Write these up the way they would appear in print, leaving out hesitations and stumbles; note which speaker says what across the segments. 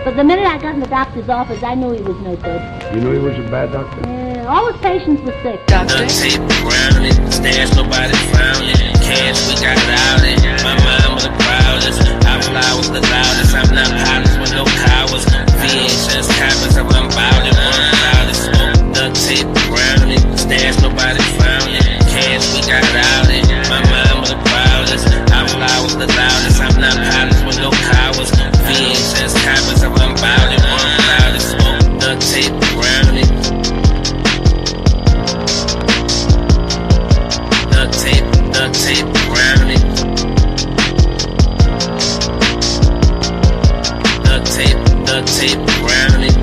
Speaker 1: But the minute I got in the doctor's office, I knew he was no good.
Speaker 2: You knew he was a bad doctor?
Speaker 1: Yeah, all his patients were sick.
Speaker 3: Doctor? Tape around it, stash, nobody found it. Cash, we got it out it. My mind was the proudest. I fly was the loudest. I'm not pilots with no cowards. VHS copies of unbounded, one loudest. Duct tape around it, stash, nobody found it. Cash, we got it out it. My mind was the proudest. I fly was the loudest. I'm not pilots with no cowards. VHS copies of unbounded, one loudest. Duct tape around it. Duct tape around it. Duct tape around it.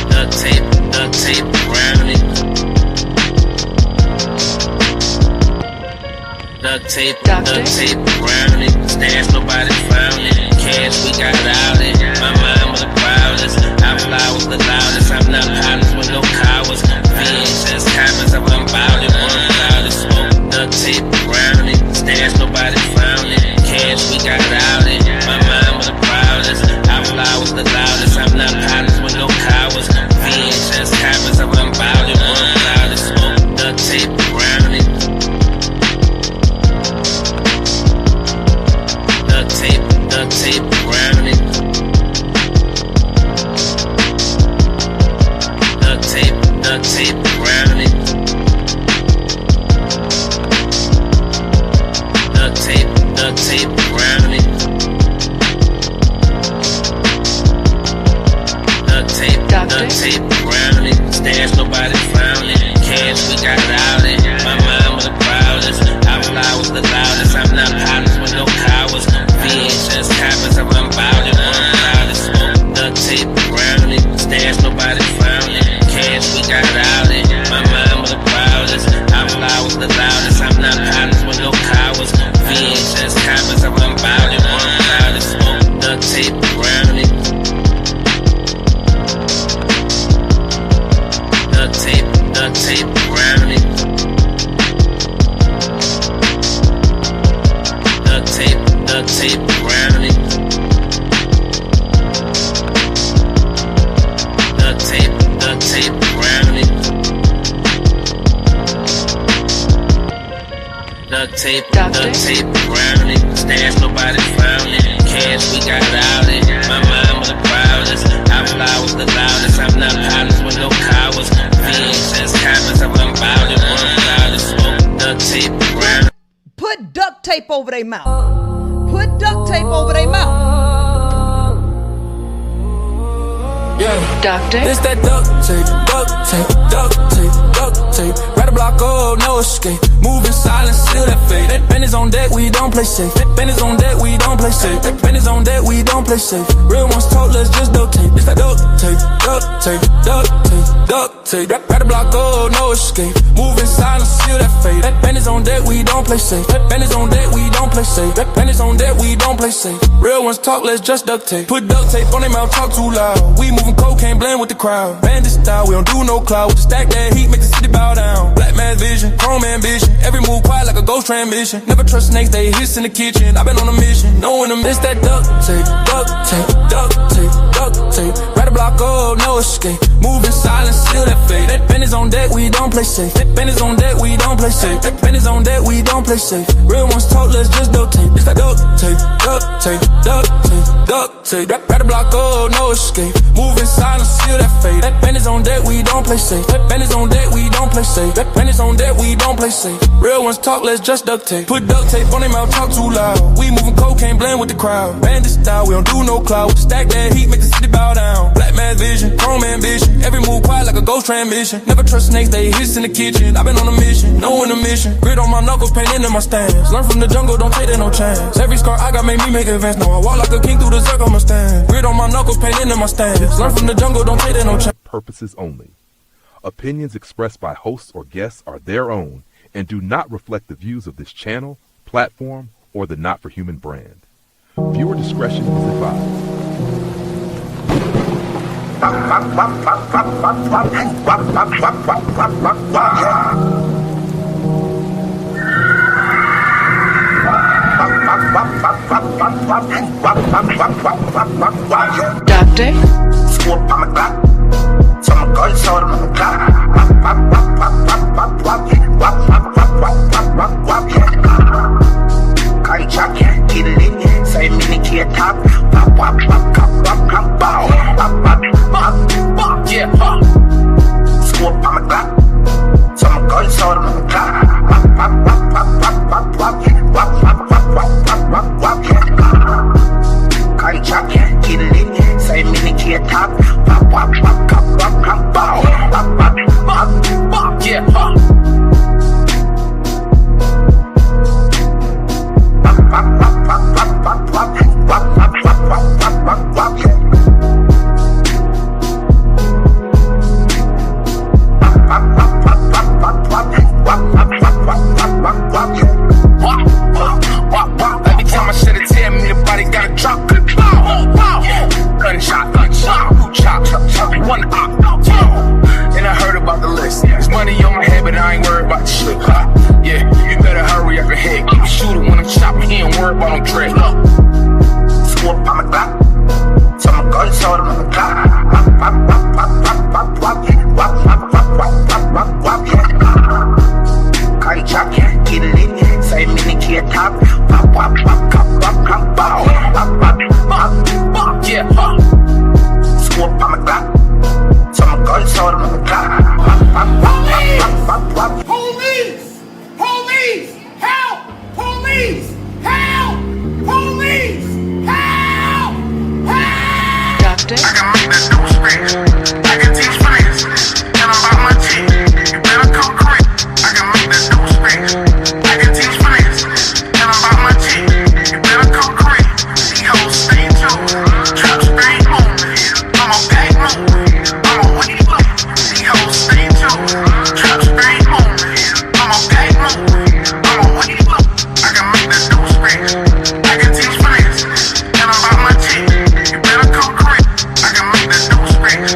Speaker 3: Duct tape around it. Duct tape around it. Stash, nobody found it. Cash, we got it out it. My mind was the proudest. I fly was the loudest. I'm not pilots with no cowards. VHS copies of unbounded, one loudest. Duct tape around it. Stash, nobody found it. Cash, we got it out it. My mind was the proudest. I fly was the loudest. I'm not pilots with no cowards. VHS copies of unbounded, one loudest. Duct tape around it. Duct tape around it. Duct tape around it. Duct tape around it. Duct tape around it. Stash, nobody found it. Cash, we got it out it. My mind was the proudest. I fly was the loudest. I'm not pilots with no cowards. VHS copies of unbounded, one loudest. Duct tape around it. Stash, nobody found it. Cash, we got it out it. My mind was the proudest. I fly was the loudest. I'm not pilots with no cowards. VHS copies of unbounded, one loudest. Duct tape around it. Duct tape around it. Duct tape around it. Duct tape around it. Duct tape around it. Stash, nobody found it. Cash, we got it out it. My mind was the proudest. I fly was the loudest. I'm not pilots with no cowards. VHS copies of unbounded, one loudest. Duct tape around it.
Speaker 4: Put duct tape over their mouth. Put duct tape over their mouth.
Speaker 5: Yeah,
Speaker 3: Doctor?
Speaker 5: This that duct tape, duct tape, duct tape, duct tape. Right a block, oh, no escape. Moving silent, seal that fate. Pen is on deck, we don't play safe. Pen is on deck, we don't play safe. Pen is on deck, we don't play safe. Real ones told us just duct tape. It's that duct tape, duct tape, duct tape, duct tape. Right a block, oh, no escape. Moving silent, seal that fate. Pen is on deck, we don't play safe. Pen is on deck, we don't play safe. Pen is on deck, we don't play safe. Real ones talk, let's just duct tape. Put duct tape on their mouth, talk too loud. We moving cocaine, blend with the crowd. Bandit style, we don't do no cloud. With the stack that heat, make the city bow down. Black man's vision, chrome ambition. Every move quiet like a ghost transmission. Never trust snakes, they hiss in the kitchen. I've been on a mission, knowing them. It's that duct tape, duct tape, duct tape, duct tape. Right a block, oh, no escape. Moving silent, seal that fate. Pen is on deck, we don't play safe. Pen is on deck, we don't play safe. Pen is on deck, we don't play safe. Real ones talk, let's just duct tape. It's that duct tape, duct tape, duct tape, duct tape. Right a block, oh, no escape. Moving silent, seal that fate. Pen is on deck, we don't play safe. Pen is on deck, we don't play safe. Pen is on deck, we don't play safe. Real ones talk, let's just duct tape. Put duct tape on their mouth, talk too loud. We moving cocaine, blend with the crowd. Bandit style, we don't do no cloud. With the stack that heat, make the city bow down. Black man's vision, chrome ambition. Every move quiet like a ghost transmission. Never trust snakes, they hiss in the kitchen. I've been on a mission, knowing the mission. Grit on my knuckles, painting in my stance. Learn from the jungle, don't take that no chance. Every scar I got made me make advance. Now I walk like a king through the circle, I'ma stand. Grit on my knuckles, painting in my stance. Learn from the jungle, don't take that no chance.
Speaker 6: Purposes only. Opinions expressed by hosts or guests are their own and do not reflect the views of this channel, platform, or the Not for Human brand. Viewer discretion is advised.
Speaker 4: Doctor.
Speaker 2: Scoop on my Glock. So my gun sold him on the clock. Cardi chop, get it lit. Say mini kid top. Pop, pop, pop, pop, pop, pop, pop, pop, pop, pop, yeah, pop. Scoop on my Glock. So my gun sold him on the clock. Pop, pop, pop, pop, pop, pop, pop, pop, pop, pop, pop, pop, pop, pop. Cardi chop, get it lit. Say mini kid top. Pop, pop, pop, pop, pop, pop, pop, pop, pop, pop, yeah, pop. Pop, pop, pop, pop, pop, pop, pop, pop, pop, pop, pop, pop, pop, yeah. Pop, pop, pop, pop, pop, pop, pop, pop, pop, pop, pop, pop, pop, yeah. Wop, wop, wop, wop. Every time I shed a tear, me the body got a drop. Gunshot, chop, chop, chop, one op, and I heard about the list. There's money on my head, but I ain't worried about the shit. Yeah, you better hurry up ahead. Keep shooting when I'm chopping, he ain't worried about no dread. Scoop on my Glock, so my gun sold him on the clock. Pop, pop, pop, pop, pop, pop, pop, pop, pop, pop, pop, pop, pop, pop. Cardi chop, get it lit. Say mini kid top. Pop, pop, pop, pop, pop, pop, pop, pop, pop, pop, yeah, pop. Scoop on my Glock, so my gun sold him on the clock. Pop, pop, pop, pop, pop, pop, pop.
Speaker 7: Police! Police! Help! Police! Help! Police! Help! Help!
Speaker 4: Doctor.
Speaker 2: I can make that do space. I can teach friends. Tell them about my team. You better come quick. I can make that do space. I can teach friends. Tell them about my team. You better come quick. These hoes stay tuned. Trap stay moving. I'm a bag moving. I'm a weed loop. These hoes stay tuned. Trap stay moving. I'm a bag moving. I'm a weed loop. I can make that do space. I can teach friends. Tell them about my team. You better come quick. I can make that do space.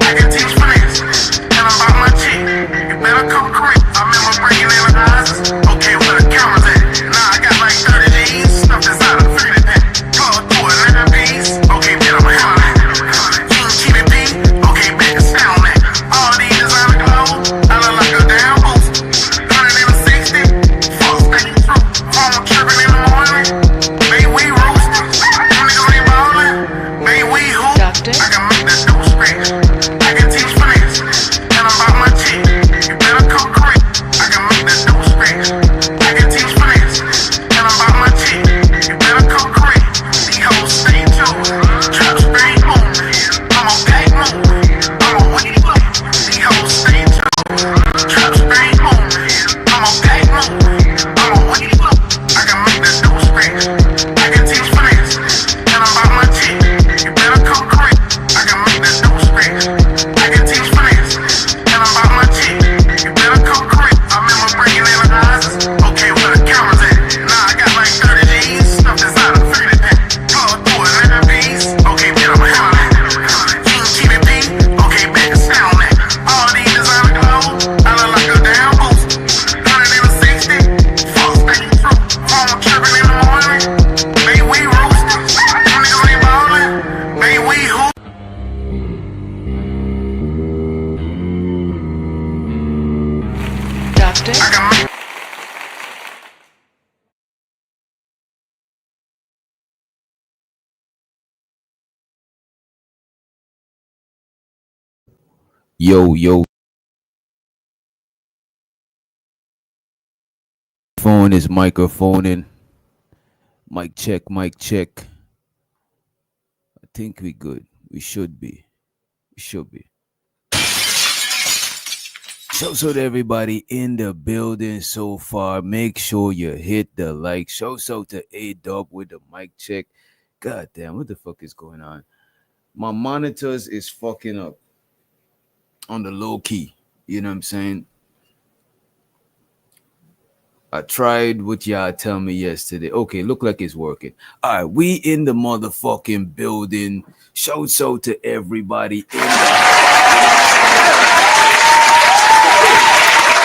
Speaker 2: I can teach friends. Tell them about my team. You better come quick. I remember bringing in the eyes. Okay, where the cameras at? Nah, I got like 30 G's. Stuff that's out of 30 pack. Plug through 11 B's. Okay, bet I'm a hell of that. You can keep it B. Okay, bet the sound that. All these designer clothes. I look like a damn boost. 160. Fuck stay true. Phone tripping in the morning. May we roosting. Them niggas ain't ballin'. May we hoop.
Speaker 4: Doctor.
Speaker 2: I can make that do space. I can teach friends. Tell them about my team. You better come quick. I can make that do space. I can teach friends. Tell them about my team. You better come quick. These hoes stay tuned. Trap stay moving. I'm a bag moving. I'm a weed loop. These hoes stay tuned. Trap stay moving. I'm a bag moving. I'm a weed loop. I can make that do space. I can teach friends. Tell them about my team. You better come quick. I can make that do space. I can teach friends. Tell them about my team. You better come quick. I remember bringing in the eyes. Okay, where the cameras at? Nah, I got like 30 G's. Stuff that's out of 30 pack. Plug through 11 B's. Okay, bet I'm a hell of that. You can keep it B. Okay, bet the sound that. All these designer clothes. I look like a damn boost. 160. Fuck stay true. Phone tripping in the morning. May we roosting. Them niggas ain't ballin'. May we hoop.
Speaker 4: Doctor.
Speaker 2: I can make
Speaker 8: Yo, phone is microphoning. Mic check, mic check. I think we good. We should be. Shouts out to everybody in the building so far. Make sure you hit the like. Shouts out to A-Dub with the mic check. God damn, what the fuck is going on? My monitors is fucking up on the low key. You know what I'm saying? I tried what y'all tell me yesterday. Okay, look like it's working. All right, we in the motherfucking building. Shouts out to everybody in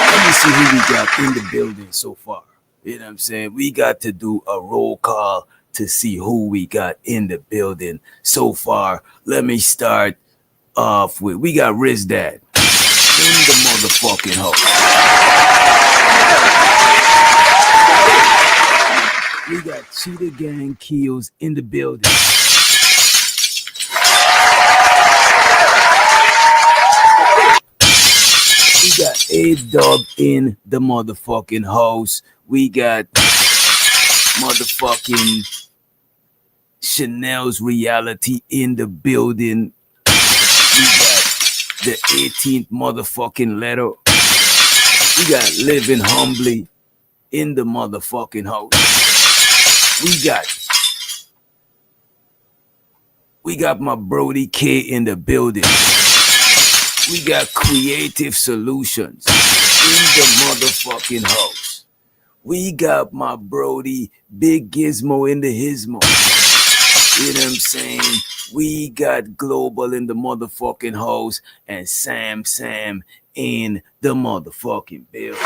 Speaker 8: Let me see who we got in the building so far. You know what I'm saying? We got to do a roll call to see who we got in the building so far. Let me start off with, we got Riz Dad in the motherfucking house. We got Cheetah Gang Kills in the building. We got A-Dub in the motherfucking house. We got motherfucking Chanel's Reality in the building. We got the 18th motherfucking letter. We got Living Humbly in the motherfucking house. We got my Brody K in the building. We got Creative Solutions in the motherfucking house. We got my Brody Big Gizmo in the Hismo. You know what I'm saying? We got Global in the motherfucking house and Sam in the motherfucking building.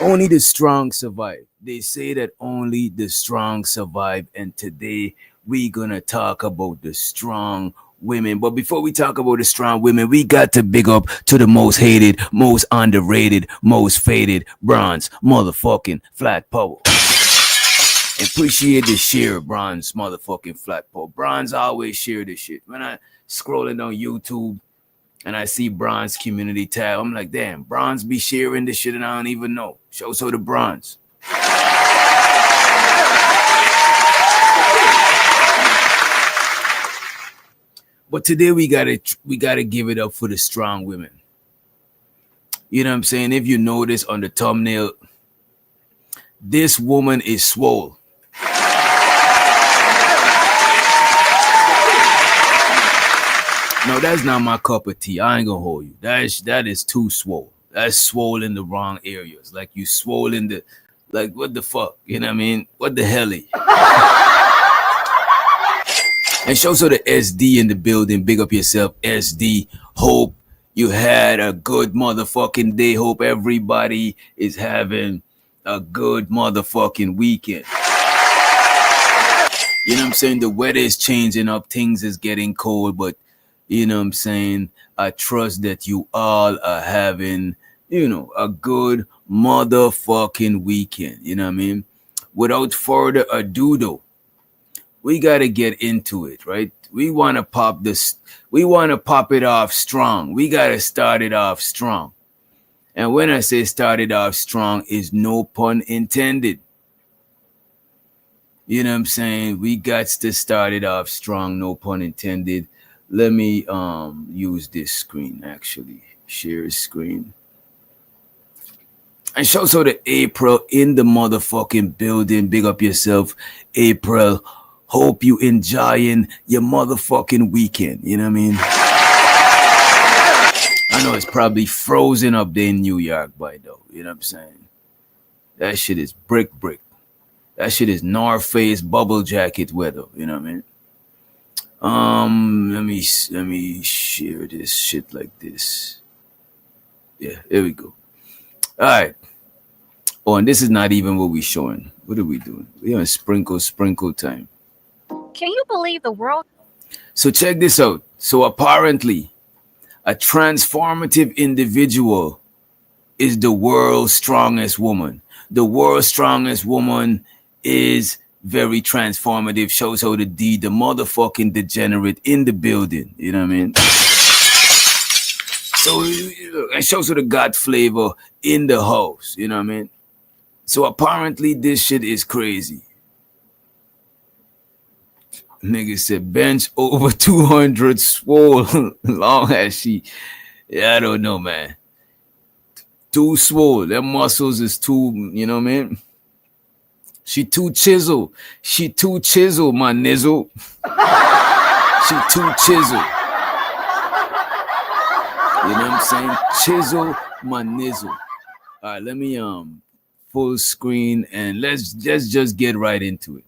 Speaker 8: Only the strong survive. They say that only the strong survive, and today we gonna talk about the strong women. But before we talk about the strong women, we got to big up to the most hated, most underrated, most faded Bronze motherfucking Flat Power. Appreciate the share, Bronze motherfucking Flat Power. Bronze always share this shit. When I scrolling on YouTube and I see Bronze community tab, I'm like, damn, Bronze be sharing this shit and I don't even know. Show so the Bronze. But today we gotta give it up for the strong women. You know what I'm saying? If you notice on the thumbnail, this woman is swole. No, that's not my cup of tea. I ain't gonna hold you. That is too swole. That's swole in the wrong areas. Like you swole in the, like what the fuck? You know what I mean? What the hell? And show so the SD in the building. Big up yourself, SD. Hope you had a good motherfucking day. Hope everybody is having a good motherfucking weekend. You know what I'm saying? The weather is changing up. Things is getting cold, but you know what I'm saying? I trust that you all are having, you know, a good motherfucking weekend. You know what I mean? Without further ado, though, we got to get into it, right? We want to pop this. We want to pop it off strong. We got to start it off strong. And when I say start it off strong, is no pun intended. You know what I'm saying? We got to start it off strong, no pun intended. Let me use this screen, actually. Share screen. And show so the April in the motherfucking building. Big up yourself, April. Hope you enjoying your motherfucking weekend. You know what I mean? I know it's probably frozen up there in New York by though. You know what I'm saying? That shit is brick. That shit is North Face bubble jacket weather. You know what I mean? Let me share this shit like this. Yeah, here we go. All right. Oh, and this is not even what we're showing. What are we doing? We're on sprinkle time.
Speaker 9: Can you believe the world?
Speaker 8: So check this out. So apparently, a transformative individual is the world's strongest woman. The world's strongest woman is very transformative. Shows how the motherfucking degenerate in the building. You know what I mean? So it shows how the God flavor in the house. You know what I mean? So apparently this shit is crazy. Nigga said bench over 200 swole long as she. Yeah, I don't know, man. Too swole. Them muscles is too, you know what I mean? She too chisel. She too chisel, my nizzle. She too chisel. You know what I'm saying? Chisel, my nizzle. All right, let me full screen and let's just get right into it.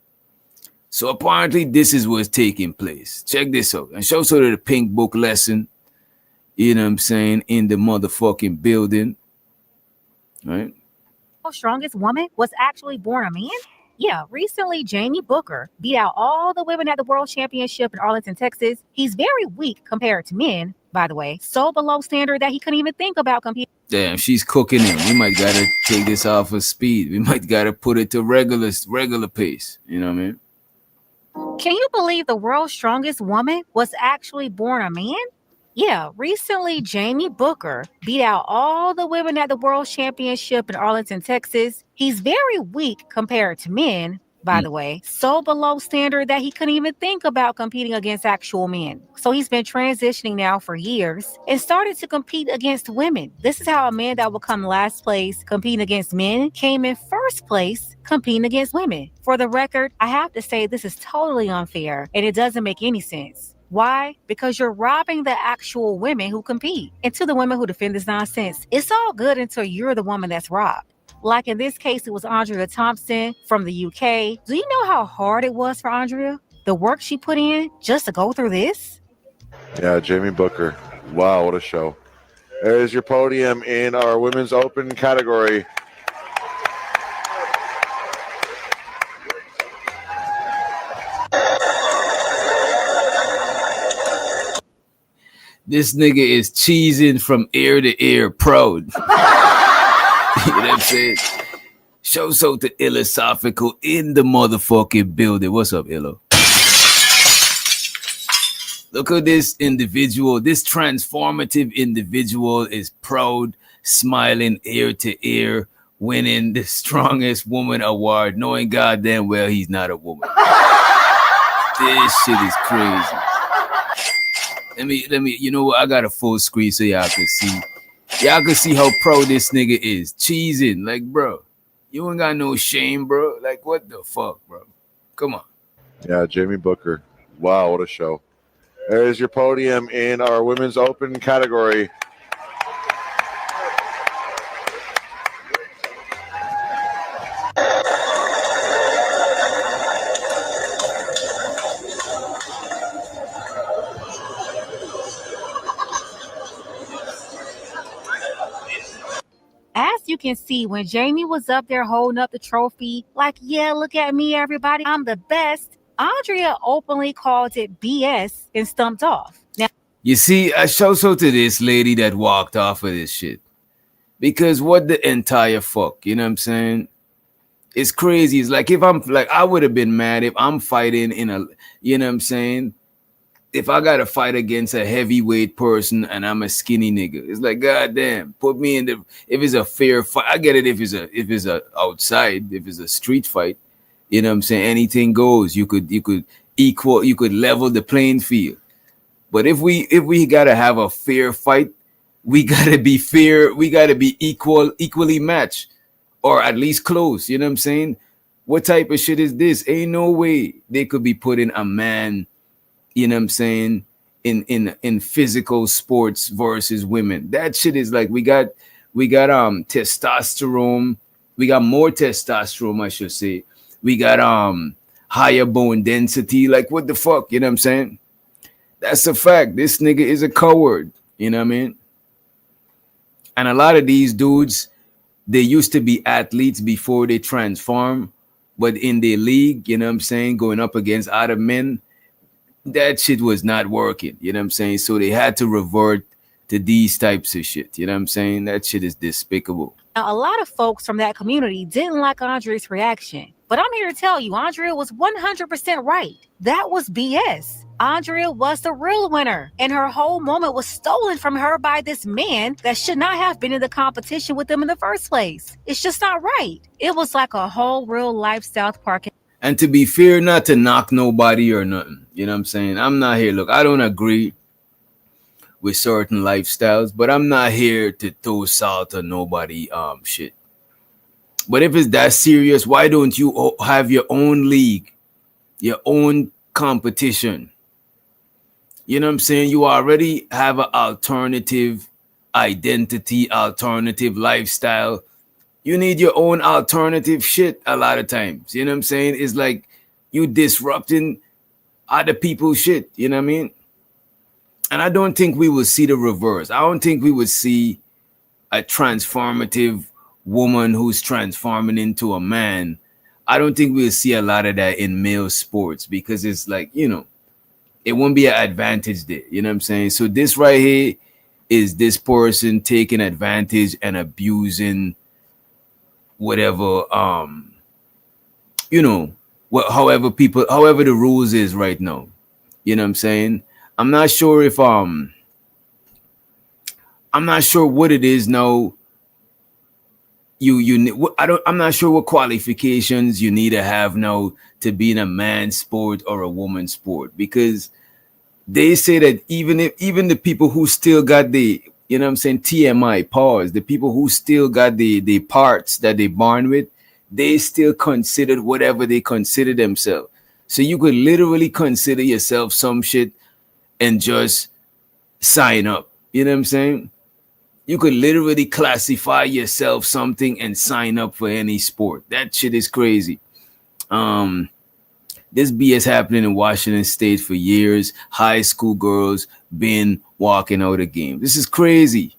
Speaker 8: So apparently this is what's taking place. Check this out. And show sort of the pink book lesson, you know what I'm saying, in the motherfucking building. Right?
Speaker 9: strongest woman was actually born a man? Yeah, recently Jamie Booker beat out all the women at the World Championship in Arlington, Texas. He's very weak compared to men, by the way, so below standard that he couldn't even think about competing.
Speaker 8: Damn, she's cooking him. We might gotta take this off of speed. We might gotta put it to regular pace. You know what I mean?
Speaker 9: Can you believe the world's strongest woman was actually born a man? Yeah, recently Jamie Booker beat out all the women at the World Championship in Arlington, Texas. He's very weak compared to men, by the way, so below standard that he couldn't even think about competing against actual men. So he's been transitioning now for years and started to compete against women. This is how a man that would come last place competing against men came in first place competing against women. For the record, I have to say this is totally unfair and it doesn't make any sense. Why? Because you're robbing the actual women who compete. And to the women who defend this nonsense, it's all good until you're the woman that's robbed. Like in this case, it was Andrea Thompson from the UK. Do you know how hard it was for Andrea? The work she put in just to go through this?
Speaker 10: Yeah, Jamie Booker. Wow, what a show. There's your podium in our Women's Open category.
Speaker 8: This nigga is cheesing from ear to ear, proud. You know what I'm saying? Show so the philosophical in the motherfucking building. What's up, Illo? Look at this individual. This transformative individual is proud, smiling ear to ear, winning the strongest woman award, knowing goddamn well he's not a woman. This shit is crazy. Let me, you know what? I got a full screen so y'all can see. Y'all can see how proud this nigga is. Cheesing. Like, bro, you ain't got no shame, bro. Like, what the fuck, bro? Come on.
Speaker 10: Yeah, Jamie Booker. Wow, what a show. There's your podium in our Women's Open category.
Speaker 9: As you can see, when Jamie was up there holding up the trophy, like, yeah, look at me, everybody, I'm the best, Andrea openly called it BS and stumped off. Now,
Speaker 8: you see, I show so to this lady that walked off of this shit. Because what the entire fuck, you know what I'm saying? It's crazy. It's like if I'm like, I would have been mad if I'm fighting in a, you know what I'm saying? If I got to fight against a heavyweight person and I'm a skinny nigga, it's like, goddamn, put me in the, if it's a fair fight, I get it if it's a outside, if it's a street fight, you know what I'm saying? Anything goes. You could level the playing field. But if we got to have a fair fight, we got to be fair, we got to be equally matched or at least close, you know what I'm saying? What type of shit is this? Ain't no way they could be putting a man, you know what I'm saying, in physical sports versus women. That shit is like we got testosterone, we got more testosterone, I should say. We got higher bone density. Like what the fuck, you know what I'm saying? That's a fact. This nigga is a coward, you know what I mean? And a lot of these dudes, they used to be athletes before they transform, but in their league, you know what I'm saying, going up against other men, that shit was not working, you know what I'm saying? So they had to revert to these types of shit, you know what I'm saying? That shit is despicable.
Speaker 9: a lot of folks from that community didn't like Andrea's reaction. But I'm here to tell you, Andrea was 100% right. That was BS. Andrea was the real winner, and her whole moment was stolen from her by this man that should not have been in the competition with them in the first place. It's just not right. It was like a whole real life South Park.
Speaker 8: And to be fair, not to knock nobody or nothing, you know what I'm saying? I'm not here. Look, I don't agree with certain lifestyles, but I'm not here to throw salt on nobody shit. But if it's that serious, why don't you have your own league, your own competition? You know what I'm saying? You already have an alternative identity, alternative lifestyle. You need your own alternative shit a lot of times. You know what I'm saying? It's like you disrupting other people's shit. You know what I mean? And I don't think we will see the reverse. I don't think we would see a transformative woman who's transforming into a man. I don't think we'll see a lot of that in male sports because it's like, you know, it won't be an advantage there. You know what I'm saying? So this right here is this person taking advantage and abusing whatever, you know, however the rules is right now. You know what I'm saying? I'm not sure if I'm not sure what it is now. I'm not sure what qualifications you need to have now to be in a man's sport or a woman's sport, because they say that even the people who still got the, you know what I'm saying, TMI, pause, the people who still got the parts that they born with, they still considered whatever they consider themselves. So you could literally consider yourself some shit and just sign up. You know what I'm saying? You could literally classify yourself something and sign up for any sport. That shit is crazy. This BS happening in Washington State for years. High school girls been walking out of games. This is crazy.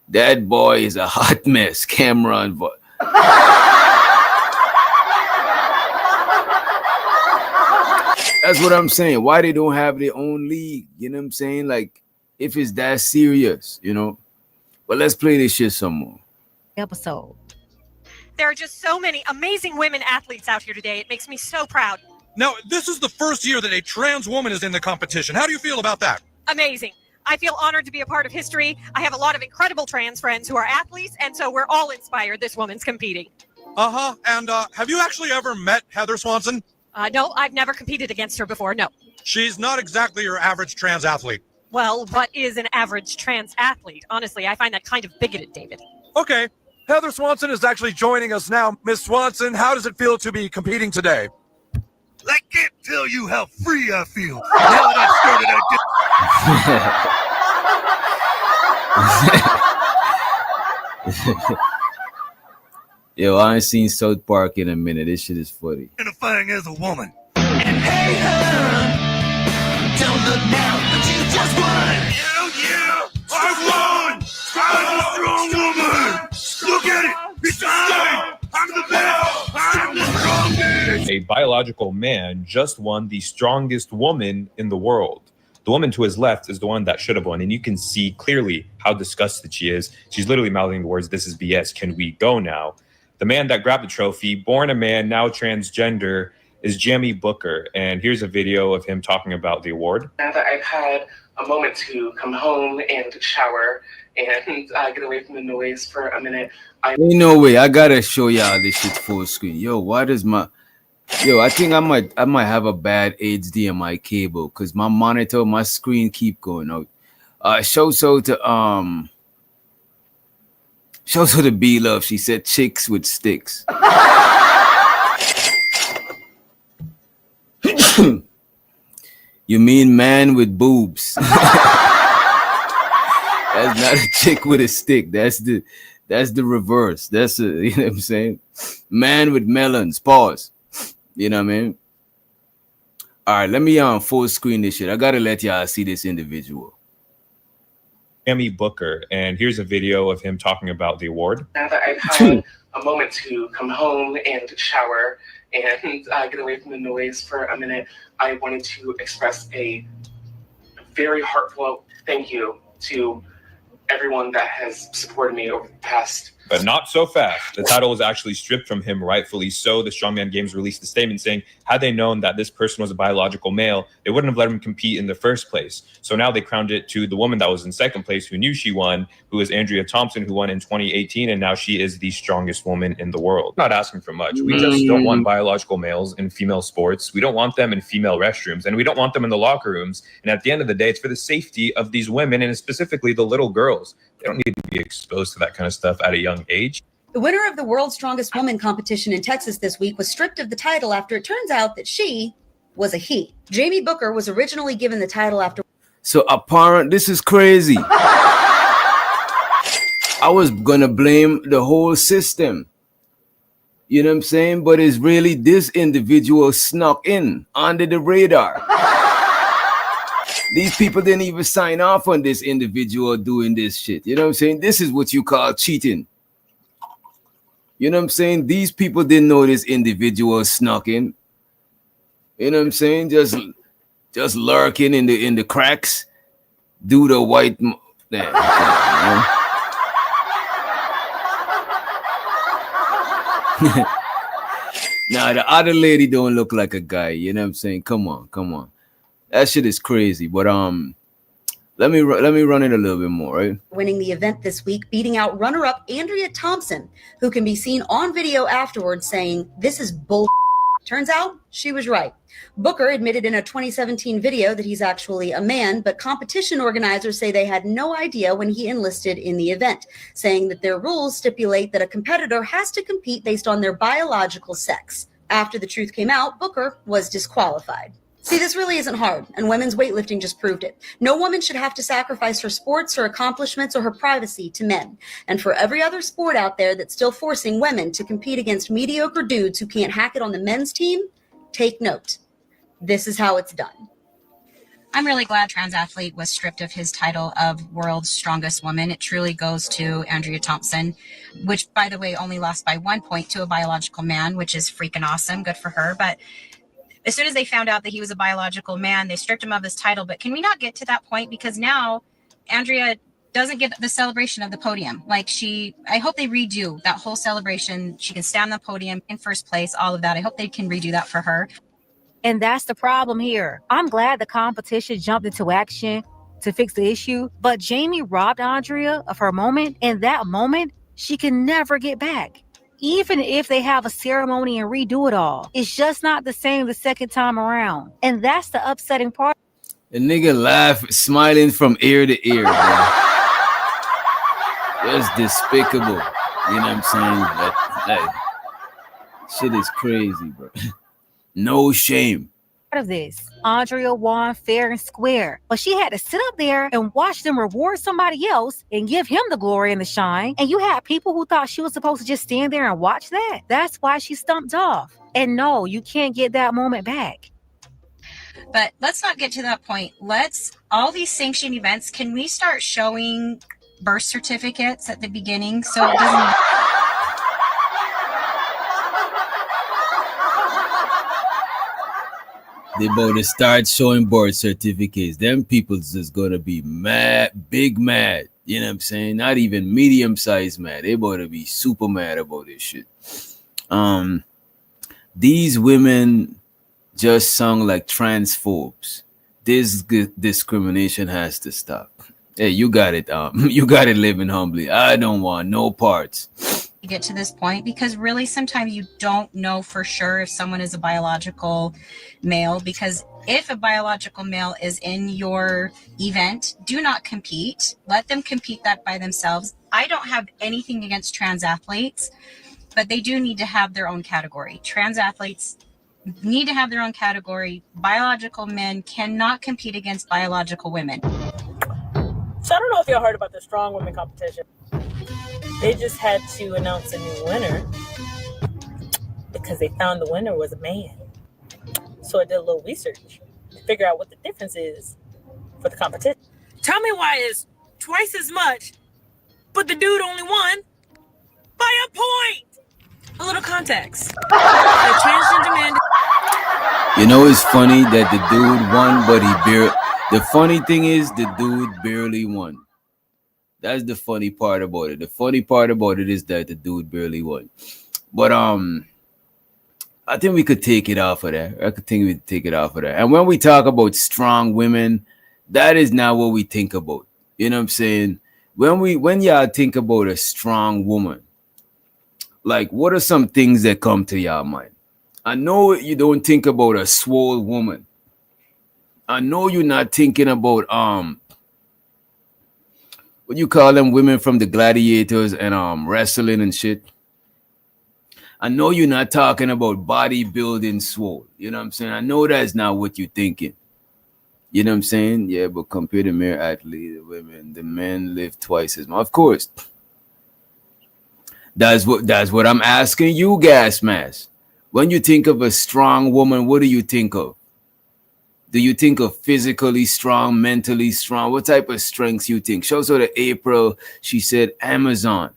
Speaker 8: That boy is a hot mess. Cameron. That's what I'm saying. Why they don't have their own league? You know what I'm saying? Like, if it's that serious, you know. But let's play this shit some more.
Speaker 9: Episode.
Speaker 11: There are just so many amazing women athletes out here today. It makes me so proud.
Speaker 12: Now, this is the first year that a trans woman is in the competition. How do you feel about that?
Speaker 11: Amazing. I feel honored to be a part of history. I have a lot of incredible trans friends who are athletes, and so we're all inspired. This woman's competing.
Speaker 12: Uh-huh. And have you actually ever met Heather Swanson?
Speaker 11: No, I've never competed against her before, no.
Speaker 12: She's not exactly your average trans athlete.
Speaker 11: Well, what is an average trans athlete? Honestly, I find that kind of bigoted, David.
Speaker 12: Okay. Heather Swanson is actually joining us now. Miss Swanson, how does it feel to be competing today?
Speaker 13: I can't tell you how free I feel. Now that I've started,
Speaker 8: Yo, I ain't seen South Park in a minute. This shit is funny.
Speaker 13: identifying as a woman.
Speaker 2: Don't look now, but you just won.
Speaker 13: Hell yeah! I won! I'm a strong woman! Look at it! It's time! I'm the best! I'm the strongest!
Speaker 14: A biological man just won the strongest woman in the world. The woman to his left is the one that should have won, and you can see clearly how disgusted she is. She's literally mouthing the words, "This is BS, can we go now?" The man that grabbed the trophy, born a man, now transgender, is Jamie Booker, and here's a video of him talking about the award.
Speaker 15: Now that I've had a moment to come home and shower and get away from the noise for a minute,
Speaker 8: Ain't no way. I gotta show y'all this shit full screen. Yo, why does my... Yo, I think I might have a bad HDMI cable because my monitor, my screen keep going out. Shouts out to B Love. She said chicks with sticks. You mean man with boobs? That's not a chick with a stick. That's the reverse. That's you know what I'm saying? Man with melons. Pause. You know what I mean? All right, let me full screen this shit. I gotta let y'all see this individual.
Speaker 14: Jamie Booker, and here's a video of him talking about the award.
Speaker 15: now that I've had a moment to come home and shower and get away from the noise for a minute, I wanted to express a very heartfelt thank you to everyone that has supported me over the past.
Speaker 14: But not so fast. The title was actually stripped from him, rightfully so. The Strongman Games released a statement saying, had they known that this person was a biological male, they wouldn't have let him compete in the first place. So now they crowned it to the woman that was in second place, who knew she won, who is Andrea Thompson, who won in 2018, and now she is the strongest woman in the world. Not asking for much. We just don't want biological males in female sports. We don't want them in female restrooms, and we don't want them in the locker rooms. And at the end of the day, it's for the safety of these women, and specifically the little girls. They don't need to be exposed to that kind of stuff at a young age.
Speaker 16: The winner of the World's Strongest Woman competition in Texas this week was stripped of the title after it turns out that she was a he. Jamie Booker was originally given the title after...
Speaker 8: So apparent, this is crazy. I was gonna blame the whole system. You know what I'm saying? But it's really this individual snuck in under the radar. These people didn't even sign off on this individual doing this shit. You know what I'm saying? This is what you call cheating. You know what I'm saying? These people didn't know this individual snuck in. You know what I'm saying? Just lurking in the cracks. Do the white. Damn, Nah, the other lady don't look like a guy. You know what I'm saying? Come on. That shit is crazy. But let me run it a little bit more, right?
Speaker 16: Winning the event this week, beating out runner-up Andrea Thompson, who can be seen on video afterwards saying, "This is bull." Turns out she was right. Booker admitted in a 2017 video that he's actually a man, but competition organizers say they had no idea when he enlisted in the event, saying that their rules stipulate that a competitor has to compete based on their biological sex. After the truth came out, Booker was disqualified. See, this really isn't hard, and women's weightlifting just proved it. No woman should have to sacrifice her sports, her accomplishments, or her privacy to men. And for every other sport out there that's still forcing women to compete against mediocre dudes who can't hack it on the men's team, take note. This is how it's done.
Speaker 17: I'm really glad trans athlete was stripped of his title of world's strongest woman. It truly goes to Andrea Thompson, which, by the way, only lost by 1 point to a biological man, which is freaking awesome. Good for her. But as soon as they found out that he was a biological man, they stripped him of his title. But can we not get to that point? Because now Andrea doesn't get the celebration of the podium. I hope they redo that whole celebration. She can stand on the podium in first place, all of that. I hope they can redo that for her.
Speaker 9: And that's the problem here. I'm glad the competition jumped into action to fix the issue, but Jamie robbed Andrea of her moment, and that moment she can never get back. Even if they have a ceremony and redo it all, it's just not the same the second time around. And that's the upsetting part.
Speaker 8: The nigga laugh, smiling from ear to ear, bro. That's despicable. You know what I'm saying? That shit is crazy, bro. No shame.
Speaker 9: Of this, Andrea won fair and square, but she had to sit up there and watch them reward somebody else and give him the glory and the shine. And you had people who thought she was supposed to just stand there and watch that. That's why she stumped off. And no, you can't get that moment back.
Speaker 17: But let's not get to that point. All these sanctioned events, can we start showing birth certificates at the beginning so it doesn't...
Speaker 8: They about to start showing birth certificates. Them people's just gonna be mad, big mad. You know what I'm saying? Not even medium-sized mad. They about to be super mad about this shit. These women just sound like transphobes. This discrimination has to stop. Hey, you got it. You got it living humbly. I don't want no parts.
Speaker 17: Get to this point, because really sometimes you don't know for sure if someone is a biological male, because if a biological male is in your event, do not compete. Let them compete that by themselves. I don't have anything against trans athletes, but they do need to have their own category. Trans athletes need to have their own category. Biological men cannot compete against biological women.
Speaker 18: So I don't know if y'all heard about the strong women competition. They just had to announce a new winner because they found the winner was a man. So I did a little research to figure out what the difference is for the competition. Tell me why it's twice as much, but the dude only won by a point. A little context. The transgender man.
Speaker 8: You know, it's funny that the dude won, but he barely. The funny thing is, the dude barely won. That's the funny part about it. The funny part about it is that the dude barely won. But I think we could take it off of that. And when we talk about strong women, that is not what we think about. You know what I'm saying? When y'all think about a strong woman, like, what are some things that come to y'all mind? I know you don't think about a swole woman. I know you're not thinking about what you call them, women from the gladiators and wrestling and shit. I know you're not talking about bodybuilding swole. You know what I'm saying? I know that's not what you're thinking. You know what I'm saying? Yeah, but compare the mere athlete, the women, the men live twice as much. Of course. That's what I'm asking you, Gas Mask. When you think of a strong woman, what do you think of? Do you think of physically strong, mentally strong? What type of strengths you think? Shows her to April. She said Amazon.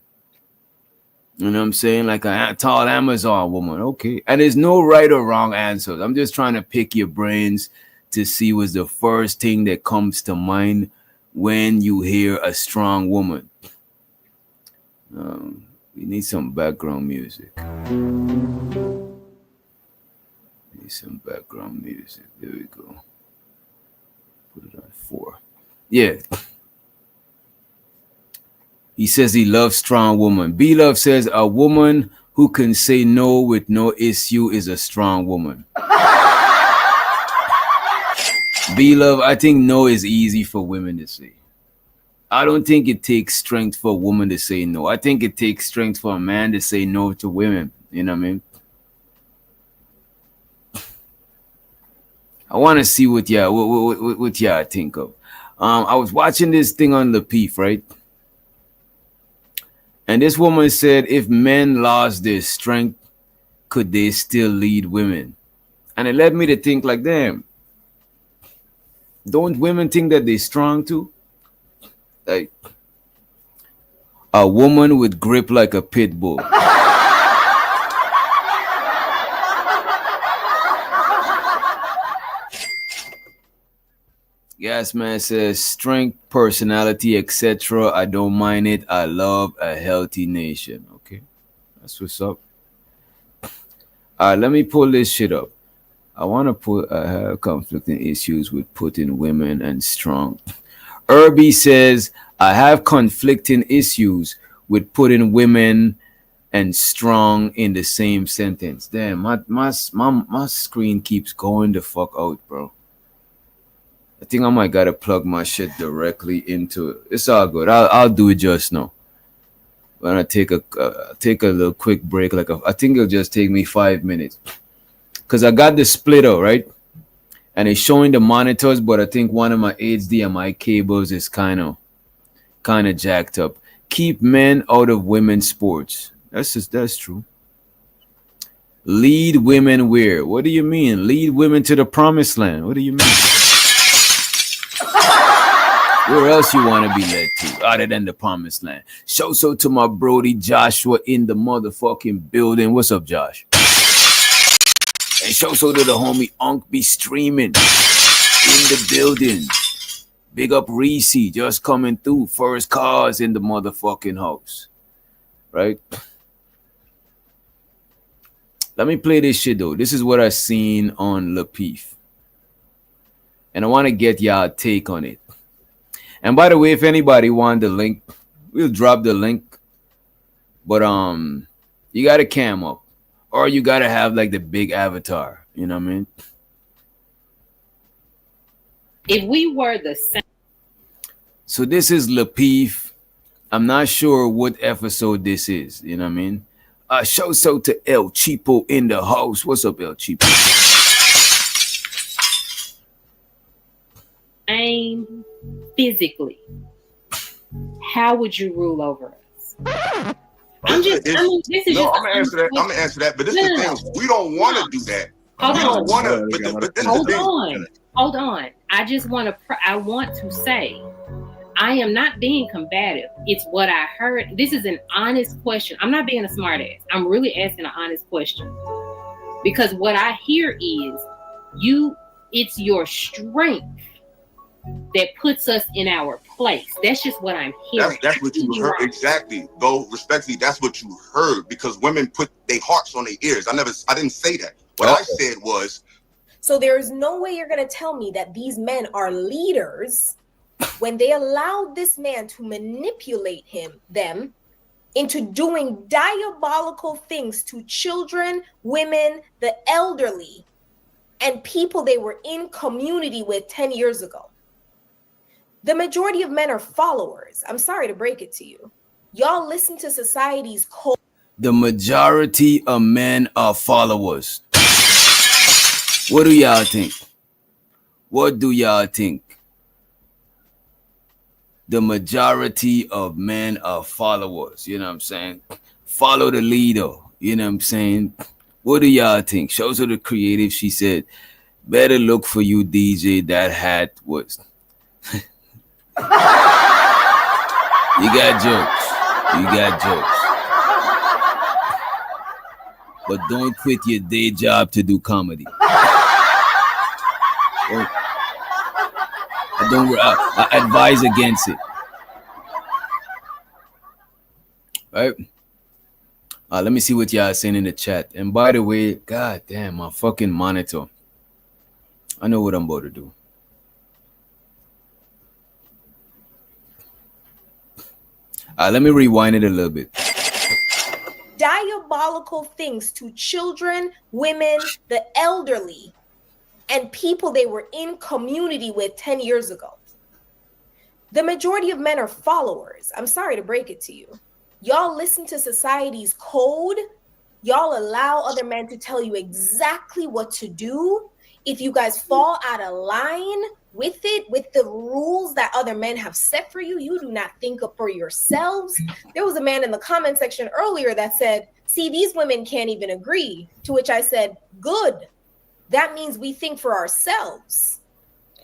Speaker 8: You know what I'm saying? Like a tall Amazon woman. Okay. And there's no right or wrong answers. I'm just trying to pick your brains to see what's the first thing that comes to mind when you hear a strong woman. We need some background music. Need some background music. There we go. Put it on 4. Yeah. He says he loves strong woman. B Love says a woman who can say no with no issue is a strong woman. B Love, I think no is easy for women to say. I don't think it takes strength for a woman to say no. I think it takes strength for a man to say no to women. You know what I mean? I want to see what y'all think of. I was watching this thing on the Peef, right? And this woman said, if men lost their strength, could they still lead women? And it led me to think like, damn, don't women think that they're strong too? Like a woman with grip like a pit bull. Gas Man says strength, personality, etc. I don't mind it. I love a healthy nation. Okay, that's what's up. Let me pull this shit up. I want to put have conflicting issues with putting women and strong. Irby says I have conflicting issues with putting women and strong in the same sentence. Damn, my screen keeps going the fuck out, bro. I think I might gotta plug my shit directly into it. It's all good. I'll do it just now. When I take a little quick break, I think it'll just take me 5 minutes, cause I got the splitter right, and it's showing the monitors, but I think one of my HDMI cables is kind of jacked up. Keep men out of women's sports. That's true. Lead women where? What do you mean? Lead women to the promised land. What do you mean? Where else you want to be led to other than the promised land? Show so to my Brody Joshua in the motherfucking building. What's up, Josh? And show so to the homie Unk be streaming in the building. Big up Reese just coming through. First cars in the motherfucking house. Right? Let me play this shit though. This is what I seen on Lapeef. And I want to get y'all take on it. And by the way, if anybody want the link, we'll drop the link. But you gotta cam up. Or you gotta have like the big avatar. You know what I mean?
Speaker 19: If we were the same.
Speaker 8: So this is Lapeef. I'm not sure what episode this is. You know what I mean? Show so to El Cheapo in the house. What's up, El Cheapo?
Speaker 19: Physically, how would you rule over us? I'm gonna answer
Speaker 13: that. I'm gonna answer that. But this is the thing: we don't want to do that.
Speaker 19: Hold
Speaker 13: Hold
Speaker 19: on. I just want to. I want to say, I am not being combative. It's what I heard. This is an honest question. I'm not being a smart ass. I'm really asking an honest question because what I hear is it's your strength that puts us in our place. That's just what I'm hearing.
Speaker 13: That's what you heard. Exactly. Though respectfully, that's what you heard because women put their hearts on their ears. I didn't say that. What I said was.
Speaker 20: So there is no way you're going to tell me that these men are leaders when they allowed this man to manipulate them into doing diabolical things to children, women, the elderly, and people they were in community with 10 years ago. The majority of men are followers. I'm sorry to break it to you. Y'all listen to society's code.
Speaker 8: The majority of men are followers. What do y'all think? What do y'all think? The majority of men are followers. You know what I'm saying? Follow the leader. You know what I'm saying? What do y'all think? Shows her the creative. She said, better look for you, DJ. That hat was... You got jokes. but don't quit your day job to do comedy. I advise against it. Right? Let me see what y'all are saying in the chat. And by the way, god damn, my fucking monitor. I know what I'm about to do. Let me rewind it a little bit.
Speaker 20: Diabolical things to children, women, the elderly, and people they were in community with 10 years ago. The majority of men are followers. I'm sorry to break it to you. Y'all listen to society's code. Y'all allow other men to tell you exactly what to do. If you guys fall out of line with it, with the rules that other men have set for you, you do not think up for yourselves. There was a man in the comment section earlier that said, see, these women can't even agree. To which I said, good. That means we think for ourselves.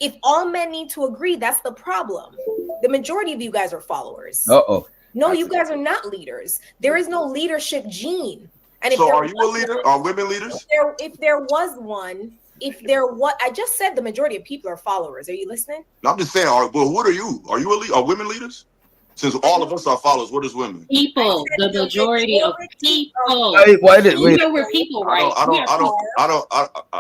Speaker 20: If all men need to agree, that's the problem. The majority of you guys are followers.
Speaker 8: Uh-oh.
Speaker 20: No, you guys are not leaders. There is no leadership gene. And if
Speaker 13: So
Speaker 20: there
Speaker 13: are you a
Speaker 20: was
Speaker 13: leader?
Speaker 20: one-
Speaker 13: Are women leaders?
Speaker 20: if there was one, I just said the majority of people are followers. Are you listening?
Speaker 13: No, I'm just saying. Well, what are you? Are you a leader? Are women leaders? Since all of us are followers, what is women?
Speaker 19: People, the majority of people.
Speaker 8: Wait,
Speaker 19: You know we're people, right?
Speaker 13: I don't.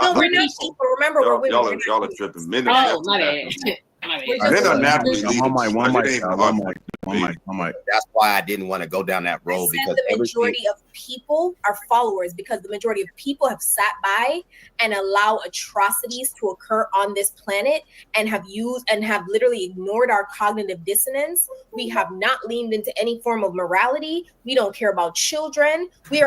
Speaker 20: No, we're not people. Remember, we're women.
Speaker 13: Y'all are tripping. Men
Speaker 19: Oh, my bad. My bad.
Speaker 13: Men are naturally leaders.
Speaker 21: One
Speaker 13: Like,
Speaker 21: mic,
Speaker 13: it ain't
Speaker 21: y'all,
Speaker 13: hard
Speaker 21: one mic.
Speaker 22: That's why I didn't want to go down that road,
Speaker 20: Said
Speaker 22: because
Speaker 20: the majority of people are followers, because the majority of people have sat by and allow atrocities to occur on this planet and have used and have literally ignored our cognitive dissonance. We have not leaned into any form of morality. We don't care about children. We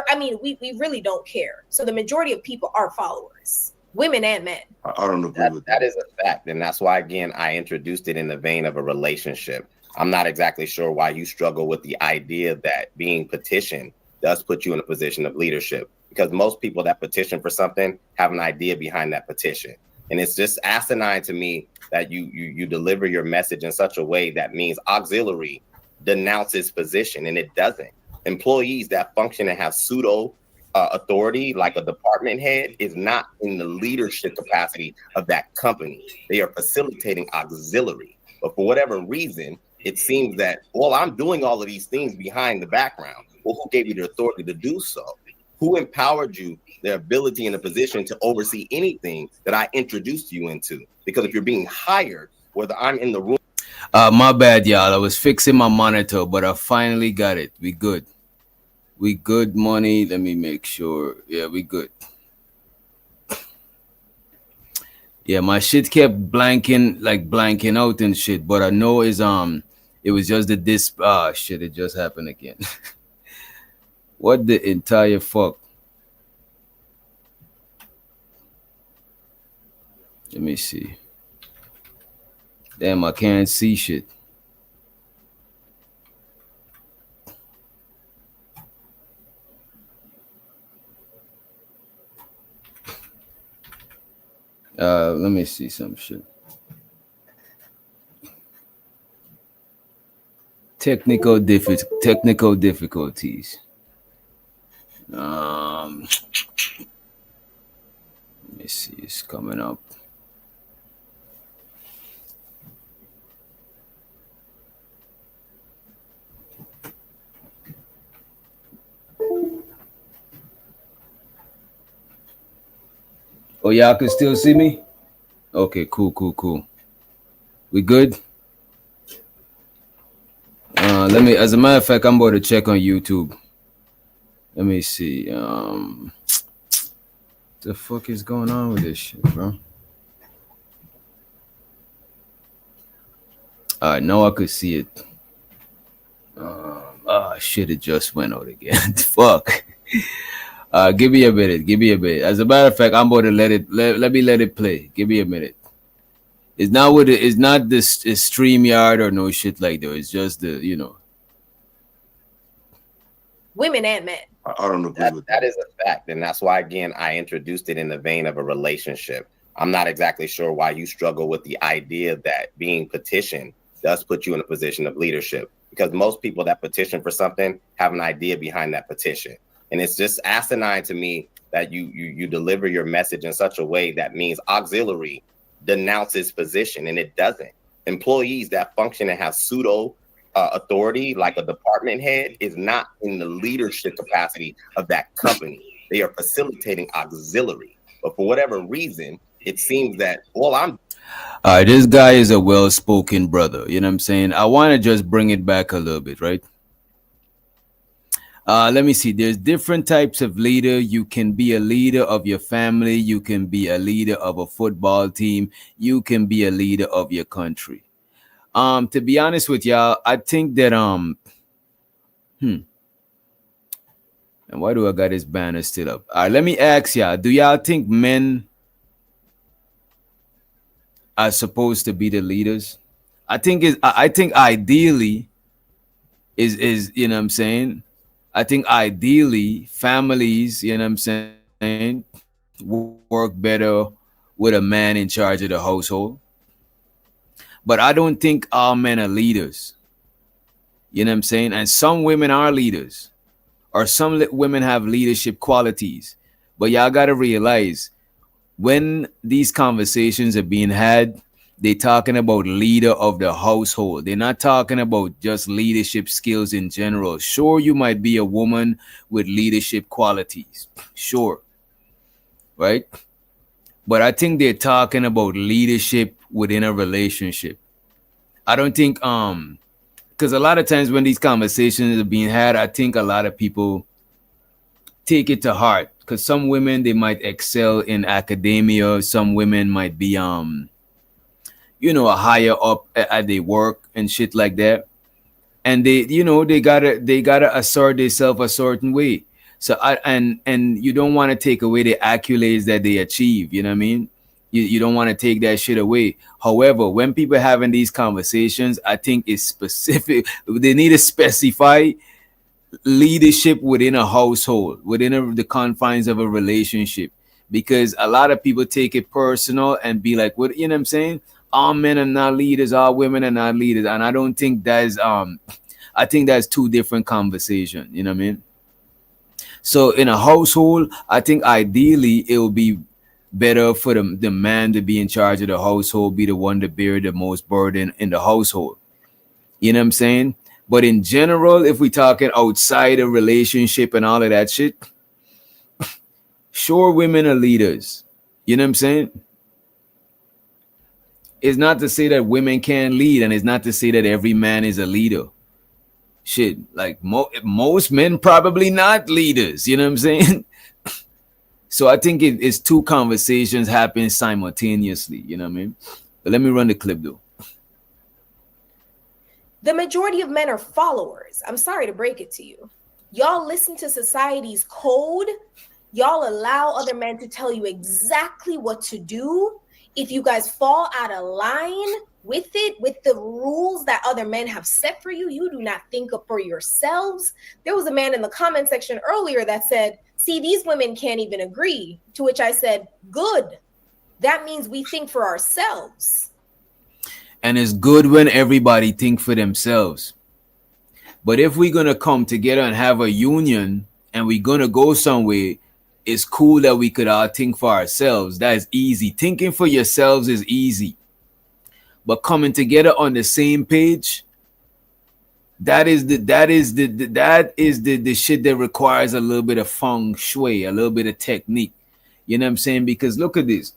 Speaker 20: really don't care. So the majority of people are followers, women and men.
Speaker 13: I don't agree with
Speaker 22: that. That is a fact, and that's why, again, I introduced it in the vein of a relationship. I'm not exactly sure why you struggle with the idea that being petitioned does put you in a position of leadership, because most people that petition for something have an idea behind that petition. And it's just asinine to me that you deliver your message in such a way that means auxiliary denounces position, and it doesn't. Employees that function and have pseudo authority, like a department head, is not in the leadership capacity of that company. They are facilitating auxiliary. But for whatever reason, it seems that, well, I'm doing all of these things behind the background. Well, who gave you the authority to do so? Who empowered you, the ability and the position to oversee anything that I introduced you into? Because if you're being hired, whether I'm in the room.
Speaker 8: My bad, y'all. I was fixing my monitor, but I finally got it. We good. We good, money. Let me make sure. Yeah, we good. Yeah, my shit kept blanking out and shit, but I know it was just the disc. Shit, it just happened again. What the entire fuck? Let me see. Damn, I can't see shit. Let me see some shit. Technical difficulties. Let me see. It's coming up. Oh, y'all can still see me? Okay, cool. We good? Let me, as a matter of fact, I'm about to check on YouTube. Let me see. The fuck is going on with this shit, bro? All right, now I could see it. Shit, it just went out again. Fuck. Give me a minute. As a matter of fact, I'm about to let me let it play. Give me a minute. It's not it's not this StreamYard or no shit like that. It's just the,
Speaker 20: Women and men.
Speaker 13: I don't agree with
Speaker 22: that. That is a fact, and that's why, again, I introduced it in the vein of a relationship. I'm not exactly sure why you struggle with the idea that being petitioned does put you in a position of leadership, because most people that petition for something have an idea behind that petition. And it's just asinine to me that you deliver your message in such a way that means auxiliary denounces position, and it doesn't. Employees that function and have pseudo authority, like a department head, is not in the leadership capacity of that company. They are facilitating auxiliary. But for whatever reason, it seems that
Speaker 8: this guy is a well-spoken brother. You know what I'm saying? I want to just bring it back a little bit, right? Let me see. There's different types of leader. You can be a leader of your family. You can be a leader of a football team. You can be a leader of your country. To be honest with y'all, I think that and why do I got this banner still up? All right, let me ask y'all. Do y'all think men are supposed to be the leaders? I think ideally is you know what I'm saying? I think ideally families, you know what I'm saying, work better with a man in charge of the household. But I don't think all men are leaders. You know what I'm saying? And some women are leaders, or some women have leadership qualities. But y'all got to realize when these conversations are being had, they're talking about leader of the household. They're not talking about just leadership skills in general. Sure, you might be a woman with leadership qualities. Sure. Right? But I think they're talking about leadership within a relationship. I don't think because a lot of times when these conversations are being had, I think a lot of people take it to heart. Because some women, they might excel in academia. Some women might be a higher up at their work and shit like that. And they gotta assert themselves a certain way. So and you don't want to take away the accolades that they achieve. You know what I mean? You don't want to take that shit away. However, when people having these conversations, I think it's specific. They need to specify leadership within a household, within the confines of a relationship, because a lot of people take it personal and be like, "What?" You know what I'm saying? All men are not leaders. All women are not leaders, and I don't think that's. I think that's two different conversations. You know what I mean? So in a household, I think ideally it will be better for the man to be in charge of the household, be the one to bear the most burden in the household. You know what I'm saying? But in general, if we're talking outside a relationship and all of that shit, sure, women are leaders. You know what I'm saying? It's not to say that women can't lead, and it's not to say that every man is a leader. Shit, like most men probably not leaders. You know what I'm saying? So I think it's two conversations happening simultaneously. You know what I mean? But let me run the clip though.
Speaker 20: The majority of men are followers. I'm sorry to break it to you. Y'all listen to society's code. Y'all allow other men to tell you exactly what to do. If you guys fall out of line with it, with the rules that other men have set for you, you do not think up for yourselves. There was a man in the comment section earlier that said, see, these women can't even agree. To which I said, good. That means we think for ourselves.
Speaker 8: And it's good when everybody think for themselves. But if we're going to come together and have a union and we're going to go somewhere, it's cool that we could all think for ourselves. That is easy. Thinking for yourselves is easy. But coming together on the same page, that is the shit that requires a little bit of feng shui, a little bit of technique. You know what I'm saying? Because look at this.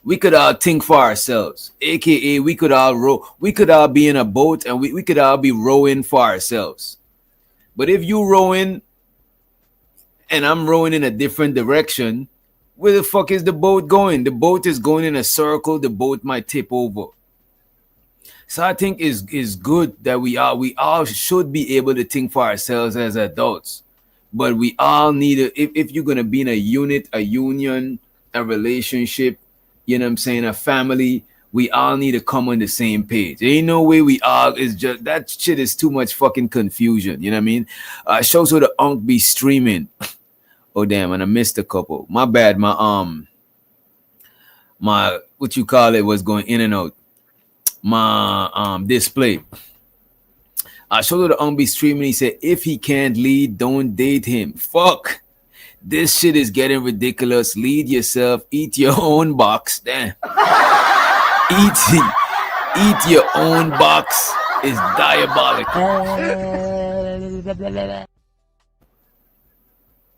Speaker 8: We could all think for ourselves, aka we could all row, we could all be in a boat and we could all be rowing for ourselves. But if you rowing and I'm rowing in a different direction, where the fuck is the boat going? The boat is going in a circle. The boat might tip over. So I think is good that we all should be able to think for ourselves as adults. But we all need if you're gonna be in a unit, a union, a relationship, you know what I'm saying, a family, we all need to come on the same page. There ain't no way we all is just that shit is too much fucking confusion. You know what I mean? Shows where the unk be streaming. Oh damn, and I missed a couple. My bad. My what you call it was going in and out. My display. I showed the Umbi stream and he said, if he can't lead, don't date him. Fuck. This shit is getting ridiculous. Lead yourself. Eat your own box. Damn. Eat your own box is diabolical.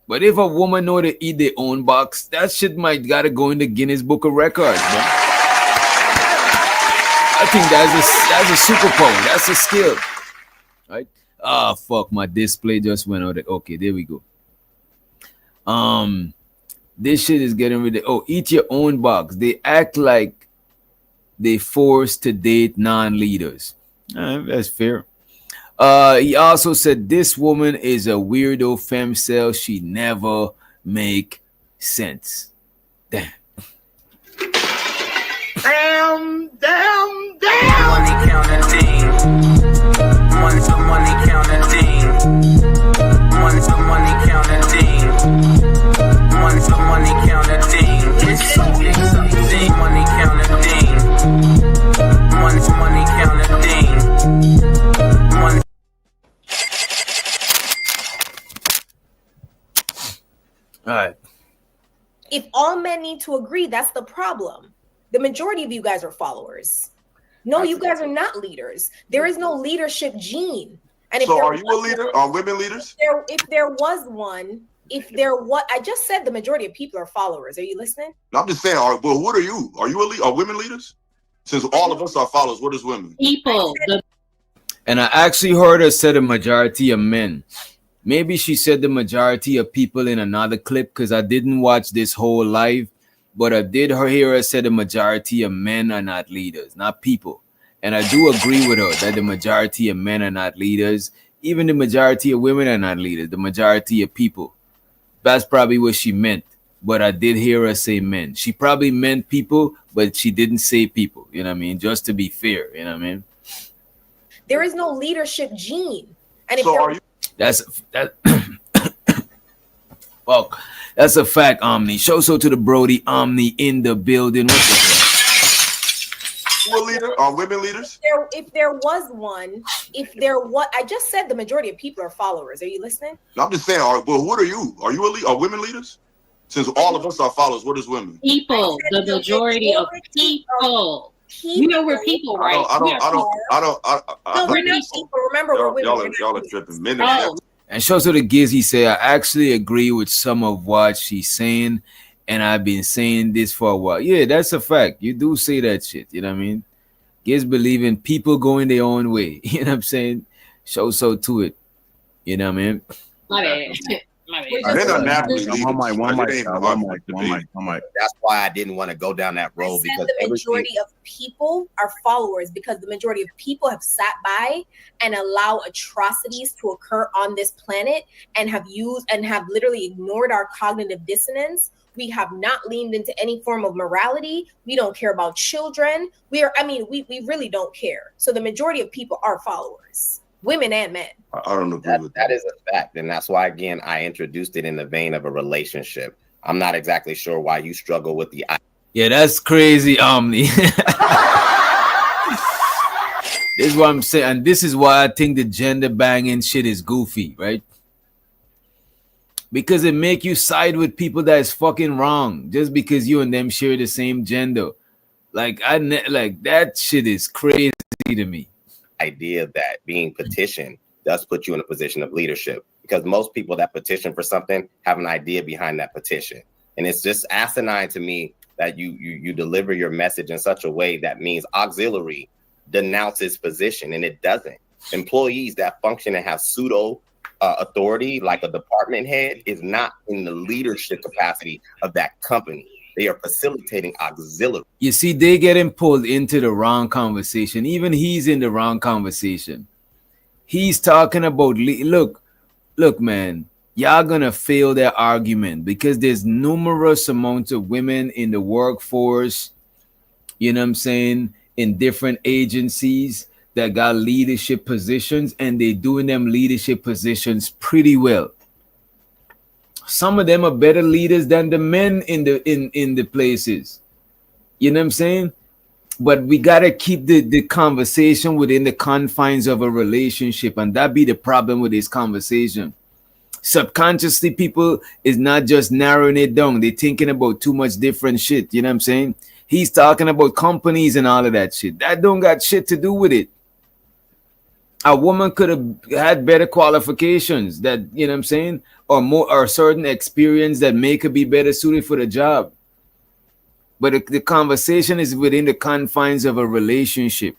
Speaker 8: But if a woman know to eat their own box, that shit might gotta go in the Guinness Book of Records, man. I think that's a superpower. That's a skill. Right? Ah, fuck, my display just went out. Okay, there we go. This shit is getting rid of. Oh, eat your own box. They act like they forced to date non-leaders. That's fair. He also said this woman is a weirdo femcel. She never make sense. Damn.
Speaker 13: Damn. Money counter team. Money to money counter team. Money to money counter team. Money to money counter team. It's so easy. Money counter team. Money to money counter team. Money.
Speaker 8: All right.
Speaker 20: If all men need to agree, that's the problem. The majority of you guys are followers. No, you guys are not leaders. There is no leadership gene. And if
Speaker 1: So
Speaker 20: there
Speaker 1: are you a
Speaker 20: was
Speaker 1: leader?
Speaker 20: one-
Speaker 1: Are women leaders?
Speaker 20: if there was one, I just said the majority of people are followers. Are you listening?
Speaker 1: No, I'm just saying. Well, what are you? Are you a leader? Are women leaders? Since all of us are followers, what is women?
Speaker 19: People.
Speaker 8: And I actually heard her say the majority of men. Maybe she said the majority of people in another clip because I didn't watch this whole live, but I did hear her say the majority of men are not leaders, not people. And I do agree with her that the majority of men are not leaders. Even the majority of women are not leaders, the majority of people. That's probably what she meant. But I did hear her say men. She probably meant people, but she didn't say people. You know what I mean? Just to be fair, you know what I mean?
Speaker 20: There is no leadership gene. And if
Speaker 1: So
Speaker 20: there
Speaker 1: are you?
Speaker 8: That fuck. That's a fact, Omni. Show so to the Brody Omni in the building. What the fuck?
Speaker 1: You a leader? Are women leaders?
Speaker 20: if there was one, I just said the majority of people are followers. Are you listening?
Speaker 1: No, I'm just saying. Well, what are you? Are you a leader? Are women leaders? Since all of us are followers, what is women?
Speaker 19: People. The majority of people. You know we're people, right?
Speaker 20: No, we're not people. Remember, we're women.
Speaker 1: Y'all are tripping. Men
Speaker 19: Oh.
Speaker 1: are
Speaker 8: And show to the Gizzy say, I actually agree with some of what she's saying, and I've been saying this for a while. Yeah, that's a fact. You do say that shit. You know what I mean? Giz believe in people going their own way. You know what I'm saying? Show so to it. You know what I mean?
Speaker 19: My bad. My bad.
Speaker 1: They're not naturally leaders.
Speaker 10: One mic. That's why I didn't want to go down that road,
Speaker 20: Said
Speaker 10: because
Speaker 20: the majority of people are followers because the majority of people have sat by and allow atrocities to occur on this planet and have used and have literally ignored our cognitive dissonance. We have not leaned into any form of morality. We don't care about children. We really don't care. So the majority of people are followers, women and men.
Speaker 1: I don't agree with
Speaker 22: that. That is a fact. And that's why, again, I introduced it in the vein of a relationship. I'm not exactly sure why you struggle with the.
Speaker 8: Yeah, that's crazy, Omni. This is what I'm saying. And this is why I think the gender banging shit is goofy, right? Because it make you side with people that is fucking wrong just because you and them share the same gender. Like that shit is crazy to me.
Speaker 22: Idea that being petitioned does put you in a position of leadership, because most people that petition for something have an idea behind that petition, and it's just asinine to me that you deliver your message in such a way that means auxiliary denounces position, and it doesn't. Employees that function and have pseudo authority, like a department head, is not in the leadership capacity of that company. They are facilitating auxiliary.
Speaker 8: You see, they getting pulled into the wrong conversation. Even he's in the wrong conversation. He's talking about look, man, y'all gonna fail their argument because there's numerous amounts of women in the workforce, you know what I'm saying, in different agencies that got leadership positions, and they doing them leadership positions pretty well. Some of them are better leaders than the men in the places. You know what I'm saying? But we gotta keep the conversation within the confines of a relationship, and that be the problem with this conversation. Subconsciously, people is not just narrowing it down, they're thinking about too much different shit. You know what I'm saying? He's talking about companies and all of that shit. That don't got shit to do with it. A woman could have had better qualifications that, you know what I'm saying, or more, or certain experience that make her be better suited for the job. But the conversation is within the confines of a relationship.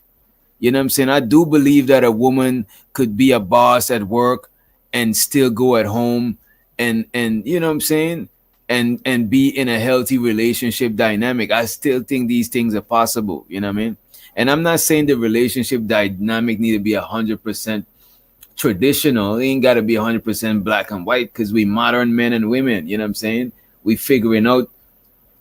Speaker 8: You know what I'm saying? I do believe that a woman could be a boss at work and still go at home and you know what I'm saying? And be in a healthy relationship dynamic. I still think these things are possible, you know what I mean? And I'm not saying the relationship dynamic need to be 100% traditional. It ain't got to be 100% black and white because we modern men and women, you know what I'm saying? We figuring out,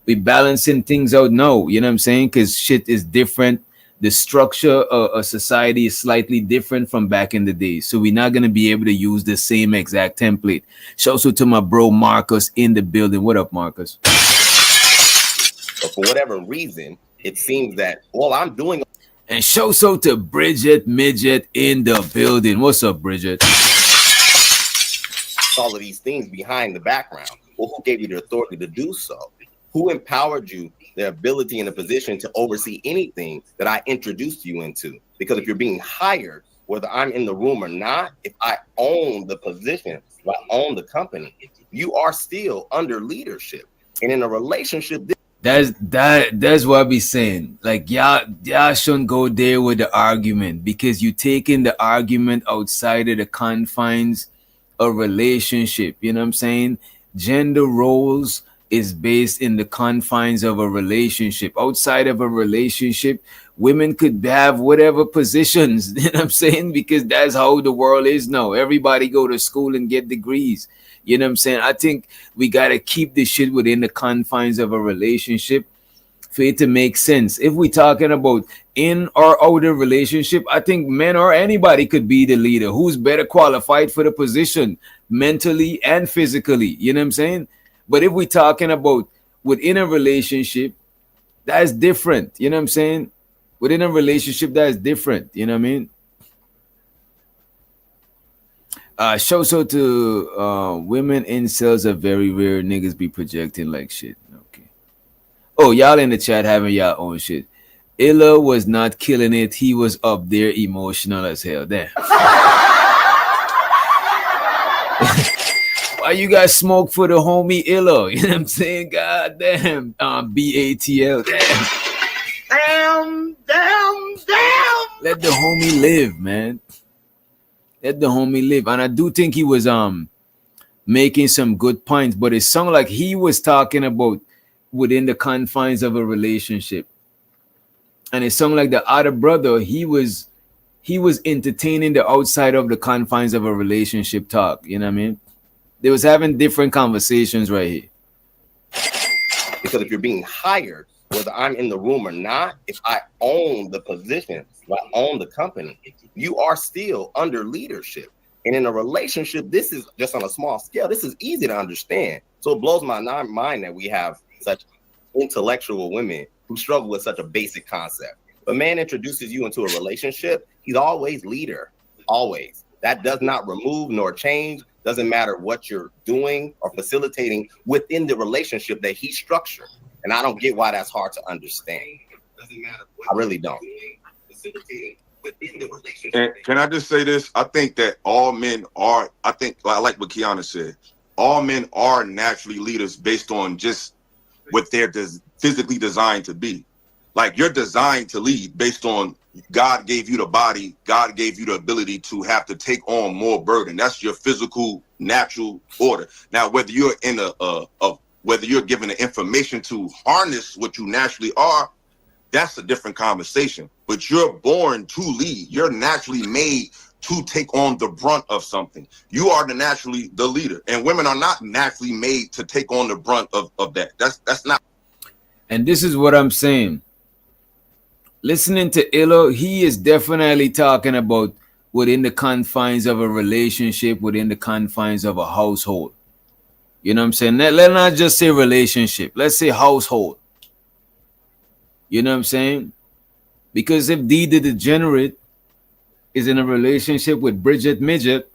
Speaker 8: we balancing things out now, you know what I'm saying? Because shit is different. The structure of society is slightly different from back in the day. So we're not going to be able to use the same exact template. Shout out to my bro Marcus in the building. What up, Marcus?
Speaker 22: But for whatever reason, it seems that all I'm doing.
Speaker 8: And shout out to Bridget Midget in the building. What's up, Bridget?
Speaker 22: All of these things behind the background. Well, who gave you the authority to do so? Who empowered you, the ability and the position to oversee anything that I introduced you into? Because if you're being hired, whether I'm in the room or not, if I own the position, if I own the company, you are still under leadership. And in a relationship,
Speaker 8: That's what I be saying. Like y'all shouldn't go there with the argument because you taking the argument outside of the confines of relationship. You know what I'm saying? Gender roles is based in the confines of a relationship. Outside of a relationship, women could have whatever positions, you know what I'm saying? Because that's how the world is now. Everybody go to school and get degrees. You know what I'm saying? I think we got to keep this shit within the confines of a relationship for it to make sense. If we talking about in or out of relationship, I think men or anybody could be the leader. Who's better qualified for the position mentally and physically? You know what I'm saying? But if we talking about within a relationship, that's different. You know what I'm saying? Within a relationship, that's different. You know what I mean? Show so to women incels are very rare. Niggas be projecting like shit. Okay. Oh, y'all in the chat having y'all own shit. Illa was not killing it. He was up there emotional as hell. Damn. Why you guys smoke for the homie Illa? You know what I'm saying? God damn. BATL. Damn. Damn. Let the homie live, man. Let the homie live. And I do think he was making some good points, but it sounded like he was talking about within the confines of a relationship. And it sounded like the other brother, he was entertaining the outside of the confines of a relationship talk. You know what I mean? They was having different conversations right here.
Speaker 22: Because if you're being hired, whether I'm in the room or not, if I own the position, if I own the company, you are still under leadership. And in a relationship, this is just on a small scale. This is easy to understand. So it blows my mind that we have such intellectual women who struggle with such a basic concept. If a man introduces you into a relationship, he's always leader, always. That does not remove nor change. Doesn't matter what you're doing or facilitating within the relationship that he structured. And I don't get why that's hard to understand. I really don't.
Speaker 1: And can I just say this? I think that all men are, I like what Kiana said, all men are naturally leaders based on just what they're physically designed to be. Like you're designed to lead based on God gave you the body, God gave you the ability to have to take on more burden. That's your physical, natural order. Now, whether you're in whether you're given the information to harness what you naturally are, that's a different conversation. But you're born to lead. You're naturally made to take on the brunt of something. You are naturally the leader. And women are not naturally made to take on the brunt of that. That's not.
Speaker 8: And this is what I'm saying. Listening to Illo, he is definitely talking about within the confines of a relationship, within the confines of a household. You know what I'm saying? Let's not just say relationship. Let's say household. You know what I'm saying? Because if D the degenerate is in a relationship with Bridget Midget,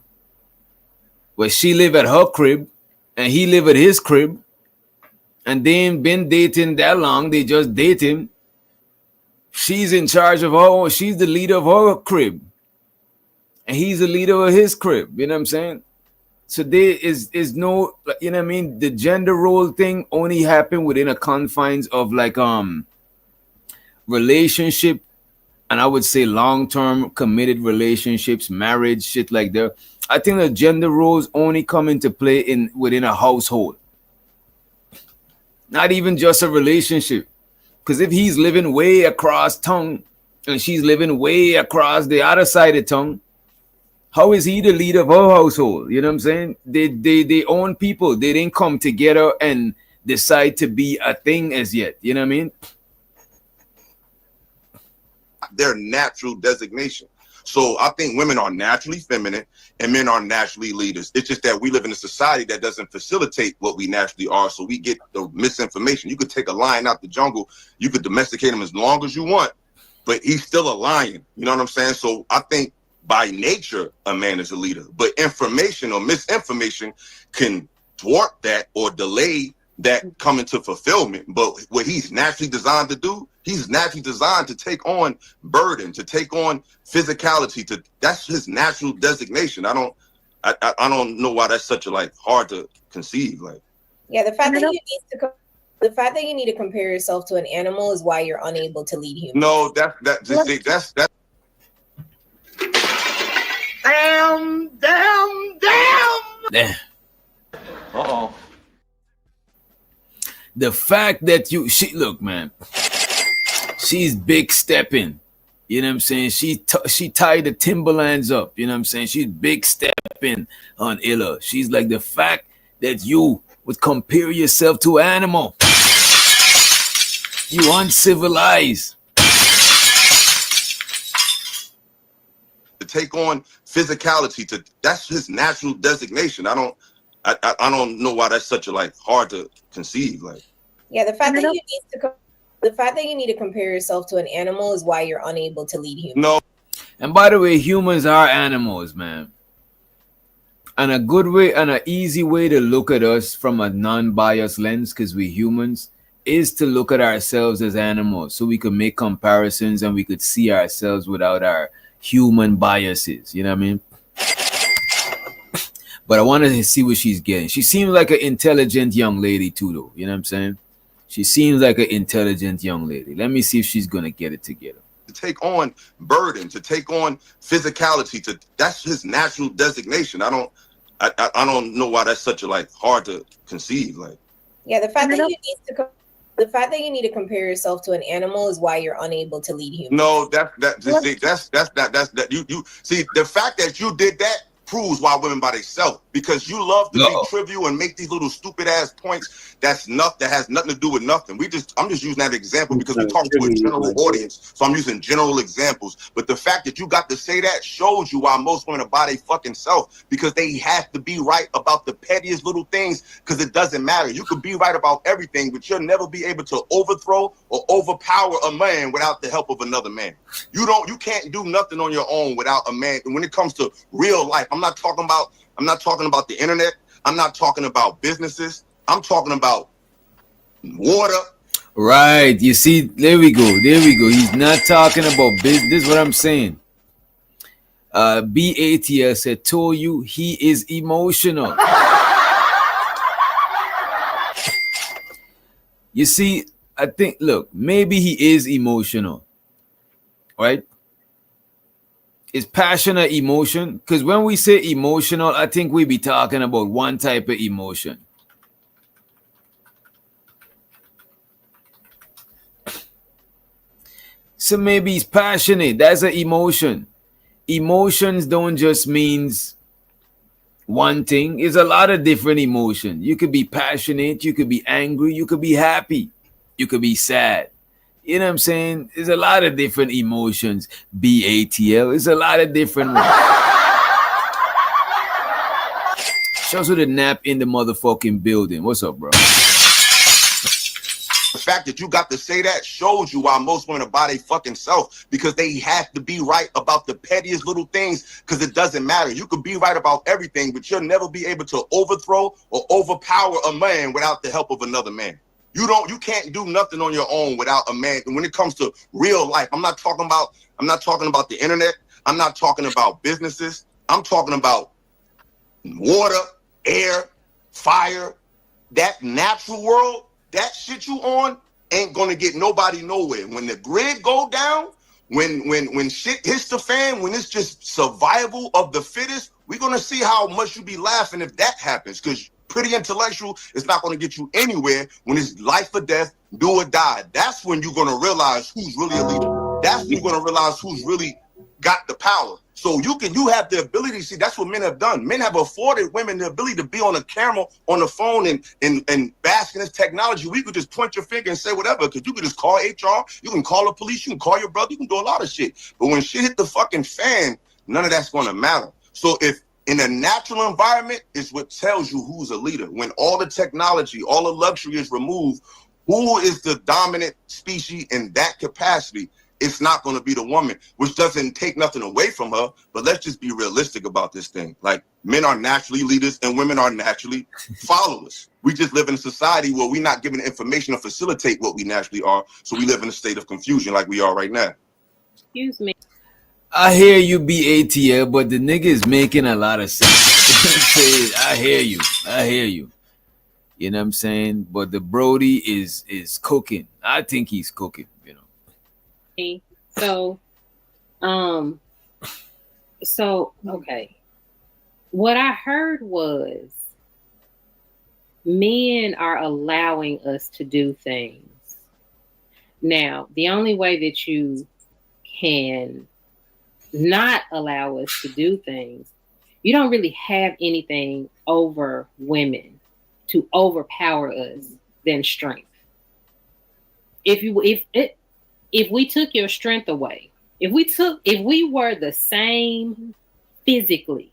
Speaker 8: where she live at her crib and he live at his crib, and they ain't been dating that long, they just dating. She's in charge of her, she's the leader of her crib. And he's the leader of his crib. You know what I'm saying? So there is no, you know what I mean? The gender role thing only happened within the confines of like relationship, and I would say long-term committed relationships, marriage, shit like that. I think the gender roles only come into play within a household. Not even just a relationship. Because if he's living way across town and she's living way across the other side of town, how is he the leader of her household? You know what I'm saying? They own people. They didn't come together and decide to be a thing as yet. You know what I mean?
Speaker 1: Their natural designation. So I think women are naturally feminine and men are naturally leaders. It's just that we live in a society that doesn't facilitate what we naturally are. So we get the misinformation. You could take a lion out the jungle, you could domesticate him as long as you want, but he's still a lion. You know what I'm saying? So I think by nature, a man is a leader, but information or misinformation can thwart that or delay that coming to fulfillment. But what he's naturally designed to do, he's naturally designed to take on burden, to take on physicality. That's his natural designation. I don't know why that's such a like hard to conceive. Like,
Speaker 20: Yeah, the fact that you need to compare yourself to an animal is why you're unable to lead humans.
Speaker 1: No, that's
Speaker 8: Damn. Uh-oh. The fact that look, man, she's big stepping. You know what I'm saying? She tied the Timberlands up. You know what I'm saying? She's big stepping on Illa. She's like, the fact that you would compare yourself to an animal. You uncivilized.
Speaker 1: to take on physicality. That's his natural designation. I don't know why that's such a like hard to conceive. Like,
Speaker 20: yeah, the fact that you need to compare yourself to an animal is why you're unable to lead humans.
Speaker 1: No.
Speaker 8: And by the way, humans are animals, man. And a good way and an easy way to look at us from a non-biased lens, because we humans, is to look at ourselves as animals, so we could make comparisons and we could see ourselves without our human biases. You know what I mean? But I wanted to see what she's getting. She seems like an intelligent young lady too, though. You know what I'm saying? She seems like an intelligent young lady. Let me see if she's gonna get it together.
Speaker 1: To take on burden, to take on physicality, that's his natural designation. I don't know why that's such a like hard to conceive. Like,
Speaker 20: yeah, the fact that you need to compare yourself to an animal is why you're unable to lead humans.
Speaker 1: No, that's you see, the fact that you did that proves why women by themselves, because you love to be trivial and make these little stupid ass points that has nothing to do with nothing. I'm just using that example because we're talking to a general audience, so I'm using general examples. But the fact that you got to say that shows you why most women are by their fucking self, because they have to be right about the pettiest little things, because it doesn't matter. You could be right about everything, but you'll never be able to overthrow or overpower a man without the help of another man. You can't do nothing on your own without a man. And when it comes to real life, I'm not talking about the internet. I'm not talking about businesses. I'm talking about water.
Speaker 8: Right. You see, there we go. He's not talking about business. This is what I'm saying. BATL said, told you he is emotional. You see, I think, look, maybe he is emotional. Right? Is passion an emotion? Because when we say emotional, I think we be talking about one type of emotion. So maybe he's passionate. That's an emotion. Emotions don't just means one thing. It's a lot of different emotions. You could be passionate. You could be angry. You could be happy. You could be sad. You know what I'm saying? There's a lot of different emotions. BATL. It's a lot of different ones. Shouts with a nap in the motherfucking building. What's up, bro?
Speaker 1: The fact that you got to say that shows you why most women are by their fucking self, because they have to be right about the pettiest little things, because it doesn't matter. You could be right about everything, but you'll never be able to overthrow or overpower a man without the help of another man. You can't do nothing on your own without a man. And when it comes to real life, I'm not talking about the internet. I'm not talking about businesses. I'm talking about water, air, fire, that natural world. That shit you on ain't gonna get nobody nowhere. When the grid go down, when shit hits the fan, when it's just survival of the fittest, we're gonna see how much you be laughing if that happens. Because pretty intellectual is not gonna get you anywhere when it's life or death, do or die. That's when you're gonna realize who's really a leader. That's when you're gonna realize who's really got the power. So you have the ability to see. That's what men have done. Men have afforded women the ability to be on a camera, on the phone, and bask in this technology. We could just point your finger and say whatever, because you could just call HR, you can call the police, you can call your brother, you can do a lot of shit. But when shit hit the fucking fan, none of that's gonna matter. So if in a natural environment, is what tells you who's a leader. When all the technology, all the luxury is removed, who is the dominant species in that capacity? It's not going to be the woman, which doesn't take nothing away from her. But let's just be realistic about this thing. Like, men are naturally leaders and women are naturally followers. We just live in a society where we're not given information to facilitate what we naturally are. So we live in a state of confusion like we are right now.
Speaker 19: Excuse me.
Speaker 8: I hear you, BATL, but the nigga is making a lot of sense. I hear you. You know what I'm saying? But the Brody is cooking. I think he's cooking, you know.
Speaker 19: So okay. What I heard was men are allowing us to do things. Now, the only way that you can not allow us to do things, you don't really have anything over women to overpower us than strength. If we took your strength away, if we were the same physically,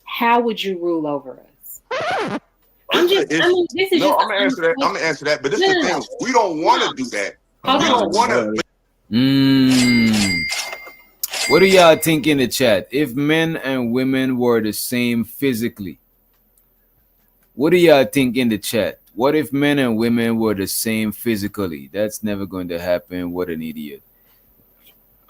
Speaker 19: how would you rule over us? I'm gonna answer
Speaker 1: that. But this is the thing. We don't want to do that. We don't want
Speaker 8: to. What do y'all think in the chat? If men and women were the same physically, what do y'all think in the chat? What if men and women were the same physically? That's never going to happen. What an idiot.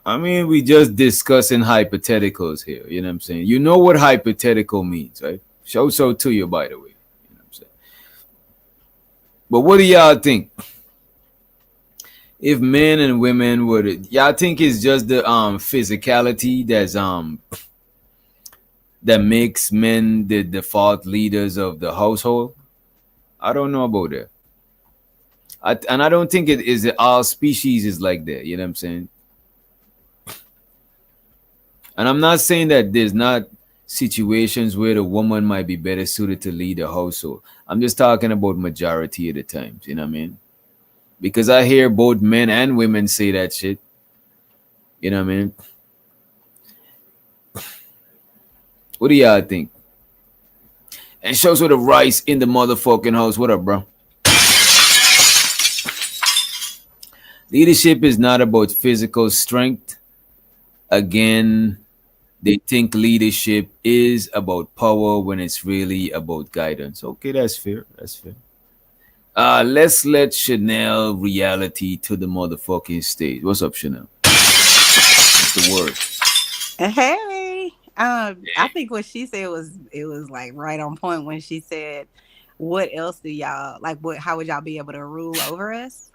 Speaker 8: I mean, we just discussing hypotheticals here. You know what I'm saying? You know what hypothetical means, right? Show so to you, by the way. You know what I'm saying? But what do y'all think? If men and women were the, y'all think it's just the physicality that makes men the default leaders of the household? I don't know about that. I don't think it is that all species is like that. You know what I'm saying? And I'm not saying that there's not situations where the woman might be better suited to lead a household. I'm just talking about majority of the times. You know what I mean? Because I hear both men and women say that shit. You know what I mean? What do y'all think? And shows with the rice in the motherfucking house. What up, bro? Leadership is not about physical strength. Again, they think leadership is about power when it's really about guidance. Okay, that's fair. That's fair. Let's let Chanel reality to the motherfucking stage. What's up, Chanel? What's the word?
Speaker 3: Hey. I think what she said was like right on point when she said, what else do y'all like, how would y'all be able to rule over us?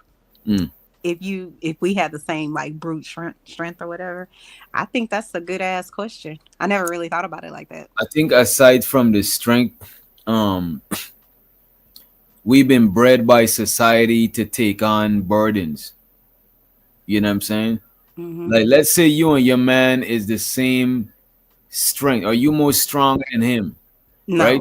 Speaker 3: If we had the same like brute strength or whatever? I think that's a good ass question. I never really thought about it like that.
Speaker 8: I think aside from the strength, we've been bred by society to take on burdens. You know what I'm saying? Mm-hmm. Like, let's say you and your man is the same strength. Are you more stronger than him?
Speaker 3: No.
Speaker 8: Right?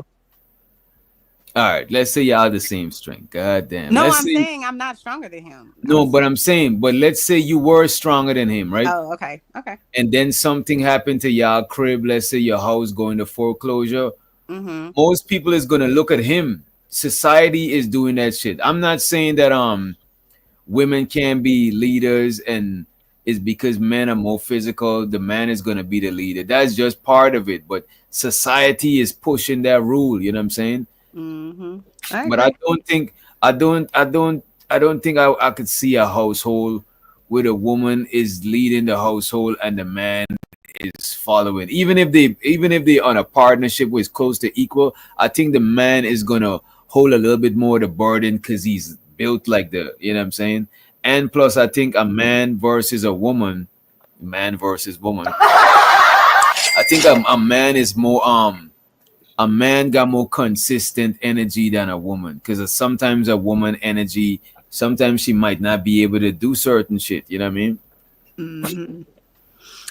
Speaker 8: All right. Let's say y'all the same strength. God damn.
Speaker 3: No, I'm saying I'm not stronger than him.
Speaker 8: No, but I'm saying, but let's say you were stronger than him, right?
Speaker 3: Oh, okay. Okay.
Speaker 8: And then something happened to y'all crib. Let's say your house going to foreclosure. Mm-hmm. Most people is going to look at him society is doing that shit. I'm not saying that women can be leaders and it's because men are more physical, the man is gonna be the leader. That's just part of it. But society is pushing that rule, you know what I'm saying?
Speaker 3: Mm-hmm. I
Speaker 8: But I
Speaker 3: agree.
Speaker 8: don't think I don't think I could see a household where the woman is leading the household and the man is following. Even if they on a partnership where it's close to equal, I think the man is gonna hold a little bit more of the burden because he's built like the, you know what I'm saying? And plus I think a man versus a woman, man versus woman. I think a man is more a man got more consistent energy than a woman because sometimes a woman energy sometimes she might not be able to do certain shit, you know what I mean?
Speaker 3: Mm-hmm.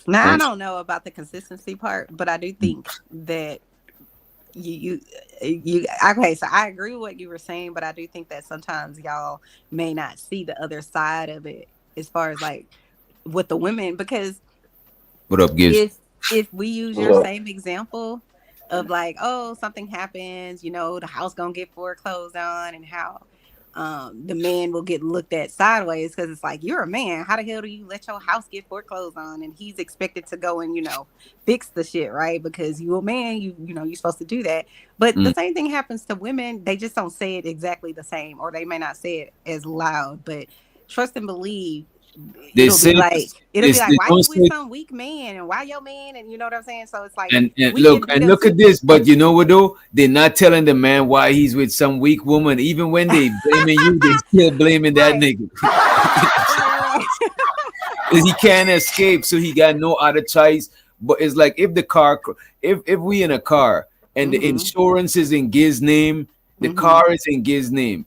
Speaker 3: Now I
Speaker 8: And
Speaker 3: don't know about the consistency part, but I do think that you okay. So I agree with what you were saying, but I do think that sometimes y'all may not see the other side of it as far as like with the women because
Speaker 8: what up, Giz?
Speaker 3: if we use your same example of like, oh, something happens, the house gonna get foreclosed on, and how the man will get looked at sideways because it's like you're a man. How the hell do you let your house get foreclosed on? And he's expected to go and fix the shit, right? Because you a man, you're supposed to do that. But the same thing happens to women. They just don't say it exactly the same, or they may not say it as loud. But trust and believe.
Speaker 8: They
Speaker 3: It'll be
Speaker 8: say
Speaker 3: like
Speaker 8: they
Speaker 3: why
Speaker 8: don't
Speaker 3: you with
Speaker 8: say.
Speaker 3: some weak man and why your man, and you know what I'm saying? So it's like
Speaker 8: And
Speaker 3: we can beat up
Speaker 8: look
Speaker 3: too.
Speaker 8: at this, but you know what though? They're not telling the man why he's with some weak woman. Even when they blaming you, they still blaming that nigga.
Speaker 3: Right.
Speaker 8: Because he can't escape, so he got no other choice. But it's like if the car, if we in a car and the
Speaker 3: Mm-hmm.
Speaker 8: insurance is in Giz's name, the
Speaker 3: Mm-hmm.
Speaker 8: car is in Giz's name.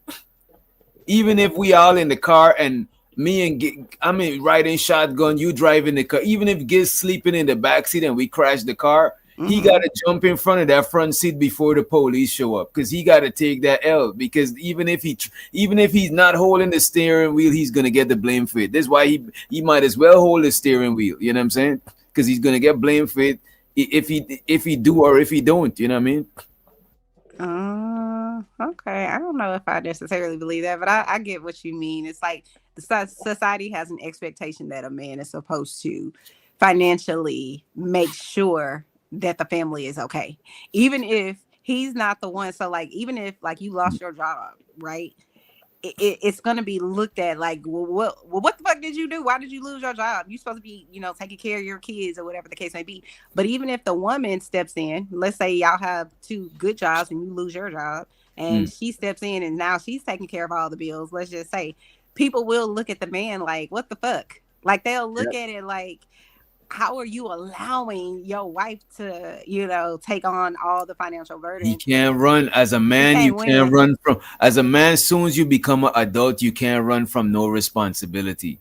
Speaker 8: Even if we all in the car and me and I'm in riding shotgun, you driving the car. Even if Giz sleeping in the back seat and we crash the car, he
Speaker 3: Mm-hmm.
Speaker 8: got to jump in front of that front seat before the police show up because he got to take that L. Because even if he's not holding the steering wheel, he's gonna get the blame for it. That's why he might as well hold the steering wheel. You know what I'm saying? Because he's gonna get blamed for it if he do or if he don't. You know what I mean?
Speaker 3: Okay. I don't know if I necessarily believe that, but I get what you mean. It's like the society has an expectation that a man is supposed to financially make sure that the family is okay, even if he's not the one. So, like, even if like you lost your job, right? It's going to be looked at like, what the fuck did you do? Why did you lose your job? You're supposed to be, taking care of your kids or whatever the case may be. But even if the woman steps in, let's say y'all have two good jobs and you lose your job, and she steps in and now she's taking care of all the bills. Let's just say people will look at the man like, what the fuck? Like they'll look at it like, how are you allowing your wife to, take on all the financial burden?
Speaker 8: He can't run as a man. You can't run from as a man. As soon as you become an adult, you can't run from no responsibility.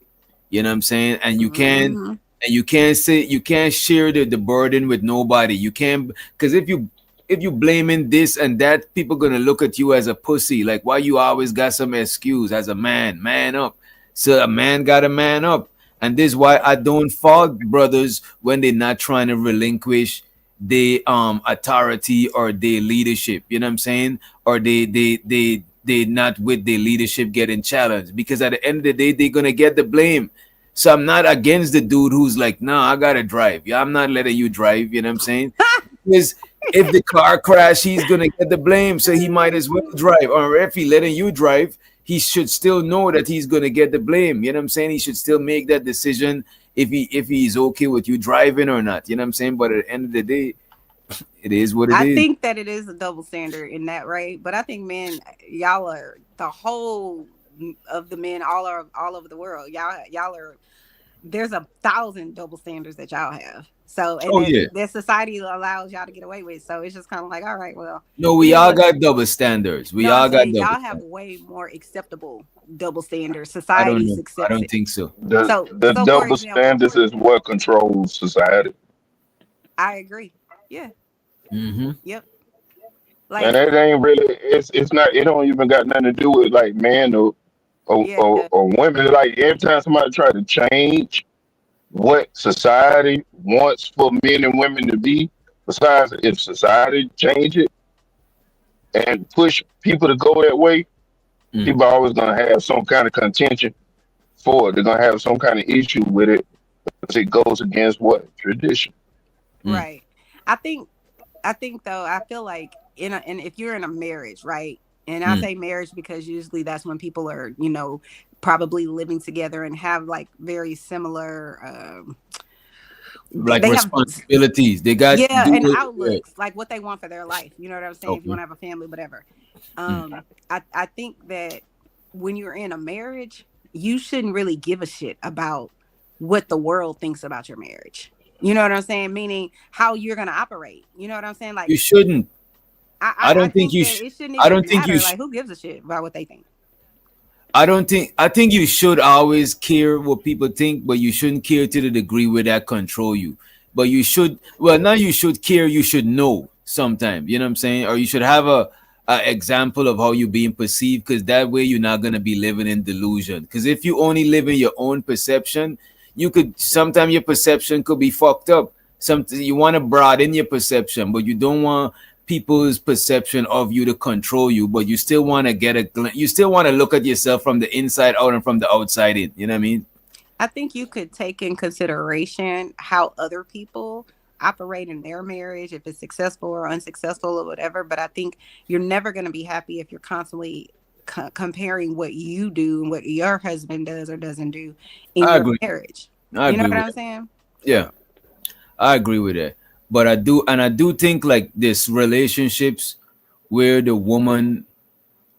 Speaker 8: You know what I'm saying? And you can't say you can't share the burden with nobody. You can't because if you blaming this and that, people gonna look at you as a pussy. Like why you always got some excuse as a man up. So a man got a man up. And this is why I don't fault brothers when they're not trying to relinquish the authority or their leadership. You know what I'm saying? Or they not with their leadership getting challenged because at the end of the day they're gonna get the blame. So I'm not against the dude who's like, no, I gotta drive. Yeah, I'm not letting you drive. You know what I'm saying? Because if the car crash, he's gonna get the blame. So he might as well drive. Or if he letting you drive, he should still know that he's gonna get the blame. You know what I'm saying? He should still make that decision if he's okay with you driving or not. You know what I'm saying? But at the end of the day, it is what it
Speaker 3: I
Speaker 8: is.
Speaker 3: think that it is a double standard in that, right? But I think men, y'all are the whole of the men all over the world. Y'all are there's 1,000 double standards that y'all have. So and that society allows y'all to get away with. So it's just kind of like, all right, well.
Speaker 8: No, we all got double standards. We all got double
Speaker 3: y'all
Speaker 8: standards.
Speaker 3: have way more acceptable double standards.
Speaker 8: I don't
Speaker 3: Society's
Speaker 8: know.
Speaker 3: accepts
Speaker 8: I don't
Speaker 3: it.
Speaker 8: think so.
Speaker 5: The double standards is what controls society.
Speaker 3: I agree. Yeah.
Speaker 8: Mm-hmm.
Speaker 3: Yep.
Speaker 5: And it ain't really. It's not. It don't even got nothing to do with like man or women. Like every time somebody try to change what society wants for men and women to be, besides if society change it, and push people to go that way, people are always gonna have some kind of contention for it. They're gonna have some kind of issue with it because it goes against what tradition.
Speaker 3: Right. I think though, I feel like and if you're in a marriage, right? And I say marriage because usually that's when people are, probably living together and have like very similar
Speaker 8: Like
Speaker 3: they have
Speaker 8: responsibilities. They got
Speaker 3: and outlooks, like what they want for their life. You know what I'm saying? If you
Speaker 8: Okay.
Speaker 3: want to have a family, whatever. I think that when you're in a marriage, you shouldn't really give a shit about what the world thinks about your marriage. You know what I'm saying? Meaning how you're gonna operate. You know what I'm saying? Like
Speaker 8: You shouldn't. I don't think you
Speaker 3: that
Speaker 8: should.
Speaker 3: it shouldn't
Speaker 8: I
Speaker 3: even
Speaker 8: don't think
Speaker 3: matter.
Speaker 8: you
Speaker 3: Like
Speaker 8: should.
Speaker 3: who gives a shit about what they think?
Speaker 8: I think you should always care what people think, but you shouldn't care to the degree where that control you. But you should, well, now you should care, you should know sometimes, you know what I'm saying? Or you should have a example of how you're being perceived, because that way you're not gonna be living in delusion. Because if you only live in your own perception, you could sometimes your perception could be fucked up. Something you want to broaden your perception, but you don't want people's perception of you to control you, but you still want to get you still want to look at yourself from the inside out and from the outside in. You know what I mean?
Speaker 3: I think you could take in consideration how other people operate in their marriage, if it's successful or unsuccessful or whatever. But I think you're never going to be happy if you're constantly comparing what you do and what your husband does or doesn't do in
Speaker 8: I
Speaker 3: your
Speaker 8: agree.
Speaker 3: marriage.
Speaker 8: I
Speaker 3: You know
Speaker 8: agree
Speaker 3: what
Speaker 8: with
Speaker 3: I'm saying?
Speaker 8: Yeah, I agree with that. But I do think like this relationships where the woman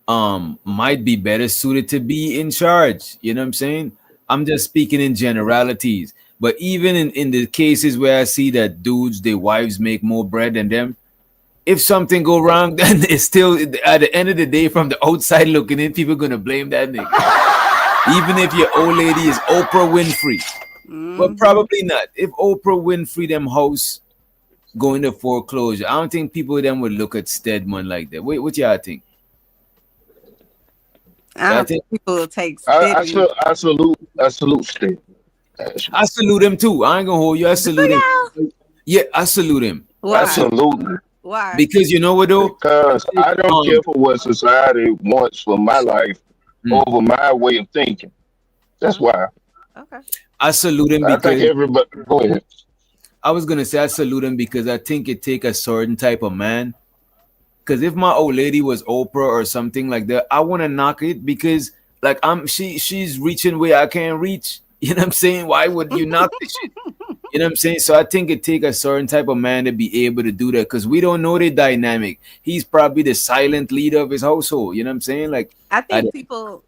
Speaker 8: might be better suited to be in charge. You know what I'm saying? I'm just speaking in generalities. But even in the cases where I see that dudes, their wives make more bread than them, if something go wrong, then it's still at the end of the day, from the outside looking in, people gonna blame that nigga. Even if your old lady is Oprah Winfrey. But probably not. If Oprah Winfrey them house go into foreclosure, I don't think people then would look at Stedman like that. Wait, what y'all think?
Speaker 3: I don't think people will take
Speaker 5: I
Speaker 3: steady.
Speaker 5: salute Sting.
Speaker 8: I salute him too. I ain't gonna hold you. I salute him. Yeah, I salute him.
Speaker 3: Why?
Speaker 5: Absolutely.
Speaker 3: Why?
Speaker 8: Because you know what though?
Speaker 5: Because I don't care for what society wants for my life over my way of thinking. That's why.
Speaker 3: Okay.
Speaker 8: I salute him
Speaker 5: I
Speaker 8: because
Speaker 5: think everybody. Go ahead.
Speaker 8: I was gonna say I salute him because I think it take a certain type of man. Because if my old lady was Oprah or something like that, I want to knock it because like she's reaching where I can't reach. You know what I'm saying? Why would you knock this shit? You know what I'm saying? So I think it take a certain type of man to be able to do that because we don't know the dynamic. He's probably the silent leader of his household. You know what I'm saying? Like
Speaker 3: I think people,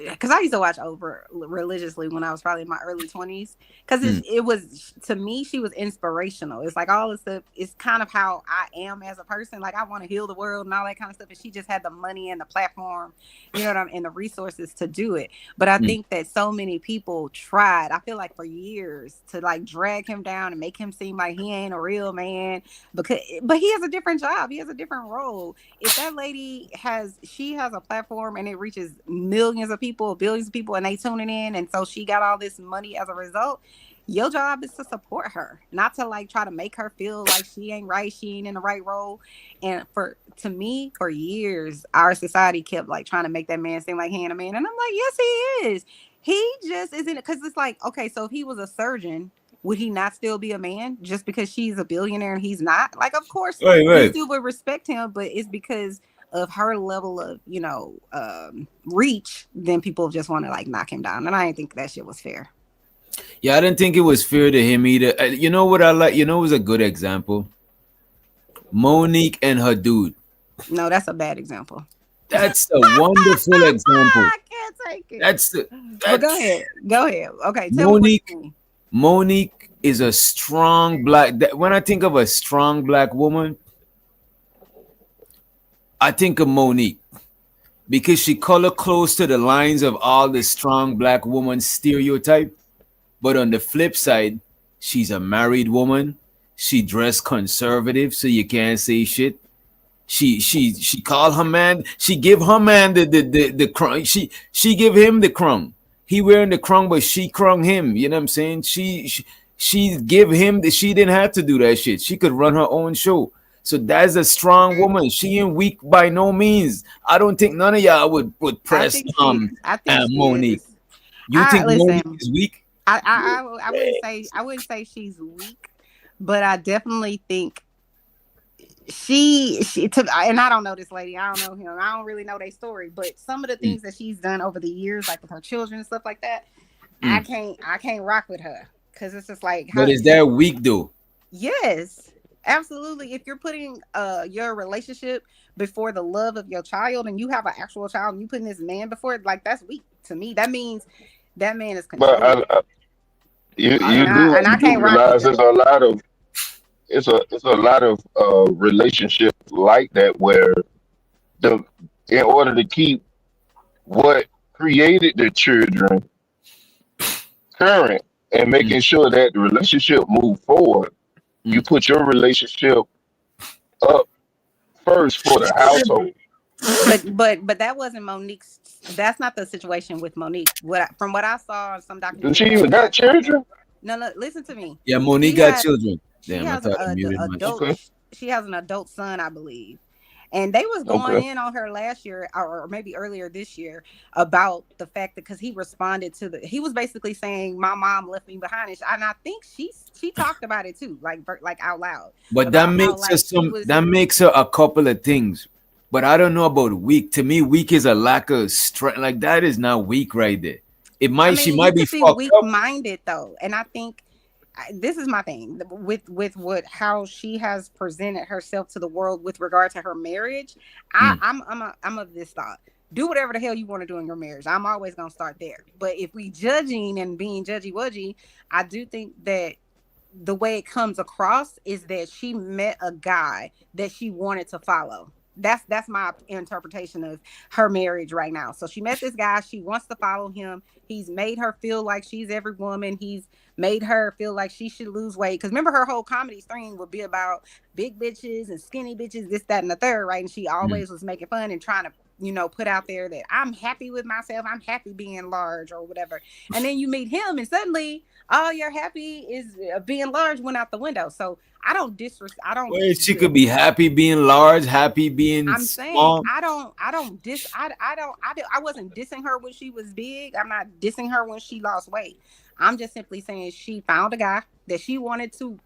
Speaker 3: because I used to watch Oprah religiously when I was probably in my early 20s. Because it was, to me, she was inspirational. It's like all this stuff. It's kind of how I am as a person. Like I want to heal the world and all that kind of stuff. And she just had the money and the platform, you know what I mean, and the resources to do it. But I think that so many people tried, I feel like for years, to like drag him down and make him seem like he ain't a real man. But he has a different job. He has a different role. If that lady has a platform and it reaches millions of people, billions of people, and they tuning in, and so she got all this money as a result. Your job is to support her, not to like try to make her feel like she ain't right, she ain't in the right role. And to me, for years, our society kept like trying to make that man seem like he ain't a man, and I'm like, yes, he is. He just isn't, because it's like, okay, so if he was a surgeon, would he not still be a man just because she's a billionaire and he's not? Like, of course, we still would respect him, but it's because of her level of, reach, then people just want to like knock him down. And I didn't think that shit was fair.
Speaker 8: Yeah, I didn't think it was fair to him either. You know what I like? You know, it was a good example. Monique and her dude.
Speaker 3: No, that's a bad example.
Speaker 8: That's a wonderful example.
Speaker 3: I can't take it.
Speaker 8: But
Speaker 3: go ahead. Okay,
Speaker 8: Monique is a strong black. When I think of a strong black woman, I think of Monique because she color close to the lines of all the strong black woman stereotype. But on the flip side, she's a married woman. She dressed conservative, so you can't say shit. She called her man. She give her man the crumb. She give him the crumb. He wearing the crumb, but she crumb him. You know what I'm saying? She give him she didn't have to do that shit. She could run her own show. So that's a strong woman. She ain't weak by no means. I don't think none of y'all would press
Speaker 3: I think she
Speaker 8: Monique.
Speaker 3: is.
Speaker 8: You think Monique
Speaker 3: Listen.
Speaker 8: is weak?
Speaker 3: I wouldn't say she's weak, but I definitely think and I don't know this lady. I don't know him. I don't really know their story, but some of the things that she's done over the years, like with her children and stuff like that, I can't rock with her because it's just like.
Speaker 8: But is that weak though?
Speaker 3: Yes, absolutely. If you're putting your relationship before the love of your child, and you have an actual child, and you putting this man before it, like that's weak to me. That means that man is controlling.
Speaker 5: But you
Speaker 3: and I
Speaker 5: do
Speaker 3: can't rock
Speaker 5: realize
Speaker 3: with
Speaker 5: there's a lot of relationships like that where in order to keep what created the children current and making sure that the relationship move forward, you put your relationship up first for the household.
Speaker 3: But that wasn't Monique's. That's not the situation with Monique. From what I saw in some documentaries.
Speaker 5: Does she even got children?
Speaker 3: No, listen to me.
Speaker 8: Yeah, Monique got children. Damn, I thought I muted
Speaker 3: adult.
Speaker 8: myself.
Speaker 3: She has an adult son, I believe. And they was going in on her last year, or maybe earlier this year, about the fact that because he responded to he was basically saying my mom left me behind, and I think she talked about it too, like out loud.
Speaker 8: But that makes her a couple of things. But I don't know about weak. To me, weak is a lack of strength. Like that is not weak right there. She might be
Speaker 3: weak-minded though, and I think. This is my thing with how she has presented herself to the world with regard to her marriage. I'm of this thought. Do whatever the hell you want to do in your marriage. I'm always gonna start there. But if we judging and being judgy-wudgy, I do think that the way it comes across is that she met a guy that she wanted to follow. That's my interpretation of her marriage right now. So she met this guy. She wants to follow him. He's made her feel like she's every woman. He's made her feel like she should lose weight. Because remember, her whole comedy thing would be about big bitches and skinny bitches, this, that, and the third, right? And she always was making fun and trying to, put out there that I'm happy with myself. I'm happy being large or whatever. And then you meet him and suddenly all you're happy is being large went out the window. So I don't disrespect. I don't.
Speaker 8: Well, she could be happy being large, happy being.
Speaker 3: I'm saying
Speaker 8: small.
Speaker 3: I wasn't dissing her when she was big. I'm not dissing her when she lost weight. I'm just simply saying she found a guy that she wanted to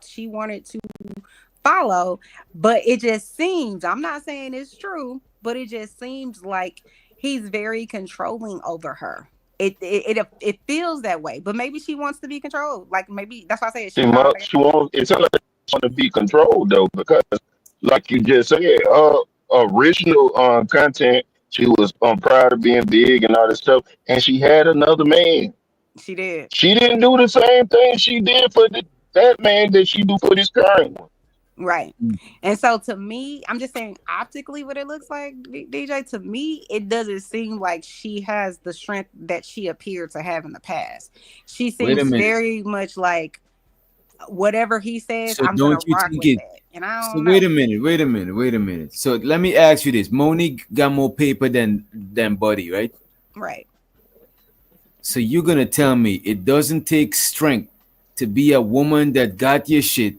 Speaker 3: follow, but it just seems, I'm not saying it's true, but it just seems like he's very controlling over her. It feels that way, but maybe she wants to be controlled. Like maybe that's why I say
Speaker 5: She wants. It's not like she want to be controlled though, because like you just said, original content. She was proud of being big and all this stuff, and she had another man.
Speaker 3: She did.
Speaker 5: She didn't do the same thing she did for that man that she do for this current one.
Speaker 3: Right. And so to me, I'm just saying optically what it looks like, DJ, to me, it doesn't seem like she has the strength that she appeared to have in the past. She seems very much like whatever he says,
Speaker 8: so
Speaker 3: I'm going to rock with it. And I don't know.
Speaker 8: Wait a minute. So let me ask you this. Monique got more paper than Buddy, right?
Speaker 3: Right.
Speaker 8: So you're going to tell me it doesn't take strength to be a woman that got your shit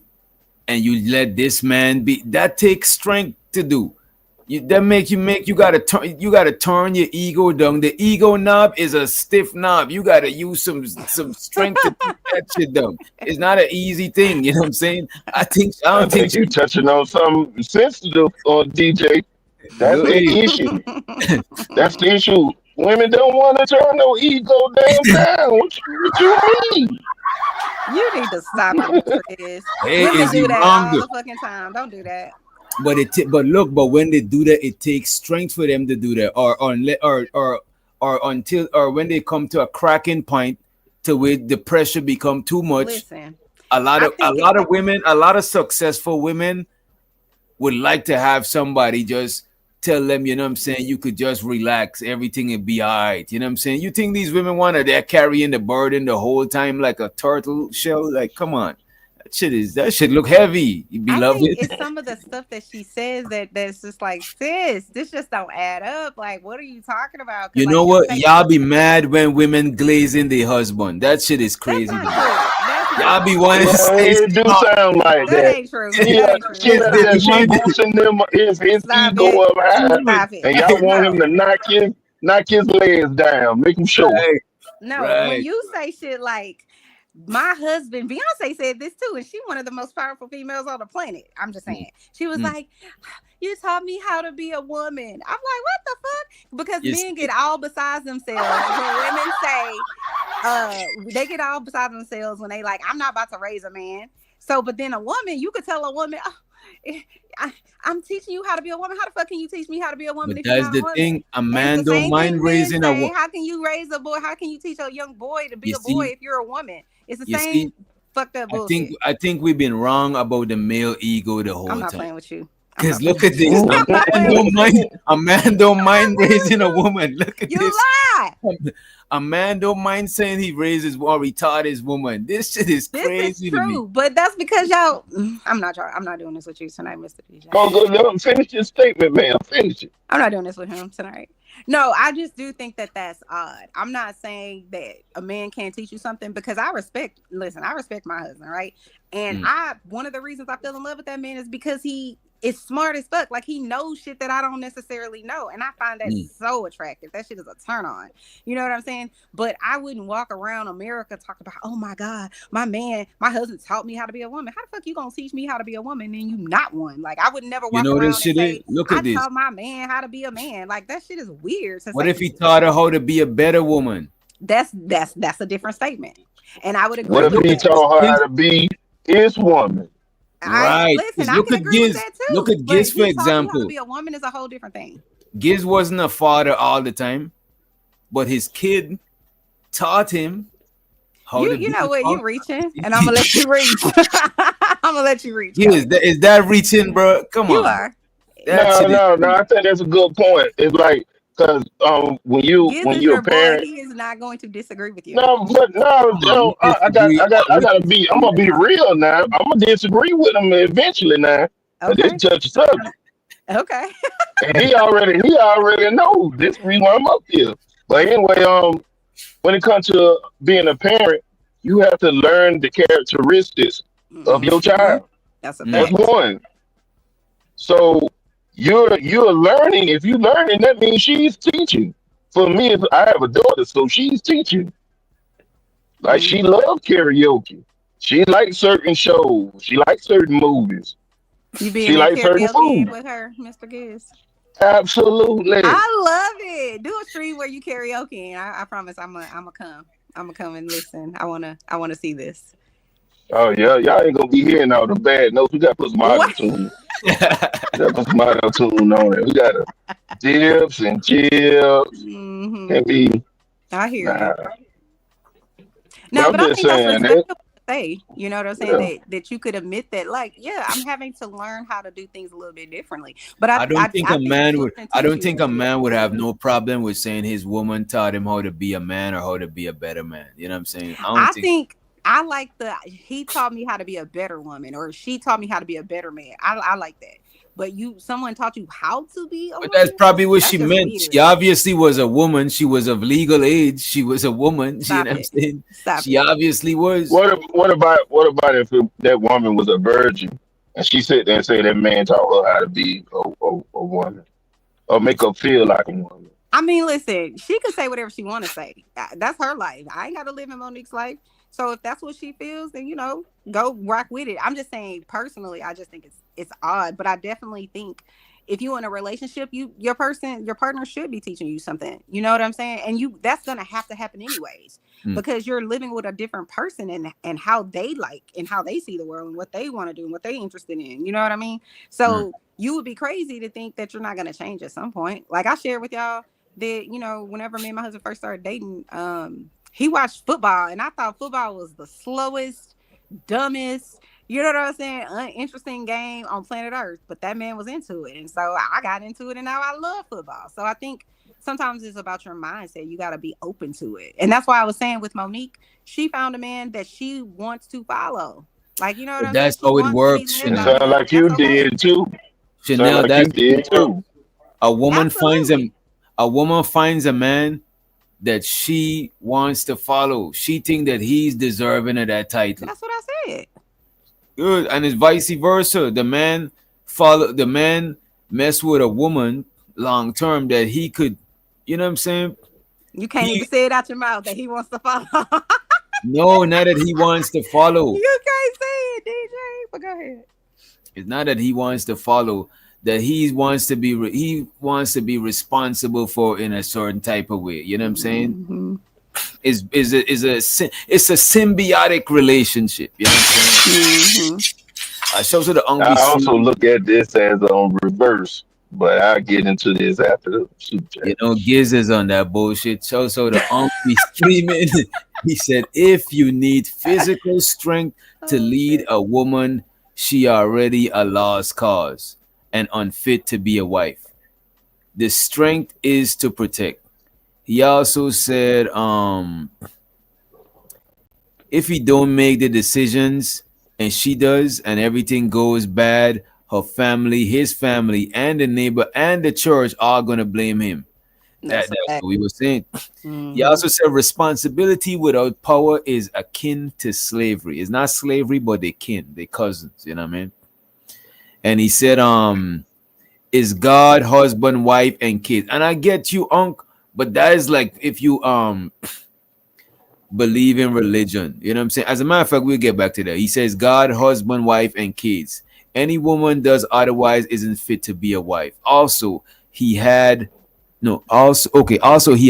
Speaker 8: and you let this man be. That takes strength to do. You gotta turn your ego down. The ego knob is a stiff knob. You gotta use some strength to keep that shit down. It's not an easy thing, you know what I'm saying? I don't think
Speaker 5: you're touching on something sensitive on DJ. That's the issue. That's the issue. Women don't want to turn no ego down. What you mean?
Speaker 3: You need to stop it, Chris.
Speaker 8: Hey,
Speaker 3: Women
Speaker 8: is
Speaker 3: do
Speaker 8: he
Speaker 3: that
Speaker 8: wrong,
Speaker 3: all
Speaker 8: though?
Speaker 3: the fucking time. Don't do that.
Speaker 8: But when they do that, it takes strength for them to do that, or when they come to a cracking point to where the pressure become too much.
Speaker 3: Listen,
Speaker 8: a lot of women, a lot of successful women would like to have somebody just tell them, you know what I'm saying, you could just relax, everything will be all right. You know what I'm saying? You think these women they're carrying the burden the whole time like a turtle shell? Like, come on. That shit look heavy, beloved.
Speaker 3: I think it's some of the stuff that she says that's just like, sis, this just don't add up. Like, what are you talking about?
Speaker 8: You know what? Y'all be mad when women glaze in their husband. That shit is crazy.
Speaker 3: That's
Speaker 8: Y'all be wanting to
Speaker 5: Yeah,
Speaker 8: say
Speaker 5: it do sound like
Speaker 3: That
Speaker 5: that.
Speaker 3: ain't true.
Speaker 5: Yeah,
Speaker 3: That ain't true.
Speaker 5: she
Speaker 8: They be
Speaker 5: she
Speaker 8: wanting
Speaker 5: boosting them his
Speaker 3: Stop
Speaker 5: ego
Speaker 3: it.
Speaker 5: up high,
Speaker 3: Stop it.
Speaker 5: and y'all want him
Speaker 3: No.
Speaker 5: to knock his legs down, make him show.
Speaker 8: right,
Speaker 3: No, when
Speaker 8: right.
Speaker 3: you say shit like my husband, Beyonce said this too, and she's one of the most powerful females on the planet. I'm just saying. She was like, you taught me how to be a woman. I'm like, what the fuck? Because
Speaker 8: Yes.
Speaker 3: men get all besides themselves when women say, they get all besides themselves when they like, I'm not about to raise a man. So, but then a woman, you could tell a woman, I'm teaching you how to be a woman. How the fuck can you teach me how to be a woman
Speaker 8: But
Speaker 3: if you're
Speaker 8: that's
Speaker 3: not a
Speaker 8: the
Speaker 3: woman?
Speaker 8: thing. A
Speaker 3: And it's
Speaker 8: man
Speaker 3: the
Speaker 8: don't
Speaker 3: same
Speaker 8: mind
Speaker 3: thing men
Speaker 8: raising a
Speaker 3: say.
Speaker 8: woman.
Speaker 3: How can you raise a boy? How can you teach a young boy to be
Speaker 8: You
Speaker 3: a boy
Speaker 8: see,
Speaker 3: if you're a woman? It's the
Speaker 8: you
Speaker 3: same
Speaker 8: see.
Speaker 3: fucked up
Speaker 8: I think
Speaker 3: bullshit.
Speaker 8: we've been wrong about the male ego the
Speaker 3: I'm
Speaker 8: whole
Speaker 3: not
Speaker 8: time.
Speaker 3: playing with you.
Speaker 8: Because look at this. A man don't mind raising a woman. Look at
Speaker 3: You
Speaker 8: this.
Speaker 3: lie.
Speaker 8: A man don't mind saying he raises or he taught his woman. This shit is
Speaker 3: This
Speaker 8: crazy
Speaker 3: is
Speaker 8: to me.
Speaker 3: true, but that's because y'all. I'm not doing this with you tonight, Mr. DJ.
Speaker 5: Go finish your statement, man. Finish it.
Speaker 3: I'm not doing this with him tonight. No, I just do think that that's odd. I'm not saying that a man can't teach you something because I respect my husband, right? And one of the reasons I fell in love with that man is because he is smart as fuck. Like he knows shit that I don't necessarily know. And I find that so attractive. That shit is a turn on. You know what I'm saying? But I wouldn't walk around America talking about, oh my God, my husband taught me how to be a woman. How the fuck you gonna teach me how to be a woman and you not one? Like I would never walk
Speaker 8: You know
Speaker 3: around
Speaker 8: this
Speaker 3: and
Speaker 8: shit is?
Speaker 3: say,
Speaker 8: Look
Speaker 3: I
Speaker 8: at this.
Speaker 3: taught my man how to be a man. Like that shit is weird.
Speaker 8: What if he taught her how to be a better woman?
Speaker 3: That's a different statement. And I would agree
Speaker 5: What if
Speaker 3: with
Speaker 5: he
Speaker 3: that.
Speaker 5: taught her how to be his woman?
Speaker 8: Right.
Speaker 3: Listen,
Speaker 8: 'Cause
Speaker 3: I
Speaker 8: look
Speaker 3: can
Speaker 8: at
Speaker 3: agree with
Speaker 8: Giz.
Speaker 3: that too.
Speaker 8: Look at
Speaker 3: But
Speaker 8: Giz, for
Speaker 3: he taught you how to
Speaker 8: example.
Speaker 3: be a woman is a whole different thing.
Speaker 8: Giz wasn't a father all the time, but his kid taught him how to be
Speaker 3: You know
Speaker 8: a
Speaker 3: what?
Speaker 8: father.
Speaker 3: You reaching, and I'm gonna let you reach. I'm gonna let you reach.
Speaker 8: Giz, is that reaching, bro? Come
Speaker 3: You
Speaker 8: on.
Speaker 3: are.
Speaker 8: That shit is
Speaker 5: No. I think that's a good point. It's like because when
Speaker 3: Giz is
Speaker 5: you're a
Speaker 3: your boy.
Speaker 5: parent.
Speaker 3: He is not going to disagree with you.
Speaker 5: No, but no, I gotta be. I'm gonna be real now. I'm gonna disagree with him eventually now. But
Speaker 3: Okay.
Speaker 5: this touch subject,
Speaker 3: Okay.
Speaker 5: and he already knows this is the reason why I'm up here. But anyway, when it comes to being a parent, you have to learn the characteristics of your child.
Speaker 3: That's a
Speaker 5: That's
Speaker 3: fact.
Speaker 5: one. So you're learning. If you're learning, that means she's teaching. For me, I have a daughter, so she's teaching. Like she loves karaoke. She likes certain shows. She likes certain movies.
Speaker 3: You be
Speaker 5: She
Speaker 3: in that
Speaker 5: likes certain
Speaker 3: karaoke
Speaker 5: food.
Speaker 3: with her, Mr. Giz.
Speaker 5: Absolutely.
Speaker 3: I love it. Do a stream where you karaoke, and I promise I'm gonna come. I'm gonna come and listen. I wanna see this.
Speaker 5: Oh yeah, y'all ain't gonna be hearing all the bad notes. We gotta put some auto tune. We gotta put some auto tune on it. We gotta dips and chips. Can't be.
Speaker 3: I hear
Speaker 5: Nah.
Speaker 3: you. No,
Speaker 5: I'm
Speaker 3: but I
Speaker 5: just
Speaker 3: think that's
Speaker 5: saying
Speaker 3: respectable
Speaker 5: that.
Speaker 3: to say. You know what I'm saying? That you could admit that, like, yeah, I'm having to learn how to do things a little bit differently. But
Speaker 8: I don't think a man would.
Speaker 3: children
Speaker 8: I
Speaker 3: teach
Speaker 8: don't
Speaker 3: you
Speaker 8: think
Speaker 3: that
Speaker 8: a
Speaker 3: shit.
Speaker 8: man would have no problem with saying his woman taught him how to be a man or how to be a better man. You know what I'm saying?
Speaker 3: I think I like he taught me how to be a better woman, or she taught me how to be a better man. I like that. But someone taught you how to be a woman?
Speaker 8: That's probably what
Speaker 3: That's
Speaker 8: she
Speaker 3: just
Speaker 8: meant.
Speaker 3: weird.
Speaker 8: She obviously was a woman. She was of legal age. She was a woman.
Speaker 3: Stop
Speaker 8: you know
Speaker 3: it.
Speaker 8: what I'm saying?
Speaker 3: Stop
Speaker 8: She obviously was.
Speaker 5: What about if that woman was a virgin and she sit there and say that man taught her how to be a woman or make her feel like a woman?
Speaker 3: I mean, listen, she can say whatever she want to say. That's her life. I ain't got to live in Monique's life. So if that's what she feels, then go rock with it. I'm just saying personally, I just think it's odd, but I definitely think if you're in a relationship, your partner should be teaching you something. You know what I'm saying? And that's gonna have to happen anyways. Because you're living with a different person and how they like and how they see the world and what they want to do and what they're interested in. You know what I mean? So you would be crazy to think that you're not going to change at some point. Like I shared with y'all that, whenever me and my husband first started dating, he watched football and I thought football was the slowest, dumbest, you know what I'm saying, uninteresting game on planet Earth. But that man was into it. And so I got into it and now I love football. So I think sometimes it's about your mindset. You got to be open to it. And that's why I was saying with Monique, she found a man that she wants to follow. Like, you know what I'm saying?
Speaker 8: That's how it works.
Speaker 5: It sounds like you did too.
Speaker 8: Chanel,
Speaker 5: like
Speaker 8: that's
Speaker 5: you did too.
Speaker 8: A woman finds a man that she wants to follow. She think that he's deserving of that title.
Speaker 3: That's what I said.
Speaker 8: Good, and it's vice versa. The man mess with a woman long term that he could, you know what I'm saying?
Speaker 3: You can't even say it out your mouth that he wants to follow.
Speaker 8: No, not that he wants to follow.
Speaker 3: You can't say it, DJ. But go ahead.
Speaker 8: It's not that he wants to follow. That he wants to be responsible for in a certain type of way. You know what I'm saying?
Speaker 3: Mm-hmm.
Speaker 8: It's a symbiotic relationship. You know what I'm saying?
Speaker 3: Mm-hmm.
Speaker 8: I show to the
Speaker 5: I also look at this as on reverse, but I'll get into this after the super chat.
Speaker 8: You know, Giz is on that bullshit. So the uncle screaming. He said, if you need physical strength to lead a woman, she already a lost cause and unfit to be a wife. The strength is to protect. He also said, if he don't make the decisions and she does and everything goes bad, her family, his family, and the neighbor and the church are gonna blame him. That's what we were saying.
Speaker 3: Mm-hmm.
Speaker 8: He also said responsibility without power is akin to slavery. It's not slavery, but they kin, they cousins, you know what I mean? And he said, is God husband, wife, and kids? And I get you, Unc, but that is like if you believe in religion, you know what I'm saying? As a matter of fact, we'll get back to that. He says God, husband, wife, and kids. Any woman does otherwise isn't fit to be a wife. Also, he a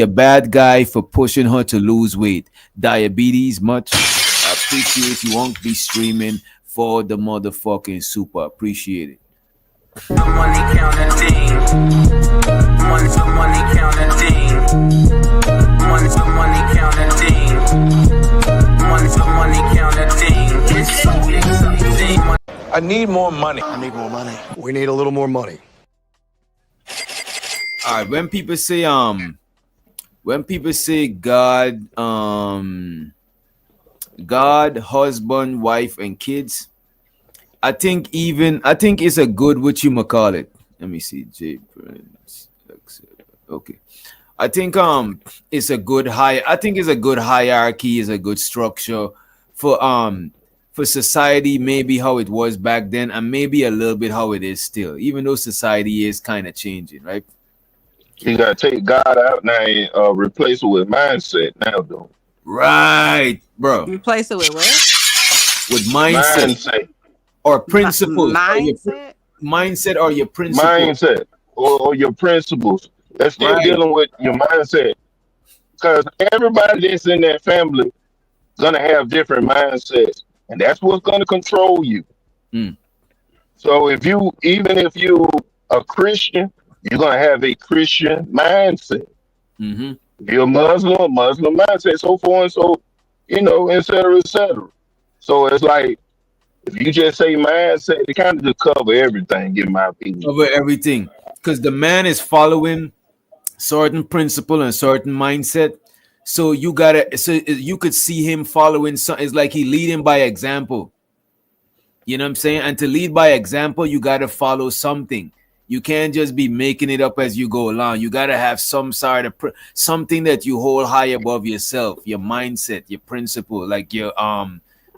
Speaker 8: bad guy for pushing her to lose weight. Diabetes, much. I appreciate you won't be streaming for the motherfucking super. Appreciate it.
Speaker 13: The money counting team. The money counting team. The money counting team. The money counting team. It's so exciting.
Speaker 12: I need more money. I need more money. We need a little more money.
Speaker 8: All right, when people say God, God, husband, wife, and kids, I think it's a good what you call it. Let me see, J Prince. Okay, I think it's a good hierarchy, is a good structure for society, maybe how it was back then, and maybe a little bit how it is still, even though society is kind of changing, right?
Speaker 5: You gotta take God out now and replace it with mindset now, though.
Speaker 8: Right, bro.
Speaker 3: Replace it with what?
Speaker 8: With mindset. Or principles. Mindset or your principles.
Speaker 5: Mindset or your principles. That's still dealing with your mindset. Because everybody that's in that family gonna have different mindsets. And that's what's gonna control you. So even if you a Christian, you're gonna have a Christian mindset.
Speaker 8: Mm-hmm.
Speaker 5: If you're a Muslim mindset, so forth and so, et cetera, et cetera. So it's like if you just say mindset, it kind of just cover everything, in my opinion.
Speaker 8: Cover everything. Because the man is following certain principle and certain mindset. So you could see him following it's like he leading by example. You know what I'm saying? And to lead by example, you gotta follow something. You can't just be making it up as you go along. You gotta have some sort of something that you hold high above yourself, your mindset, your principle, like your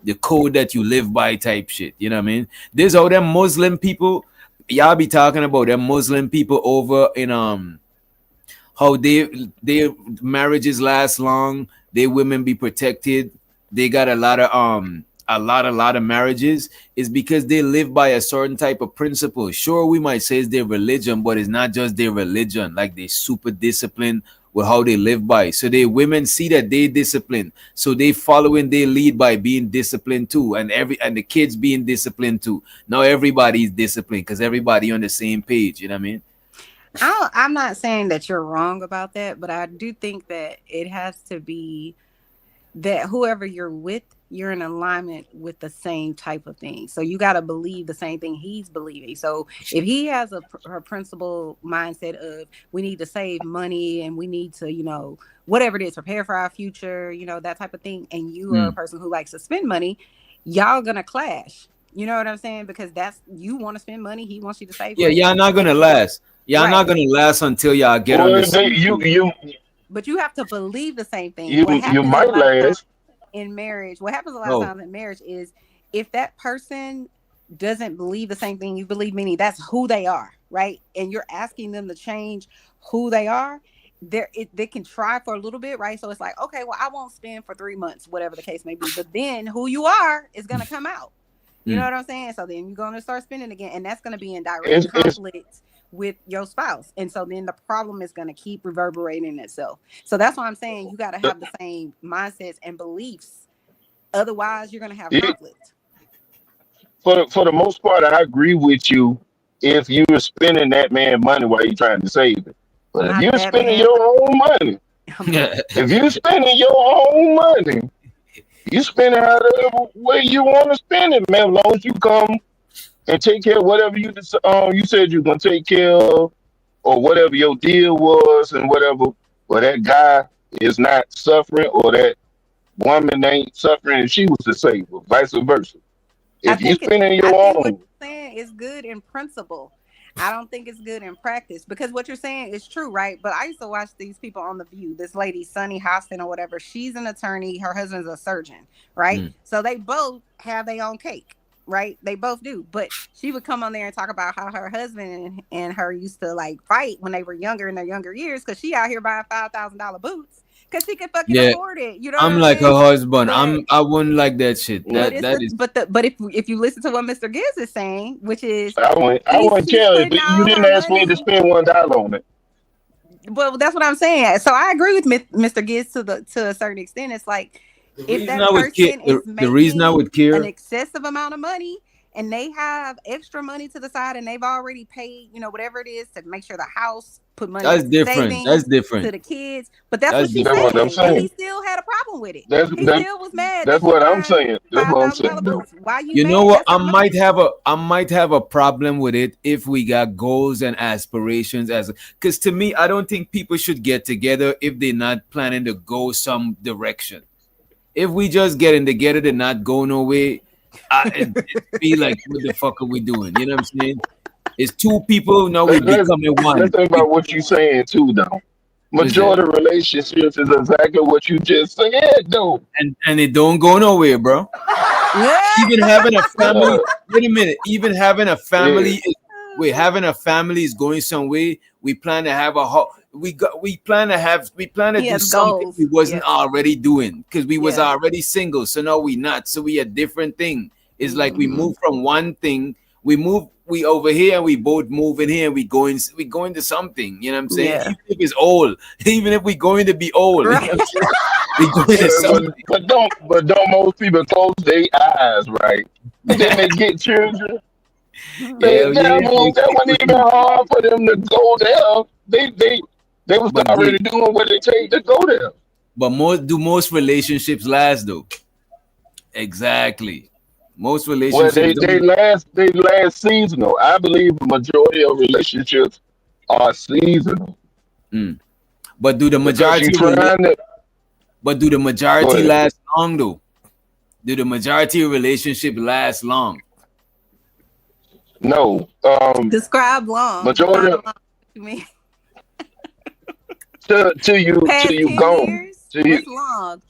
Speaker 8: the code that you live by type shit. You know what I mean? There's all them Muslim people. Y'all be talking about them Muslim people over in how their marriages last long, their women be protected. They got a lot of marriages is because they live by a certain type of principle. Sure, we might say it's their religion, but it's not just their religion. Like they super disciplined with how they live by. So they women see that they disciplined. So they following their lead by being disciplined too. And the kids being disciplined too. Now everybody's disciplined because everybody on the same page. You know what I mean?
Speaker 3: I'm not saying that you're wrong about that, but I do think that it has to be that whoever you're with, you're in alignment with the same type of thing. So you got to believe the same thing he's believing. So if he has her principle mindset of we need to save money and we need to, whatever it is, prepare for our future, that type of thing. And you are a person who likes to spend money, y'all going to clash. You know what I'm saying? Because you want to spend money. He wants you to save money.
Speaker 8: Y'all not going to last. Y'all not going to last until y'all get on the same.
Speaker 3: But you have to believe the same thing.
Speaker 5: You
Speaker 3: What happens
Speaker 5: you might
Speaker 3: a lot of times
Speaker 5: last.
Speaker 3: in marriage, what happens a lot of times in marriage is if that person doesn't believe the same thing you believe, meaning that's who they are, right? And you're asking them to change who they are, they can try for a little bit, right? So it's like, okay, well, I won't spend for 3 months, whatever the case may be. But then who you are is gonna come out. You know what I'm saying? So then you're gonna start spending again, and that's gonna be in direct conflict with your spouse. And so then the problem is gonna keep reverberating itself. So that's why I'm saying you gotta have the same mindsets and beliefs. Otherwise, you're gonna have conflict.
Speaker 5: For the most part, I agree with you if you're spending that man money while you're trying to save it. But if you're spending your own money, if you're spending your own money, you spend it however way you want to spend it, man. As long as you come and take care of whatever you said you're gonna take care of, or whatever your deal was, and whatever. Or that guy is not suffering, or that woman ain't suffering, and she was the saver, vice versa. If you spending your own,
Speaker 3: what you're saying is good in principle. I don't think it's good in practice because what you're saying is true, right? But I used to watch these people on The View. This lady, Sunny Hostin or whatever, she's an attorney. Her husband's a surgeon, right? So they both have their own cake, right? They both do. But she would come on there and talk about how her husband and her used to like fight when they were younger in their younger years because she out here buying $5,000 boots. Because she can fucking afford it, you know.
Speaker 8: I'm like her husband. I wouldn't like that shit. But
Speaker 3: if you listen to what Mr. Gibbs is saying, which is
Speaker 5: I wouldn't care if you didn't ask me to spend $1 on it.
Speaker 3: Well, that's what I'm saying. So I agree with Mr. Gibbs to a certain extent. It's like if that person is making an excessive amount of money and they have extra money to the side and they've already paid, whatever it is to make sure the house put money.
Speaker 8: That's different. That's different
Speaker 3: to the kids. But that's what she said. And he still had a problem with it. He still was mad.
Speaker 5: That's what I'm saying. That's what I'm saying.
Speaker 3: Why
Speaker 8: you know what? I might have a problem with it if we got goals and aspirations because to me, I don't think people should get together if they're not planning to go some direction. If we just getting together and not go nowhere, it be like, what the fuck are we doing? You know what I'm saying? It's two people, now we becoming one.
Speaker 5: Let's think about what you're saying too, though. Majority of relationships is exactly what you just said, though.
Speaker 8: And it don't go nowhere, bro. Even having a family, wait a minute, even having a family, having a family is going somewhere. We plan to have we plan to do something we wasn't already doing because we was already single. So now we not. So we a different thing. It's like we move from one thing, we over here and we both moving here and we going to something. You know what I'm saying? Even if it's old, even if we going to be old, right. You know we going to something.
Speaker 5: But don't most people close their eyes, right? Then they get children. That wasn't even hard for them to go there. They was already doing what it takes to go there.
Speaker 8: But most relationships last though? Exactly. Most relationships
Speaker 5: they last seasonal. I believe the majority of relationships are seasonal.
Speaker 8: But do the majority last long though? Do the majority of relationship last long?
Speaker 5: No.
Speaker 3: Describe long.
Speaker 5: Majority of
Speaker 3: what you mean?
Speaker 5: till you gone. Till you gone.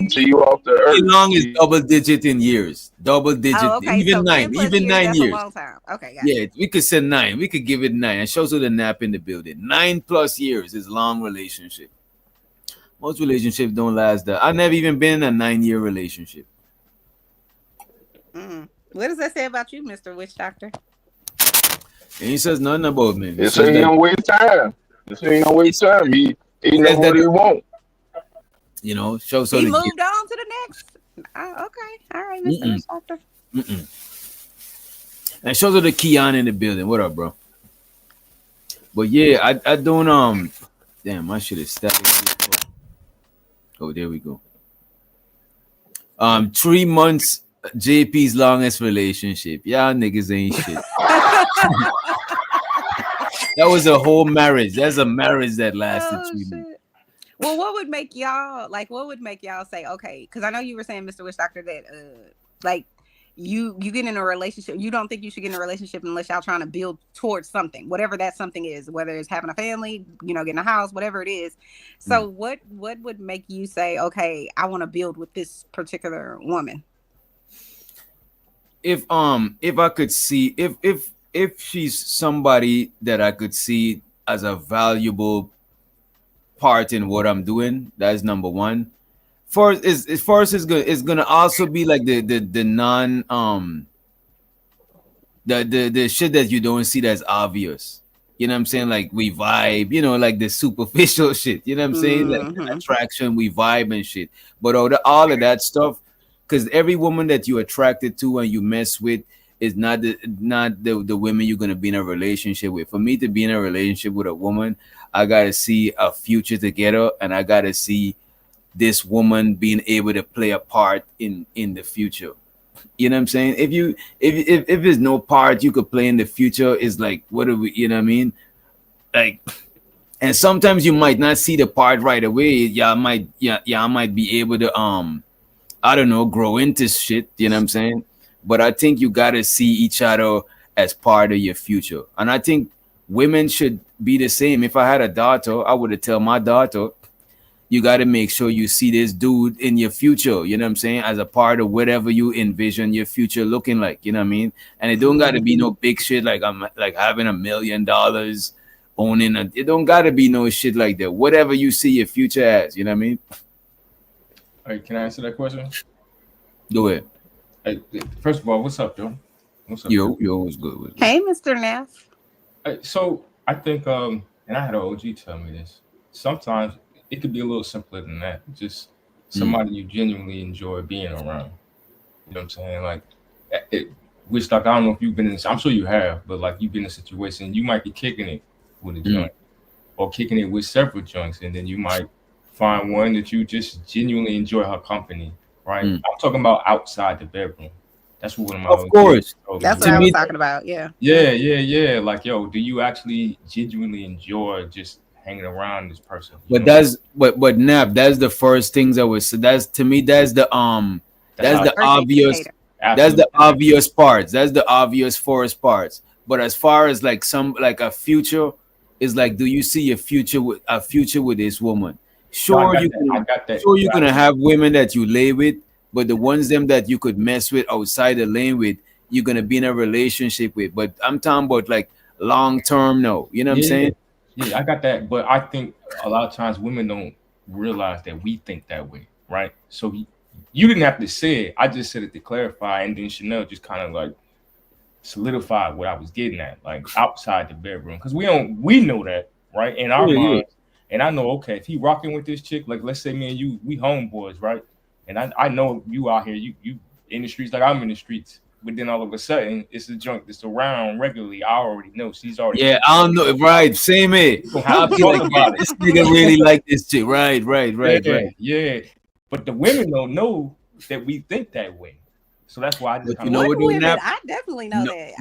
Speaker 5: Till you off the earth.
Speaker 8: Long is double digit in years. Double digit. Even 9 years.
Speaker 3: A long time. Okay, gotcha.
Speaker 8: Yeah, we could say 9. We could give it 9. And shows with the nap in the building. 9+ years is long relationship. Most relationships don't last that. I've never even been in a 9-year relationship.
Speaker 3: What does that say about you, Mr. Witch Doctor?
Speaker 8: And he says nothing about me.
Speaker 5: It says he don't waste time. He knows what he want.
Speaker 8: You know, show so
Speaker 3: he moved on to the next. Okay, all right, Mr. Witch Doctor.
Speaker 8: And shows her the Keon in the building. What up, bro? But yeah, I don't damn, I should have started. Oh, there we go. 3 months. JP's longest relationship. Y'all niggas ain't shit. That was a whole marriage. That's a marriage that lasted 3 months.
Speaker 3: Well, what would make y'all say, okay, because I know you were saying, Mr. Witch Doctor, that like you get in a relationship. You don't think you should get in a relationship unless y'all trying to build towards something, whatever that something is, whether it's having a family, getting a house, whatever it is. So what would make you say, okay, I want to build with this particular woman?
Speaker 8: If I could see if she's somebody that I could see as a valuable part in what I'm doing, that's number one. First is gonna also be like the non the shit that you don't see that's obvious. You know what I'm saying? Like we vibe, like the superficial shit. You know what I'm saying? Like the attraction, we vibe and shit. But all of that stuff, because every woman that you attracted to and you mess with is not the women you're gonna be in a relationship with. For me to be in a relationship with a woman, I gotta see a future together, and I gotta see this woman being able to play a part in the future. You know what I'm saying? If there's no part you could play in the future, is like, what are we, you know what I mean? Like, and sometimes you might not see the part right away. Yeah, I might be able to I don't know, grow into shit, you know what I'm saying? But I think you gotta see each other as part of your future. And I think women should be the same. If I had a daughter, I would have tell my daughter, you got to make sure you see this dude in your future, you know what I'm saying, as a part of whatever you envision your future looking like, you know what I mean? And it don't got to be no big shit like I'm like having $1 million, owning it don't got to be no shit like that. Whatever you see your future as, you know what I mean?
Speaker 6: All right, can I answer that question?
Speaker 8: Go ahead.
Speaker 6: Hey, first of all, what's up, Joe? What's up?
Speaker 8: Yo, what's good?
Speaker 3: Hey, Mr. Neff.
Speaker 6: So I think, and I had an OG tell me this. Sometimes it could be a little simpler than that. Just somebody you genuinely enjoy being around. You know what I'm saying? Like, which, like, I don't know if you've been in this, I'm sure you have, but like you've been in a situation, you might be kicking it with a joint or kicking it with several joints, and then you might find one that you just genuinely enjoy her company, right? I'm talking about outside the bedroom. That's what one of my
Speaker 8: Of course.
Speaker 3: That's what I was talking about. Yeah.
Speaker 6: Yeah. Like, yo, do you actually genuinely enjoy just hanging around this person?
Speaker 8: But that's but Nap, that's the first things I would say. That's to me, that's the obvious. That's the obvious parts. That's the obvious forest parts. But as far as like a future, is like, do you see a future with this woman? Sure, you're gonna have women that you lay with, but the ones that you could mess with outside the lane with, you're gonna be in a relationship with. But I'm talking about like long term, no. You know what I'm saying?
Speaker 6: Yeah, I got that. But I think a lot of times women don't realize that we think that way, right? So you didn't have to say it. I just said it to clarify, and then Chanel just kind of like solidified what I was getting at, like outside the bedroom, because we know that, right, in our minds. And I know, okay, if he rocking with this chick, like let's say me and you, we homeboys, right? And I know you out here, you in the streets like I'm in the streets. But then all of a sudden, it's a joint that's around regularly. I already know. She's already.
Speaker 8: Yeah, I don't know. Right, same here. I'll be like, this nigga really like this chick. Right.
Speaker 6: Yeah. But the women don't know that we think that way. So that's why I just
Speaker 3: kind of I definitely know that.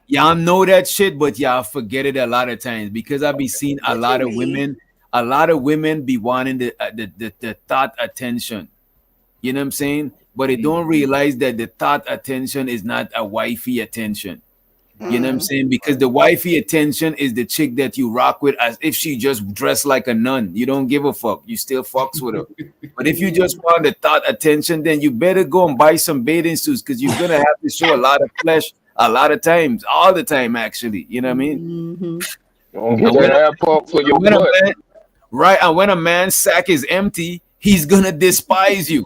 Speaker 8: Y'all know that shit, but y'all forget it a lot of times because I be seeing a lot of women be wanting the thought attention. You know what I'm saying? But they don't realize that the thought attention is not a wifey attention. You know what I'm saying? Because the wifey attention is the chick that you rock with as if she just dressed like a nun. You don't give a fuck. You still fucks with her. But if you just want the thought attention, then you better go and buy some bathing suits because you're going to have to show a lot of flesh a lot of times, all the time, actually. You know what I mean?
Speaker 5: Don't get that air pump for your butt.
Speaker 8: Right. And when a man's sack is empty, he's going to despise you.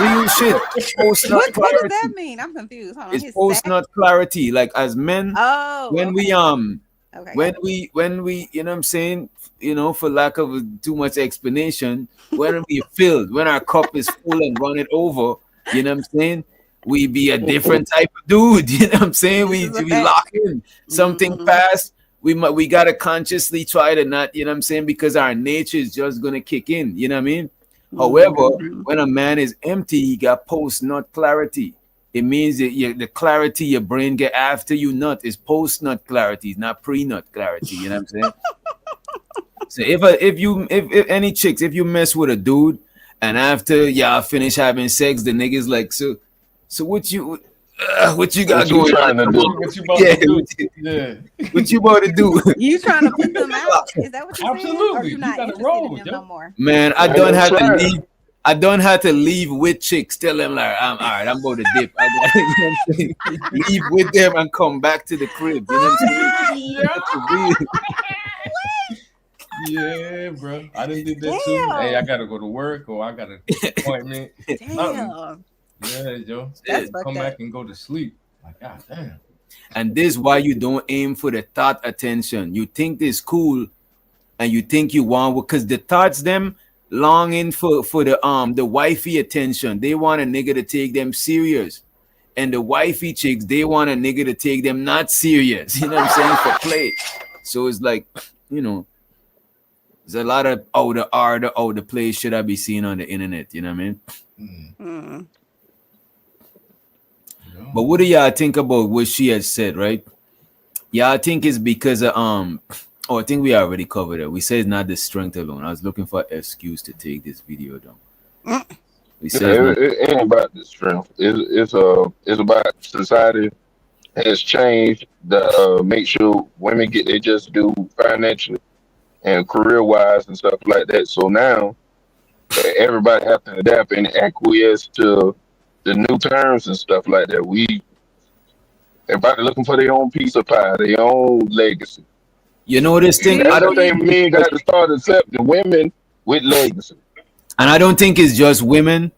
Speaker 8: Real shit.
Speaker 3: What does that mean? I'm confused.
Speaker 8: It's post-nut clarity. Like as men, when we you know what I'm saying, for lack of too much explanation, when we filled, when our cup is full and running over, you know what I'm saying, we be a different type of dude. You know what I'm saying? We lock in. Something fast. We gotta consciously try to not, you know what I'm saying, because our nature is just gonna kick in. You know what I mean? However, when a man is empty, he got post-nut clarity. It means that the clarity your brain get after you nut is post-nut clarity, not pre-nut clarity. You know what I'm saying? So if any chicks, if you mess with a dude And after y'all finish having sex, the niggas like, so what you got
Speaker 5: What you
Speaker 8: going
Speaker 5: trying
Speaker 8: on?
Speaker 5: to do?
Speaker 6: What you about
Speaker 8: Yeah,
Speaker 6: to do? Yeah.
Speaker 8: what you about to do?
Speaker 3: You trying to put them out? Is that what you're saying? Or
Speaker 6: Absolutely.
Speaker 3: you
Speaker 6: You
Speaker 3: not
Speaker 6: gotta
Speaker 3: interested in
Speaker 6: roll,
Speaker 3: them
Speaker 6: yo.
Speaker 3: no more?
Speaker 8: Man, I
Speaker 5: Yeah,
Speaker 8: don't
Speaker 5: that's
Speaker 8: have to
Speaker 5: right.
Speaker 8: leave. I don't have to leave with chicks. Tell them like, I'm all right. I'm about to dip. You know what I'm saying? Leave with them and come back to the crib. You know what I'm saying? That's weird.
Speaker 6: Yeah, bro. I done did that too. Hey, I
Speaker 3: Damn.
Speaker 6: gotta go to work or I got an appointment. Something.
Speaker 3: Damn.
Speaker 6: Yeah, yo.
Speaker 3: That's
Speaker 6: Come
Speaker 3: fucked
Speaker 6: back
Speaker 3: up.
Speaker 6: and go to sleep. Like, god damn.
Speaker 8: And this why you don't aim for the thought attention. You think this cool, and you think you want, because the thoughts them longing for the wifey attention. They want a nigga to take them serious, and the wifey chicks they want a nigga to take them not serious. You know what I'm saying? For play. So it's like, you know, there's a lot of the play should I be seen on the internet. You know what I mean?
Speaker 3: Mm.
Speaker 8: But what do y'all think about what she has said, right? Yeah, I think it's because of I think we already covered it. We said it's not the strength alone. I was looking for an excuse to take this video down. We
Speaker 5: Yeah,
Speaker 8: said it's not.
Speaker 5: it ain't about the strength. It's about society has changed the make sure women get their just due financially and career wise and stuff like that. So now everybody have to adapt and acquiesce to the new terms and stuff like that. Everybody looking for their own piece of pie, their own legacy.
Speaker 8: You know this thing?
Speaker 5: That's
Speaker 8: I
Speaker 5: the
Speaker 8: don't
Speaker 5: thing men got to start accepting women with legacy.
Speaker 8: and I don't think it's just women.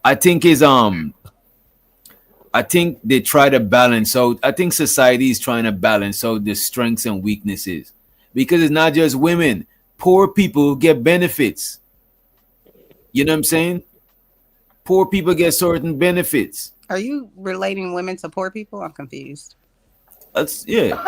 Speaker 8: I think it's I think they try to balance out. I think society is trying to balance out the strengths and weaknesses because it's not just women. Poor people get benefits. You know what I'm saying? Poor people get certain benefits.
Speaker 3: Are you relating women to poor people? I'm confused.
Speaker 8: That's yeah.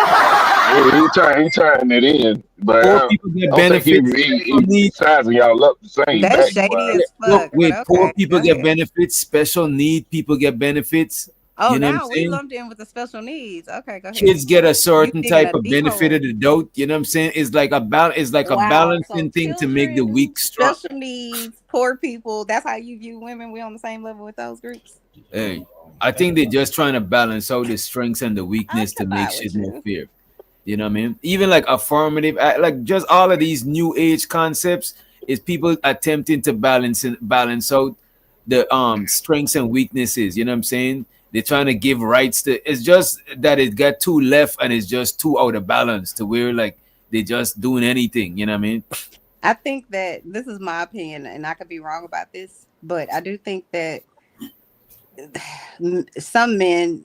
Speaker 5: Yeah, he tying it in, but
Speaker 8: Poor people
Speaker 5: I
Speaker 8: get
Speaker 5: don't think
Speaker 8: benefits.
Speaker 5: he sizing y'all up the same
Speaker 3: That's
Speaker 5: value
Speaker 3: shady
Speaker 5: wise.
Speaker 3: as
Speaker 8: Look,
Speaker 3: fuck. But
Speaker 8: wait, poor
Speaker 3: okay,
Speaker 8: people
Speaker 3: go
Speaker 8: get
Speaker 3: ahead.
Speaker 8: benefits. Special need people get benefits.
Speaker 3: Oh,
Speaker 8: You know what I'm
Speaker 3: now we
Speaker 8: saying?
Speaker 3: lumped in with the special needs. Okay, go ahead.
Speaker 8: Kids get a
Speaker 3: You
Speaker 8: certain
Speaker 3: digging
Speaker 8: type
Speaker 3: a
Speaker 8: of
Speaker 3: deep
Speaker 8: benefit
Speaker 3: hole.
Speaker 8: of the doubt. You know what I'm saying? It's like it's like a
Speaker 3: Wow. So
Speaker 8: balancing thing to make the
Speaker 3: children,
Speaker 8: weak strong.
Speaker 3: special needs, poor people. That's how you view women. We on the same level with those groups.
Speaker 8: Hey, I think they're just trying to balance out the strengths and the weakness to make
Speaker 3: vibe
Speaker 8: shit
Speaker 3: with
Speaker 8: more
Speaker 3: you.
Speaker 8: fair. You know what I mean? Even like affirmative, like just all of these new age concepts is people attempting to balance out the strengths and weaknesses. You know what I'm saying? They're trying to give rights to. It's just that it got too left and it's just too out of balance to where like they just doing anything. You know what I mean?
Speaker 3: I think that this is my opinion, and I could be wrong about this, but I do think that some men,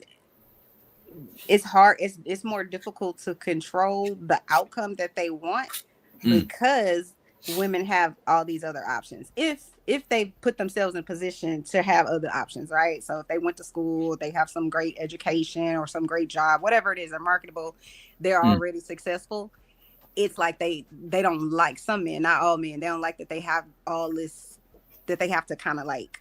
Speaker 3: it's hard. It's more difficult to control the outcome that they want because women have all these other options. If they put themselves in position to have other options, right? So if they went to school, they have some great education or some great job, whatever it is, they're marketable, they're already successful. It's like they don't like some men, not all men. They don't like that they have all this that they have to kind of like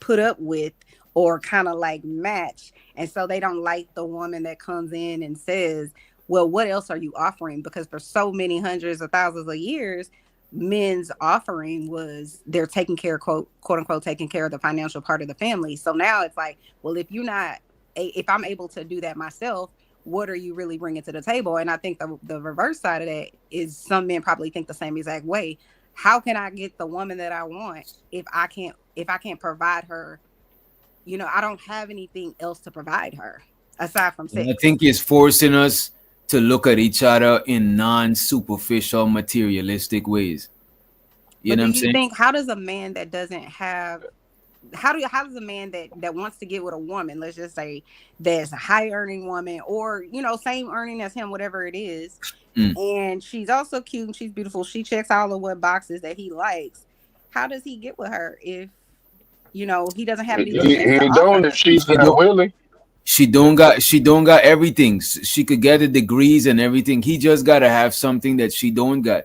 Speaker 3: put up with or kind of like match. And so they don't like the woman that comes in and says, well, what else are you offering? Because for so many hundreds of thousands of years, men's offering was they're taking care, quote unquote, taking care of the financial part of the family. So now it's like, well, if I'm able to do that myself, what are you really bringing to the table? And I think the reverse side of that is some men probably think the same exact way. How can I get the woman that I want if I can't provide her? You know, I don't have anything else to provide her aside from sex.
Speaker 8: And I think it's forcing us to look at each other in non-superficial, materialistic ways. You know what I'm saying?
Speaker 3: How does a man that doesn't have how does a man that wants to get with a woman, let's just say that's a high earning woman or, you know, same earning as him, whatever it is, and she's also cute and she's beautiful, she checks all of what boxes that he likes, how does he get with her if, you know, he doesn't have anything else to
Speaker 5: don't
Speaker 3: offer?
Speaker 5: if she's not willing.
Speaker 8: She don't got everything. She could get the degrees and everything. He just gotta have something that she don't got.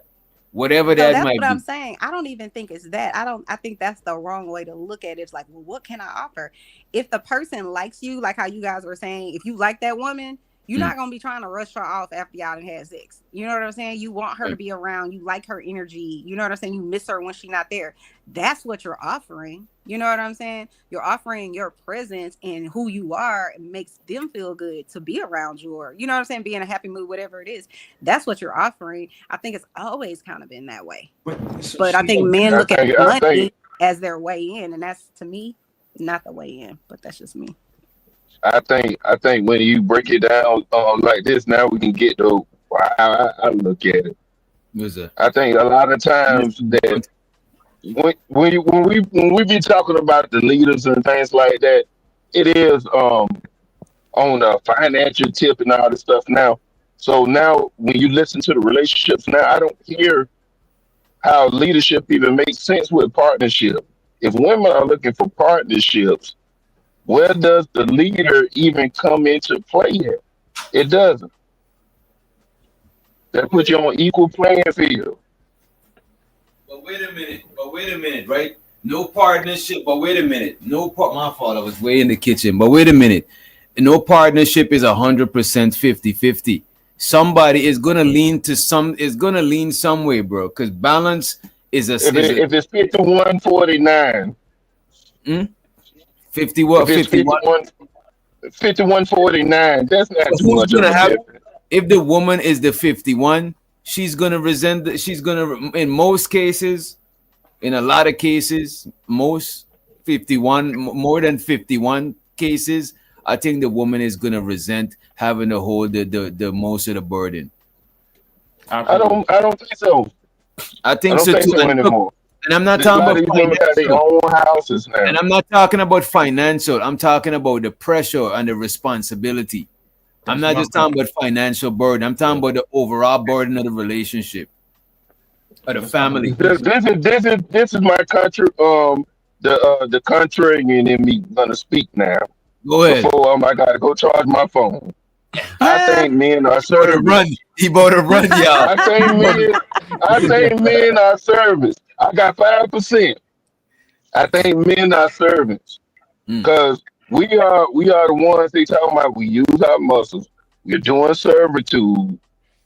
Speaker 8: Whatever
Speaker 3: So
Speaker 8: that
Speaker 3: that's
Speaker 8: might
Speaker 3: what
Speaker 8: be.
Speaker 3: I'm saying. I don't even think it's that. I think that's the wrong way to look at it. It's like, well, what can I offer? If the person likes you, like how you guys were saying, if you like that woman, You're not gonna be trying to rush her off after y'all done had sex. You know what I'm saying? You want her to be around. You like her energy. You know what I'm saying? You miss her when she's not there. That's what you're offering. You know what I'm saying? You're offering your presence and who you are. It makes them feel good to be around you, or you know what I'm saying? Be in a happy mood, whatever it is. That's what you're offering. I think it's always kind of been that way. But I think men look at money as their way in, and that's, to me, not the way in. But that's just me.
Speaker 5: I think when you break it down like this, now we can get to how I look at it. I think a lot of times that when we be talking about the leaders and things like that, it is on a financial tip and all this stuff now. So now when you listen to the relationships now, I don't hear how leadership even makes sense with partnership. If women are looking for partnerships, where does the leader even come into play at? It doesn't. That puts you on equal playing field.
Speaker 8: But wait a minute, right? No partnership, but wait a minute. My fault, I was way in the kitchen. But wait a minute. No partnership is 100% 50-50. Somebody is gonna lean some way, bro. Because balance is a
Speaker 5: if it's 51-49.
Speaker 8: 50 what?
Speaker 5: 51-49. That's not too much of a difference.
Speaker 8: If the woman is the 51, she's gonna resent. She's gonna, in most cases, in a lot of cases, most 51, more than 51 cases, I think the woman is gonna resent having to hold the most of the burden.
Speaker 5: I don't think so.
Speaker 8: I think so too.
Speaker 5: Anymore.
Speaker 8: And I'm not talking about
Speaker 5: women got their own houses now.
Speaker 8: And I'm not talking about financial. I'm talking about the pressure and the responsibility. I'm not just talking about financial burden. I'm talking about the overall burden of the relationship, of the family.
Speaker 5: This is my country. The contrarian in me gonna speak now.
Speaker 8: Go ahead.
Speaker 5: Before I gotta go charge my phone. I think men are service.
Speaker 8: He bought a run, y'all.
Speaker 5: I think men are service. I got 5%. I think men are servants because we are the ones they talking about. We use our muscles. We're doing servitude.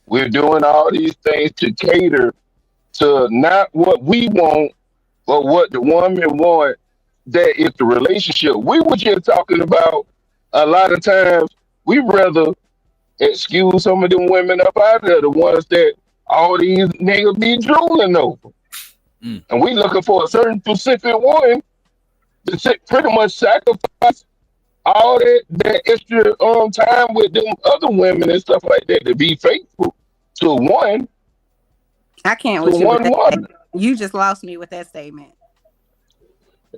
Speaker 5: We're doing all these things to cater to not what we want, but what the woman want. That is the relationship. We were just talking about a lot of times. We rather excuse some of them women up out there, the ones that all these niggas be drooling over. And we looking for a certain specific one to pretty much sacrifice all that extra time with them other women and stuff like that to be faithful to one.
Speaker 3: I can't with you with that. You just lost me with that statement.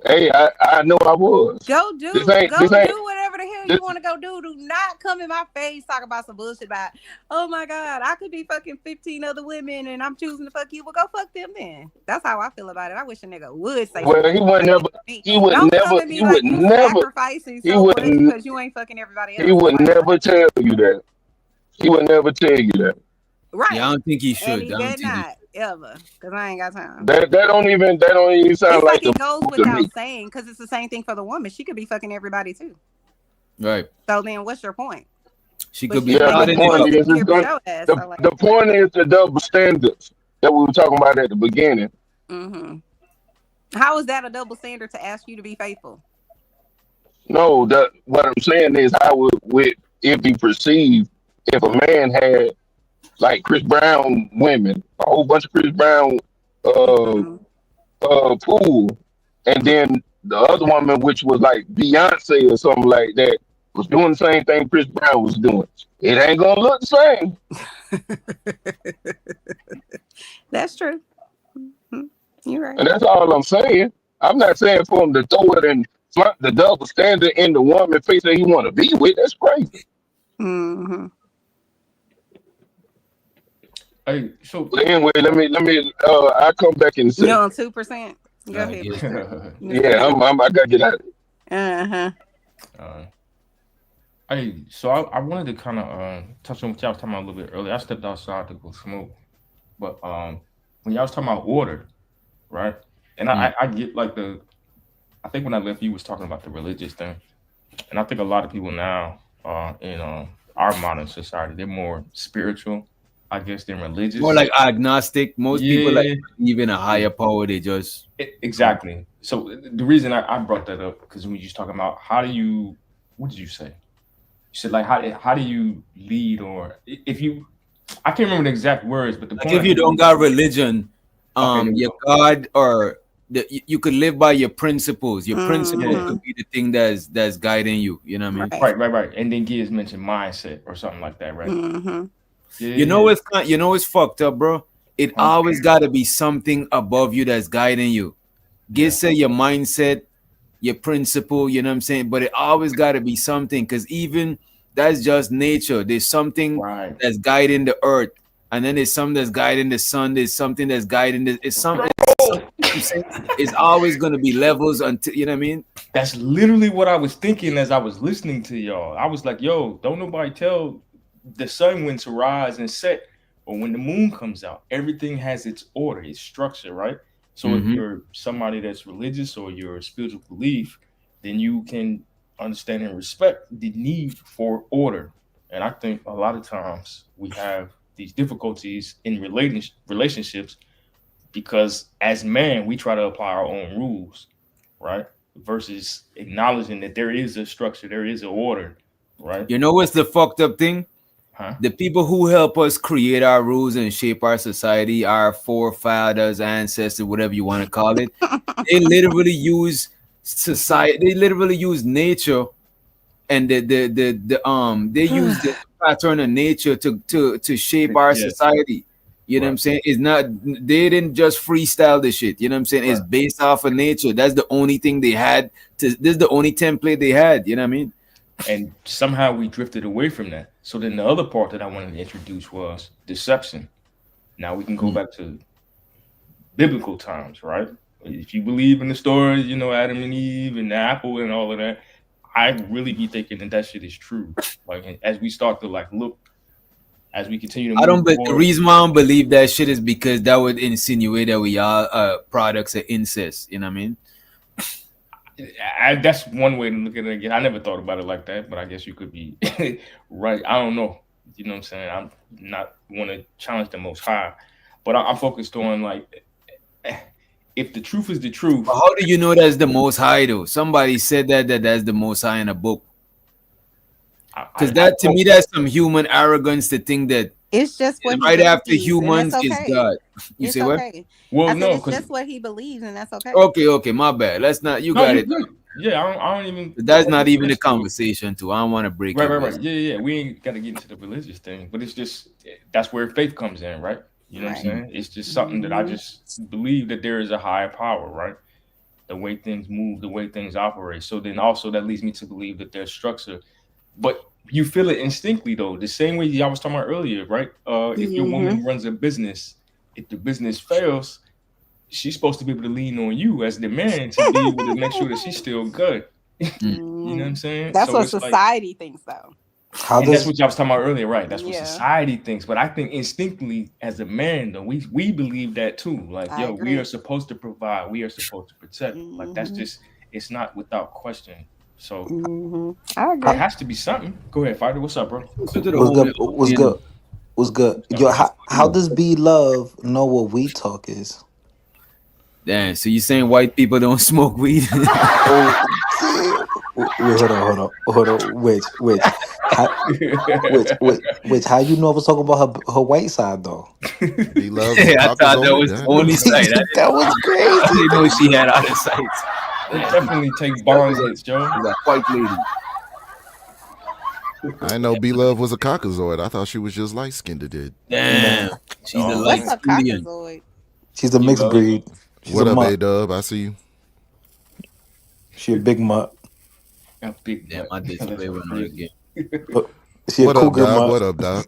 Speaker 5: Hey, I know I was.
Speaker 3: Go do whatever the hell you want to go do. Do not come in my face talk about some bullshit about, oh my God, I could be fucking 15 other women and I'm choosing to fuck you. Well, go fuck them then. That's how I feel about it. I wish a nigga would say.
Speaker 5: Well, he would never
Speaker 3: sacrificing so much because you ain't fucking everybody else.
Speaker 5: He would never tell you that. He would never tell you that.
Speaker 3: Right.
Speaker 8: Yeah, I don't think he should.
Speaker 3: And he did not ever, because I ain't got time.
Speaker 5: That don't even sound
Speaker 3: it's
Speaker 5: like
Speaker 3: it goes without saying, because it's the same thing for the woman. She could be fucking everybody too.
Speaker 8: Right.
Speaker 3: So then, what's your point?
Speaker 8: She could be.
Speaker 5: The point is the double standards that we were talking about at the beginning.
Speaker 3: Mm-hmm. How is that a double standard to ask you to be faithful?
Speaker 5: No, what I'm saying is how would it be perceived if a man had like Chris Brown women, a whole bunch of Chris Brown pool, and then the other woman, which was like Beyonce or something like that, was doing the same thing Chris Brown was doing. It ain't gonna look the same.
Speaker 3: That's true. You're right.
Speaker 5: And that's all I'm saying. I'm not saying for him to throw it in front, the double standard in the woman face that he want to be with. That's crazy.
Speaker 3: Mm-hmm.
Speaker 6: Hey, so
Speaker 5: anyway, let me. I'll come back in a second.
Speaker 3: You on 2%? Go ahead.
Speaker 5: Yeah, I gotta get out of it.
Speaker 6: Hey, so I wanted to kind of touch on what y'all was talking about a little bit earlier. I stepped outside to go smoke, but when y'all was talking about order, right? And I get like I think when I left, you was talking about the religious thing, and I think a lot of people now, I our modern society. They're more spiritual, I guess, than religious.
Speaker 8: More like agnostic. Most people like believe in a higher power. They just
Speaker 6: exactly. So the reason I brought that up because we were just talking about how do you, what did you say? You said like how do you lead, or if you, I can't remember the exact words, but the
Speaker 8: like
Speaker 6: point
Speaker 8: if you don't got religion,
Speaker 6: there we
Speaker 8: your
Speaker 6: go.
Speaker 8: God or you could live by your principles. Your principles could be the thing that's guiding you. You know what I mean?
Speaker 6: Right. And then Giz mentioned mindset or something like that, right?
Speaker 8: You know what's fucked up, bro? It always got to be something above you that's guiding you. Giz said your mindset, your principle. You know what I'm saying? But it always got to be something, because even that's just nature. There's something that's guiding the earth, and then there's something that's guiding the sun. There's something that's guiding it's always going to be levels until, you know what I mean?
Speaker 6: That's literally what I was thinking as I was listening to y'all. I was like, yo, don't nobody tell the sun when to rise and set or when the moon comes out. Everything has its order, its structure, right? So if you're somebody that's religious or you're a spiritual belief, then you can understand and respect the need for order. And I think a lot of times we have these difficulties in relationships because as men, we try to apply our own rules, right? Versus acknowledging that there is a structure, there is an order, right?
Speaker 8: You know what's the fucked up thing? The people who help us create our rules and shape our society, our forefathers, ancestors, whatever you want to call it, they literally use society. They literally use nature, and they use the pattern of nature to shape our society. You know what I'm saying? It's not, they didn't just freestyle the shit. You know what I'm saying? It's based off of nature. That's the only thing they had. This is the only template they had. You know what I mean?
Speaker 6: And somehow we drifted away from that. So then the other part that I wanted to introduce was deception. Now we can go back to biblical times, right? If you believe in the stories, you know, Adam and Eve and the apple and all of that, I really be thinking that shit is true. Like as we start to like look, as we continue to move
Speaker 8: the reason why I don't believe that shit is because that would insinuate that we are products of incest. You know what I mean?
Speaker 6: That's one way to look at it again. I never thought about it like that, but I guess you could be right. I don't know. You know what I'm saying? I'm not want to challenge the Most High, but I'm focused on like, if the truth is the truth.
Speaker 8: But how do you know that's the Most High though? Somebody said that's the Most High in a book. Because that to me, that's some human arrogance to think that
Speaker 3: it's just what
Speaker 8: right
Speaker 3: he
Speaker 8: after
Speaker 3: believes,
Speaker 8: humans
Speaker 3: and
Speaker 8: is
Speaker 3: that's okay.
Speaker 8: God. You
Speaker 3: It's
Speaker 8: say what?
Speaker 3: okay.
Speaker 6: Well,
Speaker 3: I said
Speaker 6: no,
Speaker 3: it's just what he believes, and that's okay.
Speaker 8: Okay, my bad. Let's not. You got it.
Speaker 6: Yeah, I don't even.
Speaker 8: That's not even a conversation too. I don't want to break.
Speaker 6: Right. Yeah. We ain't got to get into the religious thing, but it's just that's where faith comes in, right? You know what I'm saying? It's just something that I just believe that there is a higher power, right? The way things move, the way things operate. So then also that leads me to believe that there's structure, but you feel it instinctively though. The same way y'all was talking about earlier, right? If your woman runs a business, if the business fails, she's supposed to be able to lean on you as the man to be able to make sure that she's still good. You know what I'm saying?
Speaker 3: That's
Speaker 6: so
Speaker 3: what society thinks, though.
Speaker 6: That's what y'all was talking about earlier, right? That's what society thinks. But I think instinctively, as a man, though, we believe that too. Like, yo, we are supposed to provide, we are supposed to protect. Like, that's just, it's not without question. So
Speaker 3: I agree.
Speaker 6: there has to be something. Go ahead, Fighter. What's up, bro?
Speaker 7: What's good? Yo, how does B Love know what weed talk is?
Speaker 8: Damn, so you saying white people don't smoke weed?
Speaker 7: Wait, hold on. Which? How you know I was talking about her white side though?
Speaker 10: B Love.
Speaker 8: I thought that was the only side.
Speaker 7: That was crazy.
Speaker 8: I didn't know she had other sides.
Speaker 6: They definitely take bong hits, Joe.
Speaker 8: That white lady.
Speaker 10: I didn't know B Love was a Caucasoid. I thought she was just light skinned.
Speaker 8: Damn, she's a light skinned.
Speaker 7: She's a mixed breed. She's
Speaker 10: what
Speaker 7: a
Speaker 10: up,
Speaker 7: mutt.
Speaker 10: A-Dub? I see you.
Speaker 7: She a big mutt.
Speaker 8: Damn, my display went on again.
Speaker 7: She
Speaker 10: what
Speaker 7: a
Speaker 10: up,
Speaker 7: cougar
Speaker 10: Doc?
Speaker 7: mutt.
Speaker 10: What up, Doc?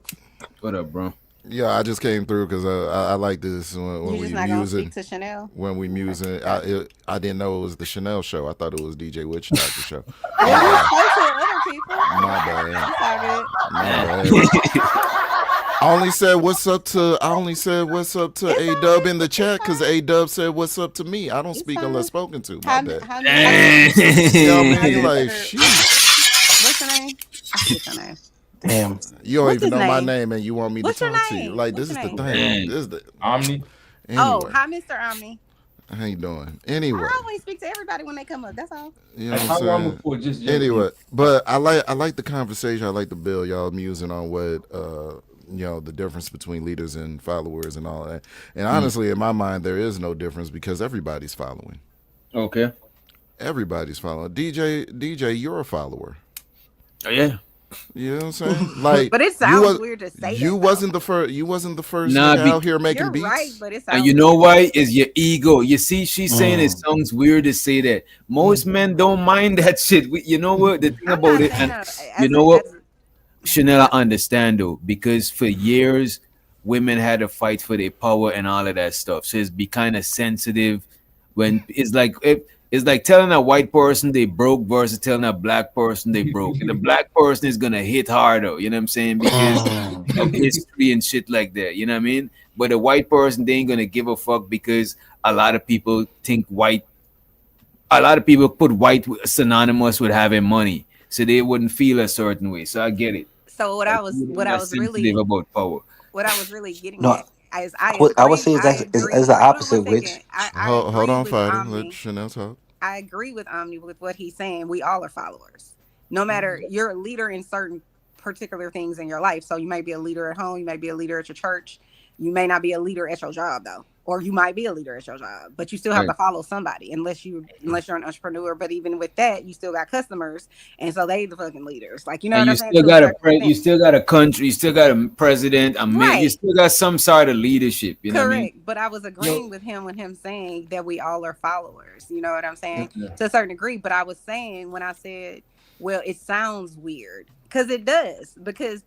Speaker 8: What up, bro?
Speaker 10: Yeah, I just came through because I like this when
Speaker 3: You
Speaker 10: we
Speaker 3: just not gonna
Speaker 10: musing.
Speaker 3: speak to Chanel?
Speaker 10: When we musing, I didn't know it was the Chanel show. I thought it was DJ Witch Doctor show.
Speaker 3: Yeah, you spoke to other people.
Speaker 10: My bad.
Speaker 3: It's all good.
Speaker 10: My bad. I only said what's up to A-Dub in the chat because A-Dub said what's up to me. I don't speak unless spoken to. My bad. You know what I mean? Like, sheesh.
Speaker 3: What's your name? I forget your name.
Speaker 7: Damn.
Speaker 10: You don't
Speaker 3: What's
Speaker 10: even
Speaker 3: his
Speaker 10: know my
Speaker 3: name?
Speaker 10: name, and you want me
Speaker 3: What's
Speaker 10: to
Speaker 3: your
Speaker 10: talk to you.
Speaker 3: name?
Speaker 10: Like,
Speaker 3: What's
Speaker 10: this
Speaker 3: your
Speaker 10: is the
Speaker 3: name?
Speaker 10: thing. This is the
Speaker 6: Omni.
Speaker 3: Oh,
Speaker 10: anyway.
Speaker 3: hi, Mr. Omni.
Speaker 10: How you doing? Anyway,
Speaker 3: I always speak to everybody when they come up. That's all.
Speaker 10: you know
Speaker 6: Hey,
Speaker 10: what I'm
Speaker 6: how long
Speaker 10: saying.
Speaker 6: before just
Speaker 10: Anyway, but I like the conversation. I like the bill y'all musing on what the difference between leaders and followers and all that. And honestly, in my mind, there is no difference because everybody's following.
Speaker 8: Okay.
Speaker 10: Everybody's following. DJ, you're a follower.
Speaker 8: Oh, yeah.
Speaker 10: You know what I'm saying? Like,
Speaker 3: But it sounds weird to say
Speaker 10: you
Speaker 3: that.
Speaker 10: wasn't the first. You wasn't the first
Speaker 8: Nah,
Speaker 10: nigga out here making
Speaker 3: You're
Speaker 10: beats.
Speaker 3: right, but it sounds.
Speaker 8: And you know why? Is your ego. You see, she's saying it sounds weird to say that. Most men don't mind that shit. You know what? The thing
Speaker 3: I'm
Speaker 8: about
Speaker 3: not
Speaker 8: it,
Speaker 3: saying
Speaker 8: and
Speaker 3: that
Speaker 8: you
Speaker 3: as
Speaker 8: know
Speaker 3: a,
Speaker 8: what?
Speaker 3: as
Speaker 8: Chanel, I understand though, because for years women had to fight for their power and all of that stuff. So it's be kind of sensitive when it's like telling a white person they broke versus telling a black person they broke. And the black person is gonna hit harder, you know what I'm saying? Because of history and shit like that. You know what I mean? But a white person, they ain't gonna give a fuck because a lot of people think a lot of people put white synonymous with having money. So they wouldn't feel a certain way. So I get it.
Speaker 3: so what
Speaker 8: Like,
Speaker 3: I was
Speaker 8: women
Speaker 3: what I
Speaker 8: are
Speaker 3: was
Speaker 8: sensitive
Speaker 3: really
Speaker 8: about power.
Speaker 3: getting
Speaker 7: No,
Speaker 3: at is I
Speaker 7: I would
Speaker 3: agree.
Speaker 7: say
Speaker 3: I
Speaker 7: that's
Speaker 3: agree.
Speaker 7: the
Speaker 3: Hold on one
Speaker 7: opposite,
Speaker 3: second.
Speaker 7: which
Speaker 3: I
Speaker 10: Hold
Speaker 3: agree
Speaker 10: on,
Speaker 3: with
Speaker 10: fighter. Let
Speaker 3: Omni.
Speaker 10: Chanel talk.
Speaker 3: I agree with Omni with what he's saying. We all are followers. No matter you're a leader in certain particular things in your life. So you might be a leader at home, you might be a leader at your church. You may not be a leader at your job though. Or you might be a leader at your job, but you still have
Speaker 8: Right.
Speaker 3: to follow somebody unless you're an entrepreneur. But even with that, you still got customers, and so they the fucking leaders. Like you know
Speaker 8: And
Speaker 3: what
Speaker 8: you
Speaker 3: I'm saying
Speaker 8: still
Speaker 3: to a
Speaker 8: got
Speaker 3: certain
Speaker 8: you
Speaker 3: extent.
Speaker 8: still got a country, you still got a president, a mayor, you
Speaker 3: Right.
Speaker 8: still got some sort of leadership. You know what I mean?
Speaker 3: Correct. But I was agreeing with him when him saying that we all are followers. You know what I'm saying? To a certain degree. But I was saying when I said, well, it sounds weird. Because it does. Because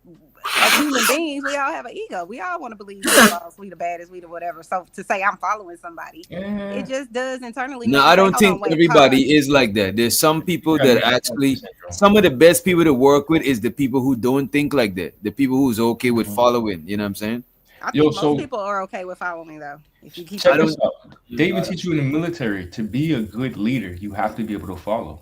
Speaker 3: as human beings, we all have an ego. We all want to believe we the boss, we the baddest, we the whatever. So to say I'm following somebody, it just does internally
Speaker 8: No,
Speaker 3: make you
Speaker 8: I
Speaker 3: say,
Speaker 8: don't
Speaker 3: hold on,
Speaker 8: think
Speaker 3: wait, pause.
Speaker 8: everybody is like that. There's some people
Speaker 6: Yeah,
Speaker 8: that actually, some of the best people to work with is the people who don't think like that. The people who's okay with following. You know what I'm saying?
Speaker 3: I
Speaker 6: Yo,
Speaker 3: think most
Speaker 6: so
Speaker 3: people are okay with following though. If you keep
Speaker 6: check
Speaker 8: I
Speaker 3: it
Speaker 6: this
Speaker 8: don't.
Speaker 3: pushing.
Speaker 6: out. They even teach you in the military to be a good leader, you have to be able to follow.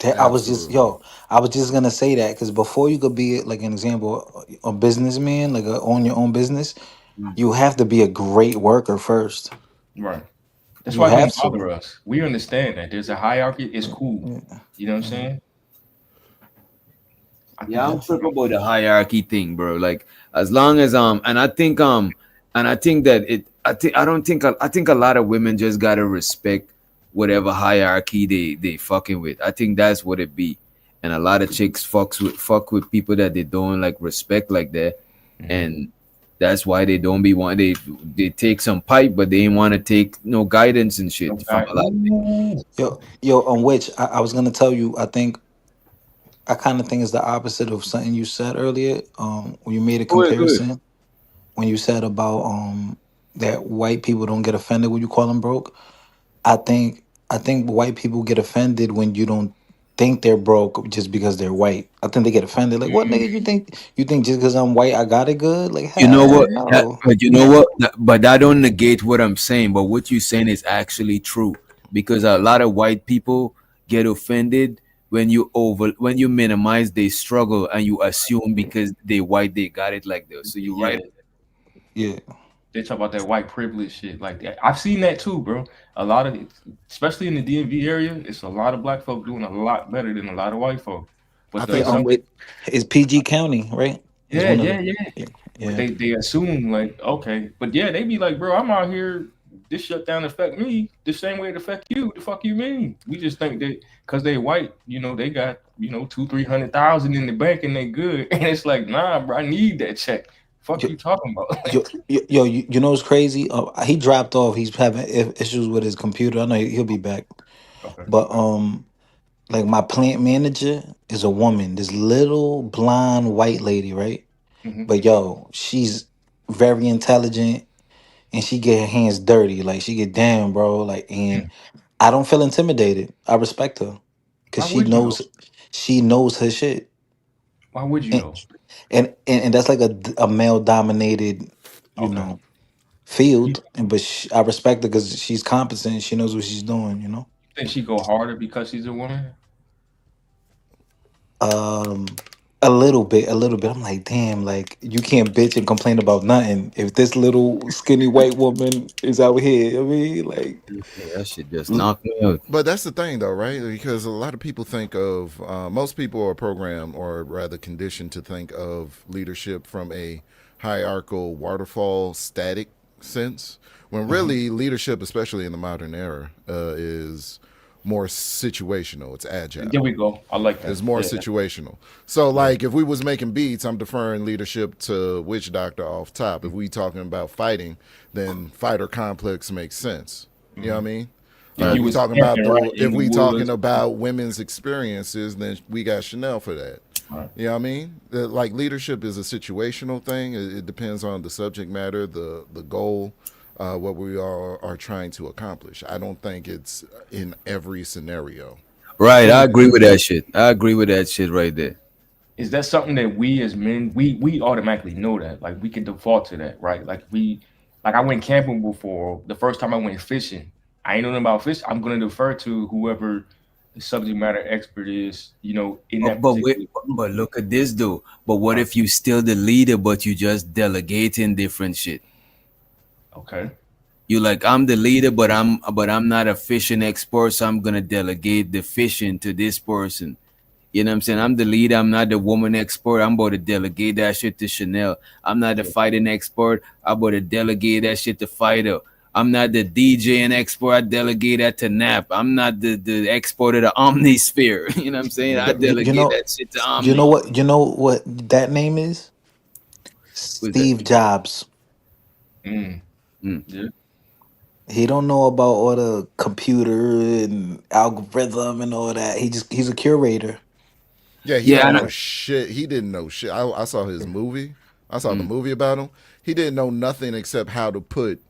Speaker 7: I was just
Speaker 10: Absolutely.
Speaker 7: I was just gonna say that because before you could be like an example, a businessman, like own your own business, you have to be a great worker first.
Speaker 6: Right. That's
Speaker 7: You
Speaker 6: why it
Speaker 7: have
Speaker 6: don't
Speaker 7: to.
Speaker 6: bother us. We understand that there's a hierarchy. It's cool. You know what I'm saying? I think
Speaker 8: Yeah, I'm
Speaker 6: that's
Speaker 8: tripping about the hierarchy thing, bro. Like as long as and I think that I think a lot of women just gotta respect whatever hierarchy they fucking with. I think that's what it be. And a lot of chicks fuck with people that they don't like respect like that. And that's why they don't be want they take some pipe, but they ain't want to take no guidance and shit from a lot of
Speaker 6: Ooh.
Speaker 7: Yo, on which I was gonna tell you, I kind of think it's the opposite of something you said earlier. When you made a
Speaker 8: Good.
Speaker 7: comparison, when you said about that white people don't get offended when you call them broke. I think white people get offended when you don't think they're broke just because they're white. I think they get offended. Like, what nigga you think just because I'm white I got it good? Like,
Speaker 8: You know
Speaker 7: hell
Speaker 8: what?
Speaker 7: no.
Speaker 8: But you know what? But that don't negate what I'm saying. But what you're saying is actually true because a lot of white people get offended when you minimize their struggle and you assume because they white they got it like this. So you're
Speaker 6: Yeah.
Speaker 8: right.
Speaker 7: Yeah.
Speaker 6: They talk about that white privilege shit like that. I've seen that too, bro. A lot of it, especially in the DMV area, it's a lot of black folk doing a lot better than a lot of white folk.
Speaker 10: I
Speaker 6: But
Speaker 7: Yeah,
Speaker 10: think
Speaker 6: some
Speaker 7: it's PG County, right? It's
Speaker 6: yeah,
Speaker 7: one of
Speaker 6: yeah,
Speaker 7: the
Speaker 6: yeah. But
Speaker 7: yeah.
Speaker 6: they assume like, okay. But yeah, they be like, bro, I'm out here, this shutdown affect me the same way it affect you. The fuck you mean? We just think that because they white, they got, 200,000-300,000 in the bank and they good. And it's like, nah, bro, I need that check. Fuck
Speaker 7: Yo,
Speaker 6: you talking about?
Speaker 7: you know what's crazy? He dropped off. He's having issues with his computer. I know he'll be back.
Speaker 6: Okay.
Speaker 7: But like my plant manager is a woman, this little blonde white lady, right?
Speaker 6: Mhm.
Speaker 7: But she's very intelligent and she get her hands dirty. Like she get down, bro. Like, and I don't feel intimidated. I respect her because
Speaker 6: Why would you though?
Speaker 7: she knows her shit.
Speaker 6: Why would you
Speaker 7: And
Speaker 6: though?
Speaker 7: and that's like a male dominated, you
Speaker 6: Okay.
Speaker 7: know,
Speaker 6: You
Speaker 7: field. But I respect her because she's competent. She knows what she's doing.
Speaker 6: think she go harder because she's a woman?
Speaker 7: Um, A little bit, a little bit. I'm like, damn, like you can't bitch and complain about nothing if this little skinny white woman is out here. I mean, like,
Speaker 8: Yeah, that shit just knocked me out.
Speaker 10: But that's the thing, though, right? Because a lot of people think of most people are programmed, or rather conditioned, to think of leadership from a hierarchical waterfall static sense, when really leadership, especially in the modern era, is more situational. It's agile.
Speaker 6: There we go. I like that.
Speaker 10: It's more
Speaker 6: Yeah.
Speaker 10: situational. So, like, if we was making beats, I'm deferring leadership to Witch Doctor off top. If we talking about fighting, then fighter complex makes sense. You know what I mean?
Speaker 6: If
Speaker 10: If
Speaker 6: you
Speaker 10: we
Speaker 6: was
Speaker 10: talking about
Speaker 6: camping, right,
Speaker 10: if
Speaker 6: in the
Speaker 10: we talking
Speaker 6: woods.
Speaker 10: about women's experiences, then we got Chanel for that.
Speaker 6: Right.
Speaker 10: You know what I mean? Like, leadership is a situational thing. It depends on the subject matter, the goal, what we are trying to accomplish. I don't think it's in every scenario.
Speaker 8: Right, I agree with that shit. I agree with that shit right there.
Speaker 6: Is that something that we as men we automatically know that, like, we can default to that, right? Like I went camping before. The first time I went fishing, I ain't know nothing about fish. I'm gonna defer to whoever the subject matter expert is, in that
Speaker 8: But wait,
Speaker 6: particular group.
Speaker 8: but look at this though. But what if you still the leader, but you just delegating different shit?
Speaker 6: Okay.
Speaker 8: You like, I'm the leader, but I'm not a fishing expert, so I'm gonna delegate the fishing to this person. You know what I'm saying? I'm the leader. I'm not the woman expert. I'm about to delegate that shit to Chanel. I'm not the fighting expert. I'm about to delegate that shit to Fido. I'm not the DJing expert. I delegate that to Nap. I'm not the expert of the Omnisphere. You know what I'm saying? I
Speaker 7: you
Speaker 8: delegate
Speaker 7: know,
Speaker 8: that shit to
Speaker 7: you know
Speaker 8: Omni.
Speaker 7: what, you know what that name is?
Speaker 8: What's that?
Speaker 7: Steve Jobs.
Speaker 6: Mm.
Speaker 8: Mm.
Speaker 6: Yeah.
Speaker 7: He don't know about all the computer and algorithm and all that. He's a curator.
Speaker 10: Yeah, he
Speaker 8: Yeah,
Speaker 10: don't
Speaker 8: and
Speaker 10: know shit. He didn't know shit. I saw his movie. I saw the
Speaker 8: Mm.
Speaker 10: movie about him. He didn't know nothing except how to put,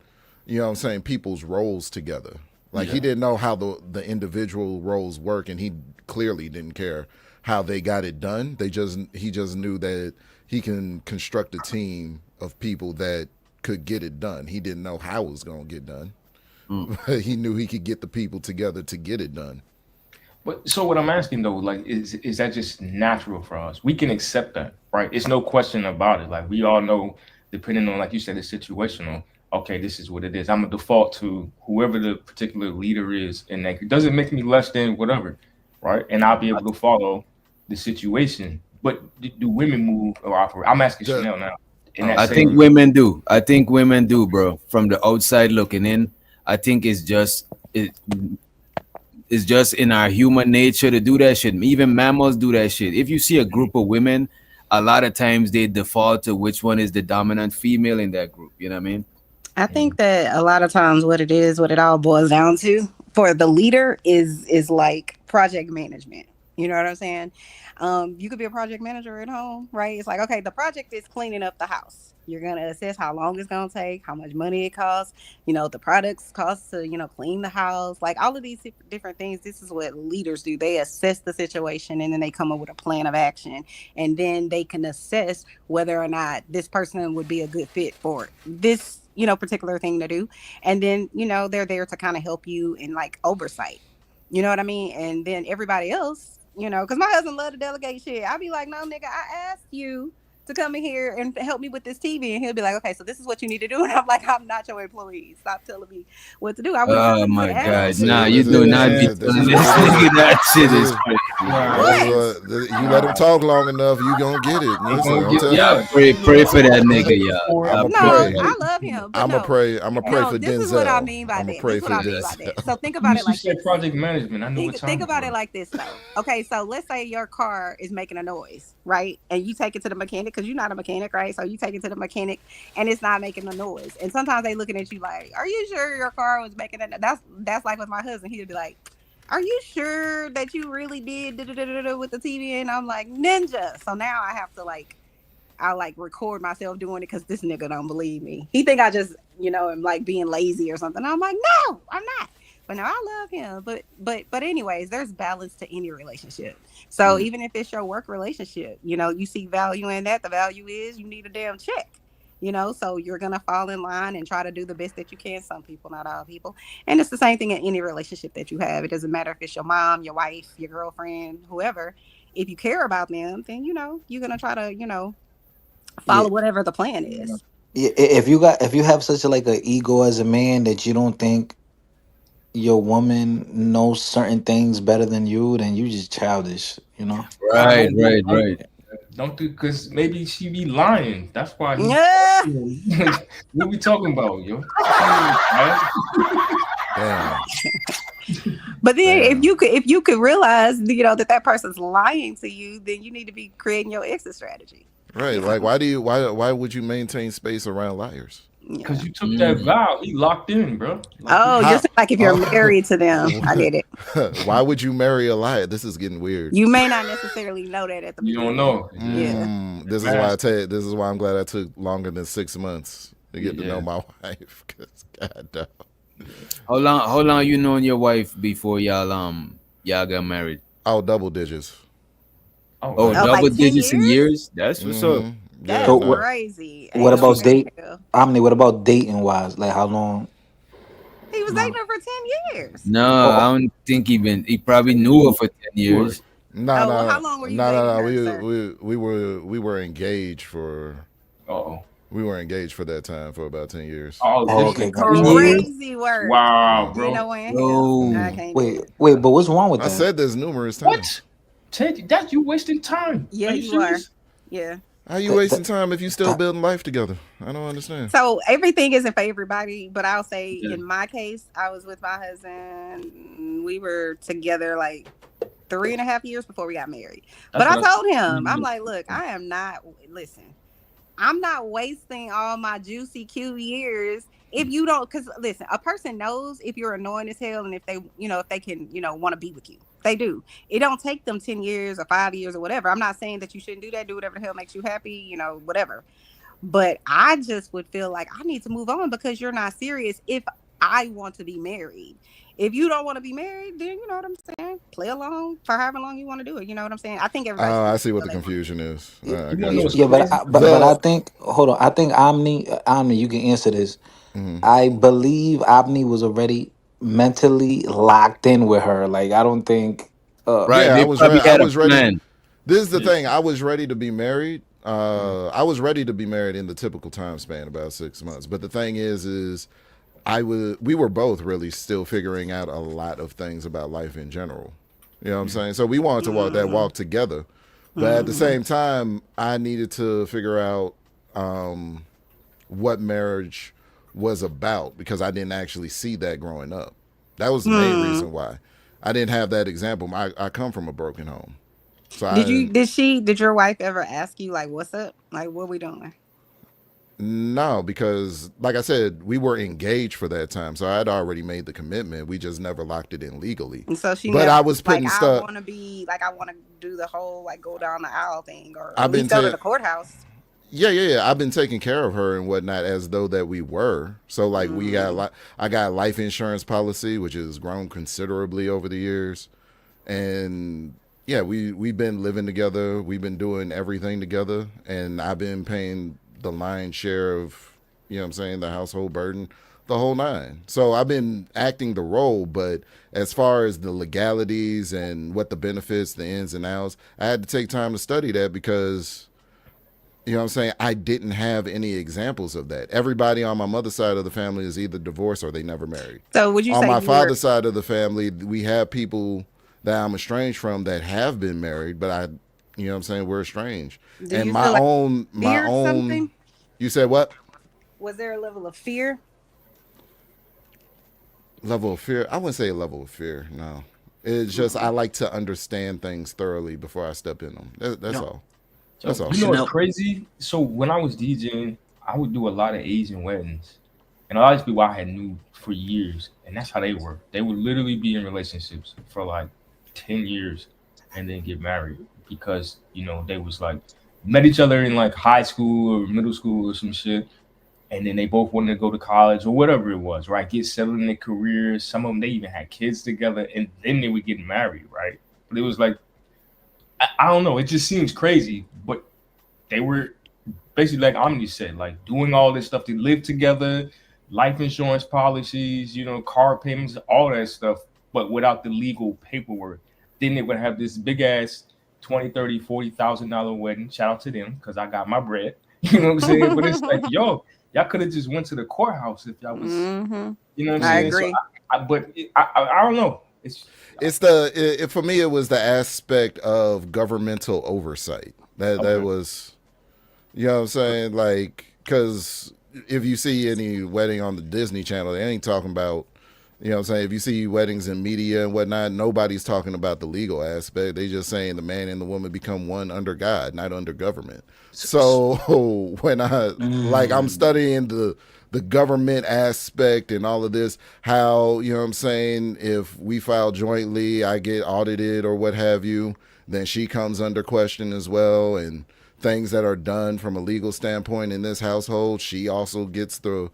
Speaker 10: you know what I'm saying, people's roles together. Like, he
Speaker 6: Yeah.
Speaker 10: didn't know how the individual roles work, and he clearly didn't care how they got it done. He just knew that he can construct a team of people that could get it done. He didn't know how it was going to get done.
Speaker 8: Mm.
Speaker 10: But he knew he could get the people together to get it done.
Speaker 6: But so what I'm asking though, like, is that just natural for us? We can accept that, right? It's no question about it. Like, we all know, depending on, like you said, it's situational. Okay, this is what it is. I'm gonna default to whoever the particular leader is, and that it doesn't make me less than whatever, right? And I'll be able to follow the situation. But do women move or operate? I'm asking
Speaker 10: The-
Speaker 6: Chanel now. In that
Speaker 8: I think
Speaker 6: same,
Speaker 8: women do. I think women do, bro. From the outside looking in, I think it's just in our human nature to do that shit. Even mammals do that shit. If you see a group of women, a lot of times they default to which one is the dominant female in that group. You know what I mean?
Speaker 3: I think that a lot of times what it all boils down to for the leader is like project management. You know what I'm saying? You could be a project manager at home, right? It's like, okay, the project is cleaning up the house. You're gonna assess how long it's gonna take, how much money it costs, the products cost to, clean the house, like all of these different things. This is what leaders do. They assess the situation and then they come up with a plan of action. And then they can assess whether or not this person would be a good fit for this, particular thing to do. And then, they're there to kind of help you in like oversight. You know what I mean? And then everybody else, because my husband love to delegate shit. I'll be like, no, nigga, I asked you to come in here and help me with this TV. And he'll be like, okay, so this is what you need to do. And I'm like, I'm not your employee. Stop telling me what to do. I would
Speaker 8: Oh
Speaker 3: never
Speaker 8: my
Speaker 3: even ask
Speaker 8: god.
Speaker 10: See,
Speaker 8: Nah,
Speaker 3: you.
Speaker 8: you do not be
Speaker 10: this
Speaker 8: telling
Speaker 10: is
Speaker 8: this
Speaker 10: what it
Speaker 8: nigga
Speaker 10: is.
Speaker 8: that shit
Speaker 10: This
Speaker 8: is
Speaker 10: is
Speaker 8: crazy.
Speaker 10: you let him talk long enough, you gonna get it. Listen, I'm telling you.
Speaker 8: Y'all pray for that nigga, y'all.
Speaker 10: I'm
Speaker 8: Y'all
Speaker 10: a
Speaker 8: pray for
Speaker 10: pray.
Speaker 3: No,
Speaker 8: that
Speaker 3: I love him, but
Speaker 10: I'm a
Speaker 3: no.
Speaker 10: pray. I'm a pray
Speaker 3: No,
Speaker 10: for
Speaker 3: this is what I
Speaker 10: Denzel.
Speaker 3: mean by
Speaker 10: I'm a
Speaker 3: that.
Speaker 10: pray
Speaker 3: This is
Speaker 10: for
Speaker 3: what I mean by that.
Speaker 10: Denzel.
Speaker 3: So think
Speaker 6: you
Speaker 3: about it
Speaker 6: should
Speaker 3: like
Speaker 6: say
Speaker 3: this.
Speaker 6: project management. I know what time
Speaker 3: Think
Speaker 6: it
Speaker 3: about
Speaker 6: is.
Speaker 3: it like this though. Okay, so let's say your car is making a noise, right? And you take it to the mechanic because you're not a mechanic, right? So you take it to the mechanic and it's not making a noise. And sometimes they looking at you like, "Are you sure your car was making that?" That's like with my husband. He'd be like, "Are you sure that you really did with the TV?" And I'm like, "Ninja." So now I have to I record myself doing it because this nigga don't believe me. He think I just am like being lazy or something. I'm like, no, I'm not. But no, I love him. But anyways, there's balance to any relationship. So even if it's your work relationship, you see value in that. The value is you need a damn check. So you're gonna fall in line and try to do the best that you can. Some people, not all people. And it's the same thing in any relationship that you have. It doesn't matter if it's your mom, your wife, your girlfriend, whoever. If you care about them, then you're gonna try to
Speaker 7: Yeah,
Speaker 3: follow whatever the plan is.
Speaker 7: if you have such like a ego as a man that you don't think your woman knows certain things better than you, then you just childish.
Speaker 6: I
Speaker 8: Right,
Speaker 6: don't,
Speaker 8: right,
Speaker 6: don't,
Speaker 8: right.
Speaker 6: don't do because maybe she be lying. That's why he.
Speaker 3: Yeah.
Speaker 6: What we talking about, yo? Right?
Speaker 10: Damn.
Speaker 3: But then
Speaker 10: Damn.
Speaker 3: if you could realize that person's lying to you, then you need to be creating your exit strategy.
Speaker 10: Right. Like, why would you maintain space around liars?
Speaker 6: Because you took that vow. He locked in, bro.
Speaker 3: Oh, you're saying like if you're married to them. I get it.
Speaker 10: Why would you marry a liar? This is getting weird.
Speaker 3: You may not necessarily know that at the
Speaker 6: You
Speaker 3: beginning.
Speaker 6: don't know.
Speaker 3: Yeah.
Speaker 10: This is why I'm glad I took longer than 6 months to get to know my wife. Cause God damn.
Speaker 8: How long you known your wife before y'all got married?
Speaker 10: Oh, double digits.
Speaker 8: Oh,
Speaker 3: like
Speaker 8: double
Speaker 3: 10
Speaker 8: digits in
Speaker 3: years?
Speaker 8: years? That's what's up.
Speaker 3: That's
Speaker 7: So what?
Speaker 3: crazy.
Speaker 7: What
Speaker 3: Ain't no
Speaker 7: about
Speaker 3: fairy
Speaker 7: date?
Speaker 3: tale.
Speaker 7: Omni, what about dating wise? Like how long?
Speaker 3: He was dating her for 10 years.
Speaker 8: No, I don't think he probably knew her for 10 years.
Speaker 10: No,
Speaker 3: Oh,
Speaker 10: no,
Speaker 3: well,
Speaker 10: no,
Speaker 3: how long were you
Speaker 10: no,
Speaker 3: dating
Speaker 10: no, no.
Speaker 3: her, sir?
Speaker 10: We were engaged for.
Speaker 6: Oh.
Speaker 10: We were engaged for that time for about 10 years.
Speaker 6: Oh,
Speaker 7: okay.
Speaker 3: Crazy work.
Speaker 6: Wow,
Speaker 3: You know
Speaker 6: bro.
Speaker 3: when? I can't do it.
Speaker 7: Wait, but what's wrong with
Speaker 10: I
Speaker 7: that?
Speaker 10: said this numerous times.
Speaker 6: What? Ted, that you wasting time.
Speaker 3: Yeah, you are. Yeah.
Speaker 10: How you wasting time if you still building life together? I don't understand.
Speaker 3: So everything isn't for everybody, but I'll say in my case, I was with my husband. We were together like 3.5 years before we got married. But I told him, I'm like, look, I'm not wasting all my juicy, cute years if you don't. Because listen, a person knows if you're annoying as hell and if they, if they can, want to be with you. They do. It don't take them 10 years or 5 years or whatever. I'm not saying that you shouldn't do that. Do whatever the hell makes you happy, whatever. But I just would feel like I need to move on because you're not serious if I want to be married. If you don't want to be married, then you know what I'm saying. Play along for however long you want to do it. You know what I'm saying. I think everybody.
Speaker 10: I see what the confusion is. I got you.
Speaker 7: Yeah, but I think hold on. I think Omni, you can answer this.
Speaker 10: Mm-hmm.
Speaker 7: I believe Omni was already mentally locked in with her. Like I don't think.
Speaker 8: Right,
Speaker 10: Yeah,
Speaker 8: they probably
Speaker 10: I
Speaker 8: had a
Speaker 10: was ready.
Speaker 8: plan.
Speaker 10: This is the thing. I was ready to be married. I was ready to be married in the typical time span, about 6 months. But the thing is we were both really still figuring out a lot of things about life in general. You know what I'm saying? So we wanted to walk that walk together. But at the same time, I needed to figure out what marriage was about because I didn't actually see that growing up. That was the main reason why. I didn't have that example. I come from a broken home. So
Speaker 3: did your wife ever ask you like, what's up? Like, what we doing?
Speaker 10: No, because like I said, we were engaged for that time, so I had already made the commitment. We just never locked it in legally.
Speaker 3: And so she.
Speaker 10: But
Speaker 3: never,
Speaker 10: I was putting
Speaker 3: like,
Speaker 10: stuff.
Speaker 3: I want to be like, I want to do the whole like go down the aisle thing, or
Speaker 10: I've
Speaker 3: at
Speaker 10: been
Speaker 3: least go to the courthouse.
Speaker 10: Yeah. I've been taking care of her and whatnot as though that we were. So like I got a life insurance policy, which has grown considerably over the years, and yeah, we've been living together. We've been doing everything together, and I've been paying the lion's share of, the household burden, the whole nine. So I've been acting the role, but as far as the legalities and what the benefits, the ins and outs, I had to take time to study that because, I didn't have any examples of that. Everybody on my mother's side of the family is either divorced or they never married.
Speaker 3: So would you
Speaker 10: on
Speaker 3: say
Speaker 10: my father's side of the family, we have people that I'm estranged from that have been married, but we're estranged. And my own. Something? You said what?
Speaker 3: Was there a level of fear?
Speaker 10: Level of fear? I wouldn't say a level of fear. No, it's just I like to understand things thoroughly before I step in them. That's all. That's all.
Speaker 6: You know what's crazy? So when I was DJing, I would do a lot of Asian weddings, and a lot of people I had knew for years, and that's how they were. They would literally be in relationships for like 10 years and then get married because they was like met each other in like high school or middle school or some shit, and then they both wanted to go to college or whatever it was, right? Get settled in their careers. Some of them, they even had kids together, and then they would get married, right? But it was like, I don't know, it just seems crazy, but they were basically like Omni said, like doing all this stuff to live together, life insurance policies, car payments, all that stuff, but without the legal paperwork. Then they're gonna have this big ass $20, $30, $40,000 wedding. Shout out to them because I got my bread. You know what I'm saying? But it's like, yo, y'all could have just went to the courthouse if y'all was, you know what I'm saying?
Speaker 3: agree.
Speaker 6: So I don't know.
Speaker 10: For me it was the aspect of governmental oversight that was, you know what I'm saying, like, because if you see any wedding on the Disney Channel, they ain't talking about, you know what I'm saying, if you see weddings in media and whatnot, nobody's talking about the legal aspect. They just saying the man and the woman become one under God, not under government. So when I'm studying the government aspect and all of this, how, you know what I'm saying, if we file jointly, I get audited or what have you, then she comes under question as well. And things that are done from a legal standpoint in this household, she also gets the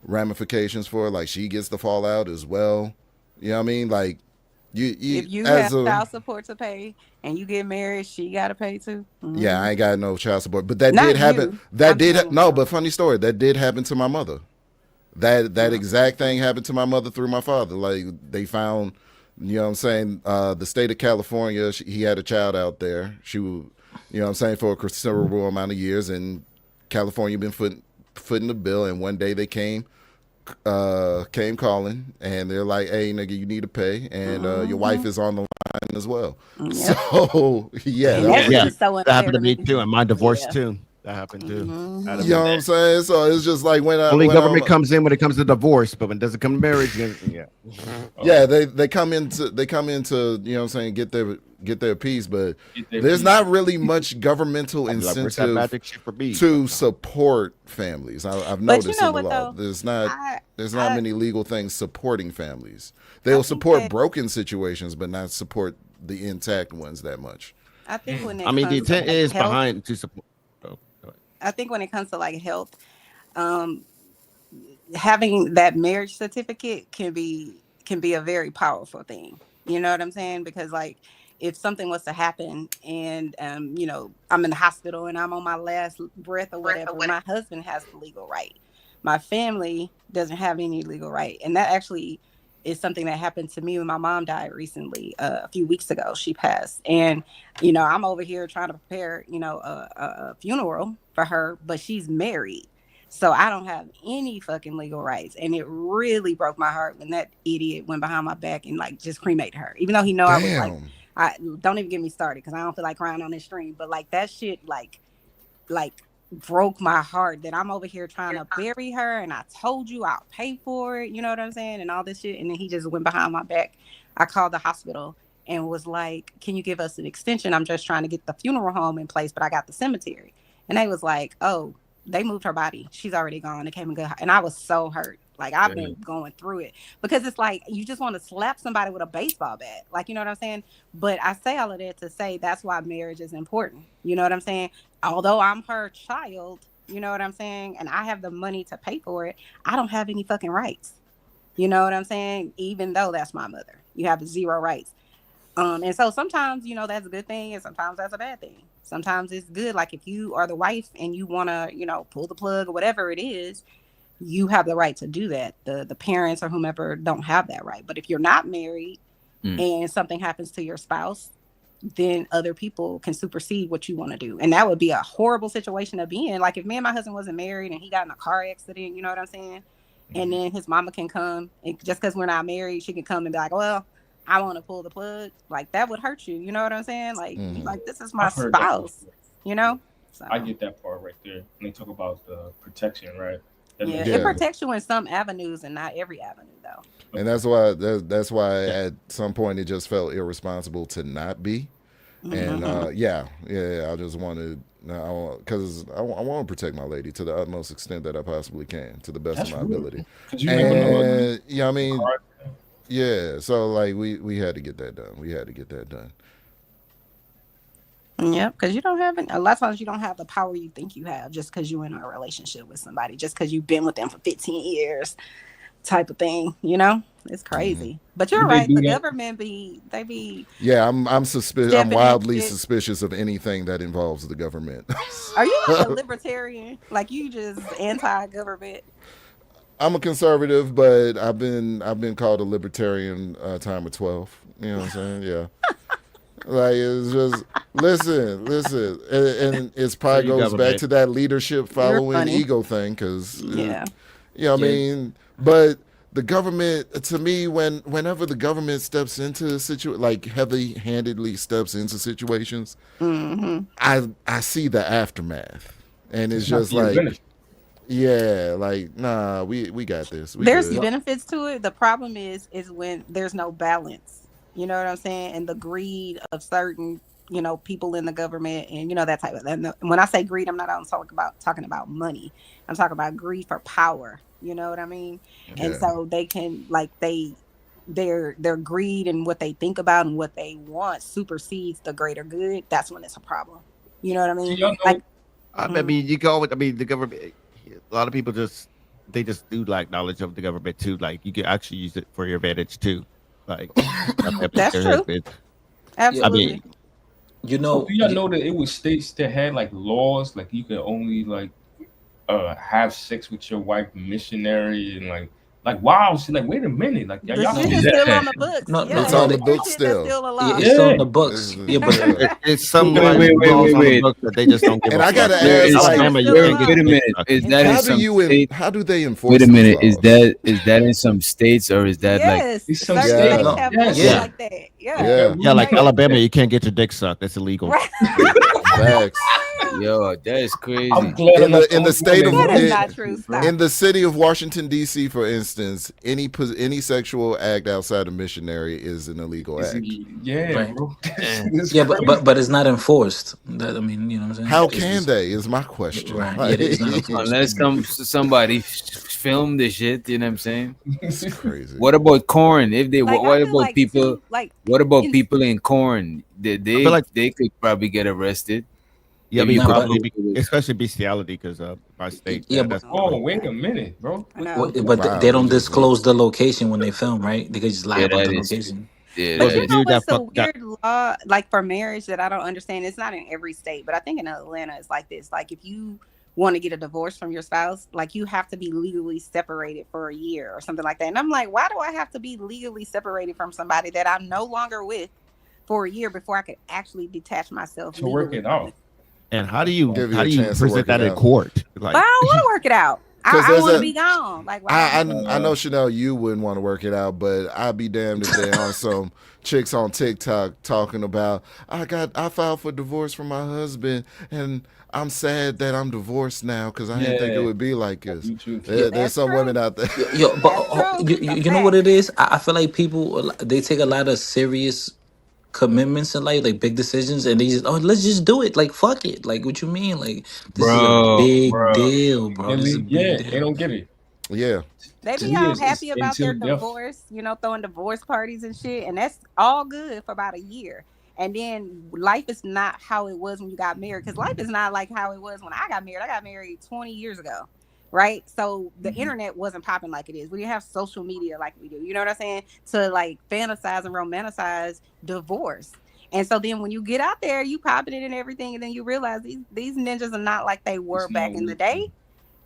Speaker 10: ramifications for, like, she gets the fallout as well. You know what I mean? Like, you
Speaker 3: if you
Speaker 10: as
Speaker 3: have
Speaker 10: a
Speaker 3: child support to pay and you get married, she got to pay too.
Speaker 10: yeah, I ain't got no child support, but that
Speaker 3: Not
Speaker 10: did happen.
Speaker 3: you.
Speaker 10: That
Speaker 3: I'm
Speaker 10: did
Speaker 3: saying
Speaker 10: no, but funny story, that did happen to my mother. That exact thing happened to my mother through my father. Like, they found, you know what I'm saying, the state of California, he had a child out there. She was, you know what I'm saying, for a considerable amount of years, and California been footing the bill, and one day they came calling, and they're like, hey nigga, you need to pay, and your wife is on the line as well.
Speaker 3: Yep.
Speaker 10: So yeah,
Speaker 3: And that's just so
Speaker 4: that happened to me
Speaker 3: unfair
Speaker 4: too, and my divorce
Speaker 3: Yeah.
Speaker 4: too. That happened too.
Speaker 10: you know what I'm saying. So it's just like
Speaker 4: Only
Speaker 10: when
Speaker 4: government comes in when it comes to divorce, but when it doesn't come to marriage, yeah.
Speaker 10: Yeah, they come into you know what I'm saying, get their piece, but there's not really much governmental
Speaker 4: I'd be like, where's that
Speaker 10: incentive
Speaker 4: magic shit for me?
Speaker 10: to support families. I've
Speaker 3: But you
Speaker 10: noticed
Speaker 3: know
Speaker 10: in the
Speaker 3: what,
Speaker 10: law,
Speaker 3: though?
Speaker 10: there's not many legal things supporting families. They'll support broken situations, but not support the intact ones that much.
Speaker 3: I think when it
Speaker 4: I mean, the
Speaker 3: comes to
Speaker 4: intent is
Speaker 3: health,
Speaker 4: behind to support. Oh, go ahead.
Speaker 3: I think when it comes to like health, having that marriage certificate can be a very powerful thing. You know what I'm saying? Because like if something was to happen and I'm in the hospital and I'm on my last breath or whatever, my husband has the legal right. My family doesn't have any legal right. And that actually is something that happened to me when my mom died recently. A few weeks ago, she passed. And, I'm over here trying to prepare, a funeral for her, but she's married. So I don't have any fucking legal rights. And it really broke my heart when that idiot went behind my back and like just cremated her. Even though he know I was like, I don't even get me started because I don't feel like crying on this stream. But like that shit like broke my heart that I'm over here trying to bury her and I told you I'll pay for it, you know what I'm saying, and all this shit, and then he just went behind my back. I called the hospital and was like, can you give us an extension? I'm just trying to get the funeral home in place, but I got the cemetery. And they was like, oh, they moved her body, she's already gone. It came and go. And I was so hurt. Like I've been going through it because it's like you just want to slap somebody with a baseball bat, like, you know what I'm saying? But I say all of that to say that's why marriage is important. You know what I'm saying? Although I'm her child, you know what I'm saying, and I have the money to pay for it, I don't have any fucking rights. You know what I'm saying? Even though that's my mother, you have zero rights. And so sometimes, that's a good thing, and sometimes that's a bad thing. Sometimes it's good, like if you are the wife and you want to, pull the plug or whatever it is, you have the right to do that. The parents or whomever don't have that right. But if you're not married and something happens to your spouse, then other people can supersede what you want to do. And that would be a horrible situation to be in. Like if me and my husband wasn't married and he got in a car accident, you know what I'm saying? And then his mama can come, and just because we're not married, she can come and be like, well, I want to pull the plug. Like that would hurt you. You know what I'm saying? Like, like this is my spouse, So
Speaker 6: I get that part right there. And they talk about the protection, right?
Speaker 3: It protects you in some avenues and not every avenue, though.
Speaker 10: And that's why at some point it just felt irresponsible to not be. And I just wanted, because I want to protect my lady to the utmost extent that I possibly can, to the best of my ability. And I mean, so like we had to get that done.
Speaker 3: Yeah, because you don't have a lot of times you don't have the power you think you have just because you're in a relationship with somebody, just because you've been with them for 15 years. type of thing, you know? It's crazy. But you're
Speaker 6: Would they
Speaker 3: right.
Speaker 6: do
Speaker 3: The
Speaker 6: that?
Speaker 3: government be
Speaker 10: Yeah, I'm suspicious. I'm
Speaker 3: stepping in
Speaker 10: wildly
Speaker 3: shit.
Speaker 10: suspicious of anything that involves the government.
Speaker 3: Are you like a libertarian? Like you just anti-government?
Speaker 10: I'm a conservative, but I've been called a libertarian time of 12. You know what I'm saying? Yeah. Like it's just listen, and it probably
Speaker 4: you,
Speaker 10: goes back
Speaker 4: government.
Speaker 10: to that leadership
Speaker 3: You're
Speaker 10: following
Speaker 3: funny.
Speaker 10: ego thing, because
Speaker 3: Yeah.
Speaker 10: you know what I
Speaker 7: Yeah.
Speaker 10: mean. But the government, to me, whenever the government steps into like heavy-handedly steps into situations,
Speaker 3: Mm-hmm.
Speaker 10: I see the aftermath, and it's
Speaker 6: not
Speaker 10: just
Speaker 6: to your
Speaker 10: like,
Speaker 6: benefit.
Speaker 10: yeah, like nah, we got this. We
Speaker 3: There's
Speaker 10: good.
Speaker 3: benefits to it. The problem is when there's no balance. You know what I'm saying? And the greed of certain, you know, people in the government, and you know that type of. And when I say greed, I'm not talking about money. I'm talking about greed for power. You know what I mean? And
Speaker 10: Yeah.
Speaker 3: so they can their greed and what they think about and what they want supersedes the greater good. That's when it's a problem. You know what I
Speaker 6: Do
Speaker 3: mean?
Speaker 6: y'all know?
Speaker 3: Like,
Speaker 4: I mean, you go with. I mean, the government. A lot of people just do like knowledge of the government too. Like you can actually use it for your advantage too. Like
Speaker 3: that's true.
Speaker 4: I mean,
Speaker 3: Absolutely.
Speaker 7: You
Speaker 6: So
Speaker 7: know,
Speaker 6: do y'all know that it was states that had like laws, like you could only like have sex with your wife missionary and like wow, she like wait a minute, like
Speaker 3: The
Speaker 6: y'all
Speaker 3: shit
Speaker 6: see
Speaker 3: is
Speaker 6: that?
Speaker 3: still on the books.
Speaker 7: no,
Speaker 3: Yeah,
Speaker 10: It's
Speaker 7: no,
Speaker 10: on the
Speaker 3: there's
Speaker 10: books
Speaker 3: shit that's
Speaker 10: still.
Speaker 3: still a law.
Speaker 7: it's still in
Speaker 6: Yeah.
Speaker 7: the books. Yeah, but
Speaker 4: it's some
Speaker 8: Wait,
Speaker 4: like
Speaker 8: wait, wait,
Speaker 4: laws
Speaker 8: wait,
Speaker 4: on the
Speaker 8: wait.
Speaker 4: book that they just don't give
Speaker 10: And
Speaker 4: a
Speaker 10: I
Speaker 4: fuck.
Speaker 10: gotta
Speaker 8: There
Speaker 10: ask,
Speaker 8: is
Speaker 10: like,
Speaker 3: Alabama, you
Speaker 8: wait,
Speaker 3: can't get
Speaker 8: wait a
Speaker 3: a
Speaker 8: minute.
Speaker 3: dick suck
Speaker 8: Is
Speaker 3: in
Speaker 8: that in
Speaker 10: how
Speaker 3: Texas.
Speaker 10: do
Speaker 8: some state?
Speaker 10: how do they enforce
Speaker 8: Wait a
Speaker 10: these
Speaker 8: minute. Is
Speaker 10: laws?
Speaker 8: that in some states or is that like
Speaker 3: Yes,
Speaker 6: It's some
Speaker 3: certain
Speaker 10: Yeah.
Speaker 3: states
Speaker 7: No,
Speaker 3: have
Speaker 6: Yes.
Speaker 3: laws
Speaker 7: yeah.
Speaker 3: like that.
Speaker 10: Yeah.
Speaker 3: Yeah,
Speaker 4: Yeah, like
Speaker 3: right.
Speaker 4: Alabama, you can't get your dick sucked. That's illegal.
Speaker 3: Right.
Speaker 10: Facts.
Speaker 8: yo, that is crazy.
Speaker 6: I'm glad I'm not
Speaker 10: In the
Speaker 6: only
Speaker 10: state of
Speaker 6: one
Speaker 3: That is
Speaker 6: knows
Speaker 3: not
Speaker 6: that
Speaker 3: true.
Speaker 6: shit, bro.
Speaker 3: Stop
Speaker 10: in the
Speaker 3: it.
Speaker 10: city of Washington D.C., for instance, any sexual act outside of missionary is an illegal
Speaker 6: It's-
Speaker 10: act.
Speaker 6: yeah,
Speaker 7: Right.
Speaker 6: bro. It's
Speaker 7: Yeah,
Speaker 6: crazy.
Speaker 7: but it's not enforced. That, I mean, you know what I'm saying?
Speaker 10: How
Speaker 7: It's
Speaker 10: can
Speaker 7: just-
Speaker 10: they? Is my question.
Speaker 7: Right.
Speaker 10: Like,
Speaker 7: Yeah, it's not enforced.
Speaker 8: Unless somebody film the shit, you know what I'm saying?
Speaker 10: it's crazy.
Speaker 8: What about corn? If they
Speaker 3: Like I
Speaker 8: what
Speaker 3: feel
Speaker 8: about
Speaker 3: like
Speaker 8: people?
Speaker 3: too, like
Speaker 8: What about
Speaker 3: in
Speaker 8: people in corn?
Speaker 4: I feel like
Speaker 8: They could probably get arrested.
Speaker 4: yeah, I
Speaker 8: If
Speaker 4: mean,
Speaker 8: you
Speaker 7: No, but
Speaker 4: probably
Speaker 8: couple
Speaker 4: especially bestiality because by state.
Speaker 7: yeah,
Speaker 4: That's
Speaker 6: Oh, wait a minute, bro.
Speaker 3: I know.
Speaker 7: but
Speaker 10: Wow,
Speaker 7: they
Speaker 10: we
Speaker 7: don't
Speaker 10: just went.
Speaker 7: disclose the location when they film, right? They could just lie
Speaker 8: yeah,
Speaker 7: about
Speaker 8: that
Speaker 7: the
Speaker 8: is
Speaker 7: location.
Speaker 8: yeah,
Speaker 3: But
Speaker 4: well,
Speaker 8: that
Speaker 4: the
Speaker 3: you
Speaker 8: is
Speaker 3: know
Speaker 4: dude
Speaker 3: what's
Speaker 4: that
Speaker 3: a
Speaker 4: fucked
Speaker 3: weird law like for marriage that I don't understand? It's not in every state, but I think in Atlanta it's like this. Like if you want to get a divorce from your spouse, like you have to be legally separated for a year or something like that. And I'm like, why do I have to be legally separated from somebody that I'm no longer with for a year before I could actually detach myself
Speaker 6: To work
Speaker 3: legally
Speaker 6: it
Speaker 3: from
Speaker 6: out.
Speaker 3: it?
Speaker 4: And how do you
Speaker 10: Give you a chance to
Speaker 4: present
Speaker 10: work
Speaker 4: that
Speaker 10: it
Speaker 4: in
Speaker 10: out.
Speaker 4: court? Like,
Speaker 3: But I don't want to work it out.
Speaker 10: Because
Speaker 3: I
Speaker 10: there's
Speaker 3: want to
Speaker 10: a
Speaker 3: be gone. Like, why?
Speaker 10: I know Chanel, you wouldn't want to work it out, but I'd be damned if they on some chicks on TikTok talking about I filed for divorce from my husband and I'm sad that I'm divorced now because I didn't think it
Speaker 6: Yeah.
Speaker 10: would be like this.
Speaker 6: You too.
Speaker 10: There's
Speaker 3: That's
Speaker 10: some
Speaker 3: true.
Speaker 10: women out there.
Speaker 7: Yo, but
Speaker 3: That's true.
Speaker 7: you know what it is? I feel like people they take a lot of serious commitments in life, like big decisions, and they just let's just do it. Like fuck it. Like what you mean? Like this is a
Speaker 8: bro.
Speaker 7: big deal, bro. This is a
Speaker 6: Yeah,
Speaker 7: big
Speaker 6: they
Speaker 7: deal.
Speaker 6: don't get it.
Speaker 10: Yeah.
Speaker 3: They
Speaker 6: To
Speaker 3: be
Speaker 6: me,
Speaker 3: all
Speaker 6: it's
Speaker 3: happy about their
Speaker 6: until death.
Speaker 3: divorce, you know, throwing divorce parties and shit, and that's all good for about a year. And then life is not how it was when you got married, because life is not like how it was when I got married. I got married 20 years ago, right? So the internet wasn't popping like it is. We didn't have social media like we do. You know what I'm saying? To like fantasize and romanticize divorce. And so then when you get out there, you popping it and everything, and then you realize these ninjas are not like they were back in the day.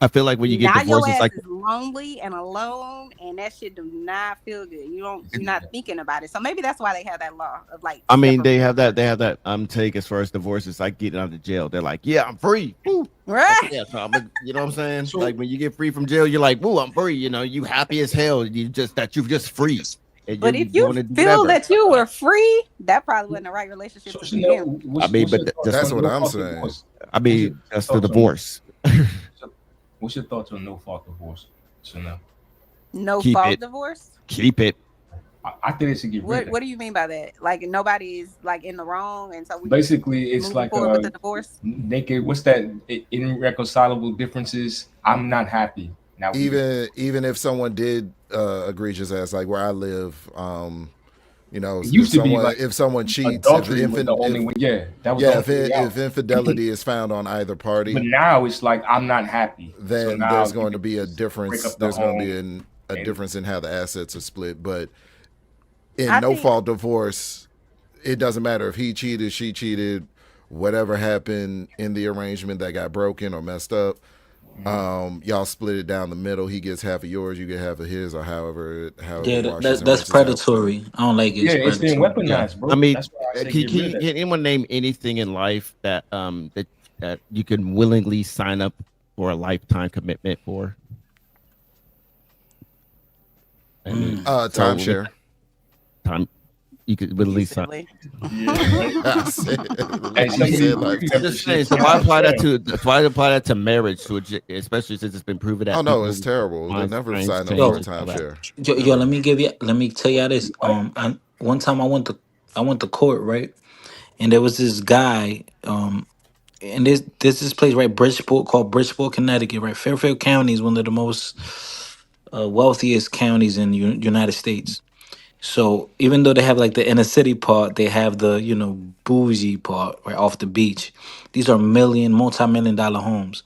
Speaker 4: I feel like when you get
Speaker 3: Now
Speaker 4: divorced,
Speaker 3: your
Speaker 4: it's
Speaker 3: ass
Speaker 4: like
Speaker 3: is lonely and alone, and that shit do not feel good. You're not thinking about it. So maybe that's why they have that law of like.
Speaker 4: I mean, they have that take as far as divorce. It's like getting out of jail. They're like, yeah, I'm free. Woo.
Speaker 3: Right.
Speaker 4: Yeah, so you know what I'm saying? So, like when you get free from jail, you're like, woo, I'm free. You know, you happy as hell. You're just free. And
Speaker 3: But if you feel that you were free, that probably wasn't the right relationship to begin with.
Speaker 4: I mean, but
Speaker 10: that's what I'm saying.
Speaker 4: I mean, that's the divorce.
Speaker 6: What's your thoughts on no fault divorce, Chanel?
Speaker 3: No
Speaker 4: Keep
Speaker 3: fault
Speaker 4: it.
Speaker 3: divorce?
Speaker 4: Keep it.
Speaker 6: I think they should get rid of
Speaker 3: What do you mean by that? Like nobody's like in the wrong, and so we
Speaker 6: basically it's
Speaker 3: moving
Speaker 6: like
Speaker 3: forward with the divorce.
Speaker 6: naked. What's that? Irreconcilable differences. I'm not happy now.
Speaker 10: Even if someone did egregious as like where I live, you know,
Speaker 6: It used to be
Speaker 10: someone,
Speaker 6: like
Speaker 10: if someone cheats,
Speaker 6: adultery was the only way. Yeah, that was the only way out.
Speaker 10: if infidelity is found on either party,
Speaker 6: But now it's like I'm not happy.
Speaker 10: then
Speaker 6: So now
Speaker 10: there's
Speaker 6: you
Speaker 10: going to
Speaker 6: can
Speaker 10: be a
Speaker 6: just
Speaker 10: difference.
Speaker 6: break up the
Speaker 10: There's going to be
Speaker 6: home.
Speaker 10: a
Speaker 6: And
Speaker 10: difference in how the assets are split. But in
Speaker 3: I
Speaker 10: no
Speaker 3: think
Speaker 10: fault divorce, it doesn't matter if he cheated, she cheated, whatever happened in the arrangement that got broken or messed up. Y'all split it down the middle. He gets half of yours, you get half of his, or however
Speaker 7: Yeah,
Speaker 10: it washes and
Speaker 7: that's
Speaker 10: rinses out.
Speaker 7: predatory. I don't like it.
Speaker 6: yeah,
Speaker 7: It's
Speaker 6: it's been
Speaker 7: predatory.
Speaker 4: Yeah,
Speaker 6: weaponized,
Speaker 4: I
Speaker 6: bro.
Speaker 4: mean,
Speaker 6: That's why I say
Speaker 4: can,
Speaker 6: get rid of
Speaker 4: can,
Speaker 6: that.
Speaker 4: can anyone name anything in life that you can willingly sign up for a lifetime commitment for? I mean, so with
Speaker 10: Timeshare.
Speaker 4: time you could willingly sign.
Speaker 3: silly.
Speaker 10: I said,
Speaker 6: Hey, some
Speaker 10: you
Speaker 6: of these
Speaker 10: said
Speaker 6: women
Speaker 10: like
Speaker 6: got
Speaker 4: I'm just
Speaker 6: this
Speaker 4: saying.
Speaker 6: shit
Speaker 4: So why
Speaker 6: down
Speaker 4: apply that
Speaker 6: pat.
Speaker 4: to marriage, especially since it's been proven
Speaker 10: oh
Speaker 4: that
Speaker 10: no,
Speaker 4: people
Speaker 10: it's terrible. They
Speaker 4: minds,
Speaker 10: never
Speaker 4: minds
Speaker 10: signed up
Speaker 4: change
Speaker 10: for a
Speaker 7: Yo,
Speaker 4: and all that.
Speaker 10: timeshare.
Speaker 7: yo,
Speaker 10: Never.
Speaker 7: let me tell y'all this. One time I went to court, right? And there was this guy, and there's this place right, Bridgeport, called Bridgeport, Connecticut, right? Fairfield County is one of the most wealthiest counties in the United States. So even though they have like the inner city part, they have the bougie part right off the beach. These are multi-million dollar homes.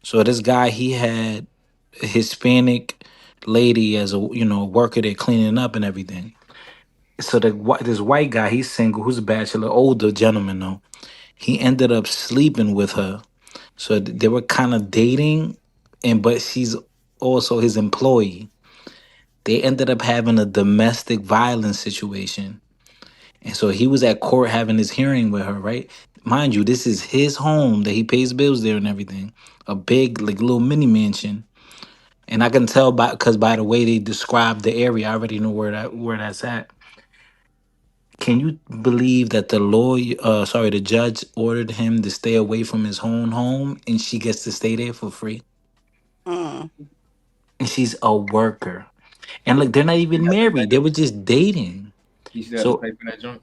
Speaker 7: So this guy, he had a Hispanic lady as a worker there cleaning up and everything. So this white guy, he's single, who's a bachelor, older gentleman though. He ended up sleeping with her. So they were kind of dating, but she's also his employee. They ended up having a domestic violence situation. And so he was at court having his hearing with her, right? Mind you, this is his home that he pays bills there and everything. A big, like, little mini mansion. And I can tell by the way they describe the area, I already know where that's at. Can you believe that the judge ordered him to stay away from his own home, and she gets to stay there for free?
Speaker 3: Mm.
Speaker 7: And she's a worker. And like they're not even married; they were just dating.
Speaker 6: He still have to
Speaker 7: So
Speaker 6: pay for that joint.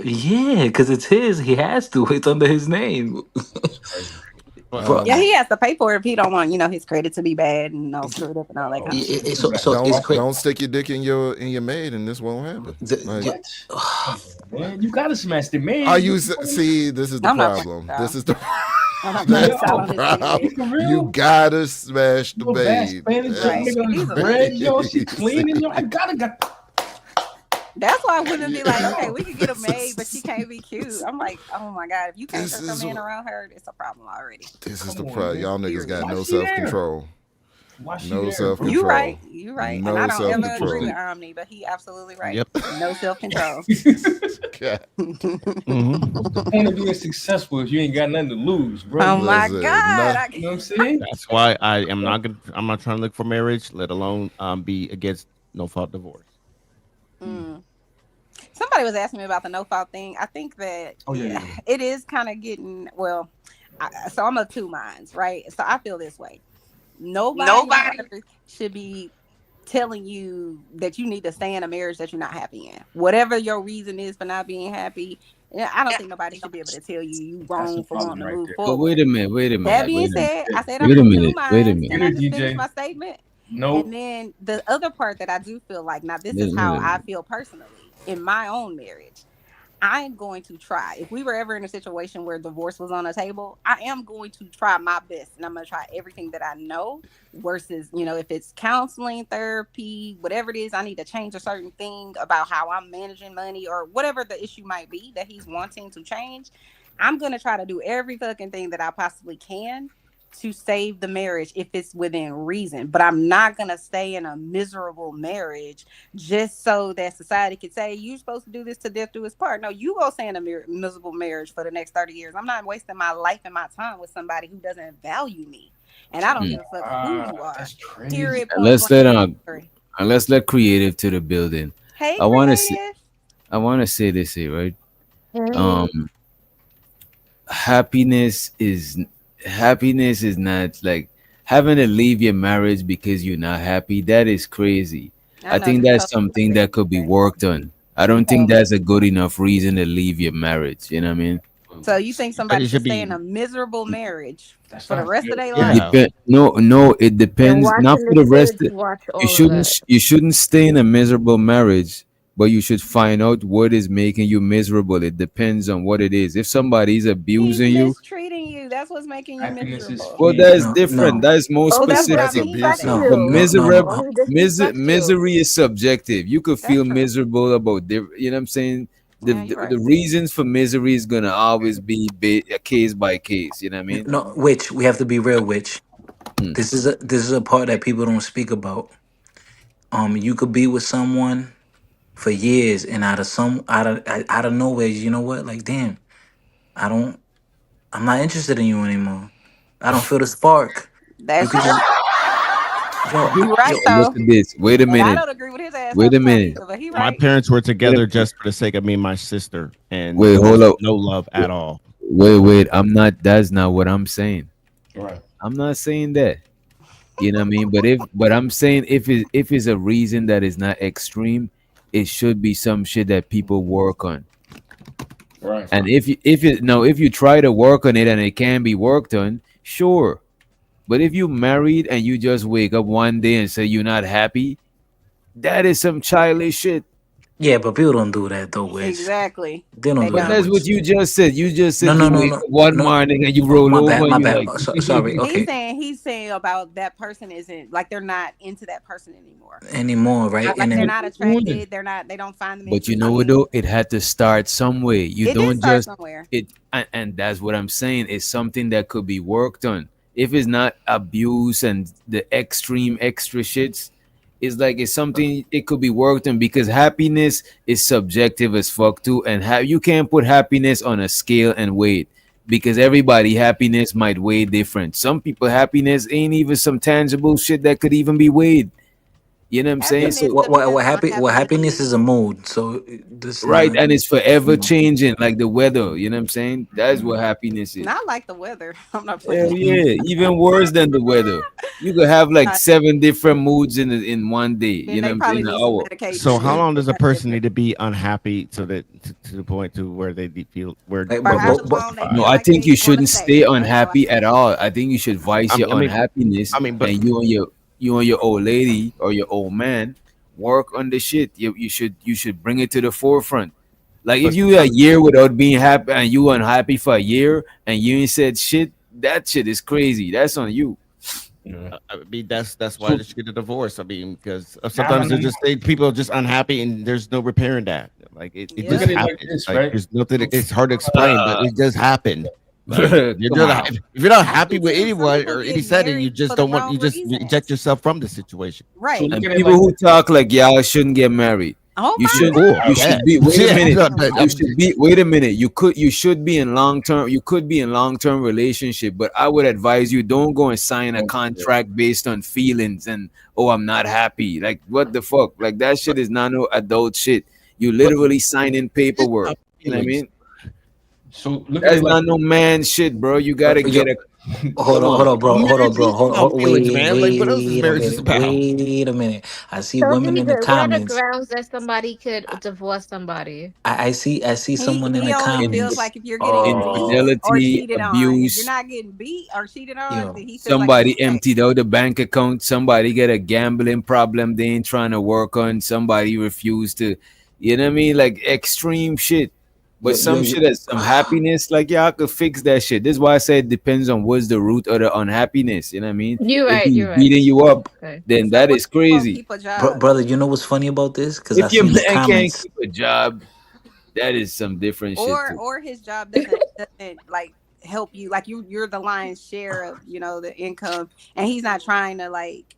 Speaker 7: yeah, because it's his. He has to. It's under his name.
Speaker 6: That's crazy.
Speaker 7: Bro,
Speaker 3: Yeah, he has to pay for it if he don't want, his credit to be bad and all screwed up and all that
Speaker 6: Oh,
Speaker 3: kind of shit.
Speaker 7: so it's crazy.
Speaker 10: Don't stick your dick in your maid, and this won't happen. Like,
Speaker 6: Man, you gotta smash the man.
Speaker 10: I use see. This is the
Speaker 3: I'm not
Speaker 10: problem.
Speaker 3: fucking
Speaker 10: This is the.
Speaker 3: I'm not
Speaker 10: That's
Speaker 3: fucking out on
Speaker 10: the
Speaker 3: this
Speaker 10: problem.
Speaker 3: nigga.
Speaker 10: You gotta smash the
Speaker 6: You a bad
Speaker 10: maid.
Speaker 6: Spanish
Speaker 3: Right.
Speaker 6: nigga on
Speaker 3: He's
Speaker 6: his
Speaker 3: a
Speaker 6: bread,
Speaker 3: legend.
Speaker 6: yo. She cleaning, yo. I gotta.
Speaker 3: That's why women be like, okay, we can get a maid, but she can't be cute. I'm like, oh my God, if you can't
Speaker 10: This
Speaker 3: trust
Speaker 10: is
Speaker 3: a man around her, it's a problem already.
Speaker 10: This is
Speaker 6: Come
Speaker 10: the
Speaker 6: on,
Speaker 10: problem.
Speaker 6: man.
Speaker 10: Y'all niggas got
Speaker 6: Why
Speaker 10: no
Speaker 6: she
Speaker 10: self
Speaker 6: there?
Speaker 10: control.
Speaker 6: Why she
Speaker 10: No
Speaker 6: there,
Speaker 10: self
Speaker 6: bro?
Speaker 10: control.
Speaker 3: You right. You right. And
Speaker 10: No
Speaker 3: I don't
Speaker 10: self
Speaker 3: ever agree
Speaker 10: control.
Speaker 3: with Omni, but he absolutely right.
Speaker 4: Yep.
Speaker 3: No self-control.
Speaker 6: What's the point of being successful if you ain't got nothing to lose, bro?
Speaker 3: Oh my
Speaker 10: Listen,
Speaker 3: God.
Speaker 6: You know what I'm saying?
Speaker 4: That's why I'm not trying to look for marriage, let alone be against no fault divorce.
Speaker 3: Mm. Somebody was asking me about the no fault thing. I think that it is kind of getting so I'm of two minds, right? So I feel this way. Nobody on earth should be telling you that you need to stay in a marriage that you're not happy in. Whatever your reason is for not being happy, I don't think nobody should be able to tell you wrong for wanting to move
Speaker 8: But
Speaker 3: forward.
Speaker 8: wait a minute.
Speaker 3: That being said, I said I'm
Speaker 8: Wait a
Speaker 3: of two
Speaker 8: minute. Wait a
Speaker 3: minds. Can I
Speaker 8: minute.
Speaker 3: just finish my statement?
Speaker 6: No.
Speaker 3: And then the other part that I do feel like, now this is
Speaker 8: Wait a
Speaker 3: how
Speaker 8: minute.
Speaker 3: I feel personally in my own marriage. I am going to try. If we were ever in a situation where divorce was on the table, I am going to try my best, and I'm going to try everything that I know. Versus, if it's counseling, therapy, whatever it is, I need to change a certain thing about how I'm managing money or whatever the issue might be that he's wanting to change. I'm going to try to do every fucking thing that I possibly can to save the marriage if it's within reason. But I'm not going to stay in a miserable marriage just so that society could say, you're supposed to do this to death do his part. No, you go stay in a miserable marriage for the next 30 years. I'm not wasting my life and my time with somebody who doesn't value me. And I don't give a fuck who you are.
Speaker 6: That's crazy.
Speaker 3: Period,
Speaker 8: And
Speaker 3: point blank.
Speaker 8: let's let creative to the building.
Speaker 3: Hey,
Speaker 8: I want to
Speaker 3: creative.
Speaker 8: say this here, right? Happiness is not like having to leave your marriage because you're not happy. That is crazy. I think that's something that could be worked on. I don't think that's a good enough reason to leave your marriage. You know what I mean?
Speaker 3: So you think somebody should stay in a miserable marriage for the rest of their life?
Speaker 8: No, it depends. Not for the rest.
Speaker 9: Watch all
Speaker 8: You
Speaker 9: of
Speaker 8: shouldn't.
Speaker 9: that.
Speaker 8: You shouldn't stay in a miserable marriage but you should find out what is making you miserable. It depends on what it is. If somebody is
Speaker 3: He's
Speaker 8: abusing you,
Speaker 3: mistreating you. That's what's making you
Speaker 6: Happiness is
Speaker 3: miserable.
Speaker 8: well,
Speaker 6: fleeting.
Speaker 8: that's
Speaker 7: No,
Speaker 8: different.
Speaker 7: no,
Speaker 8: That is more
Speaker 3: Oh, that's what I
Speaker 10: That's
Speaker 8: specific.
Speaker 3: mean by
Speaker 10: abusive.
Speaker 3: that.
Speaker 8: But
Speaker 7: no, no, no, no.
Speaker 8: misery is subjective. You could
Speaker 3: That's
Speaker 8: feel
Speaker 3: true.
Speaker 8: miserable about you know what I'm saying. The,
Speaker 3: Yeah,
Speaker 8: the
Speaker 3: you're right.
Speaker 8: the reasons for misery is gonna always be case by case. You know what I mean?
Speaker 7: No, which we have to be real. Which
Speaker 8: Hmm.
Speaker 7: this is a part that people don't speak about. You could be with someone for years, and out of nowhere, you know what? Like, damn, I don't. I'm not interested in you anymore. I don't feel the spark. You
Speaker 3: That's
Speaker 7: could
Speaker 3: true.
Speaker 7: just, yo,
Speaker 3: He right
Speaker 8: So
Speaker 3: though.
Speaker 8: look at this. Wait a
Speaker 3: And I
Speaker 8: minute.
Speaker 3: don't agree with his ass half
Speaker 8: Wait a
Speaker 3: the time
Speaker 8: minute.
Speaker 3: either, but he
Speaker 4: My
Speaker 3: right.
Speaker 4: parents were
Speaker 8: Wait a
Speaker 4: together
Speaker 8: minute.
Speaker 4: just for the sake of me and my sister, and
Speaker 8: Wait,
Speaker 4: there
Speaker 8: hold
Speaker 4: was
Speaker 8: up.
Speaker 4: no love at all.
Speaker 8: Wait. I'm not. That's not what I'm saying.
Speaker 6: Right.
Speaker 8: I'm not saying that. You know what I mean? But I'm saying if it's a reason that is not extreme, it should be some shit that people work on.
Speaker 6: Right.
Speaker 8: And if you try to work on it and it can be worked on, sure. But if you married and you just wake up one day and say you're not happy, that is some childish shit.
Speaker 7: yeah, but people don't do that though. Which
Speaker 3: Exactly.
Speaker 7: they don't
Speaker 3: They
Speaker 7: do
Speaker 8: But
Speaker 7: that.
Speaker 3: don't.
Speaker 8: that's what
Speaker 7: Which
Speaker 8: you just said. You just
Speaker 7: no,
Speaker 8: said
Speaker 7: no,
Speaker 8: you
Speaker 7: no,
Speaker 8: wake
Speaker 7: no,
Speaker 8: up one
Speaker 7: no.
Speaker 8: morning and you
Speaker 7: Oh,
Speaker 8: roll
Speaker 7: my
Speaker 8: over
Speaker 7: bad,
Speaker 8: and
Speaker 7: my
Speaker 8: you
Speaker 7: bad.
Speaker 8: like
Speaker 7: Sorry. Okay,
Speaker 3: He's saying about that person isn't like they're not into that person anymore.
Speaker 7: anymore, right? And
Speaker 3: Like they're
Speaker 7: then
Speaker 3: not attracted. They're not. They don't find them
Speaker 8: But you know what
Speaker 3: interesting.
Speaker 8: though? It had to start some way. You
Speaker 3: It did
Speaker 8: don't
Speaker 3: start
Speaker 8: just
Speaker 3: somewhere.
Speaker 8: and that's what I'm saying. It's something that could be worked on. If it's not abuse and the extreme extra shits, it's like it's something it could be worked on because happiness is subjective as fuck too, and you can't put happiness on a scale and weight because everybody happiness might weigh different. Some people happiness ain't even some tangible shit that could even be weighed. You know what I'm saying?
Speaker 3: Happiness
Speaker 8: So
Speaker 3: depends on
Speaker 7: what
Speaker 3: happiness
Speaker 7: happiness is
Speaker 3: is.
Speaker 7: a mood. So this
Speaker 8: right,
Speaker 7: not.
Speaker 8: and it's forever changing, like the weather. You know what I'm saying? That's what happiness is.
Speaker 3: Not like the weather. I'm not
Speaker 8: Hell
Speaker 3: playing.
Speaker 8: yeah, even worse than the weather. You could have like 7 different moods in one day.
Speaker 3: Then
Speaker 8: You know
Speaker 3: they
Speaker 8: what I'm
Speaker 3: probably
Speaker 8: saying? An
Speaker 3: need some
Speaker 8: hour.
Speaker 3: medication.
Speaker 4: So, how
Speaker 3: Then
Speaker 4: long
Speaker 3: they
Speaker 4: does a
Speaker 3: got
Speaker 4: person
Speaker 3: different.
Speaker 4: need to be unhappy to the point to where they feel where
Speaker 7: Like,
Speaker 3: For
Speaker 4: it
Speaker 3: how
Speaker 4: wasn't
Speaker 3: long they
Speaker 8: No,
Speaker 3: feel
Speaker 4: justified?
Speaker 8: I
Speaker 3: like
Speaker 8: think
Speaker 3: they
Speaker 8: you
Speaker 3: want to
Speaker 8: shouldn't stay
Speaker 3: stay. That's how I
Speaker 8: unhappy
Speaker 3: feel.
Speaker 8: at all. I think you should voice your unhappiness,
Speaker 4: But
Speaker 8: and you and your old lady or your old man work on the shit. You should bring it to the forefront. Like if
Speaker 4: but
Speaker 8: you a year without being happy and you unhappy for a year and you ain't said shit, that shit is crazy. That's on you.
Speaker 6: Yeah.
Speaker 4: I mean, that's why
Speaker 6: So
Speaker 4: they should get a divorce. I mean, because
Speaker 6: I
Speaker 4: sometimes
Speaker 6: mean,
Speaker 4: people are just unhappy and there's no repairing that. Like it
Speaker 6: look
Speaker 4: just
Speaker 3: Yep.
Speaker 6: at it like
Speaker 4: happens.
Speaker 6: this,
Speaker 4: Like
Speaker 6: right?
Speaker 4: there's nothing.
Speaker 6: So,
Speaker 4: It's hard to explain, but it just happened. Like you're
Speaker 8: Come
Speaker 4: not
Speaker 8: on.
Speaker 4: if you're not
Speaker 3: I
Speaker 4: happy
Speaker 3: think
Speaker 4: with
Speaker 3: too. Some
Speaker 4: anyone
Speaker 3: people
Speaker 4: or any
Speaker 3: get
Speaker 4: setting, you
Speaker 3: married
Speaker 4: just
Speaker 3: for the
Speaker 4: don't want.
Speaker 3: wrong
Speaker 4: You just
Speaker 3: reasons.
Speaker 4: reject yourself from the situation.
Speaker 6: so
Speaker 3: Right.
Speaker 6: look
Speaker 8: And
Speaker 6: at it
Speaker 8: people
Speaker 6: like
Speaker 8: who
Speaker 6: this.
Speaker 8: talk like y'all shouldn't get married.
Speaker 3: Oh
Speaker 8: You
Speaker 3: my
Speaker 8: should
Speaker 4: Cool.
Speaker 8: you
Speaker 6: Right.
Speaker 8: should
Speaker 4: Yeah.
Speaker 8: be wait a
Speaker 4: Yeah.
Speaker 8: minute. You
Speaker 3: God.
Speaker 8: should be wait a minute. You should be in long term you could be in long term relationship, but I would advise you don't go and sign a contract based on feelings and oh I'm not happy. Like what the fuck? Like that shit is not no adult shit. You
Speaker 4: But
Speaker 8: literally signing
Speaker 4: it's
Speaker 8: paperwork.
Speaker 4: not
Speaker 8: You know what I
Speaker 4: feelings.
Speaker 8: mean?
Speaker 6: So look at
Speaker 8: That's
Speaker 6: it like
Speaker 8: not no man shit, bro. You
Speaker 7: But
Speaker 8: gotta get a
Speaker 7: hold
Speaker 8: come
Speaker 7: on,
Speaker 8: on.
Speaker 7: hold on, bro. Hold on,
Speaker 4: Marriage
Speaker 7: bro.
Speaker 4: is about feelings,
Speaker 7: Wait,
Speaker 4: man. Like what else is
Speaker 7: wait a
Speaker 4: marriage is
Speaker 7: minute.
Speaker 4: about?
Speaker 7: Wait a minute. I see
Speaker 11: So
Speaker 7: women in the
Speaker 11: Deidre, what are the
Speaker 7: comments.
Speaker 11: grounds that somebody could divorce somebody?
Speaker 7: I see someone in
Speaker 3: He
Speaker 7: the
Speaker 3: only feels
Speaker 8: In,
Speaker 7: comments.
Speaker 3: like if you're getting beat
Speaker 7: Oh,
Speaker 3: or
Speaker 8: infidelity,
Speaker 3: cheated on. If you're
Speaker 8: abuse,
Speaker 3: not getting beat or cheated on,
Speaker 7: yo,
Speaker 3: then he feels like it's
Speaker 8: somebody
Speaker 3: okay.
Speaker 8: emptied out the bank account, somebody get a gambling problem they ain't trying to work on, somebody refused to, you know what I mean? Like extreme shit. But some
Speaker 7: yo.
Speaker 8: shit has some happiness, like yeah, I could fix that shit. This is why I say it depends on what's the root of the unhappiness. You know what I mean?
Speaker 11: You're
Speaker 8: If
Speaker 11: right.
Speaker 8: he's
Speaker 11: You're right.
Speaker 8: beating you up,
Speaker 11: Okay.
Speaker 8: then
Speaker 3: So
Speaker 8: that
Speaker 3: what
Speaker 8: is
Speaker 3: if you won't
Speaker 8: crazy.
Speaker 3: keep a job?
Speaker 7: Brother, you know what's funny about this? Because I
Speaker 8: If your
Speaker 7: see in the
Speaker 8: man can't
Speaker 7: comments.
Speaker 8: keep a job, that is some different shit too.
Speaker 3: Or his job doesn't like help you. Like you're the lion's share of, the income, and he's not trying to like,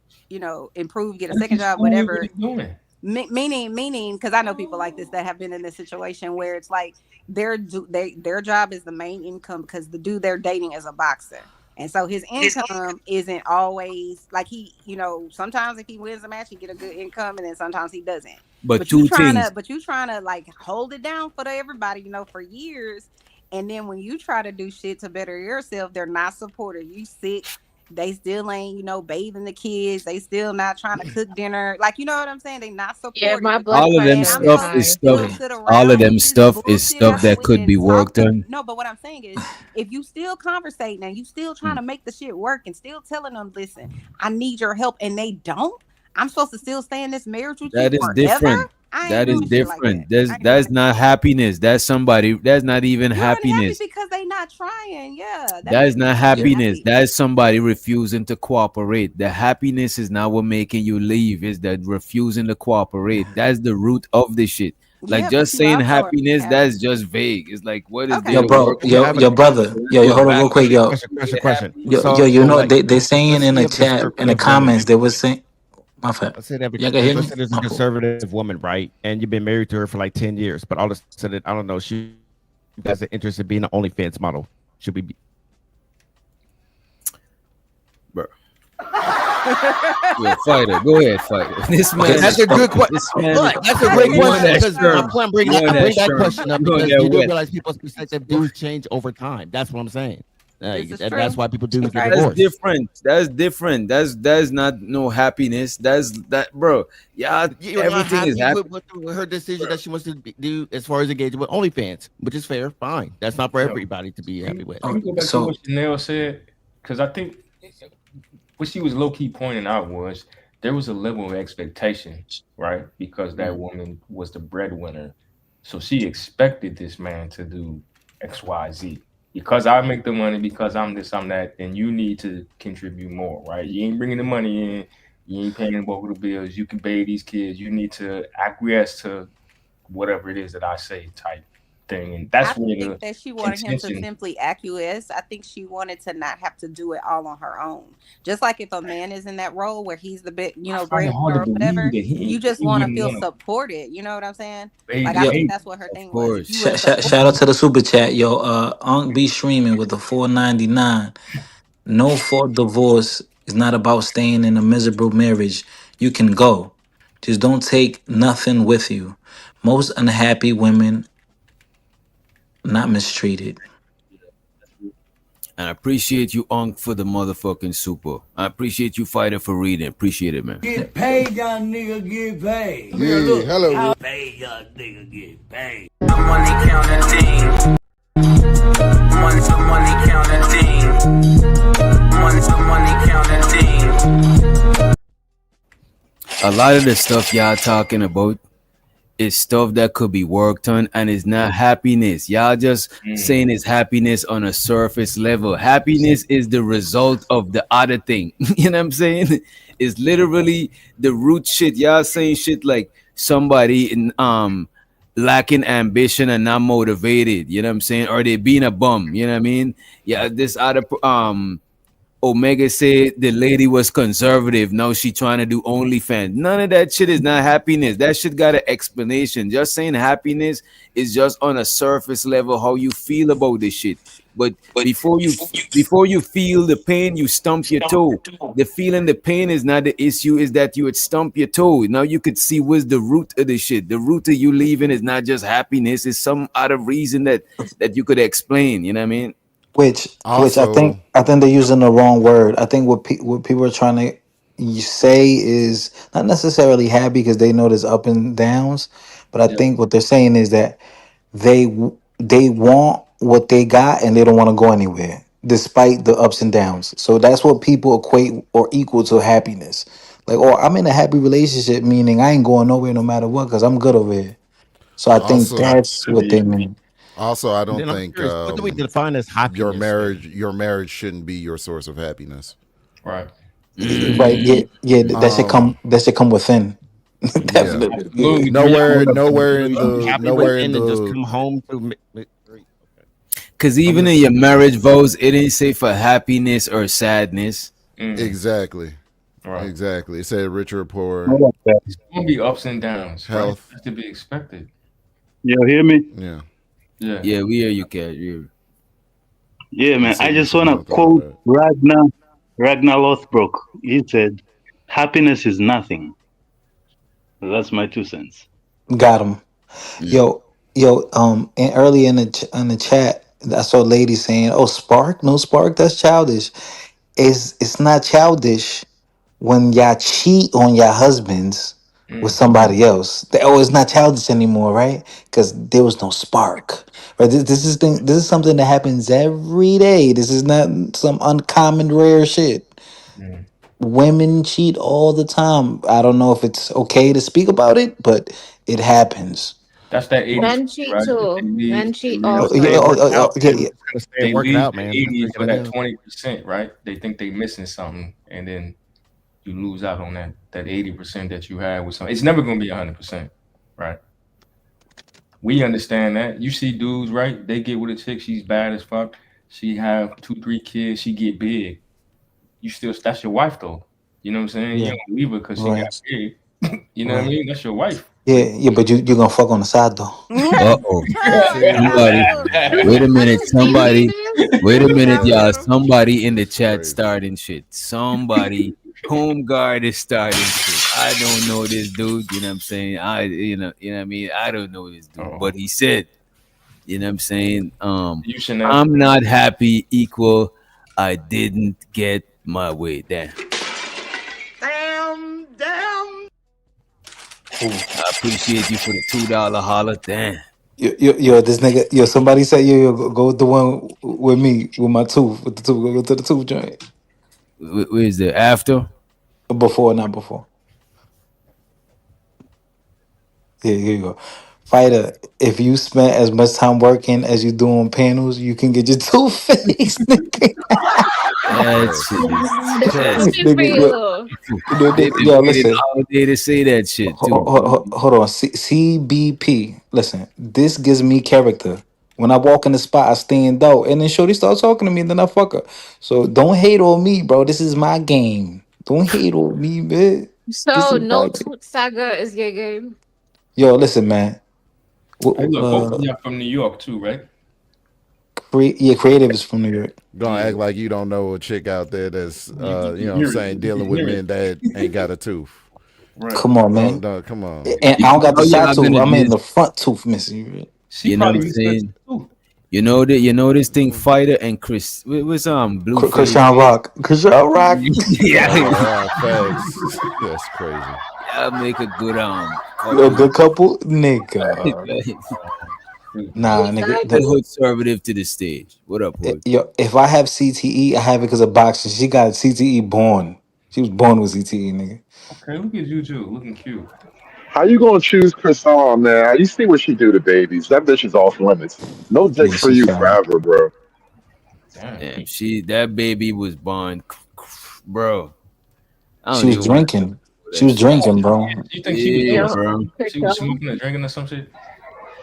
Speaker 3: improve, get a
Speaker 6: what if
Speaker 3: second
Speaker 6: he's
Speaker 3: job,
Speaker 6: cool with what
Speaker 3: whatever.
Speaker 6: he's doing?
Speaker 3: Meaning, because I know people like this that have been in this situation where it's like their job is the main income because the dude they're dating is a boxer, and so his income isn't always like sometimes if he wins a match he get a good income, and then sometimes he doesn't.
Speaker 8: But
Speaker 3: But you
Speaker 8: two
Speaker 3: trying
Speaker 8: things.
Speaker 3: to like hold it down for everybody, for years, and then when you try to do shit to better yourself, they're not supportive. You sick. They still ain't, bathing the kids. They still not trying to cook dinner. Like, you know what I'm saying? They not
Speaker 11: Yeah,
Speaker 3: supportive.
Speaker 11: my blood
Speaker 8: All of them
Speaker 3: And
Speaker 11: pressure
Speaker 3: I'm
Speaker 11: is
Speaker 8: stuff
Speaker 3: supposed to
Speaker 8: is
Speaker 11: high.
Speaker 8: stuff.
Speaker 3: still
Speaker 7: Wait,
Speaker 3: sit
Speaker 8: All of
Speaker 3: around
Speaker 8: them
Speaker 3: with this
Speaker 8: stuff is
Speaker 3: bullshit
Speaker 8: stuff that could
Speaker 3: happening
Speaker 8: be
Speaker 3: and talk
Speaker 8: worked
Speaker 3: to
Speaker 8: on.
Speaker 3: no, but what I'm saying is if you still conversating and you still trying to make the shit work and still telling them, listen, I need your help, and they don't, I'm supposed to still stay in this marriage with you
Speaker 8: That is
Speaker 3: forever?
Speaker 8: different.
Speaker 3: I ain't
Speaker 8: That is
Speaker 3: doing shit like that.
Speaker 8: different. That's not happiness. That's somebody. That's not even
Speaker 3: You're unhappy
Speaker 8: happiness.
Speaker 3: because they not trying. Yeah, that
Speaker 8: That is
Speaker 3: makes me
Speaker 8: not happiness.
Speaker 3: unhappy.
Speaker 8: That is somebody refusing to cooperate. The happiness is not what making you leave. Is that refusing to cooperate? That's the root of the shit. Like
Speaker 3: Yeah, but
Speaker 8: just
Speaker 3: you
Speaker 8: saying
Speaker 3: also are
Speaker 8: happiness, that's
Speaker 3: happy.
Speaker 8: just vague. It's like what is
Speaker 3: Okay,
Speaker 8: there
Speaker 7: Yo,
Speaker 8: to
Speaker 7: bro,
Speaker 8: work
Speaker 4: Okay, I
Speaker 8: with?
Speaker 7: yo,
Speaker 4: have a
Speaker 7: yo, brother,
Speaker 8: Let's
Speaker 7: yo,
Speaker 8: go
Speaker 7: hold on
Speaker 8: back
Speaker 7: real
Speaker 8: to
Speaker 7: quick,
Speaker 8: it.
Speaker 7: yo,
Speaker 4: question.
Speaker 7: you know,
Speaker 4: Like,
Speaker 7: they saying
Speaker 4: let's
Speaker 7: in
Speaker 4: say
Speaker 7: the
Speaker 4: if a
Speaker 7: chat, in the
Speaker 4: conservative woman,
Speaker 7: comments, they was saying, my fault.
Speaker 4: let's say that
Speaker 7: Y'all can hear
Speaker 4: let's
Speaker 7: me?
Speaker 4: say there's a
Speaker 7: My fault.
Speaker 4: conservative woman, right? And you've been married to her for like 10 years, but all of a sudden, I don't know, she has an interest in being an OnlyFans model. Should we be?
Speaker 8: Bro. Yo, fighter, go ahead, fighter. This
Speaker 7: Okay,
Speaker 8: man
Speaker 4: That's
Speaker 8: is
Speaker 4: a good question.
Speaker 8: this man is
Speaker 4: Look, that's a great
Speaker 8: you on
Speaker 4: question
Speaker 8: that
Speaker 4: because
Speaker 8: sherm.
Speaker 4: I'm bringing
Speaker 8: You on
Speaker 4: I
Speaker 8: that
Speaker 4: bring that
Speaker 8: sherm.
Speaker 4: question up
Speaker 8: You on
Speaker 4: because
Speaker 8: that
Speaker 4: you do
Speaker 8: wet.
Speaker 4: realize people's perspective do change over time. That's what I'm saying.
Speaker 3: This is
Speaker 4: And that's
Speaker 3: true.
Speaker 4: why people do get
Speaker 8: That's
Speaker 4: divorced.
Speaker 8: different. That's different. That's not no happiness. That's that, bro. Yeah,
Speaker 4: You're not
Speaker 8: everything is
Speaker 4: happy
Speaker 8: happy.
Speaker 4: with her decision that she wants to do as far as engaging with OnlyFans, which is fair, fine. That's not for
Speaker 6: Yo,
Speaker 4: everybody to be happy with.
Speaker 6: let me go back to what Chanel said, because I think what she was low key pointing out was there was a level of expectation, right? Because that woman was the breadwinner, so she expected this man to do X, Y, Z. Because I make the money, because I'm this, I'm that, then you need to contribute more, right? You ain't bringing the money in, you ain't paying both of the bills. You can bathe these kids. You need to acquiesce to whatever it is that I say, type thing, and
Speaker 3: I
Speaker 6: that's
Speaker 3: don't
Speaker 6: where
Speaker 3: think
Speaker 6: the
Speaker 3: that she wanted him to
Speaker 6: contention.
Speaker 3: simply acquiesce. I think she wanted to not have to do it all on her own. Just like if a man is in that role where he's the big,
Speaker 6: I find it hard
Speaker 3: breadwinner
Speaker 6: to
Speaker 3: or
Speaker 6: believe
Speaker 3: whatever,
Speaker 6: that
Speaker 3: you just
Speaker 6: he
Speaker 3: want to
Speaker 6: wouldn't
Speaker 3: feel
Speaker 6: want to
Speaker 3: supported. You know what I'm saying?
Speaker 6: bathe
Speaker 3: Like
Speaker 6: the
Speaker 3: I
Speaker 7: Yo,
Speaker 3: think
Speaker 6: baby.
Speaker 3: that's what her
Speaker 8: Of
Speaker 3: thing was. If you
Speaker 8: course.
Speaker 3: would support,
Speaker 7: shout out to the super chat, yo. Unc be streaming with the 4.99. No fault divorce is not about staying in a miserable marriage. You can go. Just don't take nothing with you. Most unhappy women not mistreated.
Speaker 8: And I appreciate you, Unc, for the motherfucking super. I appreciate you, fighter, for reading. Appreciate it, man.
Speaker 13: Get paid, young nigga, get paid.
Speaker 10: Yeah, hello.
Speaker 13: How paid, young nigga, get paid. The money counting team. Money to money counting team. Money to money counting team.
Speaker 8: A lot of the stuff y'all talking about is stuff that could be worked on, and it's not happiness. Y'all just saying it's happiness on a surface level. Happiness is the result of the other thing. You know what I'm saying? It's literally the root shit. Y'all saying shit like somebody in lacking ambition and not motivated. You know what I'm saying? Or they being a bum. You know what I mean? Yeah, this other Omega said the lady was conservative. Now she trying to do OnlyFans. None of that shit is not happiness. That shit got an explanation. Just saying happiness is just on a surface level how you feel about this shit. But before you feel the pain, you stump your toe. The feeling the pain is not the issue, is that you would stump your toe. Now you could see what's the root of the shit. The root of you leaving is not just happiness, it's some other reason that you could explain. You know what I mean?
Speaker 7: Which
Speaker 10: Also,
Speaker 7: I think they're using the wrong word. I think what people are trying to say is not necessarily happy because they know there's up and downs, but I
Speaker 6: Yeah.
Speaker 7: think what they're saying is that they want what they got and they don't want to go anywhere despite the ups and downs. So that's what people equate or equal to happiness. Like, oh, I'm in a happy relationship, meaning I ain't going nowhere no matter what because I'm good over here. So I think
Speaker 10: also,
Speaker 7: that's what they mean.
Speaker 10: I
Speaker 4: And
Speaker 10: don't
Speaker 4: then I'm
Speaker 10: think
Speaker 4: curious, what do we define as happiness?
Speaker 10: your marriage shouldn't be your source of happiness.
Speaker 6: Right.
Speaker 10: It shouldn't.
Speaker 7: Right? Yeah, yeah.
Speaker 10: Um,
Speaker 7: That should come within.
Speaker 10: yeah.
Speaker 7: Definitely. Yeah.
Speaker 6: Absolutely. Give me
Speaker 10: Nowhere,
Speaker 4: So you can be happy
Speaker 10: nowhere in
Speaker 4: within and just
Speaker 10: the.
Speaker 4: come home to.
Speaker 8: Because
Speaker 10: I'm
Speaker 8: even in
Speaker 10: just
Speaker 8: your marriage vows, it didn't say for happiness or sadness.
Speaker 10: exactly,
Speaker 6: Right.
Speaker 10: exactly. It said rich or poor,
Speaker 6: It's gonna be ups and downs, right?
Speaker 10: health.
Speaker 6: That's to be expected.
Speaker 2: You hear me?
Speaker 10: Yeah.
Speaker 6: Yeah.
Speaker 8: Yeah, we hear you, Cat.
Speaker 2: Yeah,
Speaker 10: You
Speaker 2: man.
Speaker 10: said
Speaker 2: I
Speaker 10: you
Speaker 2: just
Speaker 10: said
Speaker 2: want
Speaker 10: you
Speaker 2: to
Speaker 10: don't think all
Speaker 2: quote
Speaker 10: that.
Speaker 2: Ragnar Lothbrok. He said, "Happiness is nothing." That's my 2 cents.
Speaker 7: Got him.
Speaker 8: Yeah.
Speaker 7: Yo. And early in the chat, I saw ladies saying, "Oh, spark, no spark. That's childish." It's not childish when y'all cheat on your husbands with somebody else. Oh, it's not childish anymore, right? Because there was no spark. Right? This is something that happens every day. This is not some uncommon rare shit. women cheat all the time. I don't know if it's okay to speak about it, but it happens.
Speaker 6: That's that 80,
Speaker 11: Men cheat
Speaker 6: right?
Speaker 11: too. Men cheat all
Speaker 7: Oh,
Speaker 11: the
Speaker 7: yeah,
Speaker 4: Stay
Speaker 11: time.
Speaker 4: working out,
Speaker 7: yeah,
Speaker 4: man.
Speaker 7: yeah.
Speaker 4: Just gotta stay
Speaker 6: They
Speaker 4: working
Speaker 6: leave
Speaker 4: out,
Speaker 6: the
Speaker 4: man. That's what
Speaker 6: 80
Speaker 4: you
Speaker 6: for
Speaker 4: gotta
Speaker 6: that
Speaker 4: do.
Speaker 6: 20%, right? They think they missing something, and then you lose out on that 80% that you had with some. It's never gonna be 100%, right? We understand that. You see dudes, right? They get with a chick, she's bad as fuck. She have 2, 3 kids, she get big. You still that's your wife though. You know what I'm saying? You
Speaker 7: Yeah,
Speaker 6: don't leave her because she got
Speaker 7: right,
Speaker 6: big. You know what I
Speaker 7: right.
Speaker 6: mean? That's your wife.
Speaker 7: Yeah, yeah, but you're gonna fuck on the side though.
Speaker 8: Uh-oh. Somebody,
Speaker 11: Really?
Speaker 8: wait a
Speaker 11: Are
Speaker 8: minute.
Speaker 11: you saying
Speaker 8: Somebody,
Speaker 11: this?
Speaker 8: wait a
Speaker 11: Is
Speaker 8: minute,
Speaker 11: that what
Speaker 8: y'all.
Speaker 11: you're
Speaker 8: Somebody in the
Speaker 10: That's
Speaker 8: chat
Speaker 10: crazy.
Speaker 8: starting shit. Somebody, home guard is starting shit. I don't know this dude. You know what I'm saying? You know what I mean? I don't know this dude,
Speaker 6: Oh,
Speaker 8: but he said, you know what I'm saying?
Speaker 6: you should know.
Speaker 8: I'm not happy. Equal. I didn't get my way. Damn. I appreciate you for the $2 holler. Damn.
Speaker 7: Yo, this nigga, yo, somebody say, yo, go with the one with me, with my tooth, with the tooth, go to the tooth joint.
Speaker 8: Where's the after?
Speaker 7: Before, not before. Yeah, here you go. Fighter, if you spent as much time working as you do on panels, you can get your tooth fixed, nigga.
Speaker 8: That shit is
Speaker 11: This is
Speaker 8: test.
Speaker 11: working for
Speaker 7: Nigga, yo,
Speaker 11: you.
Speaker 8: They've been
Speaker 7: yo,
Speaker 8: waiting
Speaker 7: listen.
Speaker 8: all day to say that shit too.
Speaker 7: Hold on. CBP. Listen, this gives me character. When I walk in the spot, I stand out. And then Shorty starts talking to me, and then I fuck her. So don't hate on me, bro. This is my game. Don't hate on me, man. This
Speaker 11: So
Speaker 7: is my
Speaker 11: no
Speaker 7: game.
Speaker 11: Tooth Saga is your game.
Speaker 7: Yo, listen, man.
Speaker 6: Hey, look, both of y'all from New York too, right?
Speaker 7: Creative is from New York.
Speaker 10: Gonna
Speaker 6: Yeah.
Speaker 10: act like you don't know a chick out there that's
Speaker 6: You
Speaker 10: you
Speaker 6: can
Speaker 10: know what I'm
Speaker 6: hear it.
Speaker 10: saying,
Speaker 6: You
Speaker 10: dealing
Speaker 6: can
Speaker 10: with
Speaker 6: hear
Speaker 10: men
Speaker 6: it.
Speaker 10: that ain't got a tooth.
Speaker 6: Right.
Speaker 7: Come on,
Speaker 10: Don't,
Speaker 7: man.
Speaker 10: don't come on.
Speaker 7: And I don't got the
Speaker 8: How
Speaker 7: side
Speaker 8: y'all
Speaker 7: tooth.
Speaker 8: gonna
Speaker 7: I'm in
Speaker 8: dis?
Speaker 7: the front tooth missing.
Speaker 6: She
Speaker 8: You know what
Speaker 6: probably
Speaker 8: I'm
Speaker 6: missed her
Speaker 8: saying?
Speaker 6: too.
Speaker 8: You know this thing, Fighter and Chris. What's Blueface?
Speaker 7: Christian Rock. Christian Rock.
Speaker 8: Yeah,
Speaker 10: Christian Rock, facts. That's crazy.
Speaker 8: y'all make a good
Speaker 7: A
Speaker 8: couple.
Speaker 7: good couple, nigga. Nah, nigga.
Speaker 8: The hood conservative to the stage. What up, hood?
Speaker 7: Yo, if I have CTE, I have it because of boxing. She got CTE born. She was born with CTE, nigga.
Speaker 6: Okay, look at you too, looking cute.
Speaker 5: How you gonna choose Chris on, man? You see what she do to babies. That bitch is off limits. No
Speaker 7: Yeah,
Speaker 5: dicks for
Speaker 7: she's
Speaker 5: you
Speaker 7: fine.
Speaker 5: forever, bro.
Speaker 8: Damn, that baby was born, bro. I
Speaker 7: She
Speaker 8: don't
Speaker 7: was
Speaker 8: even want to
Speaker 7: drinking.
Speaker 8: do
Speaker 7: She
Speaker 8: that
Speaker 7: was
Speaker 8: shit.
Speaker 7: drinking, bro.
Speaker 6: You think she was
Speaker 8: Yeah,
Speaker 6: doing
Speaker 11: Yo,
Speaker 8: bro.
Speaker 6: something? She was smoking or drinking or some shit?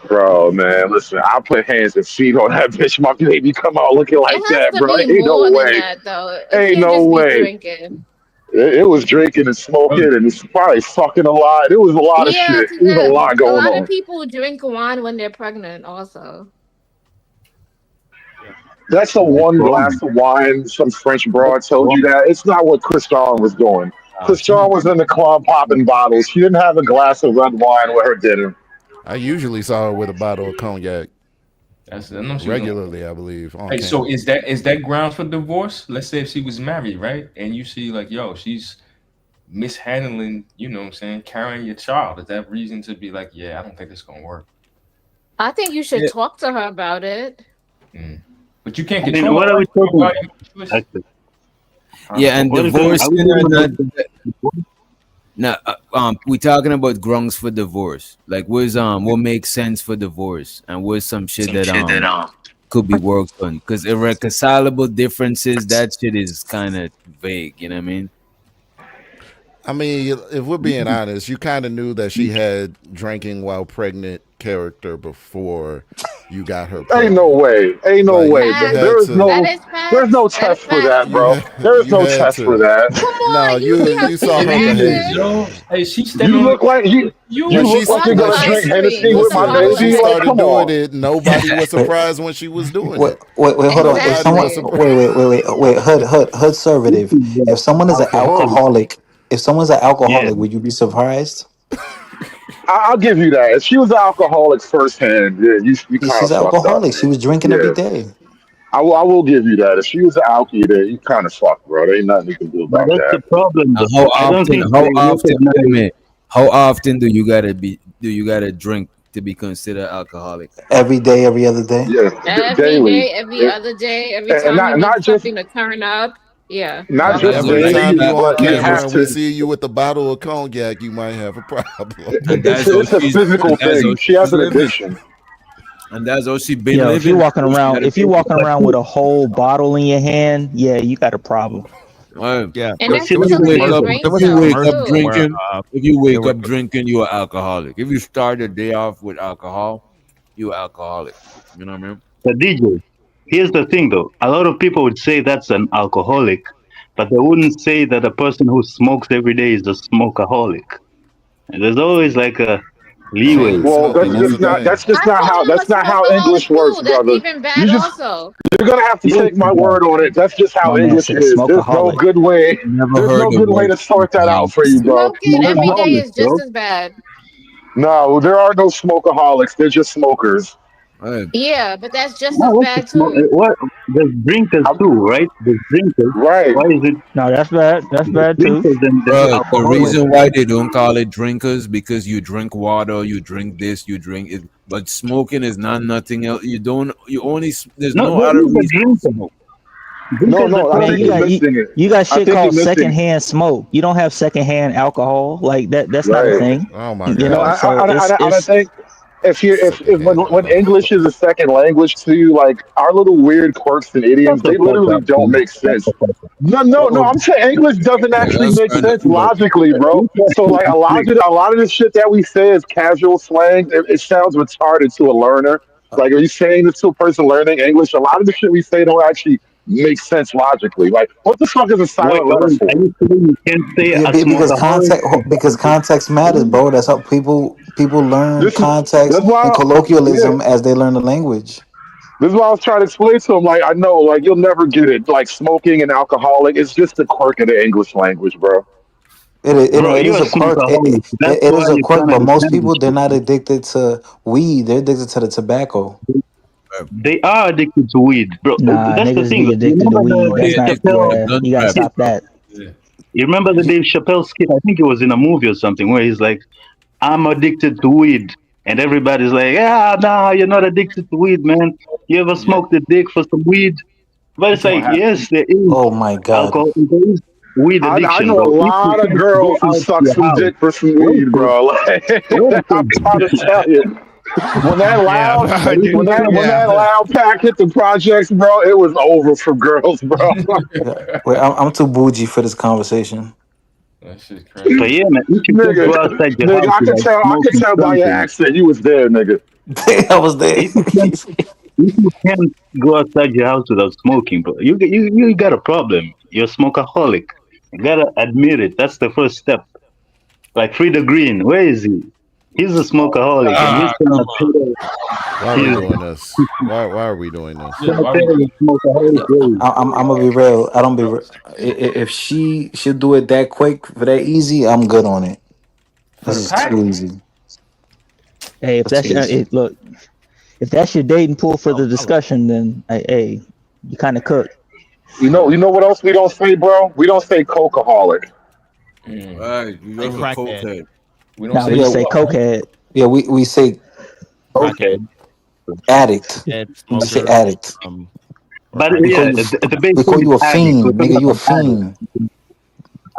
Speaker 5: Bro, man, listen, I put hands and feet on that bitch. My baby come out looking like
Speaker 11: it has
Speaker 5: that,
Speaker 11: to
Speaker 5: bro.
Speaker 11: be
Speaker 5: Ain't no
Speaker 11: more than
Speaker 5: way.
Speaker 11: that, though. It
Speaker 5: Ain't
Speaker 11: can't
Speaker 5: no
Speaker 11: just be
Speaker 5: way.
Speaker 11: drinking.
Speaker 5: It was drinking and
Speaker 6: Bro,
Speaker 5: smoking and it's probably fucking a lot. It was a lot of
Speaker 11: Yeah,
Speaker 5: shit.
Speaker 11: because
Speaker 5: It was a lot
Speaker 11: a
Speaker 5: going
Speaker 11: lot of
Speaker 5: on.
Speaker 11: people drink wine when they're pregnant, also.
Speaker 5: That's a one glass of wine. Some French broad told you that. It's not what Chris John was doing. Chris
Speaker 6: she
Speaker 5: John was in the club popping bottles. She didn't have a glass of red wine with her dinner.
Speaker 10: I usually saw her with a bottle of cognac
Speaker 6: I know she was.
Speaker 10: regularly, I believe, on
Speaker 6: Hey, so
Speaker 10: camera.
Speaker 6: is that grounds for divorce? Let's say if she was married, right? And you see like, yo, she's mishandling, you know what I'm saying, carrying your child. Is that reason to be like, yeah, I don't think it's gonna work?
Speaker 11: I think you should
Speaker 8: Yeah.
Speaker 11: talk to her about it.
Speaker 6: But you can't
Speaker 2: I mean,
Speaker 6: control
Speaker 2: what
Speaker 6: her,
Speaker 2: are we
Speaker 6: right?
Speaker 2: talking
Speaker 6: Nobody
Speaker 2: about?
Speaker 6: have a choice.
Speaker 2: Actually,
Speaker 8: Yeah, and
Speaker 2: what are
Speaker 8: divorce.
Speaker 2: we talking about?
Speaker 8: Now, we talking about grounds for divorce. Like, what makes sense for divorce, and what's some shit that could be worked on? Because irreconcilable differences, that shit is kind of vague. You know what I mean?
Speaker 10: I mean, if we're being honest, you kind of knew that she had drinking while pregnant character before you got her
Speaker 5: Ain't
Speaker 10: pregnant.
Speaker 5: no way. Ain't no
Speaker 10: Like,
Speaker 5: way.
Speaker 10: you had
Speaker 5: There is
Speaker 10: to.
Speaker 11: That
Speaker 5: no.
Speaker 11: is
Speaker 5: There's no
Speaker 11: facts. That is
Speaker 5: test for
Speaker 11: facts.
Speaker 5: that, bro. There's
Speaker 10: You
Speaker 5: no
Speaker 10: had
Speaker 5: test for
Speaker 10: to.
Speaker 5: that.
Speaker 11: Come
Speaker 10: No,
Speaker 11: on, you see her
Speaker 10: you saw
Speaker 11: feet
Speaker 10: her
Speaker 6: It is,
Speaker 11: active.
Speaker 10: behavior.
Speaker 6: yo. Hey, she's
Speaker 5: You
Speaker 6: standing on
Speaker 5: look like you.
Speaker 6: you.
Speaker 5: You
Speaker 10: When
Speaker 5: look like you're
Speaker 11: Watch
Speaker 5: gonna
Speaker 11: her
Speaker 5: drink
Speaker 11: history.
Speaker 5: Hennessy
Speaker 11: What's
Speaker 5: with
Speaker 11: the
Speaker 5: my
Speaker 10: when
Speaker 11: problem
Speaker 10: she
Speaker 5: baby.
Speaker 11: with
Speaker 5: Like,
Speaker 11: it?
Speaker 10: started
Speaker 5: come
Speaker 10: doing
Speaker 5: on.
Speaker 10: it, nobody was
Speaker 7: Wait,
Speaker 10: surprised when she was doing
Speaker 7: wait,
Speaker 10: it.
Speaker 7: hold on. If
Speaker 10: Nobody
Speaker 7: someone,
Speaker 10: was
Speaker 11: Exactly.
Speaker 10: surprised.
Speaker 7: wait, hood, conservative. If someone is an
Speaker 2: Alcoholic.
Speaker 7: alcoholic, if someone's an
Speaker 2: Yeah.
Speaker 7: alcoholic, would you be surprised?
Speaker 5: I'll give you that. If she was an alcoholic firsthand, yeah, you
Speaker 7: Yeah,
Speaker 5: kind
Speaker 7: she's
Speaker 5: of
Speaker 7: an
Speaker 5: fucked up,
Speaker 7: alcoholic. She
Speaker 5: man.
Speaker 7: was drinking every
Speaker 5: Yeah,
Speaker 7: day.
Speaker 5: I will give you that. If she was an alky, then you kind of fucked, bro. There ain't nothing you can do
Speaker 2: But
Speaker 5: about
Speaker 2: that's
Speaker 5: that.
Speaker 2: the problem,
Speaker 8: And
Speaker 2: though.
Speaker 8: how
Speaker 2: I don't
Speaker 8: often?
Speaker 2: think
Speaker 8: How
Speaker 2: they
Speaker 8: often? Wait a
Speaker 2: recognize.
Speaker 8: minute. How often do you gotta be? Do you gotta drink to be considered alcoholic?
Speaker 7: Every day, every other day.
Speaker 5: Yeah,
Speaker 11: Every
Speaker 5: daily,
Speaker 11: day, every
Speaker 5: and,
Speaker 11: other day, every
Speaker 5: and
Speaker 11: time you
Speaker 5: not
Speaker 11: need
Speaker 5: not just
Speaker 11: something to turn up. Yeah.
Speaker 5: Not
Speaker 10: And
Speaker 5: just
Speaker 10: every time
Speaker 5: dating,
Speaker 10: you on
Speaker 5: but you
Speaker 10: camera
Speaker 5: have
Speaker 10: and we
Speaker 5: to.
Speaker 10: see you with a bottle of cognac, you might have a problem.
Speaker 8: And
Speaker 5: It's
Speaker 8: that's all
Speaker 5: it's a
Speaker 8: she's
Speaker 5: physical
Speaker 8: and that's all
Speaker 5: thing. She
Speaker 8: she's
Speaker 5: has an
Speaker 8: living.
Speaker 5: addiction.
Speaker 8: And that's all she been
Speaker 15: Yo, if
Speaker 8: living.
Speaker 15: you're walking
Speaker 8: That's all she
Speaker 15: around,
Speaker 8: had to
Speaker 15: if you're
Speaker 8: do.
Speaker 15: walking around with a whole bottle in your hand, yeah, you got a problem.
Speaker 4: Yeah,
Speaker 11: And that's
Speaker 8: If
Speaker 4: there was
Speaker 8: you
Speaker 4: a
Speaker 11: because of
Speaker 8: wake
Speaker 11: their
Speaker 8: up,
Speaker 4: commercial.
Speaker 11: brain
Speaker 4: There was
Speaker 8: if
Speaker 4: a
Speaker 8: you
Speaker 11: cells
Speaker 8: wake up
Speaker 4: commercial
Speaker 11: too.
Speaker 4: where
Speaker 8: drinking, if you
Speaker 4: they
Speaker 8: wake
Speaker 4: were
Speaker 8: up drinking, you're an alcoholic. If you start the day off with alcohol, you're alcoholic. You know what I mean?
Speaker 2: The DJ. Here's the thing, though. A lot of people would say that's an alcoholic, but they wouldn't say that a person who smokes every day is a smokeaholic. And there's always like a leeway.
Speaker 10: Chain
Speaker 5: Well,
Speaker 10: smoking is a
Speaker 5: that's
Speaker 10: thing.
Speaker 5: just
Speaker 11: I
Speaker 5: not
Speaker 11: call
Speaker 5: how
Speaker 11: him a
Speaker 5: that's not how
Speaker 11: smokeaholic
Speaker 5: English works,
Speaker 11: too. That's
Speaker 5: brother.
Speaker 11: even
Speaker 5: You
Speaker 11: bad
Speaker 5: just
Speaker 11: also.
Speaker 5: you're gonna have to
Speaker 2: Yes,
Speaker 5: take my word on it. That's just how
Speaker 15: My man
Speaker 5: English
Speaker 15: said
Speaker 5: is. There's no
Speaker 15: smokeaholic.
Speaker 5: good way.
Speaker 8: Never
Speaker 5: There's
Speaker 8: heard
Speaker 5: no
Speaker 8: the
Speaker 5: good way
Speaker 8: word
Speaker 5: to sort that out
Speaker 8: alcoholic.
Speaker 5: for you, bro.
Speaker 11: Smoking
Speaker 5: There's
Speaker 11: every
Speaker 5: no
Speaker 11: day
Speaker 2: smokeaholic,
Speaker 11: is just
Speaker 2: bro.
Speaker 11: as bad.
Speaker 5: no. There are no smokeaholics. They're just smokers.
Speaker 8: Hey,
Speaker 11: Yeah, but that's just
Speaker 2: No,
Speaker 11: as
Speaker 2: what's the
Speaker 11: bad
Speaker 2: smoke?
Speaker 11: too.
Speaker 2: What? There's drinkers
Speaker 5: I'm,
Speaker 2: too, right? There's drinkers.
Speaker 5: right.
Speaker 2: Why is it
Speaker 15: No, that's bad. That's
Speaker 2: there's
Speaker 15: bad too.
Speaker 2: drinkers and there's
Speaker 8: bro, the
Speaker 2: alcoholics?
Speaker 8: reason why they don't call it drinkers because you drink water, you drink this, you drink it. But smoking is not nothing else. You don't. You only. There's
Speaker 2: No,
Speaker 8: no
Speaker 2: there
Speaker 8: other
Speaker 2: is a
Speaker 8: reason to
Speaker 2: drinker.
Speaker 8: smoke.
Speaker 5: No,
Speaker 2: Drinkers are
Speaker 5: no. I
Speaker 15: Man,
Speaker 5: think
Speaker 15: you
Speaker 5: you're
Speaker 2: classes.
Speaker 15: got you,
Speaker 5: missing it.
Speaker 15: you got
Speaker 5: I
Speaker 15: shit
Speaker 5: think you're
Speaker 15: called
Speaker 5: missing.
Speaker 15: secondhand smoke. You don't have secondhand alcohol. Like that that's not a
Speaker 5: Right.
Speaker 15: thing.
Speaker 10: Oh my
Speaker 15: You
Speaker 5: No,
Speaker 15: know,
Speaker 10: god.
Speaker 15: so
Speaker 5: I
Speaker 15: it's
Speaker 5: think if
Speaker 10: Secondhand
Speaker 5: when
Speaker 10: alcohol.
Speaker 5: English is a second language to you, like our little weird quirks and
Speaker 2: Shut
Speaker 5: idioms,
Speaker 2: the
Speaker 5: they
Speaker 2: fuck
Speaker 5: literally
Speaker 2: up,
Speaker 5: don't
Speaker 2: man.
Speaker 5: make
Speaker 2: Shut the
Speaker 5: sense.
Speaker 2: fuck up.
Speaker 5: No.
Speaker 2: Bro,
Speaker 5: I'm saying English doesn't
Speaker 8: Yeah,
Speaker 5: actually
Speaker 8: that's
Speaker 5: make
Speaker 8: kind of
Speaker 5: sense
Speaker 8: true.
Speaker 5: logically, bro.
Speaker 2: you can't
Speaker 5: So like
Speaker 2: explain.
Speaker 5: a lot of the shit that we say is casual slang. It sounds retarded to a learner. Like, are you saying this to a person learning English? A lot of the shit we say don't actually make sense logically. Like, what the fuck is a silent letter
Speaker 2: Wait, are
Speaker 5: for?
Speaker 2: you saying you can't say
Speaker 7: Yeah,
Speaker 2: a smokeaholic?
Speaker 7: because context matters, bro. That's how people learn
Speaker 5: This is
Speaker 7: context
Speaker 5: that's
Speaker 7: and
Speaker 5: why, yeah.
Speaker 7: colloquialism as they learn the language.
Speaker 5: This is what I was trying to explain to him. Like, I know, like, you'll never get it. Like, smoking and alcoholic, it's just a quirk of the English language, bro.
Speaker 2: Bro,
Speaker 7: It
Speaker 2: you're
Speaker 7: is
Speaker 2: a
Speaker 7: a quirk.
Speaker 2: smokeaholic. That's
Speaker 7: It
Speaker 2: why
Speaker 7: is a
Speaker 2: you
Speaker 7: quirk,
Speaker 2: can't
Speaker 7: but most
Speaker 2: understand
Speaker 7: people they're not
Speaker 2: this.
Speaker 7: addicted to weed. They're addicted to the tobacco.
Speaker 2: They are addicted to weed, bro.
Speaker 15: nah
Speaker 2: That's the
Speaker 15: niggas
Speaker 2: thing.
Speaker 15: be
Speaker 2: You
Speaker 15: addicted to
Speaker 2: remember
Speaker 15: weed.
Speaker 2: the
Speaker 8: They
Speaker 15: That's
Speaker 2: Dave
Speaker 15: not
Speaker 8: addicted to
Speaker 2: Chappelle
Speaker 15: yeah.
Speaker 8: gun
Speaker 15: You gotta
Speaker 8: traps,
Speaker 2: skit?
Speaker 15: stop
Speaker 8: bro.
Speaker 15: that.
Speaker 8: Yeah.
Speaker 2: You remember the Dave Chappelle skit? I think it was in a movie or something where he's like, "I'm addicted to weed," and everybody's like, "Yeah, no, you're not addicted to weed, man. You ever
Speaker 6: Yeah,
Speaker 2: smoked a dick for some weed?" But
Speaker 6: you
Speaker 2: it's
Speaker 6: don't
Speaker 2: like,
Speaker 6: have to.
Speaker 2: yes, there is
Speaker 7: Oh my god.
Speaker 2: alcohol. There is weed
Speaker 5: I
Speaker 2: addiction,
Speaker 5: know a
Speaker 2: bro. If you
Speaker 5: lot of
Speaker 2: can't go
Speaker 5: girls who
Speaker 2: out to
Speaker 5: suck
Speaker 2: your
Speaker 5: some
Speaker 2: house,
Speaker 5: dick for some
Speaker 2: wait,
Speaker 5: weed,
Speaker 2: wait,
Speaker 5: bro. Like,
Speaker 2: wait,
Speaker 5: I'm trying to tell you. When that
Speaker 4: Yeah,
Speaker 5: loud,
Speaker 4: I
Speaker 2: but if
Speaker 4: do.
Speaker 2: you can't,
Speaker 5: when that
Speaker 4: Yeah,
Speaker 5: loud pack hit the projects, bro, it was over for girls, bro.
Speaker 7: Yeah. Wait, I'm too bougie for this conversation.
Speaker 6: That shit's crazy.
Speaker 2: but yeah, man, if you can't
Speaker 5: nigga,
Speaker 2: go outside your
Speaker 5: nigga,
Speaker 2: house without
Speaker 5: I could
Speaker 2: smoking
Speaker 5: tell by your
Speaker 2: something,
Speaker 5: accent you was there, nigga.
Speaker 7: I was there.
Speaker 2: if you can't if you can't go outside your house without smoking, bro, you got a problem. You're a smokeaholic. You gotta admit it. That's the first step. Like Frida Green, where is he? He's a smokeaholic, and he's
Speaker 8: Ah,
Speaker 2: trying
Speaker 8: come
Speaker 2: to
Speaker 8: on.
Speaker 2: peddle
Speaker 10: Why are we
Speaker 2: his
Speaker 10: doing this? Why are we doing this?
Speaker 6: Yeah,
Speaker 2: trying to
Speaker 6: why we
Speaker 2: peddle
Speaker 6: do
Speaker 2: his
Speaker 6: it?
Speaker 2: smokeaholic ways.
Speaker 7: I'm gonna be real. I don't be. If she should do it that quick for that easy, I'm good on it.
Speaker 6: For the
Speaker 7: This is
Speaker 6: pack?
Speaker 7: too easy.
Speaker 15: Hey, if
Speaker 7: That's
Speaker 15: that's
Speaker 7: too easy.
Speaker 15: look, if that's your dating pool for the
Speaker 4: I like
Speaker 15: discussion, then hey, you kind of cook.
Speaker 5: You know what else we don't say, bro? We don't say cokeaholic.
Speaker 6: Mm.
Speaker 8: Right, you
Speaker 4: say
Speaker 8: just a
Speaker 4: crackhead.
Speaker 8: cokehead.
Speaker 6: We don't
Speaker 15: Now
Speaker 6: say
Speaker 15: we
Speaker 7: Yeah,
Speaker 15: just say
Speaker 6: what?
Speaker 15: cokehead.
Speaker 7: yeah. We say
Speaker 5: Okay.
Speaker 4: Crackhead,
Speaker 7: addict.
Speaker 4: head
Speaker 7: We say
Speaker 4: smoker,
Speaker 7: addict.
Speaker 4: um, or
Speaker 2: But
Speaker 7: We
Speaker 4: crackhead.
Speaker 7: call
Speaker 2: yeah,
Speaker 7: you.
Speaker 2: the big
Speaker 7: We call
Speaker 2: thing is
Speaker 7: you a
Speaker 2: addict. We're
Speaker 7: fiend,
Speaker 2: talking
Speaker 7: nigga. You a
Speaker 2: about addict.
Speaker 7: fiend.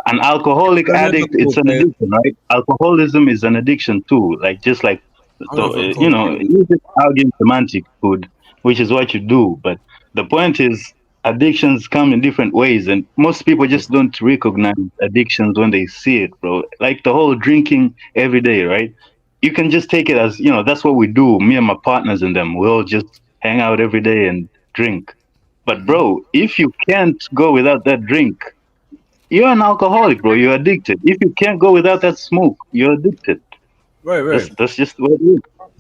Speaker 2: An alcoholic
Speaker 8: I'm not a
Speaker 2: addict, it's an
Speaker 8: cokehead.
Speaker 2: addiction, right? Alcoholism is an addiction too. Like just like
Speaker 8: I'm
Speaker 2: so,
Speaker 8: not a
Speaker 2: you know,
Speaker 8: cokehead.
Speaker 2: you just arguing semantic food, which is what you do. But the point is, addictions come in different ways, and most people just don't recognize addictions when they see it, bro. Like the whole drinking every day, right? You can just take it as that's what we do. Me and my partners and them, we all just hang out every day and drink. But
Speaker 6: Mm-hmm.
Speaker 2: bro, if you can't go without that drink, you're an alcoholic, bro. You're addicted. If you can't go without that smoke, you're addicted.
Speaker 8: Right, right.
Speaker 2: That's just what it is.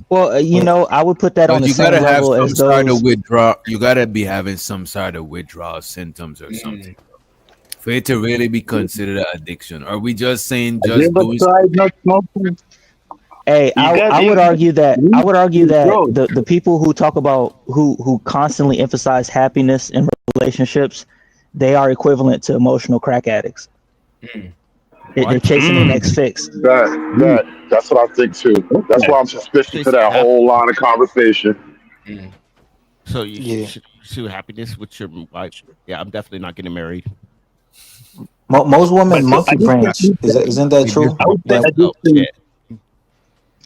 Speaker 15: Well,
Speaker 8: But
Speaker 15: I would put that on
Speaker 8: but
Speaker 15: the
Speaker 8: you gotta
Speaker 15: same
Speaker 8: have
Speaker 15: level
Speaker 8: some
Speaker 15: as
Speaker 8: sort of
Speaker 15: those.
Speaker 8: withdrawal. You gotta be having some sort of withdrawal symptoms or something for it to really be considered an addiction. Are we just saying
Speaker 2: Have you
Speaker 8: just
Speaker 2: ever
Speaker 8: doing
Speaker 2: tried not smoking?
Speaker 15: Hey,
Speaker 2: You got
Speaker 15: I would
Speaker 2: you
Speaker 15: argue that
Speaker 2: weed
Speaker 15: the
Speaker 2: withdrawal.
Speaker 15: the people who talk about who constantly emphasize happiness in relationships, they are equivalent to emotional crack addicts.
Speaker 6: Mm.
Speaker 15: They're
Speaker 4: What?
Speaker 15: chasing the next fix.
Speaker 5: That's what I think too. That's
Speaker 2: Okay.
Speaker 5: why I'm suspicious to
Speaker 4: Chasing
Speaker 5: that whole line of conversation.
Speaker 4: So you
Speaker 7: Yeah.
Speaker 4: should pursue happiness with your wife. Yeah, I'm definitely not getting married.
Speaker 7: Most women
Speaker 2: But
Speaker 7: monkey branch. Isn't that true?
Speaker 2: I would say
Speaker 7: That
Speaker 2: addiction.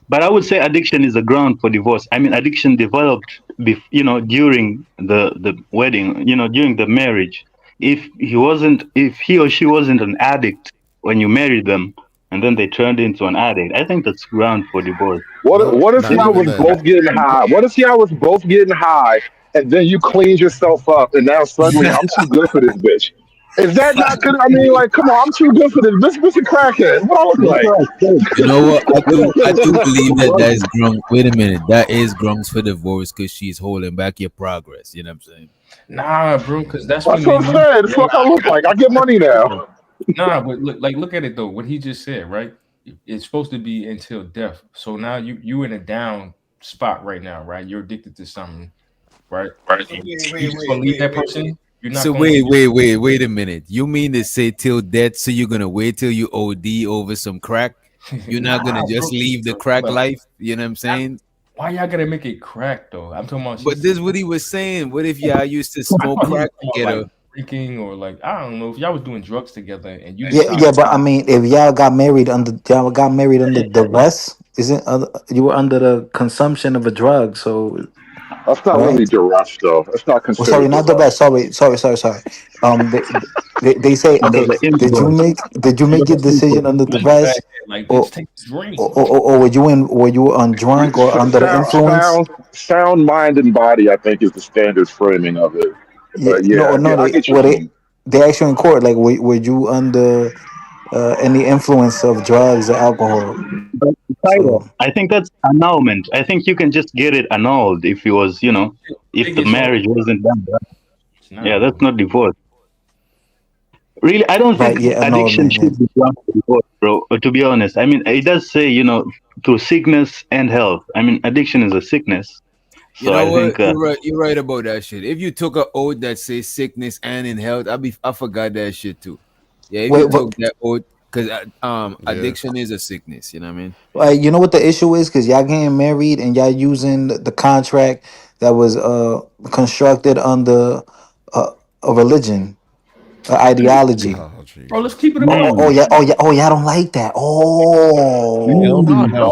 Speaker 2: But I would say addiction is a ground for divorce. I mean, addiction developed, during the wedding, during the marriage. If he or she wasn't an addict when you married them, and then they turned into an addict, I think that's ground for divorce.
Speaker 10: Nope,
Speaker 5: What if
Speaker 10: not
Speaker 5: y'all
Speaker 10: even
Speaker 5: was
Speaker 10: then.
Speaker 5: both getting high? What if y'all was both getting high, and then you cleaned yourself up, and now suddenly I'm too good for this bitch? Is that not good? I mean, like, come on, I'm too good for this bitch. What's a crackhead? What I look
Speaker 2: That's
Speaker 5: like?
Speaker 2: what I said.
Speaker 8: You know what? I do believe that
Speaker 2: Divorce.
Speaker 8: that is grunts. Wait a minute, that is grunts for divorce because she's holding back your progress. You know what I'm saying?
Speaker 6: Nah, bro, because that's when
Speaker 5: That's
Speaker 6: they
Speaker 5: what I'm
Speaker 6: meet,
Speaker 5: saying. That's
Speaker 6: right?
Speaker 5: what I look like. I get money now.
Speaker 6: Nah, but look at it though. What he just said, right? It's supposed to be until death. So now you in a down spot right now, right? You're addicted to something, right?
Speaker 8: Wait,
Speaker 6: And
Speaker 8: wait,
Speaker 6: you
Speaker 8: wait,
Speaker 6: just
Speaker 8: wait,
Speaker 6: gonna leave
Speaker 8: wait,
Speaker 6: that
Speaker 8: wait, wait.
Speaker 6: person. You're not
Speaker 8: So
Speaker 6: going to.
Speaker 8: wait a minute. You mean to say till death? So you're gonna wait till you OD over some crack? You're not
Speaker 6: Nah,
Speaker 8: gonna
Speaker 6: bro.
Speaker 8: just leave the
Speaker 6: Hold
Speaker 8: crack
Speaker 6: up.
Speaker 8: life? You know what I'm saying?
Speaker 6: Why y'all gotta make it crack though? I'm talking about.
Speaker 8: But this is what he was saying. What if y'all used to
Speaker 6: I
Speaker 8: smoke
Speaker 6: thought he was
Speaker 8: crack
Speaker 6: talking about
Speaker 8: together?
Speaker 6: like drinking or like I don't know if y'all was doing drugs together and you
Speaker 7: yeah,
Speaker 6: decided.
Speaker 7: yeah, but I mean, if y'all got married under duress, isn't you were under the consumption of a drug? So
Speaker 5: That's not
Speaker 7: right?
Speaker 5: really duress, though. That's not
Speaker 7: Well, sorry,
Speaker 5: considered
Speaker 7: not the
Speaker 5: duress.
Speaker 7: best. Sorry. They say,
Speaker 2: Under
Speaker 7: okay,
Speaker 2: the influence.
Speaker 7: did you make
Speaker 2: Under
Speaker 7: your
Speaker 2: the
Speaker 7: decision
Speaker 2: influence.
Speaker 7: under
Speaker 6: Like the fact
Speaker 7: duress,
Speaker 6: that like bitch
Speaker 7: or
Speaker 6: take a drink.
Speaker 7: or were you on drunk or under the influence?
Speaker 5: Sound mind and body, I think, is the standard framing of it.
Speaker 7: Yeah,
Speaker 5: But
Speaker 7: no,
Speaker 5: yeah,
Speaker 7: no,
Speaker 5: I
Speaker 7: they
Speaker 5: get your
Speaker 7: were
Speaker 5: point.
Speaker 7: they asked you in court, like, were you under any influence of drugs or alcohol?
Speaker 2: But Tyler,
Speaker 7: So
Speaker 2: I think that's annulment. I think you can just get it annulled if it was, if the
Speaker 6: Biggest one.
Speaker 2: marriage wasn't done right.
Speaker 6: It's not,
Speaker 2: Yeah,
Speaker 6: bro.
Speaker 2: that's not divorce. Really, I don't
Speaker 7: right,
Speaker 2: think
Speaker 7: yeah,
Speaker 2: addiction
Speaker 7: annulment, yeah.
Speaker 2: should be grounds for divorce, bro. To be honest, I mean, it does say, through sickness and health. I mean, addiction is a sickness.
Speaker 8: You
Speaker 2: So
Speaker 8: know
Speaker 2: I
Speaker 8: what?
Speaker 2: think,
Speaker 8: You're right. You're right about that shit. If you took a oath that says sickness and in health, I forgot that shit too. Yeah, if you
Speaker 7: Wait, but
Speaker 8: took that oath, because
Speaker 10: Yeah.
Speaker 8: addiction is a sickness. You know what I mean?
Speaker 7: you know what the issue is? Because y'all getting married and y'all using the contract that was constructed under uh, a religion, ideology.
Speaker 10: Oh
Speaker 6: Bro,
Speaker 10: Jesus.
Speaker 6: let's keep it a
Speaker 7: Oh,
Speaker 6: buck.
Speaker 2: mm,
Speaker 7: oh, y'all don't like that.
Speaker 4: Hell
Speaker 7: Oh,
Speaker 4: no,
Speaker 2: mm,
Speaker 4: hell no.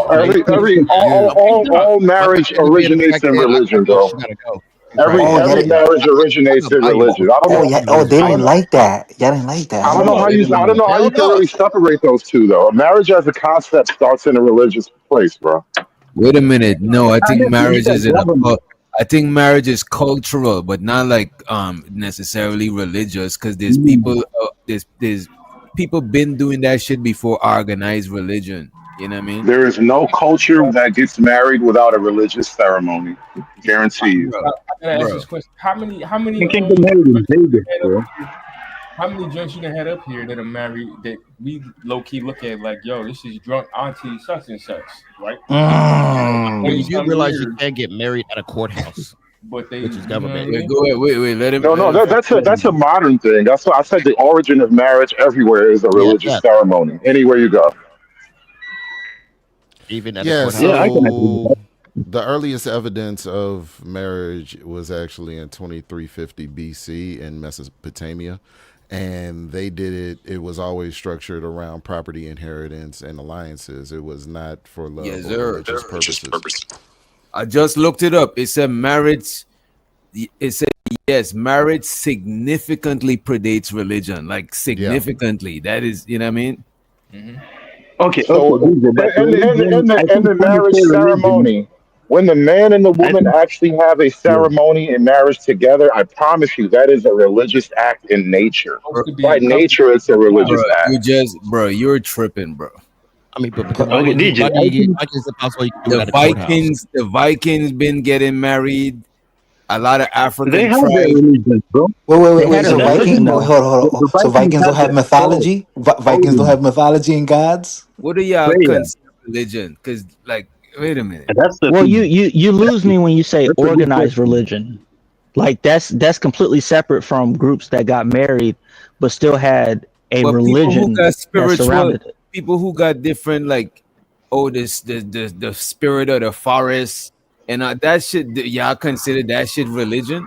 Speaker 8: Yeah.
Speaker 5: All
Speaker 4: I'm not
Speaker 5: marriage
Speaker 4: gonna be a
Speaker 5: originates in
Speaker 4: crackhead. I
Speaker 5: religion,
Speaker 4: know
Speaker 5: bro.
Speaker 4: she gotta go. And
Speaker 5: Every
Speaker 7: oh,
Speaker 4: crackhead.
Speaker 7: y'all,
Speaker 5: every
Speaker 7: didn't-
Speaker 5: marriage
Speaker 4: I'm
Speaker 5: originates
Speaker 4: gonna
Speaker 5: in
Speaker 4: buy you
Speaker 5: religion.
Speaker 7: oh,
Speaker 4: all
Speaker 7: yeah,
Speaker 4: the
Speaker 7: oh,
Speaker 4: religion.
Speaker 7: they
Speaker 5: I don't
Speaker 7: didn't
Speaker 5: know.
Speaker 7: like that. Y'all didn't like that,
Speaker 5: I don't
Speaker 7: huh?
Speaker 5: know how
Speaker 8: Wait
Speaker 5: you.
Speaker 8: a
Speaker 5: I don't
Speaker 8: minute.
Speaker 5: know how
Speaker 4: Hell
Speaker 5: you can
Speaker 4: no.
Speaker 5: really separate those two, though. Marriage as a concept starts in a religious place, bro.
Speaker 8: Wait a minute. No, I think
Speaker 2: and it's
Speaker 8: marriage is in a.
Speaker 2: government.
Speaker 8: I think marriage is cultural, but not like necessarily religious. Because
Speaker 2: Mm.
Speaker 8: there's people been doing that shit before organized religion. You know what I mean?
Speaker 5: There is no culture that gets married without a religious ceremony. Guarantee you.
Speaker 8: Bro,
Speaker 6: I gotta ask
Speaker 8: bro.
Speaker 6: this question: How
Speaker 2: You
Speaker 6: many
Speaker 2: can get married in
Speaker 6: joints you done
Speaker 2: Vegas,
Speaker 6: had up
Speaker 2: bro.
Speaker 6: here? How many joints you done had up here that are married that we low key look at like, yo, this is drunk auntie such and such, right?
Speaker 4: You
Speaker 6: 20
Speaker 7: Mm.
Speaker 4: do
Speaker 6: some
Speaker 4: realize you
Speaker 6: years,
Speaker 4: can't get married at a courthouse,
Speaker 6: but they,
Speaker 4: which is
Speaker 6: you know what I
Speaker 4: government.
Speaker 8: Wait,
Speaker 6: mean?
Speaker 8: go ahead. Wait.
Speaker 5: No,
Speaker 8: Let him finish.
Speaker 5: that's a modern thing. That's what I said. The origin of marriage everywhere is a
Speaker 4: Yeah,
Speaker 5: religious
Speaker 4: yeah.
Speaker 5: ceremony. Anywhere you go.
Speaker 4: Even at the
Speaker 10: Yeah,
Speaker 2: Yeah,
Speaker 4: courthouse.
Speaker 2: I can agree with
Speaker 10: so
Speaker 2: that.
Speaker 10: the earliest evidence of marriage was actually in 2350 BC in Mesopotamia. And they did it, it was always structured around property inheritance and alliances. It was not for love
Speaker 8: Yes,
Speaker 10: or
Speaker 8: sir.
Speaker 10: religious purposes.
Speaker 8: I just looked it up. It said marriage. It said yes, marriage significantly predates religion. Like
Speaker 10: Yeah.
Speaker 8: significantly. That is, you know what I mean?
Speaker 6: Mm-hmm.
Speaker 2: Okay,
Speaker 5: So,
Speaker 2: DJ, but religion, I
Speaker 5: in
Speaker 2: think
Speaker 5: the
Speaker 2: when you
Speaker 5: marriage
Speaker 2: say religion,
Speaker 5: ceremony, when the man and the
Speaker 2: I
Speaker 5: woman
Speaker 2: think,
Speaker 5: actually have a
Speaker 2: yeah.
Speaker 5: ceremony in marriage together, I promise you that is a religious act in nature.
Speaker 6: Supposed to be
Speaker 5: By
Speaker 6: a
Speaker 5: nature,
Speaker 6: government
Speaker 5: it's a
Speaker 8: Bro,
Speaker 5: religious act.
Speaker 8: you're tripping, bro.
Speaker 4: I mean, but why
Speaker 2: Okay,
Speaker 4: would you?
Speaker 2: DJ, I think
Speaker 4: Why is it possible you can do it
Speaker 8: The
Speaker 4: at a courthouse?
Speaker 8: Vikings been getting married. A lot of
Speaker 2: they
Speaker 8: African
Speaker 2: have their
Speaker 8: tribes.
Speaker 2: religions, bro.
Speaker 15: They had
Speaker 7: Wait.
Speaker 15: a
Speaker 7: So
Speaker 2: That
Speaker 15: religion
Speaker 2: doesn't,
Speaker 7: Viking, wait,
Speaker 15: though.
Speaker 7: hold on.
Speaker 2: the
Speaker 7: So
Speaker 2: Vikings
Speaker 7: Vikings don't
Speaker 2: have
Speaker 7: have
Speaker 2: their God,
Speaker 7: mythology. Vikings don't
Speaker 2: Odin,
Speaker 7: have mythology and gods.
Speaker 8: What do y'all
Speaker 2: Freya.
Speaker 8: consider religion? Because, like, wait a minute.
Speaker 2: And that's the
Speaker 15: Well,
Speaker 2: thing.
Speaker 15: you lose me when you say
Speaker 2: That's a good
Speaker 15: organized
Speaker 2: question.
Speaker 15: religion. Like that's completely separate from groups that got married but still had a
Speaker 8: But people who
Speaker 15: religion
Speaker 8: got
Speaker 15: that
Speaker 8: spiritual,
Speaker 15: surrounded it.
Speaker 8: people who got different, like, oh, this the spirit of the forest and that shit. Y'all consider that shit religion?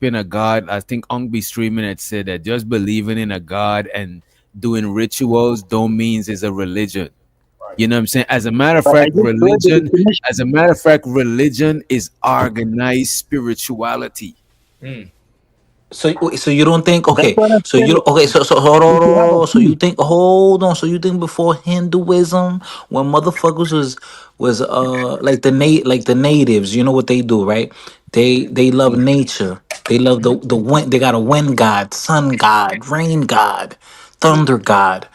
Speaker 8: in a God. I think Ong Be Streaming had said that just believing in a God and doing rituals don't means it's a religion. You know what I'm saying? As a matter of
Speaker 2: But I
Speaker 8: fact,
Speaker 2: just read the definition.
Speaker 8: religion is organized spirituality.
Speaker 7: So you don't think
Speaker 2: That's
Speaker 7: okay?
Speaker 2: what I'm
Speaker 7: So you
Speaker 2: saying.
Speaker 7: don't- okay? So hold on,
Speaker 2: If you have a
Speaker 7: So you
Speaker 2: priest,
Speaker 7: think hold on? So you think before Hinduism, when motherfuckers was like like the natives, you know what they do, right? They love nature. They love the wind. They got a wind god, sun god, rain god, thunder god,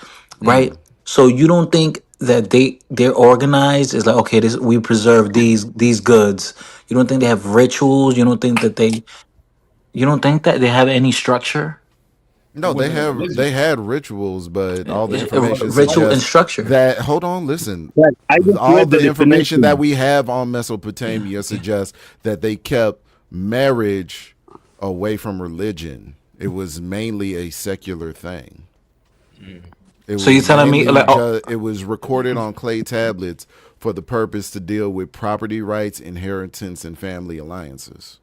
Speaker 7: right? So you don't think that they're organized? It's like okay, this we preserve these goods. You don't think they have rituals? You don't think that they have any structure?
Speaker 10: No, they had rituals, but all the information
Speaker 7: Ritual and
Speaker 10: suggests
Speaker 7: structure.
Speaker 10: that. Hold on, listen.
Speaker 2: but I just
Speaker 10: All
Speaker 2: read the
Speaker 10: the information that
Speaker 2: definition.
Speaker 10: we have on Mesopotamia suggests that they kept marriage away from religion. It was mainly a secular thing. It
Speaker 7: So you're
Speaker 10: was
Speaker 7: telling me
Speaker 10: mainly
Speaker 7: like oh,
Speaker 10: it was recorded on clay tablets for the purpose to deal with property rights, inheritance, and family alliances.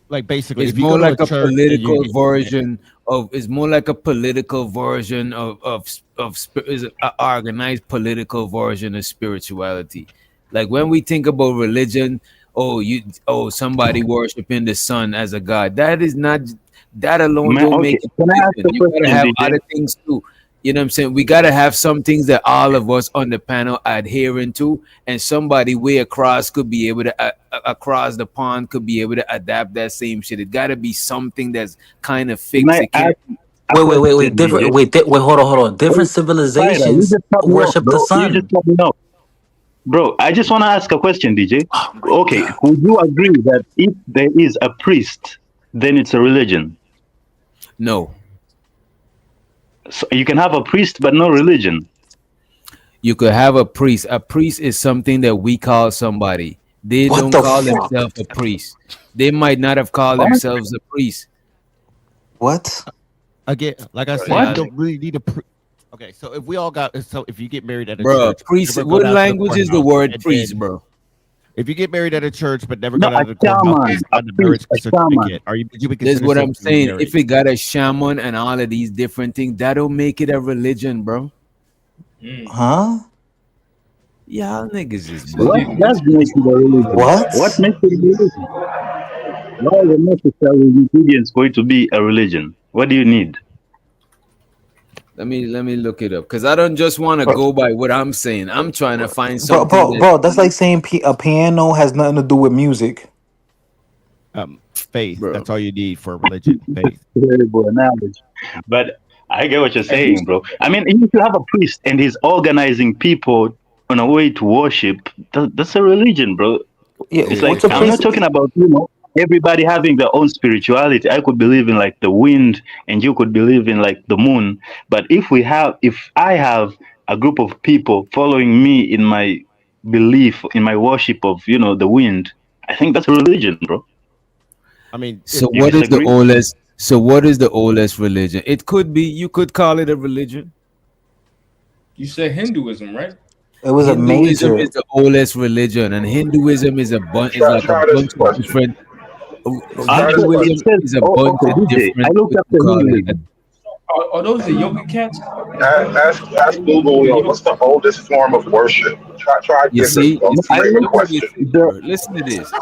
Speaker 4: Like basically,
Speaker 8: It's
Speaker 4: if you go
Speaker 8: more
Speaker 4: to a
Speaker 8: like a
Speaker 4: church and you
Speaker 8: political
Speaker 4: get
Speaker 8: version of. It's more like a political version is a organized political version of spirituality. Like when we think about religion, somebody worshiping the sun as a god. That is not that alone
Speaker 2: Man,
Speaker 8: don't
Speaker 2: okay,
Speaker 8: make it
Speaker 2: can I ask
Speaker 8: religion.
Speaker 2: a
Speaker 8: You gotta
Speaker 2: question,
Speaker 8: have
Speaker 2: DJ?
Speaker 8: other things too. You know what I'm saying? We gotta have some things that all of us on the panel adhering to, and somebody way across could be able to across the pond could be able to adapt that same shit. It gotta be something that's kind of
Speaker 2: Can
Speaker 8: fixed.
Speaker 2: I
Speaker 8: It can't.
Speaker 2: ask a question, DJ?
Speaker 7: wait, hold on.
Speaker 2: Hey,
Speaker 7: Different
Speaker 2: Spider, you
Speaker 7: civilizations
Speaker 2: just cut me off,
Speaker 7: worship the
Speaker 2: bro. You just
Speaker 7: sun.
Speaker 2: cut me off. Bro, I just want to ask a question, DJ.
Speaker 7: Oh my
Speaker 2: Okay,
Speaker 7: god.
Speaker 2: would you agree that if there is a priest, then it's a religion?
Speaker 8: No.
Speaker 2: So you can have a priest but no religion.
Speaker 8: You could have a priest. A priest is something that we call somebody. They
Speaker 7: What
Speaker 8: don't
Speaker 7: the
Speaker 8: call
Speaker 7: fuck?
Speaker 8: themselves a priest. They might not have called
Speaker 2: What?
Speaker 8: themselves a priest.
Speaker 7: What?
Speaker 4: again, like I said,
Speaker 2: What?
Speaker 4: you don't really need a. Okay, so if we all got so if you get married at a
Speaker 8: Bro,
Speaker 4: church,
Speaker 8: priest.
Speaker 4: never
Speaker 8: What
Speaker 4: gone out to the
Speaker 8: language is the
Speaker 4: courthouse,
Speaker 8: word
Speaker 4: and
Speaker 8: priest,
Speaker 4: then
Speaker 8: bro?
Speaker 4: if you get married at a church but never
Speaker 2: No,
Speaker 4: gone
Speaker 2: a
Speaker 4: out to the courthouse and
Speaker 2: shaman, a
Speaker 4: signed the
Speaker 2: priest,
Speaker 4: marriage
Speaker 2: a shaman.
Speaker 4: certificate, you be
Speaker 8: That's
Speaker 4: considered
Speaker 8: what I'm
Speaker 4: sexually
Speaker 8: saying.
Speaker 4: married?
Speaker 8: If it got a shaman and all of these different things, that don't make it a religion, bro.
Speaker 7: Huh?
Speaker 8: Y'all niggas is
Speaker 2: What
Speaker 8: bugging.
Speaker 2: does make it a religion?
Speaker 7: What?
Speaker 2: What makes it a religion? What are the necessary ingredients for it to be a religion? What do you need?
Speaker 8: Let me look it up because I don't just want to
Speaker 7: Bro,
Speaker 8: go by what I'm saying. I'm trying to find something that
Speaker 7: bro, that's like saying a piano has nothing to do with music.
Speaker 4: Faith.
Speaker 8: Bro.
Speaker 4: That's all you need for religion. Faith.
Speaker 2: Terrible analogy. But I get what you're saying, bro. I mean, if you have a priest and he's organizing people on a way to worship, that's a religion, bro.
Speaker 7: Yeah,
Speaker 2: It's
Speaker 7: what's
Speaker 2: like
Speaker 7: a
Speaker 2: I'm not
Speaker 7: priest?
Speaker 2: talking about everybody having their own spirituality. I could believe in like the wind, and you could believe in like the moon. But if I have a group of people following me in my belief, in my worship of the wind, I think that's a religion, bro.
Speaker 4: I mean,
Speaker 8: So
Speaker 2: You
Speaker 8: what is the
Speaker 2: disagree?
Speaker 8: oldest? So what is the oldest religion? It could be. You could call it a religion.
Speaker 6: You said Hinduism, right?
Speaker 7: It was a
Speaker 8: Hinduism is
Speaker 7: major.
Speaker 8: the oldest religion, and Hinduism is is like a
Speaker 5: Try this
Speaker 8: bunch of
Speaker 5: question.
Speaker 8: different.
Speaker 5: Try this
Speaker 2: Actually, it
Speaker 8: Hinduism
Speaker 5: question.
Speaker 2: says,
Speaker 8: is a
Speaker 2: oh,
Speaker 8: bunch
Speaker 2: okay,
Speaker 8: of
Speaker 2: DJ, I
Speaker 8: different.
Speaker 2: looked
Speaker 8: What
Speaker 2: up
Speaker 8: you
Speaker 2: the
Speaker 8: call it?
Speaker 2: Hinduism.
Speaker 6: Are those the yoga cats?
Speaker 5: Ask Google, what's the oldest form of worship? Try
Speaker 8: You
Speaker 5: getting
Speaker 8: see,
Speaker 5: a
Speaker 8: you see.
Speaker 2: I
Speaker 5: straight
Speaker 8: Look
Speaker 2: looked
Speaker 8: what we
Speaker 5: question.
Speaker 8: think,
Speaker 2: the
Speaker 8: bro. Listen to this.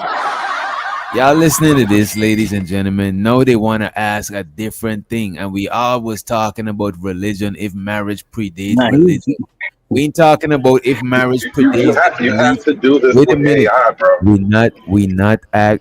Speaker 8: Y'all listening to this, ladies and gentlemen, know they want to ask a different thing. And we always talking about religion if marriage predates
Speaker 2: nah,
Speaker 8: religion. We ain't talking about if marriage predates the
Speaker 5: You have
Speaker 8: belief.
Speaker 5: to do this
Speaker 8: Wait a
Speaker 5: with
Speaker 8: minute.
Speaker 5: AI, bro.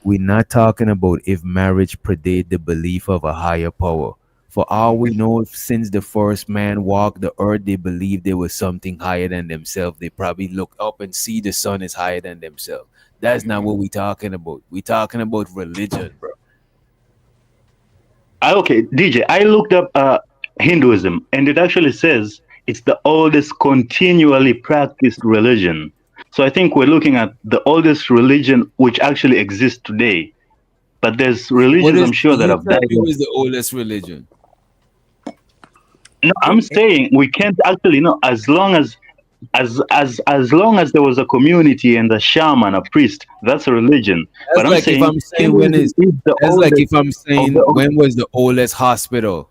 Speaker 8: We're not talking about if marriage predate the belief of a higher power. For all we know, since the first man walked the earth, they believed there was something higher than themselves. They probably look up and see the sun is higher than themselves. That's not what we talking about. We talking about religion, bro.
Speaker 2: okay, DJ, I looked up Hinduism, and it actually says it's the oldest continually practiced religion. So I think we're looking at the oldest religion which actually exists today. But there's
Speaker 8: What
Speaker 2: religions
Speaker 8: is
Speaker 2: I'm sure that
Speaker 8: you
Speaker 2: have
Speaker 8: tell
Speaker 2: died
Speaker 8: me
Speaker 2: off.
Speaker 8: was the oldest religion?
Speaker 2: No, I'm saying we can't actually as long as there was a community and a shaman, a priest, that's a religion. But
Speaker 8: That's
Speaker 2: I'm
Speaker 8: like if
Speaker 2: saying
Speaker 8: I'm saying when
Speaker 2: Hinduism
Speaker 8: is
Speaker 2: is the
Speaker 8: that's like
Speaker 2: oldest
Speaker 8: if I'm
Speaker 2: of
Speaker 8: saying
Speaker 2: the
Speaker 8: when was the oldest hospital?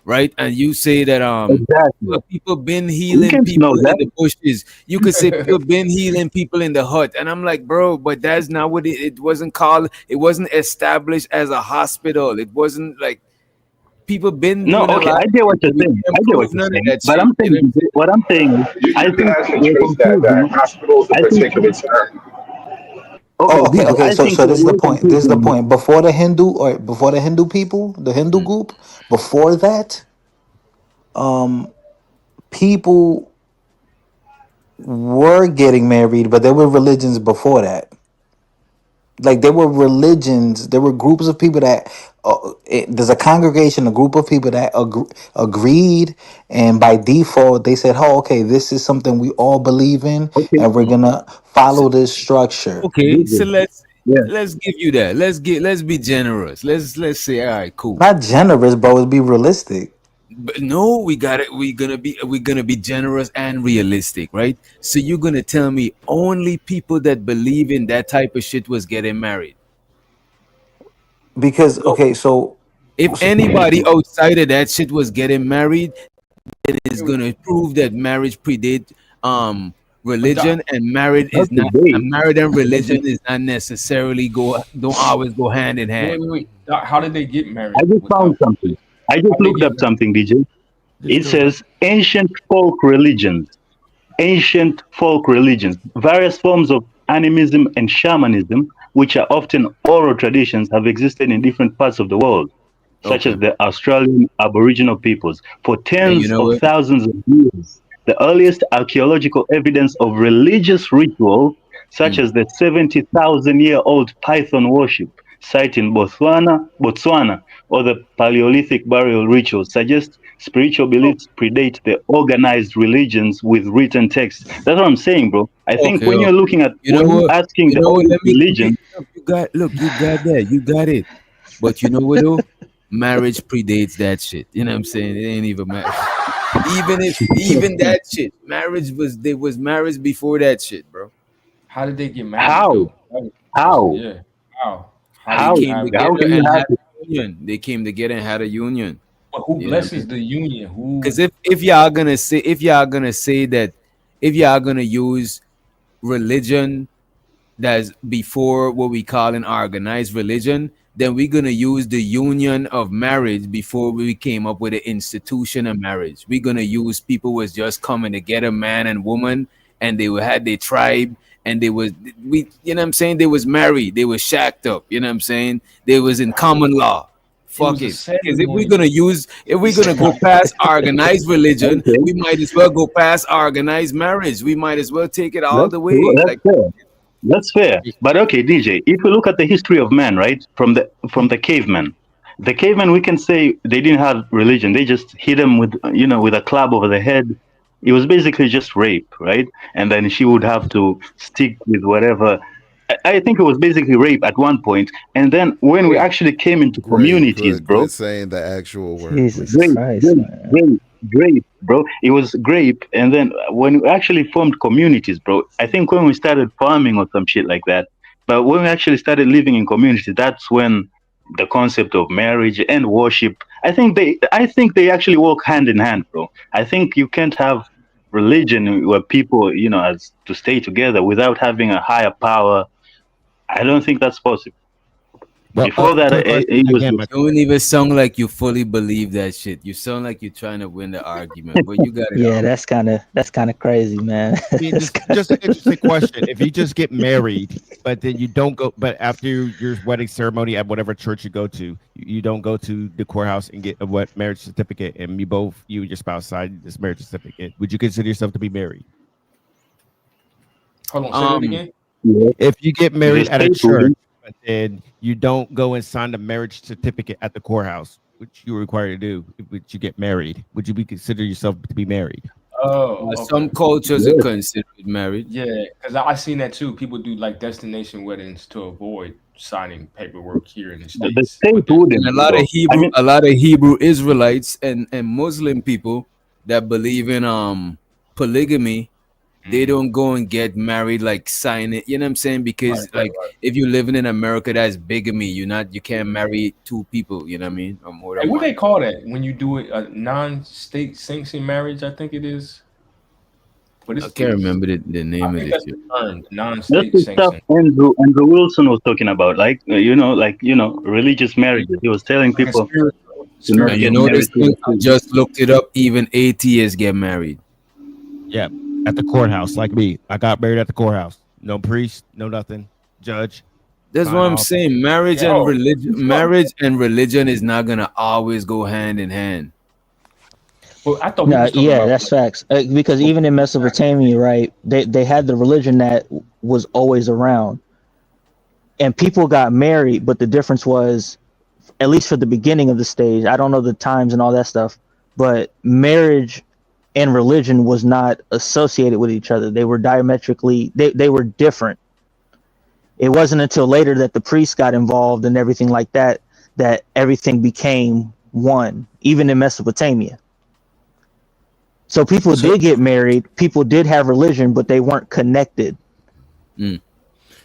Speaker 8: right? And you say that
Speaker 2: Exactly.
Speaker 8: people been
Speaker 2: We
Speaker 8: healing
Speaker 2: can't know
Speaker 8: people in
Speaker 2: that.
Speaker 8: the bushes. You could say people been healing people in the hut, and I'm like, bro, but that's not what it wasn't called. It wasn't established as a hospital. It wasn't like people been
Speaker 2: No,
Speaker 8: doing a
Speaker 2: okay,
Speaker 8: lot
Speaker 2: I
Speaker 8: of
Speaker 2: get what
Speaker 8: shit,
Speaker 2: you're
Speaker 8: but we
Speaker 2: saying.
Speaker 8: can't
Speaker 2: I get what
Speaker 8: prove
Speaker 2: you're
Speaker 8: none of
Speaker 2: saying.
Speaker 8: that
Speaker 2: But
Speaker 8: shit.
Speaker 2: I'm
Speaker 8: You know what
Speaker 2: saying,
Speaker 8: I'm saying?
Speaker 2: what I'm saying is,
Speaker 5: You
Speaker 2: I
Speaker 5: can
Speaker 2: think
Speaker 5: actually
Speaker 2: we're
Speaker 5: trace that
Speaker 2: confusing.
Speaker 5: hospital is a
Speaker 2: I think,
Speaker 5: particular term.
Speaker 2: okay,
Speaker 7: Oh, okay,
Speaker 2: DJ,
Speaker 7: okay.
Speaker 2: I
Speaker 7: So,
Speaker 2: think
Speaker 7: so
Speaker 2: what
Speaker 7: this is the
Speaker 2: we're
Speaker 7: point. This is the
Speaker 2: confusing.
Speaker 7: point. Before the Hindu people, the Hindu group, before that, um, people were getting married, but there were religions before that. Like there were religions, there were groups of people that there's a congregation, a group of people that agreed, and by default they said, "Oh, okay, this is something we all believe in,
Speaker 2: Okay,
Speaker 7: and we're gonna
Speaker 8: So,
Speaker 7: follow this structure."
Speaker 8: okay, so
Speaker 2: DJ, yeah.
Speaker 8: let's give you that. Let's be generous. Let's say, all right, cool.
Speaker 7: Not generous, bro. It'd be realistic.
Speaker 8: But no, we got it. We're gonna be generous and realistic, right? So you're gonna tell me only people that believe in that type of shit was getting married.
Speaker 7: Because
Speaker 8: No.
Speaker 7: okay, so,
Speaker 8: If
Speaker 7: so
Speaker 8: anybody outside of that shit was getting married, then it's gonna prove that marriage predate
Speaker 6: But
Speaker 8: religion, and married
Speaker 2: Not
Speaker 8: is not
Speaker 2: today.
Speaker 8: and married and religion is not necessarily don't always go hand in
Speaker 6: wait,
Speaker 8: hand.
Speaker 6: wait, wait. Doc, how did they get
Speaker 2: I
Speaker 6: married
Speaker 2: just found
Speaker 6: without
Speaker 2: something.
Speaker 6: religion?
Speaker 2: I just
Speaker 6: How did they
Speaker 2: looked
Speaker 6: get
Speaker 2: up
Speaker 6: married?
Speaker 2: something, DJ.
Speaker 4: Just
Speaker 2: It
Speaker 4: go to.
Speaker 2: says ancient folk religions, various forms of animism and shamanism, which are often oral traditions, have existed in different parts of the world, such
Speaker 8: Okay.
Speaker 2: as the Australian Aboriginal peoples, for
Speaker 8: And you
Speaker 2: tens
Speaker 8: know
Speaker 2: of
Speaker 8: what?
Speaker 2: thousands of years. The earliest archaeological evidence of religious ritual, such
Speaker 8: Mm.
Speaker 2: as the 70,000-year-old Python worship site in Botswana, or the Paleolithic burial rituals, suggests spiritual beliefs predate the organized religions with written texts. That's what I'm saying, bro. I think
Speaker 8: Okay,
Speaker 2: when you're
Speaker 8: okay.
Speaker 2: looking at,
Speaker 8: You know
Speaker 2: when you're
Speaker 8: what?
Speaker 2: asking
Speaker 8: You
Speaker 2: the
Speaker 8: know what?
Speaker 2: oldest
Speaker 8: Let me give you
Speaker 2: religion,
Speaker 8: look, you got that. You got it. But you know what though? Marriage predates that shit. You know what I'm saying? It ain't even matter. Even that shit. There was marriage before that shit, bro.
Speaker 6: How did they get married
Speaker 2: how?
Speaker 6: though? That was the question.
Speaker 2: How?
Speaker 6: Yeah. How? How do
Speaker 8: They
Speaker 2: How?
Speaker 6: you
Speaker 8: came
Speaker 6: have?
Speaker 2: How
Speaker 8: together
Speaker 2: can you
Speaker 8: and
Speaker 2: have
Speaker 8: had a union. They came together and had a union.
Speaker 6: But who
Speaker 8: You know what I
Speaker 6: blesses
Speaker 8: mean?
Speaker 6: the union?
Speaker 8: Because
Speaker 6: Who?
Speaker 8: if y'all gonna use religion that's before what we call an organized religion, then we're gonna use the union of marriage before we came up with the institution of marriage. We're gonna use people was just coming together, man and woman, and had their tribe, and they was you know what I'm saying? They was married, they was shacked up, you know what I'm saying? They was in common law.
Speaker 6: It
Speaker 8: Fuck
Speaker 6: was a
Speaker 8: it. Because
Speaker 6: ceremony.
Speaker 8: if we're gonna go past organized religion,
Speaker 2: okay?
Speaker 8: we might as well go past organized marriage. We might as well take it all
Speaker 2: That's
Speaker 8: the
Speaker 2: true.
Speaker 8: way.
Speaker 2: That's
Speaker 8: Like,
Speaker 2: fair. That's fair. But okay, DJ, if you look at the history of man, right, from the cavemen, the cavemen, we can say they didn't have religion. They just hit him with, with a club over the head. It was basically just rape, right? And then she would have to stick with whatever. I think it was basically rape at one point. And then when we actually came into
Speaker 10: Great.
Speaker 2: communities,
Speaker 10: Quit
Speaker 2: bro,
Speaker 10: quit saying the actual word,
Speaker 15: Jesus
Speaker 10: please.
Speaker 2: grape,
Speaker 15: Christ,
Speaker 2: grape,
Speaker 15: man.
Speaker 2: grape, bro. It was grape, and then when we actually formed communities, bro. I think when we started farming or some shit like that. But when we actually started living in communities, that's when the concept of marriage and worship. I think they actually walk hand in hand, bro. I think you can't have religion where people, as to stay together without having a higher power. I don't think that's possible.
Speaker 4: Well,
Speaker 2: Before that,
Speaker 4: quick question
Speaker 2: it was
Speaker 4: again,
Speaker 2: just
Speaker 4: my
Speaker 8: you don't even sound like you fully believe that shit. You sound like you're trying to win the argument, but you got it
Speaker 15: Yeah,
Speaker 8: out.
Speaker 15: that's kind of crazy, man.
Speaker 4: I mean, just an interesting question. If you just get married, but then you don't go, but after your wedding ceremony at whatever church you go to, you don't go to the courthouse and get a what marriage certificate, and you and your spouse sign this marriage certificate. Would you consider yourself to be married?
Speaker 6: Hold on. Say that
Speaker 8: Um,
Speaker 6: again.
Speaker 4: If you get
Speaker 2: the
Speaker 4: married at a
Speaker 2: state
Speaker 4: church,
Speaker 2: would.
Speaker 4: but then you don't go and sign the marriage certificate at the courthouse, which you're required to do, if you get married, would you be consider yourself to be married?
Speaker 6: Oh,
Speaker 8: some
Speaker 6: okay.
Speaker 8: cultures are
Speaker 2: Yes.
Speaker 8: considered married.
Speaker 6: Yeah, because I seen that too. People do like destination weddings to avoid signing paperwork here in the
Speaker 2: The
Speaker 6: states.
Speaker 2: state
Speaker 6: But then,
Speaker 8: And
Speaker 2: wouldn't, bro. I mean,
Speaker 8: a lot of Hebrew Israelites and Muslim people that believe in polygamy, They don't go and get married, like sign it. You know what I'm saying? Because like if you're living in America, that's bigamy. You can't marry two people. You know what I mean? Or more
Speaker 6: Hey,
Speaker 8: than
Speaker 6: what
Speaker 8: one.
Speaker 6: they call that when you do it a non-state sanctioned marriage? I think it is. But
Speaker 8: I can't remember the
Speaker 6: I
Speaker 8: name of
Speaker 6: think
Speaker 8: this
Speaker 6: that's
Speaker 8: shit.
Speaker 6: the term,
Speaker 2: That's
Speaker 6: non-state
Speaker 2: the stuff
Speaker 6: sanctioned.
Speaker 2: Andrew Wilson was talking about, like religious marriages. He was telling
Speaker 6: Like a
Speaker 2: people
Speaker 6: spiritual,
Speaker 2: to not
Speaker 8: And you
Speaker 2: get
Speaker 8: know this
Speaker 2: married to
Speaker 8: thing?
Speaker 2: the
Speaker 8: I
Speaker 2: priest.
Speaker 8: just looked it up. Even atheists get married.
Speaker 4: Yeah, at the courthouse, like me. I got married at the courthouse. No priest, no nothing. Judge,
Speaker 8: That's what
Speaker 4: sign
Speaker 8: I'm
Speaker 4: off.
Speaker 8: saying. Marriage and
Speaker 6: Oh,
Speaker 8: religion, marriage and religion is not gonna always go hand in hand.
Speaker 6: well, I thought we
Speaker 15: No,
Speaker 6: was talking
Speaker 15: yeah,
Speaker 6: about
Speaker 15: that's facts. Because even in Mesopotamia, right, they had the religion that was always around, and people got married. But the difference was, at least for the beginning of the stage, I don't know the times and all that stuff, but marriage and religion was not associated with each other. They were diametrically they were different. It wasn't until later that the priests got involved and everything like that that everything became one, even in Mesopotamia. So people
Speaker 10: So
Speaker 15: did get married, people did have religion, but they weren't connected.
Speaker 8: Mm.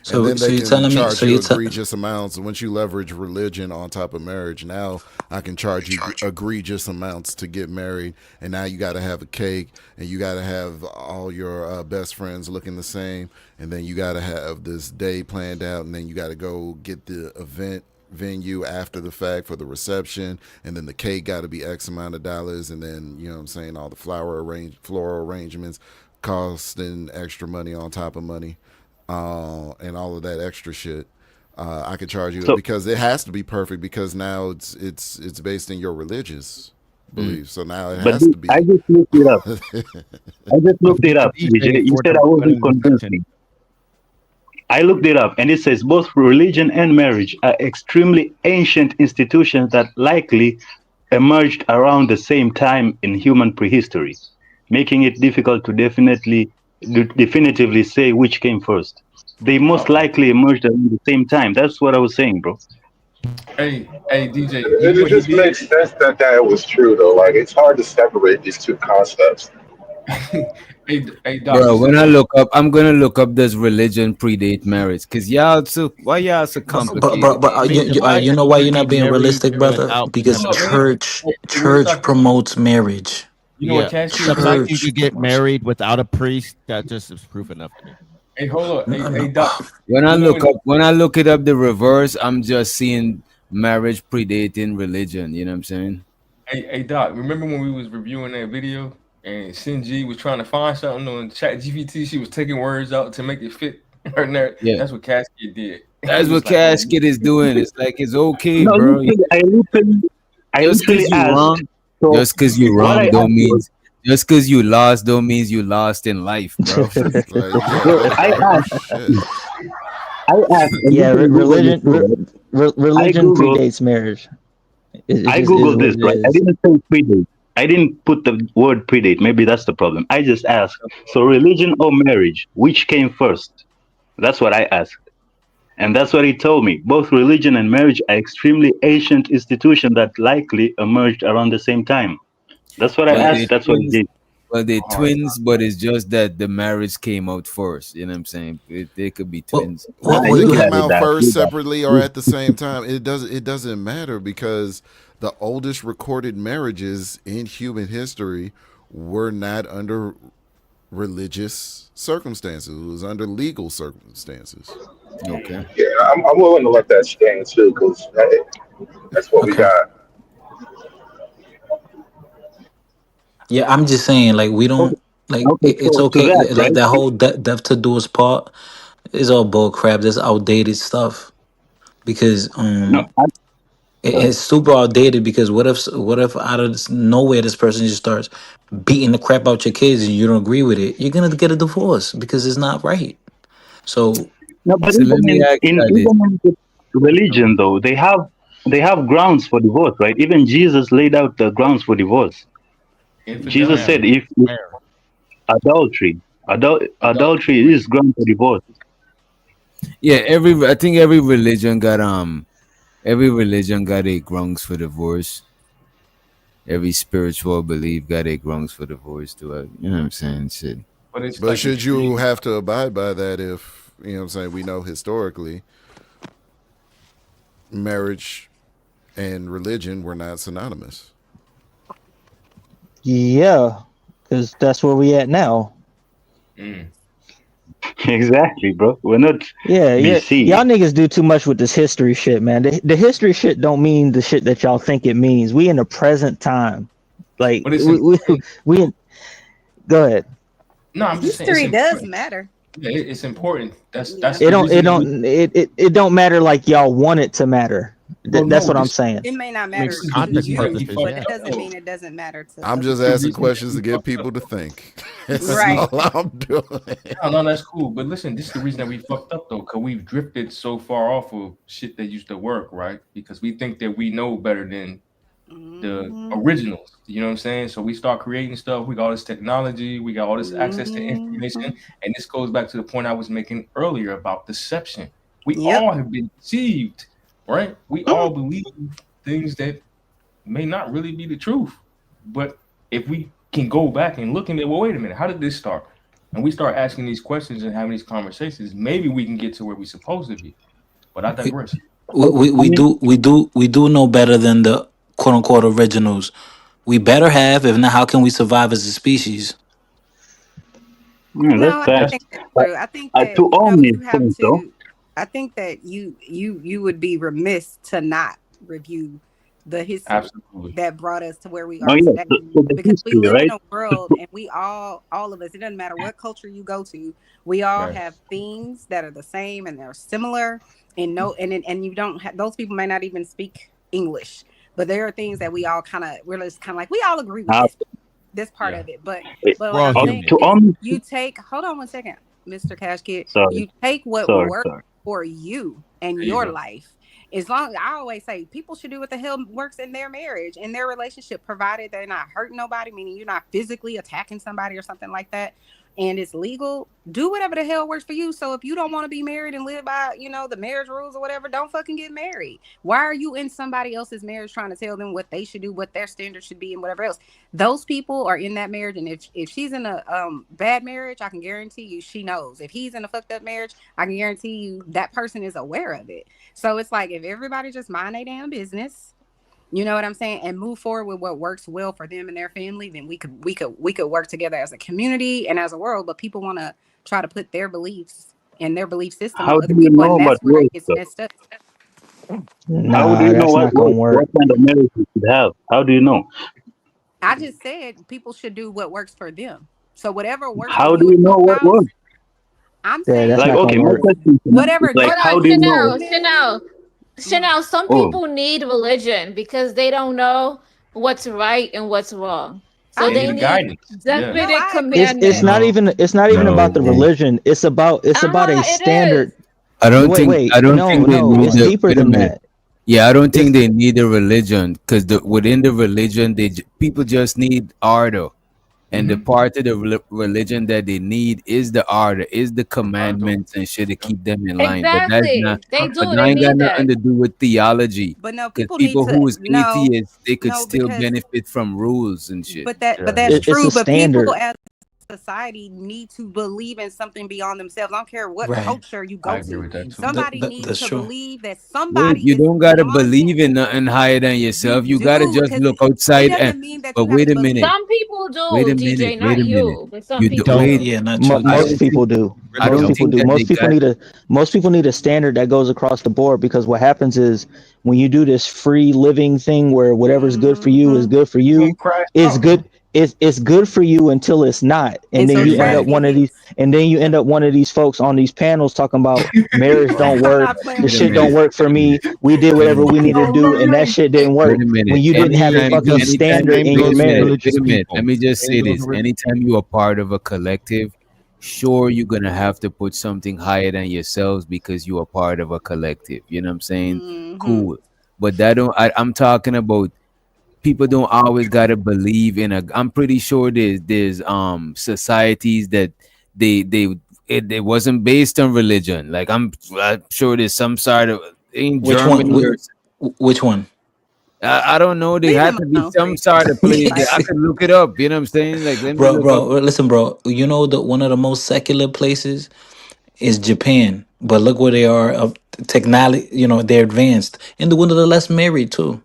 Speaker 10: and
Speaker 7: So
Speaker 10: then
Speaker 7: so
Speaker 10: they
Speaker 7: you're
Speaker 10: can
Speaker 7: telling me
Speaker 10: charge
Speaker 7: so
Speaker 10: you
Speaker 7: you
Speaker 10: egregious amounts. Once you leverage religion on top of marriage, now I can charge you egregious amounts to get married, and now you got to have a cake, and you got to have all your best friends looking the same, and then you got to have this day planned out, and then you got to go get the event venue after the fact for the reception, and then the cake got to be X amount of dollars, and then you know what I'm saying, all the floral arrangements costing extra money on top of money, and all of that extra shit. I could charge you
Speaker 2: So,
Speaker 10: because it has to be perfect because now it's based in your religious beliefs. So now it
Speaker 2: but
Speaker 10: has to
Speaker 2: I
Speaker 10: be.
Speaker 2: just looked it up. I just
Speaker 4: But
Speaker 2: looked it up.
Speaker 4: DJ
Speaker 2: You
Speaker 4: for
Speaker 2: said
Speaker 4: the
Speaker 2: I wasn't
Speaker 4: wedding reception.
Speaker 2: convincing. I looked it up, and it says both religion and marriage are extremely ancient institutions that likely emerged around the same time in human prehistory, making it difficult to definitively say which came first. They most
Speaker 6: Uh-oh.
Speaker 2: likely emerged around the same time. That's what I was saying, bro.
Speaker 6: Hey, DJ, you know
Speaker 5: It
Speaker 6: what he
Speaker 5: just
Speaker 6: did?
Speaker 5: makes sense that it was true though. Like it's hard to separate these two concepts.
Speaker 6: Hey, Doc,
Speaker 8: Bro,
Speaker 6: this is
Speaker 8: when I
Speaker 6: what
Speaker 8: look up, I'm gonna look up does religion predate marriage? Cause why y'all so complicated?
Speaker 7: you know why you're not being realistic, brother? Because
Speaker 6: hold up, man. What is
Speaker 7: church
Speaker 6: Doc?
Speaker 7: promotes marriage.
Speaker 6: You know what
Speaker 4: Yeah,
Speaker 6: Cash
Speaker 4: the
Speaker 6: Kid did?
Speaker 4: fact you
Speaker 7: Church.
Speaker 4: could get married without a priest, that just is proof enough to me.
Speaker 6: Hey, hold up.
Speaker 7: No,
Speaker 6: Hey,
Speaker 7: no.
Speaker 6: Doc.
Speaker 8: When I
Speaker 6: You know
Speaker 8: look
Speaker 6: when
Speaker 8: up, when I look it up the reverse, I'm just seeing marriage predating religion. You know what I'm saying?
Speaker 6: Hey, Doc, remember when we was reviewing that video and Shinji was trying to find something on Chat GPT? She was taking words out to make it fit her narrative.
Speaker 8: Yeah,
Speaker 6: That's what Casket did. He
Speaker 8: that's
Speaker 6: was
Speaker 8: what
Speaker 6: like, "Oh,
Speaker 8: Cash Kid is doing. It's like it's okay,
Speaker 2: No,
Speaker 8: bro.
Speaker 2: I
Speaker 8: Just
Speaker 2: literally
Speaker 8: cause you
Speaker 2: asked.
Speaker 8: wrong,
Speaker 2: So
Speaker 8: just cause you
Speaker 2: what I
Speaker 8: wrong don't
Speaker 2: asked was,
Speaker 8: means just cause you lost don't means you lost in life, bro.
Speaker 10: Like, yeah,
Speaker 2: bro, I asked,
Speaker 10: shit.
Speaker 2: and you
Speaker 15: Yeah,
Speaker 2: can Google this too, right? I
Speaker 15: religion
Speaker 2: Googled,
Speaker 15: predates marriage. It
Speaker 2: I
Speaker 15: just is
Speaker 2: Googled
Speaker 15: what
Speaker 2: this,
Speaker 15: it
Speaker 2: right? I
Speaker 15: is.
Speaker 2: didn't say predate. I didn't put the word predate. Maybe that's the problem. I just asked, so religion or marriage, which came first? That's what I asked. And that's what he told me. Both religion and marriage are extremely ancient institutions that likely emerged around the same time. That's what I
Speaker 8: Well,
Speaker 2: asked.
Speaker 8: they
Speaker 2: That's what he
Speaker 8: twins.
Speaker 2: did.
Speaker 8: Well, they
Speaker 6: all right."
Speaker 8: twins, but it's just that the marriage came out first. You know what I'm saying? They could be
Speaker 7: Well,
Speaker 8: twins.
Speaker 7: well,
Speaker 10: Whether
Speaker 7: well,
Speaker 10: they
Speaker 7: you
Speaker 10: came
Speaker 7: have
Speaker 10: out first
Speaker 2: You got
Speaker 10: separately or at the same time, it doesn't matter because the oldest recorded marriages in human history were not under religious circumstances. It was under legal circumstances.
Speaker 8: Okay.
Speaker 5: Yeah, I'm willing to let that stand too, because that's what we
Speaker 7: okay.
Speaker 5: got.
Speaker 7: Yeah, I'm just saying, like we
Speaker 2: okay.
Speaker 7: don't like
Speaker 2: Okay,
Speaker 7: it's
Speaker 2: so to
Speaker 7: okay.
Speaker 2: that,
Speaker 7: Like
Speaker 2: right?
Speaker 7: that whole death to do us part is all bull crap. That's outdated stuff. Because
Speaker 2: No,
Speaker 7: it's super outdated. Because what if out of nowhere this person just starts beating the crap out your kids and you don't agree with it? You're gonna get a divorce because it's not right. So
Speaker 2: no, but
Speaker 8: So let me ask you this.
Speaker 2: even in the religion though, they have grounds for divorce, right? Even Jesus laid out the grounds for divorce. Jesus
Speaker 6: Infidelity.
Speaker 2: said
Speaker 4: Marriage,
Speaker 2: if
Speaker 4: marriage.
Speaker 2: adultery, adultery
Speaker 6: Adultery.
Speaker 2: is ground for divorce.
Speaker 8: Yeah, I think every religion got a grounds for divorce. Every spiritual belief got a grounds for divorce too. You know what I'm saying? Shit.
Speaker 6: But it's
Speaker 10: But
Speaker 6: like
Speaker 10: should you have to abide by that if, you know what I'm saying, we know historically marriage and religion were not synonymous?
Speaker 15: Yeah, because that's where we at now.
Speaker 2: Exactly, bro. We're not
Speaker 15: Yeah, y'all
Speaker 2: BC.
Speaker 15: niggas do too much with this history shit, man. The history shit don't mean the shit that y'all think it means. We in the present time. Like
Speaker 6: But it's
Speaker 15: we go ahead.
Speaker 6: No, I'm just saying it's
Speaker 3: History does
Speaker 6: important.
Speaker 3: matter.
Speaker 6: Yeah, it's important. That's
Speaker 15: It
Speaker 6: the
Speaker 15: don't
Speaker 6: reason that we.
Speaker 15: it don't matter like y'all want it to matter.
Speaker 6: Well,
Speaker 15: That's
Speaker 6: no,
Speaker 15: what I'm
Speaker 6: this.
Speaker 15: saying.
Speaker 3: It may not
Speaker 6: I mean,
Speaker 3: matter
Speaker 6: this is
Speaker 3: to
Speaker 6: the reason that
Speaker 3: you,
Speaker 6: we
Speaker 3: but
Speaker 6: fucked
Speaker 3: it
Speaker 6: up,
Speaker 3: doesn't
Speaker 6: though.
Speaker 3: mean it doesn't matter to
Speaker 10: I'm
Speaker 3: other
Speaker 10: just
Speaker 3: people.
Speaker 10: asking
Speaker 6: Reason that
Speaker 10: questions
Speaker 6: we
Speaker 10: to get
Speaker 6: fucked
Speaker 10: people
Speaker 6: up.
Speaker 10: to think. That's
Speaker 3: Right.
Speaker 10: all I'm doing.
Speaker 6: No, that's cool. But listen, this is the reason that we fucked up though, because we've drifted so far off of shit that used to work, right? Because we think that we know better than the originals. You know what I'm saying? So we start creating stuff. We got all this technology. We got all this access to information, and this goes back to the point I was making earlier about deception. We
Speaker 3: Yep.
Speaker 6: all have been deceived, right? We all believe things that may not really be the truth. But if we can go back and look and well, wait a minute, how did this start? And we start asking these questions and having these conversations, maybe we can get to where we're supposed to be. But I digress.
Speaker 7: We do know better than the quote unquote originals. We better have. If not, how can we survive as a species?
Speaker 3: No, I
Speaker 2: That's
Speaker 3: think
Speaker 2: facts.
Speaker 3: that's true. I think that
Speaker 2: To
Speaker 3: you know
Speaker 2: Omni's
Speaker 3: you have
Speaker 2: point, though.
Speaker 3: to. I think that you would be remiss to not review the history
Speaker 6: Absolutely.
Speaker 3: that brought us to where we
Speaker 2: Oh
Speaker 3: are
Speaker 2: yeah,
Speaker 3: today.
Speaker 2: so the
Speaker 3: Because we
Speaker 2: history,
Speaker 3: live in
Speaker 2: right?
Speaker 3: a world, and we all of us. It doesn't matter what culture you go to. We all
Speaker 6: Right.
Speaker 3: have things that are the same and they're similar. And no, and you don't have those people may not even speak English, but there are things that we all we're just kind of like we all agree with this part
Speaker 6: Yeah.
Speaker 3: of it. But
Speaker 4: We're
Speaker 3: what
Speaker 4: all
Speaker 3: I'm saying
Speaker 4: human.
Speaker 2: To
Speaker 3: is
Speaker 2: Omni's,
Speaker 3: you take hold on one second, Mr. Cash Kid.
Speaker 2: sorry,
Speaker 3: You take what
Speaker 2: sorry,
Speaker 3: works
Speaker 2: sorry.
Speaker 3: for you and
Speaker 6: There you
Speaker 3: your
Speaker 6: go.
Speaker 3: life. As long I always say people should do what the hell works in their marriage, in their relationship, provided they're not hurting nobody, meaning you're not physically attacking somebody or something like that. And it's legal, do whatever the hell works for you. So if you don't want to be married and live by, the marriage rules or whatever, don't fucking get married. Why are you in somebody else's marriage trying to tell them what they should do, what their standards should be, and whatever else? Those people are in that marriage, and if she's in a bad marriage, I can guarantee you she knows. If he's in a fucked up marriage, I can guarantee you that person is aware of it. So it's like if everybody just mind their damn business, you know what I'm saying, and move forward with what works well for them and their family, then we could work together as a community and as a world. But people want to try to put their beliefs and their belief system
Speaker 2: How
Speaker 3: on
Speaker 2: do
Speaker 3: other
Speaker 2: you
Speaker 3: people,
Speaker 2: know
Speaker 3: and
Speaker 2: what
Speaker 3: that's where it
Speaker 2: works,
Speaker 3: gets
Speaker 2: though?
Speaker 3: messed up.
Speaker 2: How do
Speaker 15: Nah,
Speaker 2: you know
Speaker 15: that's
Speaker 2: what
Speaker 15: not gonna
Speaker 2: works?
Speaker 15: work.
Speaker 2: What kind of marriage you should have? How do you know?
Speaker 3: I just said people should do what works for them. So whatever works for
Speaker 2: How do
Speaker 3: you
Speaker 2: you
Speaker 3: in
Speaker 2: know
Speaker 3: your
Speaker 2: what
Speaker 3: house,
Speaker 2: works?
Speaker 3: I'm
Speaker 15: Yeah,
Speaker 3: saying
Speaker 15: that's
Speaker 2: Like,
Speaker 15: not gonna
Speaker 2: okay, my
Speaker 15: work.
Speaker 2: question is
Speaker 3: whatever
Speaker 2: like,
Speaker 11: Hold
Speaker 3: gets
Speaker 2: how
Speaker 11: on,
Speaker 2: do you know?
Speaker 11: Chanel.
Speaker 3: women.
Speaker 11: Chanel, some
Speaker 2: Oh,
Speaker 11: people need religion because they don't know what's right and what's wrong. So
Speaker 3: I
Speaker 6: They need
Speaker 11: they
Speaker 6: the
Speaker 3: agree.
Speaker 11: need
Speaker 6: guidance. Yeah.
Speaker 3: No,
Speaker 11: definite
Speaker 3: I agree with
Speaker 15: It's
Speaker 3: that.
Speaker 11: commandments.
Speaker 15: not even about the
Speaker 8: No.
Speaker 15: religion. It's about a
Speaker 11: It is.
Speaker 15: standard.
Speaker 8: I don't think
Speaker 15: Wait.
Speaker 8: I don't
Speaker 15: No,
Speaker 8: think they
Speaker 15: no.
Speaker 8: need
Speaker 15: It's
Speaker 8: the
Speaker 15: deeper
Speaker 8: wait a
Speaker 15: than
Speaker 8: minute.
Speaker 15: that.
Speaker 8: Yeah, I don't think
Speaker 15: It's
Speaker 8: they need a religion because within the religion, people just need order, and the
Speaker 6: Mm-hmm.
Speaker 8: part of the religion that they need is the order, is the
Speaker 6: Exactly.
Speaker 8: commandments and shit to keep them in line. But that's not.
Speaker 11: Exactly. They
Speaker 8: But
Speaker 11: do.
Speaker 8: that
Speaker 11: They
Speaker 8: ain't got
Speaker 11: need that.
Speaker 8: nothing to do with theology.
Speaker 3: But no,
Speaker 8: Because
Speaker 3: people need
Speaker 8: people
Speaker 3: to
Speaker 8: who is
Speaker 3: know.
Speaker 8: atheists, they could
Speaker 3: No,
Speaker 8: still
Speaker 3: because
Speaker 8: benefit from rules and shit.
Speaker 3: but
Speaker 6: Yeah.
Speaker 3: that's
Speaker 15: it's
Speaker 3: true.
Speaker 15: a
Speaker 3: But people
Speaker 15: standard.
Speaker 3: as a society need to believe in something beyond themselves. I don't care what
Speaker 7: Right.
Speaker 3: culture you
Speaker 6: I
Speaker 3: go
Speaker 6: agree
Speaker 3: to.
Speaker 6: with that too.
Speaker 3: Somebody needs
Speaker 7: That's
Speaker 3: to
Speaker 7: true.
Speaker 3: believe that
Speaker 8: Wait,
Speaker 3: somebody
Speaker 8: you
Speaker 3: is
Speaker 8: don't gotta
Speaker 3: beyond
Speaker 8: believe
Speaker 3: them.
Speaker 8: in nothing higher than
Speaker 3: You
Speaker 8: yourself. You gotta
Speaker 3: do,
Speaker 8: just
Speaker 3: because
Speaker 8: look
Speaker 3: it
Speaker 8: outside and.
Speaker 3: doesn't mean that
Speaker 8: But
Speaker 3: you have
Speaker 8: wait
Speaker 3: to
Speaker 8: a minute.
Speaker 3: believe.
Speaker 11: Some people
Speaker 8: Wait
Speaker 11: do,
Speaker 8: a minute.
Speaker 11: DJ,
Speaker 8: Wait
Speaker 11: not
Speaker 8: a minute.
Speaker 11: you, but some
Speaker 8: You
Speaker 11: people
Speaker 8: wait.
Speaker 11: do.
Speaker 7: Yeah, not you.
Speaker 8: I
Speaker 15: Most
Speaker 8: don't think.
Speaker 15: people do.
Speaker 8: I
Speaker 15: Most
Speaker 8: don't
Speaker 15: people
Speaker 8: think
Speaker 15: do.
Speaker 8: that they got.
Speaker 15: Most people need a standard that goes across the board, because what happens is when you do this free living thing where whatever's good for you is good for
Speaker 2: you
Speaker 15: you,
Speaker 2: crash
Speaker 15: it's
Speaker 2: out.
Speaker 15: good. It's good for you until it's not, and
Speaker 3: And
Speaker 15: then
Speaker 3: so
Speaker 15: you end up
Speaker 6: Exactly.
Speaker 3: tragedy
Speaker 15: one of these,
Speaker 3: hits.
Speaker 15: and then you
Speaker 3: Yeah.
Speaker 15: end up one of these folks on these panels talking about marriage don't
Speaker 3: I'm
Speaker 15: work,
Speaker 3: not playing
Speaker 15: the
Speaker 3: with
Speaker 8: Wait a
Speaker 15: shit
Speaker 3: you.
Speaker 15: don't
Speaker 8: minute.
Speaker 15: work for me. We did
Speaker 8: Wait a
Speaker 15: whatever we
Speaker 8: minute.
Speaker 15: needed to do, and that shit didn't
Speaker 8: Wait
Speaker 15: work
Speaker 8: a minute.
Speaker 15: when you didn't have a
Speaker 4: Same
Speaker 15: fucking
Speaker 4: goes.
Speaker 15: standard
Speaker 4: Same
Speaker 15: in your
Speaker 4: goes for
Speaker 15: marriage.
Speaker 8: Wait
Speaker 4: religious
Speaker 8: a minute.
Speaker 4: people.
Speaker 8: Let me just
Speaker 4: Same
Speaker 8: say
Speaker 4: goes for
Speaker 8: this.
Speaker 4: religious.
Speaker 8: Anytime you are part of a collective, sure you're gonna have to put something higher than yourselves because you are part of a collective. You know what I'm saying?
Speaker 3: Mm-hmm.
Speaker 8: Cool. But I'm talking about people don't always gotta believe in a. I'm pretty sure there's societies that it wasn't based on religion. Like I'm sure there's some sort of in
Speaker 7: Which one?
Speaker 8: Germany or
Speaker 7: Which one?
Speaker 8: I don't know. There
Speaker 3: Leave
Speaker 8: had
Speaker 3: him
Speaker 8: to be
Speaker 3: alone,
Speaker 8: some
Speaker 3: Chris.
Speaker 8: sort of place that I could look it up. You know what I'm saying? Like, let me look up.
Speaker 7: Listen, bro. You know the one of the most secular places is Japan, but look where they are. Technology, they're advanced, and the one of the less married too.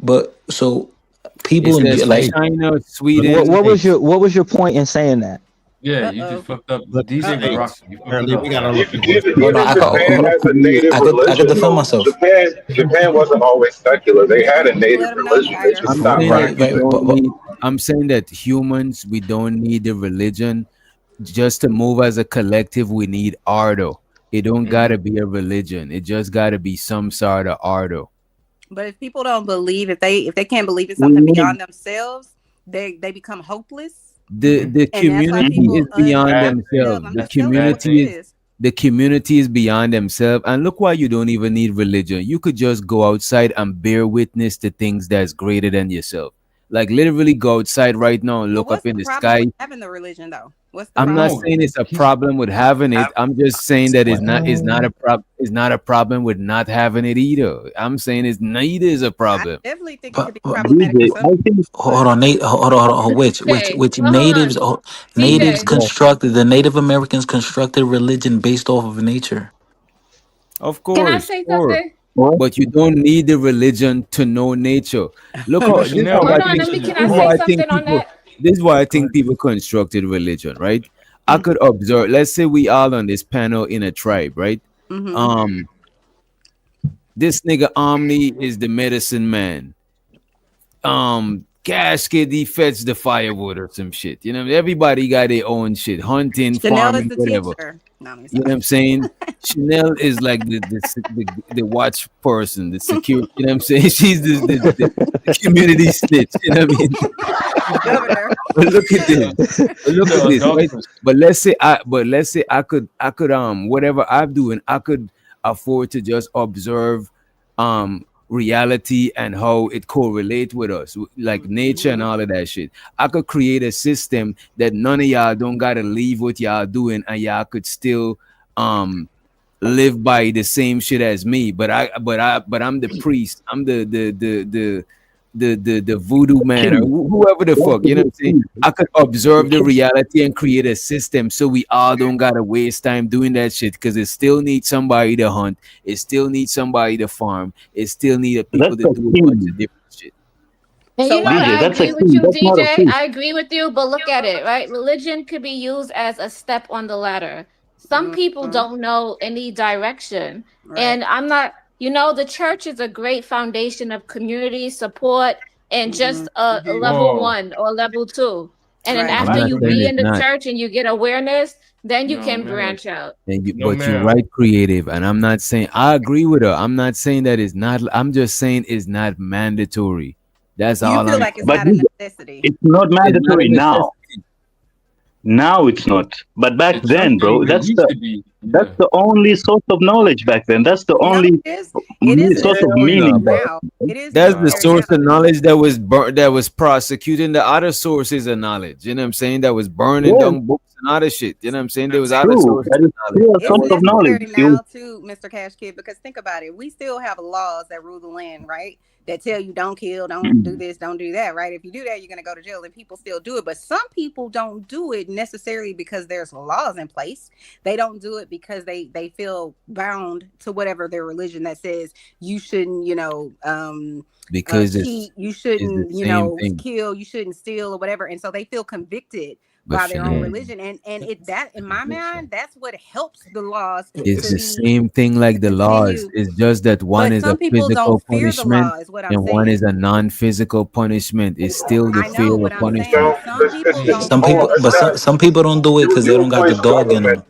Speaker 7: But so
Speaker 8: It
Speaker 7: people
Speaker 8: says
Speaker 7: like
Speaker 8: China,
Speaker 15: What,
Speaker 8: Sweden.
Speaker 15: what was your what was your point in saying that?
Speaker 6: Yeah, you just fucked up.
Speaker 4: Look,
Speaker 6: DJ
Speaker 4: hey,
Speaker 6: Baraka, you fucked it
Speaker 4: apparently
Speaker 6: up.
Speaker 4: we got to
Speaker 6: Bro.
Speaker 4: look people.
Speaker 7: Oh no,
Speaker 5: Even Japan has a native
Speaker 7: I could
Speaker 5: religion.
Speaker 7: defend
Speaker 5: Though
Speaker 7: myself.
Speaker 5: Japan wasn't always secular. They had a native
Speaker 3: Let him know,
Speaker 5: religion. They
Speaker 3: Spider.
Speaker 5: just
Speaker 8: I'm
Speaker 5: stopped
Speaker 8: saying that we
Speaker 5: practicing.
Speaker 8: don't need. I'm saying that humans, we don't need the religion just to move as a collective. We need ardo. It don't gotta be a religion. It just gotta be some sort of ardo.
Speaker 3: But if people don't believe, if they can't believe in
Speaker 8: We
Speaker 3: something
Speaker 8: need
Speaker 3: beyond themselves, they become hopeless.
Speaker 8: the
Speaker 3: And that's why
Speaker 8: community
Speaker 3: people
Speaker 8: is beyond
Speaker 3: unalive themselves.
Speaker 8: themselves.
Speaker 3: I'm
Speaker 8: The
Speaker 3: just telling you what it
Speaker 8: community is
Speaker 3: is.
Speaker 8: the community is beyond themselves. And look why you don't even need religion. You could just go outside and bear witness to things that's greater than yourself. Like literally go outside right now and
Speaker 3: But
Speaker 8: look up
Speaker 3: what's
Speaker 8: in
Speaker 3: the
Speaker 8: the
Speaker 3: problem
Speaker 8: sky.
Speaker 3: with having the religion, though? What's the
Speaker 8: I'm not
Speaker 3: problem?
Speaker 6: No,
Speaker 8: saying it's a
Speaker 6: he's
Speaker 8: problem with having it. I'm just saying that it's not a problem with not having it either. I'm saying it's neither is a
Speaker 3: I
Speaker 8: problem.
Speaker 3: definitely think it
Speaker 7: But,
Speaker 3: could be
Speaker 7: but
Speaker 3: problematic for
Speaker 2: DJ,
Speaker 3: some
Speaker 2: I
Speaker 3: people,
Speaker 2: think
Speaker 7: hold
Speaker 3: but
Speaker 7: on, Nate. Hold on.
Speaker 11: Okay,
Speaker 7: Which
Speaker 11: well, hold on,
Speaker 7: natives
Speaker 11: DJ.
Speaker 8: Yeah,
Speaker 7: constructed the Native Americans constructed religion based off of nature.
Speaker 8: of
Speaker 11: Can I
Speaker 8: course,
Speaker 11: say
Speaker 8: sure.
Speaker 11: something?
Speaker 2: what?
Speaker 8: But you don't need the religion to know nature. Look
Speaker 6: yo
Speaker 8: how this is
Speaker 6: Chanel.
Speaker 8: how
Speaker 6: Your
Speaker 11: Hold
Speaker 8: I
Speaker 11: on,
Speaker 8: think
Speaker 11: let
Speaker 6: picture
Speaker 11: me.
Speaker 6: is
Speaker 11: Can
Speaker 8: this
Speaker 11: I
Speaker 8: is
Speaker 11: say
Speaker 8: why
Speaker 6: crazy.
Speaker 8: I think
Speaker 11: something on
Speaker 8: people
Speaker 11: that?
Speaker 8: this is why I
Speaker 6: Go
Speaker 8: think
Speaker 6: ahead.
Speaker 8: people constructed religion, right? I could observe, let's say we all on this panel in a tribe, right?
Speaker 3: mm-hmm.
Speaker 8: Um this nigga Omni is the medicine man. Casket he fetch the firewood or some shit. You know, everybody got their own shit, hunting,
Speaker 3: Chanel is
Speaker 8: farming,
Speaker 3: the
Speaker 8: whatever.
Speaker 3: teacher. No, let me
Speaker 8: You
Speaker 3: stop.
Speaker 8: know what I'm saying? Chanel is like the watch person, the security. You know what I'm saying? She's the community snitch. You know what I mean?
Speaker 3: The governor.
Speaker 8: But look at this. But look at
Speaker 6: The
Speaker 8: this, right?
Speaker 6: adulteress.
Speaker 8: But let's say I could whatever I'm doing, I could afford to just observe reality and how it correlate with us, like nature and
Speaker 3: Mm-hmm.
Speaker 8: all of that shit. I could create a system that none of y'all don't gotta leave what y'all doing and y'all could still um live by the same shit as me. But I'm the priest. I'm the voodoo man or
Speaker 2: King,
Speaker 8: whoever the
Speaker 2: that's
Speaker 8: fuck,
Speaker 2: the
Speaker 8: you know what
Speaker 2: good
Speaker 8: I'm saying?
Speaker 2: thing.
Speaker 8: I could observe the
Speaker 2: King,
Speaker 8: reality and create a system so we all don't gotta waste time doing that shit because it still needs somebody to hunt, it still needs somebody to farm, it still needs people
Speaker 2: that's
Speaker 8: to
Speaker 2: a
Speaker 8: do a bunch
Speaker 2: king.
Speaker 8: of different shit.
Speaker 11: And
Speaker 3: So
Speaker 11: you know
Speaker 3: why
Speaker 11: what?
Speaker 3: do
Speaker 2: DJ,
Speaker 11: I
Speaker 3: you
Speaker 2: that's a
Speaker 11: agree
Speaker 3: think?
Speaker 11: with
Speaker 2: king.
Speaker 11: you,
Speaker 2: That's not a
Speaker 11: DJ.
Speaker 2: priest.
Speaker 11: I agree with you, but look at it, right? Religion could be used as a step on the ladder. Some people
Speaker 3: Mm-hmm.
Speaker 11: don't know any direction.
Speaker 3: Right.
Speaker 11: And I'm not, the church is a great foundation of community support and just a
Speaker 3: Mm-hmm.
Speaker 11: level
Speaker 6: Whoa.
Speaker 11: one or level two. And then
Speaker 3: Right.
Speaker 8: I'm
Speaker 11: after
Speaker 8: not
Speaker 11: you
Speaker 8: saying
Speaker 11: be
Speaker 8: it's
Speaker 11: in the
Speaker 8: not.
Speaker 11: church and you get awareness, then you
Speaker 6: No,
Speaker 11: can
Speaker 6: man.
Speaker 11: branch out.
Speaker 6: No,
Speaker 8: But you're
Speaker 6: ma'am.
Speaker 8: right, creative, and I'm not saying I agree with her. I'm not saying that it's not. I'm just saying it's not mandatory. That's
Speaker 3: You
Speaker 8: all
Speaker 3: feel
Speaker 8: I'm
Speaker 3: like it's
Speaker 8: saying.
Speaker 2: But
Speaker 3: not a
Speaker 2: DJ,
Speaker 3: necessity.
Speaker 2: it's not
Speaker 8: It's not a
Speaker 2: mandatory now.
Speaker 8: necessity.
Speaker 2: Now it's not. But back
Speaker 6: In some
Speaker 2: then, bro,
Speaker 6: things it used to be.
Speaker 2: that's
Speaker 6: Yeah.
Speaker 2: the only source of knowledge back then. That's the
Speaker 3: No,
Speaker 2: only
Speaker 3: it is
Speaker 2: source of
Speaker 8: Hell
Speaker 3: necessary
Speaker 2: meaning
Speaker 8: no,
Speaker 2: back
Speaker 8: bro.
Speaker 3: now.
Speaker 2: then.
Speaker 3: It is
Speaker 8: That's the
Speaker 3: necessary
Speaker 8: source
Speaker 3: now.
Speaker 8: of knowledge that was burnt, that was prosecuting the other sources of knowledge. You know what I'm saying? That was burning
Speaker 2: Yeah,
Speaker 8: down books and other shit. You know what I'm saying? There was other
Speaker 2: true.
Speaker 8: sources
Speaker 2: That
Speaker 8: of
Speaker 2: is
Speaker 8: knowledge.
Speaker 2: still a
Speaker 8: That
Speaker 3: It's
Speaker 2: source of
Speaker 8: wasn't
Speaker 2: knowledge.
Speaker 3: necessary
Speaker 2: It was,
Speaker 3: now too, Mr. Cash Kid, because think about it. We still have laws that rule the land, right? That tell you don't kill, don't do this, don't do that, right? If you do that, you're gonna go to jail, and people still do it. But some people don't do it necessarily because there's laws in place. They don't do it because they feel bound to whatever their religion that says you shouldn't,
Speaker 8: because
Speaker 3: cheat, you
Speaker 8: it's the
Speaker 3: shouldn't,
Speaker 8: same thing.
Speaker 3: kill, you shouldn't steal or whatever. And so they feel convicted
Speaker 8: But
Speaker 3: by their own
Speaker 8: Chanel,
Speaker 3: religion. And it that in my mind, that's what helps the laws
Speaker 8: it's
Speaker 3: to
Speaker 8: the
Speaker 3: be
Speaker 8: same thing
Speaker 3: to
Speaker 8: like the laws.
Speaker 3: continue.
Speaker 8: It's just that one
Speaker 3: But
Speaker 8: is a
Speaker 3: some people
Speaker 8: physical
Speaker 3: don't fear the
Speaker 8: punishment
Speaker 3: law, is what I'm
Speaker 8: and one is
Speaker 3: saying.
Speaker 8: a non-physical punishment. It's still the
Speaker 3: I know,
Speaker 8: fear
Speaker 3: but
Speaker 8: of
Speaker 3: I'm saying
Speaker 8: punishment.
Speaker 3: some people don't
Speaker 7: Some
Speaker 3: fear
Speaker 7: people,
Speaker 3: the
Speaker 7: but
Speaker 3: law.
Speaker 7: some people don't do it because they
Speaker 5: You
Speaker 7: don't got the
Speaker 5: replace
Speaker 7: dog in
Speaker 5: government.
Speaker 7: them.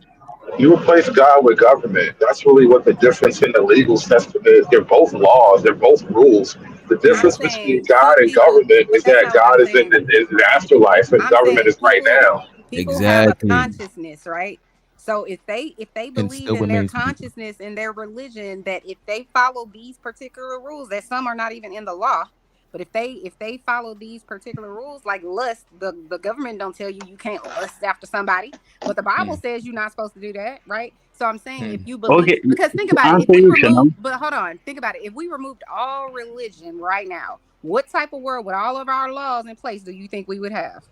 Speaker 5: You replace God with government. That's really what the difference in the legal system is. They're both laws. They're both rules. The
Speaker 3: I'm
Speaker 5: difference between
Speaker 3: saying
Speaker 5: God
Speaker 3: some
Speaker 5: and
Speaker 3: people,
Speaker 5: government
Speaker 3: but
Speaker 5: is
Speaker 3: that's
Speaker 5: that
Speaker 3: not what I'm
Speaker 5: God is in
Speaker 3: saying.
Speaker 5: the afterlife and
Speaker 3: I'm
Speaker 5: government
Speaker 3: saying
Speaker 5: is right now.
Speaker 3: people have a
Speaker 8: Exactly.
Speaker 3: consciousness, right? So if they
Speaker 4: And
Speaker 3: believe
Speaker 4: still
Speaker 3: in their
Speaker 4: remains to be.
Speaker 3: consciousness and their religion that if they follow these particular rules, that some are not even in the law, But if they follow these particular rules, like lust, the government don't tell you can't lust after somebody, but the Bible says you're not supposed to do that, right? So I'm saying if you believe,
Speaker 2: Okay,
Speaker 3: because think
Speaker 2: to
Speaker 3: about it, if
Speaker 2: answer
Speaker 3: we
Speaker 2: you,
Speaker 3: remove,
Speaker 2: Shannon.
Speaker 3: but hold on, think about it, if we removed all religion right now, what type of world with all of our laws in place do you think we would have?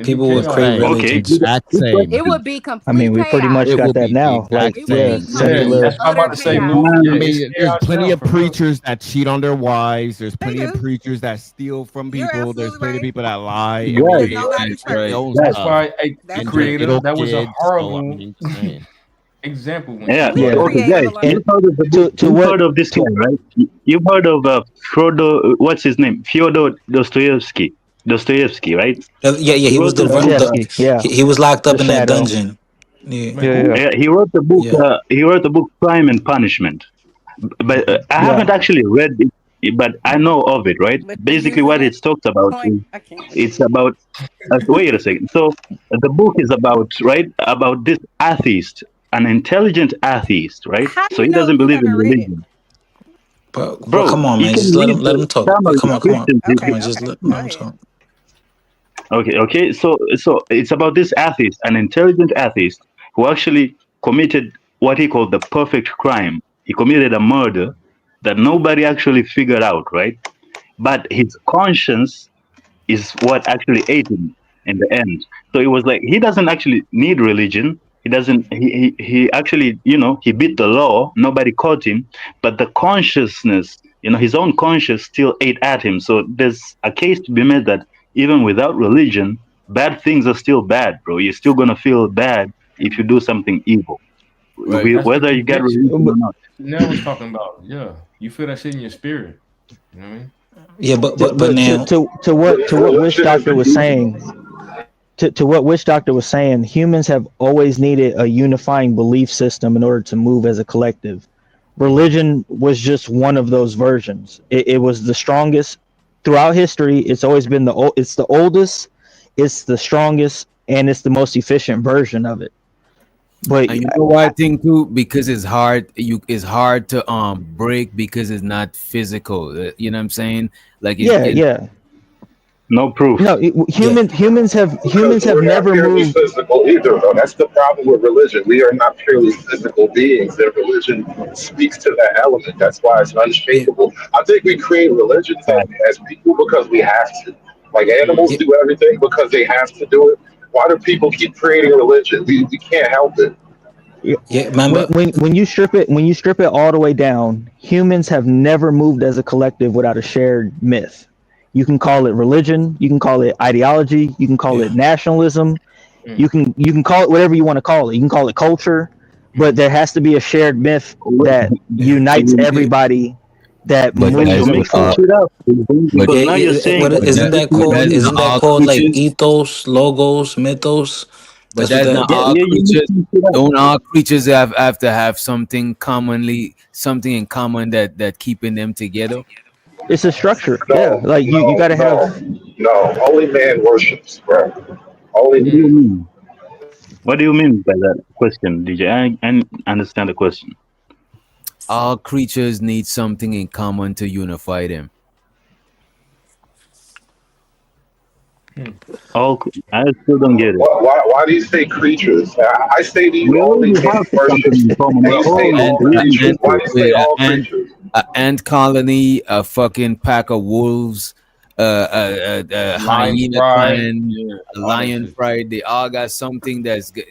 Speaker 7: People would create religions.
Speaker 4: Exact same.
Speaker 3: It would be
Speaker 15: I
Speaker 3: complete
Speaker 15: mean, we pretty
Speaker 3: chaos.
Speaker 15: much got that
Speaker 4: be the
Speaker 15: now. Like,
Speaker 4: exact
Speaker 3: It would be
Speaker 15: yeah,
Speaker 4: same.
Speaker 3: complete
Speaker 15: secular.
Speaker 6: That's what I'm
Speaker 3: utter
Speaker 6: about to say,
Speaker 3: chaos.
Speaker 6: Lou.
Speaker 4: I
Speaker 6: Yeah, it's
Speaker 4: mean, there's
Speaker 6: chaos
Speaker 4: plenty
Speaker 6: now,
Speaker 4: of
Speaker 6: for real.
Speaker 4: preachers that cheat on their wives. There's
Speaker 3: They
Speaker 4: plenty of
Speaker 3: do.
Speaker 4: preachers that steal from
Speaker 3: You're
Speaker 4: people. There's
Speaker 3: absolutely
Speaker 4: plenty of
Speaker 3: right.
Speaker 4: people that lie. I
Speaker 2: Right.
Speaker 4: mean,
Speaker 3: Because
Speaker 4: they
Speaker 3: nobody's
Speaker 4: exploit their
Speaker 3: perfect.
Speaker 4: own
Speaker 6: That's
Speaker 4: stuff.
Speaker 6: why
Speaker 3: That's
Speaker 6: the
Speaker 4: And their
Speaker 3: true.
Speaker 6: creator,
Speaker 4: little
Speaker 6: that was a
Speaker 4: kids. So, I
Speaker 6: horrible
Speaker 4: mean, just saying.
Speaker 6: example when
Speaker 2: Yeah.
Speaker 6: he
Speaker 3: We
Speaker 15: Yeah.
Speaker 3: the
Speaker 2: Okay,
Speaker 3: creative
Speaker 2: guys,
Speaker 3: alone.
Speaker 2: you've heard of the book.
Speaker 15: To
Speaker 2: You've
Speaker 15: what?
Speaker 2: heard of this guy, right? You've heard of Frodo. What's his name? Fyodor Dostoevsky. Dostoevsky, right?
Speaker 7: Yeah,
Speaker 2: He
Speaker 7: he was
Speaker 2: wrote
Speaker 7: the
Speaker 2: a book.
Speaker 15: Dostoevsky. Yeah.
Speaker 7: he was locked
Speaker 15: The
Speaker 7: up in that
Speaker 15: Shadow.
Speaker 7: dungeon. Yeah,
Speaker 6: man,
Speaker 15: Yeah.
Speaker 6: who?
Speaker 15: Yeah.
Speaker 2: He wrote the book.
Speaker 7: yeah.
Speaker 2: He wrote the book Crime and Punishment. But I
Speaker 15: Yeah.
Speaker 2: haven't actually read it, but I know of it, right?
Speaker 3: But you're
Speaker 2: Basically,
Speaker 3: using
Speaker 2: what
Speaker 3: it
Speaker 2: it talks about
Speaker 3: point.
Speaker 2: is
Speaker 3: I can't.
Speaker 2: it's about. Wait a second. So the book is about, right, about this atheist, an intelligent atheist, right?
Speaker 3: How do
Speaker 2: So
Speaker 3: you
Speaker 2: he
Speaker 3: know
Speaker 2: doesn't
Speaker 3: you
Speaker 2: believe in
Speaker 3: haven't read it?
Speaker 2: religion,
Speaker 7: But
Speaker 2: bro.
Speaker 7: come on,
Speaker 2: You
Speaker 7: man,
Speaker 2: can
Speaker 7: just
Speaker 2: read
Speaker 7: let him
Speaker 2: the
Speaker 7: talk.
Speaker 2: Tamil
Speaker 7: Come on, come on,
Speaker 2: Christians.
Speaker 7: come
Speaker 3: Okay,
Speaker 7: on. Just
Speaker 3: okay.
Speaker 7: let
Speaker 3: Go
Speaker 7: him
Speaker 3: ahead.
Speaker 7: talk.
Speaker 2: Okay. So it's about this atheist, an intelligent atheist who actually committed what he called the perfect crime. He committed a murder that nobody actually figured out, right? But his conscience is what actually ate him in the end. So it was like he doesn't actually need religion. He doesn't. He actually, he beat the law. Nobody caught him, but the consciousness, his own conscience still ate at him. So there's a case to be made that even without religion, bad things are still bad, bro. You're still gonna feel bad if you do something evil,
Speaker 8: Right.
Speaker 6: That's the
Speaker 2: whether you get religion
Speaker 6: conviction
Speaker 2: or not.
Speaker 6: Nell was talking about. Yeah, you feel that shit in your spirit. You know what I mean?
Speaker 7: Yeah, but
Speaker 15: But
Speaker 7: now,
Speaker 15: to what Witch Doctor was saying, to what Witch Doctor was saying, humans have always needed a unifying belief system in order to move as a collective. Religion was just one of those versions. It was the strongest throughout history. It's always been it's the oldest, it's the strongest, and it's the most efficient version of it. But
Speaker 8: And you know what I think too, because it's hard. It's hard to break because it's not physical. You know what I'm saying? Like
Speaker 15: yeah.
Speaker 2: No proof.
Speaker 15: No, humans have
Speaker 5: Because we're not
Speaker 15: never
Speaker 5: purely
Speaker 15: moved.
Speaker 5: physical either, though. That's the problem with religion. We are not purely physical beings. Their religion speaks to that element. That's why it's unshakable. I think we create religions as people because we have to. Like animals do everything because they have to do it. Why do people keep creating religion? We can't help it.
Speaker 7: yeah, man, but
Speaker 15: When you strip it all the way down, humans have never moved as a collective without a shared myth. You can call it religion, you can call it ideology, you can call it nationalism, you can call it whatever you want to call it. You can call it culture, but there has to be a shared myth that unites everybody that
Speaker 8: But
Speaker 15: moves
Speaker 8: that's
Speaker 2: So
Speaker 15: as a
Speaker 2: mix this
Speaker 15: collective.
Speaker 2: shit up,
Speaker 8: but
Speaker 2: because now you're saying that
Speaker 7: isn't that
Speaker 8: but
Speaker 7: called?
Speaker 8: that's
Speaker 2: religion.
Speaker 8: not
Speaker 7: Isn't that
Speaker 8: all
Speaker 7: called like
Speaker 8: creatures.
Speaker 7: ethos, logos, mythos?
Speaker 8: But
Speaker 7: That's what
Speaker 8: that's
Speaker 7: that.
Speaker 8: not all
Speaker 2: You're
Speaker 8: creatures.
Speaker 2: mixing shit up.
Speaker 8: Don't all creatures have to have something in common that keeping them together?
Speaker 15: It's a structure. Yeah,
Speaker 5: No,
Speaker 15: like you
Speaker 5: no,
Speaker 15: got to have.
Speaker 5: no, no. Only man worships, bro.
Speaker 2: What
Speaker 5: Only.
Speaker 2: do you mean? What do you mean by that question, DJ? I understand the question.
Speaker 8: All creatures need something in common to unify them.
Speaker 2: I still don't get it.
Speaker 5: Why do you say creatures? I say to you,
Speaker 2: We
Speaker 5: only
Speaker 2: already
Speaker 5: man
Speaker 2: have something
Speaker 5: worships.
Speaker 2: in common.
Speaker 5: And
Speaker 2: We're
Speaker 5: you say
Speaker 2: all
Speaker 5: all
Speaker 2: living
Speaker 5: creatures. Why do you say all
Speaker 8: An
Speaker 5: creatures?
Speaker 8: ant colony, a fucking pack of wolves, a
Speaker 6: Lion
Speaker 8: hyena
Speaker 6: pride.
Speaker 8: clan,
Speaker 6: Yeah,
Speaker 8: a
Speaker 6: all that
Speaker 8: lion
Speaker 6: shit.
Speaker 8: pride. They all got something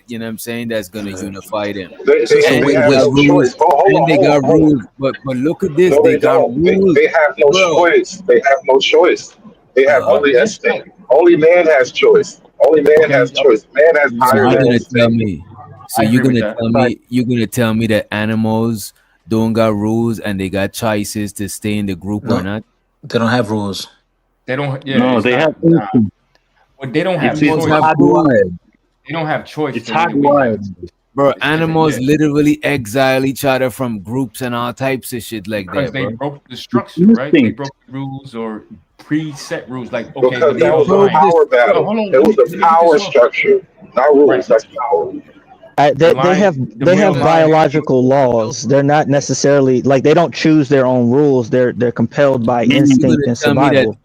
Speaker 8: you know what I'm saying, that's gonna unify them.
Speaker 5: They,
Speaker 7: So
Speaker 5: they,
Speaker 7: so
Speaker 8: And
Speaker 5: they
Speaker 7: wait,
Speaker 5: have
Speaker 8: they got
Speaker 5: no
Speaker 7: wait.
Speaker 8: rules.
Speaker 5: choice. Oh, hold
Speaker 8: And
Speaker 5: on,
Speaker 8: they
Speaker 5: hold
Speaker 8: got
Speaker 5: on, hold on.
Speaker 8: rules. But look at this.
Speaker 5: No,
Speaker 8: They
Speaker 5: they
Speaker 8: got
Speaker 5: don't.
Speaker 8: rules,
Speaker 5: They have no
Speaker 8: bro.
Speaker 5: choice. They have no choice. They have only
Speaker 6: Yes, no.
Speaker 5: instinct. Only man has choice. Only man
Speaker 6: Okay.
Speaker 5: has choice. Man has
Speaker 8: So
Speaker 5: higher
Speaker 8: you're
Speaker 6: I
Speaker 5: than
Speaker 8: gonna tell
Speaker 5: instinct.
Speaker 8: me. So
Speaker 6: agree with that.
Speaker 8: you're gonna tell me that animals don't got rules and they got choices to stay in the group or
Speaker 7: No,
Speaker 8: not?
Speaker 7: they don't have rules.
Speaker 6: They don't. Yeah,
Speaker 2: No,
Speaker 6: it's
Speaker 2: they have
Speaker 6: not. Nah.
Speaker 2: instinct.
Speaker 6: Well, they don't have
Speaker 2: It's
Speaker 8: Animals have
Speaker 6: choice.
Speaker 8: rules.
Speaker 2: hardwired.
Speaker 6: They don't have choice
Speaker 2: It's
Speaker 6: the way we have
Speaker 2: hardwired.
Speaker 6: choice.
Speaker 8: Bro,
Speaker 6: It's different.
Speaker 8: animals
Speaker 6: Yeah,
Speaker 8: literally exile each other from groups and all types of shit like
Speaker 6: because
Speaker 8: that,
Speaker 6: they
Speaker 8: bro.
Speaker 6: broke the
Speaker 2: It's
Speaker 6: structure, right? They
Speaker 2: instinct.
Speaker 6: broke the rules or preset rules. Like, okay,
Speaker 5: Because
Speaker 6: when
Speaker 8: They
Speaker 5: that
Speaker 6: you're a
Speaker 5: was a
Speaker 8: broke
Speaker 6: lion.
Speaker 8: this.
Speaker 5: power
Speaker 6: No,
Speaker 5: battle.
Speaker 6: hold on.
Speaker 5: It
Speaker 6: Let
Speaker 5: was
Speaker 6: me
Speaker 5: a
Speaker 6: let me get
Speaker 5: power
Speaker 6: this off.
Speaker 5: structure, not
Speaker 6: Right.
Speaker 5: rules. That's power.
Speaker 15: They have
Speaker 6: lion
Speaker 15: biological laws. They're not necessarily like they don't choose their own rules. They're compelled by
Speaker 8: You're
Speaker 15: instinct
Speaker 8: gonna
Speaker 15: and
Speaker 8: tell me that
Speaker 15: survival.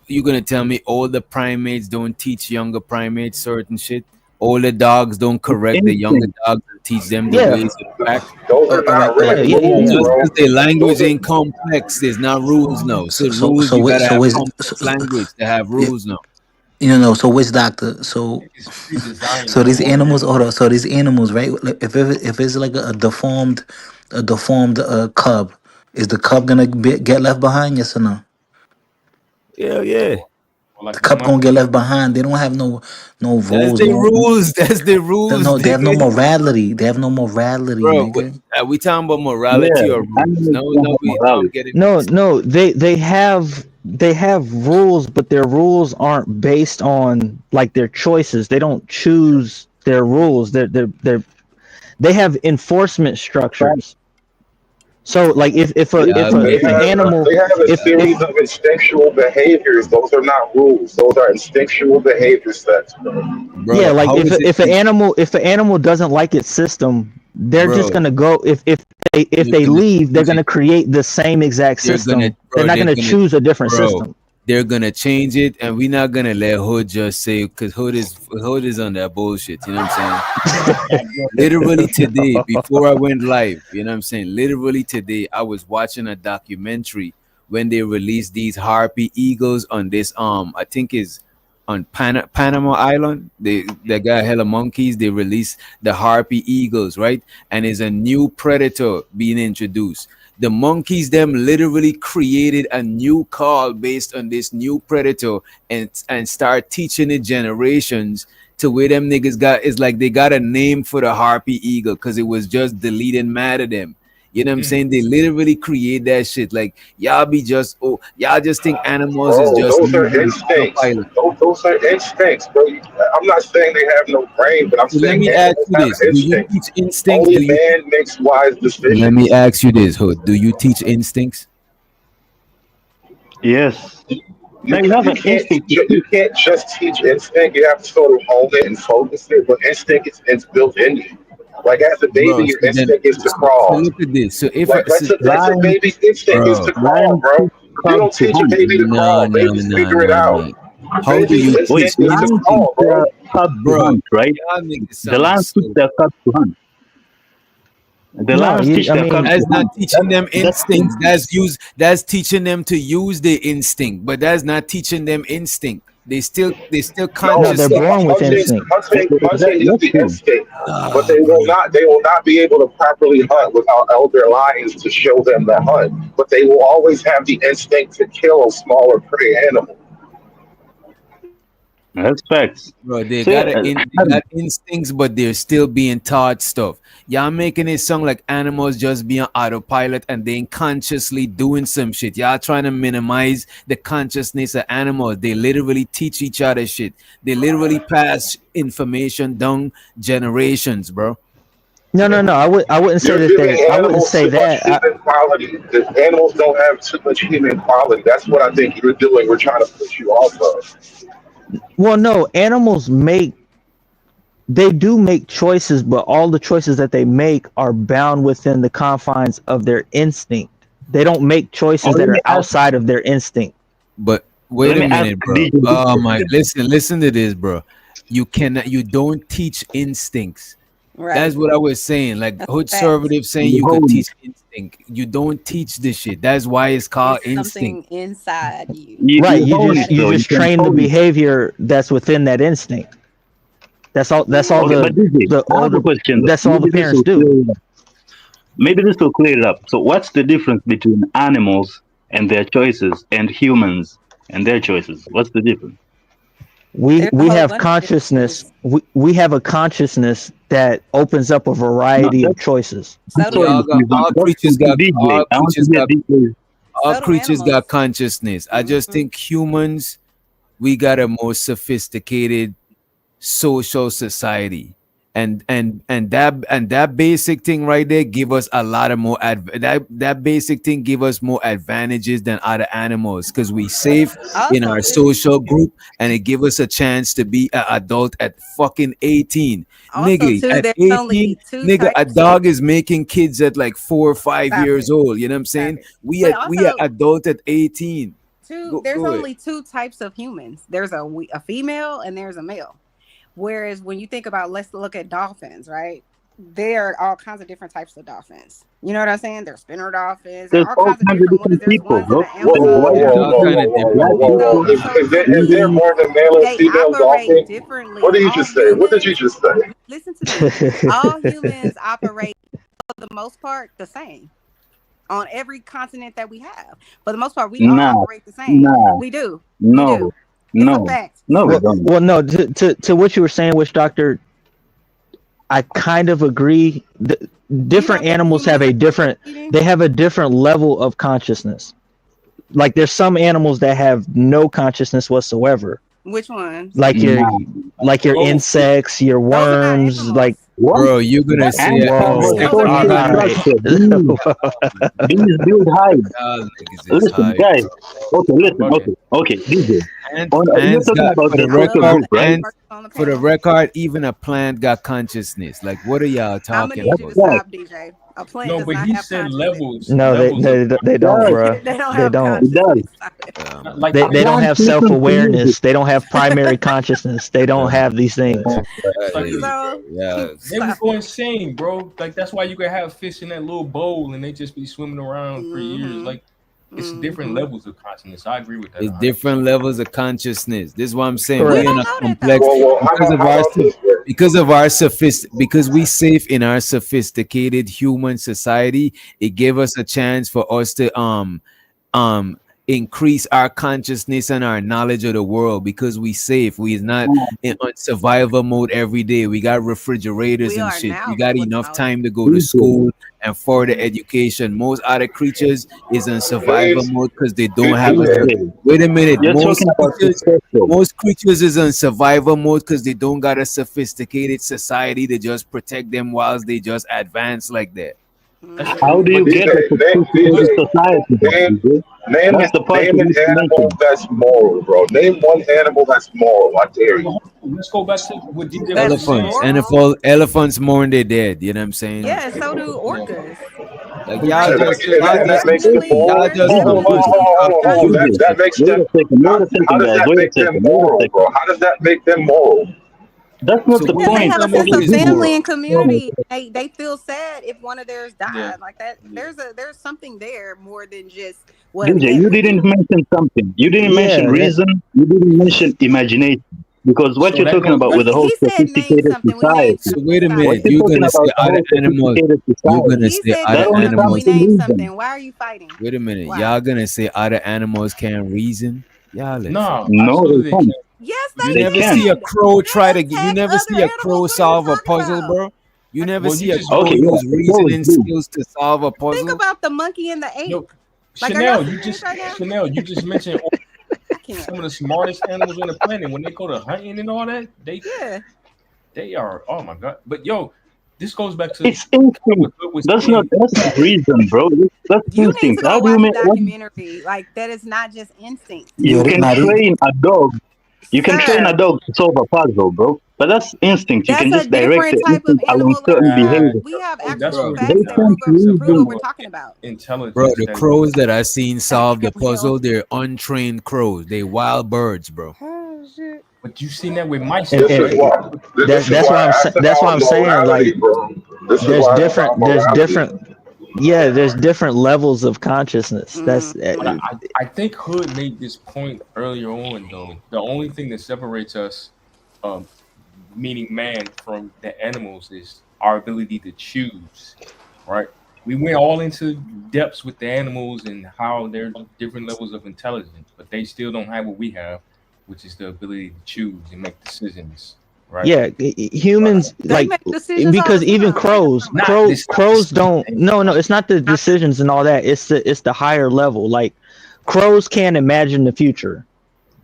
Speaker 8: you're gonna tell me all the primates don't teach younger primates certain shit. All the dogs don't correct the younger
Speaker 2: Instinct.
Speaker 8: dogs and teach them the
Speaker 15: Yeah.
Speaker 8: ways of pack.
Speaker 5: Those are not really rules,
Speaker 8: Just
Speaker 5: bro.
Speaker 8: because their language
Speaker 5: Those are,
Speaker 8: ain't complex, there's not rules now. So rules,
Speaker 7: So
Speaker 8: you
Speaker 7: wait,
Speaker 8: gotta
Speaker 7: so
Speaker 8: have
Speaker 7: is
Speaker 8: complex language to have rules now.
Speaker 7: so which doctor? So
Speaker 6: It's pre-designed
Speaker 7: so
Speaker 6: number
Speaker 7: these
Speaker 6: one.
Speaker 7: animals, hold on. So these animals, right? Like, if it's like a deformed cub, is the cub gonna get left behind? Yes or no?
Speaker 8: Yeah, yeah.
Speaker 6: Or like
Speaker 7: The
Speaker 6: the
Speaker 7: cub gonna
Speaker 6: monkey.
Speaker 7: get left behind. They don't have no
Speaker 8: That's
Speaker 7: rules.
Speaker 8: the rules. That's the rules,
Speaker 7: No, they have no
Speaker 8: nigga.
Speaker 7: morality. They have no morality,
Speaker 8: Bro,
Speaker 7: nigga.
Speaker 8: are we talking about morality
Speaker 2: Yeah,
Speaker 8: or rules?
Speaker 2: animals
Speaker 8: No,
Speaker 2: don't
Speaker 8: no,
Speaker 2: have
Speaker 8: now I'm
Speaker 2: morality.
Speaker 8: getting
Speaker 15: No,
Speaker 8: mixed.
Speaker 15: no, they have rules, but their rules aren't based on like their choices. They don't choose their rules. They have enforcement
Speaker 2: Right.
Speaker 15: structures. So like
Speaker 8: Y'all
Speaker 5: they
Speaker 15: if an
Speaker 8: making
Speaker 5: have
Speaker 15: animal
Speaker 5: they have a
Speaker 15: if
Speaker 5: series of instinctual behaviors. Those are not rules. Those are instinctual behavior sets, bro.
Speaker 15: yeah,
Speaker 8: bro,
Speaker 15: like
Speaker 8: how is it
Speaker 15: if an animal doesn't like its system, they're just
Speaker 8: bro?
Speaker 15: gonna go if
Speaker 8: They're
Speaker 15: they
Speaker 8: gonna
Speaker 15: leave, they're
Speaker 8: change it.
Speaker 15: gonna create the same exact
Speaker 8: They're gonna,
Speaker 15: system. They're not
Speaker 8: they're
Speaker 15: gonna
Speaker 8: gonna,
Speaker 15: choose a different
Speaker 8: bro.
Speaker 15: system.
Speaker 8: They're gonna change it, and we're not gonna let Hood just say because Hood is on that bullshit. You know what I'm saying? Literally today, before I went live, you know what I'm saying? Literally today, I was watching a documentary when they released these harpy eagles on this I think is on Panama Island. They got hella monkeys. They released the harpy eagles, right? And is a new predator being introduced. The monkeys them literally created a new call based on this new predator and start teaching it generations to where them niggas got is like they got a name for the harpy eagle because it was just deleting mad at them. You know what I'm saying? They literally create that shit. Like y'all just think animals is
Speaker 5: Bro,
Speaker 8: just
Speaker 5: those are
Speaker 8: moving on
Speaker 5: instincts.
Speaker 8: autopilot.
Speaker 5: Those are instincts, bro. I'm not saying they have no brain, but I'm
Speaker 8: So let
Speaker 5: saying
Speaker 8: me ask
Speaker 5: animals
Speaker 8: you
Speaker 5: have
Speaker 8: this: do you
Speaker 5: instincts.
Speaker 8: teach instincts?
Speaker 5: Only man makes wise
Speaker 8: Let me
Speaker 5: decisions.
Speaker 8: ask you this, Hood. Do you teach instincts?
Speaker 2: Yes.
Speaker 5: You
Speaker 2: Now you
Speaker 5: can,
Speaker 2: have
Speaker 5: you
Speaker 2: an
Speaker 5: can't
Speaker 2: instinct to
Speaker 5: you
Speaker 2: see.
Speaker 5: can't just teach instinct. You have to sort of hone it and focus it. But instinct is it's built in you. Like as a baby,
Speaker 8: Bro,
Speaker 5: your
Speaker 8: so then
Speaker 5: instinct is to
Speaker 8: so
Speaker 5: crawl.
Speaker 8: look at this. So if
Speaker 5: Like
Speaker 8: so,
Speaker 5: that's a
Speaker 2: Lions,
Speaker 5: baby's instinct is
Speaker 8: bro,
Speaker 5: to crawl,
Speaker 2: lions
Speaker 5: bro.
Speaker 2: teach
Speaker 5: You
Speaker 2: cubs
Speaker 5: don't
Speaker 2: to
Speaker 5: teach a
Speaker 2: hunt.
Speaker 5: baby to
Speaker 8: no,
Speaker 5: crawl.
Speaker 8: no,
Speaker 5: Babies
Speaker 8: no,
Speaker 5: figure it
Speaker 8: no,
Speaker 5: out.
Speaker 8: no. How do
Speaker 5: Babies'
Speaker 8: you
Speaker 2: Wait,
Speaker 8: teach
Speaker 5: instinct is to
Speaker 2: lions teach
Speaker 5: crawl,
Speaker 2: their
Speaker 5: bro.
Speaker 2: cubs to
Speaker 8: bro?
Speaker 2: hunt, right?
Speaker 8: Y'all niggas
Speaker 2: The
Speaker 8: sound
Speaker 2: lions teach
Speaker 8: so
Speaker 2: their cubs to hunt. The
Speaker 15: No,
Speaker 2: lions teach
Speaker 15: I
Speaker 2: their cubs
Speaker 15: mean,
Speaker 2: to
Speaker 8: that's not
Speaker 2: hunt.
Speaker 8: teaching them
Speaker 2: That's
Speaker 8: instincts.
Speaker 2: instinct.
Speaker 8: That's teaching them to use their instinct, but that's not teaching them instinct. They still
Speaker 15: no,
Speaker 5: No,
Speaker 15: they're
Speaker 8: consciously
Speaker 15: born with
Speaker 5: hunting,
Speaker 15: instinct.
Speaker 5: hunting is
Speaker 2: That's
Speaker 5: the
Speaker 2: true.
Speaker 5: instinct, but
Speaker 8: bro.
Speaker 5: they will not be able to properly hunt without elder lions to show them the hunt. But they will always have the instinct to kill a smaller prey animal.
Speaker 2: That's facts.
Speaker 8: Bro,
Speaker 2: So yeah,
Speaker 8: they got instincts, but they're still being taught stuff. Y'all making it sound like animals just being autopilot and they ain't consciously doing some shit. Y'all trying to minimize the consciousness of animals. They literally teach each other shit. They literally pass information down generations, bro.
Speaker 15: No. I wouldn't say
Speaker 5: You're
Speaker 15: that
Speaker 5: giving
Speaker 15: they. I wouldn't
Speaker 5: animals
Speaker 15: say
Speaker 5: too much
Speaker 15: that.
Speaker 5: human quality. The animals don't have too much human quality. That's what I think you're doing. We're trying to push you off of.
Speaker 15: Well, no, animals make they do make choices, but all the choices that they make are bound within the confines of their instinct. They don't make
Speaker 2: oh,
Speaker 15: choices that are outside of their instinct.
Speaker 8: But wait
Speaker 2: let
Speaker 8: a
Speaker 2: me ask
Speaker 8: minute, bro.
Speaker 2: DJ this
Speaker 8: Oh my,
Speaker 2: question.
Speaker 8: listen to this, bro. You don't teach instincts.
Speaker 3: Right.
Speaker 8: That's what I was saying. Like
Speaker 3: That's
Speaker 8: hood
Speaker 3: facts.
Speaker 8: conservative saying you could teach instinct. You don't teach this shit. That's why it's called
Speaker 3: It's
Speaker 8: instinct.
Speaker 3: something inside you.
Speaker 15: Right.
Speaker 2: You hone it
Speaker 15: You
Speaker 2: though. You
Speaker 15: just
Speaker 2: can
Speaker 15: train the
Speaker 2: hone it.
Speaker 15: behavior that's within that instinct. That's all
Speaker 2: Okay, but DJ, I have a question though.
Speaker 15: that's all the parents do.
Speaker 2: Maybe this will clear it up. So what's the difference between animals and their choices and humans and their choices? What's the difference?
Speaker 15: We
Speaker 3: There's a
Speaker 15: we
Speaker 3: whole
Speaker 15: have
Speaker 3: bunch of
Speaker 15: consciousness.
Speaker 3: differences.
Speaker 15: We have a consciousness that opens up a
Speaker 2: No,
Speaker 15: variety of choices.
Speaker 3: So do
Speaker 2: sorry,
Speaker 8: Y'all got
Speaker 3: animals.
Speaker 2: please, that's from DJ. I want to hear DJ.
Speaker 8: all
Speaker 3: So do
Speaker 8: creatures got
Speaker 3: animals.
Speaker 8: consciousness. I just
Speaker 3: Hmm.
Speaker 8: think humans we got a more sophisticated social society. and that basic thing right there give us a lot of more that basic thing give us more advantages than other animals because we safe in
Speaker 3: Also,
Speaker 8: our
Speaker 3: too,
Speaker 8: social group, and it give us a chance to be an adult at fucking 18.
Speaker 3: also
Speaker 8: Nigga,
Speaker 3: too,
Speaker 8: at
Speaker 3: there's
Speaker 8: 18,
Speaker 3: only two
Speaker 8: nigga, a
Speaker 3: types.
Speaker 8: dog is making kids at like 4 or 5
Speaker 3: Stop
Speaker 8: years
Speaker 3: it.
Speaker 8: old. You know what I'm
Speaker 3: Stop
Speaker 8: saying?
Speaker 3: it.
Speaker 8: We
Speaker 3: But
Speaker 8: are
Speaker 3: also,
Speaker 8: adult at 18.
Speaker 3: there's
Speaker 8: Go ahead.
Speaker 3: only two types of humans. There's a female and there's a male. Whereas when you think about, let's look at dolphins, right? There are all kinds of different types of dolphins. You know what I'm saying? There's spinner dolphins. There
Speaker 2: There's
Speaker 3: are all
Speaker 2: all
Speaker 3: kinds of
Speaker 2: kinds of
Speaker 3: different ones.
Speaker 2: different
Speaker 3: There's
Speaker 2: people,
Speaker 3: ones in
Speaker 2: bro.
Speaker 3: the
Speaker 2: White
Speaker 3: Amazon.
Speaker 8: All
Speaker 2: people,
Speaker 8: kind of different
Speaker 2: black
Speaker 8: people.
Speaker 2: people,
Speaker 5: Is there
Speaker 2: Indians.
Speaker 5: more than male and
Speaker 3: They
Speaker 5: female
Speaker 3: operate
Speaker 5: dolphins?
Speaker 3: differently.
Speaker 5: What did you
Speaker 3: All
Speaker 5: just say? What did you
Speaker 3: humans,
Speaker 5: just say?
Speaker 3: listen to me. All humans operate for the most part the same on every continent that we have. For the most part, we all
Speaker 2: Nah,
Speaker 3: operate the same.
Speaker 2: nah,
Speaker 3: We do. We do.
Speaker 2: no,
Speaker 3: It's a
Speaker 2: no,
Speaker 3: fact.
Speaker 2: no, we
Speaker 15: Well,
Speaker 2: don't.
Speaker 15: well, no. To what you were saying, Witch Doctor, I kind of agree. Different animals have a different. They have a different level of consciousness. Like there's some animals that have no consciousness whatsoever.
Speaker 3: Which ones?
Speaker 15: Like your
Speaker 6: Oh,
Speaker 15: insects, your
Speaker 3: Those are not
Speaker 15: worms. Like
Speaker 2: What?
Speaker 8: Bro, you're gonna
Speaker 3: That's
Speaker 8: say
Speaker 2: Ants have a
Speaker 3: those are
Speaker 15: whoa,
Speaker 2: social
Speaker 15: all
Speaker 3: animals.
Speaker 15: right.
Speaker 2: structure. Bees build hives.
Speaker 8: y'all niggas is
Speaker 2: Listen,
Speaker 8: hype,
Speaker 2: guys.
Speaker 8: bro.
Speaker 2: Okay, listen.
Speaker 6: Okay.
Speaker 2: Okay, DJ.
Speaker 8: Ants,
Speaker 2: You're
Speaker 8: ants
Speaker 2: talking
Speaker 8: got
Speaker 2: about
Speaker 8: for
Speaker 2: the
Speaker 8: the
Speaker 2: social
Speaker 8: record,
Speaker 2: group, right?
Speaker 8: ants for the record, even a plant got consciousness. Like, what are y'all
Speaker 3: I'm gonna
Speaker 8: talking
Speaker 3: need you
Speaker 8: about?
Speaker 3: to stop, DJ. A plant
Speaker 6: No,
Speaker 3: does
Speaker 6: but
Speaker 3: not
Speaker 6: he
Speaker 3: have
Speaker 6: said
Speaker 3: consciousness.
Speaker 15: No,
Speaker 6: levels of
Speaker 15: they don't,
Speaker 2: Yes,
Speaker 15: bro.
Speaker 3: They don't
Speaker 15: They
Speaker 3: have
Speaker 15: don't.
Speaker 2: it does.
Speaker 3: consciousness. Stop it.
Speaker 6: like
Speaker 15: They
Speaker 2: A
Speaker 15: don't
Speaker 2: plant
Speaker 15: have
Speaker 2: listens to music.
Speaker 15: self-awareness. They don't have primary consciousness. They don't have these things.
Speaker 6: like
Speaker 3: So
Speaker 8: Yeah,
Speaker 6: they would
Speaker 3: stop
Speaker 6: go
Speaker 3: it.
Speaker 6: insane, bro. Like that's why you can have fish in that little bowl and they just be swimming around for years. Like it's different levels of consciousness. I agree with that.
Speaker 8: it's
Speaker 6: 100%.
Speaker 8: different levels of consciousness. This is what I'm saying.
Speaker 15: Correct.
Speaker 8: We
Speaker 3: We
Speaker 8: in
Speaker 3: don't
Speaker 8: a
Speaker 3: know that
Speaker 8: complex
Speaker 3: though.
Speaker 5: Well,
Speaker 8: because of
Speaker 5: how
Speaker 8: our
Speaker 5: about this?
Speaker 8: because we safe in our sophisticated human society. It gave us a chance for us to increase our consciousness and our knowledge of the world because we safe. We is not in on survival mode every day. We got refrigerators
Speaker 3: We
Speaker 8: and
Speaker 3: are
Speaker 8: shit.
Speaker 3: now
Speaker 8: We got
Speaker 3: with
Speaker 8: enough
Speaker 3: knowledge.
Speaker 8: time to go to school and further education. Most other creatures is in survival mode because they don't have a
Speaker 2: DJ,
Speaker 8: wait a minute.
Speaker 2: you're talking about perspective.
Speaker 8: Most creatures is in survival mode because they don't got a sophisticated society to just protect them whilst they just advance like that.
Speaker 6: That's
Speaker 2: How
Speaker 6: true.
Speaker 2: do you
Speaker 6: But
Speaker 2: get a sophisticated society? DJ? That's the part
Speaker 5: Name
Speaker 2: you
Speaker 5: an
Speaker 2: need to
Speaker 5: animal
Speaker 2: mention.
Speaker 5: that's moral, bro. Name one animal that's moral. I dare you.
Speaker 6: let's go back to what DJ
Speaker 3: That's
Speaker 6: was saying.
Speaker 8: Elephants mourn their dead. You know what I'm saying?
Speaker 3: Yeah, so do orcas.
Speaker 8: Like
Speaker 3: Like
Speaker 5: And that makes them
Speaker 8: y'all
Speaker 5: moral.
Speaker 8: just
Speaker 5: Hold on. That makes
Speaker 2: Wait
Speaker 5: them.
Speaker 2: a second, wait a
Speaker 5: How
Speaker 2: second,
Speaker 5: does
Speaker 2: guys.
Speaker 5: that
Speaker 2: Wait a
Speaker 5: make them
Speaker 2: second, wait a
Speaker 5: moral,
Speaker 2: second.
Speaker 5: bro? How does that make them moral?
Speaker 2: That's not the
Speaker 3: Yeah, they
Speaker 2: point.
Speaker 3: have a sense
Speaker 2: Okay,
Speaker 3: of
Speaker 2: DJ.
Speaker 3: family and community. They feel sad if one of theirs died.
Speaker 6: Yeah.
Speaker 3: Like that. There's something there more than just what a
Speaker 2: DJ,
Speaker 3: man
Speaker 2: you
Speaker 3: would
Speaker 2: didn't
Speaker 3: do.
Speaker 2: mention something. You didn't mention
Speaker 15: Yeah,
Speaker 2: reason. You didn't mention imagination. Because what
Speaker 6: So
Speaker 2: you're
Speaker 6: that
Speaker 2: talking
Speaker 6: goes
Speaker 2: about
Speaker 6: back.
Speaker 2: with the whole
Speaker 3: He said name
Speaker 2: sophisticated
Speaker 3: something. We named
Speaker 2: society,
Speaker 8: So
Speaker 3: something.
Speaker 8: wait a
Speaker 3: Stop
Speaker 2: what
Speaker 8: minute.
Speaker 3: it.
Speaker 2: you're
Speaker 8: You're
Speaker 2: talking
Speaker 8: gonna say
Speaker 2: about the
Speaker 8: other
Speaker 2: whole
Speaker 8: animals.
Speaker 2: sophisticated
Speaker 8: You're
Speaker 2: society,
Speaker 8: gonna
Speaker 3: He
Speaker 8: say
Speaker 3: said
Speaker 2: that
Speaker 8: other
Speaker 3: name
Speaker 2: only
Speaker 3: something.
Speaker 2: comes
Speaker 3: We
Speaker 8: animals.
Speaker 2: from
Speaker 3: named
Speaker 2: reason.
Speaker 3: something. Why are you fighting?
Speaker 8: Wait a minute.
Speaker 3: Why?
Speaker 8: Y'all gonna say other animals can't reason? Y'all is
Speaker 6: No,
Speaker 2: No,
Speaker 6: absolutely
Speaker 2: they
Speaker 6: they
Speaker 2: can't.
Speaker 6: can.
Speaker 3: Yes,
Speaker 8: You
Speaker 3: they
Speaker 2: They
Speaker 8: never
Speaker 2: can.
Speaker 8: see a
Speaker 3: can.
Speaker 8: crow try to
Speaker 3: They
Speaker 8: you
Speaker 3: attack
Speaker 8: never see
Speaker 3: other
Speaker 8: a
Speaker 3: animals.
Speaker 8: crow
Speaker 3: What are you
Speaker 8: solve a
Speaker 3: talking
Speaker 8: puzzle,
Speaker 3: about?
Speaker 8: bro. You never
Speaker 6: Well,
Speaker 8: see
Speaker 6: you
Speaker 8: a
Speaker 6: just
Speaker 8: crow
Speaker 2: Okay, yeah,
Speaker 8: use
Speaker 2: the crows
Speaker 8: reasoning
Speaker 2: do.
Speaker 8: skills to solve a
Speaker 3: Think
Speaker 8: puzzle.
Speaker 3: about the monkey and the
Speaker 6: yo
Speaker 3: ape. Like, are y'all serious right now?
Speaker 6: Chanel, you just mentioned
Speaker 3: I can't.
Speaker 6: some of the smartest animals on the planet. When they go to hunting and all that,
Speaker 3: Yeah.
Speaker 6: they are. Oh my god! But yo, this goes back to
Speaker 2: It's instinct.
Speaker 6: what Good was
Speaker 2: That's
Speaker 6: saying.
Speaker 2: not reason, bro. That's
Speaker 3: You need to
Speaker 2: instinct.
Speaker 3: go
Speaker 2: How do you
Speaker 3: watch a
Speaker 2: make what
Speaker 3: documentary. Like that is not just instinct.
Speaker 2: you
Speaker 7: Yeah,
Speaker 2: can train a dog? You can train a
Speaker 3: Sir,
Speaker 2: dog to solve a puzzle, bro. But that's instinct. You
Speaker 3: that's
Speaker 2: can
Speaker 3: a
Speaker 2: just direct
Speaker 3: different
Speaker 2: the
Speaker 3: type of
Speaker 2: instinct along
Speaker 3: animal
Speaker 2: certain
Speaker 3: learning.
Speaker 2: behavior.
Speaker 3: We have
Speaker 6: Oh, that's
Speaker 3: actual
Speaker 6: what
Speaker 2: They
Speaker 3: facts that
Speaker 2: can't
Speaker 3: prove what
Speaker 2: reason.
Speaker 3: we're talking about.
Speaker 8: Bro,
Speaker 6: Intelligence
Speaker 8: the
Speaker 6: that
Speaker 8: crows that I seen solve the
Speaker 3: We don't-
Speaker 8: puzzle, they're untrained crows. They wild birds, bro.
Speaker 3: Oh shit.
Speaker 6: But you seen that with mice,
Speaker 15: and,
Speaker 6: though,
Speaker 5: This is
Speaker 6: right?
Speaker 15: and
Speaker 5: why. This is
Speaker 15: that's
Speaker 5: why
Speaker 15: why
Speaker 5: I asked
Speaker 15: that's why
Speaker 5: about
Speaker 15: I'm saying
Speaker 5: morality,
Speaker 15: like
Speaker 5: bro. This is
Speaker 15: there's
Speaker 5: why I asked about morality.
Speaker 15: different levels of consciousness. That's
Speaker 6: But I think Hood made this point earlier on, though. The only thing that separates us, um, meaning man, from the animals is our ability to choose, right? We went all into depths with the animals and how there's different levels of intelligence, but they still don't have what we have, which is the ability to choose and make decisions, right?
Speaker 15: yeah, humans
Speaker 3: They
Speaker 15: like
Speaker 3: make decisions all
Speaker 15: because
Speaker 3: the
Speaker 15: even
Speaker 3: time. What are you
Speaker 15: crows,
Speaker 3: talking about?
Speaker 15: crows don't. No, it's not the decisions and all that. It's the higher level. Like crows can't imagine the future.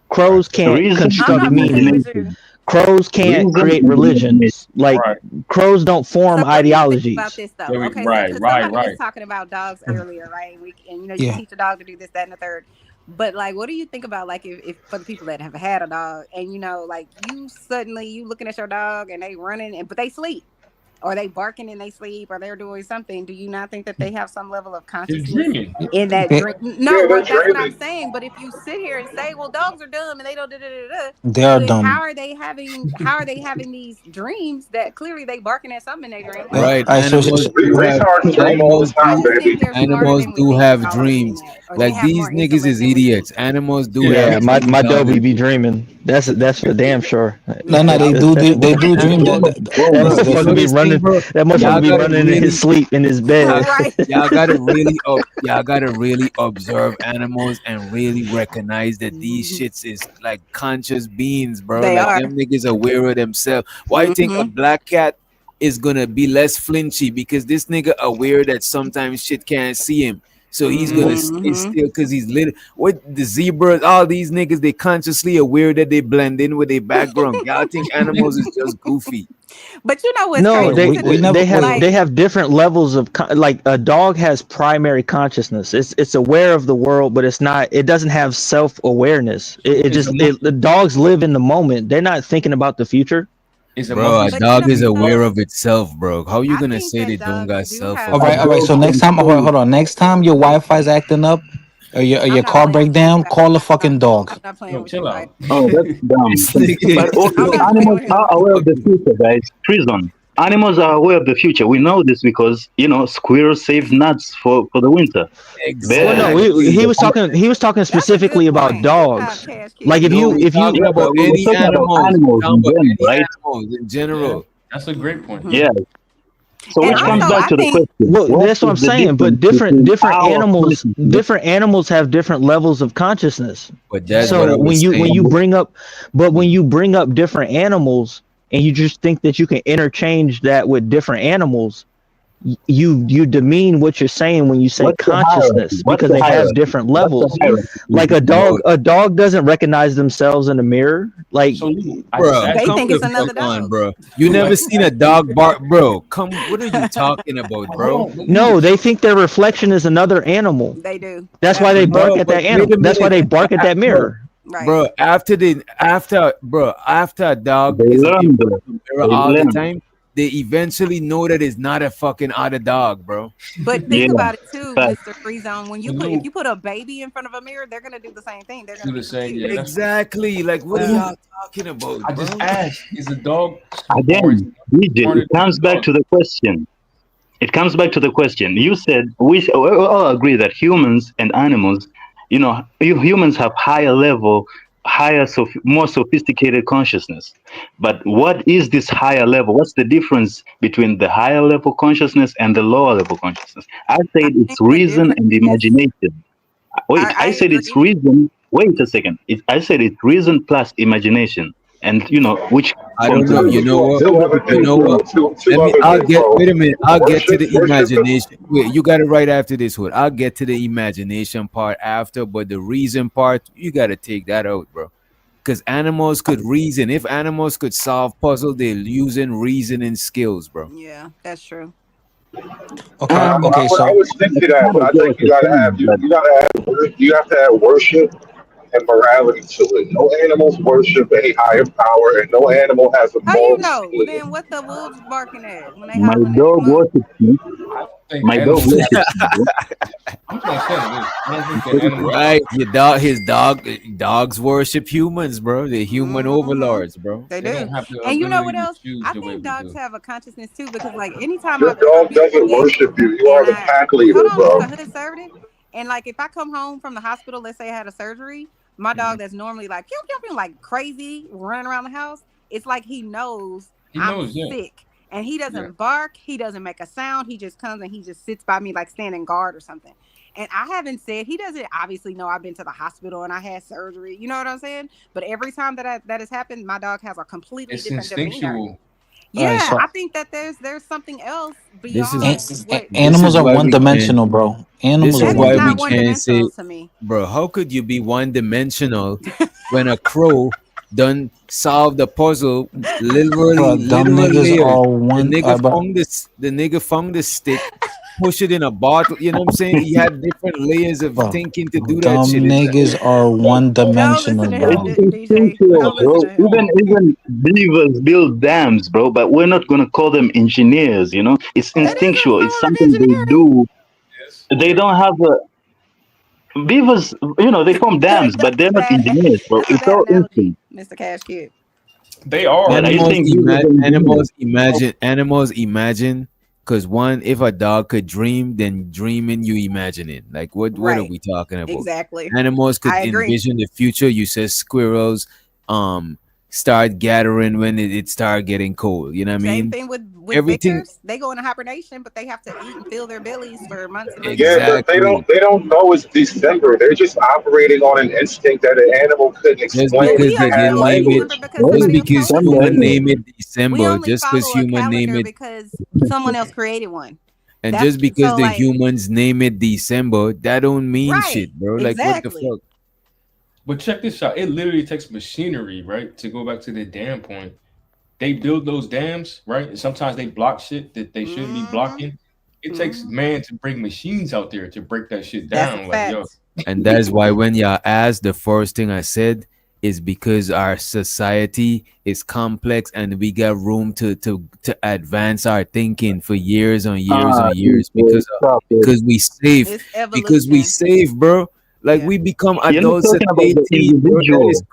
Speaker 15: Crows can't
Speaker 2: Reason and
Speaker 15: construct meaning.
Speaker 2: imagination.
Speaker 15: Crows can't
Speaker 2: Reason
Speaker 15: create
Speaker 2: and imagination.
Speaker 15: religions. Like
Speaker 6: Right.
Speaker 15: crows don't form
Speaker 3: So what do you think about
Speaker 15: ideologies.
Speaker 3: this though?
Speaker 6: There we,
Speaker 3: Okay, so
Speaker 6: right,
Speaker 3: because
Speaker 6: right,
Speaker 3: somebody was
Speaker 6: right.
Speaker 3: talking about dogs earlier, right? And you know, you
Speaker 7: Yeah.
Speaker 3: teach a dog to do this, that, and the third. But like, what do you think about like if for the people that have had a dog and you know, like you suddenly you looking at your dog and they running and but they sleep. Or they barking in they sleep, or they're doing something. Do you not think that they have some level of
Speaker 6: They're
Speaker 3: consciousness
Speaker 6: dreaming.
Speaker 3: in that
Speaker 7: They,
Speaker 3: dream? No, well, that's what I'm saying. But if you sit here and say, "Well, dogs are dumb and they don't,"
Speaker 7: they
Speaker 3: well,
Speaker 7: are
Speaker 3: then
Speaker 7: dumb.
Speaker 3: how are they having these dreams that clearly they barking at something in their dream? Like,
Speaker 8: Right,
Speaker 7: All right,
Speaker 8: animals do have animals
Speaker 3: I
Speaker 8: do
Speaker 3: just think they're smarter
Speaker 8: animals
Speaker 3: than we
Speaker 8: do
Speaker 3: think
Speaker 8: have
Speaker 3: about doing
Speaker 8: dreams.
Speaker 3: that, or they
Speaker 8: Like
Speaker 3: have
Speaker 8: these
Speaker 3: more
Speaker 8: niggas
Speaker 3: intellect
Speaker 8: is
Speaker 3: than we think.
Speaker 8: idiots. Animals do have
Speaker 15: Yeah, my
Speaker 8: dreams, dog.
Speaker 15: Dobie be dreaming. That's for damn sure.
Speaker 7: No,
Speaker 3: Yeah.
Speaker 7: they do. They do dream.
Speaker 8: Animals,
Speaker 15: That
Speaker 8: bro, you
Speaker 15: motherfucker
Speaker 8: know
Speaker 15: be
Speaker 8: this thing,
Speaker 15: running.
Speaker 8: bro.
Speaker 15: That motherfucker
Speaker 8: Y'all
Speaker 15: be
Speaker 8: gotta
Speaker 15: running in his
Speaker 8: really,
Speaker 15: sleep in his bed.
Speaker 3: Right.
Speaker 8: y'all gotta really observe animals and really recognize that these shits is like conscious beings, bro.
Speaker 3: They
Speaker 8: Like
Speaker 3: are.
Speaker 8: them niggas aware of themselves. Why you think a black cat is gonna be less flinchy? Because this nigga aware that sometimes shit can't see him. So he's gonna stay still because he's lit. What the zebras, all these niggas, they consciously aware that they blend in with their background. Y'all think animals is just goofy.
Speaker 3: But you know what's
Speaker 15: No,
Speaker 3: crazy to the, like,
Speaker 15: they have different levels of like a dog has primary consciousness. It's aware of the world, but it doesn't have self awareness. The dogs live in the moment. They're not thinking about the future.
Speaker 8: Bro, a
Speaker 3: But
Speaker 8: dog
Speaker 3: you
Speaker 8: is
Speaker 3: know,
Speaker 8: aware of itself, bro. How you
Speaker 3: I
Speaker 8: gonna
Speaker 3: think
Speaker 8: say they
Speaker 3: that
Speaker 8: don't
Speaker 3: dogs
Speaker 8: got
Speaker 3: do
Speaker 8: self
Speaker 3: have
Speaker 7: All right, all right. So next time, hold on. Next time your Wi-Fi's acting up, or your
Speaker 3: I'm not
Speaker 7: car
Speaker 3: playing
Speaker 7: break
Speaker 3: with you.
Speaker 7: down, call a fucking dog.
Speaker 3: I'm not playing
Speaker 6: Yo,
Speaker 3: with
Speaker 6: chill
Speaker 3: you.
Speaker 6: out.
Speaker 2: Oh, that's dumb. But
Speaker 3: I'm not playing
Speaker 2: animals
Speaker 3: with him.
Speaker 2: are aware of the future, guys. Prison. Animals are aware of the future. We know this because squirrels save nuts for the winter.
Speaker 15: Well, no,
Speaker 8: Exactly.
Speaker 15: he was talking specifically about dogs. Like if
Speaker 8: No,
Speaker 15: you
Speaker 8: we talking
Speaker 2: Yeah,
Speaker 8: about
Speaker 2: but we were
Speaker 8: any
Speaker 2: talking about
Speaker 8: animals.
Speaker 2: animals
Speaker 8: Talking
Speaker 2: in
Speaker 8: about
Speaker 2: general,
Speaker 8: any
Speaker 2: right?
Speaker 8: animals in general.
Speaker 6: That's a great point.
Speaker 2: Yeah. So
Speaker 3: And
Speaker 2: which comes
Speaker 3: also,
Speaker 2: back
Speaker 3: I
Speaker 2: to the
Speaker 3: think
Speaker 2: question:
Speaker 15: Well,
Speaker 2: what
Speaker 15: that's what
Speaker 2: is
Speaker 15: I'm
Speaker 2: the
Speaker 15: saying. But
Speaker 2: difference between our consciousness?
Speaker 15: different animals have different levels of consciousness.
Speaker 8: But that's
Speaker 15: So
Speaker 8: what I was
Speaker 15: when
Speaker 8: saying.
Speaker 15: you bring up different animals and you just think that you can interchange that with different animals, you demean what you're saying when you say
Speaker 2: What's the hierarchy?
Speaker 15: consciousness
Speaker 2: What's
Speaker 15: because
Speaker 2: the
Speaker 15: they have
Speaker 2: hierarchy?
Speaker 15: different
Speaker 2: What's the
Speaker 15: levels.
Speaker 2: hierarchy?
Speaker 15: Like a dog doesn't recognize themselves in the mirror. Like,
Speaker 8: Bro,
Speaker 3: they
Speaker 8: come
Speaker 3: think
Speaker 8: the
Speaker 3: it's another
Speaker 8: fuck on,
Speaker 3: dog.
Speaker 8: bro. You never seen a dog bark, bro. Come, what are you talking about, bro?
Speaker 15: no, they think their reflection is another animal.
Speaker 3: They do.
Speaker 15: That's why they bark
Speaker 8: Bro,
Speaker 15: at
Speaker 8: but
Speaker 15: that
Speaker 8: wait
Speaker 15: animal.
Speaker 8: a
Speaker 15: That's why
Speaker 8: minute,
Speaker 15: they bark at that mirror.
Speaker 8: bro. After a dog
Speaker 2: They
Speaker 8: is
Speaker 2: learn,
Speaker 8: in
Speaker 2: bro.
Speaker 8: the mirror
Speaker 2: They
Speaker 8: all the
Speaker 2: learn.
Speaker 8: time, they eventually know that it's not a fucking other dog, bro.
Speaker 3: But
Speaker 2: Yeah.
Speaker 3: think about it too,
Speaker 2: Fact.
Speaker 3: Mr. Free Zone. When you if you put a baby in front of a mirror, they're gonna do the same thing. They're gonna be confused.
Speaker 8: Exactly. Like, what are y'all talking about,
Speaker 6: I
Speaker 8: bro?
Speaker 6: just asked, is a dog
Speaker 2: Again, DJ, it comes back to the question. It comes back to the question. You said we all agree that humans and animals, humans have more sophisticated consciousness. But what is this higher level? What's the difference between the higher level consciousness and the lower level consciousness? I said it's
Speaker 3: the
Speaker 2: reason and imagination. Wait, I said it's
Speaker 3: agree.
Speaker 2: reason. Wait a second. I said it's reason plus imagination, and which
Speaker 8: I
Speaker 2: come
Speaker 8: don't know. You know what? You know what? Let me. I'll get. Wait a minute. I'll get to the imagination. Wait, you got it right after this one. I'll get to the imagination part after, but the reason part, you got to take that out, bro. Because animals could reason. If animals could solve puzzle, they're using reasoning skills, bro.
Speaker 3: Yeah, that's true.
Speaker 7: Okay,
Speaker 5: I would stick to that, but I think you have to have worship and morality to it. No animals worship any higher power, and no animal has a
Speaker 3: How you
Speaker 5: moral
Speaker 3: know? Well,
Speaker 5: split.
Speaker 3: then what the wolves barking at when they
Speaker 2: My
Speaker 3: hollering at
Speaker 2: dog
Speaker 3: them up?
Speaker 2: worships me.
Speaker 6: think
Speaker 2: My dog
Speaker 6: animals-
Speaker 2: worships me. Bro.
Speaker 6: I'm trying to say this. I don't think that animals.
Speaker 8: Right, dogs worship humans, bro. They're human overlords, bro.
Speaker 3: They
Speaker 6: They
Speaker 3: do.
Speaker 6: don't have the
Speaker 3: And you know what
Speaker 6: ability to
Speaker 3: else?
Speaker 6: choose
Speaker 3: I
Speaker 6: the way
Speaker 3: think
Speaker 6: we
Speaker 3: dogs
Speaker 6: do.
Speaker 3: have a consciousness too, because like anytime
Speaker 5: Your
Speaker 3: I've ever
Speaker 5: dog
Speaker 3: been
Speaker 5: doesn't
Speaker 3: sick
Speaker 5: worship you. You
Speaker 3: and
Speaker 5: are the pack leader,
Speaker 3: hold on,
Speaker 5: bro.
Speaker 3: Mr. Hood Assertive, and like if I come home from the hospital, let's say I had a surgery, my dog that's normally like pew, pew, pew, like crazy running around the house, it's like he knows I'm
Speaker 6: yeah.
Speaker 3: sick. And he doesn't bark, he doesn't make a sound, he just comes and he just sits by me like standing guard or something. And I haven't said, he doesn't obviously know I've been to the hospital and I had surgery. You know what I'm saying? But every time that has happened, my dog has a completely
Speaker 6: It's
Speaker 3: different demeanor.
Speaker 6: instinctual.
Speaker 3: Yeah,
Speaker 7: Alright, so
Speaker 3: I think that there's something else
Speaker 8: This is
Speaker 3: beyond what
Speaker 7: animals are
Speaker 8: why
Speaker 7: one
Speaker 8: we
Speaker 7: dimensional,
Speaker 8: can.
Speaker 7: bro.
Speaker 8: This
Speaker 7: Animals
Speaker 8: is
Speaker 7: are
Speaker 3: that
Speaker 7: one
Speaker 3: is
Speaker 8: why we
Speaker 3: not
Speaker 7: dimensional.
Speaker 3: one
Speaker 8: can't say,
Speaker 3: dimensional to me.
Speaker 8: bro. How could you be one dimensional when a crow done solve the puzzle
Speaker 7: Bro,
Speaker 8: literally
Speaker 7: dumb niggas
Speaker 8: layers.
Speaker 7: are one. But
Speaker 8: The nigga found the stick, push it in a bottle. You know what I'm saying? He had different layers of
Speaker 7: bro,
Speaker 8: thinking to do that
Speaker 7: dumb
Speaker 8: shit.
Speaker 7: niggas are one
Speaker 3: Don't listen
Speaker 7: dimensional,
Speaker 3: to him,
Speaker 7: bro.
Speaker 2: It's
Speaker 3: DJ.
Speaker 2: instinctual,
Speaker 3: Don't
Speaker 2: bro.
Speaker 3: listen to him.
Speaker 2: Even beavers build dams, bro. But we're not gonna call them engineers. You know, it's
Speaker 3: That is a
Speaker 2: instinctual.
Speaker 3: form
Speaker 2: It's
Speaker 3: of
Speaker 2: something they
Speaker 3: engineering.
Speaker 2: do. They don't have a beavers. You know, they form dams, but they're not engineers, bro.
Speaker 3: That's a
Speaker 2: It's
Speaker 3: bad
Speaker 2: all
Speaker 3: analogy,
Speaker 2: instinct.
Speaker 3: Mr. Cash Kid.
Speaker 6: They are.
Speaker 2: But are you saying beavers are engineers?
Speaker 8: Animals imagine. Because one, if a dog could dream, then dreaming you imagining. Like what are
Speaker 3: Right.
Speaker 8: we talking about?
Speaker 3: Exactly.
Speaker 8: Animals could
Speaker 3: I agree.
Speaker 8: envision the future. You said squirrels start gathering when it start getting cold. You know what I
Speaker 3: Same
Speaker 8: mean?
Speaker 3: thing with
Speaker 8: Everything
Speaker 3: bears. They go into hibernation, but they have to eat and fill their bellies for months and months.
Speaker 5: Yeah, but they don't know it's December. They're just operating on an instinct that an animal couldn't
Speaker 8: Just
Speaker 5: explain.
Speaker 3: But
Speaker 8: because
Speaker 3: we
Speaker 8: they
Speaker 3: only
Speaker 8: didn't
Speaker 3: know it's
Speaker 8: name it,
Speaker 3: December because somebody else
Speaker 8: because
Speaker 3: told us
Speaker 8: human
Speaker 3: to.
Speaker 8: name it
Speaker 3: We
Speaker 8: December,
Speaker 3: only
Speaker 8: just because
Speaker 3: follow a
Speaker 8: human name
Speaker 3: calendar
Speaker 8: it,
Speaker 3: because someone else created one.
Speaker 8: and
Speaker 3: That's
Speaker 8: just because
Speaker 3: so
Speaker 8: the
Speaker 3: like
Speaker 8: humans name it December, that don't mean
Speaker 3: right.
Speaker 8: shit, bro. Like what the
Speaker 3: Exactly.
Speaker 8: fuck?
Speaker 6: But check this out. It literally takes machinery, right? To go back to the dam point. They build those dams, right? And sometimes they block shit that they shouldn't be blocking. It takes man to bring machines out there to break that shit
Speaker 3: That's a
Speaker 6: down. Like, yo,
Speaker 3: fact.
Speaker 8: And that's why when y'all asked, the first thing I said is because our society is complex and we got room to advance our thinking for years on years on years
Speaker 2: Stop it.
Speaker 8: because we save
Speaker 3: It's
Speaker 8: because we
Speaker 3: evolution.
Speaker 8: save, bro. Like
Speaker 3: Yeah.
Speaker 8: we become
Speaker 2: You're not
Speaker 8: adults at
Speaker 2: talking about the
Speaker 8: 18, bro. That is
Speaker 2: individual.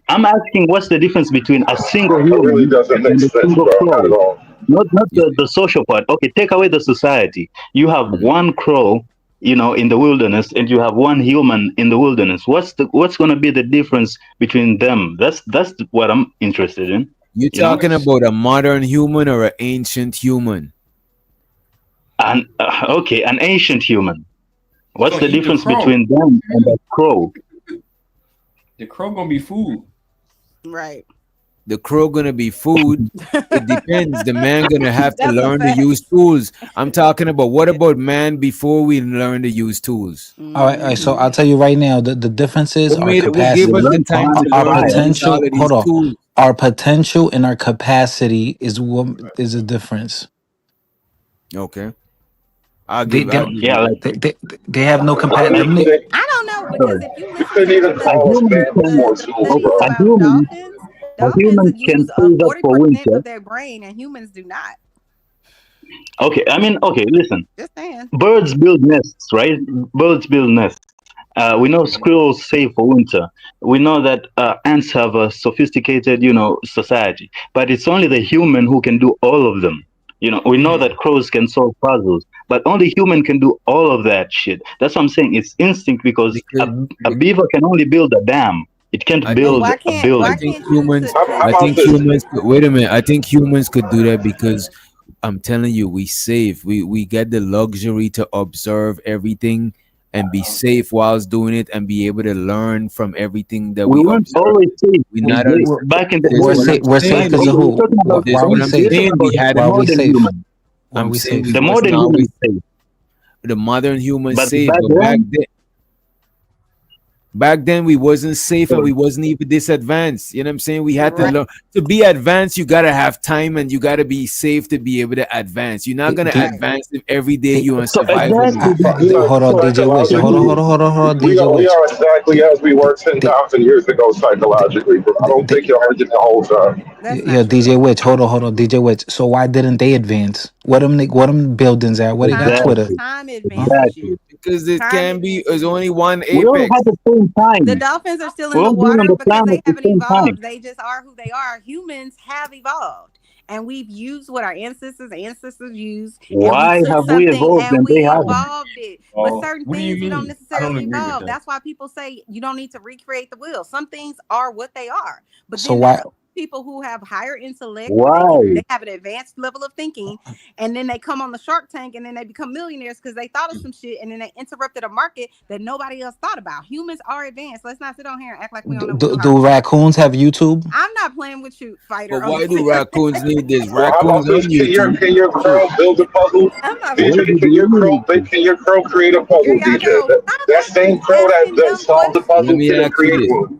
Speaker 2: I'm asking what's the difference between a single
Speaker 5: It really
Speaker 2: human
Speaker 5: doesn't make
Speaker 2: and a
Speaker 5: sense,
Speaker 2: single
Speaker 5: bro. Not at
Speaker 2: crow?
Speaker 5: all.
Speaker 2: Not the social part. Okay, take away the society. You have one crow, you know, in the wilderness, and you have one human in the wilderness. What's gonna be the difference between them? That's what I'm interested in.
Speaker 8: you
Speaker 2: You know,
Speaker 8: talking about a modern human or an ancient human?
Speaker 2: and okay, an ancient human. What's
Speaker 6: gonna
Speaker 2: the
Speaker 6: eat the
Speaker 2: difference
Speaker 6: crow.
Speaker 2: between them and the crow?
Speaker 6: The crow gonna be food.
Speaker 3: Right.
Speaker 8: The crow gonna be food. It depends. The man gonna have to
Speaker 3: That's a
Speaker 8: learn to
Speaker 3: fact.
Speaker 8: use tools. I'm talking about what about man before we learn to use tools?
Speaker 7: All right, so I'll tell you right now, the difference is our
Speaker 8: What gave
Speaker 2: They
Speaker 8: us the
Speaker 7: capacity,
Speaker 2: learn to
Speaker 8: time to
Speaker 2: harness
Speaker 7: our
Speaker 8: learn to
Speaker 2: fire.
Speaker 8: use all
Speaker 7: potential.
Speaker 8: of these
Speaker 7: Hold on,
Speaker 8: tools?
Speaker 7: our potential and our capacity is what is the difference.
Speaker 8: Okay, I'll
Speaker 7: They
Speaker 8: give.
Speaker 7: they
Speaker 8: I'll give
Speaker 2: Yeah,
Speaker 8: you
Speaker 2: like
Speaker 7: they, they, they have no
Speaker 2: like
Speaker 7: capacity.
Speaker 3: I don't know because
Speaker 2: sorry.
Speaker 3: if you
Speaker 5: You
Speaker 3: listen
Speaker 5: couldn't
Speaker 3: to
Speaker 5: even
Speaker 2: A
Speaker 5: call us
Speaker 2: human
Speaker 5: mammals
Speaker 2: can
Speaker 5: more
Speaker 3: the
Speaker 5: tools,
Speaker 3: studies
Speaker 5: bro.
Speaker 2: a
Speaker 3: about
Speaker 2: human
Speaker 3: dolphins
Speaker 2: can
Speaker 3: use
Speaker 2: save up for
Speaker 3: 40%
Speaker 2: winter.
Speaker 3: of their brain and humans do not.
Speaker 2: Okay, I mean, okay, listen.
Speaker 3: Just saying.
Speaker 2: Birds build nests, right? Birds build nests. We know squirrels save for winter. We know that ants have a sophisticated, you know, society. But it's only the human who can do all of them. You know, we know that crows can solve puzzles, but only human can do all of that shit. That's what I'm saying. It's instinct because a beaver can only build a dam. It can't
Speaker 8: I
Speaker 3: But
Speaker 2: build
Speaker 3: why
Speaker 2: a
Speaker 3: can't
Speaker 2: building.
Speaker 8: humans.
Speaker 5: How
Speaker 8: I
Speaker 5: about
Speaker 8: think
Speaker 5: this?
Speaker 8: humans. Wait a minute. I think humans could do that because I'm telling you, we save. We get the luxury to observe everything and be safe whilst doing it and be able to learn from everything that
Speaker 2: We
Speaker 8: we
Speaker 2: weren't
Speaker 8: observe.
Speaker 2: always safe.
Speaker 8: We not only
Speaker 2: Back in the
Speaker 8: this is
Speaker 7: We're
Speaker 8: what
Speaker 2: day.
Speaker 8: I'm
Speaker 7: safe. We're safe
Speaker 8: saying.
Speaker 7: because of
Speaker 2: Okay, we're
Speaker 7: who?
Speaker 2: talking about
Speaker 8: This
Speaker 7: Why
Speaker 8: is
Speaker 7: are
Speaker 8: what
Speaker 7: we
Speaker 8: I'm
Speaker 2: we're
Speaker 7: safe?
Speaker 2: talking
Speaker 8: saying.
Speaker 2: about
Speaker 8: We had
Speaker 2: the
Speaker 7: Why are we
Speaker 2: modern
Speaker 7: safe?
Speaker 2: human.
Speaker 7: Why are we safe?
Speaker 2: The
Speaker 8: We wasn't
Speaker 2: modern human
Speaker 8: always
Speaker 2: is safe.
Speaker 8: the modern human
Speaker 2: But
Speaker 8: safe,
Speaker 2: back
Speaker 8: but
Speaker 2: then,
Speaker 8: back then we wasn't safe and we wasn't even this advanced. You know what I'm saying? We had to learn to be advanced. You gotta have time and you gotta be safe to be able to advance. You're not gonna advance if every day you on
Speaker 2: so
Speaker 8: survival
Speaker 2: exactly.
Speaker 8: mode.
Speaker 7: Hold on, DJ Witch. Hold on, hold on, hold on, hold on, DJ
Speaker 5: We
Speaker 7: Witch.
Speaker 5: are exactly as we were 10,000 years ago psychologically, bro. I don't think y'all heard it the whole time.
Speaker 7: Yeah, DJ Witch. Hold on, DJ Witch. So why didn't they advance? What them buildings at? Where they got Twitter?
Speaker 3: Time
Speaker 7: Huh?
Speaker 3: advances you.
Speaker 8: Because it
Speaker 3: Time
Speaker 8: can be
Speaker 3: advances
Speaker 8: there's
Speaker 3: you.
Speaker 8: only one
Speaker 2: We all
Speaker 8: apex.
Speaker 2: had the same
Speaker 3: The
Speaker 2: time.
Speaker 3: dolphins are still
Speaker 2: We
Speaker 3: in the
Speaker 2: all been on
Speaker 3: water
Speaker 2: the
Speaker 3: because
Speaker 2: planet
Speaker 3: they
Speaker 2: at the
Speaker 3: haven't
Speaker 2: same time.
Speaker 3: evolved. They just are who they are. Humans have evolved. And we've used what our ancestors used, and we
Speaker 2: Why
Speaker 3: took
Speaker 2: have we
Speaker 3: something
Speaker 2: evolved
Speaker 3: and
Speaker 2: and they
Speaker 3: we
Speaker 2: haven't?
Speaker 3: evolved it. But certain
Speaker 6: what do you
Speaker 3: things we don't
Speaker 6: mean? I don't
Speaker 3: necessarily
Speaker 6: agree with
Speaker 3: evolve.
Speaker 6: that.
Speaker 3: That's why people say you don't need to recreate the wheel. Some things are what they are. But
Speaker 7: So
Speaker 3: then
Speaker 7: why?
Speaker 3: there's people who have higher intellect, where
Speaker 2: Why?
Speaker 3: they have an advanced level of thinking, and then they come on the Shark Tank and then they become millionaires because they thought of some shit and then they interrupted a market that nobody else thought about. Humans are advanced. Let's not sit on here and act like we don't know, we know how to
Speaker 7: Do
Speaker 3: think.
Speaker 7: raccoons have YouTube?
Speaker 3: I'm not playing with you, fighter.
Speaker 8: But
Speaker 3: On
Speaker 8: why
Speaker 3: this.
Speaker 8: do raccoons need this?
Speaker 5: Well, how
Speaker 8: Raccoons
Speaker 5: about
Speaker 8: on
Speaker 5: this?
Speaker 8: YouTube.
Speaker 5: Can your crow build a puzzle?
Speaker 3: I'm not
Speaker 2: Why
Speaker 3: playing.
Speaker 2: did you need to?
Speaker 5: Can your crow create a
Speaker 3: Here
Speaker 5: puzzle,
Speaker 3: y'all
Speaker 5: DJ?
Speaker 3: go.
Speaker 5: That same crow
Speaker 3: Asking
Speaker 5: that
Speaker 3: dumb
Speaker 5: solved the
Speaker 8: Let
Speaker 5: puzzle
Speaker 8: me
Speaker 5: can
Speaker 8: ask you
Speaker 5: create
Speaker 8: this.
Speaker 5: one.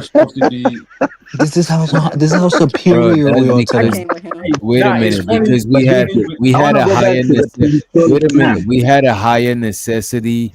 Speaker 6: we're supposed to be.
Speaker 7: This is how
Speaker 8: Bro,
Speaker 7: superior we
Speaker 8: that
Speaker 7: are
Speaker 8: makes
Speaker 7: to
Speaker 3: I
Speaker 7: them.
Speaker 3: came with him.
Speaker 8: Wait a minute, because
Speaker 2: But
Speaker 8: we
Speaker 2: I
Speaker 8: had
Speaker 2: want
Speaker 8: a
Speaker 2: to go back
Speaker 8: higher
Speaker 2: to the
Speaker 8: wait a minute,
Speaker 2: now.
Speaker 8: we had a higher necessity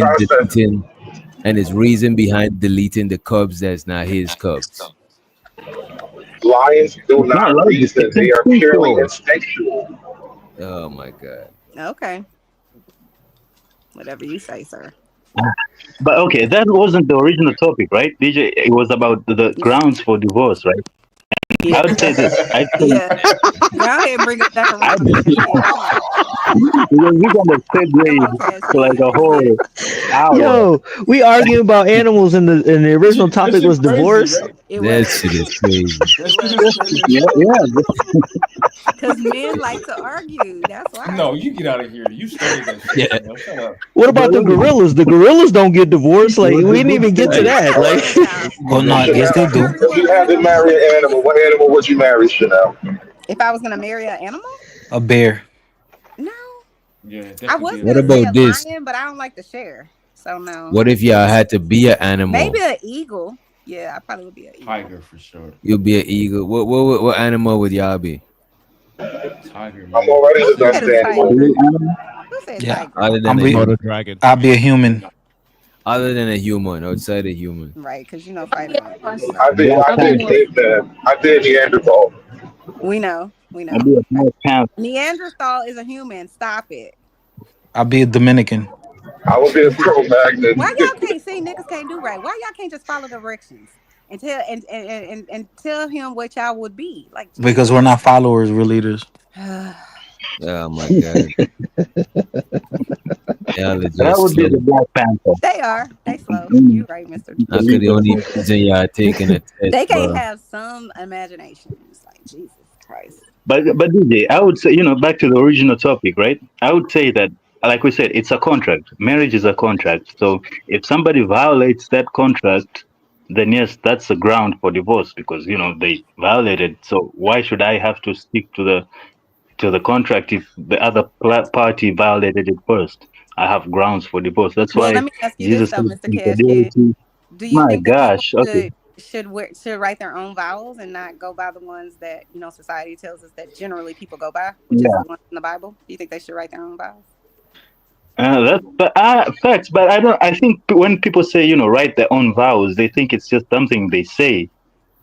Speaker 8: mind the thing. and his reason behind deleting the cubs that's not his cubs.
Speaker 5: Lions do
Speaker 2: It's not
Speaker 5: not
Speaker 2: logic.
Speaker 5: reason;
Speaker 2: It's
Speaker 5: they are purely
Speaker 2: instinctual.
Speaker 5: instinctual.
Speaker 8: Oh my god.
Speaker 3: Okay. Whatever you say, sir.
Speaker 2: But okay, that wasn't the original topic, right, DJ? It was about the grounds for divorce, right? I
Speaker 3: Yeah.
Speaker 2: would say this. I think
Speaker 3: Yeah. Go ahead and bring it back
Speaker 2: I
Speaker 3: around. Then. Yeah, come on.
Speaker 2: because we got to
Speaker 3: Come
Speaker 2: segue
Speaker 3: on,
Speaker 2: for like
Speaker 3: Cassie.
Speaker 2: a whole hour.
Speaker 15: Yo, we arguing about animals, and the original
Speaker 6: That
Speaker 15: topic
Speaker 6: shit
Speaker 15: was
Speaker 6: crazy,
Speaker 15: divorce.
Speaker 6: right?
Speaker 3: It
Speaker 8: That
Speaker 3: was.
Speaker 8: shit is crazy.
Speaker 6: That shit is crazy.
Speaker 2: Yeah.
Speaker 3: Because men like to argue. That's why.
Speaker 6: No, you get out of here. You started that shit.
Speaker 8: Yeah.
Speaker 6: You know, shut up.
Speaker 15: What about the gorillas? The gorillas don't get divorced. Like,
Speaker 2: It was
Speaker 15: we
Speaker 2: a
Speaker 15: didn't
Speaker 2: good
Speaker 15: even get to
Speaker 2: segue.
Speaker 15: that. Like,
Speaker 7: Oh no, yes they do.
Speaker 5: If you had to marry an animal, what animal would you marry, Chanel?
Speaker 3: If I was gonna marry an animal,
Speaker 7: A bear.
Speaker 3: no.
Speaker 6: Yeah,
Speaker 3: I
Speaker 6: definitely
Speaker 3: was
Speaker 6: did.
Speaker 8: What
Speaker 3: gonna say
Speaker 8: about
Speaker 3: a
Speaker 8: this?
Speaker 3: lion, but I don't like to share. So no.
Speaker 8: What if y'all had to be an animal?
Speaker 3: Maybe an eagle. Yeah, I probably would be an eagle.
Speaker 6: Tiger for sure.
Speaker 8: You'll be an eagle. What animal would y'all be?
Speaker 6: Tiger, man.
Speaker 5: I'm already
Speaker 3: Who
Speaker 5: the best
Speaker 3: said a
Speaker 5: animal.
Speaker 3: tiger? Who said
Speaker 7: Yeah,
Speaker 3: tiger?
Speaker 8: Other than
Speaker 7: I'm
Speaker 8: a
Speaker 7: be,
Speaker 8: human.
Speaker 4: Komodo dragon.
Speaker 7: I'll be a human.
Speaker 8: Other than a human, outside a human.
Speaker 3: Right, because you know fighting.
Speaker 5: I did.
Speaker 2: Black
Speaker 5: I did.
Speaker 2: Panther.
Speaker 5: I did Neanderthal.
Speaker 3: We know. We
Speaker 2: I'll
Speaker 3: know.
Speaker 2: be a Black Panther.
Speaker 3: Neanderthal is a human. Stop it.
Speaker 7: I'll be a Dominican.
Speaker 5: I would be a Cro-Magnon.
Speaker 3: Why y'all can't see niggas can't do right? Why y'all can't just follow directions and tell and tell him what y'all would be? Like
Speaker 7: Because we're not followers, we're leaders.
Speaker 8: Oh my god. Y'all are
Speaker 2: That
Speaker 8: just
Speaker 2: would be
Speaker 8: slow.
Speaker 2: the Black Panther.
Speaker 3: they are. They slow. You right, Mr.
Speaker 8: How could the only reason y'all taking a test,
Speaker 3: They can't
Speaker 8: bro?
Speaker 3: have some imagination. It's like Jesus Christ.
Speaker 2: But DJ, I would say, back to the original topic, right? I would say that, like we said, it's a contract. Marriage is a contract. So if somebody violates that contract, then yes, that's a ground for divorce because they violated. So why should I have to stick to the contract if the other party violated it first? I have grounds for divorce. That's
Speaker 3: Well,
Speaker 2: why
Speaker 3: let me ask you this
Speaker 2: Jesus
Speaker 3: though,
Speaker 2: said
Speaker 3: Mr. Cash.
Speaker 2: infidelity.
Speaker 3: Do you
Speaker 2: My
Speaker 3: think that people
Speaker 2: gosh. Okay.
Speaker 3: should write their own vows and not go by the ones that society tells us that generally people go by, which is
Speaker 2: Yeah.
Speaker 3: the ones in the Bible? Do you think they should write their own vows?
Speaker 2: Facts, but I don't. I think when people say write their own vows, they think it's just something they say.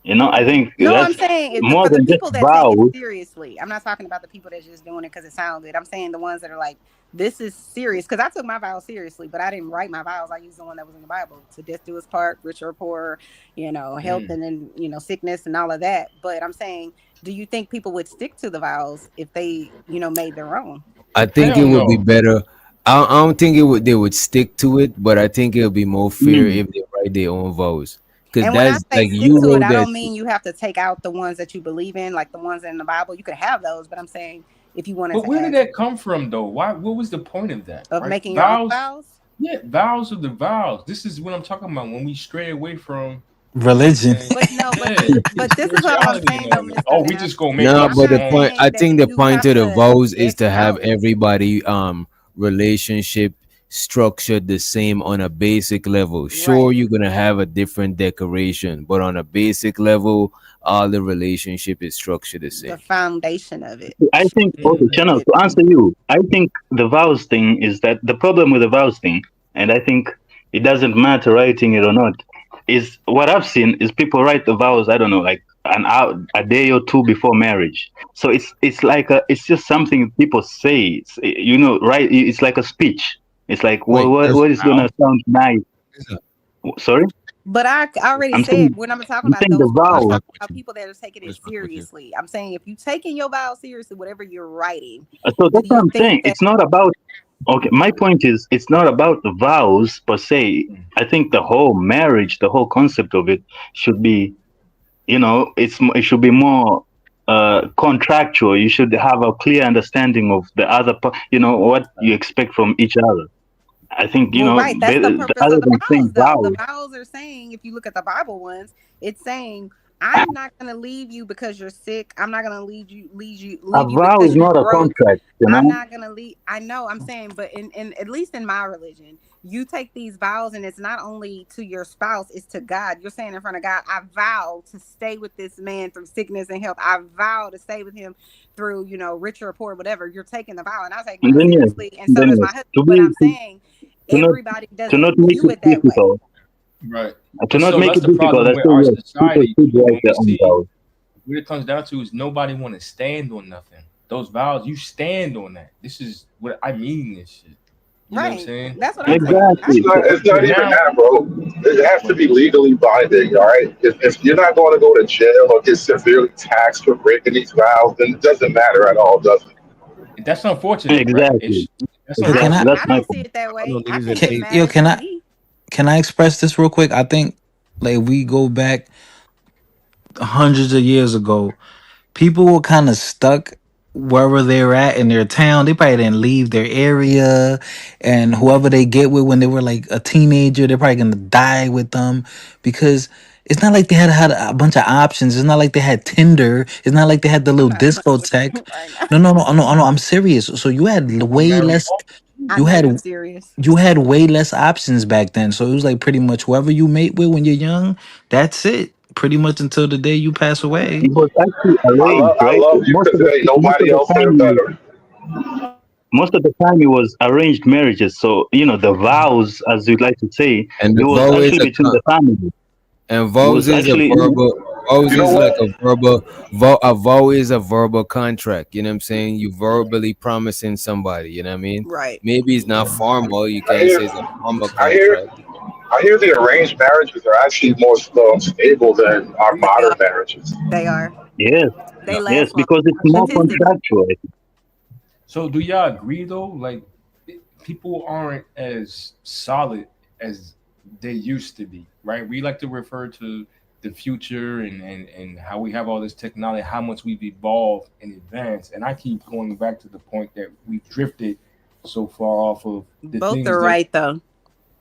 Speaker 2: I think
Speaker 3: No, I'm
Speaker 2: that's
Speaker 3: saying
Speaker 2: more
Speaker 3: for the
Speaker 2: than just
Speaker 3: people that take
Speaker 2: vows.
Speaker 3: it seriously. I'm not talking about the people that's just doing it because it sounds good. I'm saying the ones that are like, this is serious. Because I took my vows seriously, but I didn't write my vows. I used the one that was in the Bible. To death do us part, rich or poor, health and then, sickness and all of that. But I'm saying, do you think people would stick to the vows if they, made their own?
Speaker 8: I think it would be better. I don't think they would stick to it, but I think it would be more fair if they write their own vows. Because
Speaker 3: And when I
Speaker 8: that's
Speaker 3: say
Speaker 8: like
Speaker 3: stick
Speaker 8: you
Speaker 3: to it,
Speaker 8: wrote
Speaker 3: I
Speaker 8: that.
Speaker 3: don't mean you have to take out the ones that you believe in, like the ones in the Bible. You could have those, but I'm saying if you wanted
Speaker 6: But
Speaker 3: to
Speaker 6: where
Speaker 3: add
Speaker 6: did that come from, though? Why? What was the point of that?
Speaker 3: of
Speaker 6: right?
Speaker 3: making your own vows.
Speaker 6: Yeah, vows are the vows. This is what I'm talking about when we stray away from
Speaker 7: Religion.
Speaker 3: But no, but this is what I'm saying though, Mr.
Speaker 6: Oh, we
Speaker 3: Nash.
Speaker 6: just gonna make
Speaker 8: No,
Speaker 6: up
Speaker 8: but the
Speaker 6: some
Speaker 8: point.
Speaker 6: own-
Speaker 8: I think the
Speaker 3: you
Speaker 8: point
Speaker 3: have
Speaker 8: of the
Speaker 3: to
Speaker 8: vows is
Speaker 3: X
Speaker 8: to have
Speaker 3: out.
Speaker 8: everybody relationship structured the same on a basic level. Sure, you're gonna have a different decoration, but on a basic level, all the relationship is structured the same.
Speaker 3: The foundation of it.
Speaker 2: I think, okay, Channel, to answer you, I think the vows thing is that the problem with the vows thing, and I think it doesn't matter writing it or not, is what I've seen is people write the vows, I don't know, like an hour, a day or two before marriage. So it's like it's just something people say. It's, right? It's like a speech. It's like,
Speaker 8: Wait,
Speaker 2: what is gonna sound nice? Sorry?
Speaker 3: But I already
Speaker 2: I'm
Speaker 3: said
Speaker 2: saying,
Speaker 3: when I'm talking
Speaker 2: I'm
Speaker 3: about
Speaker 2: saying
Speaker 3: those
Speaker 2: the
Speaker 3: vows, I'm
Speaker 2: vows.
Speaker 3: talking about people that are taking it seriously. I'm saying if you taking your vows seriously, whatever you're writing.
Speaker 2: So that's what I'm saying.
Speaker 3: that-
Speaker 2: It's not about. Okay, my point is, it's not about the vows per se. I think the whole marriage, the whole concept of it, should be, it should be more contractual. You should have a clear understanding of the other, what you expect from each other. I think
Speaker 3: right. That's the purpose
Speaker 2: other
Speaker 3: of the
Speaker 2: than saying
Speaker 3: vows, though. The
Speaker 2: vows.
Speaker 3: vows are saying, if you look at the Bible ones, it's saying, I'm not going to leave you because you're sick. I'm not going to leave you
Speaker 2: A vow
Speaker 3: because
Speaker 2: is
Speaker 3: you're
Speaker 2: not a
Speaker 3: broke.
Speaker 2: contract,
Speaker 3: I'm not going to leave. I know I'm saying, but in at least in my religion, you take these vows and it's not only to your spouse, it's to God. You're saying in front of God, I vow to stay with this man through sickness and health. I vow to stay with him through, rich or poor, whatever. You're taking the vow, and I take mine
Speaker 2: Then yes,
Speaker 3: seriously, and so
Speaker 2: then
Speaker 3: does my
Speaker 2: yes.
Speaker 3: husband.
Speaker 2: To
Speaker 3: But
Speaker 2: be
Speaker 3: I'm saying
Speaker 2: to not
Speaker 3: everybody
Speaker 2: to not
Speaker 3: doesn't
Speaker 2: make
Speaker 3: view
Speaker 2: it
Speaker 3: it that way.
Speaker 2: difficult.
Speaker 6: Right.
Speaker 2: To not
Speaker 6: So
Speaker 2: make
Speaker 6: that's
Speaker 2: it
Speaker 6: the
Speaker 2: difficult,
Speaker 6: problem
Speaker 2: I
Speaker 6: with
Speaker 2: say
Speaker 6: our
Speaker 2: yes, people
Speaker 6: society.
Speaker 2: should write
Speaker 6: When we
Speaker 2: their own
Speaker 6: see
Speaker 2: vows.
Speaker 6: what it comes down to is nobody want to stand on nothing. Those vows, you stand on that. This is what I mean. This shit. You know what I'm
Speaker 3: Right.
Speaker 6: saying?
Speaker 3: That's what I'm saying. I
Speaker 5: It's
Speaker 2: Exactly.
Speaker 5: not.
Speaker 3: agree.
Speaker 5: It's not even
Speaker 6: Now,
Speaker 5: that, bro. It has to be legally binding. All right. If you're not going to go to jail or get severely taxed for breaking these vows, then it doesn't matter at all, does it?
Speaker 6: that's unfortunate, right?
Speaker 2: Exactly.
Speaker 6: That's
Speaker 7: Yo, can
Speaker 2: Exactly.
Speaker 7: I
Speaker 6: unfortunate.
Speaker 2: That's
Speaker 3: I
Speaker 2: my
Speaker 3: don't see
Speaker 2: point.
Speaker 3: it that
Speaker 4: I know
Speaker 3: way. I
Speaker 4: niggas
Speaker 3: think
Speaker 4: that
Speaker 3: it
Speaker 4: pay.
Speaker 7: yo
Speaker 3: matters to me.
Speaker 7: can I express this real quick? I think like we go back hundreds of years ago, people were kind of stuck wherever they're at in their town. They probably didn't leave their area, and whoever they get with when they were like a teenager, they're probably gonna die with them because it's not like they had a bunch of options. It's not like they had Tinder. It's not like they had the
Speaker 3: I'm
Speaker 7: little
Speaker 3: not playing with
Speaker 7: discotheque.
Speaker 3: you right now.
Speaker 7: No. I'm serious. So you had
Speaker 6: I'm
Speaker 7: way
Speaker 6: married.
Speaker 7: less.
Speaker 3: I
Speaker 7: You
Speaker 3: know
Speaker 7: had
Speaker 3: you're serious.
Speaker 7: you had way less options back then. So it was like pretty much whoever you mate with when you're young, that's it. Pretty much until the day you pass away.
Speaker 2: It was actually arranged,
Speaker 5: I
Speaker 2: right?
Speaker 5: love you because ain't
Speaker 2: Most of
Speaker 5: nobody
Speaker 2: the
Speaker 5: else here
Speaker 2: time,
Speaker 5: better.
Speaker 2: it was arranged marriages. So the vows, as you'd like to say,
Speaker 8: And
Speaker 2: it
Speaker 8: the
Speaker 2: was
Speaker 8: vow is
Speaker 2: actually between the family.
Speaker 8: and
Speaker 2: It
Speaker 8: vows
Speaker 2: was
Speaker 8: is a
Speaker 2: actually
Speaker 8: verbal vows
Speaker 5: You know
Speaker 8: is like
Speaker 5: what?
Speaker 8: a verbal a vow is a verbal contract. You know what I'm saying? You verbally promising somebody. You know what I mean?
Speaker 3: Right.
Speaker 8: Maybe it's not formal. You
Speaker 5: I
Speaker 8: can't
Speaker 5: hear.
Speaker 8: say it's a formal
Speaker 5: I hear.
Speaker 8: contract.
Speaker 5: I hear the arranged marriages are actually more stable than our
Speaker 3: They are.
Speaker 5: modern marriages.
Speaker 3: They are.
Speaker 2: yes,
Speaker 3: They
Speaker 2: yes,
Speaker 3: last long
Speaker 2: because it's more
Speaker 3: statistically.
Speaker 2: contractual.
Speaker 6: So do y'all agree though? Like people aren't as solid as they used to be, right? We like to refer to the future and how we have all this technology, how much we've evolved and advanced. And I keep going back to the point that we've drifted so far off of the
Speaker 3: Both
Speaker 6: things
Speaker 3: are
Speaker 6: that
Speaker 3: right though.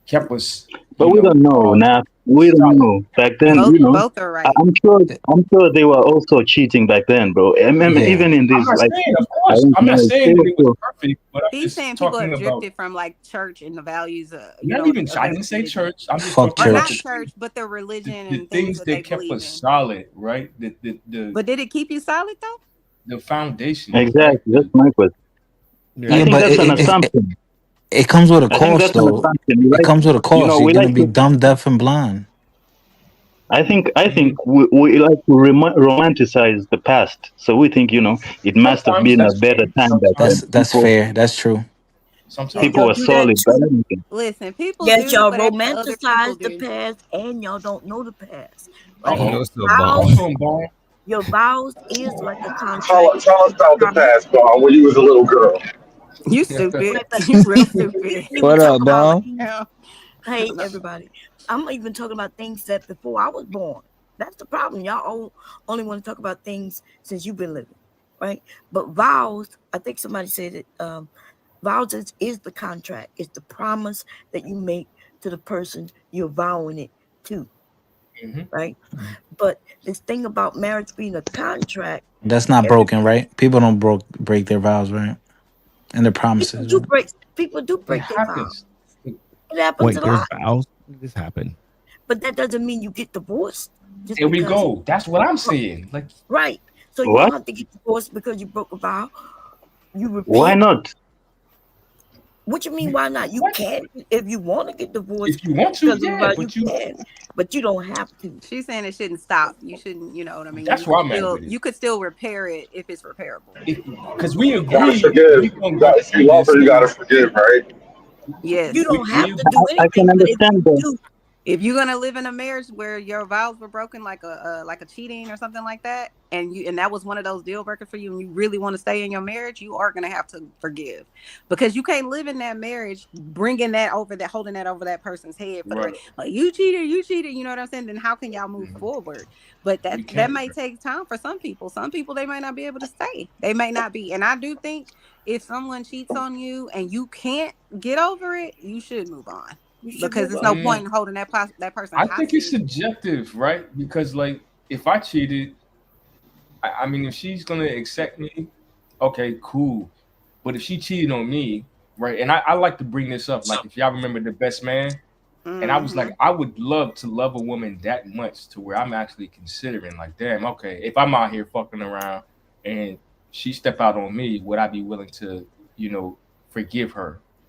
Speaker 6: kept us,
Speaker 2: But we don't know now. We don't
Speaker 6: solid.
Speaker 2: know. Back then,
Speaker 3: Both are right.
Speaker 2: I'm sure they were also cheating back then, bro. I mean,
Speaker 7: Yeah.
Speaker 2: even in
Speaker 6: I'm
Speaker 2: these
Speaker 6: not
Speaker 2: like
Speaker 6: saying, of course,
Speaker 2: arranged
Speaker 6: I'm not
Speaker 2: marriage,
Speaker 6: saying
Speaker 2: they
Speaker 6: that
Speaker 2: were
Speaker 6: it was
Speaker 2: still
Speaker 6: perfect, but I'm
Speaker 3: He's
Speaker 6: just
Speaker 3: saying people
Speaker 6: talking
Speaker 3: have
Speaker 6: about.
Speaker 3: drifted from like church and the values,
Speaker 6: Not even.
Speaker 3: of
Speaker 6: I
Speaker 3: their
Speaker 6: didn't say
Speaker 3: religion,
Speaker 6: church. I'm just
Speaker 7: Fuck
Speaker 6: talking
Speaker 3: or
Speaker 6: about
Speaker 3: not
Speaker 6: the
Speaker 7: church.
Speaker 3: church, but their religion
Speaker 6: the
Speaker 3: and things
Speaker 6: things
Speaker 3: that they
Speaker 6: that kept
Speaker 3: believe
Speaker 6: us
Speaker 3: in.
Speaker 6: solid, right? The
Speaker 3: But did it keep you solid though?
Speaker 6: the foundations, right?
Speaker 2: exactly. That's my question. I
Speaker 7: Yeah,
Speaker 2: think
Speaker 7: but
Speaker 2: that's an assumption.
Speaker 7: it comes with a
Speaker 2: I think
Speaker 7: cost
Speaker 2: that's an
Speaker 7: though.
Speaker 2: assumption.
Speaker 7: It
Speaker 2: Like
Speaker 7: comes with a cost. You're
Speaker 2: we
Speaker 7: gonna
Speaker 2: like
Speaker 7: be
Speaker 2: to.
Speaker 7: dumb, deaf, and blind.
Speaker 2: I think we like to romanticize the past. So we think it must have
Speaker 6: Sometimes
Speaker 2: been a
Speaker 6: that's
Speaker 2: better
Speaker 6: true.
Speaker 2: time back
Speaker 6: Sometimes,
Speaker 2: then.
Speaker 7: That's fair. That's true.
Speaker 20: Yeah,
Speaker 6: sometimes.
Speaker 2: People
Speaker 20: y'all
Speaker 2: were
Speaker 20: do that
Speaker 2: solid. But
Speaker 20: too.
Speaker 2: everything.
Speaker 3: Listen, people
Speaker 20: Yes,
Speaker 3: do
Speaker 20: y'all
Speaker 3: whatever other people
Speaker 20: romanticize the
Speaker 3: do.
Speaker 20: past and y'all don't know the past,
Speaker 6: Uh
Speaker 20: right?
Speaker 8: You know,
Speaker 6: oh.
Speaker 8: so
Speaker 6: Talk
Speaker 8: bomb.
Speaker 20: Vows,
Speaker 6: to him, Bone.
Speaker 20: your vows is like a
Speaker 5: Tell,
Speaker 20: contract.
Speaker 5: tell us
Speaker 20: It's
Speaker 5: about
Speaker 20: a
Speaker 5: the
Speaker 20: promise.
Speaker 5: past, Bob, when you was a little girl.
Speaker 3: You stupid.
Speaker 20: Right, but
Speaker 3: You real
Speaker 20: we
Speaker 3: stupid.
Speaker 20: can even
Speaker 15: What
Speaker 20: talk
Speaker 15: up,
Speaker 20: about
Speaker 15: Bum?
Speaker 20: things.
Speaker 3: Yeah.
Speaker 20: Hey, everybody. I'm even talking about things that before I was born. That's the problem. Y'all only want to talk about things since you've been living, right? But vows, I think somebody said it. Vows is the contract. It's the promise that you make to the person you're vowing it to, right? But this thing about marriage being a contract,
Speaker 7: That's not
Speaker 20: every
Speaker 7: broken, right? People don't break their vows, right? And their
Speaker 20: people
Speaker 7: promises,
Speaker 20: do
Speaker 7: right?
Speaker 20: break people do
Speaker 6: It
Speaker 20: break their vows.
Speaker 6: happens.
Speaker 20: It happens
Speaker 4: Wait,
Speaker 20: a
Speaker 4: there's
Speaker 20: lot.
Speaker 4: vows. When did this happen?
Speaker 20: But that doesn't mean you get divorced just
Speaker 6: There we
Speaker 20: because.
Speaker 6: go. That's what I'm saying. Like,
Speaker 20: Right. So you
Speaker 2: What?
Speaker 20: don't have to get divorced because you broke a vow. You
Speaker 2: Why
Speaker 20: repent.
Speaker 2: not?
Speaker 20: What you mean? Why not? You
Speaker 6: what?
Speaker 20: can if you want to get divorced
Speaker 6: If you want to,
Speaker 20: because of a
Speaker 6: yeah,
Speaker 20: vow. You
Speaker 6: but you.
Speaker 20: can, but you don't have to.
Speaker 3: She's saying it shouldn't stop. You shouldn't, you know what I mean?
Speaker 6: That's where I'm at with it.
Speaker 3: You could still repair it if it's repairable.
Speaker 6: Because we
Speaker 5: You gotta
Speaker 6: agree,
Speaker 5: forgive.
Speaker 6: we gonna
Speaker 5: You
Speaker 6: go
Speaker 5: got, if
Speaker 6: through
Speaker 5: you love
Speaker 6: this
Speaker 5: her, you gotta
Speaker 6: thing.
Speaker 5: forgive, right?
Speaker 20: You
Speaker 3: Yes.
Speaker 20: don't have
Speaker 6: We
Speaker 20: to do
Speaker 2: I can
Speaker 20: anything, but if
Speaker 2: understand
Speaker 20: you
Speaker 2: that.
Speaker 20: do,
Speaker 3: If you're gonna live in a marriage where your vows were broken, like a cheating or something like that, and that was one of those deal breakers for you, and you really want to stay in your marriage, you are gonna have to forgive, because you can't live in that marriage bringing that over, that holding that over that person's head for the
Speaker 6: right.
Speaker 3: rest. Like, you cheated, you cheated. You know what I'm saying? Then how can y'all move forward? But
Speaker 6: We
Speaker 3: that
Speaker 6: can't.
Speaker 3: may take time for some people. Some people, they may not be able to stay. They may not be, and I do think if someone cheats on you and you can't get over it, you should move on.
Speaker 20: you should
Speaker 3: Because
Speaker 20: move
Speaker 3: there's no
Speaker 20: on.
Speaker 3: point in holding that person
Speaker 6: I think it's
Speaker 3: hostage.
Speaker 6: subjective, right? Because like, if I cheated, I mean, if she's gonna accept me, okay, cool. But if she cheated on me, right? And I like to bring this up. Like, if y'all remember The Best Man, and I was like,
Speaker 3: Mm-hmm.
Speaker 6: I would love to love a woman that much to where I'm actually considering, like, damn, okay, if I'm out here fucking around and she step out on me, would I be willing to, forgive her?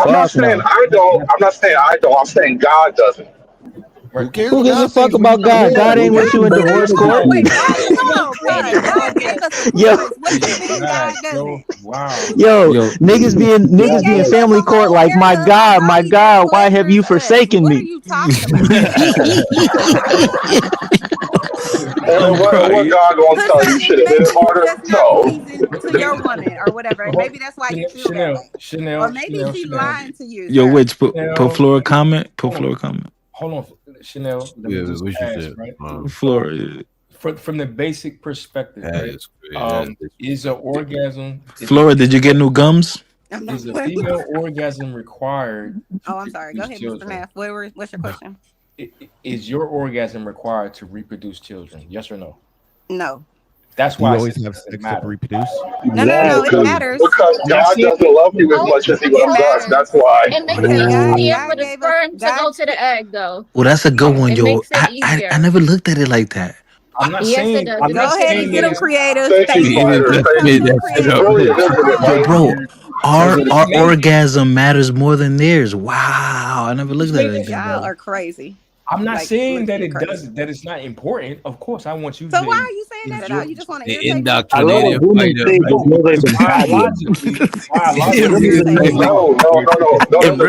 Speaker 5: I'm not
Speaker 15: Fuck
Speaker 5: saying
Speaker 15: no.
Speaker 5: I don't. I'm not saying I don't. I'm saying God doesn't.
Speaker 10: Who cares?
Speaker 15: Who gives a fuck about God? God ain't with you in divorce court.
Speaker 3: Wait, no, God gave us the
Speaker 15: Yo.
Speaker 3: promise. What do you mean God doesn't?
Speaker 6: Wow.
Speaker 15: Yo, niggas be in family court like, my God, why have you forsaken
Speaker 3: What are
Speaker 15: me?
Speaker 3: you talking about?
Speaker 5: What God gonna tell you? Should have
Speaker 3: Maybe
Speaker 5: been
Speaker 3: you
Speaker 5: harder?
Speaker 3: just not
Speaker 5: No.
Speaker 3: pleasing to your woman or whatever, and maybe that's why you feel that way.
Speaker 6: Chanel,
Speaker 3: Or maybe she's lying to you.
Speaker 16: Yo,
Speaker 3: sir.
Speaker 16: Witch, put Flora comment. Put Flora comment.
Speaker 6: Hold on, Chanel. Let me just
Speaker 8: what you
Speaker 6: ask,
Speaker 8: said?
Speaker 6: right?
Speaker 16: Flora.
Speaker 6: From the basic perspective, right? Is an orgasm?
Speaker 16: Flora, did you get new gums?
Speaker 6: Is a female orgasm required?
Speaker 3: Oh, I'm sorry. Go ahead, Mr. Nath. What's your question?
Speaker 6: Is your orgasm required to reproduce children? Yes or no?
Speaker 3: No.
Speaker 6: That's
Speaker 4: Do you
Speaker 6: why
Speaker 4: always have sex to reproduce?
Speaker 3: No, it matters.
Speaker 5: Because God doesn't love you as much as He loves us. That's why.
Speaker 11: It makes it easier for the sperm to go to the egg, though.
Speaker 16: Well, that's a good one,
Speaker 11: It
Speaker 16: yo.
Speaker 11: makes it
Speaker 16: I
Speaker 11: easier.
Speaker 16: never looked at it like that.
Speaker 6: I'm not
Speaker 11: Yes,
Speaker 6: saying.
Speaker 11: it does.
Speaker 6: I'm
Speaker 11: It
Speaker 6: not
Speaker 3: Go ahead
Speaker 6: saying
Speaker 3: and get
Speaker 6: that
Speaker 3: them creative.
Speaker 5: Thank
Speaker 3: Thank
Speaker 5: you,
Speaker 3: you.
Speaker 5: Spider. Thank you. It's really, isn't it,
Speaker 16: Yo,
Speaker 5: man?
Speaker 16: bro, our
Speaker 6: Does it make-
Speaker 16: orgasm matters more than theirs. Wow, I never looked at it like that.
Speaker 3: Y'all are crazy.
Speaker 6: I'm not
Speaker 3: Like,
Speaker 6: saying that
Speaker 3: legit
Speaker 6: it
Speaker 3: crazy.
Speaker 6: does. That it's not important. Of course, I want you
Speaker 3: So
Speaker 6: to.
Speaker 3: why are you saying that at all? You just want to
Speaker 8: The
Speaker 3: irritate me?
Speaker 8: indoctrinated fighter.
Speaker 6: Biologically,
Speaker 3: Irritating.
Speaker 5: No.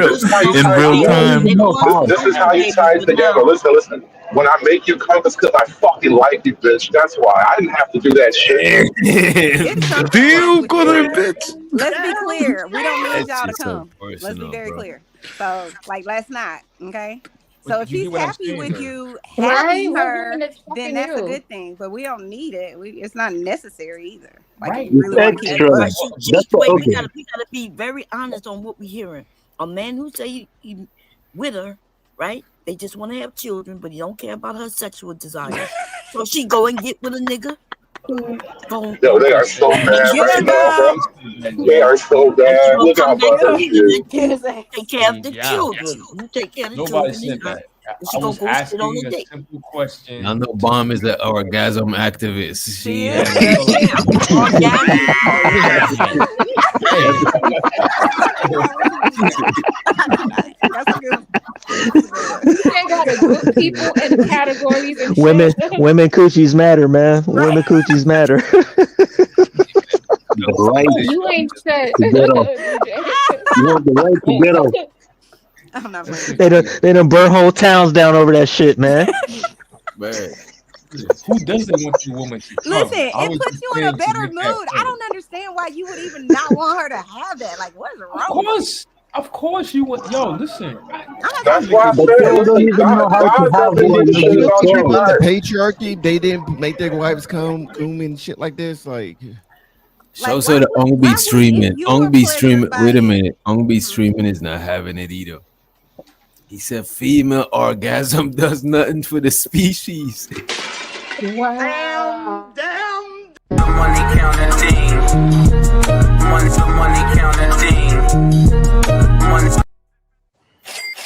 Speaker 5: This is how you
Speaker 16: In
Speaker 5: tie
Speaker 16: real
Speaker 5: it
Speaker 16: time.
Speaker 5: together. This is how you tie it together. Listen. When I make you come, it's because I fucking like you, bitch. That's why. I didn't have to do that shit.
Speaker 3: It's something
Speaker 16: Damn,
Speaker 3: wrong with
Speaker 16: call
Speaker 3: you.
Speaker 16: her bitch.
Speaker 3: Let's be clear. We don't need
Speaker 8: That
Speaker 3: y'all to
Speaker 8: shit's so
Speaker 3: come. Let's be
Speaker 8: personal,
Speaker 3: very
Speaker 8: bro.
Speaker 3: clear. So, like, let's not. Okay. So
Speaker 6: But
Speaker 3: if
Speaker 6: you
Speaker 3: he's
Speaker 6: get what I'm
Speaker 3: happy
Speaker 6: saying,
Speaker 3: with
Speaker 6: though.
Speaker 3: you
Speaker 11: Right?
Speaker 3: having
Speaker 11: What
Speaker 3: her,
Speaker 11: woman is
Speaker 3: then
Speaker 11: fucking
Speaker 3: that's a
Speaker 11: you?
Speaker 3: good thing. But we don't need it. It's not necessary either. Like,
Speaker 6: Right.
Speaker 3: if you really want to keep it
Speaker 14: But
Speaker 3: pushing.
Speaker 14: we gotta be very honest on what we're hearing. A man who say he with her, right? They just want to have children, but he don't care about her sexual desires. So she go and get with a nigga who gon'
Speaker 5: Yo, they are so bad right now, bro. They are so
Speaker 14: and she
Speaker 5: bad.
Speaker 14: gonna
Speaker 5: Look how
Speaker 14: come back
Speaker 5: buttered
Speaker 14: and
Speaker 5: she is.
Speaker 14: take care of the children. You take care of the
Speaker 6: Nobody
Speaker 14: children.
Speaker 6: said that.
Speaker 14: And she
Speaker 6: I
Speaker 14: gonna
Speaker 6: was
Speaker 14: go sit on
Speaker 6: asking
Speaker 14: the
Speaker 6: a
Speaker 14: dick.
Speaker 6: simple question.
Speaker 8: I know Bomb is an orgasm activist. She
Speaker 14: Yeah,
Speaker 3: That's a good one.
Speaker 19: They gotta group people in categories and
Speaker 15: Women
Speaker 19: shit.
Speaker 15: coochies matter, man. Women coochies matter.
Speaker 2: The right
Speaker 19: You ain't shit.
Speaker 2: to get off. You want the right to get off.
Speaker 3: I'm not playing.
Speaker 15: They done burn whole towns down over that shit, man.
Speaker 8: Man.
Speaker 6: Who doesn't want the woman to come?
Speaker 3: Listen,
Speaker 6: I
Speaker 3: it
Speaker 6: was
Speaker 3: puts
Speaker 6: just
Speaker 3: you in a
Speaker 6: saying to
Speaker 3: better
Speaker 6: make that
Speaker 3: mood. I
Speaker 6: point.
Speaker 3: don't understand why you would even not want her to have that. Like, what is wrong?
Speaker 6: Of course you would. Yo, listen.
Speaker 5: That's why I
Speaker 16: But
Speaker 5: said,
Speaker 16: people don't
Speaker 5: listen,
Speaker 16: even know how to
Speaker 5: God
Speaker 16: have
Speaker 5: doesn't
Speaker 16: one
Speaker 5: need to shit
Speaker 16: of
Speaker 5: it on you.
Speaker 4: People in the
Speaker 5: Not
Speaker 4: patriarchy, they didn't make their wives come and shit like this. Like,
Speaker 8: Show so the Ong streaming. Ong streaming. Wait a minute. Ong streaming is not having it either. He said female orgasm does nothing for the species.
Speaker 19: Wow.
Speaker 13: The money counting team. Money counting team.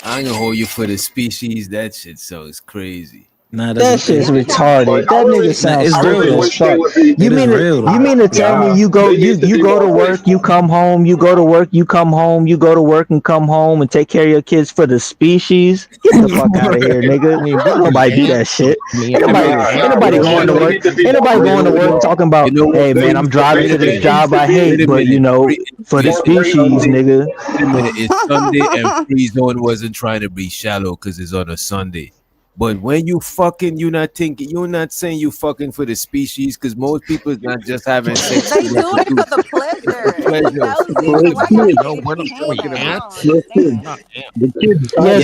Speaker 8: I ain't gonna hold you for the species. That shit so is crazy.
Speaker 16: Nah,
Speaker 15: That shit's retarded. That nigga sounds stupid as fuck. You mean to tell me you go to work, you come home, you go to work, you come home, you go to work and come home and take care of your kids for the species? Get the fuck out of here, nigga. Ain't nobody do that shit. Ain't nobody going to work. Ain't nobody going to work talking about, hey man, I'm driving to this job I hate, but you know, for the species, nigga.
Speaker 8: Wait a minute. It's Sunday and Free Zone wasn't trying to be shallow because it's on a Sunday. But when you fucking, you're not saying you fucking for the species, because most people is not just having sex.
Speaker 3: They do it for the pleasure.
Speaker 15: Yes,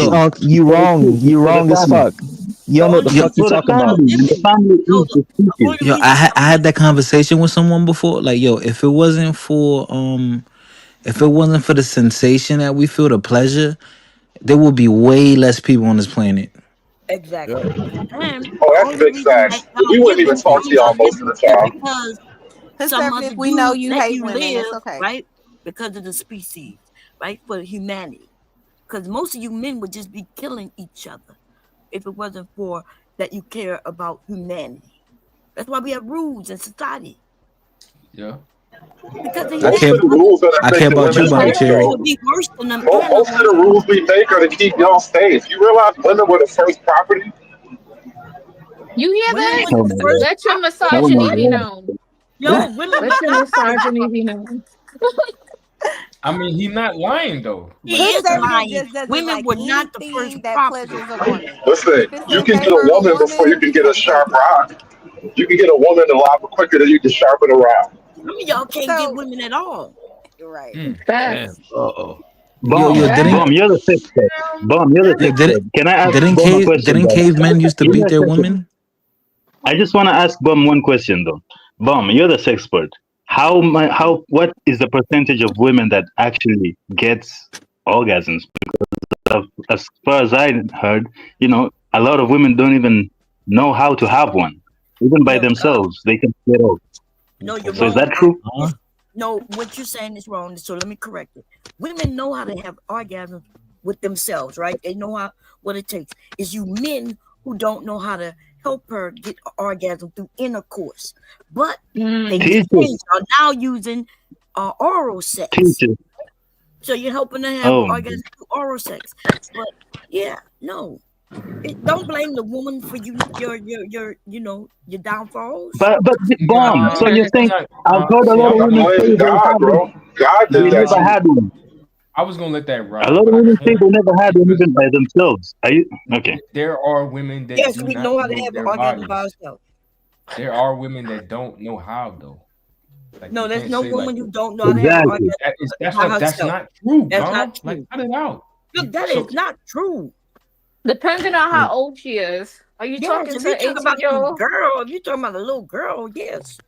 Speaker 15: Unc, you wrong as fuck. You don't know what the fuck you talking about.
Speaker 16: Yo, I had that conversation with someone before. Like, yo, if it wasn't for the sensation that we feel, the pleasure, there would be way less people on this planet.
Speaker 14: Exactly. And
Speaker 5: that's big facts. We wouldn't even talk to y'all most of the time.
Speaker 14: Because some of
Speaker 3: if
Speaker 14: the
Speaker 3: we know
Speaker 14: dudes
Speaker 3: you
Speaker 14: let
Speaker 3: hate
Speaker 14: you
Speaker 3: women,
Speaker 14: live,
Speaker 3: it's okay.
Speaker 14: right? Because of the species, right? For humanity. Because most of you men would just be killing each other if it wasn't for that you care about humanity. That's why we have rules in society.
Speaker 6: Yeah.
Speaker 14: Because they
Speaker 5: Most
Speaker 16: care.
Speaker 5: of the rules that
Speaker 16: I
Speaker 5: are
Speaker 16: care
Speaker 5: making
Speaker 16: about you,
Speaker 5: women
Speaker 16: Bomb
Speaker 5: safe,
Speaker 16: Cherry.
Speaker 5: though.
Speaker 14: would be worse than them
Speaker 5: Most of the
Speaker 14: animals.
Speaker 5: rules we make are to keep y'all safe. You realize women were the first property?
Speaker 11: You hear
Speaker 14: Women
Speaker 11: that?
Speaker 14: were
Speaker 2: Oh
Speaker 14: the
Speaker 2: my
Speaker 14: first
Speaker 2: god.
Speaker 11: Let your
Speaker 2: Oh
Speaker 14: property.
Speaker 2: my
Speaker 11: misogyny be known.
Speaker 14: Yo, women
Speaker 11: Let
Speaker 14: were
Speaker 11: your
Speaker 14: not the first
Speaker 11: misogyny be
Speaker 14: property.
Speaker 11: known.
Speaker 6: I mean, he's not lying though.
Speaker 14: He
Speaker 6: Like,
Speaker 14: is
Speaker 3: Conservative
Speaker 14: lying.
Speaker 3: just doesn't
Speaker 14: Women
Speaker 3: like
Speaker 14: were not the first
Speaker 3: anything that
Speaker 14: property.
Speaker 3: pleasures a woman.
Speaker 5: Listen,
Speaker 3: If it's
Speaker 5: you
Speaker 3: in
Speaker 5: can get a
Speaker 3: favor of the
Speaker 5: woman before you
Speaker 3: woman,
Speaker 5: can
Speaker 3: he's
Speaker 5: get a
Speaker 3: gonna take
Speaker 5: sharp
Speaker 3: it.
Speaker 5: rock. You can get a woman a lot quicker than you can sharpen a rock.
Speaker 14: Some of y'all can't get
Speaker 3: So
Speaker 14: women at all.
Speaker 3: right.
Speaker 8: Damn.
Speaker 11: Facts.
Speaker 8: Uh-oh.
Speaker 16: Yo,
Speaker 11: Facts.
Speaker 16: didn't
Speaker 2: You're the sexpert. Bomb, you're the
Speaker 16: yo,
Speaker 2: sexpert. Can I ask
Speaker 16: didn't
Speaker 2: Bomb a question,
Speaker 16: didn't
Speaker 2: Bomb?
Speaker 16: cavemen used to
Speaker 2: Give me
Speaker 16: beat
Speaker 2: a
Speaker 16: their
Speaker 2: second.
Speaker 16: women?
Speaker 2: I just want to ask Bomb one question though. Bomb, you're the sexpert. What is the percentage of women that actually gets orgasms? As far as I heard, a lot of women don't even know how to have one, even by
Speaker 14: No,
Speaker 2: themselves. They can get off.
Speaker 14: no, you're
Speaker 2: So is
Speaker 14: wrong.
Speaker 2: that true?
Speaker 14: No, what you're saying is wrong. So let me correct it. Women know how to have orgasms with themselves, right? They know what it takes. It's you men who don't know how to help her get an orgasm through intercourse. But they just
Speaker 2: Teachers,
Speaker 14: changed. Are now using oral sex.
Speaker 2: teachers.
Speaker 14: So you're helping her have
Speaker 2: Oh,
Speaker 14: orgasm through oral sex. But yeah, no. Don't blame the woman for your downfalls.
Speaker 2: but Bomb.
Speaker 6: Nah,
Speaker 2: So you're
Speaker 6: I'm
Speaker 2: saying
Speaker 6: not.
Speaker 2: I've heard a
Speaker 6: See,
Speaker 2: lot
Speaker 6: I
Speaker 2: of
Speaker 6: was
Speaker 5: I
Speaker 2: women
Speaker 6: gonna,
Speaker 2: say
Speaker 5: blame
Speaker 2: they
Speaker 5: God,
Speaker 2: haven't,
Speaker 5: bro. God
Speaker 2: they
Speaker 5: did
Speaker 6: nah,
Speaker 5: that
Speaker 2: never
Speaker 5: to you.
Speaker 2: had one.
Speaker 6: I was gonna let that
Speaker 2: A
Speaker 6: ride,
Speaker 2: lot of
Speaker 6: but I
Speaker 2: women say
Speaker 6: can't
Speaker 2: they never had one
Speaker 6: because
Speaker 2: even by themselves. Are you okay?
Speaker 6: there are women that
Speaker 14: Yes,
Speaker 6: do
Speaker 14: we
Speaker 6: not
Speaker 14: know how to
Speaker 6: know
Speaker 14: have an
Speaker 6: their
Speaker 14: orgasm by
Speaker 6: bodies.
Speaker 14: ourselves.
Speaker 6: There are women that don't know how though. Like
Speaker 14: No,
Speaker 6: you
Speaker 14: there's
Speaker 6: can't
Speaker 14: no
Speaker 6: say like
Speaker 14: woman who don't know how to have an
Speaker 2: Exactly.
Speaker 14: orgasm by
Speaker 6: that's
Speaker 14: herself.
Speaker 6: not true,
Speaker 14: That's
Speaker 6: Bomb.
Speaker 14: not
Speaker 6: Like
Speaker 14: true.
Speaker 6: cut it out.
Speaker 14: Look, that
Speaker 6: So
Speaker 14: is not true.
Speaker 11: Depending on how old she is. Are you
Speaker 14: Yes,
Speaker 11: talking
Speaker 14: if
Speaker 11: to
Speaker 14: you
Speaker 11: an
Speaker 14: talk about a
Speaker 11: 18-year-old?
Speaker 14: girl, if you talking about a little girl, yes.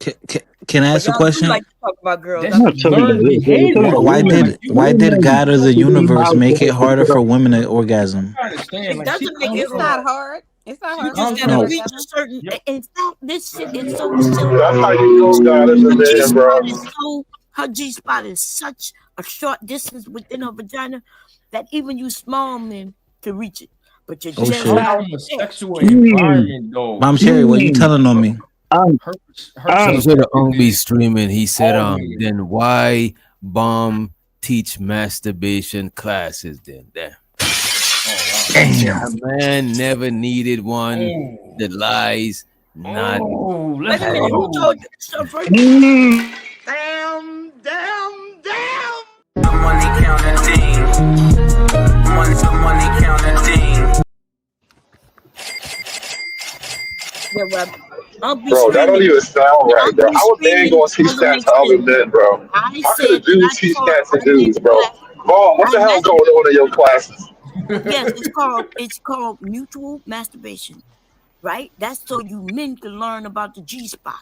Speaker 16: Can I
Speaker 14: But
Speaker 16: ask a
Speaker 14: y'all do
Speaker 16: question?
Speaker 14: like to talk about girls.
Speaker 6: that's
Speaker 2: I'm
Speaker 14: I
Speaker 2: not
Speaker 14: can
Speaker 2: talking about
Speaker 6: learned
Speaker 2: this. We're talking
Speaker 6: behavior,
Speaker 2: about
Speaker 16: Why
Speaker 6: bro.
Speaker 2: women.
Speaker 6: Like
Speaker 16: did
Speaker 6: you
Speaker 16: why
Speaker 6: gotta
Speaker 16: did
Speaker 2: Women
Speaker 16: God or the
Speaker 2: actually know
Speaker 16: universe
Speaker 2: how
Speaker 16: make it harder
Speaker 2: to.
Speaker 16: for women to orgasm?
Speaker 6: understand.
Speaker 14: It
Speaker 6: Like she
Speaker 14: doesn't make
Speaker 6: comes
Speaker 14: it
Speaker 3: It's
Speaker 6: from
Speaker 3: not
Speaker 14: hard.
Speaker 3: hard. It's not
Speaker 6: she
Speaker 3: hard
Speaker 14: You
Speaker 3: for
Speaker 14: just
Speaker 6: comes
Speaker 3: women
Speaker 14: gotta
Speaker 3: to
Speaker 6: from
Speaker 16: No.
Speaker 14: reach a
Speaker 3: orgasm.
Speaker 14: certain.
Speaker 6: yep.
Speaker 14: In fact, this shit is so simple.
Speaker 5: That's how you know God is a
Speaker 14: Her G
Speaker 5: man,
Speaker 14: spot
Speaker 5: bro.
Speaker 14: is so. Her G spot is such a short distance within her vagina that even you small men can reach it. But you
Speaker 16: Oh
Speaker 6: She
Speaker 14: just
Speaker 16: shit.
Speaker 6: comes
Speaker 14: gotta
Speaker 6: from a
Speaker 14: test.
Speaker 6: sexual
Speaker 2: Mm,
Speaker 6: environment though.
Speaker 16: Mom
Speaker 6: So
Speaker 16: Cherry, what you
Speaker 2: mm,
Speaker 16: telling on me?
Speaker 2: um,
Speaker 6: her
Speaker 8: He
Speaker 2: um,
Speaker 8: should have
Speaker 6: perspective
Speaker 8: only be
Speaker 6: is
Speaker 8: streaming. He said,
Speaker 6: all women.
Speaker 8: then why Bomb teach masturbation classes then? Damn.
Speaker 6: Oh
Speaker 8: He said
Speaker 16: Damn.
Speaker 8: a man never needed one.
Speaker 6: wow.
Speaker 8: The lies not.
Speaker 6: Oh,
Speaker 14: Wait
Speaker 6: let's
Speaker 14: a minute. Who
Speaker 6: go.
Speaker 14: told you? So first,
Speaker 2: mm.
Speaker 13: The money counting team. The money counting team.
Speaker 14: yeah, well, I'll be
Speaker 5: Bro, that don't
Speaker 14: screaming.
Speaker 5: even sound right,
Speaker 14: I'll
Speaker 5: bro.
Speaker 14: be
Speaker 5: How a man
Speaker 14: screaming.
Speaker 5: gonna teach
Speaker 14: Hold on,
Speaker 5: that
Speaker 14: make
Speaker 5: to other
Speaker 14: sense.
Speaker 5: men, bro?
Speaker 14: I
Speaker 5: How could a
Speaker 14: said that
Speaker 5: dude teach that to
Speaker 14: I did
Speaker 5: dudes, bro?
Speaker 14: class.
Speaker 5: Vaughn, what
Speaker 14: I
Speaker 5: the hell's
Speaker 14: master.
Speaker 5: going on in your classes?
Speaker 14: Yes, it's called mutual masturbation, right? That's so you men can learn about the G spot.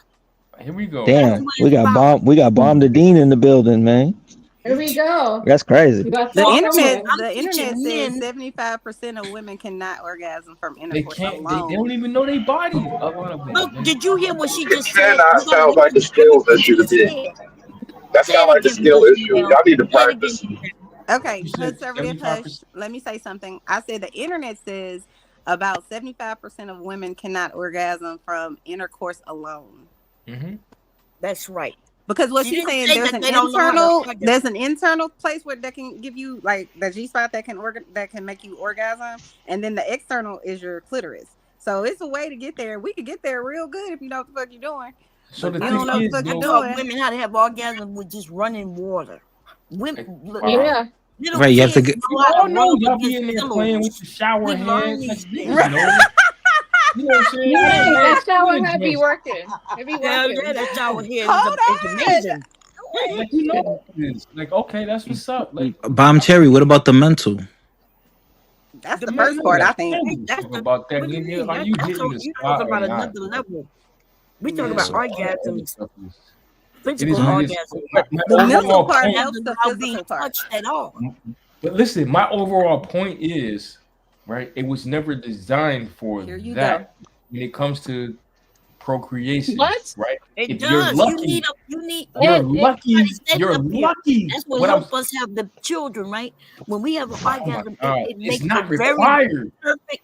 Speaker 6: Here we go.
Speaker 14: That's
Speaker 15: Damn,
Speaker 14: what it's about.
Speaker 15: we got bomb the dean in the building, man.
Speaker 11: Here we go.
Speaker 15: That's crazy.
Speaker 11: You got
Speaker 3: The
Speaker 11: fall
Speaker 3: internet,
Speaker 11: somewhere.
Speaker 14: I'm
Speaker 3: the internet
Speaker 14: teaching
Speaker 3: says
Speaker 14: men.
Speaker 3: 75% of women cannot orgasm from
Speaker 6: They
Speaker 3: intercourse
Speaker 6: can't. They don't
Speaker 3: alone.
Speaker 6: even know their bodies. A lot of
Speaker 14: Look,
Speaker 6: women.
Speaker 14: did you hear what she just said?
Speaker 5: Cannot
Speaker 14: You gotta
Speaker 5: sound like a
Speaker 14: listen to
Speaker 5: skills
Speaker 14: everything
Speaker 5: issue
Speaker 14: she
Speaker 5: to me.
Speaker 14: said.
Speaker 5: That
Speaker 14: Say
Speaker 5: sounds
Speaker 14: it
Speaker 5: like a
Speaker 14: again,
Speaker 5: skill
Speaker 14: Hushy
Speaker 5: issue.
Speaker 14: Bell.
Speaker 5: Y'all need to
Speaker 14: Say it again.
Speaker 5: practice.
Speaker 3: Okay,
Speaker 6: You said
Speaker 3: conservative
Speaker 6: 75%.
Speaker 3: hush. Let me say something. I said the internet says about 75% of women cannot orgasm from intercourse alone.
Speaker 6: Mm-hmm.
Speaker 14: That's right.
Speaker 3: Because what
Speaker 14: She
Speaker 3: she's
Speaker 14: didn't
Speaker 3: saying,
Speaker 14: say that they don't know how to orgasm.
Speaker 3: there's an internal place where that can give you like the G spot that can make you orgasm, and then the external is your clitoris. So it's a way to get there. We could get there real good if you know what the fuck you're doing.
Speaker 6: So
Speaker 3: But
Speaker 6: the
Speaker 3: if you
Speaker 6: thing
Speaker 3: don't know what
Speaker 6: is,
Speaker 3: the fuck
Speaker 14: I
Speaker 3: you're
Speaker 6: though,
Speaker 14: taught
Speaker 3: doing.
Speaker 14: women how to have orgasm with just running water. Women,
Speaker 11: Yeah.
Speaker 14: little
Speaker 16: Right, you have to
Speaker 14: kids
Speaker 16: get
Speaker 14: know
Speaker 6: we
Speaker 14: how
Speaker 6: all
Speaker 14: to
Speaker 6: know
Speaker 14: rub
Speaker 6: y'all be
Speaker 14: against
Speaker 6: in there playing with
Speaker 14: pillows.
Speaker 6: the shower
Speaker 14: We learn
Speaker 6: heads. Like
Speaker 14: these
Speaker 6: niggas
Speaker 14: things.
Speaker 6: know. You know what I'm saying? I
Speaker 11: Yeah,
Speaker 6: ain't mad.
Speaker 11: that shower
Speaker 6: I
Speaker 11: head be
Speaker 6: just
Speaker 11: working. It be
Speaker 14: Yeah,
Speaker 11: working.
Speaker 14: that shower head is
Speaker 3: Hold on.
Speaker 14: amazing.
Speaker 6: like you know this. Like okay, that's what's up. Like
Speaker 16: Bomb Cherry, what about the mental?
Speaker 3: That's
Speaker 14: The
Speaker 3: the
Speaker 6: man,
Speaker 3: first
Speaker 14: mental,
Speaker 3: part, I
Speaker 6: I
Speaker 3: think.
Speaker 6: ain't
Speaker 14: that's
Speaker 6: talk
Speaker 14: the.
Speaker 6: about that,
Speaker 14: What do you
Speaker 6: nigga.
Speaker 14: mean?
Speaker 6: Are you
Speaker 14: That's
Speaker 6: hitting the
Speaker 14: you
Speaker 6: spot
Speaker 14: talking
Speaker 6: or
Speaker 14: about
Speaker 6: not?
Speaker 14: another level. We talking
Speaker 3: Yeah.
Speaker 14: about
Speaker 6: So all that other
Speaker 14: orgasms,
Speaker 6: stuff is it
Speaker 14: physical
Speaker 6: is what it is.
Speaker 14: orgasm,
Speaker 6: My,
Speaker 14: but
Speaker 6: my
Speaker 3: The mental
Speaker 6: overall
Speaker 3: part
Speaker 6: point.
Speaker 3: helps
Speaker 14: orgasm
Speaker 3: the
Speaker 14: without being
Speaker 3: physical part.
Speaker 14: touched at all.
Speaker 6: But listen, my overall point is right. It was never designed for
Speaker 3: Here you go.
Speaker 6: that when it comes to procreation,
Speaker 11: What?
Speaker 6: right?
Speaker 14: It
Speaker 6: If you're
Speaker 14: does. You
Speaker 6: lucky,
Speaker 14: need a. You need.
Speaker 6: you're
Speaker 11: It
Speaker 14: Everybody
Speaker 6: lucky.
Speaker 14: said it
Speaker 6: You're
Speaker 14: up here.
Speaker 6: lucky.
Speaker 14: That's what
Speaker 6: What I'm
Speaker 14: help us have the children, right? When we have an
Speaker 6: oh my
Speaker 14: orgasm,
Speaker 6: god,
Speaker 14: it
Speaker 6: it's
Speaker 14: makes a
Speaker 6: not
Speaker 14: very
Speaker 6: required.
Speaker 14: perfect.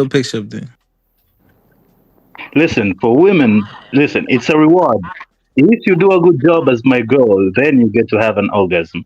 Speaker 16: real picture up there.
Speaker 2: Listen, for women, listen, it's a reward. If you do a good job as my girl, then you get to have an orgasm.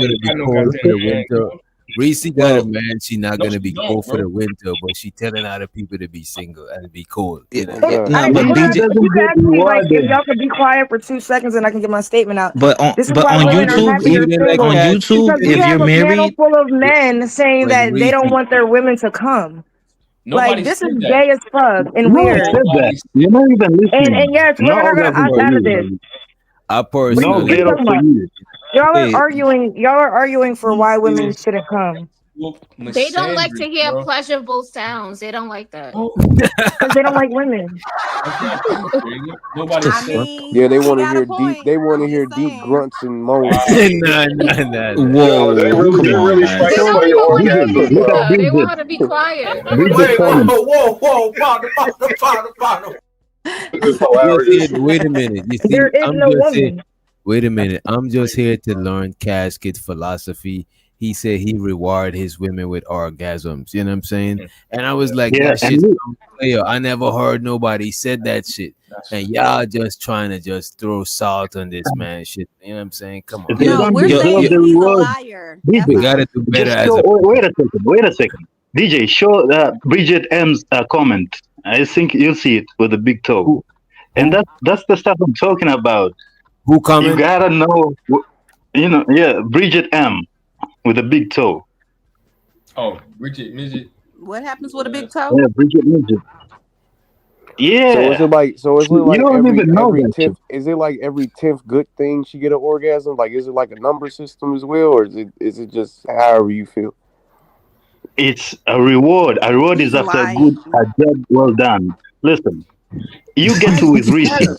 Speaker 8: gonna be
Speaker 6: I know
Speaker 8: cold for the
Speaker 6: goddamn bag,
Speaker 8: winter.
Speaker 6: bro.
Speaker 8: Reese got
Speaker 16: Well,
Speaker 8: a man. She not
Speaker 6: No,
Speaker 8: gonna
Speaker 6: she
Speaker 8: be
Speaker 6: don't,
Speaker 8: cold for
Speaker 6: bro.
Speaker 8: the winter, but she telling other people to be single and be cold.
Speaker 16: yeah,
Speaker 8: You know.
Speaker 18: Oh God.
Speaker 16: nah, but
Speaker 17: hold on.
Speaker 2: Lisa
Speaker 16: DJ,
Speaker 17: If you
Speaker 2: doesn't
Speaker 17: could
Speaker 2: get
Speaker 17: actually, like, if
Speaker 2: rewarded.
Speaker 17: y'all could be quiet for 2 seconds and I can get my statement out.
Speaker 16: but on
Speaker 17: This is
Speaker 16: but
Speaker 17: why
Speaker 16: on
Speaker 17: women are
Speaker 16: YouTube,
Speaker 17: happier
Speaker 8: Treat it like
Speaker 16: on
Speaker 17: single.
Speaker 8: that.
Speaker 16: YouTube,
Speaker 17: Because we
Speaker 16: if
Speaker 17: have
Speaker 16: you're
Speaker 17: a panel
Speaker 16: married,
Speaker 17: full of men saying
Speaker 8: But
Speaker 17: that they
Speaker 8: Reese,
Speaker 17: don't want their women to come. Like,
Speaker 6: Nobody
Speaker 17: this is
Speaker 6: said that.
Speaker 17: gay as fuck and
Speaker 2: No one
Speaker 17: weird.
Speaker 2: said that.
Speaker 6: Nobody said
Speaker 2: You're not even
Speaker 17: And
Speaker 2: listening.
Speaker 17: yes, women
Speaker 2: No
Speaker 17: are gonna
Speaker 2: orgasm
Speaker 17: opt
Speaker 2: for
Speaker 17: out of
Speaker 2: you,
Speaker 17: this.
Speaker 2: man.
Speaker 8: I
Speaker 17: What
Speaker 2: No
Speaker 17: are
Speaker 8: personally,
Speaker 17: you
Speaker 2: get up
Speaker 17: talking
Speaker 2: for
Speaker 17: about?
Speaker 2: you.
Speaker 17: Y'all are
Speaker 15: Hey,
Speaker 17: arguing. Y'all are arguing for
Speaker 6: he
Speaker 17: why women
Speaker 6: is
Speaker 17: shouldn't come
Speaker 11: They don't like to
Speaker 6: misandrous,
Speaker 11: hear
Speaker 6: bro.
Speaker 11: pleasurable sounds. They don't like that.
Speaker 6: Oh,
Speaker 17: because they don't like women.
Speaker 6: that's not true, Jada. Nobody
Speaker 3: I
Speaker 6: said
Speaker 3: mean,
Speaker 18: Yeah, they
Speaker 3: he
Speaker 18: want to
Speaker 3: got a
Speaker 18: hear deep.
Speaker 3: point.
Speaker 18: They want to
Speaker 3: I'm
Speaker 18: hear
Speaker 3: just
Speaker 18: deep
Speaker 3: saying.
Speaker 18: grunts and moans and
Speaker 6: wow.
Speaker 18: shit.
Speaker 8: nah.
Speaker 5: Yo,
Speaker 16: whoa, come
Speaker 5: they
Speaker 16: on,
Speaker 5: really
Speaker 16: man.
Speaker 11: They
Speaker 5: fighting
Speaker 11: don't
Speaker 5: for
Speaker 11: even
Speaker 5: your
Speaker 11: want to
Speaker 2: Bridget,
Speaker 5: orgasm,
Speaker 2: look at
Speaker 5: bro.
Speaker 11: hear. They
Speaker 2: Bridget.
Speaker 11: want to be quiet.
Speaker 2: Bridget
Speaker 12: Wait,
Speaker 2: coming.
Speaker 12: whoa, partner.
Speaker 5: It's
Speaker 8: I'm just here.
Speaker 5: hilarious.
Speaker 8: Wait a minute. You
Speaker 17: There
Speaker 8: see,
Speaker 17: is
Speaker 8: I'm
Speaker 17: no
Speaker 8: just here.
Speaker 17: woman.
Speaker 8: Wait a minute. I'm just here to learn Casket philosophy. He said he reward his women with orgasms. You know what I'm saying? And I was like,
Speaker 2: Yeah,
Speaker 8: that
Speaker 2: and
Speaker 8: shit's player. I never heard nobody said that shit. And y'all just trying to just throw salt on this man shit. You know what I'm saying? Come on.
Speaker 2: they
Speaker 3: No,
Speaker 2: don't
Speaker 3: we're
Speaker 2: deserve
Speaker 3: saying
Speaker 2: the
Speaker 3: he's a
Speaker 2: reward.
Speaker 3: liar.
Speaker 2: DJ,
Speaker 8: We gotta do better
Speaker 2: just
Speaker 8: as
Speaker 2: show.
Speaker 8: a
Speaker 2: Wait a second. DJ, show Bridget M's comment. I think you'll see it with the big toe. And that's the stuff I'm talking about.
Speaker 8: Who
Speaker 2: You
Speaker 8: comment?
Speaker 2: gotta know, yeah, Bridget M with a big toe.
Speaker 6: Oh, Bridget Midget.
Speaker 3: What happens with a big toe?
Speaker 2: Yeah, Bridget Midget.
Speaker 18: So is
Speaker 2: Yeah,
Speaker 18: it like
Speaker 2: you don't even know
Speaker 18: every
Speaker 2: that shit.
Speaker 18: 10th, is it like every 10th good thing she get an orgasm? Like, is it like a number system as well, or is it just however you feel?
Speaker 2: It's a reward. A reward is
Speaker 3: He's
Speaker 2: after a
Speaker 3: lying.
Speaker 2: job well done. Listen, you get to with Reese.
Speaker 11: A job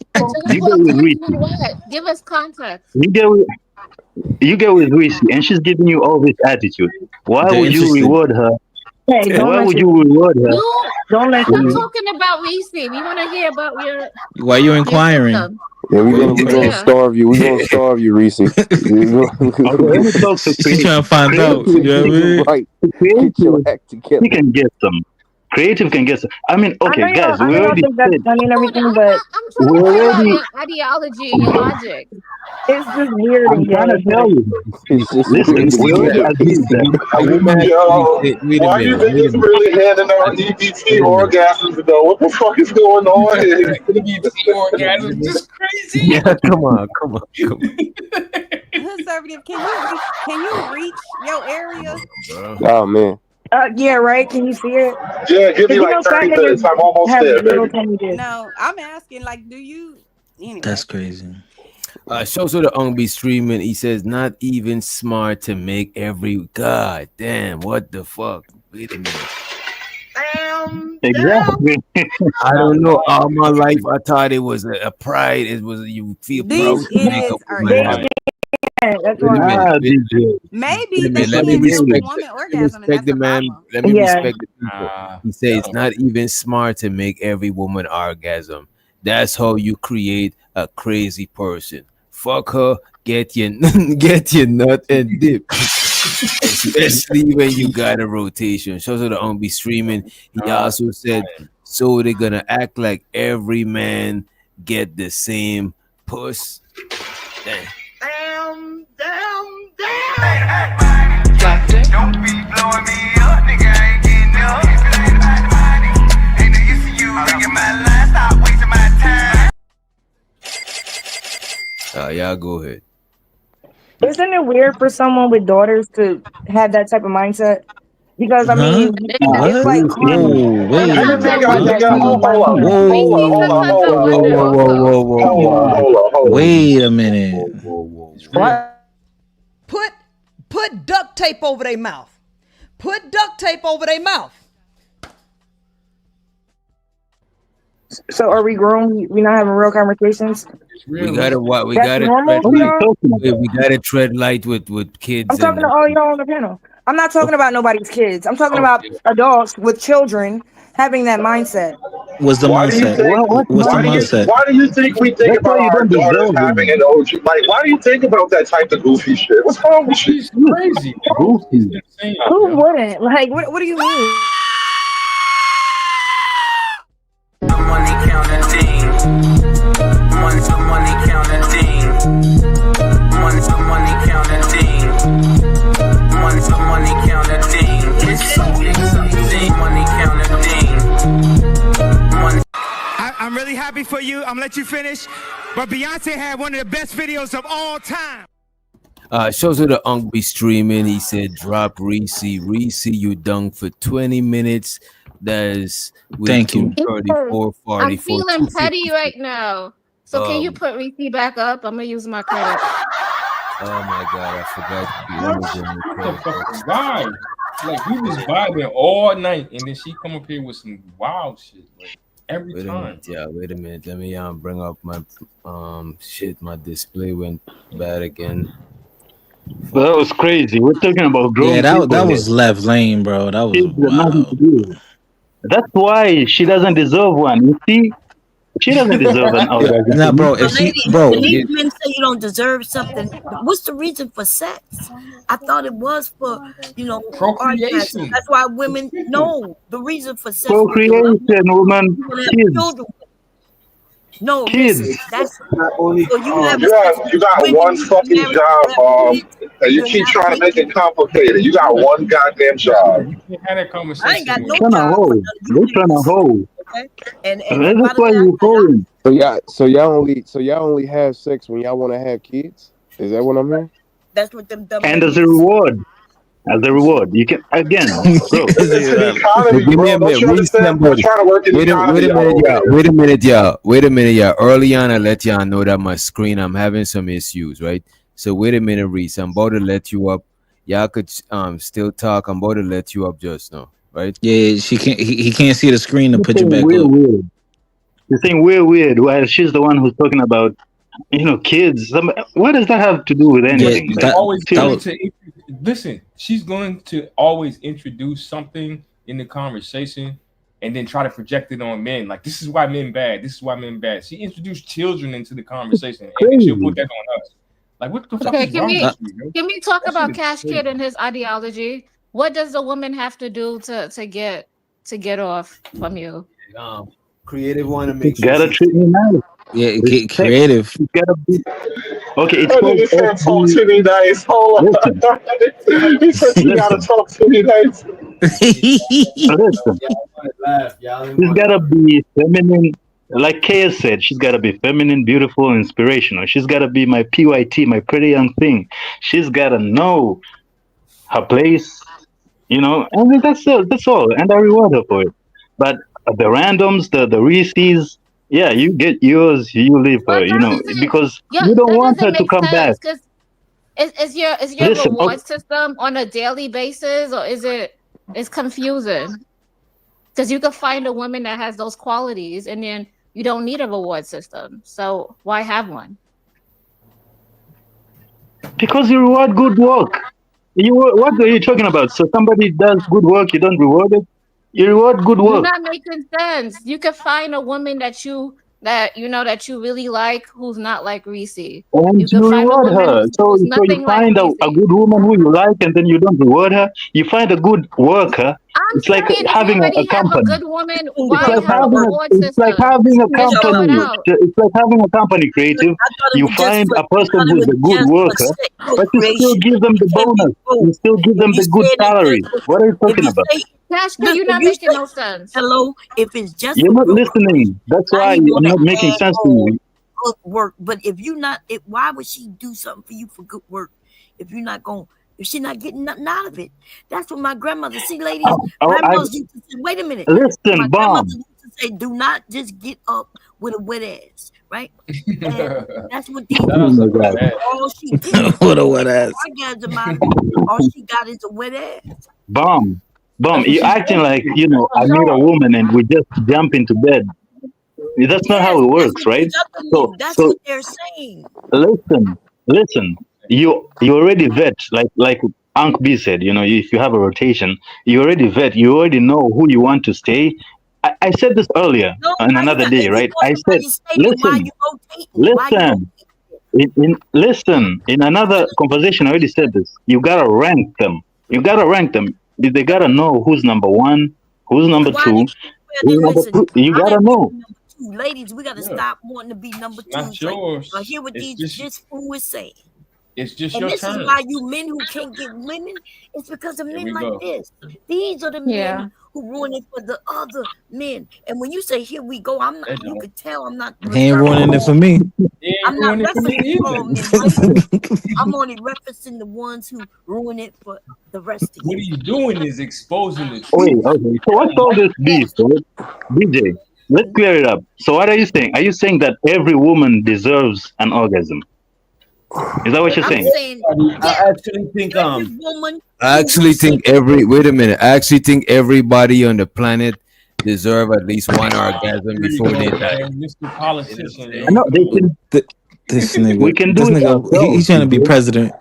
Speaker 2: You get
Speaker 11: well
Speaker 2: with
Speaker 11: done
Speaker 2: Reese.
Speaker 11: mean what? Give us context.
Speaker 2: You get with Reese, and she's giving you all this attitude. Why
Speaker 16: They're
Speaker 2: would you
Speaker 16: interested.
Speaker 2: reward her?
Speaker 17: Hey, don't
Speaker 2: Why would
Speaker 17: listen.
Speaker 2: you reward her?
Speaker 11: You
Speaker 17: Don't
Speaker 11: stop
Speaker 17: listen.
Speaker 11: talking about Reese. We want to hear about
Speaker 16: Why you
Speaker 11: your
Speaker 16: inquiring?
Speaker 11: system.
Speaker 18: Yeah, we're gonna
Speaker 11: Yeah.
Speaker 18: starve you. We're gonna starve you, Reese.
Speaker 2: Okay, let me talk to
Speaker 16: She trying
Speaker 2: creative.
Speaker 16: to find out. You know what I mean?
Speaker 18: right.
Speaker 2: Creative,
Speaker 18: Get your act together.
Speaker 2: he can get some. Creative can get some. I mean, okay, guys,
Speaker 17: I
Speaker 2: we
Speaker 17: know y'all
Speaker 2: already
Speaker 17: think that's
Speaker 2: said.
Speaker 17: funny and everything, but
Speaker 11: I'm trying
Speaker 2: We
Speaker 11: to figure out
Speaker 2: already.
Speaker 11: your ideology and your logic.
Speaker 17: it's just weird
Speaker 2: I'm
Speaker 17: and
Speaker 2: trying to
Speaker 17: gay.
Speaker 2: tell you.
Speaker 18: It's just
Speaker 2: Listen,
Speaker 18: weird
Speaker 2: we
Speaker 18: and
Speaker 2: already
Speaker 18: gay.
Speaker 2: agreed that a woman.
Speaker 5: Yo,
Speaker 8: Wait a
Speaker 5: why do you
Speaker 8: minute.
Speaker 5: think it's really handing out EBT orgasms though? What the fuck is going on here?
Speaker 6: EBT orgasm, just crazy.
Speaker 8: Yeah, come on.
Speaker 3: Conservative, can you reach your area?
Speaker 18: Oh man.
Speaker 17: Yeah, right. Can you see it?
Speaker 5: Yeah, give me
Speaker 17: Because you
Speaker 5: like
Speaker 17: know, fat
Speaker 5: 30 minutes.
Speaker 17: niggas
Speaker 5: I'm almost
Speaker 17: have
Speaker 5: there,
Speaker 17: little
Speaker 5: baby.
Speaker 17: tiny dicks.
Speaker 3: No, I'm asking, like, do you anyway?
Speaker 16: That's crazy.
Speaker 8: Shows the Ung be streaming. He says, not even smart to make every. God damn, what the fuck? Wait a minute.
Speaker 2: Exactly.
Speaker 8: I don't know. All my life, I thought it was a pride. It was you feel proud
Speaker 3: These
Speaker 8: to make a
Speaker 3: idiots are
Speaker 8: woman
Speaker 3: idiots.
Speaker 8: happy.
Speaker 17: That's
Speaker 8: Wait a
Speaker 17: why.
Speaker 8: minute.
Speaker 2: Ah,
Speaker 8: Wait,
Speaker 2: DJ.
Speaker 3: Maybe they
Speaker 8: let me
Speaker 3: can't get a
Speaker 8: respect.
Speaker 3: woman
Speaker 8: Let me
Speaker 3: orgasm, and
Speaker 8: respect
Speaker 3: that's
Speaker 8: the
Speaker 3: a
Speaker 8: man.
Speaker 3: problem.
Speaker 8: Let me
Speaker 17: Yeah.
Speaker 8: respect the people. He says it's not even smart to make every woman orgasm. That's how you create a crazy person. Fuck her, get your get your nut and dip. Especially when you got a rotation. Shows the be streaming. He also said, so they're gonna act like every man get the same puss. Damn.
Speaker 13: Don't be blowing me up, nigga. I ain't getting up. Ain't no use to you ringing my line. Stop wasting my time.
Speaker 8: Y'all go ahead.
Speaker 17: Isn't it weird for someone with daughters to have that type of mindset? Because I
Speaker 16: Huh?
Speaker 17: mean, it's
Speaker 16: What?
Speaker 17: like
Speaker 16: Whoa, wait.
Speaker 17: other men want that type
Speaker 16: Huh?
Speaker 17: of mindset.
Speaker 11: Maybe it's
Speaker 16: Whoa.
Speaker 11: because of women also.
Speaker 16: Wait a minute.
Speaker 17: What?
Speaker 19: Put duct tape over their mouth. Put duct tape over their mouth.
Speaker 17: So are we grown? We not having real conversations?
Speaker 8: We gotta what? We
Speaker 17: That's
Speaker 8: gotta
Speaker 17: normal
Speaker 8: tread
Speaker 17: for y'all?
Speaker 8: light. We gotta tread light with kids.
Speaker 17: I'm talking to all y'all on the panel. I'm not talking about nobody's kids. I'm talking about adults with children having that mindset.
Speaker 16: What's the
Speaker 5: Why do you
Speaker 16: mindset?
Speaker 5: think?
Speaker 16: What's the mindset?
Speaker 5: Why do you think we think
Speaker 2: That's
Speaker 5: about
Speaker 2: why you
Speaker 5: our
Speaker 2: don't
Speaker 5: daughters
Speaker 2: deserve
Speaker 5: having
Speaker 2: women.
Speaker 5: an OG? Like, why do you think about that type of goofy shit? What's wrong with you?
Speaker 6: She's crazy, bro.
Speaker 2: Goofy.
Speaker 6: She's insane.
Speaker 17: Who wouldn't? Like, what do you mean?
Speaker 13: The money counting team. Money counting team. Money counting team. Money counting team. It's so exciting. Money counting team.
Speaker 21: I'm really happy for you. I'm gonna let you finish. But Beyonce had one of the best videos of all time.
Speaker 8: Shows the Unk be streaming. He said, drop Reese. Reese, you dunk for 20 minutes. That is with
Speaker 16: Thank you.
Speaker 8: 234, 44,
Speaker 11: I'm feeling petty
Speaker 8: 256.
Speaker 11: right now. So can you put Reese back up? I'm gonna use my credit.
Speaker 8: Oh my god, I forgot to be
Speaker 6: What the fuck? Why? Like, we was vibing all night, and then she come up here with some wild shit. Like, every
Speaker 8: Wait a
Speaker 6: time.
Speaker 8: minute, yeah, wait a minute. Let me bring up my shit. My display went bad again.
Speaker 2: That was crazy. We're talking about grown
Speaker 16: Yeah,
Speaker 2: people.
Speaker 16: that was left lane, bro. That was
Speaker 2: Kids got nothing to
Speaker 16: wild.
Speaker 2: do. That's why she doesn't deserve one. You see, She doesn't deserve an orgasm
Speaker 15: Nah,
Speaker 2: from
Speaker 15: bro.
Speaker 2: you.
Speaker 15: If she,
Speaker 14: Ladies,
Speaker 15: bro,
Speaker 14: when these men say you don't deserve something, what's the reason for sex? I thought it was for, orgasm.
Speaker 6: Procreation.
Speaker 14: That's why women know the reason for sex with the loved
Speaker 2: Procreation,
Speaker 14: one.
Speaker 2: woman,
Speaker 14: You want to have
Speaker 2: kids,
Speaker 14: children. No,
Speaker 2: kids.
Speaker 14: listen, that's
Speaker 5: Not only
Speaker 14: so you having
Speaker 5: you
Speaker 14: sex
Speaker 5: got
Speaker 14: with
Speaker 5: you got
Speaker 14: women
Speaker 5: one
Speaker 14: you get
Speaker 5: fucking
Speaker 14: married to
Speaker 5: job,
Speaker 14: have kids,
Speaker 5: and you
Speaker 14: you're
Speaker 5: keep
Speaker 14: not
Speaker 5: trying to make
Speaker 14: making.
Speaker 5: it complicated. You got one goddamn job.
Speaker 6: You can't have that
Speaker 14: I ain't got
Speaker 6: conversation
Speaker 14: no
Speaker 6: with.
Speaker 2: Trying to
Speaker 14: job for
Speaker 2: hold.
Speaker 14: none of you
Speaker 2: They're trying to
Speaker 14: niggas.
Speaker 2: hold.
Speaker 14: Okay, and by
Speaker 2: That's
Speaker 14: the
Speaker 2: why
Speaker 14: way,
Speaker 2: you holding.
Speaker 18: So y'all only have sex when y'all want to have kids? Is that what I'm hearing?
Speaker 14: that's what them dumb
Speaker 2: And as a
Speaker 14: niggas.
Speaker 2: reward, you can again, bro.
Speaker 5: It's an
Speaker 8: But
Speaker 5: economy,
Speaker 8: give me
Speaker 5: bro.
Speaker 8: a
Speaker 5: Don't
Speaker 8: minute.
Speaker 5: you
Speaker 8: Read
Speaker 5: understand? We're
Speaker 8: somebody.
Speaker 5: trying to work an
Speaker 8: Wait
Speaker 5: economy
Speaker 8: a
Speaker 5: out
Speaker 8: minute,
Speaker 5: over
Speaker 8: y'all.
Speaker 5: here.
Speaker 8: Wait a minute, y'all. Early on, I let y'all know that my screen, I'm having some issues, right? So wait a minute, Reese. I'm about to let you up. Y'all could still talk. I'm about to let you up just now, right?
Speaker 16: Yeah, she can't. He can't see the screen to
Speaker 2: You're
Speaker 16: put you
Speaker 2: saying
Speaker 16: back
Speaker 2: we're
Speaker 16: up.
Speaker 2: weird. You're saying we're weird. While she's the one who's talking about, kids. What does that have to do with
Speaker 16: Yeah,
Speaker 2: anything?
Speaker 6: She's
Speaker 2: Like,
Speaker 6: always
Speaker 16: that
Speaker 6: going
Speaker 16: was,
Speaker 2: seriously.
Speaker 6: to listen. She's going to always introduce something in the conversation, and then try to project it on men. Like this is why men bad. This is why men bad. She introduced children into the conversation, and then she'll put
Speaker 2: Crazy.
Speaker 6: that on us. Like what the fuck
Speaker 11: Okay,
Speaker 6: is
Speaker 11: can
Speaker 6: wrong
Speaker 11: we
Speaker 6: with you, bro?
Speaker 11: can we talk
Speaker 6: That shit
Speaker 11: about
Speaker 6: is
Speaker 11: Cash Kid
Speaker 6: crazy.
Speaker 11: and his ideology? What does the woman have to do to get off from you?
Speaker 8: Creative want to
Speaker 2: She's
Speaker 8: make sure
Speaker 2: gotta
Speaker 8: she.
Speaker 2: treat me nice.
Speaker 16: yeah, get
Speaker 2: Respect.
Speaker 16: creative.
Speaker 2: She's gotta be okay. It's
Speaker 5: That
Speaker 2: called
Speaker 5: nigga said, "Talk
Speaker 2: FB.
Speaker 5: to me nice." Hold on.
Speaker 2: Listen,
Speaker 5: He said, "You gotta
Speaker 2: listen,
Speaker 5: talk to me nice."
Speaker 2: listen.
Speaker 8: Y'all want to laugh. Y'all didn't
Speaker 2: She's
Speaker 8: want to
Speaker 2: gotta
Speaker 8: laugh.
Speaker 2: be feminine. Like Kaya said, she's gotta be feminine, beautiful, inspirational. She's gotta be my PYT, my pretty young thing. She's gotta know her place, and that's all. That's all. And I reward her for it. But the randoms, the Reese's, yeah, you get yours, you leave her,
Speaker 11: But that doesn't
Speaker 2: because
Speaker 11: yeah,
Speaker 2: you don't
Speaker 11: that
Speaker 2: want her
Speaker 11: doesn't
Speaker 2: to
Speaker 11: make
Speaker 2: come back.
Speaker 11: sense because is your
Speaker 2: Listen, okay,
Speaker 11: reward system on a daily basis or it's confusing? Because you could find a woman that has those qualities and then you don't need a reward system. So why have one?
Speaker 2: because you reward good work. What are you talking about? So somebody does good work, you don't reward it. You reward good
Speaker 11: You're
Speaker 2: work,
Speaker 11: not making sense. You could find a woman that you really like who's not like Reese.
Speaker 2: and
Speaker 11: You could
Speaker 2: you
Speaker 11: find a
Speaker 2: reward
Speaker 11: woman
Speaker 2: her.
Speaker 11: who's
Speaker 2: So you
Speaker 11: nothing like
Speaker 2: find
Speaker 11: Reese.
Speaker 2: a good woman who you like, and then you don't reward her. You find a good worker.
Speaker 11: I'm
Speaker 2: It's like
Speaker 11: saying if you
Speaker 2: having a
Speaker 11: already have a
Speaker 2: company.
Speaker 11: good woman,
Speaker 14: Who
Speaker 11: why
Speaker 14: y'all
Speaker 11: have a
Speaker 14: talking about?
Speaker 11: reward
Speaker 2: It's like
Speaker 11: system?
Speaker 2: having a
Speaker 14: Who
Speaker 11: Just
Speaker 14: y'all
Speaker 11: throw it
Speaker 2: company.
Speaker 14: talking about?
Speaker 11: out.
Speaker 2: It's like having a company, creative.
Speaker 14: I thought it
Speaker 2: You
Speaker 14: was just
Speaker 2: find
Speaker 14: for.
Speaker 2: a
Speaker 14: I
Speaker 2: person
Speaker 14: thought it
Speaker 2: who's
Speaker 14: was
Speaker 2: a good
Speaker 14: just for
Speaker 2: worker,
Speaker 14: sex
Speaker 2: but you still
Speaker 14: procreation.
Speaker 2: give them
Speaker 14: It
Speaker 2: the
Speaker 14: can't be
Speaker 2: bonus.
Speaker 14: both.
Speaker 2: You still give
Speaker 14: If
Speaker 2: them
Speaker 14: you
Speaker 2: the good
Speaker 14: saying it's just
Speaker 2: salary.
Speaker 14: for,
Speaker 2: What are you
Speaker 14: if
Speaker 2: talking
Speaker 14: you
Speaker 2: about?
Speaker 14: say,
Speaker 11: Cash,
Speaker 14: look,
Speaker 11: you're
Speaker 14: if
Speaker 11: not
Speaker 14: you
Speaker 11: making
Speaker 14: say
Speaker 11: no sense.
Speaker 14: hello, if it's just
Speaker 2: You're
Speaker 14: for
Speaker 2: not
Speaker 14: procreation,
Speaker 2: listening. That's
Speaker 14: now
Speaker 2: why
Speaker 14: he
Speaker 2: I'm
Speaker 14: want
Speaker 2: not
Speaker 14: to
Speaker 2: making
Speaker 14: add
Speaker 2: sense to
Speaker 14: on
Speaker 2: you.
Speaker 14: good work. But if you not, why would she do something for you for good work if you're not going? If she's not getting nothing out of it, that's what my grandmother. See, ladies,
Speaker 2: I
Speaker 14: grandmothers used to say, "Wait a minute." My
Speaker 2: listen,
Speaker 14: grandmother
Speaker 2: bomb.
Speaker 14: used to say, "Do not just get up with a wet ass," right? And that's what these
Speaker 2: Oh
Speaker 6: That's
Speaker 2: my
Speaker 6: a
Speaker 14: women
Speaker 6: wet
Speaker 2: god,
Speaker 14: do.
Speaker 6: ass.
Speaker 14: All she did
Speaker 16: What a
Speaker 14: was
Speaker 16: wet
Speaker 14: get an
Speaker 16: ass.
Speaker 14: orgasm out of it. All she got is a wet ass.
Speaker 2: bomb, bomb.
Speaker 6: That's what
Speaker 2: You're
Speaker 6: she's
Speaker 2: acting
Speaker 6: supposed to
Speaker 2: like
Speaker 6: do. That's
Speaker 2: I
Speaker 6: her
Speaker 2: meet a
Speaker 6: job.
Speaker 2: woman and we just jump into bed. That's not how
Speaker 14: Yes,
Speaker 2: it
Speaker 14: that's
Speaker 2: works,
Speaker 14: what
Speaker 2: right?
Speaker 14: these other
Speaker 2: So
Speaker 14: men. That's
Speaker 2: so
Speaker 14: what they're saying.
Speaker 2: listen, listen. You already vet, like Unc B said. If you have a rotation, you already vet. You already know who you want to stay. I said this earlier
Speaker 14: No,
Speaker 2: on
Speaker 14: why you
Speaker 2: another
Speaker 14: got?
Speaker 2: day,
Speaker 14: If you
Speaker 2: right?
Speaker 14: want
Speaker 2: I said,
Speaker 14: somebody to stay, then why
Speaker 2: listen,
Speaker 14: you rotating? Why you
Speaker 2: listen.
Speaker 14: rotating?
Speaker 2: Listen, in another conversation, I already said this. You gotta rank them. You gotta rank them. They gotta know who's number one, who's
Speaker 14: And
Speaker 2: number
Speaker 14: why they?
Speaker 2: two,
Speaker 14: Well,
Speaker 2: who's
Speaker 14: then
Speaker 2: number
Speaker 14: listen.
Speaker 2: three. You
Speaker 14: I
Speaker 2: gotta
Speaker 14: didn't want
Speaker 2: know.
Speaker 14: number two. Ladies, we got to
Speaker 6: Yeah,
Speaker 14: stop wanting to be number
Speaker 6: not
Speaker 14: twos. Like,
Speaker 6: yours.
Speaker 14: hear what this fool is saying.
Speaker 6: It's just
Speaker 14: And
Speaker 6: your
Speaker 14: this is
Speaker 6: turn.
Speaker 14: why you men who can't get women, it's because of
Speaker 6: Here
Speaker 14: men
Speaker 6: we
Speaker 14: like
Speaker 6: go.
Speaker 14: this. These are the men
Speaker 11: Yeah.
Speaker 14: who ruin it for the other men. And when you say here we go, I'm not,
Speaker 6: That
Speaker 14: you
Speaker 6: don't.
Speaker 14: could tell I'm not
Speaker 16: He ain't
Speaker 14: referring
Speaker 16: ruining it for
Speaker 14: all
Speaker 16: me.
Speaker 6: It ain't
Speaker 14: I'm not
Speaker 6: ruining it for me
Speaker 14: referencing all
Speaker 6: either.
Speaker 14: men, right? I'm only referencing the ones who ruin it for the rest of
Speaker 6: What
Speaker 14: you.
Speaker 6: he's doing is exposing the
Speaker 2: Wait,
Speaker 6: truth.
Speaker 2: okay. So what's all this beef, right? DJ, let's clear it up. So what are you saying? Are you saying that every woman deserves an orgasm? Is that what you're
Speaker 14: I'm
Speaker 2: saying?
Speaker 14: saying,
Speaker 8: I
Speaker 14: yeah,
Speaker 8: actually think
Speaker 14: every woman
Speaker 8: I
Speaker 14: who
Speaker 8: actually
Speaker 14: receives
Speaker 8: think every wait a minute. I actually think everybody on the planet deserve at least one orgasm
Speaker 6: Here you
Speaker 8: before
Speaker 6: go,
Speaker 8: they die.
Speaker 6: man. Mr.
Speaker 8: You know what I'm
Speaker 6: Politician,
Speaker 8: saying?
Speaker 2: No,
Speaker 6: yo.
Speaker 2: they can.
Speaker 16: This
Speaker 2: We can do it
Speaker 16: nigga, he's
Speaker 2: ourselves,
Speaker 16: trying to be
Speaker 2: DJ.
Speaker 16: president.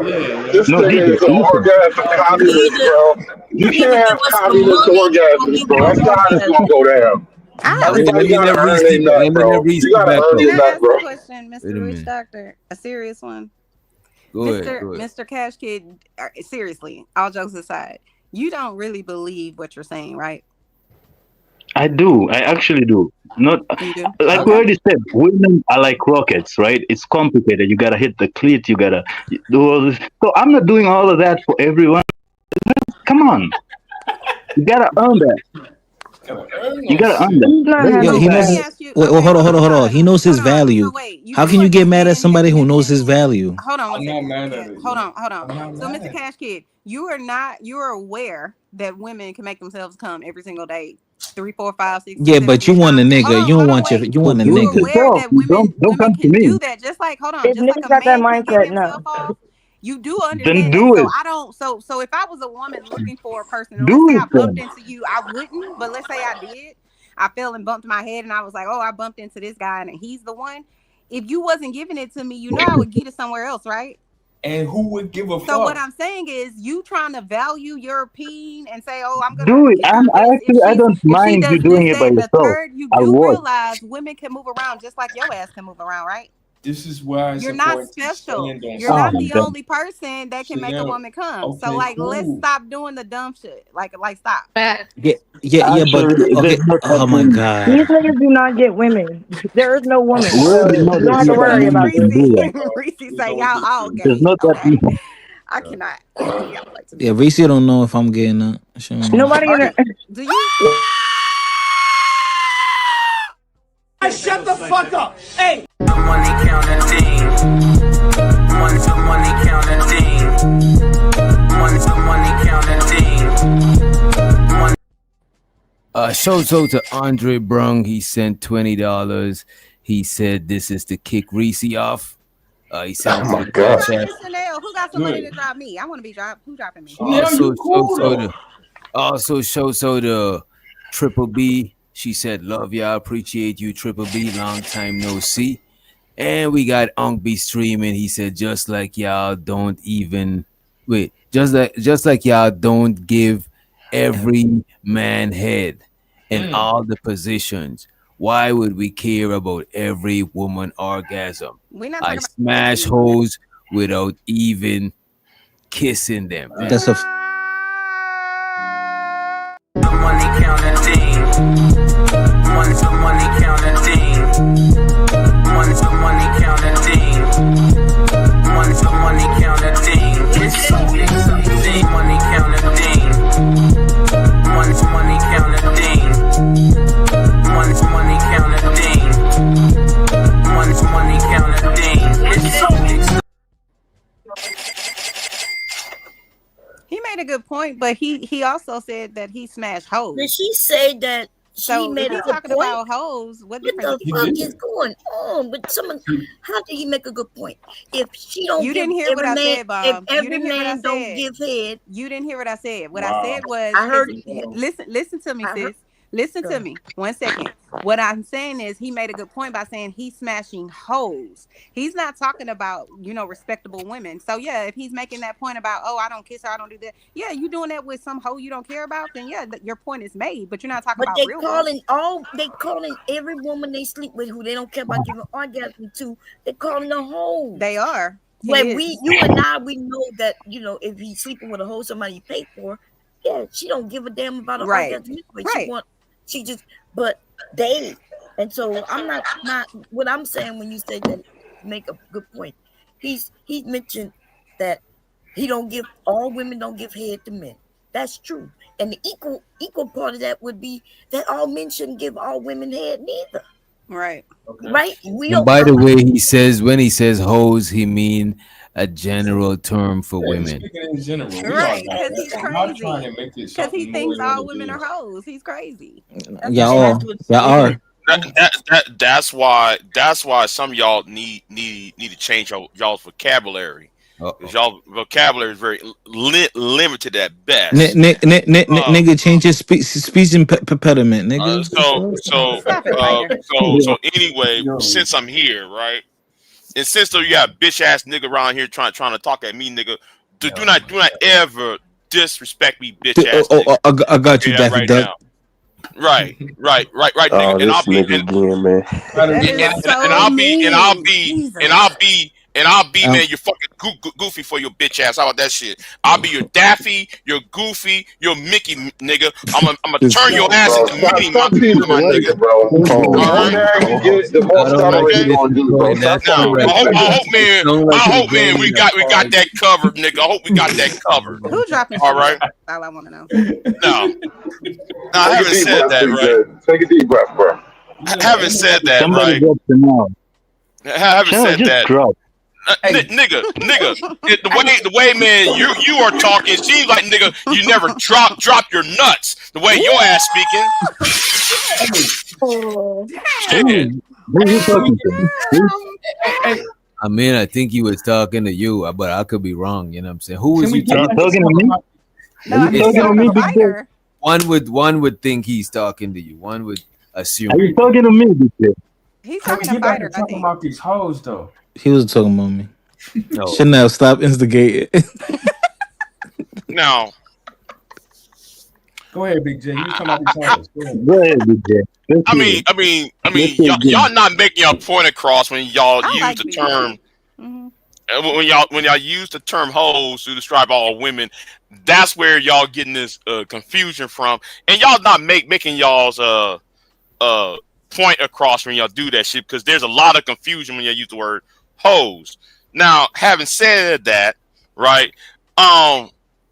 Speaker 8: Yeah, yo.
Speaker 5: This
Speaker 2: No,
Speaker 5: nigga
Speaker 2: DJ,
Speaker 5: is an
Speaker 2: listen.
Speaker 5: orgasm communist,
Speaker 14: either
Speaker 5: bro. You can't
Speaker 14: either give
Speaker 5: have
Speaker 14: us some
Speaker 5: communist
Speaker 14: money or
Speaker 5: orgasms,
Speaker 14: give
Speaker 5: bro.
Speaker 14: her
Speaker 5: That's how this
Speaker 14: orgasm.
Speaker 5: gonna go down.
Speaker 3: I have a
Speaker 8: Wait, let
Speaker 5: Everybody
Speaker 8: me
Speaker 5: gotta
Speaker 8: let
Speaker 5: earn
Speaker 8: Reese
Speaker 5: their nut,
Speaker 8: let me let
Speaker 5: bro.
Speaker 8: Reese
Speaker 5: You gotta
Speaker 8: back
Speaker 5: earn
Speaker 8: up.
Speaker 5: your
Speaker 3: Can I
Speaker 5: nut,
Speaker 3: ask a
Speaker 5: bro.
Speaker 3: question,
Speaker 8: Wait
Speaker 3: Mr.
Speaker 8: a
Speaker 3: Rich
Speaker 8: minute.
Speaker 3: Doctor? A serious one.
Speaker 8: Go ahead. Go ahead.
Speaker 3: Mr. Cash Kid, seriously, all jokes aside, you don't really believe what you're saying, right?
Speaker 2: I do. I actually do. Not
Speaker 3: You do?
Speaker 2: like we
Speaker 3: Okay.
Speaker 2: already said. Women are like rockets, right? It's complicated. You gotta hit the clit. You gotta do all this. So I'm not doing all of that for everyone. Come on, you gotta earn that. You gotta earn that.
Speaker 17: He's not
Speaker 2: There's
Speaker 17: having
Speaker 16: Yo,
Speaker 2: no
Speaker 16: he
Speaker 3: Let
Speaker 2: bad.
Speaker 3: me
Speaker 16: knows.
Speaker 3: ask you.
Speaker 16: Wait, well,
Speaker 3: Okay,
Speaker 16: hold on,
Speaker 3: hold
Speaker 16: hold on,
Speaker 3: on,
Speaker 16: hold
Speaker 3: hold
Speaker 16: on.
Speaker 3: on,
Speaker 16: He knows his
Speaker 3: hold on. So
Speaker 16: value.
Speaker 3: wait, you
Speaker 16: How
Speaker 3: do
Speaker 16: can you get mad at
Speaker 3: understand that
Speaker 16: somebody who knows
Speaker 3: women?
Speaker 16: his value?
Speaker 3: Hold on one
Speaker 6: I'm not
Speaker 3: second.
Speaker 6: mad
Speaker 3: Yeah,
Speaker 6: at it.
Speaker 3: hold
Speaker 6: Yo.
Speaker 3: on, hold on.
Speaker 6: I'm not
Speaker 3: So,
Speaker 6: mad
Speaker 3: Mr.
Speaker 6: at it.
Speaker 3: Cash Kid, you are aware that women can make themselves come every single day, 3, 4, 5, 6,
Speaker 16: Yeah,
Speaker 3: 7,
Speaker 16: but you
Speaker 3: 8
Speaker 16: want a
Speaker 3: times.
Speaker 16: nigga. You don't
Speaker 3: Hold on,
Speaker 16: want your.
Speaker 3: wait.
Speaker 16: You
Speaker 2: So
Speaker 16: want a
Speaker 2: do
Speaker 3: You
Speaker 2: it
Speaker 16: nigga.
Speaker 3: aware
Speaker 2: yourself.
Speaker 3: that
Speaker 2: You don't
Speaker 3: women
Speaker 2: come to
Speaker 3: can
Speaker 2: me.
Speaker 3: do that, just like hold on,
Speaker 17: If
Speaker 3: just like a
Speaker 17: niggas got that
Speaker 3: man can get
Speaker 17: mindset,
Speaker 3: himself
Speaker 17: no.
Speaker 3: off. You do
Speaker 2: Then
Speaker 3: understand that.
Speaker 2: do
Speaker 3: So
Speaker 2: it.
Speaker 3: I don't. So if I was a woman looking for a person, and let's
Speaker 2: Do
Speaker 3: say
Speaker 2: it
Speaker 3: I bumped
Speaker 2: then.
Speaker 3: into you, I wouldn't. But let's say I did. I fell and bumped my head, and I was like, oh, I bumped into this guy, and he's the one. If you wasn't giving it to me, you know I would get it somewhere else, right?
Speaker 6: And who would give a
Speaker 3: So what
Speaker 6: fuck?
Speaker 3: I'm saying is, you trying to value your peen and say, "Oh, I'm gonna
Speaker 2: Do it.
Speaker 3: give her
Speaker 2: I
Speaker 3: this
Speaker 2: actually I don't
Speaker 3: if she
Speaker 2: mind you
Speaker 3: does this,
Speaker 2: doing it by
Speaker 3: that, and the
Speaker 2: yourself.
Speaker 3: third." You
Speaker 2: I'll
Speaker 3: do
Speaker 2: watch.
Speaker 3: realize women can move around just like your ass can move around, right?
Speaker 6: This is why it's
Speaker 3: You're not
Speaker 6: important to
Speaker 3: special.
Speaker 6: stand on
Speaker 3: You're
Speaker 2: Oh
Speaker 3: not
Speaker 2: my
Speaker 6: something.
Speaker 3: the
Speaker 2: god.
Speaker 3: only person that can make a
Speaker 6: Chanel,
Speaker 3: woman come. So
Speaker 6: okay,
Speaker 3: like, let's
Speaker 6: cool.
Speaker 3: stop doing the dumb shit. Like stop.
Speaker 16: Yeah, yeah, but
Speaker 2: Actually,
Speaker 16: okay.
Speaker 2: there's no such
Speaker 16: Oh my
Speaker 2: thing.
Speaker 17: These
Speaker 16: god.
Speaker 17: niggas do not get women. There is no woman,
Speaker 2: We
Speaker 17: so
Speaker 2: already know
Speaker 17: you don't
Speaker 2: there's
Speaker 17: have to
Speaker 2: not that
Speaker 17: worry
Speaker 2: many
Speaker 17: about
Speaker 2: that can
Speaker 17: this.
Speaker 2: do that.
Speaker 3: Reese say y'all all
Speaker 2: There's
Speaker 3: gay.
Speaker 2: not that
Speaker 3: Okay,
Speaker 2: many.
Speaker 3: I cannot. Y'all play too
Speaker 16: Yeah,
Speaker 3: much.
Speaker 16: Reese don't know if I'm getting up. She don't know.
Speaker 17: Nobody in
Speaker 3: Are
Speaker 17: the,
Speaker 3: do you?
Speaker 21: Shut the fuck up. Hey.
Speaker 13: Money counting team. Money counting team. Money counting team.
Speaker 8: Shout out to Andre Brung. He sent $20. He said this is to kick Reese off. He sent
Speaker 5: Oh
Speaker 8: it to
Speaker 5: my
Speaker 8: the
Speaker 3: Who
Speaker 8: cash
Speaker 5: god.
Speaker 3: dropping
Speaker 8: app.
Speaker 3: Chanel? Who got some money to
Speaker 6: Good.
Speaker 3: drop me? I want to be dropped. Who dropping me?
Speaker 6: Chanel, you cool though.
Speaker 8: Also shout out to Triple B. She said, "Love y'all, appreciate you, Triple B. Long time no see." And we got Unk B streaming. He said, "Just like y'all don't even wait, just like y'all don't give every man head in all the positions. Why would we care about every woman orgasm?
Speaker 3: We're not
Speaker 8: I
Speaker 3: talking about
Speaker 8: smash
Speaker 3: every.
Speaker 8: hoes without even kissing them."
Speaker 16: That's a
Speaker 13: Money counting team. Money counting team. Money counting team. Money counting team. It's so exciting. Money counting team. Money counting team. Money counting team. Money counting team. It's so exciting.
Speaker 3: He made a good point, but he also said that he smashed hoes.
Speaker 14: Did she say that she
Speaker 3: So
Speaker 14: made
Speaker 3: if
Speaker 14: a
Speaker 3: he's
Speaker 14: good
Speaker 3: talking
Speaker 14: point?
Speaker 3: about hoes, what
Speaker 14: What
Speaker 3: difference?
Speaker 14: the fuck is going on with someone? How did he make a good point? If she don't
Speaker 3: You
Speaker 14: give
Speaker 3: didn't hear what
Speaker 14: every
Speaker 3: I
Speaker 14: man,
Speaker 3: said,
Speaker 14: if
Speaker 3: Bob. You
Speaker 14: every
Speaker 3: didn't hear what I
Speaker 14: man don't
Speaker 3: said.
Speaker 14: give head,
Speaker 3: You didn't hear what I said. What I
Speaker 6: Wow.
Speaker 3: said was,
Speaker 14: I heard
Speaker 3: his,
Speaker 14: it.
Speaker 3: listen to me,
Speaker 14: I heard.
Speaker 3: sis. Listen
Speaker 14: Go
Speaker 3: to
Speaker 14: ahead.
Speaker 3: me. 1 second. What I'm saying is he made a good point by saying he's smashing hoes. He's not talking about, respectable women. So yeah, if he's making that point about, oh, I don't kiss her, I don't do that. Yeah, you doing that with some hoe you don't care about, then yeah, your point is made. But you're not talking
Speaker 14: But
Speaker 3: about real ones.
Speaker 14: they calling every woman they sleep with who they don't care about giving orgasm to, they calling a hoe.
Speaker 3: They are.
Speaker 14: When you and I, we know that, if he's sleeping with a hoe somebody you paid for, yeah, she don't give a damn about an
Speaker 3: Right.
Speaker 14: orgasm anyway.
Speaker 3: Right.
Speaker 14: She just, but they, and so I'm not what I'm saying when you say that, make a good point. He's mentioned that all women don't give head to men. That's true. And the equal part of that would be that all men shouldn't give all women head neither.
Speaker 3: Right.
Speaker 14: Right? We
Speaker 8: And
Speaker 14: don't.
Speaker 8: by the way, when he says hoes, he mean a general term for
Speaker 6: Yeah, he's
Speaker 8: women.
Speaker 6: speaking in general. We
Speaker 3: Right,
Speaker 6: all know
Speaker 3: because he's
Speaker 6: that. I'm not trying
Speaker 3: crazy.
Speaker 6: to make it
Speaker 3: Because
Speaker 6: something
Speaker 3: he
Speaker 6: more
Speaker 3: thinks
Speaker 6: than what
Speaker 3: all
Speaker 6: it
Speaker 3: women are
Speaker 6: is.
Speaker 3: hoes. He's crazy.
Speaker 16: y'all are.
Speaker 1: That's why some of y'all need to change y'all's vocabulary. Because y'all vocabulary is very limited at best.
Speaker 16: Nigga, change your speech impediment, nigga.
Speaker 3: Stop it, fighter.
Speaker 1: So anyway, since I'm here, right, and since you got a bitch ass nigga around here trying to talk at me, nigga, do not ever disrespect me, bitch ass nigga.
Speaker 16: I got you,
Speaker 1: Say that
Speaker 16: Daffy
Speaker 1: right
Speaker 16: Duck.
Speaker 1: now. Right, nigga.
Speaker 18: Oh,
Speaker 1: And
Speaker 18: this
Speaker 1: I'll be
Speaker 18: nigga again, man.
Speaker 1: and I'll be man, you're fucking goofy for your bitch ass. How about that shit? I'll be your Daffy, your Goofy, your Mickey, nigga. I'm gonna turn your ass into Minnie, my nigga.
Speaker 5: Bro. The more nag you get, the more stuttering you gonna do, bro. Stop fucking with
Speaker 1: I hope, man, we got that covered, nigga. I hope we got that covered.
Speaker 3: Who dropping?
Speaker 1: All right.
Speaker 3: That's all I want to know.
Speaker 1: No, I haven't said that, right?
Speaker 5: Take a deep breath, bro.
Speaker 1: I haven't said that,
Speaker 2: Somebody
Speaker 1: right?
Speaker 2: dropped them out.
Speaker 1: I haven't said
Speaker 2: just
Speaker 1: that.
Speaker 2: drop.
Speaker 1: Nigga, the way, man, you are talking, it seems like, nigga, you never drop your nuts. The way your ass speaking.
Speaker 2: Who you talking to?
Speaker 8: I mean, I think he was talking to you, but I could be wrong. You know what I'm saying? Who was you
Speaker 2: talking
Speaker 8: talking
Speaker 2: to me?
Speaker 3: No, he's talking to me, Big Boy.
Speaker 8: One would think he's talking to you. One would assume.
Speaker 2: Are you talking to me, Big Boy?
Speaker 3: He's
Speaker 6: Can we
Speaker 3: talking to
Speaker 6: get back
Speaker 3: Fighter,
Speaker 6: to
Speaker 3: I
Speaker 6: talking
Speaker 3: think.
Speaker 6: about these hoes though?
Speaker 16: He was talking about me.
Speaker 8: No.
Speaker 16: Chanel, stop instigating.
Speaker 1: No.
Speaker 6: Go ahead, Big J. You talking about these hoes?
Speaker 2: Go ahead, Big J.
Speaker 1: I mean, y'all not making your point across when y'all use the term. When y'all use the term hoes to describe all women, that's where y'all getting this confusion from, and y'all not making y'all's point across when y'all do that shit, because there's a lot of confusion when y'all use the word hoes. Now, having said that, right?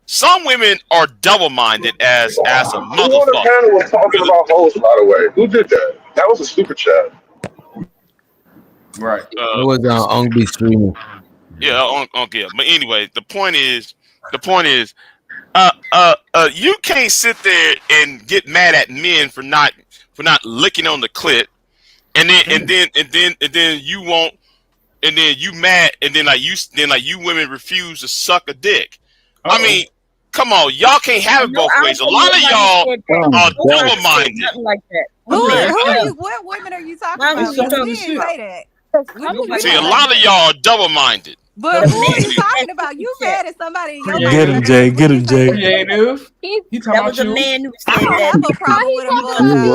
Speaker 1: Some women are double-minded as a
Speaker 5: Who on the
Speaker 1: motherfucker.
Speaker 5: panel was talking about hoes, by the way? Who did that? That was a super chat.
Speaker 6: Right.
Speaker 8: It was Ongby streaming.
Speaker 1: Yeah, yeah. But anyway, the point is, you can't sit there and get mad at men for not licking on the clit, and then you won't, and then you mad, and then you women refuse to suck a dick. I mean, come on, y'all can't have it both ways. A lot of y'all are double-minded.
Speaker 14: Nothing like that.
Speaker 3: Who are you? What women are you talking about?
Speaker 14: you talking
Speaker 3: We didn't
Speaker 14: shit?
Speaker 3: say that.
Speaker 1: See, a lot of y'all are double-minded.
Speaker 3: But who are you talking about? You mad at somebody?
Speaker 16: Get him, Jay. Get him, Jay.
Speaker 6: Yeah, dude.
Speaker 14: That was a man who said
Speaker 3: I don't
Speaker 14: that.
Speaker 3: have a problem with him.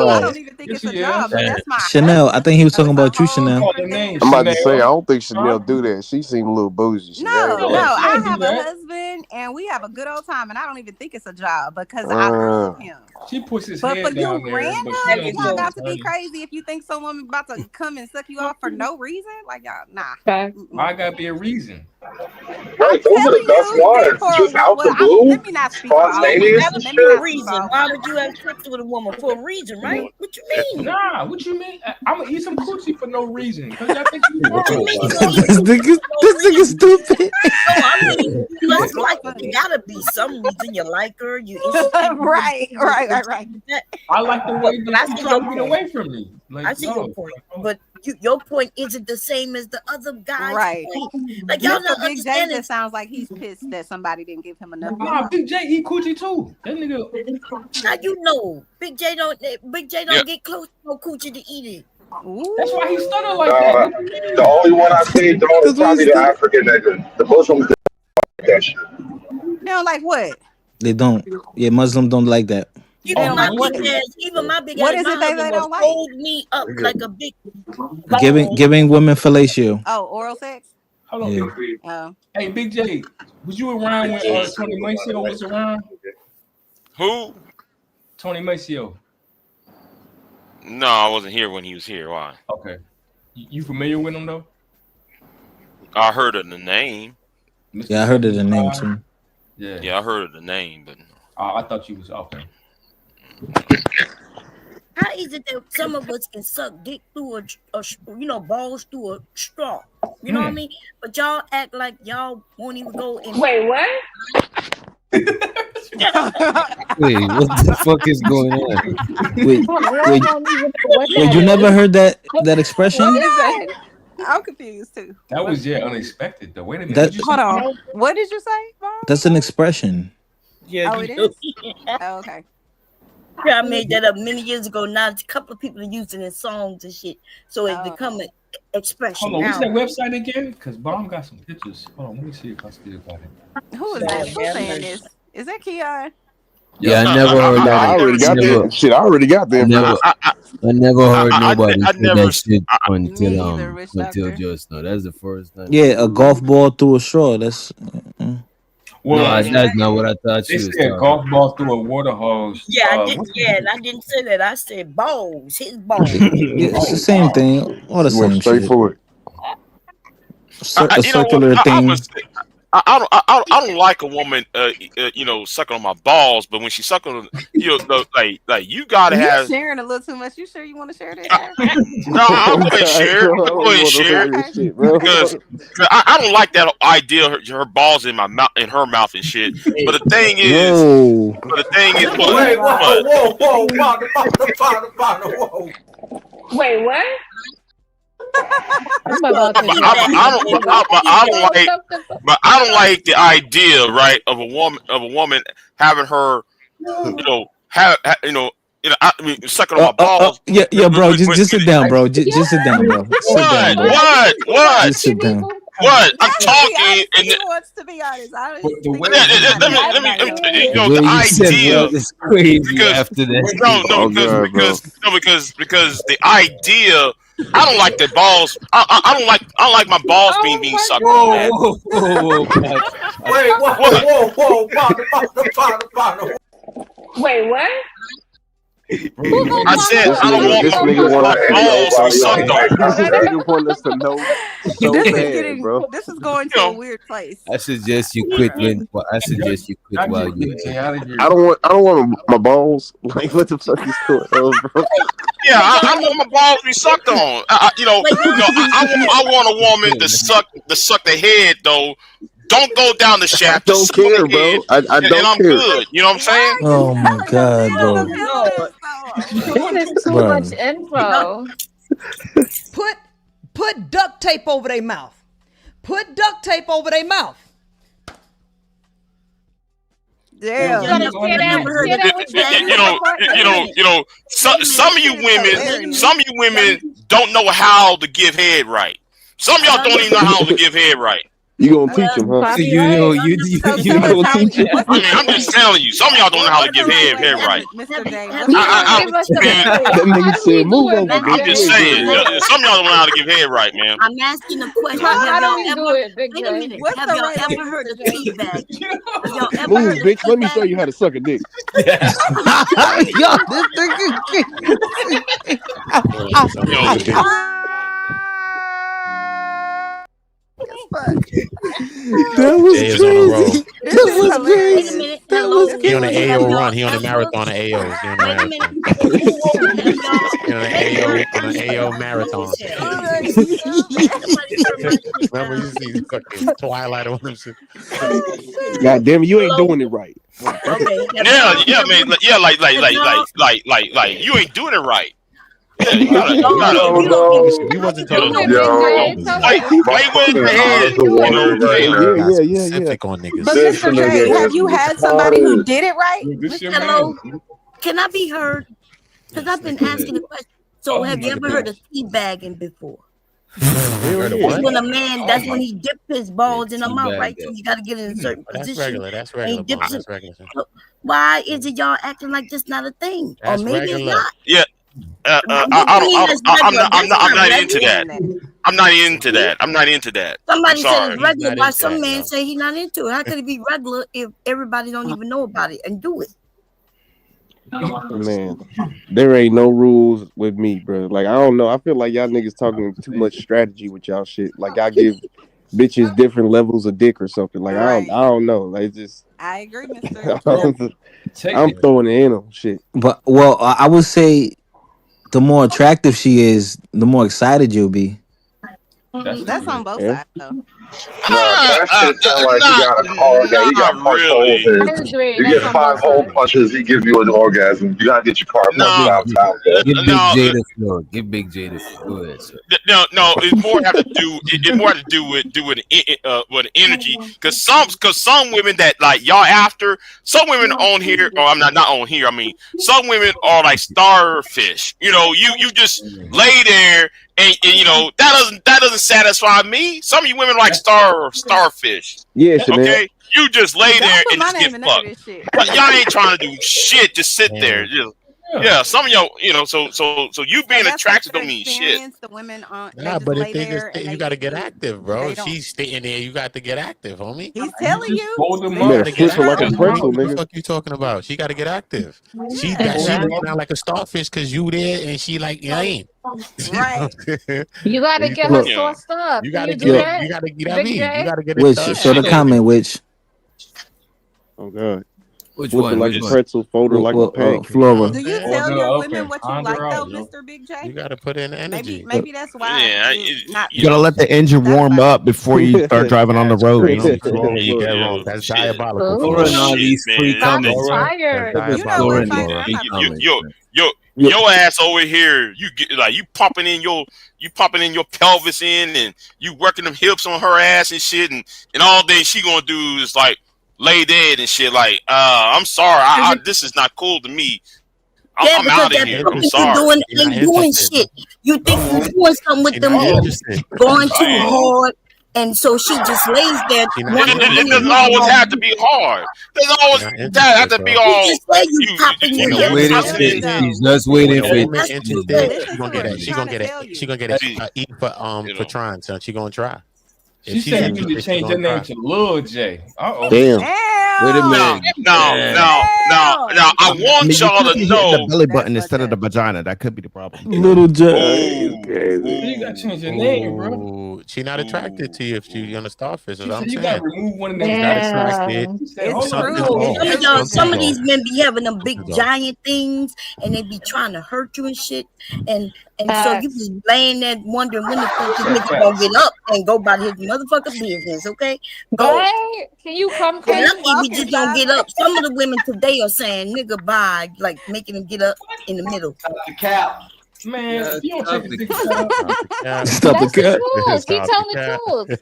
Speaker 3: I don't even think it's a job, but that's my
Speaker 16: Chanel, I think he was talking about you, Chanel.
Speaker 18: I'm about to say, I don't think Chanel do that. She seemed a little bougie.
Speaker 3: No, I have a husband and we have a good old time, and I don't even think it's a job because I love him.
Speaker 6: She puts his
Speaker 3: But
Speaker 6: head
Speaker 3: for you
Speaker 6: down there.
Speaker 3: random,
Speaker 6: but she
Speaker 3: it's
Speaker 6: don't
Speaker 3: not
Speaker 6: do
Speaker 3: about to
Speaker 6: it.
Speaker 3: be crazy if you think someone about to come and suck you off for no reason. Like y'all, nah.
Speaker 6: Why gotta be a reason?
Speaker 5: Right, those are the best ones. Just out the blue,
Speaker 3: let me not speak for all
Speaker 5: spontaneous
Speaker 14: That
Speaker 5: and
Speaker 14: was
Speaker 5: shit.
Speaker 14: for a reason. Why would you have sex with a woman for a reason, right? What you mean?
Speaker 6: Nah, what you mean? I'm gonna eat some coochie for no reason. Cause y'all think you
Speaker 14: What you mean?
Speaker 16: This nigga stupid.
Speaker 14: No, I mean, you must like her. There gotta be some reason you like her. You
Speaker 3: right.
Speaker 6: I like the way
Speaker 14: But I
Speaker 6: that
Speaker 14: see
Speaker 6: you
Speaker 14: your
Speaker 6: try to get
Speaker 14: point.
Speaker 6: away from me. Like,
Speaker 14: I see
Speaker 6: no.
Speaker 14: your point, but your point isn't the same as the other guy's
Speaker 3: Right.
Speaker 14: point. Like y'all
Speaker 3: Mr.
Speaker 14: not
Speaker 3: Big J
Speaker 14: understanding.
Speaker 3: just sounds like he's pissed that somebody didn't give him enough.
Speaker 6: Nah, Big J eat coochie too. That nigga.
Speaker 14: How you know? Big J don't get close to no coochie to eat it.
Speaker 6: That's why he stutter like that.
Speaker 5: The only one I seen though is probably the African nigga. The Muslims that shit.
Speaker 3: Now, like what?
Speaker 16: They don't. Yeah, Muslims don't like that.
Speaker 14: Even my
Speaker 3: what-
Speaker 14: big ass, even my big
Speaker 3: what
Speaker 14: ass,
Speaker 3: is
Speaker 14: my
Speaker 3: it they
Speaker 14: husband
Speaker 3: don't
Speaker 14: will
Speaker 3: like?
Speaker 14: hold me up like a big.
Speaker 16: Giving women fellatio.
Speaker 3: Oh, oral sex.
Speaker 6: Hold on.
Speaker 16: Yeah.
Speaker 3: Oh.
Speaker 6: Hey, Big J, was you around when Tony Maceo was around?
Speaker 1: Who?
Speaker 6: Tony Maceo.
Speaker 1: No, I wasn't here when he was here. Why?
Speaker 6: Okay. You familiar with him though?
Speaker 1: I heard of the name.
Speaker 16: Yeah, I heard of the name too.
Speaker 6: Yeah,
Speaker 1: I heard of the name, but
Speaker 6: I thought you was okay.
Speaker 14: How is it that some of us can suck dick through balls through a straw? You know what I mean? But y'all act like y'all won't even go in.
Speaker 9: Wait, what?
Speaker 8: Wait, what the fuck is going on?
Speaker 16: Wait, you never heard that expression?
Speaker 3: What is that? I'm confused too.
Speaker 6: That was unexpected though. Wait a minute.
Speaker 3: Hold on. What did you say, Bob?
Speaker 16: That's an expression.
Speaker 14: Yeah,
Speaker 3: Oh, it is? Oh, okay.
Speaker 14: Yeah, I made that up many years ago. Now a couple of people are using it in songs and shit, so it's become an expression.
Speaker 6: Hold on, what's
Speaker 14: now.
Speaker 6: that website again? Because Bomb got some pictures. Hold on, let me see if I still got it.
Speaker 3: Who is that? Who's saying this? Is that Keon?
Speaker 8: Yeah, I never heard
Speaker 5: Nah, I
Speaker 8: nobody.
Speaker 5: already got
Speaker 8: Never,
Speaker 5: that shit. I already got the
Speaker 8: I never,
Speaker 5: information.
Speaker 8: I never heard nobody
Speaker 1: I
Speaker 8: say
Speaker 1: never.
Speaker 8: that shit
Speaker 3: Me either, Rich
Speaker 8: until
Speaker 3: Doctor.
Speaker 8: just now. That's the first time.
Speaker 16: Yeah, a golf ball through a straw. That's
Speaker 8: No,
Speaker 6: Well,
Speaker 8: that's not what I thought
Speaker 6: they
Speaker 8: she was
Speaker 6: said
Speaker 8: talking
Speaker 6: golf ball through a water hose.
Speaker 14: Yeah, I did.
Speaker 6: What's
Speaker 14: Yeah, and I didn't say that. I said balls, his balls.
Speaker 16: yeah, it's the
Speaker 6: oh
Speaker 16: same
Speaker 6: wow.
Speaker 16: thing. All the
Speaker 5: She went
Speaker 16: same
Speaker 5: straight
Speaker 16: shit.
Speaker 5: for it.
Speaker 16: A
Speaker 1: You know what?
Speaker 16: circular
Speaker 1: I
Speaker 16: thing.
Speaker 1: was. I don't like a woman, sucking on my balls. But when she suck on, like you gotta
Speaker 3: You
Speaker 1: have.
Speaker 3: sharing a little too much. You sure you want to share this?
Speaker 1: No, I'll go ahead and
Speaker 5: God,
Speaker 1: share.
Speaker 5: bro, I
Speaker 1: I'll go
Speaker 5: don't
Speaker 1: ahead and
Speaker 5: want to
Speaker 1: share
Speaker 5: hear this shit, bro.
Speaker 1: because I don't like that idea. Her balls in my mouth, in her mouth and shit. But the thing is,
Speaker 16: Whoa.
Speaker 1: what?
Speaker 12: Wait,
Speaker 1: What?
Speaker 12: whoa.
Speaker 19: Wait, what?
Speaker 11: I'm about to
Speaker 1: But I don't like the idea, right, of a woman having her, I mean, sucking on my balls.
Speaker 16: Yeah, bro. Just sit down, bro. Just sit down, bro. Sit down, bro.
Speaker 1: What?
Speaker 16: Just sit down.
Speaker 1: What? I'm
Speaker 3: To be
Speaker 1: talking,
Speaker 3: honest,
Speaker 1: and
Speaker 3: he wants to be honest. I don't
Speaker 6: The
Speaker 3: think
Speaker 6: way
Speaker 1: let me,
Speaker 8: The way
Speaker 1: the
Speaker 8: you said
Speaker 1: idea,
Speaker 8: what is crazy
Speaker 1: because
Speaker 8: after that.
Speaker 5: Oh God, bro.
Speaker 1: because the idea. I don't like the balls. I don't like my balls being sucked on,
Speaker 8: Whoa,
Speaker 1: man.
Speaker 8: whoa, Pat.
Speaker 12: Wait, whoa.
Speaker 19: Wait, what?
Speaker 1: I said
Speaker 5: This
Speaker 1: I don't
Speaker 5: nigga,
Speaker 1: want
Speaker 5: this nigga
Speaker 1: my
Speaker 5: want
Speaker 1: balls to be sucked on.
Speaker 5: this nigga want us to know so
Speaker 3: this is
Speaker 5: bad,
Speaker 3: getting.
Speaker 5: bro.
Speaker 3: This is going to a weird place.
Speaker 8: I suggest you quit while you.
Speaker 5: I don't want my balls. Like, what the fuck is going on, bro?
Speaker 1: Yeah, I want my balls to be sucked on. I want a woman to suck the head though. Don't go down the shaft.
Speaker 5: I don't care, bro. I don't
Speaker 1: and I'm
Speaker 5: care.
Speaker 1: good. You know what I'm saying?
Speaker 16: Oh my god, bro.
Speaker 11: This is too
Speaker 16: Bro.
Speaker 11: much info.
Speaker 9: Put duct tape over their mouth. Put duct tape over their mouth.
Speaker 3: Damn.
Speaker 1: Some of you women don't know how to give head right. Some of y'all don't even know how to give head right.
Speaker 5: You gonna teach him, huh?
Speaker 8: You gonna teach him.
Speaker 1: I mean, I'm just telling you. Some of y'all don't know how to give head right.
Speaker 3: Mr. Dave.
Speaker 5: That nigga said, "Move over."
Speaker 1: I'm just saying. Some of y'all don't know how to give head right, man.
Speaker 14: I'm asking a question.
Speaker 11: How do we
Speaker 14: Have
Speaker 11: do
Speaker 14: y'all
Speaker 11: it, Big
Speaker 14: wait a
Speaker 11: J?
Speaker 14: minute.
Speaker 3: What's
Speaker 14: Have
Speaker 3: the
Speaker 14: y'all
Speaker 3: right
Speaker 14: ever
Speaker 3: way,
Speaker 14: heard of
Speaker 3: Mr. J?
Speaker 14: teabag? Have y'all ever
Speaker 5: Move,
Speaker 14: heard of
Speaker 5: bitch. Let me
Speaker 14: teabag?
Speaker 5: show you how to suck a dick.
Speaker 16: Yo, this That was
Speaker 22: Jay is on a roll.
Speaker 16: crazy. That was
Speaker 14: Wait a
Speaker 16: crazy.
Speaker 14: minute.
Speaker 16: That
Speaker 14: Hello.
Speaker 16: was
Speaker 22: He on an
Speaker 16: crazy.
Speaker 22: AO run. He on a marathon of AOs. He on a
Speaker 14: Wait a
Speaker 22: marathon.
Speaker 14: minute.
Speaker 22: He on an AO marathon. Remember you see the fucking Twilight on them shit.
Speaker 5: God damn it, you ain't doing it right.
Speaker 14: Okay.
Speaker 1: Yeah, man. Yeah, like you ain't doing it right. Yeah, you gotta.
Speaker 22: We wasn't talking
Speaker 11: Yo,
Speaker 22: about
Speaker 1: Play with the head.
Speaker 5: Yeah.
Speaker 22: specific on niggas.
Speaker 3: But Mr. J, have you had somebody who did it right?
Speaker 14: Hello. Can I be heard? Because I've been asking a question. So, have you ever heard of teabagging before? That's when a man, that's when he dips his balls in the mouth, right? So you got to get in a certain position.
Speaker 22: That's
Speaker 14: and he
Speaker 22: regular.
Speaker 14: dips
Speaker 22: That's
Speaker 14: it.
Speaker 22: regular.
Speaker 14: Why is it y'all acting like this not a thing? Or
Speaker 22: That's
Speaker 14: maybe it's
Speaker 22: regular.
Speaker 14: not.
Speaker 1: Yeah. I'm not into that. I'm not into that. I'm not into that.
Speaker 14: Somebody said
Speaker 1: Sorry.
Speaker 14: it's regular. Why some man say he's not into it? How could it be regular if everybody don't even know about it and do it?
Speaker 5: Man, there ain't no rules with me, bro. Like, I don't know. I feel like y'all niggas talking too much strategy with y'all shit. Like, I give bitches different levels of dick or something. Like, I don't know. Like, just
Speaker 3: I agree, Mr.
Speaker 5: I'm throwing it in on shit.
Speaker 16: But I would say the more attractive she is, the more excited you'll be.
Speaker 3: That's on both sides, though.
Speaker 23: That shit sound like you got a car that you got punch holes in. You get 5 hole punches, he gives you an orgasm. You gotta get your car punched out.
Speaker 8: Give Big J the floor. Give Big J the floor. Go ahead, sir.
Speaker 1: No. It's more have to do. It more have to do with energy. Because some women that like y'all after. Some women on here, or I'm not on here. I mean, some women are like starfish. You know, you just lay there. And you know that doesn't satisfy me. Some of you women like starfish.
Speaker 5: Yeah, Chanel.
Speaker 1: Okay. You just lay there
Speaker 3: put
Speaker 1: and
Speaker 3: my
Speaker 1: just
Speaker 3: name
Speaker 1: get
Speaker 3: in none of
Speaker 1: fucked.
Speaker 3: this shit.
Speaker 1: Y'all ain't trying to do shit. Just sit there. Yeah, some of y'all, so you being attracted don't mean shit.
Speaker 3: The women on
Speaker 22: Nah,
Speaker 3: just
Speaker 22: but
Speaker 3: lay
Speaker 22: if they
Speaker 3: there
Speaker 22: just
Speaker 3: and
Speaker 22: you got to get active, bro.
Speaker 3: they
Speaker 22: If
Speaker 3: don't.
Speaker 22: she's sitting there, you got to get active, homie.
Speaker 3: He's telling you.
Speaker 22: You
Speaker 18: Man,
Speaker 22: gotta get
Speaker 18: flip her like a
Speaker 22: active.
Speaker 18: pretzel,
Speaker 22: What the
Speaker 18: nigga.
Speaker 22: fuck you talking about? She got to get active. She
Speaker 11: Yeah.
Speaker 22: looking out like a starfish because you there, and she like you ain't.
Speaker 3: Right.
Speaker 11: You gotta
Speaker 22: You
Speaker 11: get her
Speaker 22: look,
Speaker 11: sauced up.
Speaker 22: You
Speaker 11: Can
Speaker 22: gotta
Speaker 11: you
Speaker 22: get
Speaker 11: do
Speaker 22: it.
Speaker 11: that?
Speaker 22: You gotta get at
Speaker 11: Big
Speaker 22: me.
Speaker 11: J?
Speaker 22: You gotta get it
Speaker 16: Which
Speaker 22: done.
Speaker 16: show the comment? Which
Speaker 18: Oh god.
Speaker 8: Which
Speaker 18: Flip
Speaker 8: one?
Speaker 18: it like
Speaker 8: Which
Speaker 18: a
Speaker 8: one?
Speaker 18: pretzel, fold her like a pancake.
Speaker 16: Flora.
Speaker 3: Do you
Speaker 22: Order
Speaker 3: tell your
Speaker 22: up
Speaker 3: women
Speaker 22: and
Speaker 3: what you
Speaker 22: ponder
Speaker 3: like
Speaker 22: out,
Speaker 3: though,
Speaker 22: yo.
Speaker 3: Mr. Big J?
Speaker 22: You gotta put in the energy.
Speaker 3: Maybe that's why you're not.
Speaker 4: You gotta let the engine warm up before you start driving on the
Speaker 22: That's
Speaker 4: road.
Speaker 22: crazy.
Speaker 4: You know?
Speaker 22: Yeah, you get wrong. That's diabolical.
Speaker 8: Flora and all these free
Speaker 11: Shots
Speaker 8: comments.
Speaker 11: fired.
Speaker 22: That's
Speaker 3: You know what,
Speaker 22: diabolical.
Speaker 3: Fire? I'm not.
Speaker 1: Your ass over here, you get like you popping in your pelvis and you working them hips on her ass and shit, and all day she gonna do is like lay dead and shit. Like, I'm sorry, this is not cool to me. I'm
Speaker 14: because
Speaker 1: out of
Speaker 14: that
Speaker 1: here. I'm
Speaker 14: fucking
Speaker 1: sorry.
Speaker 14: ain't doing shit. You think you're doing something with them hips, going too hard, and so she just lays there wondering when
Speaker 1: It
Speaker 14: it
Speaker 1: doesn't always have to be hard. It doesn't always have to be all.
Speaker 14: You just say you popping your hips.
Speaker 8: Waiting for she's just waiting for
Speaker 22: woman
Speaker 8: it.
Speaker 22: interested, she gonna get it. She gonna get it. She gonna get it. Eat for trying, son. She gonna try.
Speaker 6: She said you need to change your name to Lil J.
Speaker 18: Damn.
Speaker 8: Wait a minute.
Speaker 1: No. I want y'all to know.
Speaker 4: the belly button instead of the vagina. That could be the problem.
Speaker 16: Little J.
Speaker 6: You gotta change your name, bro.
Speaker 22: She not attracted to you if she on a starfish. Is
Speaker 6: She
Speaker 22: what I'm
Speaker 6: said you
Speaker 22: saying.
Speaker 6: gotta remove one of them.
Speaker 22: She's not attracted.
Speaker 3: It's
Speaker 22: Something's
Speaker 3: true.
Speaker 22: off.
Speaker 14: Some of these men be having them big
Speaker 22: Something's off.
Speaker 14: giant things, and they be trying to hurt you and shit, and so you be laying there wondering when the fuck this nigga gonna get up and go about his motherfucking business. Okay, go.
Speaker 11: Right? Can you come
Speaker 14: And
Speaker 11: clean?
Speaker 14: lucky we just don't get up. Some of the women today are saying nigga bye, like making them get up in the middle.
Speaker 6: The cap. Man, you don't take the dick out.
Speaker 16: Stop the cat.
Speaker 11: Truth. Keep telling the truth.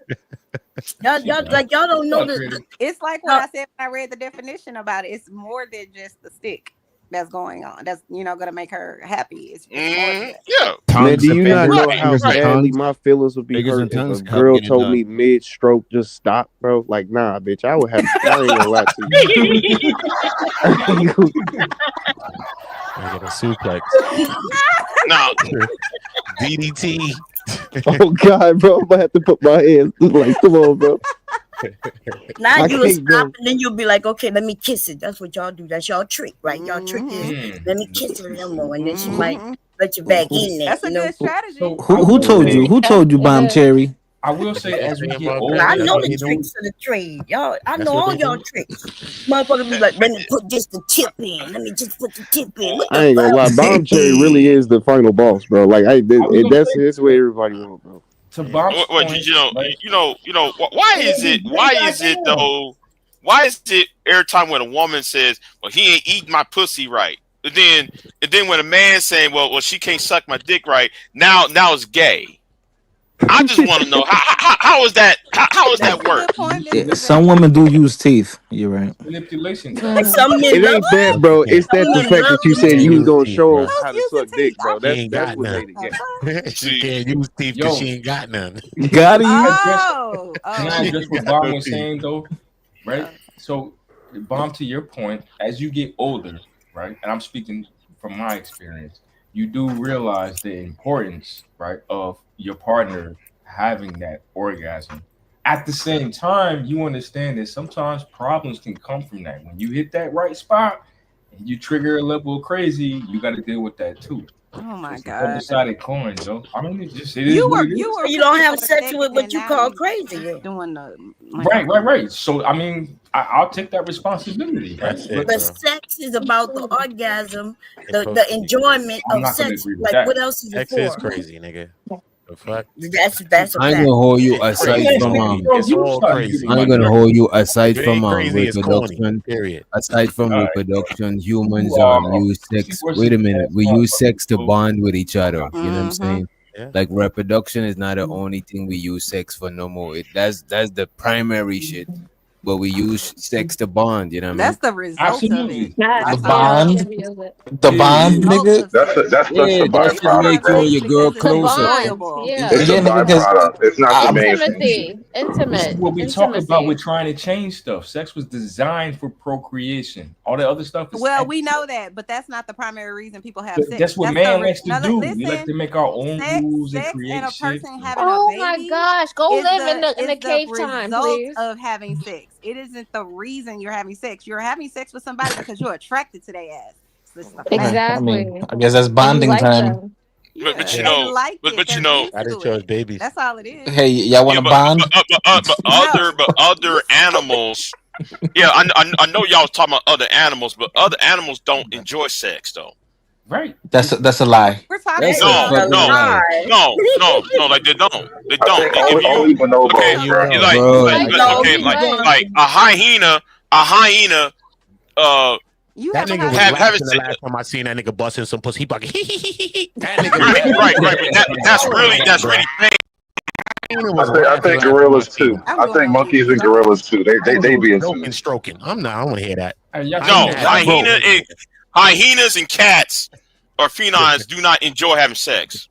Speaker 14: Y'all don't know that.
Speaker 3: It's like what I said when I read the definition about it. It's more than just the stick that's going on. That's gonna make her happy. It's more than that.
Speaker 1: Yeah.
Speaker 18: Man, do you not know
Speaker 1: Right,
Speaker 18: how
Speaker 1: right.
Speaker 18: badly my feelings would be
Speaker 4: Fingers
Speaker 18: hurt
Speaker 4: and
Speaker 18: if
Speaker 4: tongues
Speaker 18: a
Speaker 4: help
Speaker 18: girl
Speaker 4: get it
Speaker 18: told
Speaker 4: done.
Speaker 18: me mid-stroke just stop, bro? Like, nah, bitch, I would have. I ain't gonna lie to you.
Speaker 22: I get a suplex.
Speaker 1: No.
Speaker 22: DDT.
Speaker 18: Oh God, bro, I'm gonna have to put my hands like, come on, bro.
Speaker 14: Now
Speaker 18: I
Speaker 14: you will
Speaker 18: can't go.
Speaker 14: stop and then you'll be like, okay, let me kiss it. That's what y'all do. That's y'all trick, right? Y'all trick is let me kiss it a little more, and then she might let you back in there.
Speaker 3: That's a good strategy.
Speaker 16: Who told you? Who told you, Bomb Cherry?
Speaker 6: I will say, as we get
Speaker 14: Well,
Speaker 6: older,
Speaker 14: I know
Speaker 22: they
Speaker 14: the
Speaker 22: do.
Speaker 14: tricks of the trade, y'all. I
Speaker 22: That's
Speaker 14: know
Speaker 22: what
Speaker 14: all
Speaker 22: they
Speaker 14: y'all
Speaker 22: do.
Speaker 14: tricks. Motherfucker be like, let me put just the tip in. Let me just put the tip in. What
Speaker 18: I
Speaker 14: the
Speaker 18: ain't gonna lie,
Speaker 14: fuck?
Speaker 18: Bomb Cherry really is the final boss, bro. Like, that's what everybody want, bro.
Speaker 6: to Bomb's
Speaker 1: What
Speaker 6: point,
Speaker 1: why is it though? Why is it every time when a woman says, "Well, he ain't eating my pussy right," and then when a man saying, "Well, she can't suck my dick right," now it's gay. I just want to know how is that? How is that work?
Speaker 16: Yeah, some women do use teeth. You're right.
Speaker 6: manipulation.
Speaker 14: And some men
Speaker 18: It
Speaker 14: love
Speaker 18: ain't that, bro. It's that the
Speaker 14: men
Speaker 18: fact
Speaker 14: love
Speaker 18: that you said you was gonna show them how to suck dick, bro.
Speaker 22: She ain't
Speaker 18: That's
Speaker 22: got
Speaker 18: what
Speaker 22: none.
Speaker 18: made it gay.
Speaker 22: She can't use teeth because she ain't got none.
Speaker 16: Got him.
Speaker 6: Can I address what Bomb was saying though? Right. So, Bomb, to your point, as you get older, right, and I'm speaking from my experience, you do realize the importance, right, of your partner having that orgasm. At the same time, you understand that sometimes problems can come from that. When you hit that right spot and you trigger a level of crazy, you got to deal with that too.
Speaker 3: Oh my
Speaker 6: It's a
Speaker 3: God.
Speaker 6: double-sided coin, yo. I mean, it is
Speaker 3: You
Speaker 6: what
Speaker 3: were
Speaker 6: it is.
Speaker 14: You don't have sex with what you call crazy.
Speaker 3: Doing the
Speaker 6: Right. So I mean, I'll take that responsibility. Right?
Speaker 22: That's it,
Speaker 14: The
Speaker 22: bro.
Speaker 14: sex is about the orgasm, the enjoyment
Speaker 6: I'm
Speaker 14: of
Speaker 6: not gonna
Speaker 14: sex.
Speaker 6: agree with
Speaker 14: Like,
Speaker 6: that.
Speaker 14: what else is it
Speaker 22: Sex is
Speaker 14: for?
Speaker 22: crazy, nigga. The fuck?
Speaker 14: That's a
Speaker 8: I ain't
Speaker 14: fact.
Speaker 8: gonna hold you aside from
Speaker 22: It's all crazy.
Speaker 8: I ain't gonna hold you aside
Speaker 22: If it
Speaker 8: from
Speaker 22: ain't crazy, it's corny.
Speaker 8: reproduction.
Speaker 22: Period.
Speaker 8: Aside from
Speaker 6: All right.
Speaker 8: reproduction, humans
Speaker 6: You are
Speaker 8: use sex.
Speaker 6: pussy
Speaker 8: Wait a minute,
Speaker 6: ass
Speaker 8: we use
Speaker 6: motherfucker,
Speaker 8: sex to
Speaker 6: bro.
Speaker 8: bond with each other. You know what I'm
Speaker 3: Mhm.
Speaker 8: saying?
Speaker 22: Yeah.
Speaker 8: Like reproduction is not the only thing we use sex for no more. That's the primary shit. but we use sex to bond. You know what I mean?
Speaker 3: That's the result of it.
Speaker 11: That's
Speaker 16: The
Speaker 11: how y'all
Speaker 16: bond,
Speaker 11: should use it.
Speaker 16: the bond, nigga.
Speaker 23: That's
Speaker 8: Yeah,
Speaker 23: a
Speaker 8: that should make
Speaker 23: byproduct,
Speaker 8: you
Speaker 23: bro.
Speaker 8: and your girl
Speaker 11: The
Speaker 8: closer.
Speaker 11: bond, yeah.
Speaker 23: It's a
Speaker 16: Yeah, nigga, because
Speaker 23: byproduct. It's not the main thing.
Speaker 11: Intimacy,
Speaker 6: This is what we talk about
Speaker 11: intimacy.
Speaker 6: with trying to change stuff. Sex was designed for procreation. All the other stuff is
Speaker 3: Well, we know that, but that's not the primary reason people have
Speaker 6: But
Speaker 3: sex.
Speaker 6: that's what
Speaker 3: That's
Speaker 6: man
Speaker 3: the
Speaker 6: likes to
Speaker 3: no,
Speaker 6: do.
Speaker 3: listen,
Speaker 6: We like to make our own rules and
Speaker 3: sex
Speaker 6: create
Speaker 3: and a
Speaker 6: shit.
Speaker 3: person having
Speaker 11: Oh
Speaker 3: a
Speaker 11: my
Speaker 3: baby
Speaker 11: gosh, go
Speaker 3: is
Speaker 11: live in the
Speaker 3: is
Speaker 11: cave time,
Speaker 3: result
Speaker 11: please.
Speaker 3: of having sex. It isn't the reason you're having sex. You're having sex with somebody because you're attracted to their ass. So it's the fact.
Speaker 16: I mean,
Speaker 11: Exactly.
Speaker 16: I guess that's
Speaker 11: And you
Speaker 16: bonding
Speaker 11: like
Speaker 16: time.
Speaker 11: them.
Speaker 3: Yeah,
Speaker 1: But you
Speaker 3: they
Speaker 1: know,
Speaker 3: like it.
Speaker 1: but
Speaker 3: They're
Speaker 1: you know,
Speaker 22: I
Speaker 3: into
Speaker 22: just chose
Speaker 3: it.
Speaker 22: babies.
Speaker 3: That's all it is.
Speaker 16: Hey, y'all want
Speaker 1: yeah,
Speaker 16: to bond?
Speaker 1: but other animals. Yeah, I know y'all was talking about other animals, but other animals don't enjoy sex though.
Speaker 6: Right.
Speaker 16: That's a lie.
Speaker 3: We're talking
Speaker 8: That's a
Speaker 1: No,
Speaker 8: fucking lie.
Speaker 1: like they don't. They
Speaker 23: I
Speaker 1: don't.
Speaker 23: think
Speaker 1: They give
Speaker 23: only
Speaker 1: you
Speaker 23: bonobos, bro.
Speaker 1: like a hyena.
Speaker 3: You
Speaker 22: That
Speaker 3: haven't
Speaker 22: nigga was
Speaker 3: had
Speaker 1: have it.
Speaker 22: laughing the last time I seen that nigga busting some pussy. He fucking that nigga
Speaker 1: Right. But that's really pain.
Speaker 23: I think gorillas too. I think monkeys and gorillas too. They be into it.
Speaker 22: stroking. I don't want to hear that.
Speaker 1: No, hyenas and cats or felines do not enjoy having sex.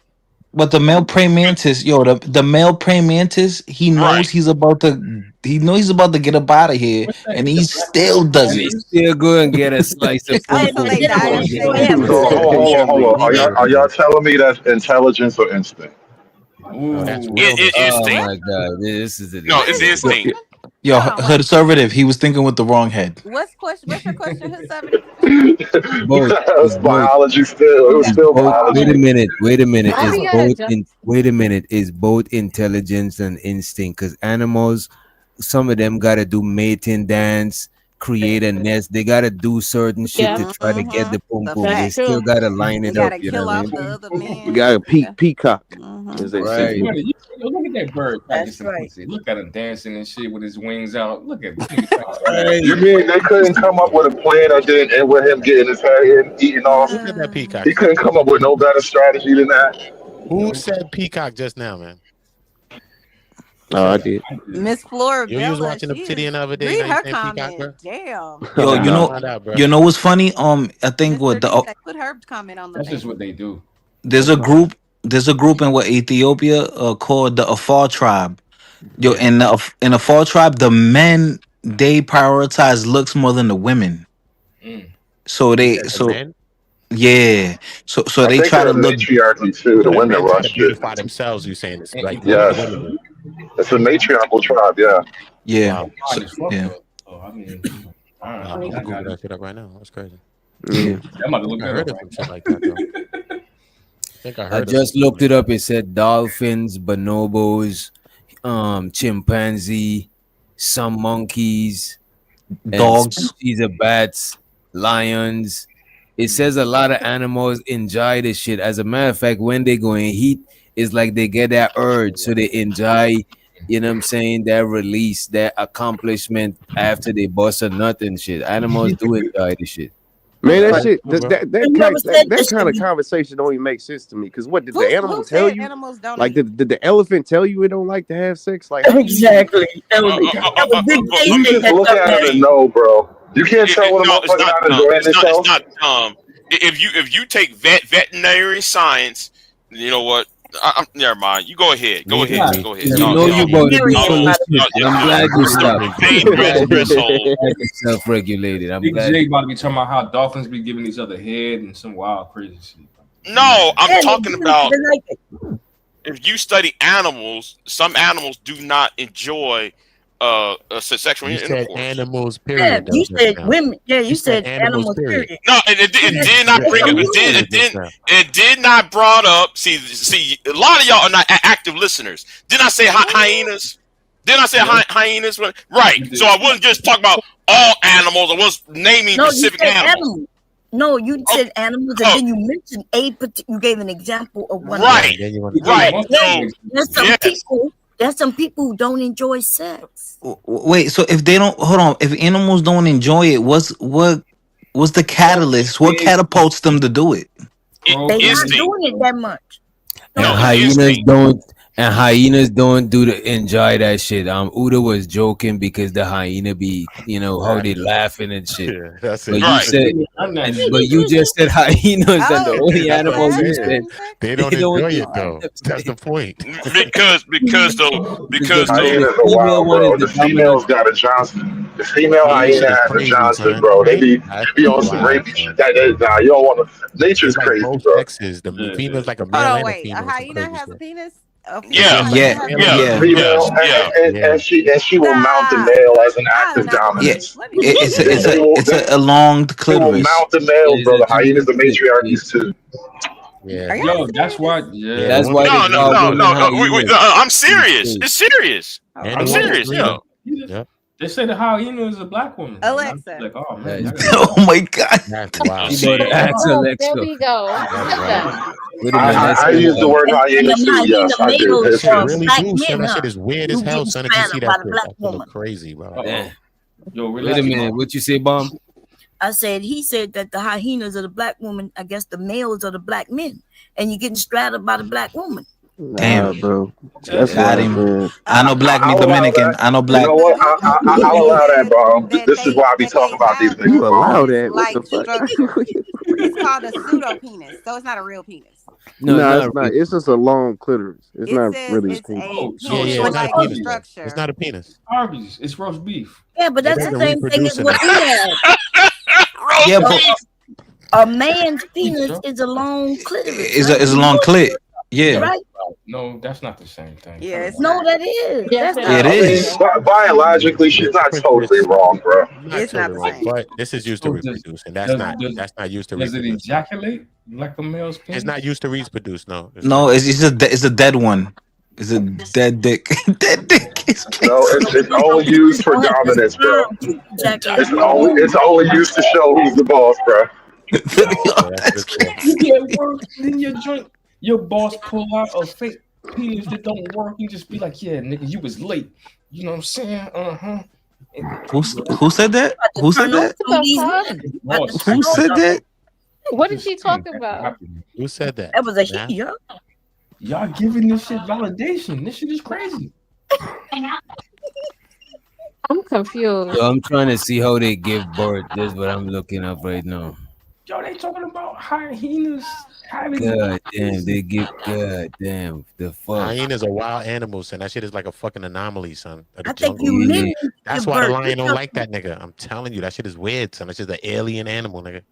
Speaker 16: But the male praying mantis, the male praying mantis, he knows he's about to get up out of here, and he still does it.
Speaker 8: Still go and get a slice of food.
Speaker 23: So hold on. Are y'all telling me that's intelligence or instinct?
Speaker 1: Instinct.
Speaker 8: Oh my god, this is
Speaker 1: it's instinct.
Speaker 16: Yo, conservative, he was thinking with the wrong head.
Speaker 3: What's your question? Who's seven?
Speaker 23: It's biology still. It was still biology.
Speaker 8: Wait a minute.
Speaker 3: Why we gotta
Speaker 8: Is both intelligence and instinct, because animals, some of them gotta do mating dance, create a nest. They gotta do certain shit to try to get the pum pum. They still gotta line it up. You know what I mean?
Speaker 18: You got a peacock. As they
Speaker 8: Right.
Speaker 18: say.
Speaker 6: Look at that bird.
Speaker 14: That's right.
Speaker 6: Look at him dancing and shit with his wings out. Look at
Speaker 23: You mean they couldn't come up with a plan that didn't end with him getting his head and eating off?
Speaker 22: Look at that peacock.
Speaker 23: He couldn't come up with no better strategy than that.
Speaker 22: Who said peacock just now, man?
Speaker 18: Oh, I did.
Speaker 3: Miss Flora
Speaker 22: You was
Speaker 3: Bella,
Speaker 22: watching
Speaker 3: she
Speaker 22: Obsidian the other day.
Speaker 3: read
Speaker 22: now you
Speaker 3: her
Speaker 22: saying peacock,
Speaker 3: comment.
Speaker 22: bro?
Speaker 3: Damn.
Speaker 16: Yo, you know what's funny? I think what the
Speaker 3: Put her comment on the
Speaker 6: That's just what they do.
Speaker 16: there's a group in what Ethiopia called the Afar tribe. Yo, in the Afar tribe, the men they prioritize looks more than the women. So yeah, so
Speaker 23: I
Speaker 16: they
Speaker 23: think
Speaker 16: try to
Speaker 23: it's a
Speaker 16: look.
Speaker 23: matriarchy too. The women
Speaker 22: try
Speaker 23: rush
Speaker 22: to
Speaker 23: it.
Speaker 22: beautify themselves. You saying it's like
Speaker 23: Yes,
Speaker 22: the women.
Speaker 23: it's a matriarchal tribe. Yeah.
Speaker 16: Yeah,
Speaker 6: Yeah.
Speaker 22: I'm gonna Google that shit up right now. That's crazy.
Speaker 18: Yeah.
Speaker 6: I'm about to look
Speaker 22: I
Speaker 6: that
Speaker 22: heard
Speaker 6: up.
Speaker 22: of some shit like that though. I think I
Speaker 8: I
Speaker 22: heard.
Speaker 8: just looked it up. It said dolphins, bonobos, chimpanzee, some monkeys, and
Speaker 16: Dogs.
Speaker 8: species of bats, lions. It says a lot of animals enjoy this shit. As a matter of fact, when they go in heat, it's like they get that urge, so they enjoy. You know what I'm saying? That release, that accomplishment after they bust a nut and shit. Animals do enjoy this shit.
Speaker 18: Man, that
Speaker 8: Right.
Speaker 18: shit, that kind of conversation don't even make sense to me. Because what did the animal tell you?
Speaker 3: Animals don't
Speaker 18: Like, did the elephant tell you it don't like to have sex? Like,
Speaker 14: Exactly. That was big
Speaker 23: You just look at it and know, bro. You can't tell what a
Speaker 1: No, it's
Speaker 23: motherfucker
Speaker 1: not.
Speaker 23: not enjoying himself.
Speaker 1: It's not. If you take veterinary science, you know what? Never mind. You go ahead. Go ahead.
Speaker 8: You know you about to be full of shit. I'm glad you stopped. Self-regulated. I'm
Speaker 6: Big
Speaker 8: glad.
Speaker 6: J about to be talking about how dolphins be giving each other head and some wild crazy shit.
Speaker 1: No, I'm talking about if you study animals, some animals do not enjoy sexual
Speaker 22: You said
Speaker 1: intercourse.
Speaker 22: animals.
Speaker 14: Yeah,
Speaker 22: Period.
Speaker 14: you
Speaker 22: though,
Speaker 14: said
Speaker 22: just now.
Speaker 14: women. Yeah, you said
Speaker 22: animals,
Speaker 14: animals.
Speaker 22: period.
Speaker 14: Period.
Speaker 1: No, it did not bring up. It did not brought up. See, a lot of y'all are not active listeners. Didn't I say hyenas? Didn't I say hyenas? Right. So I wasn't just talking about all animals. I was naming specific animals.
Speaker 14: No, you said animals, and then you mentioned you gave an example of one.
Speaker 1: Right. Right.
Speaker 14: There's some people who don't enjoy sex.
Speaker 16: Wait, so if they don't hold on, if animals don't enjoy it, what's the catalyst? What catapults them to do it?
Speaker 14: They're not doing it that much.
Speaker 8: And And hyenas don't enjoy that shit. Uda was joking because the hyena be, how they laughing and shit.
Speaker 22: Yeah, that's
Speaker 8: But
Speaker 22: it.
Speaker 8: you said, but you just said hyenas and the only
Speaker 22: That's what
Speaker 8: animal
Speaker 22: I'm
Speaker 8: you
Speaker 22: saying.
Speaker 8: said
Speaker 22: They don't enjoy it though. That's the point.
Speaker 1: because
Speaker 8: the
Speaker 23: Hyenas are
Speaker 8: female
Speaker 23: wild,
Speaker 8: one is
Speaker 23: bro.
Speaker 8: the
Speaker 23: The
Speaker 8: dominant.
Speaker 23: female's got a Johnson. The female
Speaker 22: Hyena
Speaker 23: hyena
Speaker 22: shit is
Speaker 23: has a
Speaker 22: crazy,
Speaker 23: Johnson,
Speaker 22: son.
Speaker 23: bro. They
Speaker 22: Right?
Speaker 23: be
Speaker 22: That's
Speaker 23: on some
Speaker 22: wild,
Speaker 23: rapey shit.
Speaker 22: son.
Speaker 23: Nah, you don't want to.
Speaker 22: It's
Speaker 23: Nature's
Speaker 22: like
Speaker 23: crazy,
Speaker 22: both
Speaker 23: bro.
Speaker 22: sexes. The female's like a
Speaker 3: Hold
Speaker 22: male
Speaker 3: on,
Speaker 22: and a
Speaker 3: wait. A
Speaker 22: female. Some
Speaker 3: hyena
Speaker 22: crazy
Speaker 3: has a
Speaker 22: shit.
Speaker 3: penis? A
Speaker 22: It's
Speaker 3: female
Speaker 1: Yeah,
Speaker 22: a
Speaker 3: hyena
Speaker 22: male
Speaker 3: has a
Speaker 22: and a
Speaker 3: penis?
Speaker 1: yeah,
Speaker 22: female.
Speaker 23: Female,
Speaker 1: yeah.
Speaker 23: and she will mount the
Speaker 3: Stop.
Speaker 23: male as an act
Speaker 3: I'm
Speaker 23: of
Speaker 3: not
Speaker 16: Yeah,
Speaker 3: believing.
Speaker 23: dominance.
Speaker 3: Let me see.
Speaker 16: it's a elonged
Speaker 23: They will
Speaker 16: clitoris.
Speaker 23: mount the males,
Speaker 8: It is
Speaker 23: bro.
Speaker 8: a
Speaker 23: The hyenas
Speaker 8: dominant
Speaker 23: are
Speaker 8: clit.
Speaker 23: matriarchies too.
Speaker 22: Yeah.
Speaker 3: Are y'all
Speaker 6: Yo, that's
Speaker 3: serious?
Speaker 6: why.
Speaker 22: Yeah, the
Speaker 8: That's
Speaker 22: women
Speaker 8: why they
Speaker 1: No,
Speaker 22: do
Speaker 1: no,
Speaker 8: call
Speaker 22: that
Speaker 1: no,
Speaker 22: too.
Speaker 8: women
Speaker 1: no.
Speaker 8: hyenas.
Speaker 1: I'm serious. It's serious.
Speaker 22: And
Speaker 6: I
Speaker 1: I'm
Speaker 22: the
Speaker 6: know
Speaker 22: women
Speaker 6: they
Speaker 1: serious.
Speaker 22: breed
Speaker 6: say
Speaker 1: Yeah.
Speaker 22: them.
Speaker 6: the
Speaker 22: Yep.
Speaker 6: they say the hyena is a black woman, and I'm
Speaker 3: Alexa.
Speaker 6: like, oh man,
Speaker 8: That's
Speaker 6: I gotta
Speaker 16: Oh my god.
Speaker 22: That's wild.
Speaker 8: You better ask
Speaker 11: Oh, there
Speaker 8: Alexa.
Speaker 11: we go.
Speaker 22: That's
Speaker 11: Look at
Speaker 22: wild.
Speaker 11: that.
Speaker 8: Wait a minute. Let's
Speaker 23: I
Speaker 8: see.
Speaker 23: use the word
Speaker 14: And
Speaker 23: hyena
Speaker 14: them
Speaker 23: too.
Speaker 14: hyena
Speaker 23: Yes, I do.
Speaker 14: males
Speaker 22: That shit
Speaker 14: are
Speaker 23: History.
Speaker 22: really
Speaker 14: black
Speaker 22: do, son.
Speaker 14: men,
Speaker 22: That
Speaker 14: huh?
Speaker 22: shit is weird as
Speaker 14: You
Speaker 22: hell,
Speaker 14: getting
Speaker 22: son. If you see
Speaker 14: straddled by
Speaker 22: that
Speaker 14: the
Speaker 22: shit,
Speaker 14: black
Speaker 22: that shit look
Speaker 14: woman.
Speaker 22: crazy, bro.
Speaker 8: Eh,
Speaker 6: Yo,
Speaker 8: Wait
Speaker 6: relax,
Speaker 8: a minute.
Speaker 6: bro.
Speaker 8: What you say, Bomb?
Speaker 14: I said he said that the hyenas are the black woman. I guess the males are the black men, and you're getting straddled by the black woman.
Speaker 18: Nah,
Speaker 16: Damn.
Speaker 18: bro. That's
Speaker 16: Got
Speaker 18: wild,
Speaker 16: him.
Speaker 18: man.
Speaker 16: I know black mean
Speaker 23: I'll allow
Speaker 16: Dominican.
Speaker 23: that.
Speaker 16: I know
Speaker 23: You
Speaker 16: black.
Speaker 23: know
Speaker 3: The
Speaker 23: what?
Speaker 3: dude, the dude
Speaker 23: I'll
Speaker 3: just
Speaker 23: allow that,
Speaker 3: said
Speaker 23: Bob.
Speaker 3: that
Speaker 23: This is why I be talking
Speaker 3: they
Speaker 23: about these
Speaker 3: have
Speaker 18: You
Speaker 23: niggas, Bob.
Speaker 18: allow
Speaker 3: penis
Speaker 18: that? What the
Speaker 3: like
Speaker 18: fuck?
Speaker 3: structure. It's called a pseudo penis, so it's not a real penis.
Speaker 8: No,
Speaker 18: Nah, it's
Speaker 8: not
Speaker 18: not.
Speaker 8: really.
Speaker 18: It's just a long clitoris. It's
Speaker 3: It
Speaker 18: not
Speaker 3: says
Speaker 18: really a
Speaker 3: it's
Speaker 18: penis.
Speaker 3: a
Speaker 6: So
Speaker 22: Yeah,
Speaker 6: so
Speaker 22: it's
Speaker 6: it's
Speaker 22: not a
Speaker 3: penis-like
Speaker 22: penis though. It's
Speaker 3: structure.
Speaker 22: not a penis.
Speaker 6: Arby's. It's roast beef.
Speaker 14: Yeah, but
Speaker 22: They
Speaker 14: that's
Speaker 22: make
Speaker 14: the
Speaker 22: a
Speaker 14: same thing as
Speaker 22: reproducing
Speaker 14: what
Speaker 22: it.
Speaker 14: we have.
Speaker 16: Yeah, but
Speaker 14: A man's
Speaker 6: Beef,
Speaker 14: penis
Speaker 6: yo.
Speaker 14: is a long clitoris,
Speaker 16: it's
Speaker 14: right?
Speaker 16: a long clit. Yeah.
Speaker 14: Right?
Speaker 6: No, that's not the same thing.
Speaker 3: Yeah, it's
Speaker 14: No,
Speaker 3: not.
Speaker 14: that is.
Speaker 11: Yes,
Speaker 14: That's
Speaker 11: it
Speaker 14: not.
Speaker 16: It
Speaker 11: is.
Speaker 23: I mean,
Speaker 16: is.
Speaker 23: biologically, she's not totally wrong, bro.
Speaker 22: Not
Speaker 3: It's not
Speaker 22: totally
Speaker 3: the
Speaker 22: wrong,
Speaker 3: same.
Speaker 22: but this is used to
Speaker 6: So
Speaker 22: reproduce, and
Speaker 6: does
Speaker 22: that's not used to
Speaker 6: does it
Speaker 22: reproduce.
Speaker 6: ejaculate like a male's penis?
Speaker 22: It's not used to reproduce. No, it's
Speaker 16: No,
Speaker 22: not.
Speaker 16: it's a dead one. It's a dead dick. Dead dick is
Speaker 23: No,
Speaker 16: crazy.
Speaker 23: it's only used for
Speaker 14: Don't have the
Speaker 23: dominance, bro.
Speaker 14: sperm to ejaculate.
Speaker 23: It's only used to show who's the boss, bro.
Speaker 22: Yeah, that's
Speaker 16: That's
Speaker 22: good.
Speaker 16: crazy.
Speaker 6: You get work, then your joint, your boss pull out a fake penis that don't work. You just be like, yeah, nigga, you was late. You know what I'm saying? Uh-huh.
Speaker 16: Who said that? Who said that?
Speaker 11: What the fuck?
Speaker 6: Boss.
Speaker 16: Who said that?
Speaker 11: What did she talk about?
Speaker 22: Who said that?
Speaker 14: That was a
Speaker 22: Nah.
Speaker 14: he, yo.
Speaker 6: Y'all giving this shit validation. This shit is crazy.
Speaker 11: I'm confused.
Speaker 8: Yo, I'm trying to see how they give birth. This is what I'm looking up right now.
Speaker 6: Yo, they talking about hyenas having.
Speaker 8: God damn, they give. God damn, the fuck.
Speaker 22: Hyenas are wild animals, and that shit is like a fucking anomaly, son. Of the
Speaker 14: I think
Speaker 22: jungle.
Speaker 14: you men
Speaker 22: That's
Speaker 14: give
Speaker 22: why the
Speaker 14: birth.
Speaker 22: lion don't like that nigga. I'm telling you, that shit is weird, son. That's just an alien animal, nigga.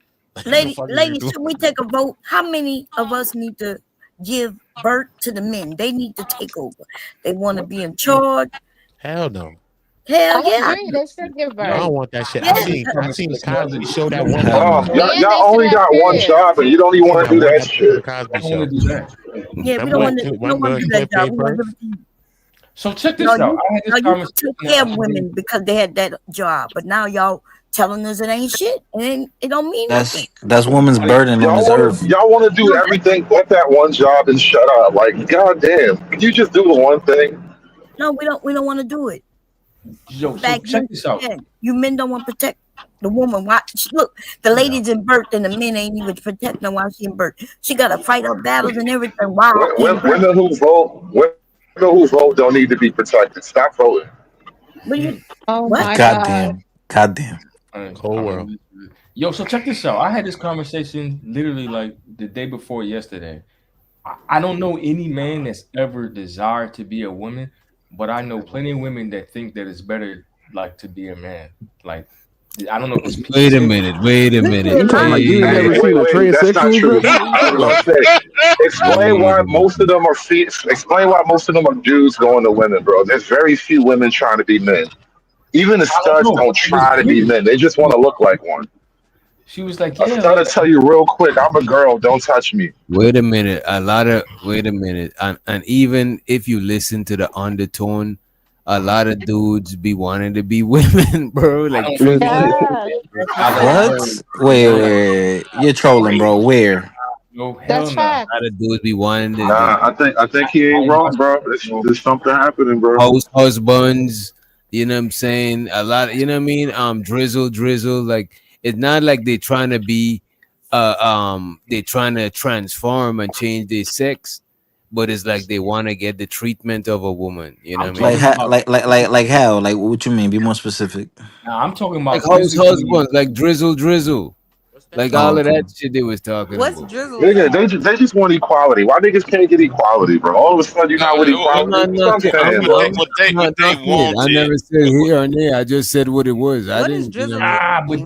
Speaker 14: Ladies,
Speaker 22: What the fuck is you doing?
Speaker 14: should we take a vote? How many of us need to give birth to the men? They need to take over. They want to be in charge.
Speaker 22: Hell no.
Speaker 14: Hell
Speaker 11: I
Speaker 14: yeah.
Speaker 11: agree. They should give
Speaker 22: I
Speaker 11: birth.
Speaker 22: don't want that shit.
Speaker 14: Yeah.
Speaker 22: I seen the Cosby show that one
Speaker 23: Oh,
Speaker 22: time.
Speaker 23: y'all,
Speaker 11: And
Speaker 23: y'all
Speaker 11: they should
Speaker 23: only
Speaker 11: have
Speaker 23: got one
Speaker 11: periods.
Speaker 23: job, and you don't even want to do
Speaker 22: one
Speaker 23: that
Speaker 22: episode of the
Speaker 23: shit.
Speaker 22: Cosby
Speaker 6: I don't
Speaker 22: show.
Speaker 6: want to do that.
Speaker 14: Yeah, we don't want to. We don't want to do that job. We want to give it to you.
Speaker 6: So check this
Speaker 14: No,
Speaker 6: out.
Speaker 14: you,
Speaker 6: I had this
Speaker 14: no, you
Speaker 6: conversation.
Speaker 14: took care of women because they had that job, but now y'all telling us it ain't shit, and it don't mean nothing.
Speaker 16: That's woman's burden on this earth.
Speaker 23: Y'all want to do everything but that one job and shut up. Like, goddamn, can you just do the one thing?
Speaker 14: No, we don't. We don't want to do it.
Speaker 6: Yo, so
Speaker 14: Back
Speaker 6: check
Speaker 14: then,
Speaker 6: this out.
Speaker 14: yeah, you men don't want to protect the woman. Why? Look, the lady's in birth, and the men ain't even protecting her while she in birth. She got to fight her battles and everything. Wow.
Speaker 23: Women who vote don't need to be protected. Stop voting.
Speaker 11: Oh
Speaker 14: What?
Speaker 11: my god.
Speaker 16: Goddamn. Goddamn.
Speaker 22: Whole world.
Speaker 6: Yo, so check this out. I had this conversation literally like the day before yesterday. I don't know any man that's ever desired to be a woman, but I know plenty of women that think that it's better like to be a man. Like, I don't know if it's
Speaker 8: Wait a minute.
Speaker 18: You talking like you ain't never
Speaker 23: Wait,
Speaker 18: seen a
Speaker 23: wait, that's not
Speaker 18: transsexual,
Speaker 23: true.
Speaker 18: bro?
Speaker 23: I was gonna say, explain why most of them are explain why most of them are dudes going to women, bro. There's very few women trying to be men. Even the studs don't try to be men. They just want to look like one.
Speaker 6: She was like,
Speaker 23: A stud will tell you real quick, I'm a girl, don't touch me.
Speaker 8: Wait a minute. Wait a minute. And even if you listen to the undertone, a lot of dudes be wanting to be women, bro. Like,
Speaker 16: What? Wait. You're trolling, bro. Where?
Speaker 6: No,
Speaker 11: That's
Speaker 8: A
Speaker 11: fact.
Speaker 8: lot of dudes be wanting to
Speaker 23: Nah, I think he ain't wrong, bro. There's something happening, bro.
Speaker 8: house husbands. You know what I'm saying? A lot. You know what I mean? Drizzle. Like, it's not like they trying to be, they trying to transform and change their sex, but it's like they want to get the treatment of a woman. You know
Speaker 6: I'm
Speaker 8: what I mean?
Speaker 6: talking about
Speaker 16: like how? Like what you mean? Be more specific.
Speaker 6: Now I'm talking
Speaker 8: Like
Speaker 6: about
Speaker 8: house
Speaker 6: physically.
Speaker 8: husbands, like drizzle, like
Speaker 16: Oh,
Speaker 8: all of
Speaker 16: okay.
Speaker 8: that shit they was talking
Speaker 3: What's
Speaker 8: about.
Speaker 3: drizzle
Speaker 23: Nigga,
Speaker 3: though?
Speaker 23: they just want equality. Why niggas can't get equality, bro? All of a sudden you're not with
Speaker 8: I'm
Speaker 23: equality.
Speaker 8: not
Speaker 23: That's what I'm
Speaker 8: knocking.
Speaker 23: saying, bro.
Speaker 1: What
Speaker 8: I'm not
Speaker 1: they
Speaker 8: knocking it. I
Speaker 1: wanted.
Speaker 8: never said here or there. I just said what it was. I
Speaker 3: What does
Speaker 8: didn't. You know
Speaker 3: drizzle
Speaker 8: what I mean?
Speaker 6: But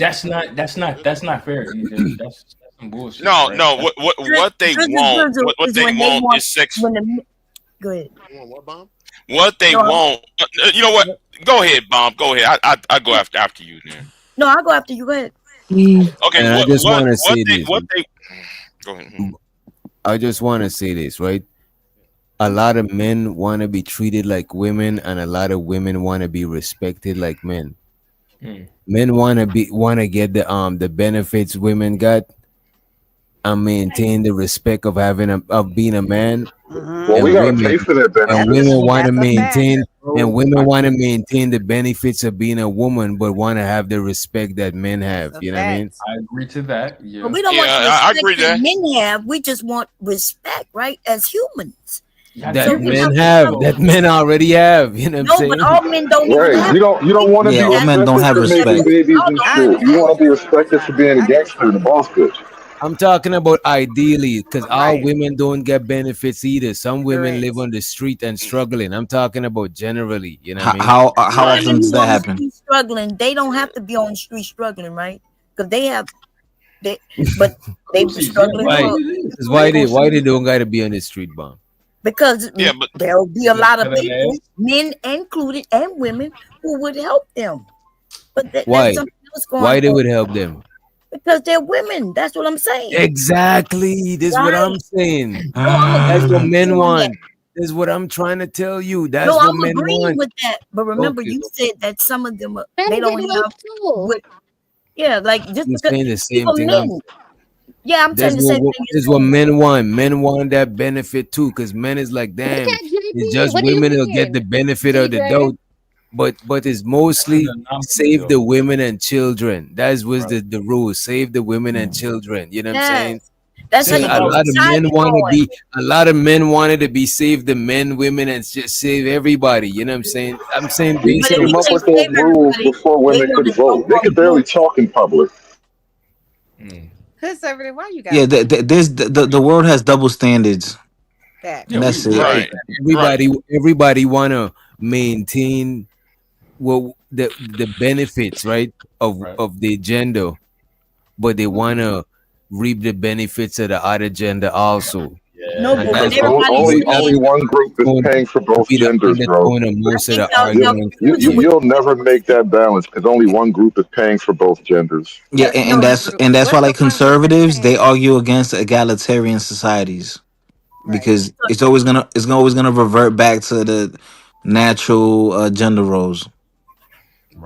Speaker 6: that's not fair either. That's some bullshit,
Speaker 1: No,
Speaker 6: right?
Speaker 1: no.
Speaker 6: That's,
Speaker 1: What they want? What
Speaker 14: Is
Speaker 1: they
Speaker 14: when they
Speaker 1: want
Speaker 14: want
Speaker 1: is sex.
Speaker 14: when the go ahead.
Speaker 1: What they
Speaker 14: No,
Speaker 1: want. You know what? Go ahead, Bomb. Go ahead. I go after you then.
Speaker 14: no, I'll go after you. Go ahead.
Speaker 1: Okay.
Speaker 8: And I just want to say this.
Speaker 1: What they. Go ahead.
Speaker 8: I just want to say this, right? A lot of men want to be treated like women, and a lot of women want to be respected like men. Men want to get the benefits women got, and maintain the respect of being a man.
Speaker 23: Well, we gotta pay for that benefits.
Speaker 8: Want to
Speaker 3: That's a fact.
Speaker 8: maintain the benefits of being a woman, but want to have the respect that men have. You know what I mean?
Speaker 6: I agree to that. Yeah.
Speaker 14: But we don't want the
Speaker 1: I
Speaker 14: respect
Speaker 1: agree
Speaker 14: that
Speaker 1: that.
Speaker 14: men have. We just want respect, right? As humans.
Speaker 8: That men already have. You know what I'm
Speaker 14: No,
Speaker 8: saying?
Speaker 14: but all men don't even
Speaker 23: Right.
Speaker 14: have.
Speaker 23: You don't want to
Speaker 16: Yeah,
Speaker 23: be
Speaker 16: all men don't
Speaker 23: respected
Speaker 16: have
Speaker 23: for making
Speaker 16: respect.
Speaker 23: babies and shit. You want to be respected for being a gangster and a boss bitch.
Speaker 8: I'm talking about ideally, because all women don't get benefits either. Some women live on the street and struggling. I'm talking about generally. You know what I mean?
Speaker 16: How
Speaker 14: All
Speaker 16: often
Speaker 14: men
Speaker 16: does
Speaker 14: who
Speaker 16: that
Speaker 14: on the
Speaker 16: happen?
Speaker 14: street struggling, they don't have to be on the street struggling, right? Because but they be struggling
Speaker 8: Why?
Speaker 14: for.
Speaker 8: Because why they don't gotta be on the street, bomb?
Speaker 14: Because
Speaker 1: Yeah, but
Speaker 14: there'll be a lot of
Speaker 6: Have an
Speaker 14: people,
Speaker 6: ass.
Speaker 14: men included and women, who would help them. But
Speaker 8: Why?
Speaker 14: there's something else going
Speaker 8: Why they
Speaker 14: on.
Speaker 8: would help them?
Speaker 14: Because they're women. That's what I'm saying.
Speaker 8: Exactly. This is what I'm
Speaker 14: Right.
Speaker 8: saying.
Speaker 14: No, I'm
Speaker 8: That's what
Speaker 14: agreeing with
Speaker 8: men
Speaker 14: you on that.
Speaker 8: want. This is what I'm trying to tell you. That's
Speaker 14: No,
Speaker 8: what
Speaker 14: I'm
Speaker 8: men
Speaker 14: agreeing
Speaker 8: want.
Speaker 14: with that. But remember,
Speaker 8: Okay.
Speaker 14: you said that some of them
Speaker 11: Men
Speaker 14: they don't
Speaker 11: get
Speaker 14: have
Speaker 11: raped too.
Speaker 14: what. Yeah, like just
Speaker 8: You're
Speaker 14: because
Speaker 8: saying the same
Speaker 14: even
Speaker 8: thing.
Speaker 14: men. Yeah, I'm saying the same thing.
Speaker 8: This is what men want. Men want that benefit too, because men is like,
Speaker 11: Look
Speaker 8: damn,
Speaker 11: at
Speaker 8: it's
Speaker 11: JP.
Speaker 8: just
Speaker 11: What do you
Speaker 8: women will get the
Speaker 11: mean?
Speaker 8: benefit of the
Speaker 11: DJ?
Speaker 8: doubt. But it's mostly save the women and children. That was the rule. Save the women and children. You know what I'm saying?
Speaker 14: Yes. That's
Speaker 8: So
Speaker 14: how you
Speaker 8: a
Speaker 14: get
Speaker 8: lot of men
Speaker 14: society
Speaker 8: want to
Speaker 14: going.
Speaker 8: be. A lot of men wanted to be save the men, women, and just save everybody. You know what I'm saying? I'm saying
Speaker 23: We
Speaker 8: based
Speaker 14: But if
Speaker 23: came
Speaker 14: you
Speaker 23: up
Speaker 14: say
Speaker 23: with those
Speaker 14: save
Speaker 23: rules
Speaker 14: everybody,
Speaker 23: before
Speaker 14: they
Speaker 23: women
Speaker 14: want
Speaker 23: could
Speaker 14: to go
Speaker 23: vote. They could
Speaker 14: from
Speaker 23: barely talk in public.
Speaker 3: Conservative, why you got
Speaker 16: Yeah, there's the world has double standards,
Speaker 3: that?
Speaker 16: and that's it.
Speaker 1: Right.
Speaker 8: everybody want to maintain the benefits, right, of the gender, but they want to reap the benefits of the other gender also.
Speaker 14: No,
Speaker 8: And
Speaker 14: but when
Speaker 8: that's what
Speaker 14: everybody
Speaker 23: Only
Speaker 14: says,
Speaker 23: one group is paying for
Speaker 8: to
Speaker 23: both
Speaker 8: be the
Speaker 23: genders, bro.
Speaker 8: undertone of most of
Speaker 14: think
Speaker 8: the
Speaker 14: y'all
Speaker 8: arguments
Speaker 14: confusing
Speaker 8: here.
Speaker 14: what
Speaker 23: You'll never make that balance because only one group is paying for both genders.
Speaker 16: Yeah,
Speaker 14: no,
Speaker 16: and that's why
Speaker 3: What's the
Speaker 16: like
Speaker 3: one group that's
Speaker 16: conservatives they
Speaker 3: paying?
Speaker 16: argue against egalitarian societies
Speaker 3: Right.
Speaker 16: because it's always gonna revert back to the natural gender roles.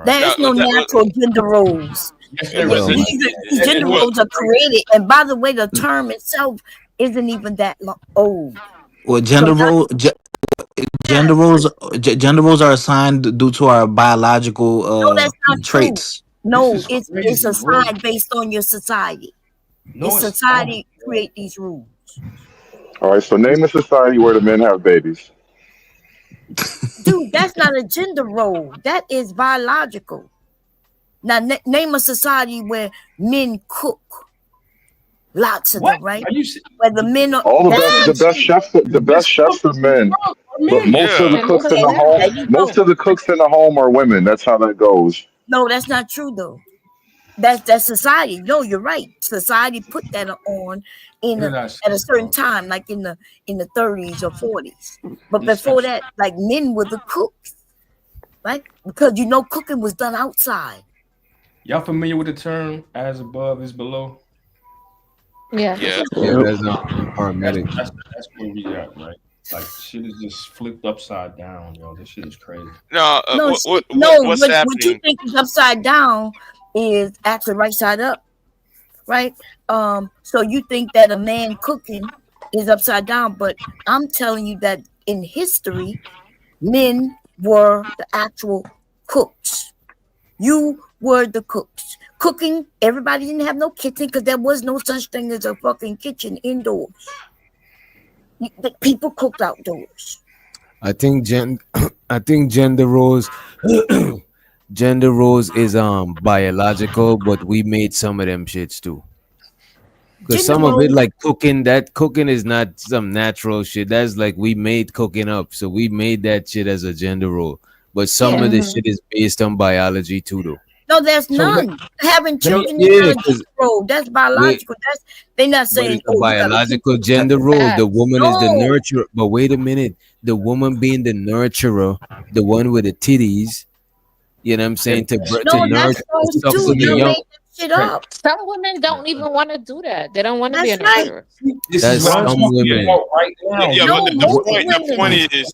Speaker 14: there is no natural gender roles.
Speaker 6: Yes, there is.
Speaker 14: These gender roles are created, and by the way, the term itself isn't even that old.
Speaker 16: Well, gender roles are assigned due to our biological
Speaker 14: No, that's not true.
Speaker 16: traits.
Speaker 14: No, it's assigned based on your society.
Speaker 6: No,
Speaker 14: It's society create these rules.
Speaker 23: All right, so name a society where the men have babies.
Speaker 14: Dude, that's not a gender role. That is biological. Now, name a society where men cook. Lots of them, right? Where the men are
Speaker 23: All the best chefs are men, but most of the cooks in the home are women. That's how that goes.
Speaker 14: No, that's not true though. That's society. No, you're right. Society put that on at a certain time, like in the 30s or 40s. But before that, like men were the cooks, right? Because cooking was done outside.
Speaker 6: Y'all familiar with the term "as above is below"?
Speaker 11: Yeah.
Speaker 8: That's not paramedic.
Speaker 6: That's where we at, right? Like shit is just flipped upside down, yo. This shit is crazy.
Speaker 1: No,
Speaker 6: what's
Speaker 14: what
Speaker 1: happening?
Speaker 14: you think is upside down is actually right side up, right? So you think that a man cooking is upside down, but I'm telling you that in history, men were the actual cooks. You were the cooks. Cooking, everybody didn't have no kitchen because there was no such thing as a fucking kitchen indoors. people cooked outdoors.
Speaker 8: I think gender roles gender roles is biological, but we made some of them shits too. Because some of it, like cooking, that cooking is not some natural shit. That's like we made cooking up. So we made that shit as a gender role. But some of this shit is based on biology too, though.
Speaker 14: No, there's none. Having children is not a gender role. That's biological. They're not saying
Speaker 8: it's a biological gender role. The woman is the nurturer. But wait a minute. The woman being the nurturer, the one with the titties, you know what I'm saying? To nurture, suckle the young.
Speaker 11: Some women don't even want to do that. They don't want to be a nurturer.
Speaker 8: That's some women.
Speaker 1: The point is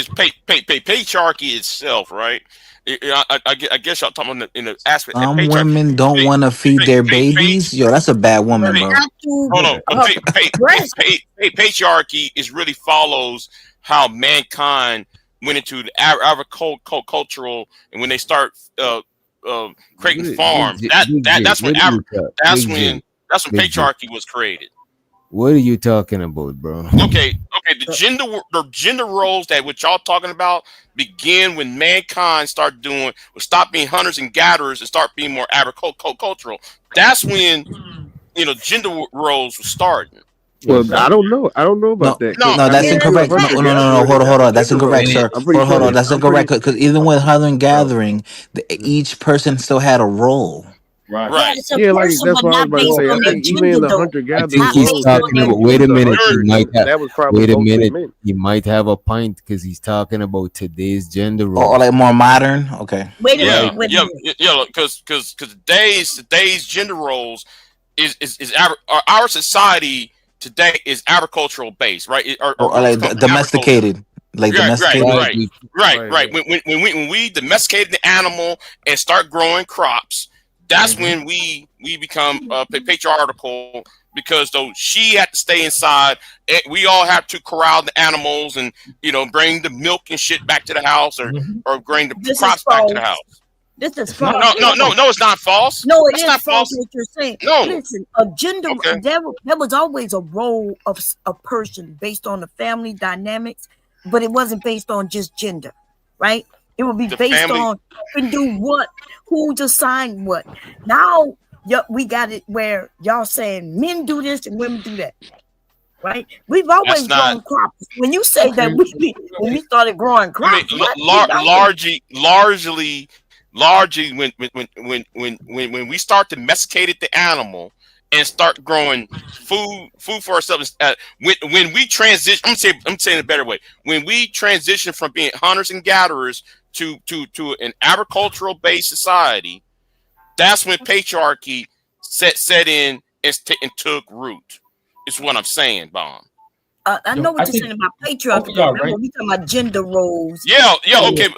Speaker 1: patriarchy itself, right? I guess y'all talking about in the aspect.
Speaker 16: Some women don't want to feed their babies. Yo, that's a bad woman, bro.
Speaker 1: Hold on. Patriarchy is really follows how mankind went into the agricultural, and when they start creating farms, that's when patriarchy was created.
Speaker 8: What are you talking about, bro?
Speaker 1: Okay. The gender roles that what y'all talking about begin when mankind start being hunters and gatherers and start being more agricultural. That's when gender roles were starting.
Speaker 18: Well, I don't know about that.
Speaker 16: No, that's incorrect. No. Hold on. That's incorrect, sir. Hold on. That's incorrect because even with hunter and gathering, each person still had a role.
Speaker 18: Right. Yeah, like that's what I was about to say. I think even in the hunter gatherer,
Speaker 8: I think he's talking about. Wait a minute.
Speaker 18: That was probably
Speaker 8: wait a minute. He might have a point because he's talking about today's gender role.
Speaker 16: Or like more modern. Okay.
Speaker 14: Wait a minute.
Speaker 1: Yeah. Because today's gender roles is our society today is agricultural based, right?
Speaker 16: Or like domesticated. Like domesticated.
Speaker 1: Right. When we domesticated the animal and start growing crops, that's when we become patriarchal, because though she had to stay inside, we all have to corral the animals and bring the milk and shit back to the house or bring the crops back to the house.
Speaker 14: This is false.
Speaker 1: No, it's not false.
Speaker 14: No, it is false what you're saying.
Speaker 1: No.
Speaker 14: Listen, a gender, there was always a role of a person based on the family dynamics, but it wasn't based on just gender, right? It would be based on who can do what, who decide what. Now, we got it where y'all saying men do this and women do that, right? We've always grown crops. When you say that when we started growing crops,
Speaker 1: largely when we start domesticated the animal and start growing food for ourselves, when we transition, I'm saying it a better way. When we transition from being hunters and gatherers to an agricultural based society, that's when patriarchy set in and took root. Is what I'm saying, Bomb.
Speaker 14: I know what you're saying about patriarchy. Right? We talking about gender roles.
Speaker 1: Yeah, okay,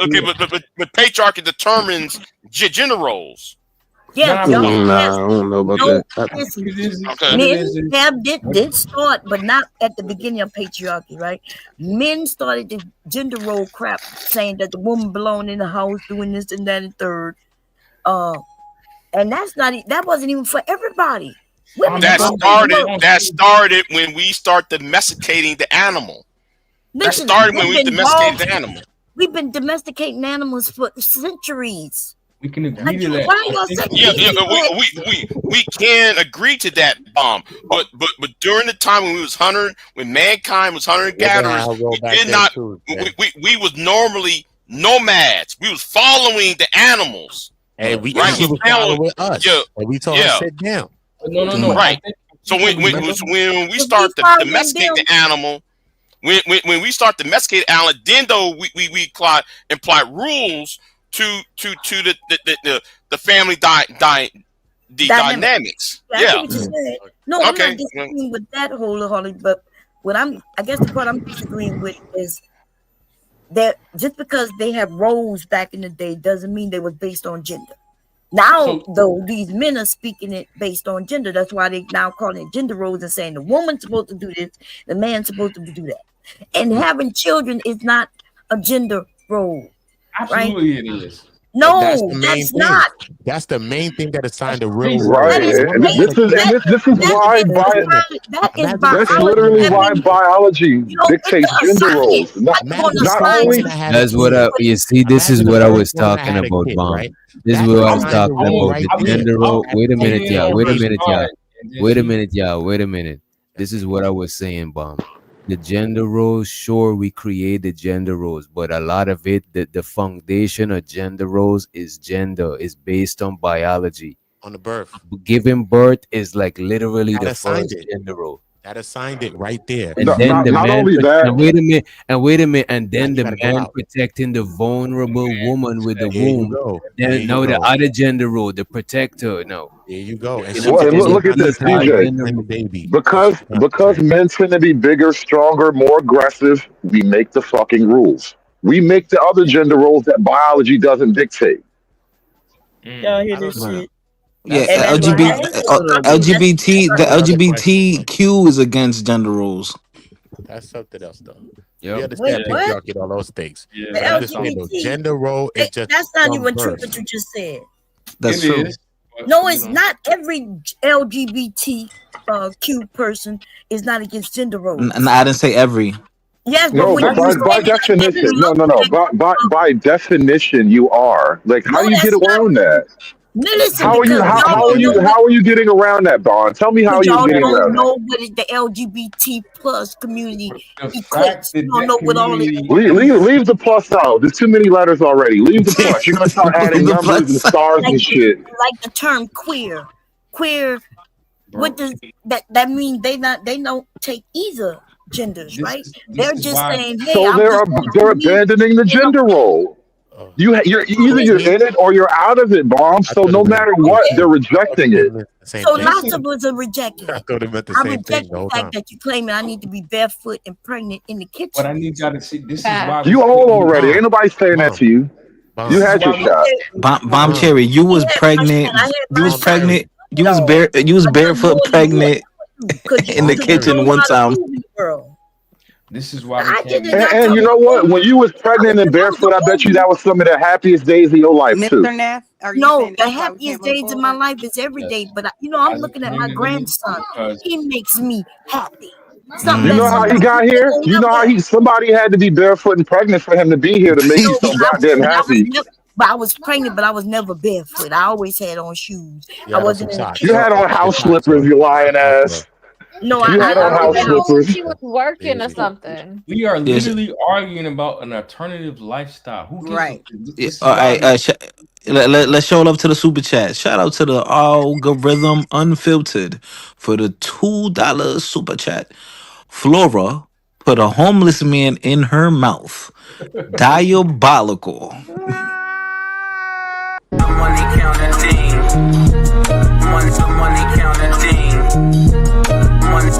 Speaker 1: but patriarchy determines gender roles.
Speaker 14: Yeah,
Speaker 18: I don't know about
Speaker 14: that. Men did start, but not at the beginning of patriarchy, right? Men started the gender role crap, saying that the woman belonged in the house, doing this and that and third. And that wasn't even for everybody.
Speaker 1: That started when we start domesticating the animal. That started when we domesticated the animal.
Speaker 14: We've been domesticating animals for centuries.
Speaker 6: We can agree to that.
Speaker 1: We can agree to that, Bomb. But during the time when mankind was hunter and gatherers, we was normally nomads. We was following the animals.
Speaker 22: Hey, we was following us. And we told her sit down.
Speaker 6: No.
Speaker 1: Right. So when we start to domesticate the animal, when we start to domesticate the animal, then though we imply rules to the family dynamics.
Speaker 14: Yeah. No, I'm not disagreeing with that wholly, but I guess the part I'm disagreeing with is that just because they have roles back in the day doesn't mean they was based on gender. Now, though, these men are speaking it based on gender. That's why they now calling it gender roles and saying the woman's supposed to do this, the man's supposed to do that. And having children is not a gender role.
Speaker 6: Absolutely, right? It is.
Speaker 14: No,
Speaker 22: That's the main
Speaker 14: that's
Speaker 22: thing.
Speaker 14: not.
Speaker 22: That's the main thing that assigns the real
Speaker 23: Right.
Speaker 14: That is
Speaker 22: role.
Speaker 23: And this is why
Speaker 14: that is
Speaker 23: that's
Speaker 14: biology.
Speaker 23: literally
Speaker 14: That
Speaker 23: why
Speaker 14: means,
Speaker 23: biology
Speaker 14: it's
Speaker 23: dictates
Speaker 14: the
Speaker 23: gender
Speaker 14: science.
Speaker 23: roles. Not
Speaker 14: How you gonna
Speaker 23: not
Speaker 22: Imagine a
Speaker 23: only
Speaker 22: person that had a
Speaker 8: That's what
Speaker 22: kid.
Speaker 8: you see. This is
Speaker 22: Imagine a
Speaker 8: what I
Speaker 22: married
Speaker 8: was
Speaker 22: woman that
Speaker 8: talking
Speaker 22: had a
Speaker 8: about,
Speaker 22: kid,
Speaker 8: Mom.
Speaker 22: right?
Speaker 8: This is
Speaker 22: That
Speaker 8: what I was
Speaker 22: assigned the
Speaker 8: talking
Speaker 22: role
Speaker 8: about.
Speaker 22: right
Speaker 8: The
Speaker 22: there.
Speaker 8: gender role. Wait a minute, y'all. Wait a
Speaker 6: raised
Speaker 8: minute, y'all.
Speaker 6: hard, and then
Speaker 8: Wait a
Speaker 6: she
Speaker 8: minute, y'all. Wait a minute. This is what I was saying, Bomb. The gender roles, sure, we create the gender roles, but a lot of it, the foundation of gender roles is based on biology.
Speaker 22: On the birth.
Speaker 8: Giving birth is like literally
Speaker 22: That
Speaker 8: the
Speaker 22: assigned
Speaker 8: first
Speaker 22: it.
Speaker 8: gender role.
Speaker 22: That assigned it right there.
Speaker 8: And then the
Speaker 23: not
Speaker 8: man,
Speaker 23: only that.
Speaker 8: and wait a minute, and
Speaker 22: Now
Speaker 8: then
Speaker 22: you
Speaker 8: the
Speaker 22: gotta go
Speaker 8: man
Speaker 22: out.
Speaker 8: protecting the vulnerable woman with the
Speaker 22: There you
Speaker 8: womb.
Speaker 22: go. There
Speaker 8: Then
Speaker 22: you
Speaker 8: now the
Speaker 22: go.
Speaker 8: other gender role, the protector. No,
Speaker 22: There you go. And
Speaker 8: you
Speaker 22: she
Speaker 8: know,
Speaker 23: Well, and
Speaker 22: and she
Speaker 23: look at
Speaker 22: concentrate
Speaker 23: this,
Speaker 8: these are
Speaker 22: on
Speaker 23: DJ.
Speaker 8: gender
Speaker 22: the
Speaker 8: roles.
Speaker 22: baby. And she
Speaker 23: Because
Speaker 22: concentrate.
Speaker 23: men tend to be bigger, stronger, more aggressive, we make the fucking rules. We make the other gender roles that biology doesn't dictate.
Speaker 14: y'all hear
Speaker 22: I don't
Speaker 14: this
Speaker 22: know.
Speaker 14: shit?
Speaker 11: Yeah,
Speaker 14: And that's why I
Speaker 11: LGBT,
Speaker 14: had to say something.
Speaker 11: the
Speaker 22: That's another question.
Speaker 11: LGBTQ is against gender roles.
Speaker 22: That's something else, though. We
Speaker 8: Yep.
Speaker 14: Wait,
Speaker 22: understand
Speaker 14: what?
Speaker 22: patriarchy and all those things.
Speaker 6: Yeah,
Speaker 14: The
Speaker 22: But I'm just saying, though,
Speaker 14: LGBT.
Speaker 22: gender role is just
Speaker 14: That's not
Speaker 22: from
Speaker 14: even true
Speaker 22: birth.
Speaker 14: what you just said.
Speaker 11: That's
Speaker 6: it
Speaker 11: true.
Speaker 6: is. But,
Speaker 14: No,
Speaker 6: you
Speaker 14: it's
Speaker 6: know,
Speaker 14: not. Every LGBTQ person is not against gender roles.
Speaker 11: And I didn't say every.
Speaker 14: Yes, but
Speaker 23: No,
Speaker 14: when
Speaker 23: but
Speaker 14: you
Speaker 23: by
Speaker 14: say it like that, you
Speaker 23: definition, no,
Speaker 14: look
Speaker 23: no, no.
Speaker 14: like
Speaker 23: By definition, you are. Like, how
Speaker 14: no,
Speaker 23: do you get
Speaker 14: that's not
Speaker 23: around
Speaker 14: true.
Speaker 23: that?
Speaker 14: Listen, because y'all don't know what
Speaker 23: How are you getting around that, Bond? Tell me how
Speaker 14: because
Speaker 23: you're
Speaker 14: y'all
Speaker 23: getting
Speaker 14: don't
Speaker 23: around that.
Speaker 14: know what is the LGBT plus community
Speaker 6: the fact
Speaker 14: equates.
Speaker 6: that
Speaker 14: You don't
Speaker 6: that
Speaker 14: know what all it
Speaker 6: community
Speaker 23: Leave the plus out. There's too many letters already. Leave the plus. You're gonna start adding
Speaker 11: The
Speaker 23: numbers and
Speaker 11: plus.
Speaker 23: stars
Speaker 14: like
Speaker 23: and shit.
Speaker 14: like the term queer. Queer, what does that mean? They don't take either genders, right?
Speaker 6: this
Speaker 14: They're
Speaker 6: is
Speaker 14: just
Speaker 6: why
Speaker 14: saying, hey,
Speaker 23: So
Speaker 14: I'm just gonna
Speaker 23: they're
Speaker 14: be me.
Speaker 23: abandoning the gender role. You're either you're in it or you're out of it, Bomb.
Speaker 22: I
Speaker 23: So
Speaker 22: thought it
Speaker 23: no
Speaker 22: meant
Speaker 23: matter
Speaker 22: the same
Speaker 23: what,
Speaker 22: thing.
Speaker 23: they're
Speaker 22: I thought
Speaker 23: rejecting
Speaker 22: it
Speaker 23: it.
Speaker 22: meant the same
Speaker 14: So
Speaker 22: thing.
Speaker 14: lots of us are rejecting
Speaker 22: I
Speaker 14: it.
Speaker 22: thought it meant the
Speaker 14: I
Speaker 22: same thing
Speaker 14: reject
Speaker 22: the
Speaker 14: the
Speaker 22: whole
Speaker 14: fact
Speaker 22: time.
Speaker 14: that you claiming I need to be barefoot and pregnant in the
Speaker 6: but
Speaker 14: kitchen.
Speaker 6: I need y'all to see. This is why we
Speaker 23: You
Speaker 6: sit
Speaker 23: old
Speaker 6: here.
Speaker 23: already. Ain't nobody saying that
Speaker 22: Bomb.
Speaker 23: to you.
Speaker 22: Bomb.
Speaker 23: You
Speaker 6: This is
Speaker 23: had your
Speaker 6: why we.
Speaker 23: shot.
Speaker 11: Bomb
Speaker 22: Bomb.
Speaker 11: Cherry, you was
Speaker 14: I had
Speaker 11: pregnant.
Speaker 14: my
Speaker 11: You was
Speaker 14: shot.
Speaker 11: pregnant. You was
Speaker 14: No,
Speaker 11: you was
Speaker 14: I done
Speaker 11: barefoot
Speaker 14: more
Speaker 11: pregnant
Speaker 14: because
Speaker 11: in the
Speaker 14: you
Speaker 11: kitchen
Speaker 14: don't know
Speaker 11: one
Speaker 14: how to
Speaker 11: time.
Speaker 14: move in the world.
Speaker 6: This is why we
Speaker 14: I
Speaker 6: can't
Speaker 14: did it.
Speaker 6: be.
Speaker 23: And you know what? When you was pregnant and
Speaker 14: I was
Speaker 23: barefoot, I bet you
Speaker 14: a
Speaker 23: that was some of the happiest days of your life too.
Speaker 3: Mr. Neff, are you
Speaker 14: No,
Speaker 3: saying
Speaker 14: the
Speaker 3: that's why we
Speaker 14: happiest
Speaker 3: can't move
Speaker 14: days of my
Speaker 3: forward?
Speaker 14: life is every
Speaker 6: Yes.
Speaker 14: day. But I'm
Speaker 6: As a
Speaker 14: looking at my
Speaker 6: community,
Speaker 14: grandson.
Speaker 6: because
Speaker 14: He makes me happy. Something
Speaker 23: You
Speaker 14: that
Speaker 23: know how he
Speaker 14: somebody
Speaker 23: got
Speaker 14: else
Speaker 23: here?
Speaker 14: will
Speaker 23: You
Speaker 14: never
Speaker 23: know how
Speaker 14: have.
Speaker 23: somebody had to be barefoot and pregnant for him to be here to make you
Speaker 14: No,
Speaker 23: so goddamn happy.
Speaker 14: I was pregnant, but I was never barefoot. I always had on shoes.
Speaker 22: You
Speaker 14: I
Speaker 22: had on some
Speaker 14: wasn't in a
Speaker 22: socks.
Speaker 23: You
Speaker 14: kitchen.
Speaker 23: had on
Speaker 22: Your
Speaker 23: house
Speaker 22: socks
Speaker 23: slippers,
Speaker 22: off.
Speaker 23: you
Speaker 22: Your
Speaker 23: lying
Speaker 22: socks off.
Speaker 23: ass.
Speaker 14: No,
Speaker 23: You
Speaker 14: I
Speaker 23: had on
Speaker 11: Yeah.
Speaker 23: house
Speaker 11: Yeah.
Speaker 23: slippers.
Speaker 11: Yeah.
Speaker 22: Yeah.
Speaker 11: Yeah.
Speaker 22: There you go.
Speaker 6: we are
Speaker 11: Yes.
Speaker 6: literally arguing about an alternative lifestyle. Who gives
Speaker 3: Right.
Speaker 6: a?
Speaker 11: Yeah.
Speaker 6: This is
Speaker 11: All
Speaker 6: why.
Speaker 11: right. Let's show love to the super chat. Shout out to the algorithm unfiltered for the $2 super chat. Flora put a homeless man in her mouth. Diabolical.
Speaker 13: Money counting team. Money counting team. Money.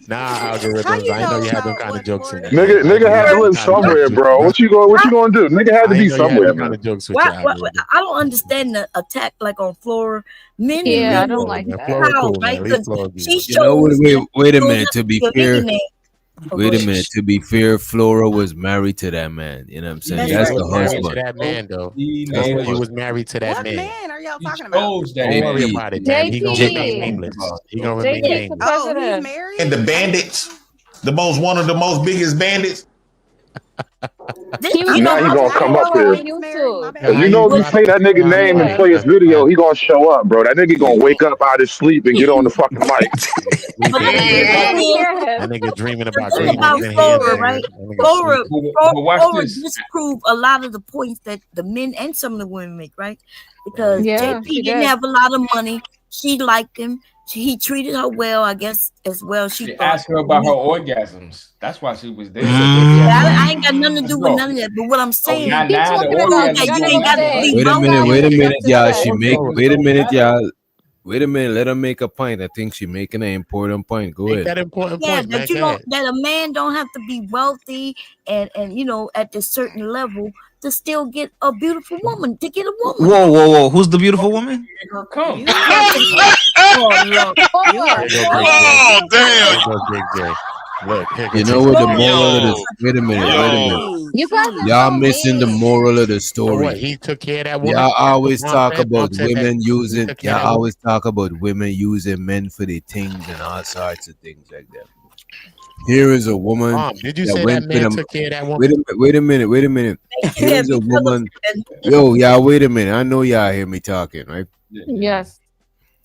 Speaker 22: Nah, algorithms. I know you had them kind of jokes in there.
Speaker 23: Nigga had to live somewhere, bro. What you gonna do? Nigga had to
Speaker 22: I
Speaker 23: be
Speaker 22: know you had
Speaker 23: somewhere,
Speaker 22: them kind
Speaker 23: man.
Speaker 22: of jokes with your algorithm.
Speaker 14: I don't understand the attack like on Flora. Men and
Speaker 11: Yeah, I don't
Speaker 14: women
Speaker 11: like
Speaker 22: Man,
Speaker 11: that.
Speaker 22: Flora
Speaker 14: proud,
Speaker 22: cool, man.
Speaker 14: right?
Speaker 22: At least
Speaker 14: Because
Speaker 22: Flora
Speaker 14: she
Speaker 22: good.
Speaker 8: You know what?
Speaker 14: shows that
Speaker 8: Wait a
Speaker 14: you don't
Speaker 8: minute.
Speaker 14: have
Speaker 8: To
Speaker 14: to
Speaker 8: be
Speaker 14: be a
Speaker 8: fair,
Speaker 14: millionaire. Oh, go
Speaker 8: wait a
Speaker 14: ahead.
Speaker 8: minute. To be fair, Flora was married to that man. You know what I'm saying?
Speaker 14: That's
Speaker 22: Yeah,
Speaker 8: That's
Speaker 22: you
Speaker 14: right.
Speaker 8: the
Speaker 22: was married to
Speaker 8: husband.
Speaker 22: that man, though.
Speaker 6: He
Speaker 22: That's
Speaker 6: knows.
Speaker 22: what you was married to that
Speaker 3: What
Speaker 22: man.
Speaker 3: man are y'all
Speaker 6: He
Speaker 3: talking about?
Speaker 6: chose that
Speaker 22: Don't worry
Speaker 6: man.
Speaker 22: about it, man. He gonna remain
Speaker 11: JP.
Speaker 22: nameless. He gonna remain
Speaker 11: JP for
Speaker 22: nameless.
Speaker 3: Oh, he's
Speaker 11: president.
Speaker 3: married?
Speaker 7: And the bandits, one of the most biggest bandits.
Speaker 14: This,
Speaker 11: He was
Speaker 14: you
Speaker 23: Now
Speaker 14: know,
Speaker 23: he
Speaker 11: doing
Speaker 14: I
Speaker 11: a
Speaker 23: gonna
Speaker 14: was
Speaker 23: come up
Speaker 11: video
Speaker 23: here.
Speaker 11: on
Speaker 3: He's married? My
Speaker 11: YouTube.
Speaker 23: Cause
Speaker 22: How
Speaker 23: you
Speaker 3: bad.
Speaker 22: you
Speaker 23: know if you
Speaker 22: dropping
Speaker 23: say that
Speaker 22: people
Speaker 23: nigga
Speaker 22: around
Speaker 23: name and
Speaker 22: like
Speaker 11: Yeah.
Speaker 23: play his
Speaker 22: that?
Speaker 23: video, he gonna show up, bro. That nigga gonna wake up out his sleep and get on the fucking mic.
Speaker 22: We
Speaker 14: but
Speaker 22: did.
Speaker 14: the
Speaker 11: I
Speaker 14: thing
Speaker 11: didn't
Speaker 14: is,
Speaker 11: hear
Speaker 22: That
Speaker 11: him.
Speaker 22: nigga dreaming
Speaker 14: the
Speaker 22: about
Speaker 14: thing
Speaker 22: great
Speaker 14: about
Speaker 22: women in
Speaker 14: Flora,
Speaker 22: heaven, man.
Speaker 14: right?
Speaker 22: That nigga sleep.
Speaker 6: But watch
Speaker 14: Flora
Speaker 6: this.
Speaker 14: disproved a lot of the points that the men and some of the women make, right? Because
Speaker 11: Yeah,
Speaker 14: JP
Speaker 11: she
Speaker 14: didn't
Speaker 11: did.
Speaker 14: have a lot of money. She liked him. He treated her well, I guess, as well. She
Speaker 6: She
Speaker 14: thought.
Speaker 6: asked her about her orgasms. That's why she was there.
Speaker 14: I ain't got nothing to do with
Speaker 6: Bro.
Speaker 14: none of that. But what I'm
Speaker 6: Oh,
Speaker 14: saying,
Speaker 6: now
Speaker 11: He's
Speaker 6: the
Speaker 11: talking
Speaker 14: prove
Speaker 11: about
Speaker 6: orgasms.
Speaker 14: that you
Speaker 11: general
Speaker 14: ain't got to be
Speaker 11: things.
Speaker 8: Wait a minute.
Speaker 11: How
Speaker 8: Wait a
Speaker 11: you
Speaker 8: minute,
Speaker 11: just
Speaker 8: y'all.
Speaker 11: said.
Speaker 8: Wait a minute, y'all. Wait a minute. Let her make a point. I think she's making an important point. Go
Speaker 22: Make
Speaker 8: ahead.
Speaker 22: that important
Speaker 14: yeah,
Speaker 22: point, man.
Speaker 14: that you
Speaker 22: Go
Speaker 14: don't,
Speaker 22: ahead.
Speaker 14: that a man don't have to be wealthy and at this certain level to still get a beautiful woman. To get a woman.
Speaker 11: Whoa. Who's the beautiful woman?
Speaker 6: Here come.
Speaker 14: Oh Lord,
Speaker 11: Hold
Speaker 14: you
Speaker 11: on.
Speaker 14: are
Speaker 22: There go
Speaker 11: Hold
Speaker 22: Big
Speaker 11: on.
Speaker 22: J.
Speaker 1: Oh
Speaker 11: Real
Speaker 1: damn!
Speaker 11: quick.
Speaker 22: There go Big J. Look,
Speaker 8: You know what the moral of
Speaker 1: Yo,
Speaker 8: this? Wait a minute.
Speaker 10: You guys are
Speaker 8: Y'all
Speaker 10: so
Speaker 8: missing the
Speaker 10: mean.
Speaker 8: moral of the
Speaker 22: So what?
Speaker 8: story.
Speaker 22: He took care of that woman.
Speaker 8: Y'all always talk
Speaker 22: Mom
Speaker 8: about
Speaker 22: said that
Speaker 8: women
Speaker 22: he
Speaker 8: using.
Speaker 22: took care of
Speaker 8: Y'all
Speaker 22: that woman.
Speaker 8: always talk about women using men for the things and all sorts of things like that. Here is a woman
Speaker 22: Mom, did you
Speaker 8: that
Speaker 22: say
Speaker 8: went
Speaker 22: that
Speaker 8: with
Speaker 22: man
Speaker 8: a.
Speaker 22: took care of that woman?
Speaker 8: Wait a minute. Here is a woman. Yo, y'all, wait a minute. I know y'all hear me talking, right?
Speaker 10: Yes.